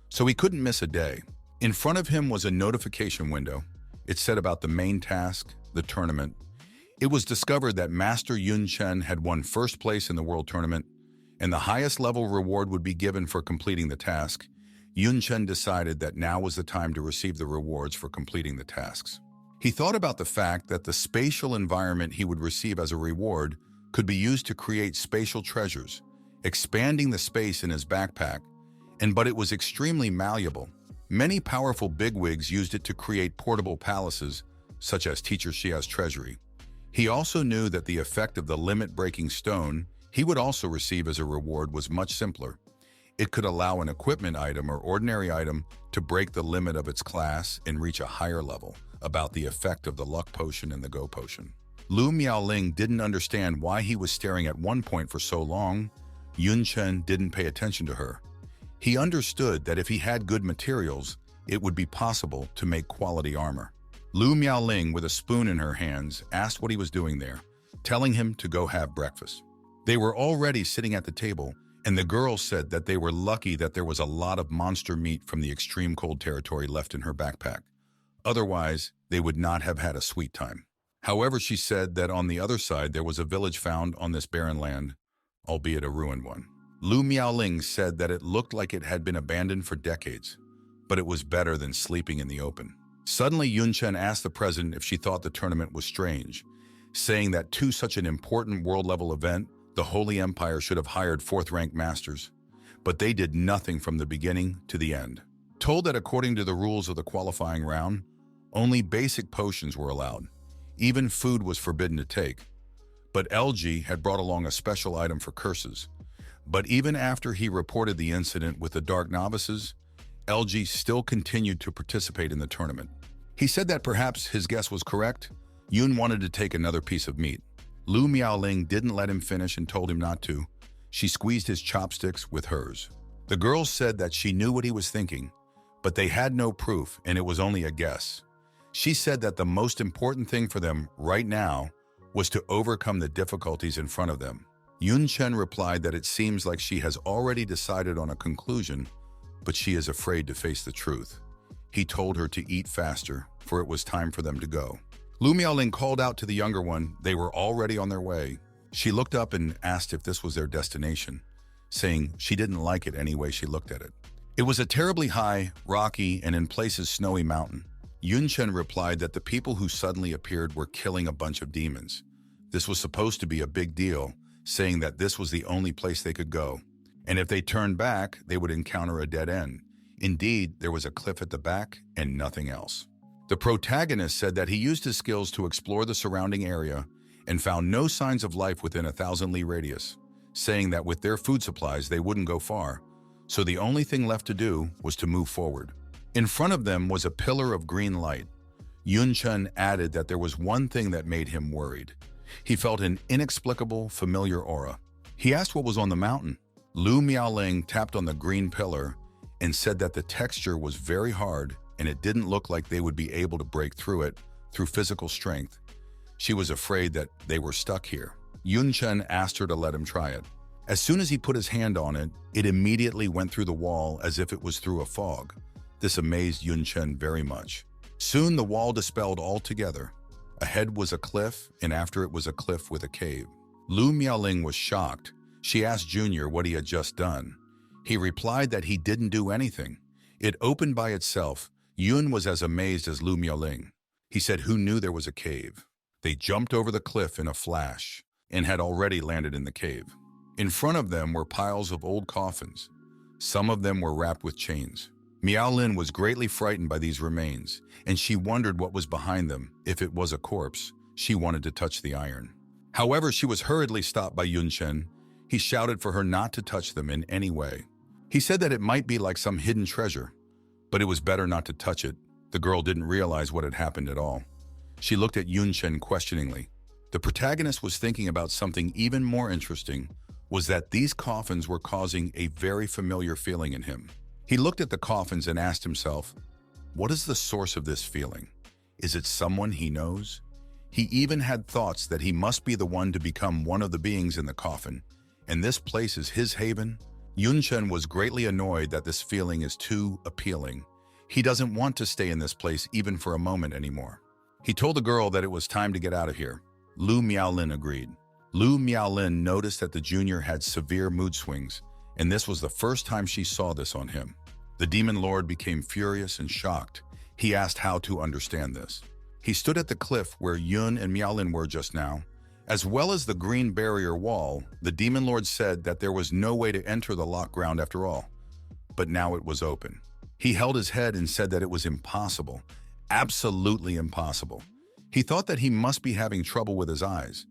so he couldn't miss a day. In front of him was a notification window. It said about the main task, the tournament. It was discovered that Master Chen had won first place in the world tournament, and the highest level reward would be given for completing the task. Chen decided that now was the time to receive the rewards for completing the tasks. He thought about the fact that the spatial environment he would receive as a reward could be used to create spatial treasures, expanding the space in his backpack, but it was extremely malleable. Many powerful bigwigs used it to create portable palaces, such as Teacher Xia's treasury. He also knew that the effect of the limit-breaking stone he would also receive as a reward was much simpler. It could allow an equipment item or ordinary item to break the limit of its class and reach a higher level, about the effect of the luck potion and the go potion. Lu Miaoling didn't understand why he was staring at one point for so long. Chen didn't pay attention to her. He understood that if he had good materials, it would be possible to make quality armor. Lu Miaoling, with a spoon in her hands, asked what he was doing there, telling him to go have breakfast. They were already sitting at the table, and the girl said that they were lucky that there was a lot of monster meat from the extreme cold territory left in her backpack. Otherwise, they would not have had a sweet time. However, she said that on the other side there was a village found on this barren land, albeit a ruined one. Lu Miaoling said that it looked like it had been abandoned for decades, but it was better than sleeping in the open. Suddenly, Chen asked the president if she thought the tournament was strange, saying that to such an important world-level event, the Holy Empire should have hired fourth-rank masters, but they did nothing from the beginning to the end. Told that according to the rules of the qualifying round, only basic potions were allowed. Even food was forbidden to take. But LG had brought along a special item for curses. But even after he reported the incident with the Dark Novices, LG still continued to participate in the tournament. He said that perhaps his guess was correct. Yun wanted to take another piece of meat. Lu Miaoling didn't let him finish and told him not to. She squeezed his chopsticks with hers. The girl said that she knew what he was thinking, but they had no proof and it was only a guess. She said that the most important thing for them right now was to overcome the difficulties in front of them. Chen replied that it seems like she has already decided on a conclusion, but she is afraid to face the truth. He told her to eat faster, for it was time for them to go. Lu Miaoling called out to the younger one. They were already on their way. She looked up and asked if this was their destination, saying she didn't like it any way she looked at it. It was a terribly high, rocky, and in places snowy mountain. Chen replied that the people who suddenly appeared were killing a bunch of demons. This was supposed to be a big deal, saying that this was the only place they could go, and if they turned back, they would encounter a dead end. Indeed, there was a cliff at the back and nothing else. The protagonist said that he used his skills to explore the surrounding area and found no signs of life within a 1,000-li radius, saying that with their food supplies they wouldn't go far, so the only thing left to do was to move forward. In front of them was a pillar of green light. Chen added that there was one thing that made him worried. He felt an inexplicable, familiar aura. He asked what was on the mountain. Lu Miaoling tapped on the green pillar and said that the texture was very hard and it didn't look like they would be able to break through it through physical strength. She was afraid that they were stuck here. Chen asked her to let him try it. As soon as he put his hand on it, it immediately went through the wall as if it was through a fog. This amazed Chen very much. Soon the wall dispelled altogether. Ahead was a cliff, and after it was a cliff with a cave. Lu Miaoling was shocked. She asked Junior what he had just done. He replied that he didn't do anything. It opened by itself. Yun was as amazed as Lu Miaoling. He said who knew there was a cave. They jumped over the cliff in a flash and had already landed in the cave. In front of them were piles of old coffins. Some of them were wrapped with chains. Miaolin was greatly frightened by these remains, and she wondered what was behind them. If it was a corpse, she wanted to touch the iron. However, she was hurriedly stopped by Chen. He shouted for her not to touch them in any way. He said that it might be like some hidden treasure, but it was better not to touch it. The girl didn't realize what had happened at all. She looked at Chen questioningly. The protagonist was thinking about something even more interesting. was that these coffins were causing a very familiar feeling in him. He looked at the coffins and asked himself, what is the source of this feeling? Is it someone he knows? He even had thoughts that he must be the one to become one of the beings in the coffin, and this place is his haven. Chen was greatly annoyed that this feeling is too appealing. He doesn't want to stay in this place even for a moment anymore. He told the girl that it was time to get out of here. Lu Miaolin agreed. Lu Miaolin noticed that the junior had severe mood swings, and this was the first time she saw this on him. The demon lord became furious and shocked. He asked how to understand this. He stood at the cliff where Yun and Miaolin were just now. As well as the green barrier wall, the demon lord said that there was no way to enter the locked ground after all. But now it was open. He held his head and said that it was impossible. Absolutely impossible. He thought that he must be having trouble with his eyes.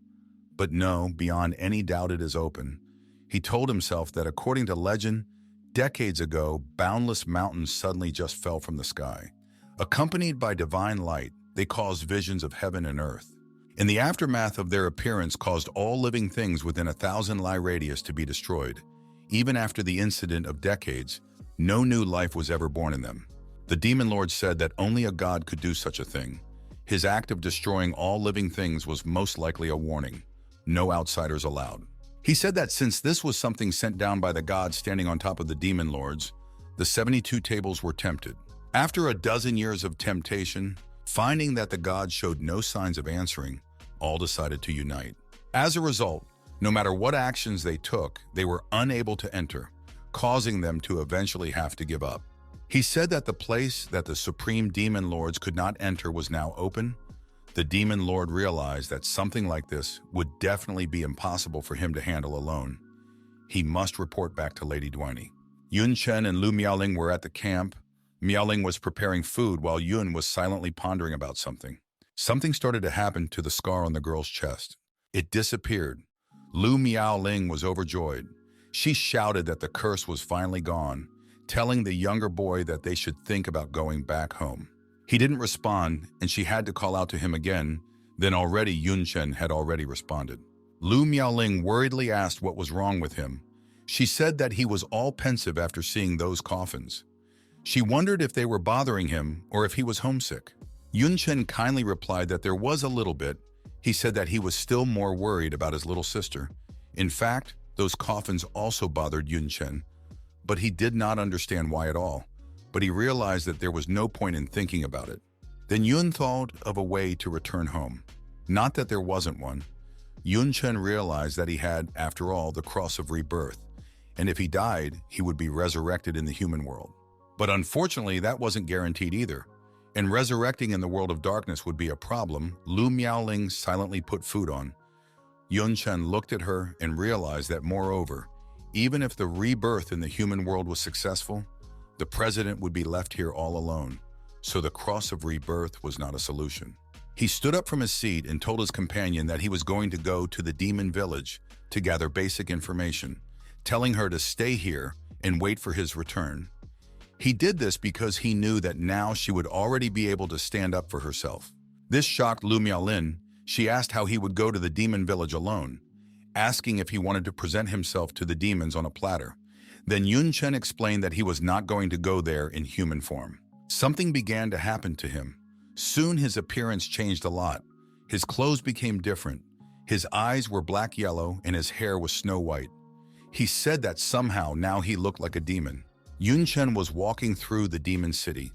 But no, beyond any doubt it is open. He told himself that according to legend, decades ago, boundless mountains suddenly just fell from the sky. Accompanied by divine light, they caused visions of heaven and earth. In the aftermath of their appearance caused all living things within 1,000 li radius to be destroyed. Even after the incident of decades, no new life was ever born in them. The demon lord said that only a god could do such a thing. His act of destroying all living things was most likely a warning. No outsiders allowed. He said that since this was something sent down by the gods standing on top of the demon lords, the 72 tables were tempted. After a dozen years of temptation, finding that the gods showed no signs of answering, all decided to unite. As a result, no matter what actions they took, they were unable to enter, causing them to eventually have to give up. He said that the place that the supreme demon lords could not enter was now open. The demon lord realized that something like this would definitely be impossible for him to handle alone. He must report back to Lady Duanyi. Yun Chen and Lu Miaoling were at the camp. Miaoling was preparing food while Yun was silently pondering about something. Something started to happen to the scar on the girl's chest. It disappeared. Lu Miaoling was overjoyed. She shouted that the curse was finally gone, telling the younger boy that they should think about going back home. He didn't respond, and she had to call out to him again. Then already Yun Chen had already responded. Lu Miaoling worriedly asked what was wrong with him. She said that he was all pensive after seeing those coffins. She wondered if they were bothering him or if he was homesick. Yun Chen kindly replied that there was a little bit. He said that he was still more worried about his little sister. In fact, those coffins also bothered Yun Chen, but he did not understand why at all. But he realized that there was no point in thinking about it. Then Yun thought of a way to return home. Not that there wasn't one. Yun Chen realized that he had, after all, the cross of rebirth, and if he died, he would be resurrected in the human world. But unfortunately, that wasn't guaranteed either. And resurrecting in the world of darkness would be a problem. Lu Miaoling silently put food on. Yun Chen looked at her and realized that, moreover, even if the rebirth in the human world was successful, the president would be left here all alone. So the cross of rebirth was not a solution. He stood up from his seat and told his companion that he was going to go to the demon village to gather basic information, telling her to stay here and wait for his return. He did this because he knew that now she would already be able to stand up for herself. This shocked Lu Miaolin. She asked how he would go to the demon village alone, asking if he wanted to present himself to the demons on a platter. Then Yun Chen explained that he was not going to go there in human form. Something began to happen to him. Soon his appearance changed a lot. His clothes became different. His eyes were black-yellow and his hair was snow-white. He said that somehow now he looked like a demon. Yun Chen was walking through the demon city.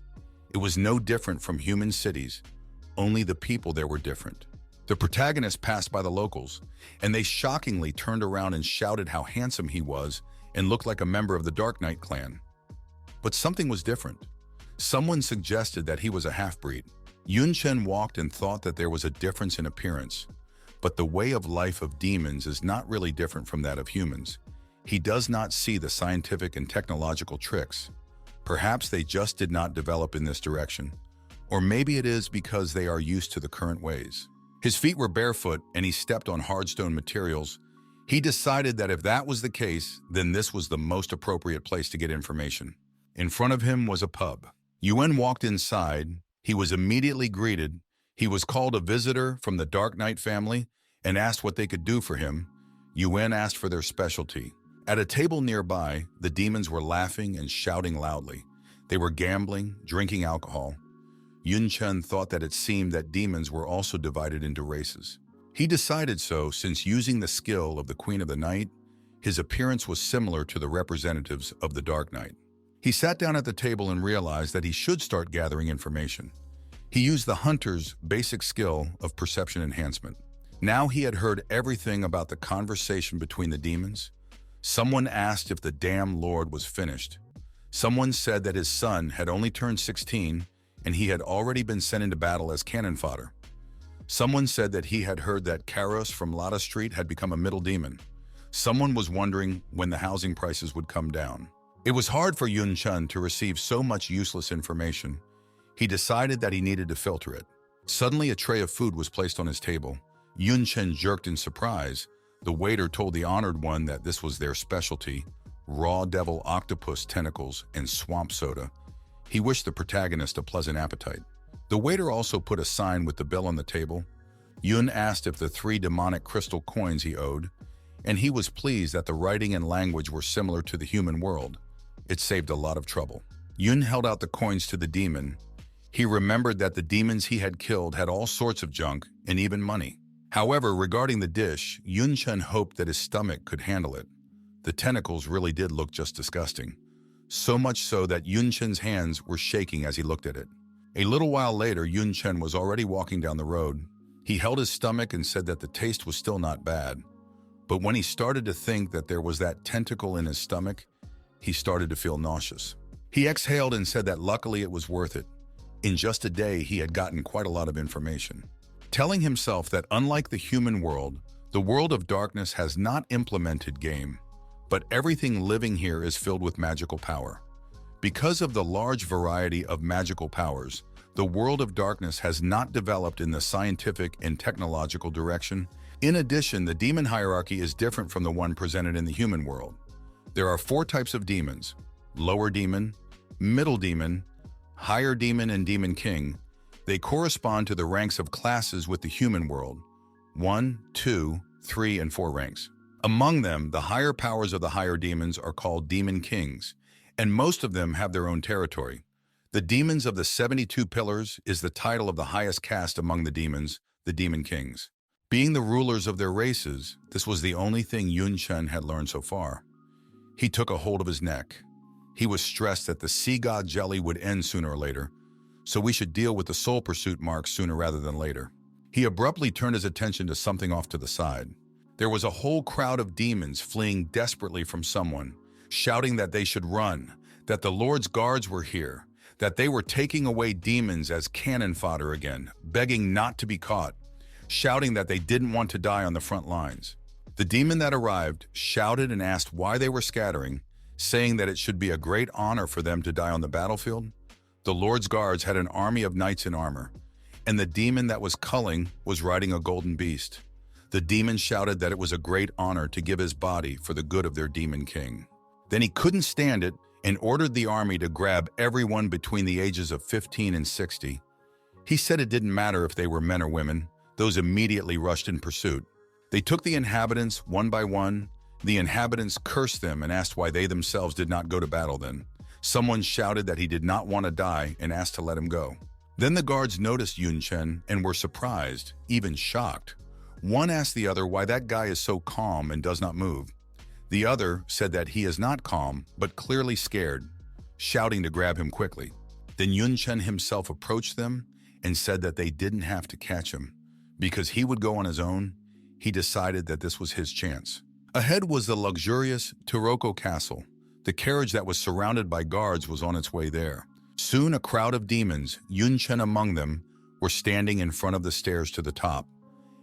It was no different from human cities, only the people there were different. The protagonist passed by the locals, and they shockingly turned around and shouted how handsome he was and looked like a member of the Dark Knight clan. But something was different. Someone suggested that he was a half-breed. Yun Chen walked and thought that there was a difference in appearance. But the way of life of demons is not really different from that of humans. He does not see the scientific and technological tricks. Perhaps they just did not develop in this direction. Or maybe it is because they are used to the current ways. His feet were barefoot and he stepped on hard stone materials. He decided that if that was the case, then this was the most appropriate place to get information. In front of him was a pub. Yuen walked inside. He was immediately greeted. He was called a visitor from the Dark Knight family and asked what they could do for him. Yuen asked for their specialty. At a table nearby, the demons were laughing and shouting loudly. They were gambling, drinking alcohol. Chen thought that it seemed that demons were also divided into races. He decided so since using the skill of the Queen of the Night, his appearance was similar to the representatives of the Dark Knight. He sat down at the table and realized that he should start gathering information. He used the hunter's basic skill of perception enhancement. Now he had heard everything about the conversation between the demons. Someone asked if the damn Lord was finished. Someone said that his son had only turned 16 and he had already been sent into battle as cannon fodder. Someone said that he had heard that Karos from Lotta Street had become a middle demon. Someone was wondering when the housing prices would come down. It was hard for Chen to receive so much useless information. He decided that he needed to filter it. Suddenly, a tray of food was placed on his table. Chen jerked in surprise. The waiter told the honored one that this was their specialty, raw devil octopus tentacles and swamp soda. He wished the protagonist a pleasant appetite. The waiter also put a sign with the bill on the table. Yun asked if the 3 demonic crystal coins he owed, and he was pleased that the writing and language were similar to the human world. It saved a lot of trouble. Yun held out the coins to the demon. He remembered that the demons he had killed had all sorts of junk and even money. However, regarding the dish, Chen hoped that his stomach could handle it. The tentacles really did look just disgusting. So much so that Chen's hands were shaking as he looked at it. A little while later, Chen was already walking down the road. He held his stomach and said that the taste was still not bad. But when he started to think that there was that tentacle in his stomach, he started to feel nauseous. He exhaled and said that luckily it was worth it. In just a day, he had gotten quite a lot of information. Telling himself that unlike the human world, the world of darkness has not implemented game, but everything living here is filled with magical power. Because of the large variety of magical powers, the world of darkness has not developed in the scientific and technological direction. In addition, the demon hierarchy is different from the one presented in the human world. There are 4 types of demons: lower demon, middle demon, higher demon, and demon king. They correspond to the ranks of classes with the human world: 1, 2, 3, and 4 ranks. Among them, the higher powers of the higher demons are called demon kings, and most of them have their own territory. The demons of the 72 pillars is the title of the highest caste among the demons, the demon kings. Being the rulers of their races, this was the only thing Chen had learned so far. He took a hold of his neck. He was stressed that the sea god jelly would end sooner or later, so we should deal with the soul pursuit mark sooner rather than later. He abruptly turned his attention to something off to the side. There was a whole crowd of demons fleeing desperately from someone, shouting that they should run, that the Lord's guards were here, that they were taking away demons as cannon fodder again, begging not to be caught, shouting that they didn't want to die on the front lines. The demon that arrived shouted and asked why they were scattering, saying that it should be a great honor for them to die on the battlefield. The Lord's guards had an army of knights in armor, and the demon that was culling was riding a golden beast. The demon shouted that it was a great honor to give his body for the good of their demon king. Then he couldn't stand it and ordered the army to grab everyone between the ages of 15 and 60. He said it didn't matter if they were men or women. Those immediately rushed in pursuit. They took the inhabitants one by one. The inhabitants cursed them and asked why they themselves did not go to battle then. Someone shouted that he did not want to die and asked to let him go. Then the guards noticed Chen and were surprised, even shocked. One asked the other why that guy is so calm and does not move. The other said that he is not calm, but clearly scared, shouting to grab him quickly. Then Chen himself approached them and said that they didn't have to catch him. Because he would go on his own, he decided that this was his chance. Ahead was the luxurious Taroko Castle. The carriage that was surrounded by guards was on its way there. Soon a crowd of demons, Chen among them, were standing in front of the stairs to the top.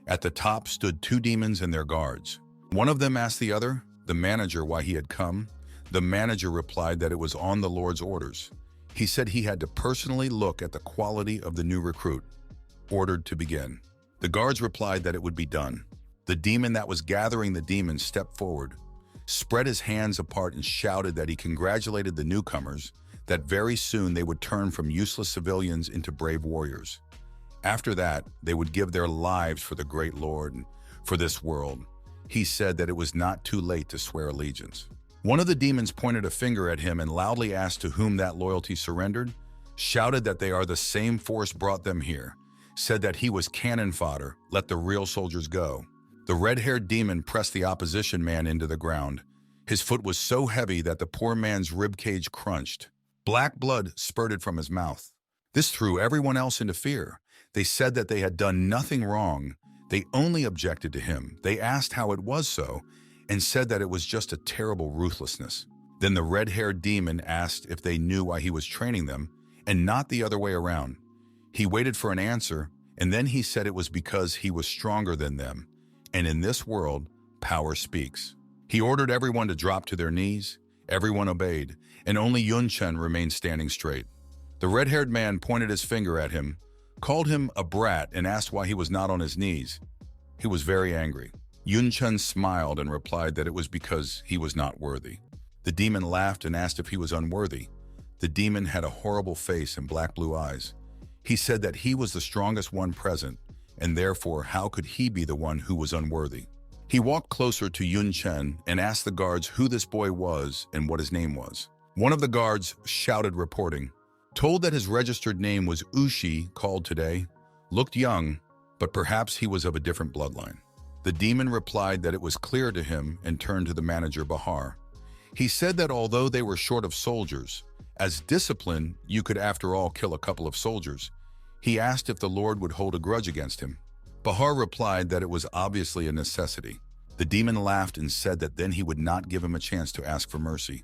At the top stood 2 demons and their guards. One of them asked the other, the manager, why he had come. The manager replied that it was on the Lord's orders. He said he had to personally look at the quality of the new recruit. Ordered to begin. The guards replied that it would be done. The demon that was gathering the demons stepped forward, spread his hands apart and shouted that he congratulated the newcomers, that very soon they would turn from useless civilians into brave warriors. After that, they would give their lives for the great Lord and for this world. he said that it was not too late to swear allegiance. One of the demons pointed a finger at him and loudly asked to whom that loyalty surrendered, shouted that they are the same force brought them here, said that he was cannon fodder, let the real soldiers go. The red-haired demon pressed the opposition man into the ground. His foot was so heavy that the poor man's ribcage crunched. Black blood spurted from his mouth. This threw everyone else into fear. They said that they had done nothing wrong. They only objected to him. They asked how it was so, and said that it was just a terrible ruthlessness. Then the red-haired demon asked if they knew why he was training them, and not the other way around. He waited for an answer, and then he said it was because he was stronger than them. And in this world, power speaks. He ordered everyone to drop to their knees. Everyone obeyed, and only Chen remained standing straight. The red-haired man pointed his finger at him, called him a brat, and asked why he was not on his knees. He was very angry. Chen smiled and replied that it was because he was not worthy. The demon laughed and asked if he was unworthy. The demon had a horrible face and black-blue eyes. He said that he was the strongest one present, and therefore how could he be the one who was unworthy? He walked closer to Chen and asked the guards who this boy was and what his name was. One of the guards shouted, reporting, told that his registered name was Ushi, called today, looked young, but perhaps he was of a different bloodline. The demon replied that it was clear to him and turned to the manager, Bahar. He said that although they were short of soldiers, as discipline, you could after all kill a couple of soldiers. He asked if the Lord would hold a grudge against him. Bahar replied that it was obviously a necessity. The demon laughed and said that then he would not give him a chance to ask for mercy.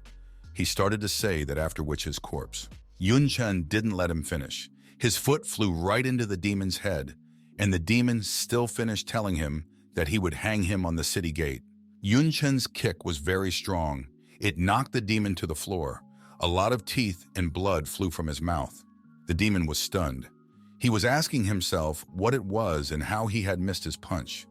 He started to say that after which his corpse. Chen didn't let him finish. His foot flew right into the demon's head, and the demon still finished telling him that he would hang him on the city gate. Chen's kick was very strong. It knocked the demon to the floor. A lot of teeth and blood flew from his mouth. The demon was stunned. He was asking himself what it was and how he had missed his punch.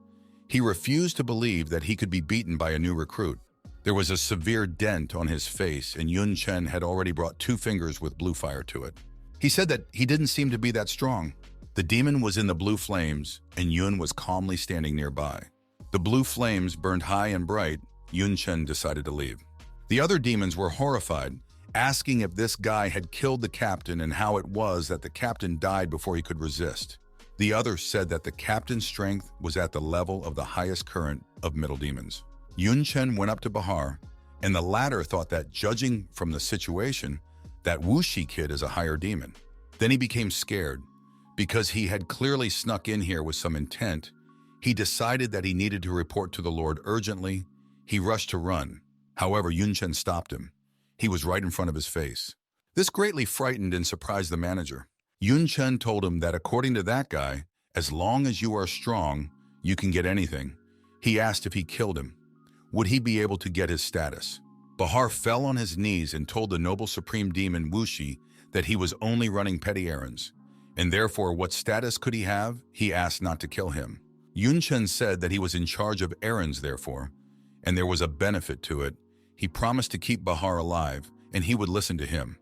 He refused to believe that he could be beaten by a new recruit. There was a severe dent on his face, and Chen had already brought 2 fingers with blue fire to it. He said that he didn't seem to be that strong. The demon was in the blue flames, and Yun was calmly standing nearby. The blue flames burned high and bright. Chen decided to leave. The other demons were horrified, asking if this guy had killed the captain and how it was that the captain died before he could resist. The others said that the captain's strength was at the level of the highest current of middle demons. Chen went up to Bahar, and the latter thought that, judging from the situation, that Wuxi kid is a higher demon. Then he became scared. Because he had clearly snuck in here with some intent, he decided that he needed to report to the Lord urgently. He rushed to run. However, Chen stopped him. He was right in front of his face. This greatly frightened and surprised the manager. Chen told him that according to that guy, as long as you are strong, you can get anything. He asked if he killed him, would he be able to get his status? Bahar fell on his knees and told the noble supreme demon Wuxi that he was only running petty errands, and therefore what status could he have? He asked not to kill him. Chen said that he was in charge of errands therefore, and there was a benefit to it. He promised to keep Bahar alive, and he would listen to him.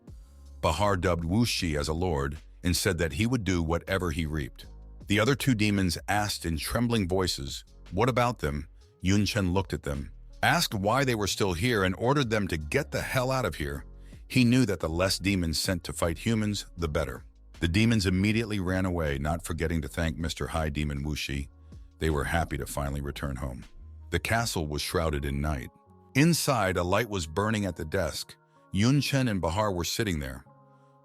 Bahar dubbed Wuxi as a lord and said that he would do whatever he reaped. The other 2 demons asked in trembling voices, what about them? Chen looked at them, asked why they were still here, and ordered them to get the hell out of here. He knew that the less demons sent to fight humans, the better. The demons immediately ran away, not forgetting to thank Mr. High Demon Wuxi. They were happy to finally return home. The castle was shrouded in night. Inside, a light was burning at the desk. Chen and Bahar were sitting there.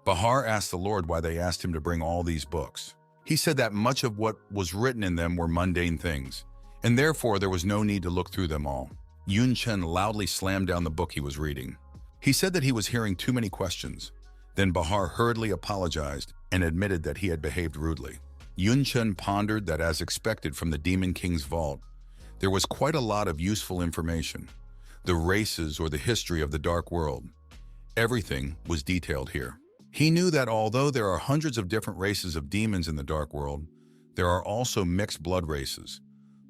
Bahar asked the Lord why they asked him to bring all these books. He said that much of what was written in them were mundane things, and therefore there was no need to look through them all. Chen loudly slammed down the book he was reading. He said that he was hearing too many questions. Then Bahar hurriedly apologized and admitted that he had behaved rudely. Chen pondered that, as expected from the Demon King's vault, there was quite a lot of useful information. The races or the history of the dark world. Everything was detailed here. He knew that although there are hundreds of different races of demons in the dark world, there are also mixed blood races,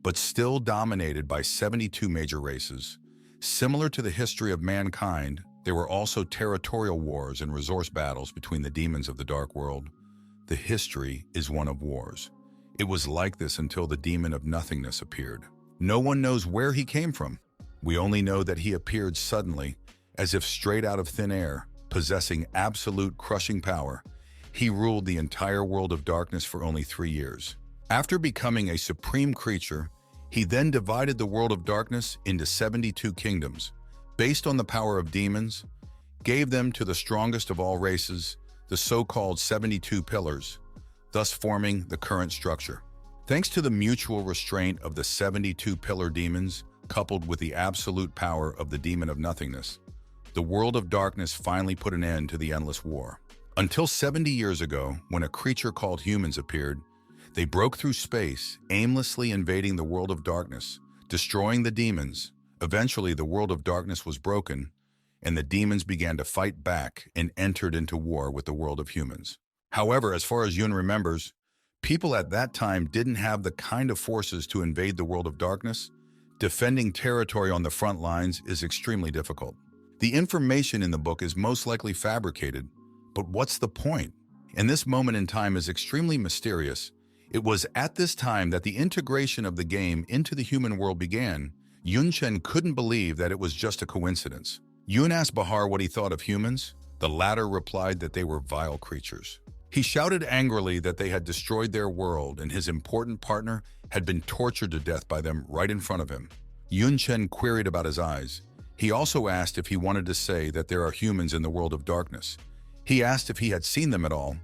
but still dominated by 72 major races. Similar to the history of mankind, there were also territorial wars and resource battles between the demons of the dark world. The history is one of wars. It was like this until the demon of nothingness appeared. No one knows where he came from. We only know that he appeared suddenly, as if straight out of thin air, possessing absolute crushing power. He ruled the entire world of darkness for only 3 years. After becoming a supreme creature, he then divided the world of darkness into 72 kingdoms, based on the power of demons, gave them to the strongest of all races, the so-called 72 pillars, thus forming the current structure. Thanks to the mutual restraint of the 72 pillar demons, coupled with the absolute power of the demon of nothingness, the world of darkness finally put an end to the endless war. Until 70 years ago, when a creature called humans appeared, they broke through space, aimlessly invading the world of darkness, destroying the demons. Eventually, the world of darkness was broken, and the demons began to fight back and entered into war with the world of humans. However, as far as Yun remembers, people at that time didn't have the kind of forces to invade the world of darkness. Defending territory on the front lines is extremely difficult. The information in the book is most likely fabricated, but what's the point? And this moment in time is extremely mysterious. It was at this time that the integration of the game into the human world began. Chen couldn't believe that it was just a coincidence. Yun asked Bahar what he thought of humans. The latter replied that they were vile creatures. He shouted angrily that they had destroyed their world and his important partner had been tortured to death by them right in front of him. Chen queried about his eyes. He also asked if he wanted to say that there are humans in the world of darkness. He asked if he had seen them at all.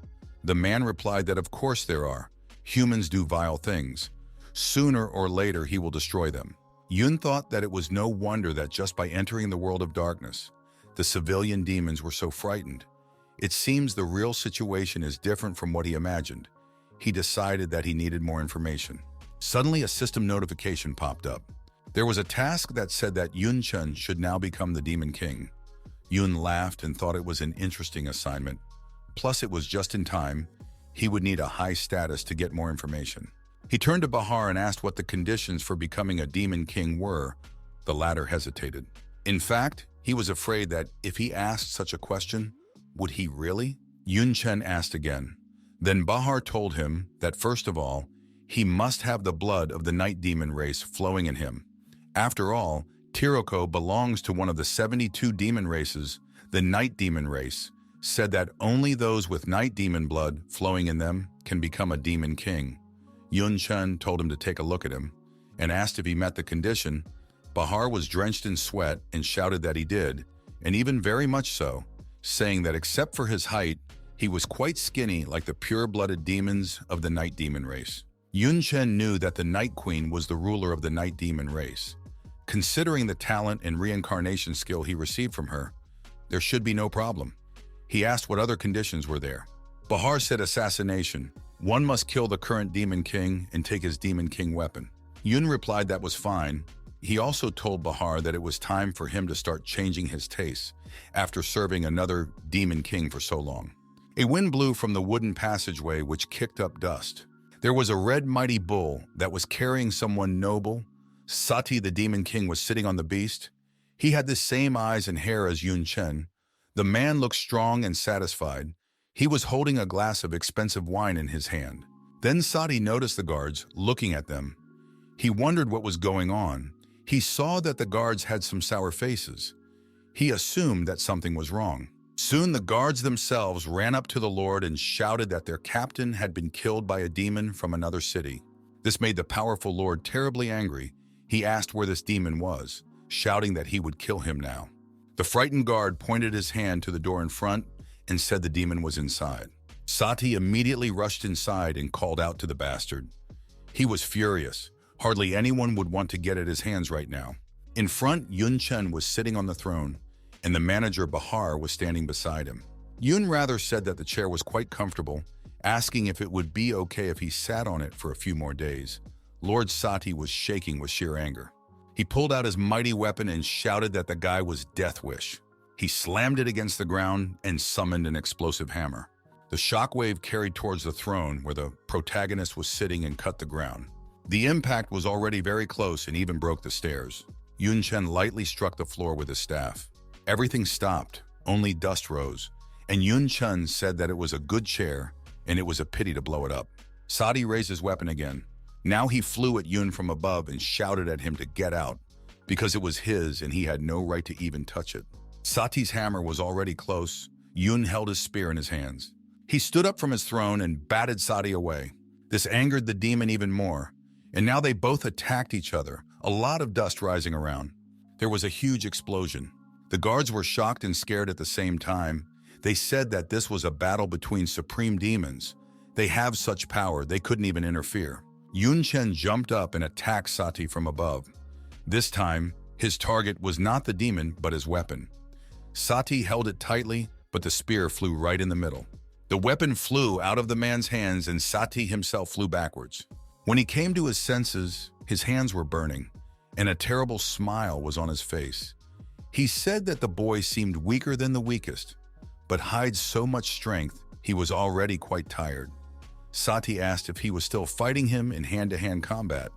The man replied that of course there are. Humans do vile things. Sooner or later he will destroy them. Yun thought that it was no wonder that just by entering the world of darkness, the civilian demons were so frightened. It seems the real situation is different from what he imagined. He decided that he needed more information. Suddenly, a system notification popped up. There was a task that said that Chen should now become the Demon King. Yun laughed and thought it was an interesting assignment. Plus, it was just in time. He would need a high status to get more information. He turned to Bahar and asked what the conditions for becoming a Demon King were. The latter hesitated. In fact, he was afraid that if he asked such a question, would he really? Chen asked again. Then Bahar told him that first of all, he must have the blood of the night demon race flowing in him. After all, Tiroko belongs to one of the 72 demon races. The night demon race said that only those with night demon blood flowing in them can become a demon king. Chen told him to take a look at him and asked if he met the condition. Bahar was drenched in sweat and shouted that he did, and even very much so, saying that except for his height, he was quite skinny like the pure-blooded demons of the night demon race. Chen knew that the Night Queen was the ruler of the night demon race. Considering the talent and reincarnation skill he received from her, there should be no problem. He asked what other conditions were there. Bahar said assassination. One must kill the current Demon King and take his Demon King weapon. Yun replied that was fine. He also told Bahar that it was time for him to start changing his tastes after serving another Demon King for so long. A wind blew from the wooden passageway which kicked up dust. There was a red mighty bull that was carrying someone noble. Sati the Demon King was sitting on the beast. He had the same eyes and hair as Chen. The man looked strong and satisfied. He was holding a glass of expensive wine in his hand. Then Sati noticed the guards looking at them. He wondered what was going on. He saw that the guards had some sour faces. He assumed that something was wrong. Soon the guards themselves ran up to the Lord and shouted that their captain had been killed by a demon from another city. This made the powerful Lord terribly angry. He asked where this demon was, shouting that he would kill him now. The frightened guard pointed his hand to the door in front and said the demon was inside. Sati immediately rushed inside and called out to the bastard. He was furious. Hardly anyone would want to get at his hands right now. In front, Chen was sitting on the throne, and the manager Bahar was standing beside him. Yun rather said that the chair was quite comfortable, asking if it would be okay if he sat on it for a few more days. Lord Sati was shaking with sheer anger. He pulled out his mighty weapon and shouted that the guy was Death Wish. He slammed it against the ground and summoned an explosive hammer. The shockwave carried towards the throne where the protagonist was sitting and cut the ground. The impact was already very close and even broke the stairs. Chen lightly struck the floor with his staff. Everything stopped, only dust rose, and Chen said that it was a good chair and it was a pity to blow it up. Sati raised his weapon again. Now he flew at Yun from above and shouted at him to get out, because it was his and he had no right to even touch it. Sati's hammer was already close. Yun held his spear in his hands. He stood up from his throne and batted Sati away. This angered the demon even more, and now they both attacked each other, a lot of dust rising around. There was a huge explosion. The guards were shocked and scared at the same time. They said that this was a battle between supreme demons. They have such power, they couldn't even interfere. Chen jumped up and attacked Sati from above. This time, his target was not the demon, but his weapon. Sati held it tightly, but the spear flew right in the middle. The weapon flew out of the man's hands and Sati himself flew backwards. When he came to his senses, his hands were burning, and a terrible smile was on his face. He said that the boy seemed weaker than the weakest, but hides so much strength, he was already quite tired. Sati asked if he was still fighting him in hand-to-hand combat.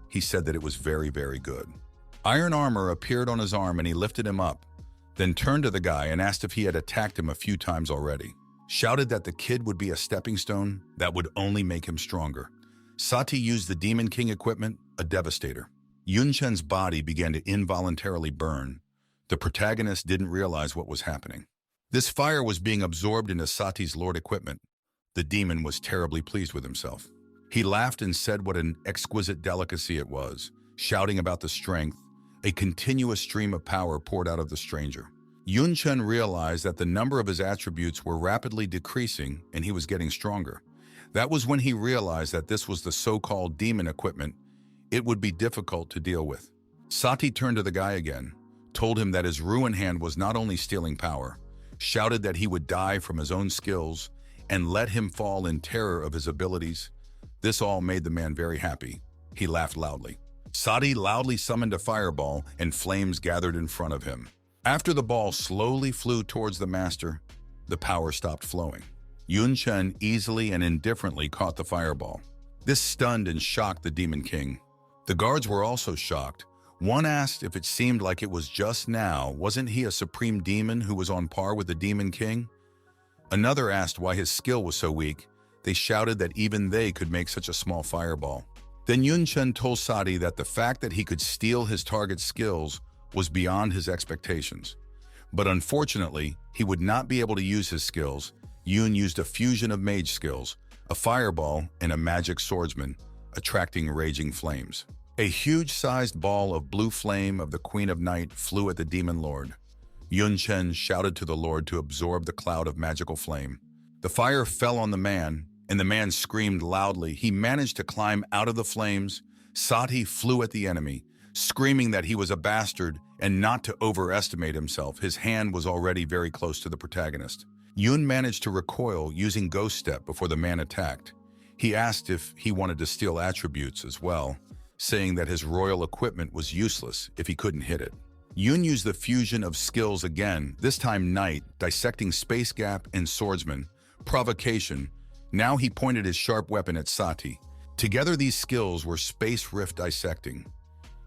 He said that it was very, very good. Iron armor appeared on his arm and he lifted him up, then turned to the guy and asked if he had attacked him a few times already. Shouted that the kid would be a stepping stone that would only make him stronger. Sati used the Demon King equipment, a devastator. Yunchen's body began to involuntarily burn. The protagonist didn't realize what was happening. This fire was being absorbed into Sati's Lord equipment. The demon was terribly pleased with himself. He laughed and said what an exquisite delicacy it was, shouting about the strength. A continuous stream of power poured out of the stranger. Chen realized that the number of his attributes were rapidly decreasing and he was getting stronger. That was when he realized that this was the so-called demon equipment. It would be difficult to deal with. Sati turned to the guy again, told him that his ruin hand was not only stealing power, shouted that he would die from his own skills, and let him fall in terror of his abilities. This all made the man very happy. He laughed loudly. Sati loudly summoned a fireball and flames gathered in front of him. After the ball slowly flew towards the master, the power stopped flowing. Chen easily and indifferently caught the fireball. This stunned and shocked the Demon King. The guards were also shocked. One asked if it seemed like it was just now, wasn't he a supreme demon who was on par with the Demon King? Another asked why his skill was so weak. They shouted that even they could make such a small fireball. Then Chen told Sati that the fact that he could steal his target's skills was beyond his expectations. But unfortunately, he would not be able to use his skills. Yun used a fusion of mage skills, a fireball and a magic swordsman, attracting raging flames. A huge-sized ball of blue flame of the Queen of Night flew at the Demon Lord. Chen shouted to the Lord to absorb the cloud of magical flame. The fire fell on the man, and the man screamed loudly. He managed to climb out of the flames. Sati flew at the enemy, screaming that he was a bastard and not to overestimate himself. His hand was already very close to the protagonist. Yun managed to recoil using Ghost Step before the man attacked. He asked if he wanted to steal attributes as well, saying that his royal equipment was useless if he couldn't hit it. Yun used the fusion of skills again, this time Knight, dissecting Space Gap and Swordsman, Provocation. Now he pointed his sharp weapon at Sati. Together these skills were Space Rift Dissecting.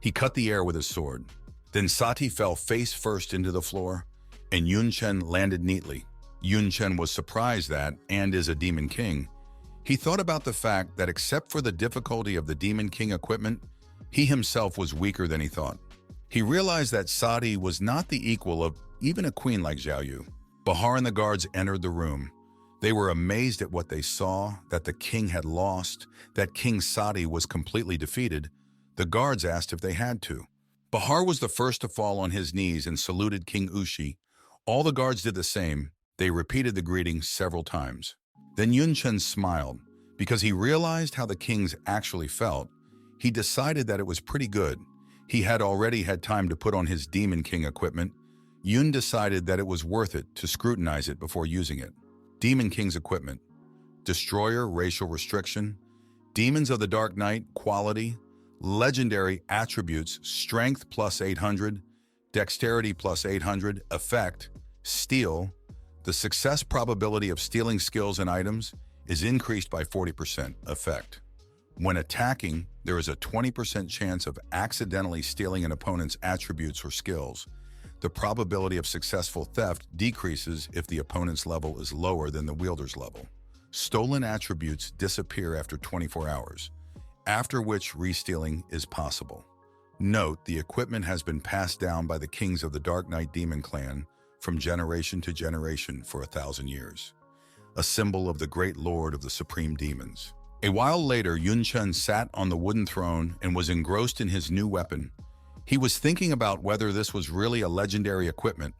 He cut the air with his sword. Then Sati fell face first into the floor, and Chen landed neatly. Chen was surprised that, and is a Demon King, he thought about the fact that except for the difficulty of the Demon King equipment, he himself was weaker than he thought. He realized that Sati was not the equal of even a queen like Xiaoyu. Bahar and the guards entered the room. They were amazed at what they saw, that the king had lost, that King Sati was completely defeated. The guards asked if they had to. Bahar was the first to fall on his knees and saluted King Ushi. All the guards did the same. They repeated the greeting several times. Then Chen smiled. Because he realized how the kings actually felt, he decided that it was pretty good. He had already had time to put on his Demon King equipment. Yun decided that it was worth it to scrutinize it before using it. Demon King's equipment. Destroyer, racial restriction. Demons of the Dark Night, quality. Legendary attributes, strength plus 800, dexterity plus 800, effect, steal. The success probability of stealing skills and items is increased by 40%, effect. When attacking, there is a 20% chance of accidentally stealing an opponent's attributes or skills. The probability of successful theft decreases if the opponent's level is lower than the wielder's level. Stolen attributes disappear after 24 hours. after which re-stealing is possible. Note, the equipment has been passed down by the kings of the Dark Knight Demon Clan from generation to generation for 1,000 years, a symbol of the great lord of the supreme demons. A while later, Chen sat on the wooden throne and was engrossed in his new weapon. He was thinking about whether this was really a legendary equipment.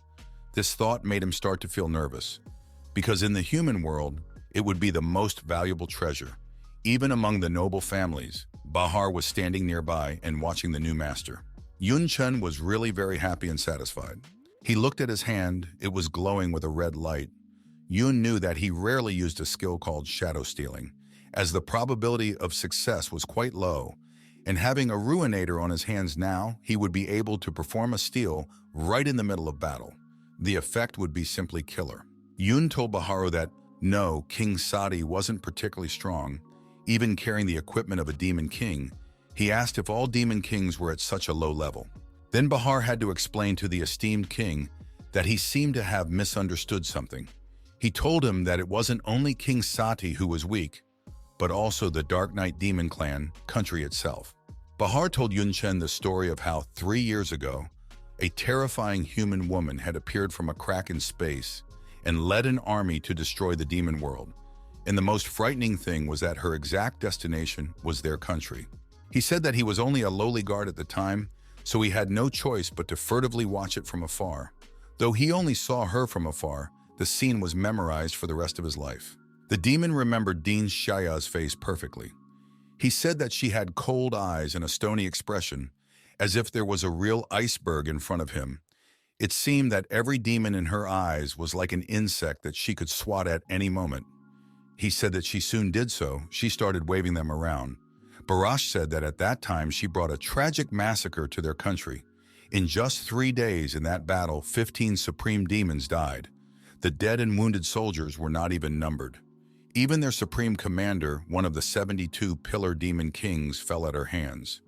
This thought made him start to feel nervous, because in the human world, it would be the most valuable treasure. Even among the noble families, Bahar was standing nearby and watching the new master. Chen was really very happy and satisfied. He looked at his hand. It was glowing with a red light. Yun knew that he rarely used a skill called shadow stealing, as the probability of success was quite low, and having a ruinator on his hands now, he would be able to perform a steal right in the middle of battle. The effect would be simply killer. Yun told Baharu that, no, King Sati wasn't particularly strong, even carrying the equipment of a demon king. He asked if all demon kings were at such a low level. Then Bahar had to explain to the esteemed king that he seemed to have misunderstood something. He told him that it wasn't only King Sati who was weak, but also the Dark Knight Demon Clan country itself. Bahar told Chen the story of how 3 years ago, a terrifying human woman had appeared from a crack in space and led an army to destroy the demon world. And the most frightening thing was that her exact destination was their country. He said that he was only a lowly guard at the time, so he had no choice but to furtively watch it from afar. Though he only saw her from afar, the scene was memorized for the rest of his life. The demon remembered Dean Shaya's face perfectly. He said that she had cold eyes and a stony expression, as if there was a real iceberg in front of him. It seemed that every demon in her eyes was like an insect that she could swat at any moment. He said that she soon did so. She started waving them around. Barash said that at that time she brought a tragic massacre to their country. In just 3 days in that battle, 15 supreme demons died. The dead and wounded soldiers were not even numbered. Even their supreme commander, one of the 72 pillar demon kings, fell at her hands.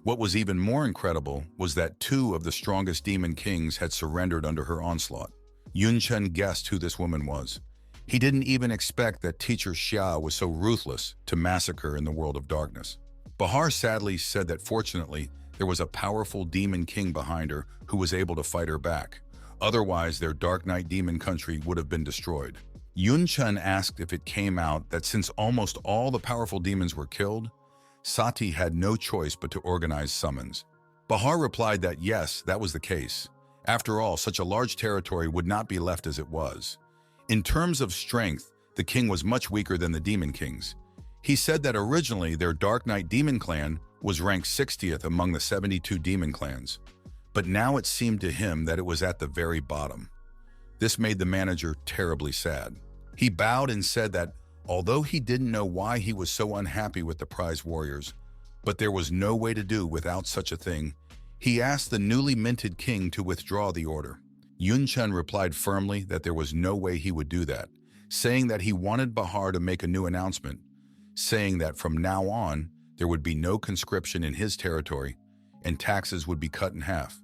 What was even more incredible was that 2 of the strongest demon kings had surrendered under her onslaught. Chen guessed who this woman was. He didn't even expect that teacher Xia was so ruthless to massacre in the world of darkness. Bahar sadly said that fortunately, there was a powerful demon king behind her who was able to fight her back. Otherwise, their Dark Knight demon country would have been destroyed. Chen asked if it came out that since almost all the powerful demons were killed, Sati had no choice but to organize summons. Bahar replied that yes, that was the case. After all, such a large territory would not be left as it was. In terms of strength, the king was much weaker than the demon kings. He said that originally their Dark Knight Demon Clan was ranked 60th among the 72 demon clans, but now it seemed to him that it was at the very bottom. This made the manager terribly sad. He bowed and said that although he didn't know why he was so unhappy with the prize warriors, but there was no way to do without such a thing, he asked the newly minted king to withdraw the order. Chen replied firmly that there was no way he would do that, saying that he wanted Bahar to make a new announcement, saying that from now on, there would be no conscription in his territory and taxes would be cut in half.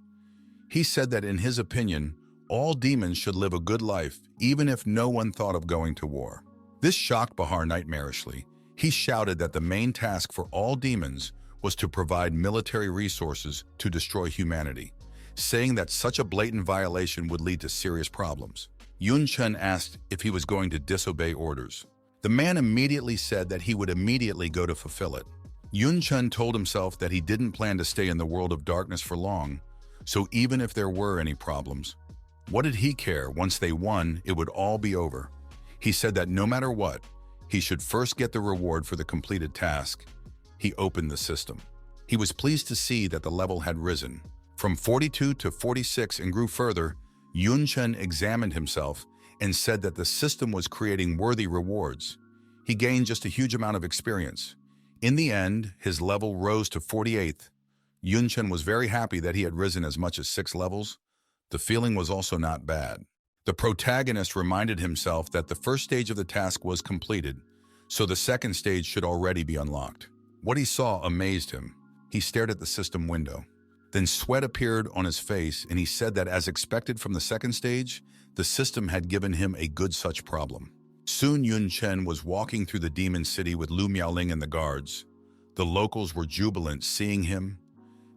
He said that in his opinion, all demons should live a good life, even if no one thought of going to war. This shocked Bahar nightmarishly. He shouted that the main task for all demons was to provide military resources to destroy humanity, saying that such a blatant violation would lead to serious problems. Chen asked if he was going to disobey orders. The man immediately said that he would immediately go to fulfill it. Chen told himself that he didn't plan to stay in the world of darkness for long, so even if there were any problems, what did he care? Once they won, it would all be over. He said that no matter what, he should first get the reward for the completed task. He opened the system. He was pleased to see that the level had risen from 42 to 46 and grew further. Chen examined himself and said that the system was creating worthy rewards. He gained just a huge amount of experience. In the end, his level rose to 48th. Chen was very happy that he had risen as much as 6 levels. The feeling was also not bad. The protagonist reminded himself that the first stage of the task was completed, so the second stage should already be unlocked. What he saw amazed him. He stared at the system window. Then sweat appeared on his face, and he said that as expected from the second stage, the system had given him a good such problem. Soon Chen was walking through the demon city with Lu Miaoling and the guards. The locals were jubilant seeing him.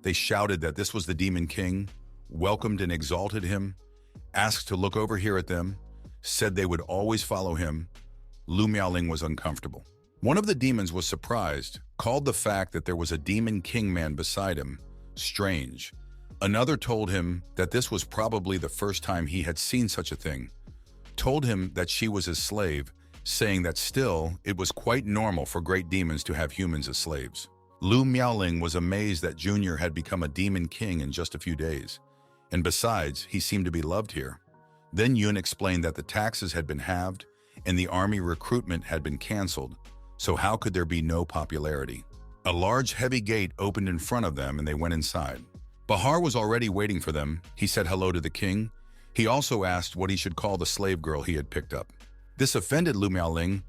They shouted that this was the Demon King, welcomed and exalted him, asked to look over here at them, said they would always follow him. Lu Miaoling was uncomfortable. One of the demons was surprised, called the fact that there was a Demon King man beside him strange. Another told him that this was probably the first time he had seen such a thing, told him that she was his slave, saying that still it was quite normal for great demons to have humans as slaves. Lu Miaoling was amazed that Junior had become a Demon King in just a few days, and besides, he seemed to be loved here. Then Yun explained that the taxes had been halved and the army recruitment had been canceled, so how could there be no popularity? A large heavy gate opened in front of them and they went inside. Bahar was already waiting for them. He said hello to the king. He also asked what he should call the slave girl he had picked up. This offended Lu Miaoling.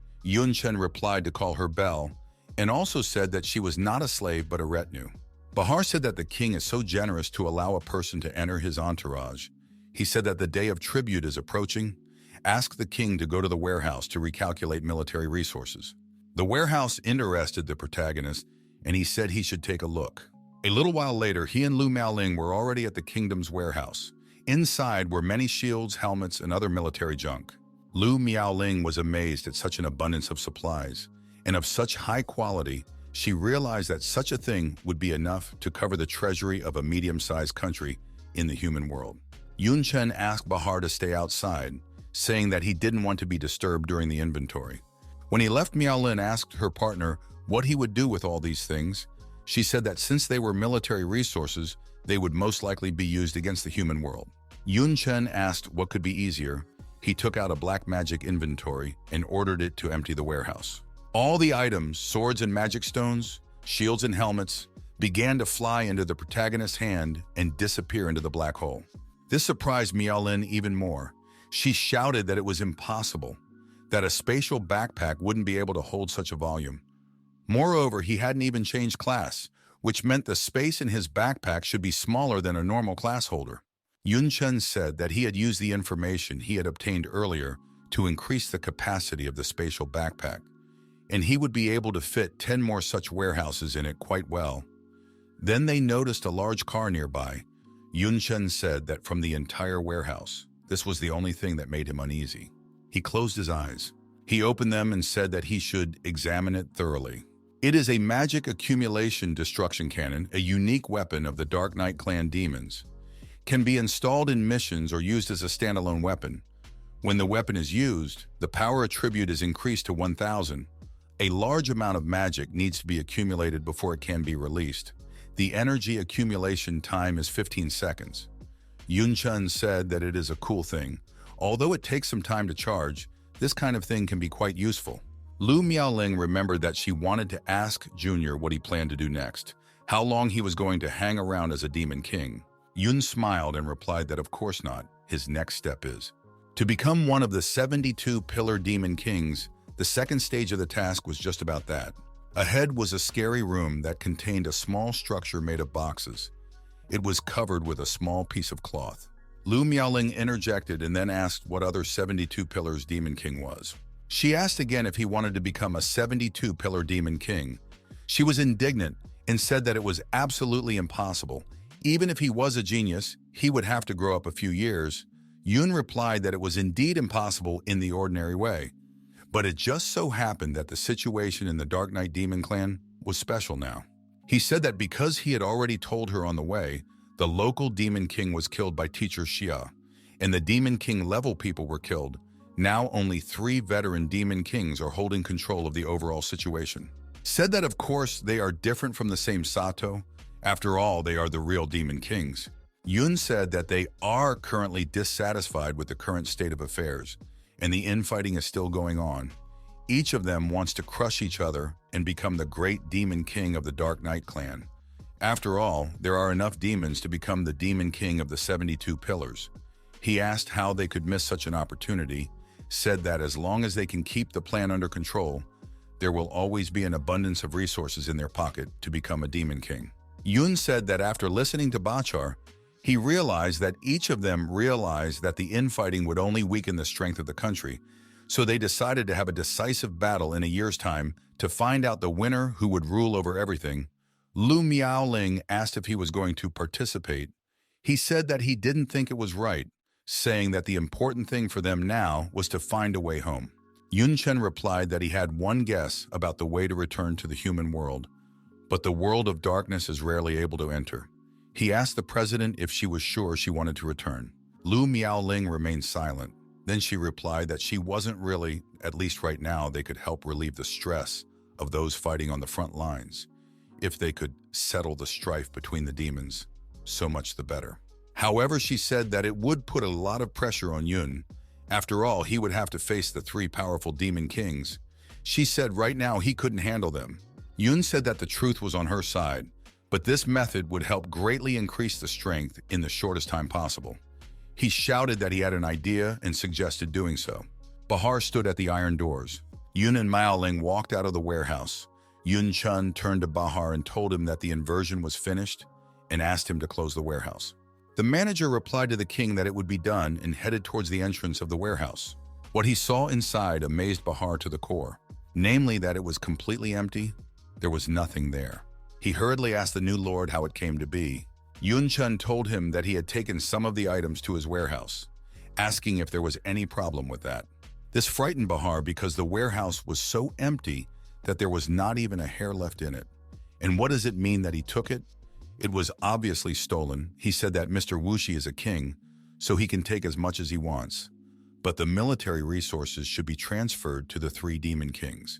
Chen replied to call her Belle, and also said that she was not a slave but a retinue. Bahar said that the king is so generous to allow a person to enter his entourage. He said that the day of tribute is approaching. Asked the king to go to the warehouse to recalculate military resources. The warehouse interested the protagonist, and he said he should take a look. A little while later, he and Lu Miaoling were already at the kingdom's warehouse. Inside were many shields, helmets, and other military junk. Lu Miaoling was amazed at such an abundance of supplies, and of such high quality. She realized that such a thing would be enough to cover the treasury of a medium-sized country in the human world. Chen asked Bahar to stay outside, saying that he didn't want to be disturbed during the inventory. When he left, Miaolin asked her partner what he would do with all these things. She said that since they were military resources, they would most likely be used against the human world. Chen asked what could be easier. He took out a black magic inventory and ordered it to empty the warehouse. All the items, swords and magic stones, shields and helmets, began to fly into the protagonist's hand and disappear into the black hole. This surprised Miaolin even more. She shouted that it was impossible, that a spatial backpack wouldn't be able to hold such a volume. Moreover, he hadn't even changed class, which meant the space in his backpack should be smaller than a normal class holder. Chen said that he had used the information he had obtained earlier to increase the capacity of the spatial backpack, and he would be able to fit 10 more such warehouses in it quite well. Then they noticed a large car nearby. Chen said that from the entire warehouse, this was the only thing that made him uneasy. He closed his eyes. He opened them and said that he should examine it thoroughly. It is a magic accumulation destruction cannon, a unique weapon of the Dark Knight clan demons. Can be installed in missions or used as a standalone weapon. When the weapon is used, the power attribute is increased to 1000. A large amount of magic needs to be accumulated before it can be released. The energy accumulation time is 15 seconds. Chen said that it is a cool thing. Although it takes some time to charge, this kind of thing can be quite useful. Lu Miaoling remembered that she wanted to ask Junior what he planned to do next, how long he was going to hang around as a Demon King. Yun smiled and replied that of course not. His next step is to become one of the 72 Pillar Demon Kings. The second stage of the task was just about that. Ahead was a scary room that contained a small structure made of boxes. It was covered with a small piece of cloth. Lu Miaoling interjected and then asked what other 72 Pillars Demon King was. She asked again if he wanted to become a 72 Pillar Demon King. She was indignant and said that it was absolutely impossible. Even if he was a genius, he would have to grow up a few years. Yun replied that it was indeed impossible in the ordinary way. But it just so happened that the situation in the Dark Knight Demon Clan was special now. He said that because he had already told her on the way, the local Demon King was killed by Teacher Xia, and the Demon King level people were killed. Now only 3 veteran Demon Kings are holding control of the overall situation. Said that of course they are different from the same Sato. After all, they are the real Demon Kings. Yun said that they are currently dissatisfied with the current state of affairs, and the infighting is still going on. Each of them wants to crush each other and become the great Demon King of the Dark Knight clan. After all, there are enough demons to become the Demon King of the 72 Pillars. He asked how they could miss such an opportunity, said that as long as they can keep the plan under control, there will always be an abundance of resources in their pocket to become a Demon King. Yun said that after listening to Bachar, he realized that each of them realized that the infighting would only weaken the strength of the country, so they decided to have a decisive battle in a year's time To find out the winner who would rule over everything, Lu Miaoling asked if he was going to participate. He said that he didn't think it was right, saying that the important thing for them now was to find a way home. Chen replied that he had one guess about the way to return to the human world, but the world of darkness is rarely able to enter. He asked the president if she was sure she wanted to return. Lu Miaoling remained silent. Then she replied that she wasn't really, at least right now, they could help relieve the stress of those fighting on the front lines. If they could settle the strife between the demons, so much the better. However, she said that it would put a lot of pressure on Yun. After all, he would have to face the three powerful demon kings. She said right now he couldn't handle them. Yun said that the truth was on her side, but this method would help greatly increase the strength in the shortest time possible. He shouted that he had an idea and suggested doing so. Bahar stood at the iron doors. Yun and Miaoling walked out of the warehouse. Chen turned to Bahar and told him that the inversion was finished and asked him to close the warehouse. The manager replied to the king that it would be done and headed towards the entrance of the warehouse. What he saw inside amazed Bahar to the core, namely that it was completely empty. There was nothing there. He hurriedly asked the new lord how it came to be. Chen told him that he had taken some of the items to his warehouse, asking if there was any problem with that. This frightened Bahar because the warehouse was so empty that there was not even a hair left in it. And what does it mean that he took it? It was obviously stolen. He said that Mr. Wuxi is a king, so he can take as much as he wants. But the military resources should be transferred to the three demon kings.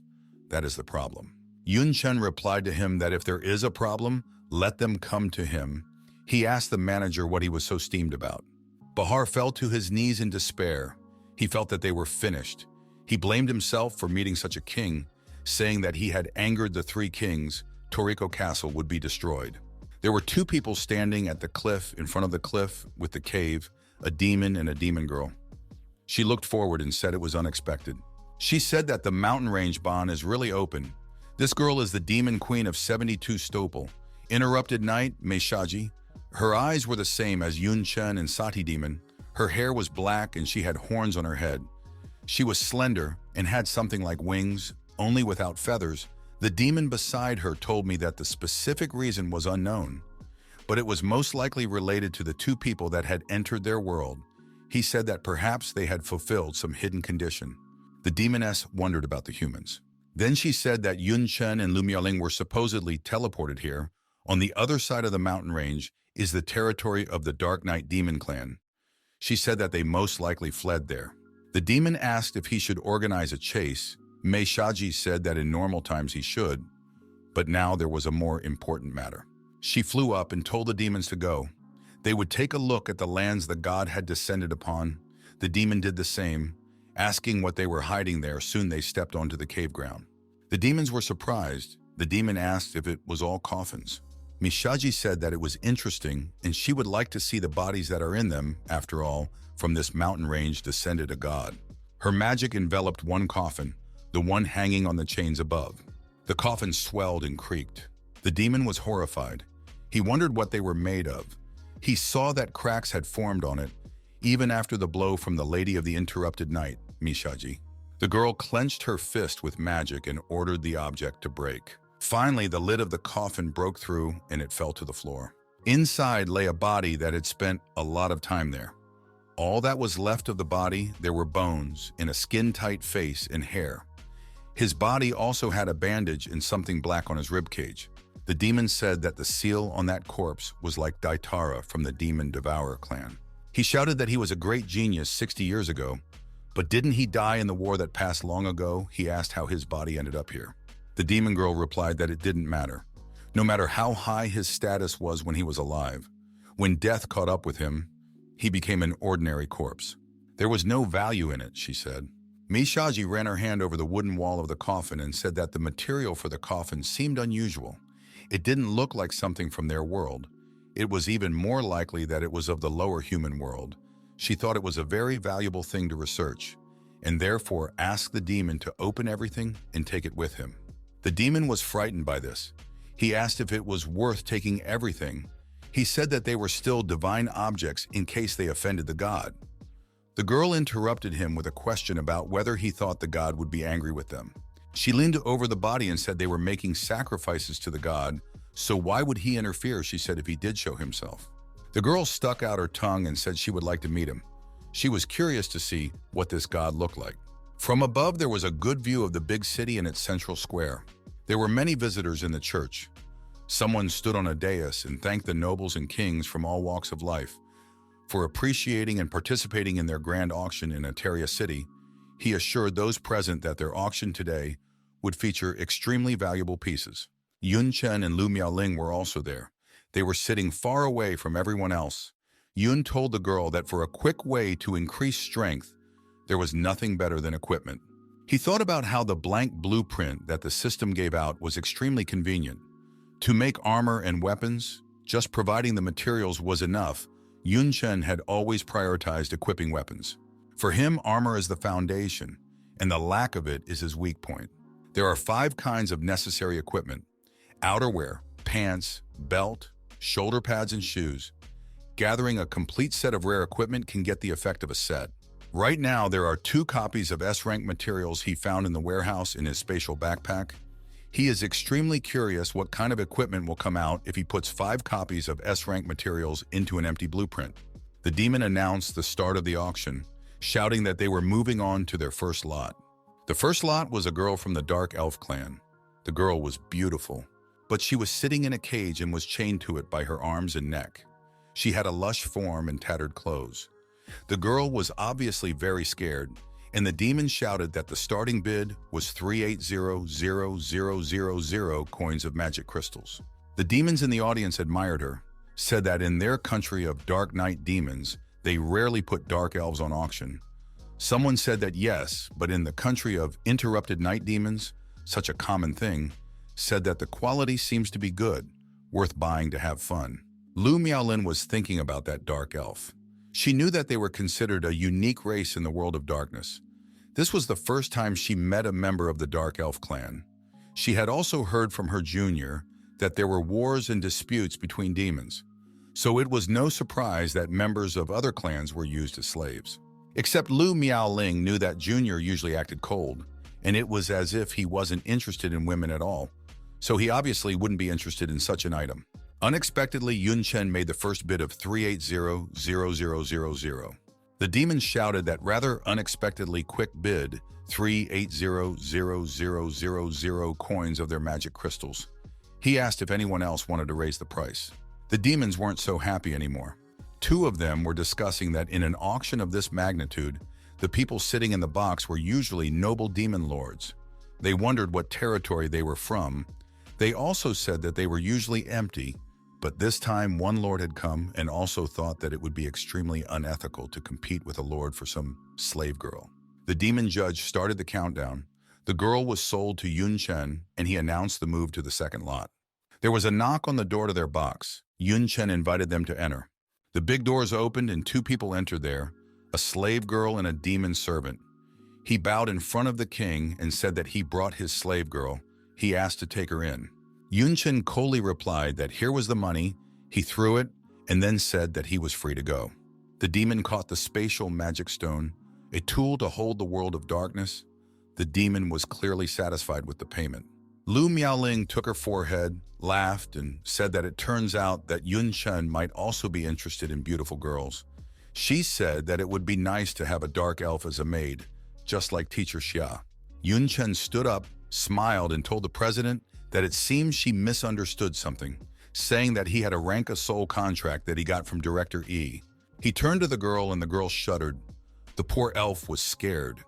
That is the problem. Chen replied to him that if there is a problem, let them come to him. He asked the manager what he was so steamed about. Bahar fell to his knees in despair. He felt that they were finished. He blamed himself for meeting such a king, saying that he had angered the three kings. Toriko Castle would be destroyed. There were two people standing at the cliff, in front of the cliff with the cave, a demon and a demon girl. She looked forward and said it was unexpected. She said that the mountain range bond is really open. This girl is the demon queen of 72 Stopal. Interrupted night, Meishaji. Her eyes were the same as Chen and Sati demon. Her hair was black and she had horns on her head. She was slender and had something like wings, only without feathers. The demon beside her told me that the specific reason was unknown, but it was most likely related to the two people that had entered their world. He said that perhaps they had fulfilled some hidden condition. The demoness wondered about the humans. Then she said that Chen and Lu Miaoling were supposedly teleported here. On the other side of the mountain range is the territory of the Dark Knight demon clan. She said that they most likely fled there. The demon asked if he should organize a chase. Meishaji said that in normal times he should, but now there was a more important matter. She flew up and told the demons to go. They would take a look at the lands the god had descended upon. The demon did the same, asking what they were hiding there. Soon they stepped onto the cave ground. The demons were surprised. The demon asked if it was all coffins. Meishaji said that it was interesting and she would like to see the bodies that are in them. After all, from this mountain range descended a god. Her magic enveloped one coffin, the one hanging on the chains above. The coffin swelled and creaked. The demon was horrified. He wondered what they were made of. He saw that cracks had formed on it, even after the blow from the Lady of the Interrupted Night, Meishaji. The girl clenched her fist with magic and ordered the object to break. Finally, the lid of the coffin broke through and it fell to the floor. Inside lay a body that had spent a lot of time there. All that was left of the body, there were bones and a skin-tight face and hair. His body also had a bandage and something black on his ribcage. The demon said that the seal on that corpse was like Daitara from the Demon Devourer clan. He shouted that he was a great genius 60 years ago, but didn't he die in the war that passed long ago? He asked how his body ended up here. The demon girl replied that it didn't matter. No matter how high his status was when he was alive, when death caught up with him, he became an ordinary corpse. There was no value in it, she said. Meishaji ran her hand over the wooden wall of the coffin and said that the material for the coffin seemed unusual. It didn't look like something from their world. It was even more likely that it was of the lower human world. She thought it was a very valuable thing to research, and therefore asked the demon to open everything and take it with him. The demon was frightened by this. He asked if it was worth taking everything. He said that they were still divine objects in case they offended the god. The girl interrupted him with a question about whether he thought the god would be angry with them. She leaned over the body and said they were making sacrifices to the god, so why would he interfere, she said, if he did show himself. The girl stuck out her tongue and said she would like to meet him. She was curious to see what this god looked like. From above, there was a good view of the big city and its central square. There were many visitors in the church. Someone stood on a dais and thanked the nobles and kings from all walks of life for appreciating and participating in their grand auction in Ateria City. He assured those present that their auction today would feature extremely valuable pieces. Chen and Lu Miaoling were also there. They were sitting far away from everyone else. Yun told the girl that for a quick way to increase strength, there was nothing better than equipment. He thought about how the blank blueprint that the system gave out was extremely convenient. To make armor and weapons, just providing the materials was enough. Chen had always prioritized equipping weapons. For him, armor is the foundation, and the lack of it is his weak point. There are 5 kinds of necessary equipment: outerwear, pants, belt, shoulder pads, and shoes. Gathering a complete set of rare equipment can get the effect of a set. Right now, there are 2 copies of S-rank materials he found in the warehouse in his spatial backpack. He is extremely curious what kind of equipment will come out if he puts 5 copies of S-rank materials into an empty blueprint. The demon announced the start of the auction, shouting that they were moving on to their first lot. The first lot was a girl from the Dark Elf clan. The girl was beautiful, but she was sitting in a cage and was chained to it by her arms and neck. She had a lush form and tattered clothes. The girl was obviously very scared, and the demon shouted that the starting bid was 380,000 coins of magic crystals. The demons in the audience admired her, said that in their country of dark night demons, they rarely put dark elves on auction. Someone said that yes, but in the country of interrupted night demons, such a common thing, said that the quality seems to be good, worth buying to have fun. Lu Miaolin was thinking about that dark elf. She knew that they were considered a unique race in the world of darkness. This was the first time she met a member of the Dark Elf clan. She had also heard from her junior that there were wars and disputes between demons, so it was no surprise that members of other clans were used as slaves. Except Lu Miaoling knew that Junior usually acted cold, and it was as if he wasn't interested in women at all, so he obviously wouldn't be interested in such an item. Unexpectedly, Chen made the first bid of 380,000. The demon shouted that rather unexpectedly quick bid 380,000 coins of their magic crystals. He asked if anyone else wanted to raise the price. The demons weren't so happy anymore. 2 of them were discussing that in an auction of this magnitude, the people sitting in the box were usually noble demon lords. They wondered what territory they were from. They also said that they were usually empty, but this time one lord had come and also thought that it would be extremely unethical to compete with a lord for some slave girl. The demon judge started the countdown. The girl was sold to Chen, and he announced the move to the second lot. There was a knock on the door to their box. Chen invited them to enter. The big doors opened and 2 people entered there, a slave girl and a demon servant. He bowed in front of the king and said that he brought his slave girl. He asked to take her in. Chen coldly replied that here was the money. He threw it and then said that he was free to go. The demon caught the spatial magic stone, a tool to hold the world of darkness. The demon was clearly satisfied with the payment. Lu Miaoling took her forehead, laughed, and said that it turns out that Chen might also be interested in beautiful girls. She said that it would be nice to have a dark elf as a maid, just like Teacher Xia. Chen stood up, smiled, and told the president that it seems she misunderstood something, saying that he had a rank-a-soul contract that he got from Director E. He turned to the girl and the girl shuddered. The poor elf was scared.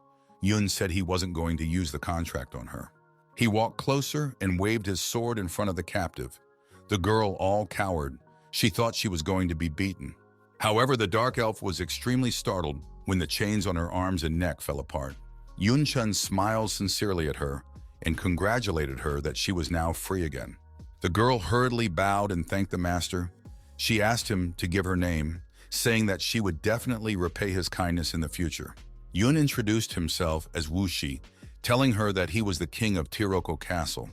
Yun said he wasn't going to use the contract on her. He walked closer and waved his sword in front of the captive. The girl all cowered. She thought she was going to be beaten. However, the dark elf was extremely startled when the chains on her arms and neck fell apart. Chen smiled sincerely at her and congratulated her that she was now free again. The girl hurriedly bowed and thanked the master. She asked him to give her name, saying that she would definitely repay his kindness in the future. Yun introduced himself as Wuxi, telling her that he was the king of Tiroko Castle.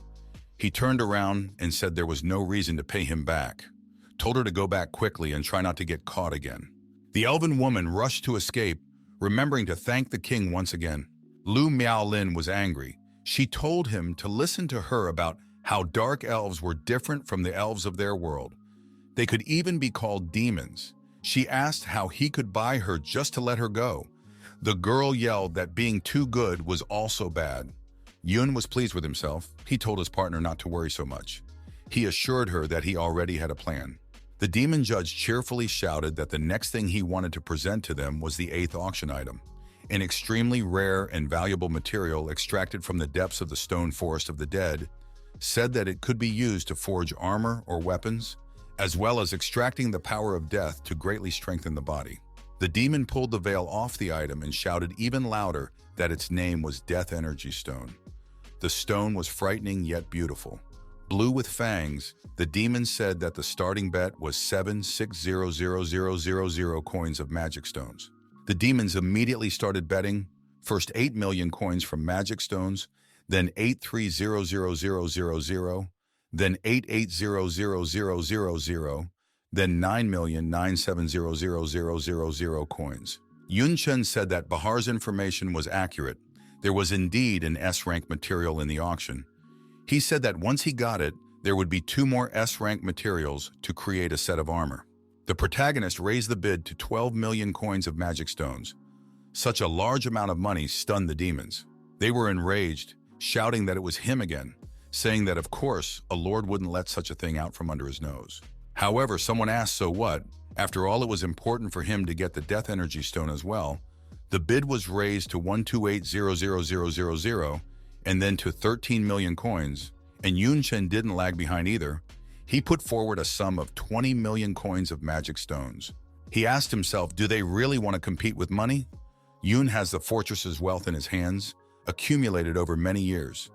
He turned around and said there was no reason to pay him back, told her to go back quickly and try not to get caught again. The elven woman rushed to escape, remembering to thank the king once again. Lu Miaolin was angry. She told him to listen to her about how dark elves were different from the elves of their world. They could even be called demons. She asked how he could buy her just to let her go. The girl yelled that being too good was also bad. Yun was pleased with himself. He told his partner not to worry so much. He assured her that he already had a plan. The demon judge cheerfully shouted that the next thing he wanted to present to them was the 8th auction item, an extremely rare and valuable material extracted from the depths of the stone forest of the dead, said that it could be used to forge armor or weapons, as well as extracting the power of death to greatly strengthen the body. The demon pulled the veil off the item and shouted even louder that its name was Death Energy Stone. The stone was frightening yet beautiful. Blue with fangs, the demon said that the starting bet was 7,600,000 coins of magic stones. The demons immediately started betting, first 8 million coins from magic stones, then 8,300,000, then 8,800,000, then 9,970,000 coins. Chen said that Bahar's information was accurate. There was indeed an S-rank material in the auction. He said that once he got it, there would be 2 more S-rank materials to create a set of armor. The protagonist raised the bid to 12 million coins of magic stones. Such a large amount of money stunned the demons. They were enraged, shouting that it was him again, saying that of course a lord wouldn't let such a thing out from under his nose. However, someone asked, so what? After all, it was important for him to get the Death Energy Stone as well. The bid was raised to 128,000,000 and then to 13 million coins, and Chen didn't lag behind either. He put forward a sum of 20 million coins of magic stones. He asked himself, do they really want to compete with money? Yun has the fortress's wealth in his hands, accumulated over many years.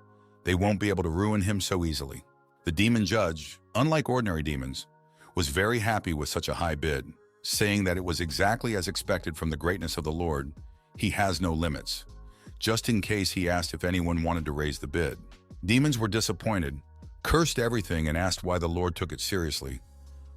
They won't be able to ruin him so easily. The demon judge, unlike ordinary demons, was very happy with such a high bid, saying that it was exactly as expected from the greatness of the Lord. He has no limits. Just in case, he asked if anyone wanted to raise the bid. Demons were disappointed, cursed everything, and asked why the Lord took it seriously.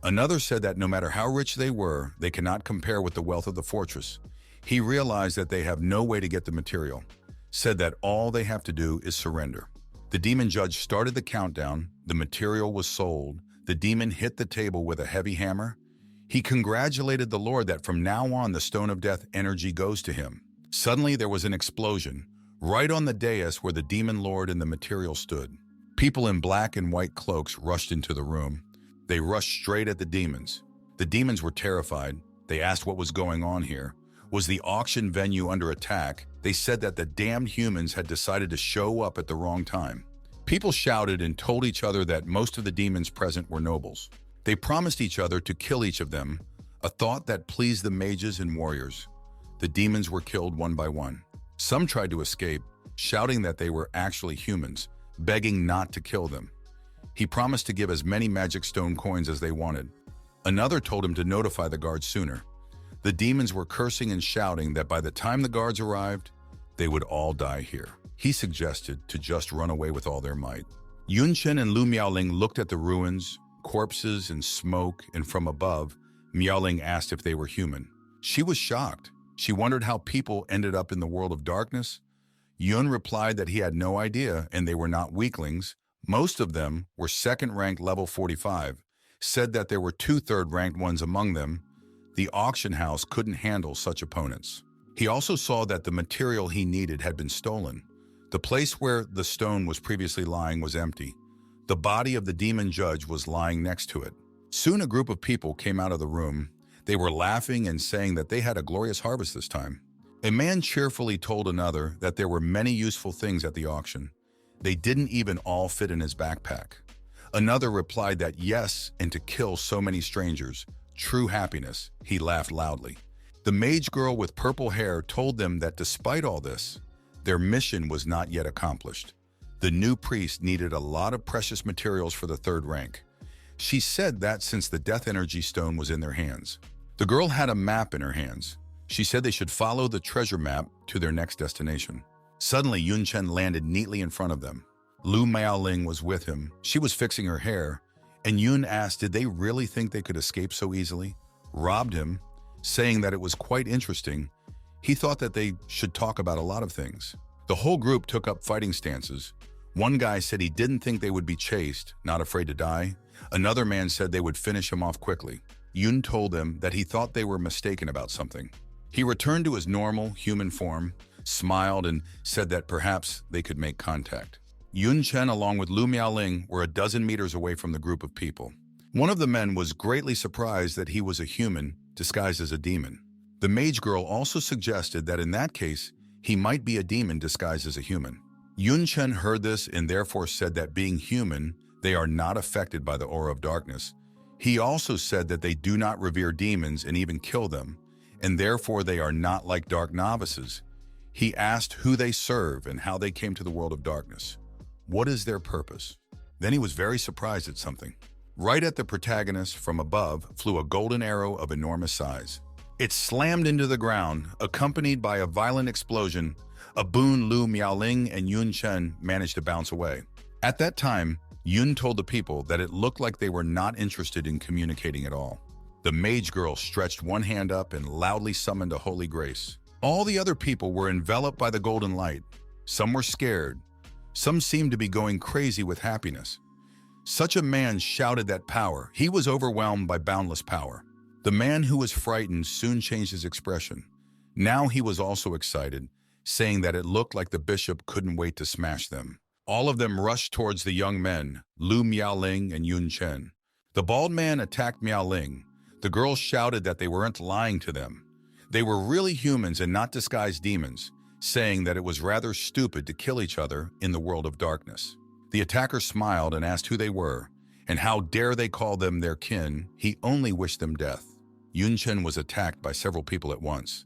Another said that no matter how rich they were, they cannot compare with the wealth of the fortress. He realized that they have no way to get the material, said that all they have to do is surrender. The demon judge started the countdown. The material was sold. The demon hit the table with a heavy hammer. He congratulated the Lord that from now on the Stone of Death energy goes to him. Suddenly there was an explosion, right on the dais where the demon lord and the material stood. People in black and white cloaks rushed into the room. They rushed straight at the demons. The demons were terrified. They asked what was going on here. Was the auction venue under attack? They said that the damned humans had decided to show up at the wrong time. People shouted and told each other that most of the demons present were nobles. They promised each other to kill each of them, a thought that pleased the mages and warriors. The demons were killed one by one. Some tried to escape, shouting that they were actually humans, begging not to kill them. He promised to give as many magic stone coins as they wanted. Another told him to notify the guards sooner. The demons were cursing and shouting that by the time the guards arrived, they would all die here. He suggested to just run away with all their might. Chen and Lu Miaoling looked at the ruins, corpses and smoke, and from above, Miaoling asked if they were human. She was shocked. She wondered how people ended up in the world of darkness. Yun replied that he had no idea and they were not weaklings. Most of them were second-ranked level 45, said that there were 2 third-ranked ones among them. The auction house couldn't handle such opponents. He also saw that the material he needed had been stolen. The place where the stone was previously lying was empty. The body of the demon judge was lying next to it. Soon a group of people came out of the room. They were laughing and saying that they had a glorious harvest this time. A man cheerfully told another that there were many useful things at the auction. They didn't even all fit in his backpack. Another replied that yes, and to kill so many strangers, true happiness. He laughed loudly. The mage girl with purple hair told them that despite all this, their mission was not yet accomplished. The new priest needed a lot of precious materials for the 3rd rank. She said that since the Death Energy Stone was in their hands. The girl had a map in her hands. She said they should follow the treasure map to their next destination. Suddenly, Chen landed neatly in front of them. Lu Miaoling was with him. She was fixing her hair, and Yun asked did they really think they could escape so easily? Robbed him, saying that it was quite interesting. He thought that they should talk about a lot of things. The whole group took up fighting stances. One guy said he didn't think they would be chased, not afraid to die. Another man said they would finish him off quickly. Yun told them that he thought they were mistaken about something. He returned to his normal, human form, smiled, and said that perhaps they could make contact. Yun Chen, along with Lu Miaoling, were a dozen meters away from the group of people. One of the men was greatly surprised that he was a human disguised as a demon. The mage girl also suggested that in that case, he might be a demon disguised as a human. Yun Chen heard this and therefore said that being human, they are not affected by the aura of darkness. He also said that they do not revere demons and even kill them, and therefore they are not like dark novices. He asked who they serve and how they came to the world of darkness. What is their purpose? Then he was very surprised at something. Right at the protagonist from above flew a golden arrow of enormous size. It slammed into the ground, accompanied by a violent explosion. Abun, Lu Miaoling, and Yun Chen managed to bounce away. At that time, Yun told the people that it looked like they were not interested in communicating at all. The mage girl stretched one hand up and loudly summoned a holy grace. All the other people were enveloped by the golden light. Some were scared. Some seemed to be going crazy with happiness. Such a man shouted that power. He was overwhelmed by boundless power. The man who was frightened soon changed his expression. Now he was also excited, saying that it looked like the bishop couldn't wait to smash them. All of them rushed towards the young men, Lu Miaoling and Yun Chen. The bald man attacked Miaoling. The girls shouted that they weren't lying to them. They were really humans and not disguised demons, saying that it was rather stupid to kill each other in the world of darkness. The attacker smiled and asked who they were, and how dare they call them their kin. He only wished them death. Yun Chen was attacked by several people at once.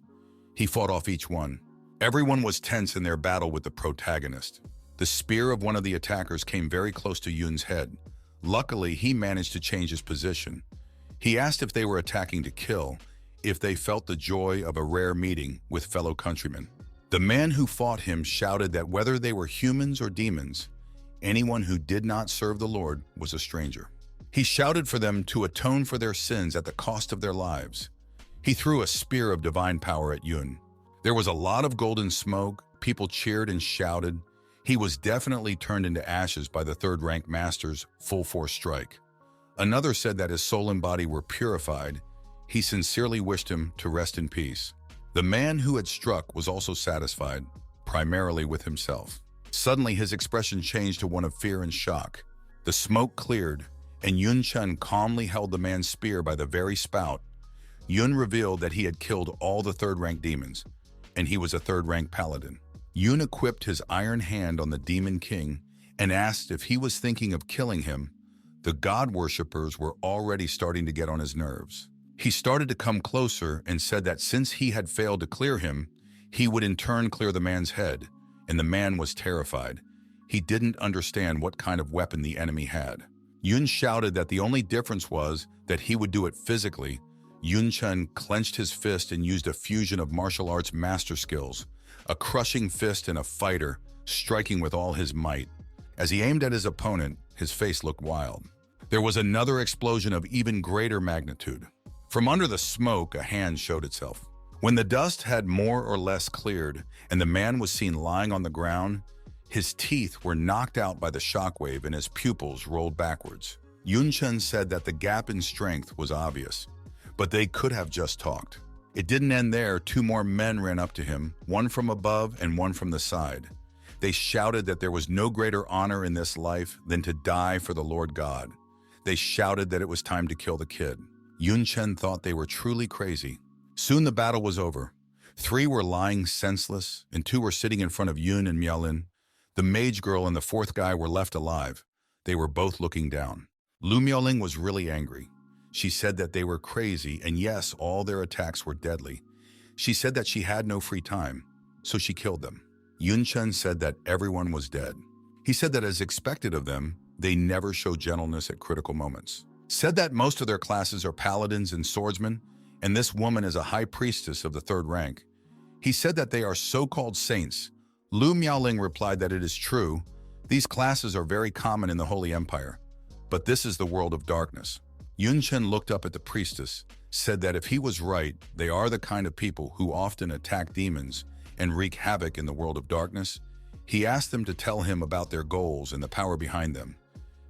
He fought off each one. Everyone was tense in their battle with the protagonist. The spear of one of the attackers came very close to Yun's head. Luckily, he managed to change his position. He asked if they were attacking to kill, if they felt the joy of a rare meeting with fellow countrymen. The man who fought him shouted that whether they were humans or demons, anyone who did not serve the Lord was a stranger. He shouted for them to atone for their sins at the cost of their lives. He threw a spear of divine power at Yun. There was a lot of golden smoke. People cheered and shouted. He was definitely turned into ashes by the third-rank master's full-force strike. Another said that his soul and body were purified. He sincerely wished him to rest in peace. The man who had struck was also satisfied, primarily with himself. Suddenly, his expression changed to one of fear and shock. The smoke cleared, and Yun Chen calmly held the man's spear by the very spout. Yun revealed that he had killed all the third-rank demons, and he was a third-rank paladin. Yun equipped his iron hand on the demon king and asked if he was thinking of killing him. The god worshippers were already starting to get on his nerves. He started to come closer and said that since he had failed to clear him, he would in turn clear the man's head, and the man was terrified. He didn't understand what kind of weapon the enemy had. Yun shouted that the only difference was that he would do it physically. Yun Chen clenched his fist and used a fusion of martial arts master skills, a crushing fist and a fighter, striking with all his might. As he aimed at his opponent, his face looked wild. There was another explosion of even greater magnitude. From under the smoke, a hand showed itself. When the dust had more or less cleared and the man was seen lying on the ground, his teeth were knocked out by the shockwave and his pupils rolled backwards. Yun Chen said that the gap in strength was obvious, but they could have just talked. It didn't end there. Two more men ran up to him, one from above and one from the side. They shouted that there was no greater honor in this life than to die for the Lord God. They shouted that it was time to kill the kid. Yun Chen thought they were truly crazy. Soon the battle was over. 3 were lying senseless, and 2 were sitting in front of Yun and Miaolin. The mage girl and the 4th guy were left alive. They were both looking down. Lu Miaoling was really angry. She said that they were crazy, and yes, all their attacks were deadly. She said that she had no free time, so she killed them. Yun Chen said that everyone was dead. He said that as expected of them, they never show gentleness at critical moments. Said that most of their classes are paladins and swordsmen, and this woman is a high priestess of the 3rd rank. He said that they are so-called saints. Lu Miaoling replied that it is true. These classes are very common in the Holy Empire, but this is the world of darkness. Yun Chen looked up at the priestess, said that if he was right, they are the kind of people who often attack demons and wreak havoc in the world of darkness. He asked them to tell him about their goals and the power behind them.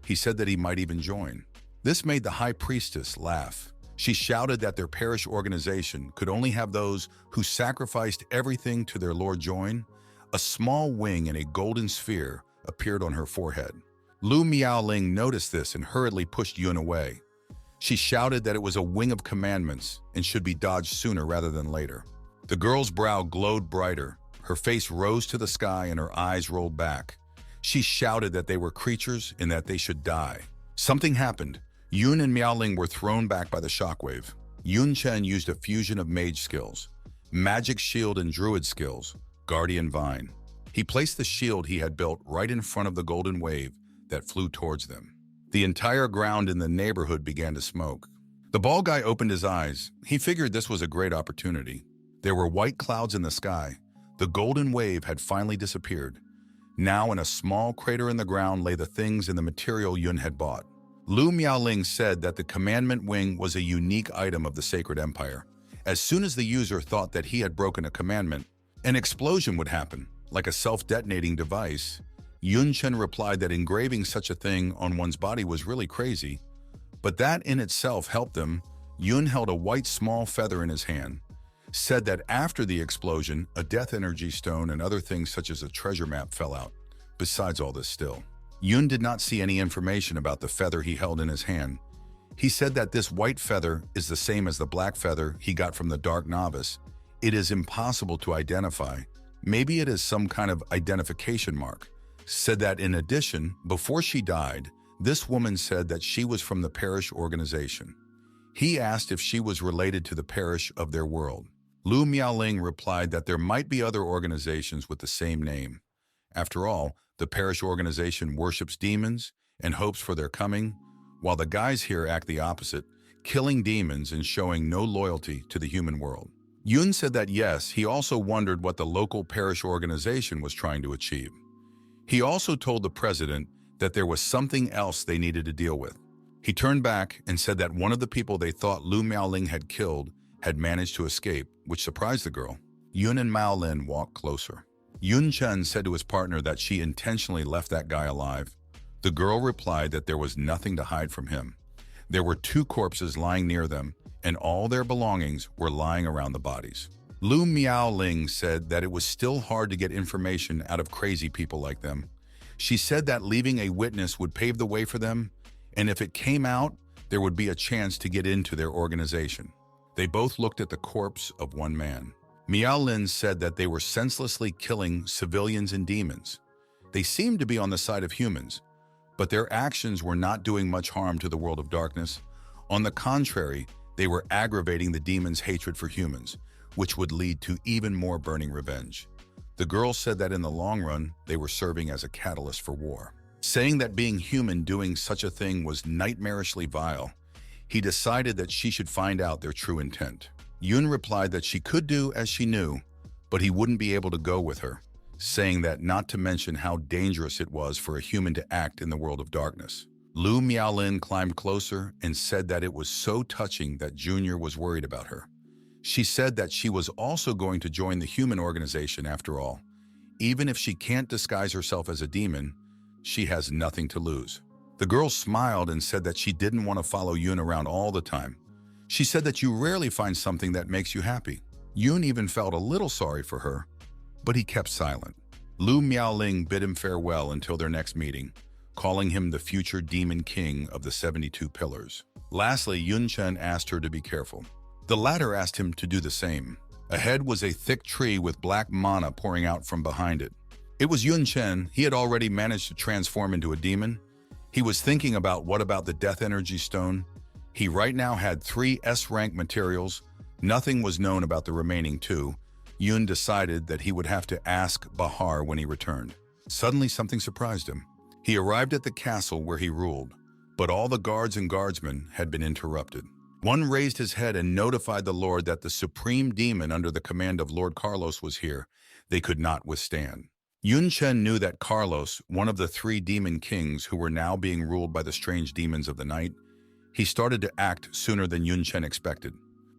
He said that he might even join. This made the high priestess laugh. She shouted that their parish organization could only have those who sacrificed everything to their Lord join. A small wing in a golden sphere appeared on her forehead. Lu Miaoling noticed this and hurriedly pushed Yun away. She shouted that it was a wing of commandments and should be dodged sooner rather than later. The girl's brow glowed brighter, her face rose to the sky and her eyes rolled back. She shouted that they were creatures and that they should die. Something happened. Yun and Miaoling were thrown back by the shockwave. Chen used a fusion of mage skills, magic shield and druid skills, guardian vine. He placed the shield he had built right in front of the golden wave that flew towards them. The entire ground in the neighborhood began to smoke. The bald guy opened his eyes. He figured this was a great opportunity. There were white clouds in the sky. The golden wave had finally disappeared. Now in a small crater in the ground lay the things and the material Yun had bought. Lu Miaoling said that the commandment wing was a unique item of the sacred empire. As soon as the user thought that he had broken a commandment, an explosion would happen, like a self-detonating device. Chen replied that engraving such a thing on one's body was really crazy, but that in itself helped them. Yun held a white small feather in his hand, said that after the explosion, a death energy stone and other things such as a treasure map fell out. Besides all this still, Yun did not see any information about the feather he held in his hand. He said that this white feather is the same as the black feather he got from the Dark Novice. It is impossible to identify. Maybe it is some kind of identification mark. Said that in addition, before she died, this woman said that she was from the parish organization. He asked if she was related to the parish of their world. Lu Miaoling replied that there might be other organizations with the same name. After all, the parish organization worships demons and hopes for their coming, while the guys here act the opposite, killing demons and showing no loyalty to the human world. Yun said that yes, he also wondered what the local parish organization was trying to achieve. He also told the president that there was something else they needed to deal with. He turned back and said that one of the people they thought Lu Miaoling had killed had managed to escape, which surprised the girl. Yun and Miaolin walked closer. Chen said to his partner that she intentionally left that guy alive. The girl replied that there was nothing to hide from him. There were 2 corpses lying near them, and all their belongings were lying around the bodies. Lu Miaoling said that it was still hard to get information out of crazy people like them. She said that leaving a witness would pave the way for them, and if it came out, there would be a chance to get into their organization. They both looked at the corpse of one man. Miaolin said that they were senselessly killing civilians and demons. They seemed to be on the side of humans, but their actions were not doing much harm to the world of darkness. On the contrary, they were aggravating the demons' hatred for humans, which would lead to even more burning revenge. The girl said that in the long run, they were serving as a catalyst for war. Saying that being human doing such a thing was nightmarishly vile, he decided that she should find out their true intent. Yun replied that she could do as she knew, but he wouldn't be able to go with her, saying that not to mention how dangerous it was for a human to act in the world of darkness. Lu Miaolin climbed closer and said that it was so touching that Junior was worried about her. She said that she was also going to join the human organization after all. Even if she can't disguise herself as a demon, she has nothing to lose. The girl smiled and said that she didn't want to follow Yun around all the time. She said that you rarely find something that makes you happy. Yun even felt a little sorry for her, but he kept silent. Lu Miaoling bid him farewell until their next meeting, calling him the future demon king of the 72 pillars. Lastly, Chen asked her to be careful. The latter asked him to do the same. Ahead was a thick tree with black mana pouring out from behind it. It was Chen. He had already managed to transform into a demon. He was thinking about what about the death energy stone. He right now had 3 S-rank materials. Nothing was known about the remaining 2. Yun decided that he would have to ask Bahar when he returned. Suddenly something surprised him. He arrived at the castle where he ruled, but all the guards and guardsmen had been interrupted. One raised his head and notified the Lord that the supreme demon under the command of Lord Carlos was here. They could not withstand. Chen knew that Carlos, one of the 3 demon kings who were now being ruled by the strange demons of the night, he started to act sooner than Chen expected.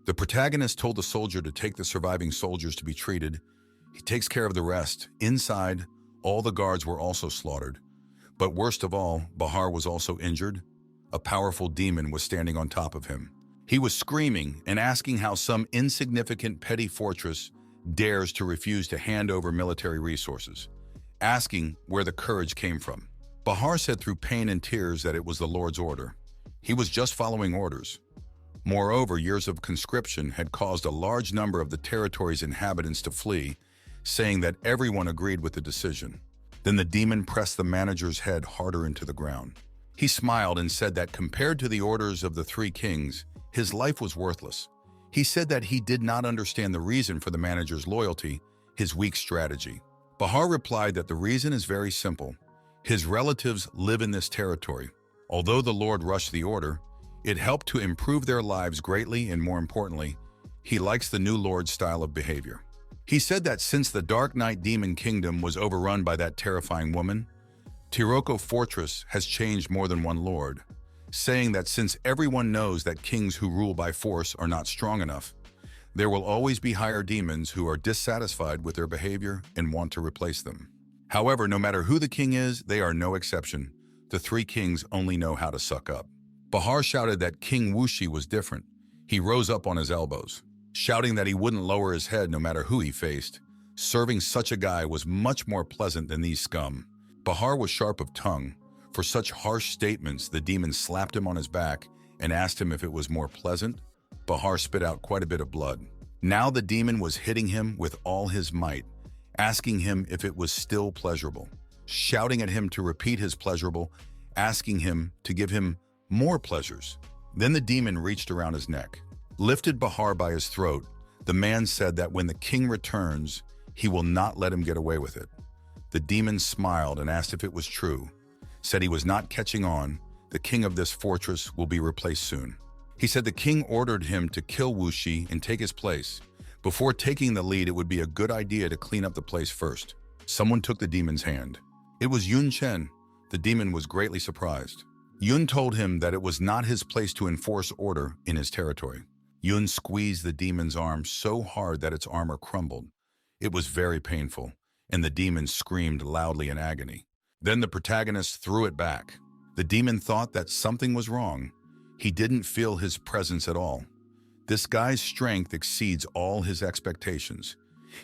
The protagonist told the soldier to take the surviving soldiers to be treated. He takes care of the rest. Inside, All the guards were also slaughtered. But worst of all, Bahar was also injured. A powerful demon was standing on top of him. He was screaming and asking how some insignificant petty fortress dares to refuse to hand over military resources, asking where the courage came from. Bahar said through pain and tears that it was the Lord's order. He was just following orders. Moreover, years of conscription had caused a large number of the territory's inhabitants to flee, saying that everyone agreed with the decision. Then the demon pressed the manager's head harder into the ground. He smiled and said that compared to the orders of the three kings, his life was worthless. He said that he did not understand the reason for the manager's loyalty, his weak strategy. Bahar replied that the reason is very simple. His relatives live in this territory. Although the Lord rushed the order, it helped to improve their lives greatly, and more importantly, he likes the new Lord's style of behavior. He said that since the Dark Knight Demon Kingdom was overrun by that terrifying woman, Tiroko Fortress has changed more than one lord, saying that since everyone knows that kings who rule by force are not strong enough, there will always be higher demons who are dissatisfied with their behavior and want to replace them. However, no matter who the king is, they are no exception. The three kings only know how to suck up. Bahar shouted that King Wuxi was different. He rose up on his elbows, shouting that he wouldn't lower his head no matter who he faced. Serving such a guy was much more pleasant than these scum. Bahar was sharp of tongue. For such harsh statements, the demon slapped him on his back and asked him if it was more pleasant. Bahar spit out quite a bit of blood. Now the demon was hitting him with all his might, asking him if it was still pleasurable, shouting at him to repeat his pleasurable, asking him to give him more pleasures. Then the demon reached around his neck, lifted Bahar by his throat. The man said that when the king returns, he will not let him get away with it. The demon smiled and asked if it was true, said he was not catching on. The king of this fortress will be replaced soon. He said the king ordered him to kill Wuxi and take his place. Before taking the lead, it would be a good idea to clean up the place first. Someone took the demon's hand. It was Chen. The demon was greatly surprised. Yun told him that it was not his place to enforce order in his territory. Yun squeezed the demon's arm so hard that its armor crumbled. It was very painful, and the demon screamed loudly in agony. Then the protagonist threw it back. The demon thought that something was wrong. He didn't feel his presence at all. This guy's strength exceeds all his expectations.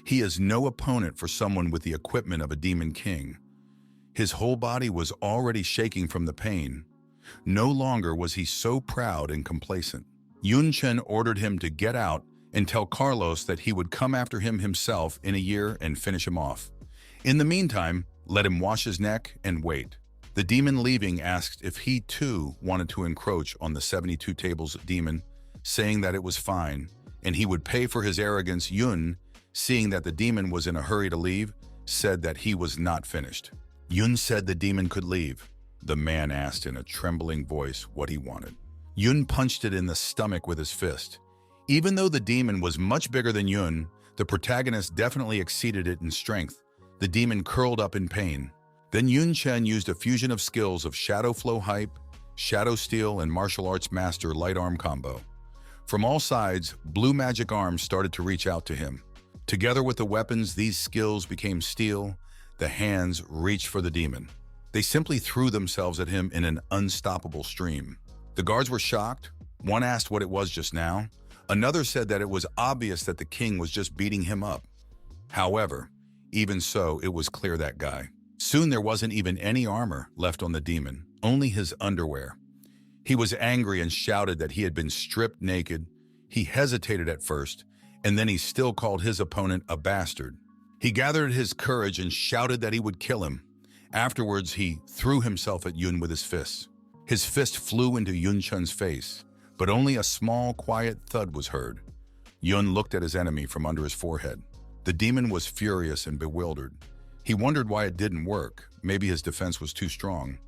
He is no opponent for someone with the equipment of a demon king. His whole body was already shaking from the pain. No longer was he so proud and complacent. Chen ordered him to get out and tell Carlos that he would come after him himself in a year and finish him off. In the meantime, let him wash his neck and wait. The demon leaving asked if he too wanted to encroach on the 72 tables demon, saying that it was fine, and he would pay for his arrogance. Yun, seeing that the demon was in a hurry to leave, said that he was not finished. Yun said the demon could leave. The man asked in a trembling voice what he wanted. Yun punched it in the stomach with his fist. Even though the demon was much bigger than Yun, the protagonist definitely exceeded it in strength. The demon curled up in pain. Then Chen used a fusion of skills of Shadow Flow Hype, Shadow Steel, and Martial Arts Master Light Arm combo. From all sides, blue magic arms started to reach out to him. Together with the weapons, these skills became steel. The hands reached for the demon. They simply threw themselves at him in an unstoppable stream. The guards were shocked. One asked what it was just now. Another said that it was obvious that the king was just beating him up. However, even so, it was clear that guy. Soon there wasn't even any armor left on the demon, only his underwear. He was angry and shouted that he had been stripped naked. He hesitated at first, and then he still called his opponent a bastard. He gathered his courage and shouted that he would kill him. Afterwards, he threw himself at Yun with his fists. His fist flew into Chen's face, but only a small, quiet thud was heard. Yun looked at his enemy from under his forehead. The demon was furious and bewildered. He wondered why it didn't work. Maybe his defense was too strong.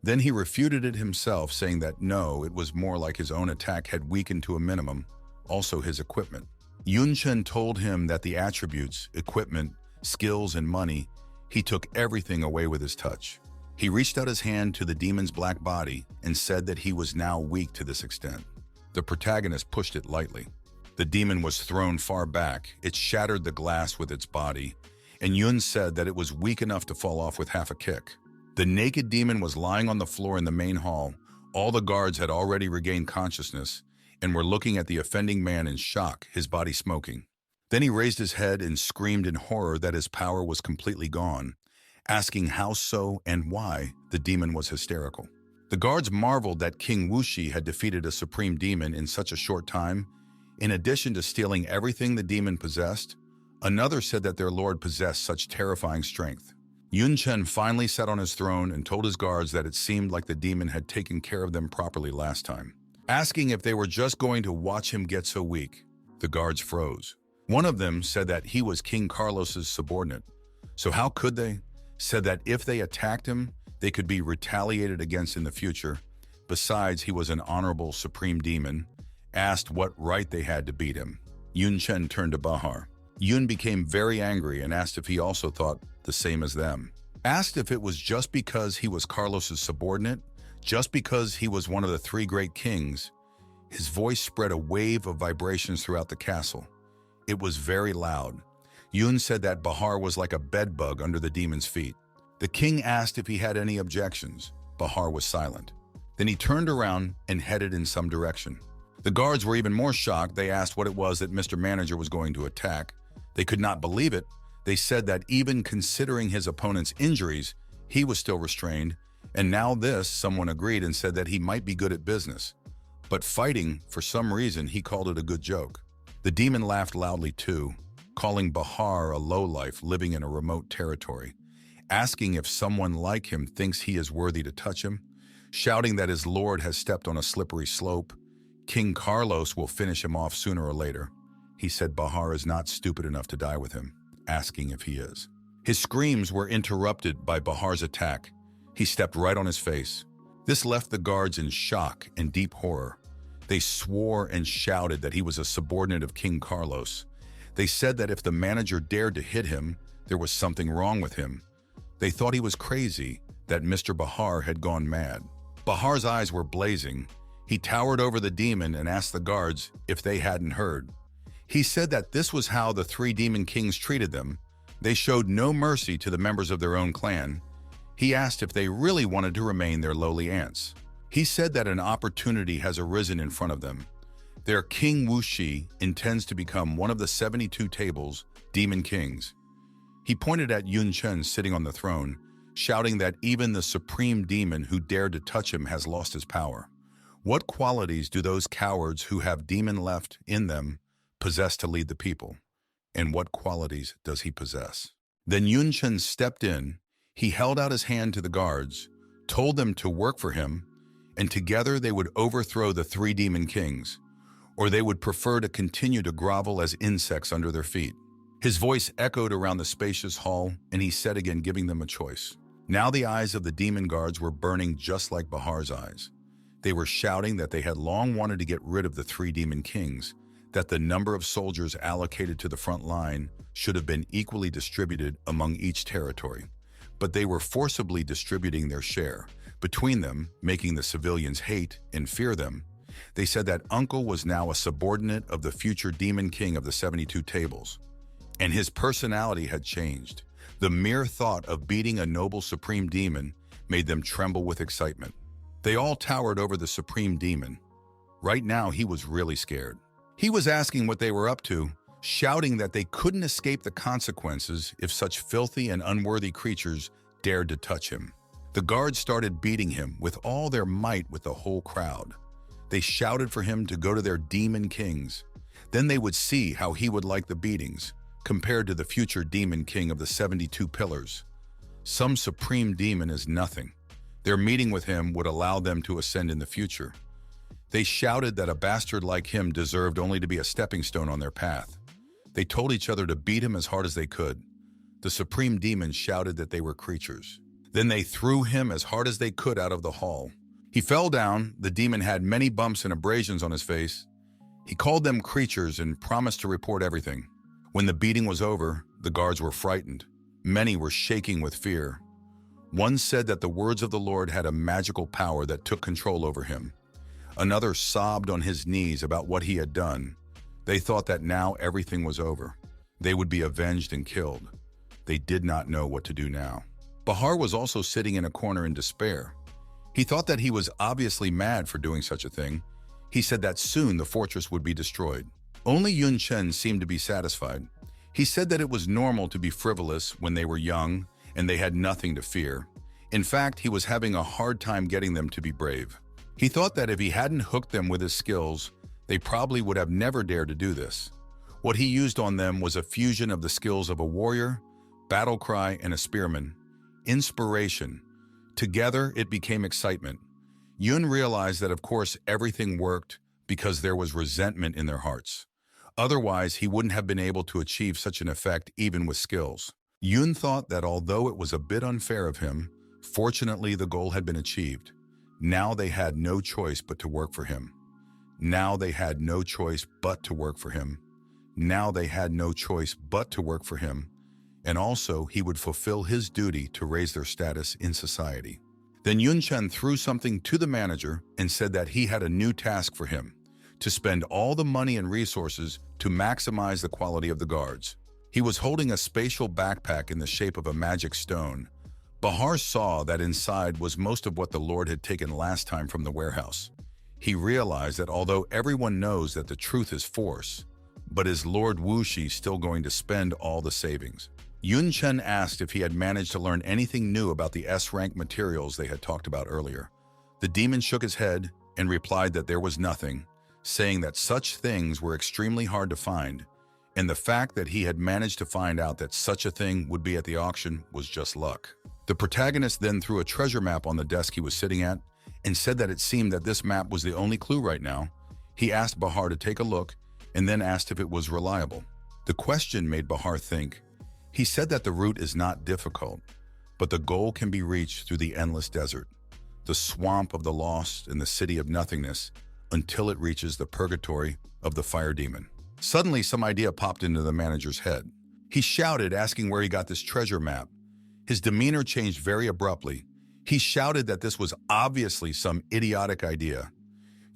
Then he refuted it himself, saying that no, it was more like his own attack had weakened to a minimum, also his equipment. Chen told him that the attributes, equipment, skills, and money, he took everything away with his touch. He reached out his hand to the demon's black body and said that he was now weak to this extent. The protagonist pushed it lightly. The demon was thrown far back. It shattered the glass with its body, and Yun said that it was weak enough to fall off with half a kick. The naked demon was lying on the floor in the main hall. All the guards had already regained consciousness and were looking at the offending man in shock, his body smoking. Then he raised his head and screamed in horror that his power was completely gone, asking how so and why. The demon was hysterical. The guards marveled that King Wuxi had defeated a supreme demon in such a short time. In addition to stealing everything the demon possessed, another said that their lord possessed such terrifying strength. Chen finally sat on his throne and told his guards that it seemed like the demon had taken care of them properly last time. Asking if they were just going to watch him get so weak, the guards froze. One of them said that he was King Carlos's subordinate. So how could they? Said that if they attacked him, they could be retaliated against in the future. Besides, he was an honorable supreme demon. Asked what right they had to beat him. Chen turned to Bahar. Yun became very angry and asked if he also thought the same as them. Asked if it was just because he was Carlos's subordinate, just because he was one of the three great kings. His voice spread a wave of vibrations throughout the castle. It was very loud. Yun said that Bahar was like a bedbug under the demon's feet. The king asked if he had any objections. Bahar was silent. Then he turned around and headed in some direction. The guards were even more shocked. They asked what it was that Mr. Manager was going to attack. They could not believe it. They said that even considering his opponent's injuries, he was still restrained. And now this, someone agreed and said that he might be good at business. But fighting, for some reason, he called it a good joke. The demon laughed loudly too, calling Bahar a lowlife living in a remote territory, asking if someone like him thinks he is worthy to touch him, shouting that his lord has stepped on a slippery slope. King Carlos will finish him off sooner or later. He said Bahar is not stupid enough to die with him, asking if he is. His screams were interrupted by Bahar's attack. He stepped right on his face. This left the guards in shock and deep horror. They swore and shouted that he was a subordinate of King Carlos. They said that if the manager dared to hit him, there was something wrong with him. They thought he was crazy, that Mr. Bahar had gone mad. Bahar's eyes were blazing. He towered over the demon and asked the guards if they hadn't heard. He said that this was how the three demon kings treated them. They showed no mercy to the members of their own clan. He asked if they really wanted to remain their lowly ants. He said that an opportunity has arisen in front of them. Their King Wuxi intends to become one of the 72 tables, demon kings. He pointed at Chen sitting on the throne, shouting that even the supreme demon who dared to touch him has lost his power. What qualities do those cowards who have demon left in them possess to lead the people? And what qualities does he possess? Then Chen stepped in. He held out his hand to the guards, told them to work for him, and together they would overthrow the three demon kings, or they would prefer to continue to grovel as insects under their feet. His voice echoed around the spacious hall, and he said again, giving them a choice. Now the eyes of the demon guards were burning just like Bahar's eyes. They were shouting that they had long wanted to get rid of the three demon kings, that the number of soldiers allocated to the front line should have been equally distributed among each territory. But they were forcibly distributing their share between them, making the civilians hate and fear them. They said that Uncle was now a subordinate of the future demon king of the 72 tables, and his personality had changed. The mere thought of beating a noble supreme demon made them tremble with excitement. They all towered over the supreme demon. Right now, he was really scared. He was asking what they were up to, shouting that they couldn't escape the consequences if such filthy and unworthy creatures dared to touch him. The guards started beating him with all their might with the whole crowd. They shouted for him to go to their demon kings. Then they would see how he would like the beatings, compared to the future demon king of the 72 pillars. Some supreme demon is nothing. Their meeting with him would allow them to ascend in the future. They shouted that a bastard like him deserved only to be a stepping stone on their path. They told each other to beat him as hard as they could. The supreme demon shouted that they were creatures. Then they threw him as hard as they could out of the hall. He fell down. The demon had many bumps and abrasions on his face. He called them creatures and promised to report everything. When the beating was over, the guards were frightened. Many were shaking with fear. One said that the words of the Lord had a magical power that took control over him. Another sobbed on his knees about what he had done. They thought that now everything was over. They would be avenged and killed. they did not know what to do now. Bahar was also sitting in a corner in despair. He thought that he was obviously mad for doing such a thing. He said that soon the fortress would be destroyed. Only Chen seemed to be satisfied. He said that it was normal to be frivolous when they were young and they had nothing to fear. In fact, he was having a hard time getting them to be brave. He thought that if he hadn't hooked them with his skills, they probably would have never dared to do this. What he used on them was a fusion of the skills of a warrior, battle cry, and a spearman. Inspiration. Together, it became excitement. Yun realized that of course everything worked because there was resentment in their hearts. Otherwise, he wouldn't have been able to achieve such an effect even with skills. Yun thought that although it was a bit unfair of him, fortunately the goal had been achieved. Now they had no choice but to work for him. Now they had no choice but to work for him. Now they had no choice but to work for him. And also, he would fulfill his duty to raise their status in society. Then Chen threw something to the manager and said that he had a new task for him, to spend all the money and resources to maximize the quality of the guards. He was holding a spatial backpack in the shape of a magic stone. Bahar saw that inside was most of what the Lord had taken last time from the warehouse. He realized that although everyone knows that the truth is force, but is Lord Wuxi still going to spend all the savings? Chen asked if he had managed to learn anything new about the S-rank materials they had talked about earlier. The demon shook his head and replied that there was nothing, saying that such things were extremely hard to find, and the fact that he had managed to find out that such a thing would be at the auction was just luck. The protagonist then threw a treasure map on the desk he was sitting at and said that it seemed that this map was the only clue right now. He asked Bahar to take a look and then asked if it was reliable. The question made Bahar think. He said that the route is not difficult, but the goal can be reached through the endless desert, the swamp of the lost and the city of nothingness, until it reaches the purgatory of the fire demon. Suddenly, some idea popped into the manager's head. He shouted, asking where he got this treasure map. His demeanor changed very abruptly. He shouted that this was obviously some idiotic idea.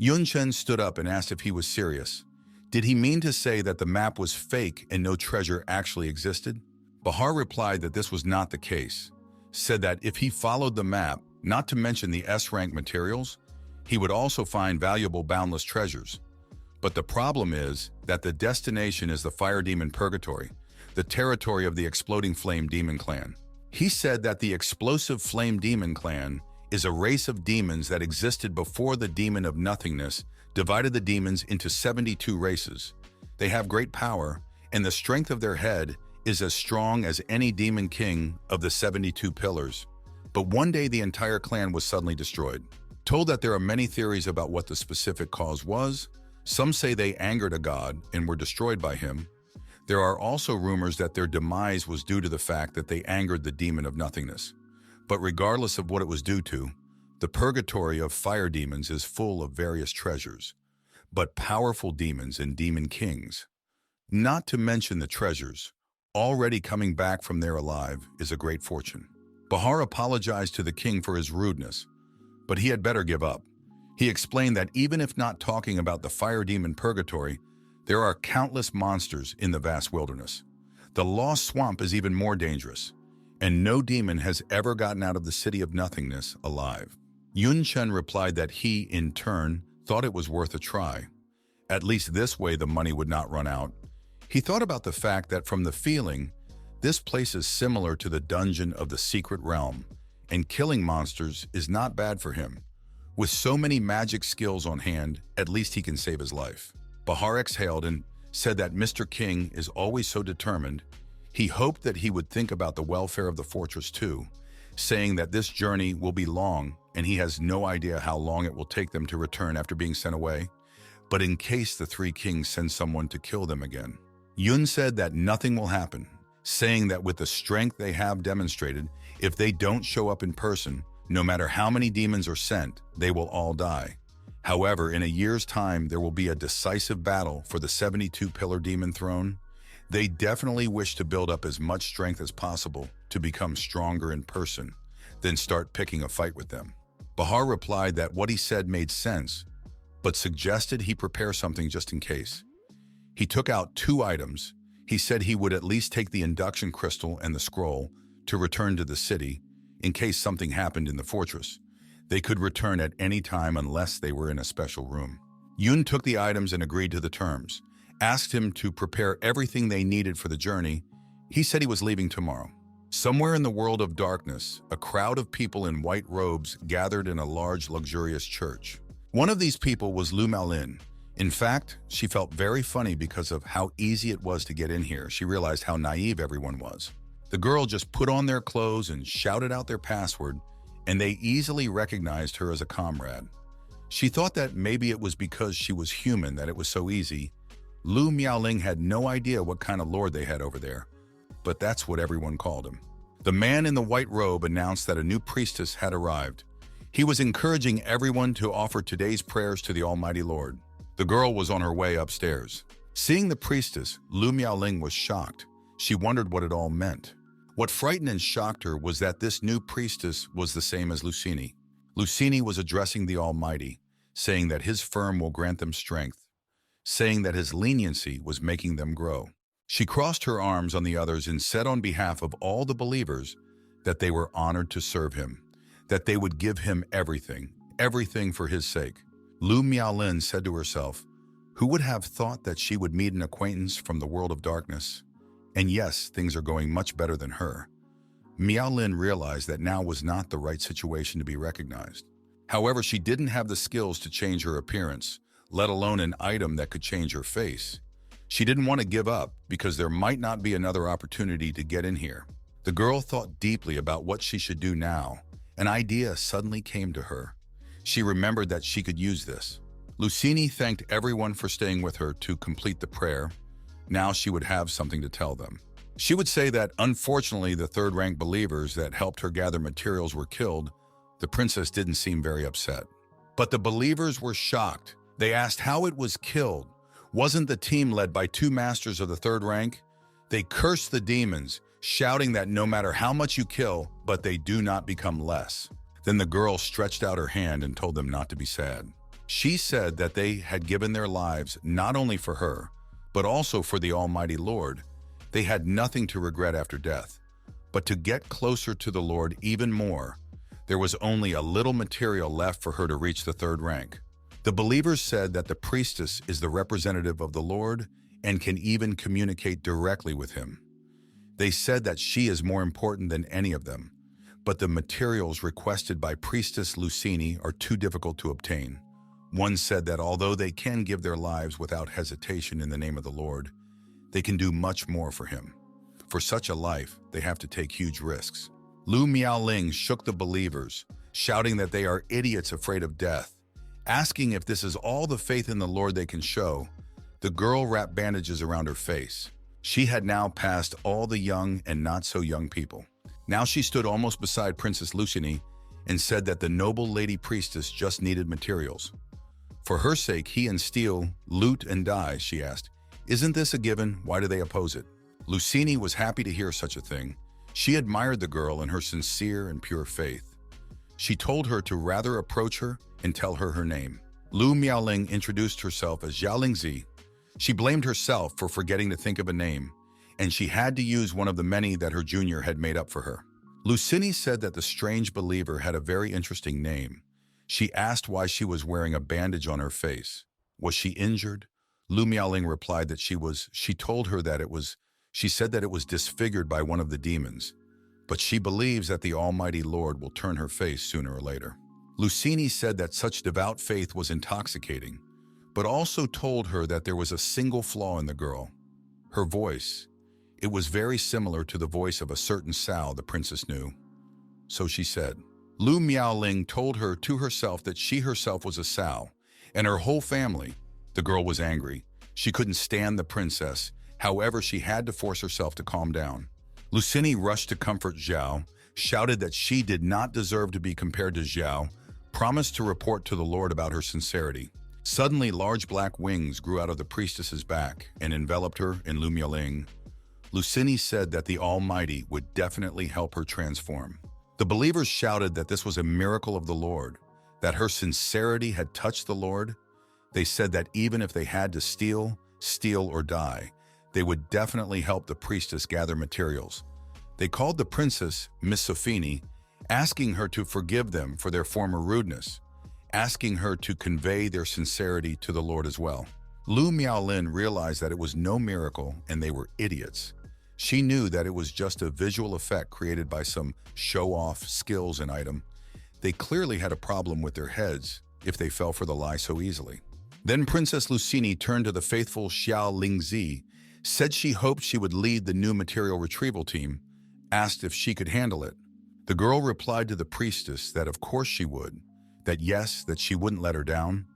Chen stood up and asked if he was serious. Did he mean to say that the map was fake and no treasure actually existed? Bahar replied that this was not the case, said that if he followed the map, not to mention the S-rank materials, he would also find valuable boundless treasures. But the problem is that the destination is the fire demon purgatory, the territory of the exploding flame demon clan. He said that the explosive flame demon clan is a race of demons that existed before the demon of nothingness divided the demons into 72 races. They have great power, and the strength of their head is as strong as any demon king of the 72 pillars. But one day the entire clan was suddenly destroyed. Told that there are many theories about what the specific cause was. Some say they angered a god and were destroyed by him. There are also rumors that their demise was due to the fact that they angered the demon of nothingness. But regardless of what it was due to, the purgatory of fire demons is full of various treasures, but powerful demons and demon kings. Not to mention the treasures, already coming back from there alive, is a great fortune. Bahar apologized to the king for his rudeness, but he had better give up. He explained that even if not talking about the fire demon purgatory, there are countless monsters in the vast wilderness. The lost swamp is even more dangerous, and no demon has ever gotten out of the city of nothingness alive. Chen replied that he, in turn, thought it was worth a try. At least this way the money would not run out. He thought about the fact that from the feeling, this place is similar to the dungeon of the secret realm, and killing monsters is not bad for him. With so many magic skills on hand, at least he can save his life. Bahar exhaled and said that Mr. King is always so determined. He hoped that he would think about the welfare of the fortress too, saying that this journey will be long and he has no idea how long it will take them to return after being sent away, but in case the three kings send someone to kill them again. Yun said that nothing will happen, saying that with the strength they have demonstrated, if they don't show up in person, no matter how many demons are sent, they will all die. However, in a year's time, there will be a decisive battle for the 72-pillar demon throne. They definitely wish to build up as much strength as possible to become stronger in person, then start picking a fight with them. Bahar replied that what he said made sense, but suggested he prepare something just in case. He took out 2 items. He said he would at least take the induction crystal and the scroll to return to the city in case something happened in the fortress. They could return at any time unless they were in a special room. Yun took the items and agreed to the terms, asked him to prepare everything they needed for the journey. He said he was leaving tomorrow. Somewhere in the world of darkness, a crowd of people in white robes gathered in a large, luxurious church. One of these people was Lu Miaolin. In fact, she felt very funny because of how easy it was to get in here. She realized how naive everyone was. The girl just put on their clothes and shouted out their password, and they easily recognized her as a comrade. She thought that maybe it was because she was human that it was so easy. Lu Miaoling had no idea what kind of lord they had over there, but that's what everyone called him. The man in the white robe announced that a new priestess had arrived. He was encouraging everyone to offer today's prayers to the Almighty Lord. The girl was on her way upstairs. Seeing the priestess, Lu Miaoling was shocked. She wondered what it all meant. What frightened and shocked her was that this new priestess was the same as Lucini. Lucini was addressing the Almighty, saying that his firm will grant them strength, saying that his leniency was making them grow. She crossed her arms on the others and said on behalf of all the believers that they were honored to serve him, that they would give him everything, everything for his sake. Lu Miaolin said to herself, who would have thought that she would meet an acquaintance from the world of darkness? And yes, things are going much better than her. Miaolin realized that now was not the right situation to be recognized. However, she didn't have the skills to change her appearance, let alone an item that could change her face. She didn't want to give up because there might not be another opportunity to get in here. The girl thought deeply about what she should do now. An idea suddenly came to her. She remembered that she could use this. Lucini thanked everyone for staying with her to complete the prayer. Now she would have something to tell them. She would say that unfortunately the third-rank believers that helped her gather materials were killed. The princess didn't seem very upset. But the believers were shocked. They asked how it was killed. Wasn't the team led by two masters of the third rank? They cursed the demons, shouting that no matter how much you kill, but they do not become less. Then the girl stretched out her hand and told them not to be sad. She said that they had given their lives not only for her, but also for the Almighty Lord. They had nothing to regret after death. But to get closer to the Lord even more, there was only a little material left for her to reach the third rank. The believers said that the priestess is the representative of the Lord and can even communicate directly with him. They said that she is more important than any of them, but the materials requested by Priestess Lucini are too difficult to obtain. One said that although they can give their lives without hesitation in the name of the Lord, they can do much more for him. For such a life, they have to take huge risks. Lu Miaoling shook the believers, shouting that they are idiots afraid of death, asking if this is all the faith in the Lord they can show. The girl wrapped bandages around her face. She had now passed all the young and not so young people. Now she stood almost beside Princess Lucini and said that the noble lady priestess just needed materials. For her sake, he and steal, loot, and die, she asked. Isn't this a given? Why do they oppose it? Lucini was happy to hear such a thing. She admired the girl and her sincere and pure faith. She told her to rather approach her and tell her her name. Lu Miaoling introduced herself as Xiaolingzi. She blamed herself for forgetting to think of a name, and she had to use one of the many that her junior had made up for her. Lucini said that the strange believer had a very interesting name. She asked why she was wearing a bandage on her face. Was she injured? Lu Miaoling replied that she was. She told her that she said that it was disfigured by one of the demons, but she believes that the Almighty Lord will turn her face sooner or later. Lucini said that such devout faith was intoxicating, but also told her that there was a single flaw in the girl. Her voice. It was very similar to the voice of a certain sow the princess knew. So she said. Lu Miaoling told her to herself that she herself was a sow, and her whole family. The girl was angry. She couldn't stand the princess. However, she had to force herself to calm down. Lucini rushed to comfort Zhao, shouted that she did not deserve to be compared to Zhao, promised to report to the Lord about her sincerity. Suddenly, large black wings grew out of the priestess's back and enveloped her in Lu Miaoling. Lucini said that the Almighty would definitely help her transform. The believers shouted that this was a miracle of the Lord, that her sincerity had touched the Lord. They said that even if they had to steal or die, They would definitely help the priestess gather materials. They called the princess Miss Sophini, asking her to forgive them for their former rudeness, asking her to convey their sincerity to the Lord as well. Lu Miaolin realized that it was no miracle and they were idiots. She knew that it was just a visual effect created by some show-off skills and item. They clearly had a problem with their heads if they fell for the lie so easily. Then Princess Lucini turned to the faithful Xiao Lingzi, said she hoped she would lead the new material retrieval team, asked if she could handle it. The girl replied to the priestess that of course she would, that yes, that she wouldn't let her down.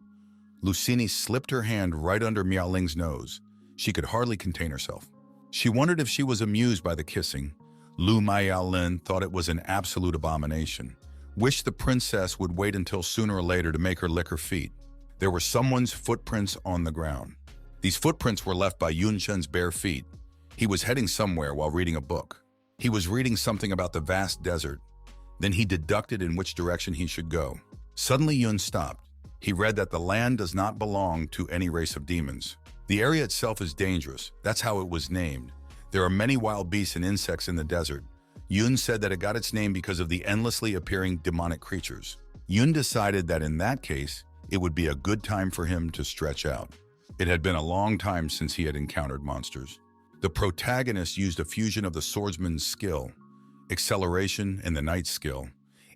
Lucini slipped her hand right under Miaoling's nose. She could hardly contain herself. She wondered if she was amused by the kissing. Lu Miaolin thought it was an absolute abomination. Wished the princess would wait until sooner or later to make her lick her feet. There were someone's footprints on the ground. These footprints were left by Yun Chen's bare feet. He was heading somewhere while reading a book. He was reading something about the vast desert. Then he deducted in which direction he should go. Suddenly Yun stopped. He read that the land does not belong to any race of demons. The area itself is dangerous. That's how it was named. There are many wild beasts and insects in the desert. Yun said that it got its name because of the endlessly appearing demonic creatures. Yun decided that in that case, it would be a good time for him to stretch out. It had been a long time since he had encountered monsters. The protagonist used a fusion of the swordsman's skill, acceleration, and the knight's skill.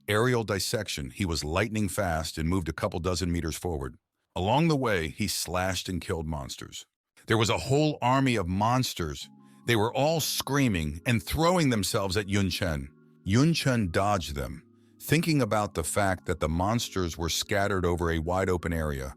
Aerial dissection, he was lightning fast and moved a couple dozen meters forward. Along the way, he slashed and killed monsters. There was a whole army of monsters. They were all screaming and throwing themselves at Yun Chen. Yun Chen dodged them, thinking about the fact that the monsters were scattered over a wide open area.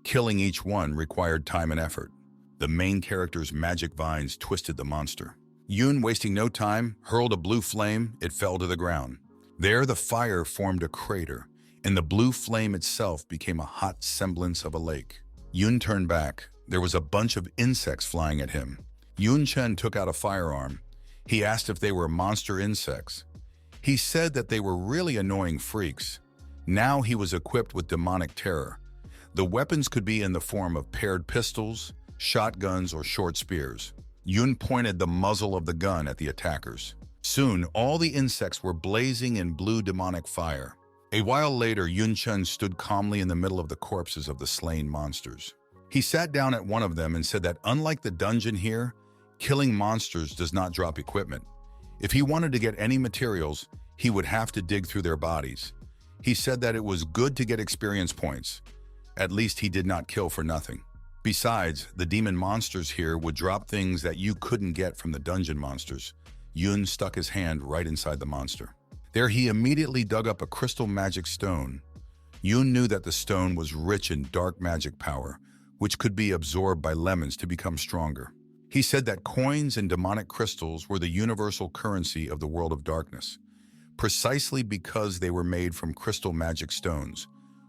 Killing each one required time and effort. The main character's magic vines twisted the monster. Yun, wasting no time, hurled a blue flame. It fell to the ground. There, the fire formed a crater, and the blue flame itself became a hot semblance of a lake. Yun turned back. There was a bunch of insects flying at him. Yun Chen took out a firearm. He asked if they were monster insects. He said that they were really annoying freaks. Now he was equipped with demonic terror. The weapons could be in the form of paired pistols, shotguns, or short spears. Yun pointed the muzzle of the gun at the attackers. Soon, all the insects were blazing in blue demonic fire. A while later, Yun Chen stood calmly in the middle of the corpses of the slain monsters. He sat down at one of them and said that unlike the dungeon here, killing monsters does not drop equipment. If he wanted to get any materials, he would have to dig through their bodies. He said that it was good to get experience points. At least he did not kill for nothing. Besides, the demon monsters here would drop things that you couldn't get from the dungeon monsters. Yun stuck his hand right inside the monster. There he immediately dug up a crystal magic stone. Yun knew that the stone was rich in dark magic power, which could be absorbed by lemons to become stronger. He said that coins and demonic crystals were the universal currency of the world of darkness, precisely because they were made from crystal magic stones,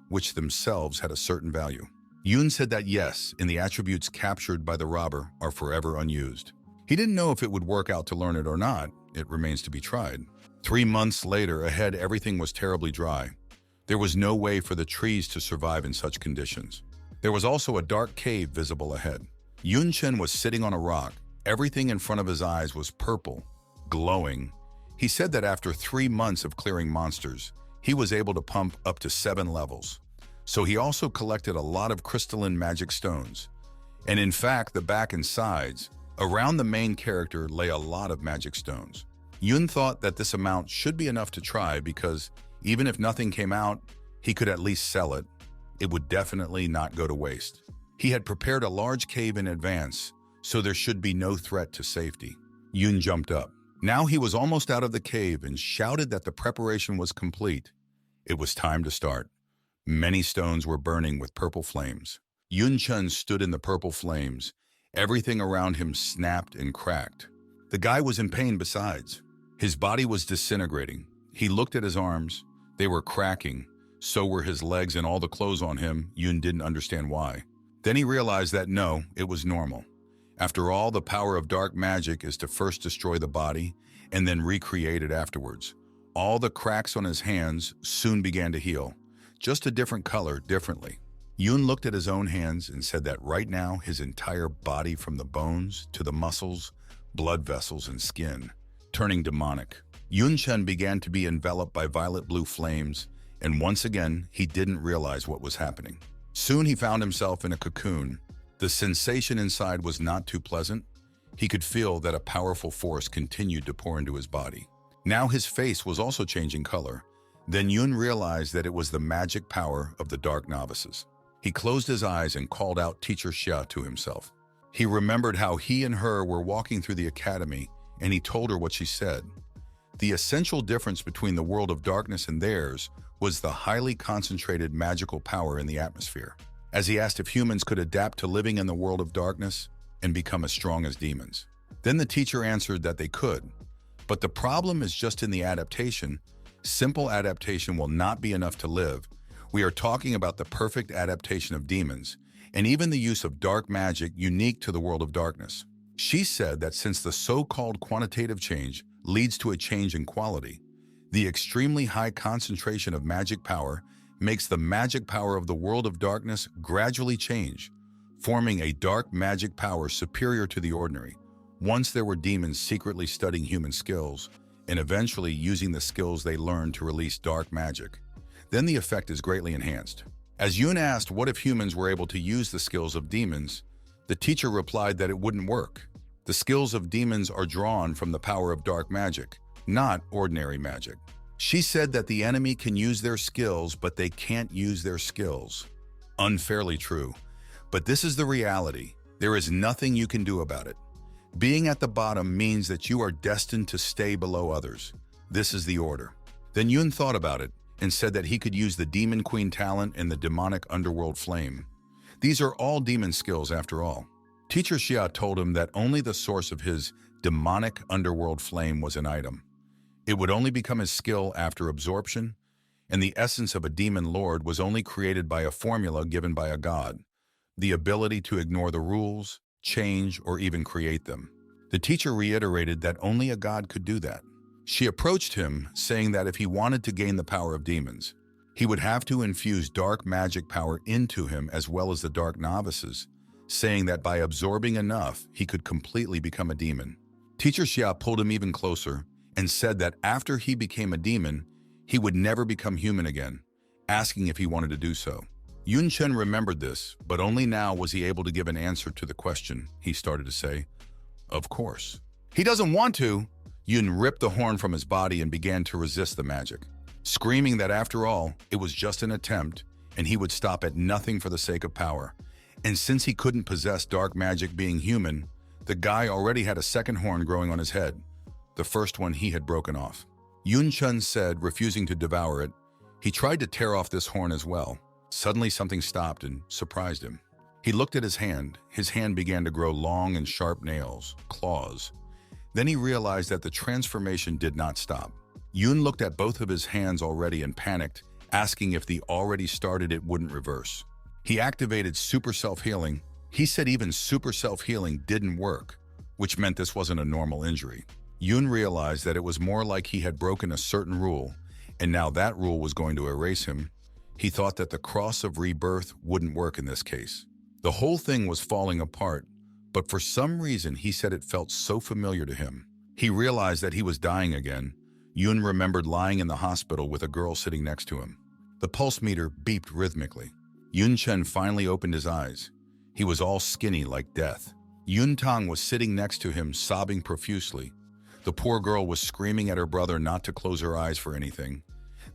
which themselves had a certain value. Yun said that yes, and the attributes captured by the robber are forever unused. He didn't know if it would work out to learn it or not. It remains to be tried. 3 months later, ahead, everything was terribly dry. There was no way for the trees to survive in such conditions. There was also a dark cave visible ahead. Yun Chen was sitting on a rock. Everything in front of his eyes was purple, glowing. He said that after 3 months of clearing monsters, he was able to pump up to 7 levels. So he also collected a lot of crystalline magic stones. And in fact, the back and sides, around the main character, lay a lot of magic stones. Yun thought that this amount should be enough to try because even if nothing came out, he could at least sell it. It would definitely not go to waste. He had prepared a large cave in advance, so there should be no threat to safety. Yun jumped up. Now he was almost out of the cave and shouted that the preparation was complete. It was time to start. Many stones were burning with purple flames. Yun Chen stood in the purple flames. Everything around him snapped and cracked. The guy was in pain besides. His body was disintegrating. He looked at his arms. They were cracking. So were his legs and all the clothes on him. Yun didn't understand why. Then he realized that no, it was normal. After all, the power of dark magic is to first destroy the body and then recreate it afterwards. All the cracks on his hands soon began to heal. Just a different color, differently. Yun looked at his own hands and said that right now his entire body from the bones to the muscles, blood vessels, and skin, turning demonic. Yun Chen began to be enveloped by violet-blue flames, and once again, he didn't realize what was happening. Soon he found himself in a cocoon. The sensation inside was not too pleasant. He could feel that a powerful force continued to pour into his body. Now his face was also changing color. Then Yun realized that it was the magic power of the dark novices. He closed his eyes and called out Teacher Xia to himself. He remembered how he and her were walking through the academy, and he told her what she said. The essential difference between the world of darkness and theirs was the highly concentrated magical power in the atmosphere. As he asked if humans could adapt to living in the world of darkness and become as strong as demons. Then the teacher answered that they could. But the problem is just in the adaptation. Simple adaptation will not be enough to live. We are talking about the perfect adaptation of demons, and even the use of dark magic unique to the world of darkness. She said that since the so-called quantitative change leads to a change in quality, the extremely high concentration of magic power makes the magic power of the world of darkness gradually change, forming a dark magic power superior to the ordinary. Once there were demons secretly studying human skills and eventually using the skills they learned to release dark magic. Then the effect is greatly enhanced. As Yun asked what if humans were able to use the skills of demons, the teacher replied that it wouldn't work. The skills of demons are drawn from the power of dark magic, not ordinary magic. She said that the enemy can use their skills, but they can't use their skills. Unfairly true. But this is the reality. There is nothing you can do about it. Being at the bottom means that you are destined to stay below others. This is the order. Then Yun thought about it and said that he could use the Demon Queen talent and the demonic underworld flame. These are all demon skills after all. Teacher Xia told him that only the source of his demonic underworld flame was an item. It would only become his skill after absorption, and the essence of a demon lord was only created by a formula given by a god, the ability to ignore the rules, change, or even create them. The teacher reiterated that only a god could do that. She approached him, saying that if he wanted to gain the power of demons, he would have to infuse dark magic power into him as well as the dark novices, saying that by absorbing enough, he could completely become a demon. Teacher Xia pulled him even closer and said that after he became a demon, he would never become human again, asking if he wanted to do so. Yun Chen remembered this, but only now was he able to give an answer to the question. He started to say, "Of course." "He doesn't want to." Yun ripped the horn from his body and began to resist the magic, screaming that after all, it was just an attempt, and he would stop at nothing for the sake of power. And since he couldn't possess dark magic being human, the guy already had a second horn growing on his head, the first one he had broken off. Yun Chen said, refusing to devour it. He tried to tear off this horn as well. Suddenly something stopped and surprised him. He looked at his hand. His hand began to grow long and sharp nails, claws. Then he realized that the transformation did not stop. Yun looked at both of his hands already and panicked, asking if the already started it wouldn't reverse. He activated super self-healing. He said even super self-healing didn't work, which meant this wasn't a normal injury. Yun realized that it was more like he had broken a certain rule, and now that rule was going to erase him. He thought that the cross of rebirth wouldn't work in this case. The whole thing was falling apart, but for some reason he said it felt so familiar to him. He realized that he was dying again. Yun remembered lying in the hospital with a girl sitting next to him. The pulse meter beeped rhythmically. Yun Chen finally opened his eyes. He was all skinny like death. Yun Tang was sitting next to him, sobbing profusely. The poor girl was screaming at her brother not to close her eyes for anything,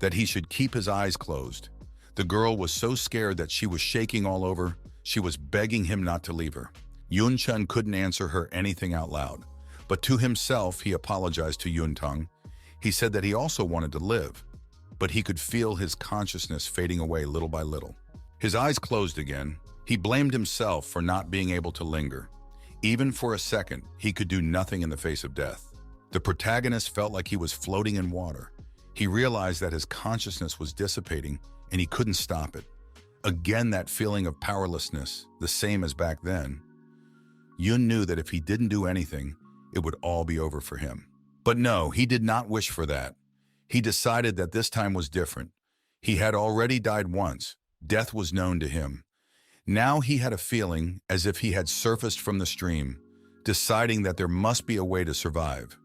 that he should keep his eyes closed. The girl was so scared that she was shaking all over. She was begging him not to leave her. Yun Chen couldn't answer her anything out loud, but to himself he apologized to Yun Tang. He said that he also wanted to live, but he could feel his consciousness fading away little by little. His eyes closed again. He blamed himself for not being able to linger. Even for a second, he could do nothing in the face of death. The protagonist felt like he was floating in water. He realized that his consciousness was dissipating and he couldn't stop it. Again, that feeling of powerlessness, the same as back then. Yun knew that if he didn't do anything, it would all be over for him. But no, he did not wish for that. He decided that this time was different. He had already died once. Death was known to him. Now he had a feeling as if he had surfaced from the stream, deciding that there must be a way to survive.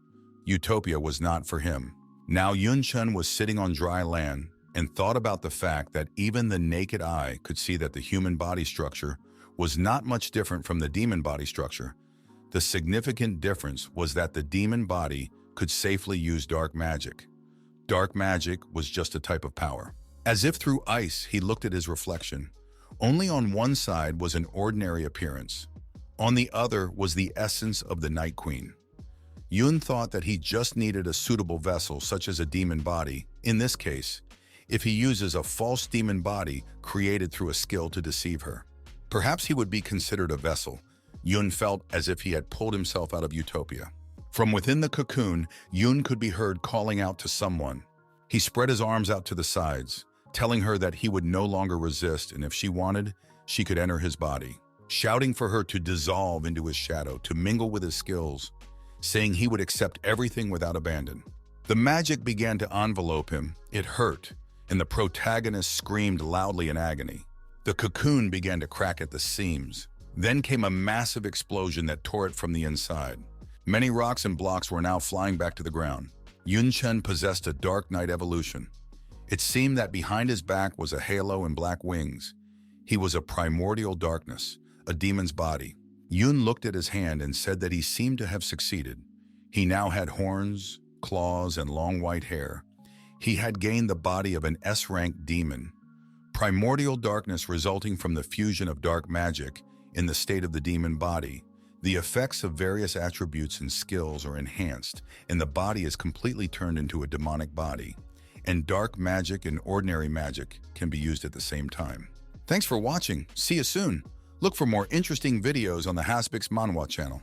Utopia was not for him. Now Chen was sitting on dry land and thought about the fact that even the naked eye could see that the human body structure was not much different from the demon body structure. The significant difference was that the demon body could safely use dark magic. Dark magic was just a type of power. As if through ice, he looked at his reflection. Only on one side was an ordinary appearance. On the other was the essence of the Night Queen. Yun thought that he just needed a suitable vessel such as a demon body. In this case, if he uses a false demon body created through a skill to deceive her, perhaps he would be considered a vessel. Yun felt as if he had pulled himself out of utopia. From within the cocoon, Yun could be heard calling out to someone. He spread his arms out to the sides, telling her that he would no longer resist, and if she wanted, she could enter his body, shouting for her to dissolve into his shadow, to mingle with his skills, saying he would accept everything without abandon. The magic began to envelope him. It hurt, and the protagonist screamed loudly in agony. The cocoon began to crack at the seams. Then came a massive explosion that tore it from the inside. Many rocks and blocks were now flying back to the ground. Chen possessed a dark night evolution. It seemed that behind his back was a halo and black wings. He was a primordial darkness, a demon's body. Yun looked at his hand and said that he seemed to have succeeded. He now had horns, claws, and long white hair. He had gained the body of an S-rank demon. Primordial darkness resulting from the fusion of dark magic in the state of the demon body. The effects of various attributes and skills are enhanced, and the body is completely turned into a demonic body. And dark magic and ordinary magic can be used at the same time. Thanks for watching. See you soon. Look for more interesting videos on the Hasbix Manhwa channel.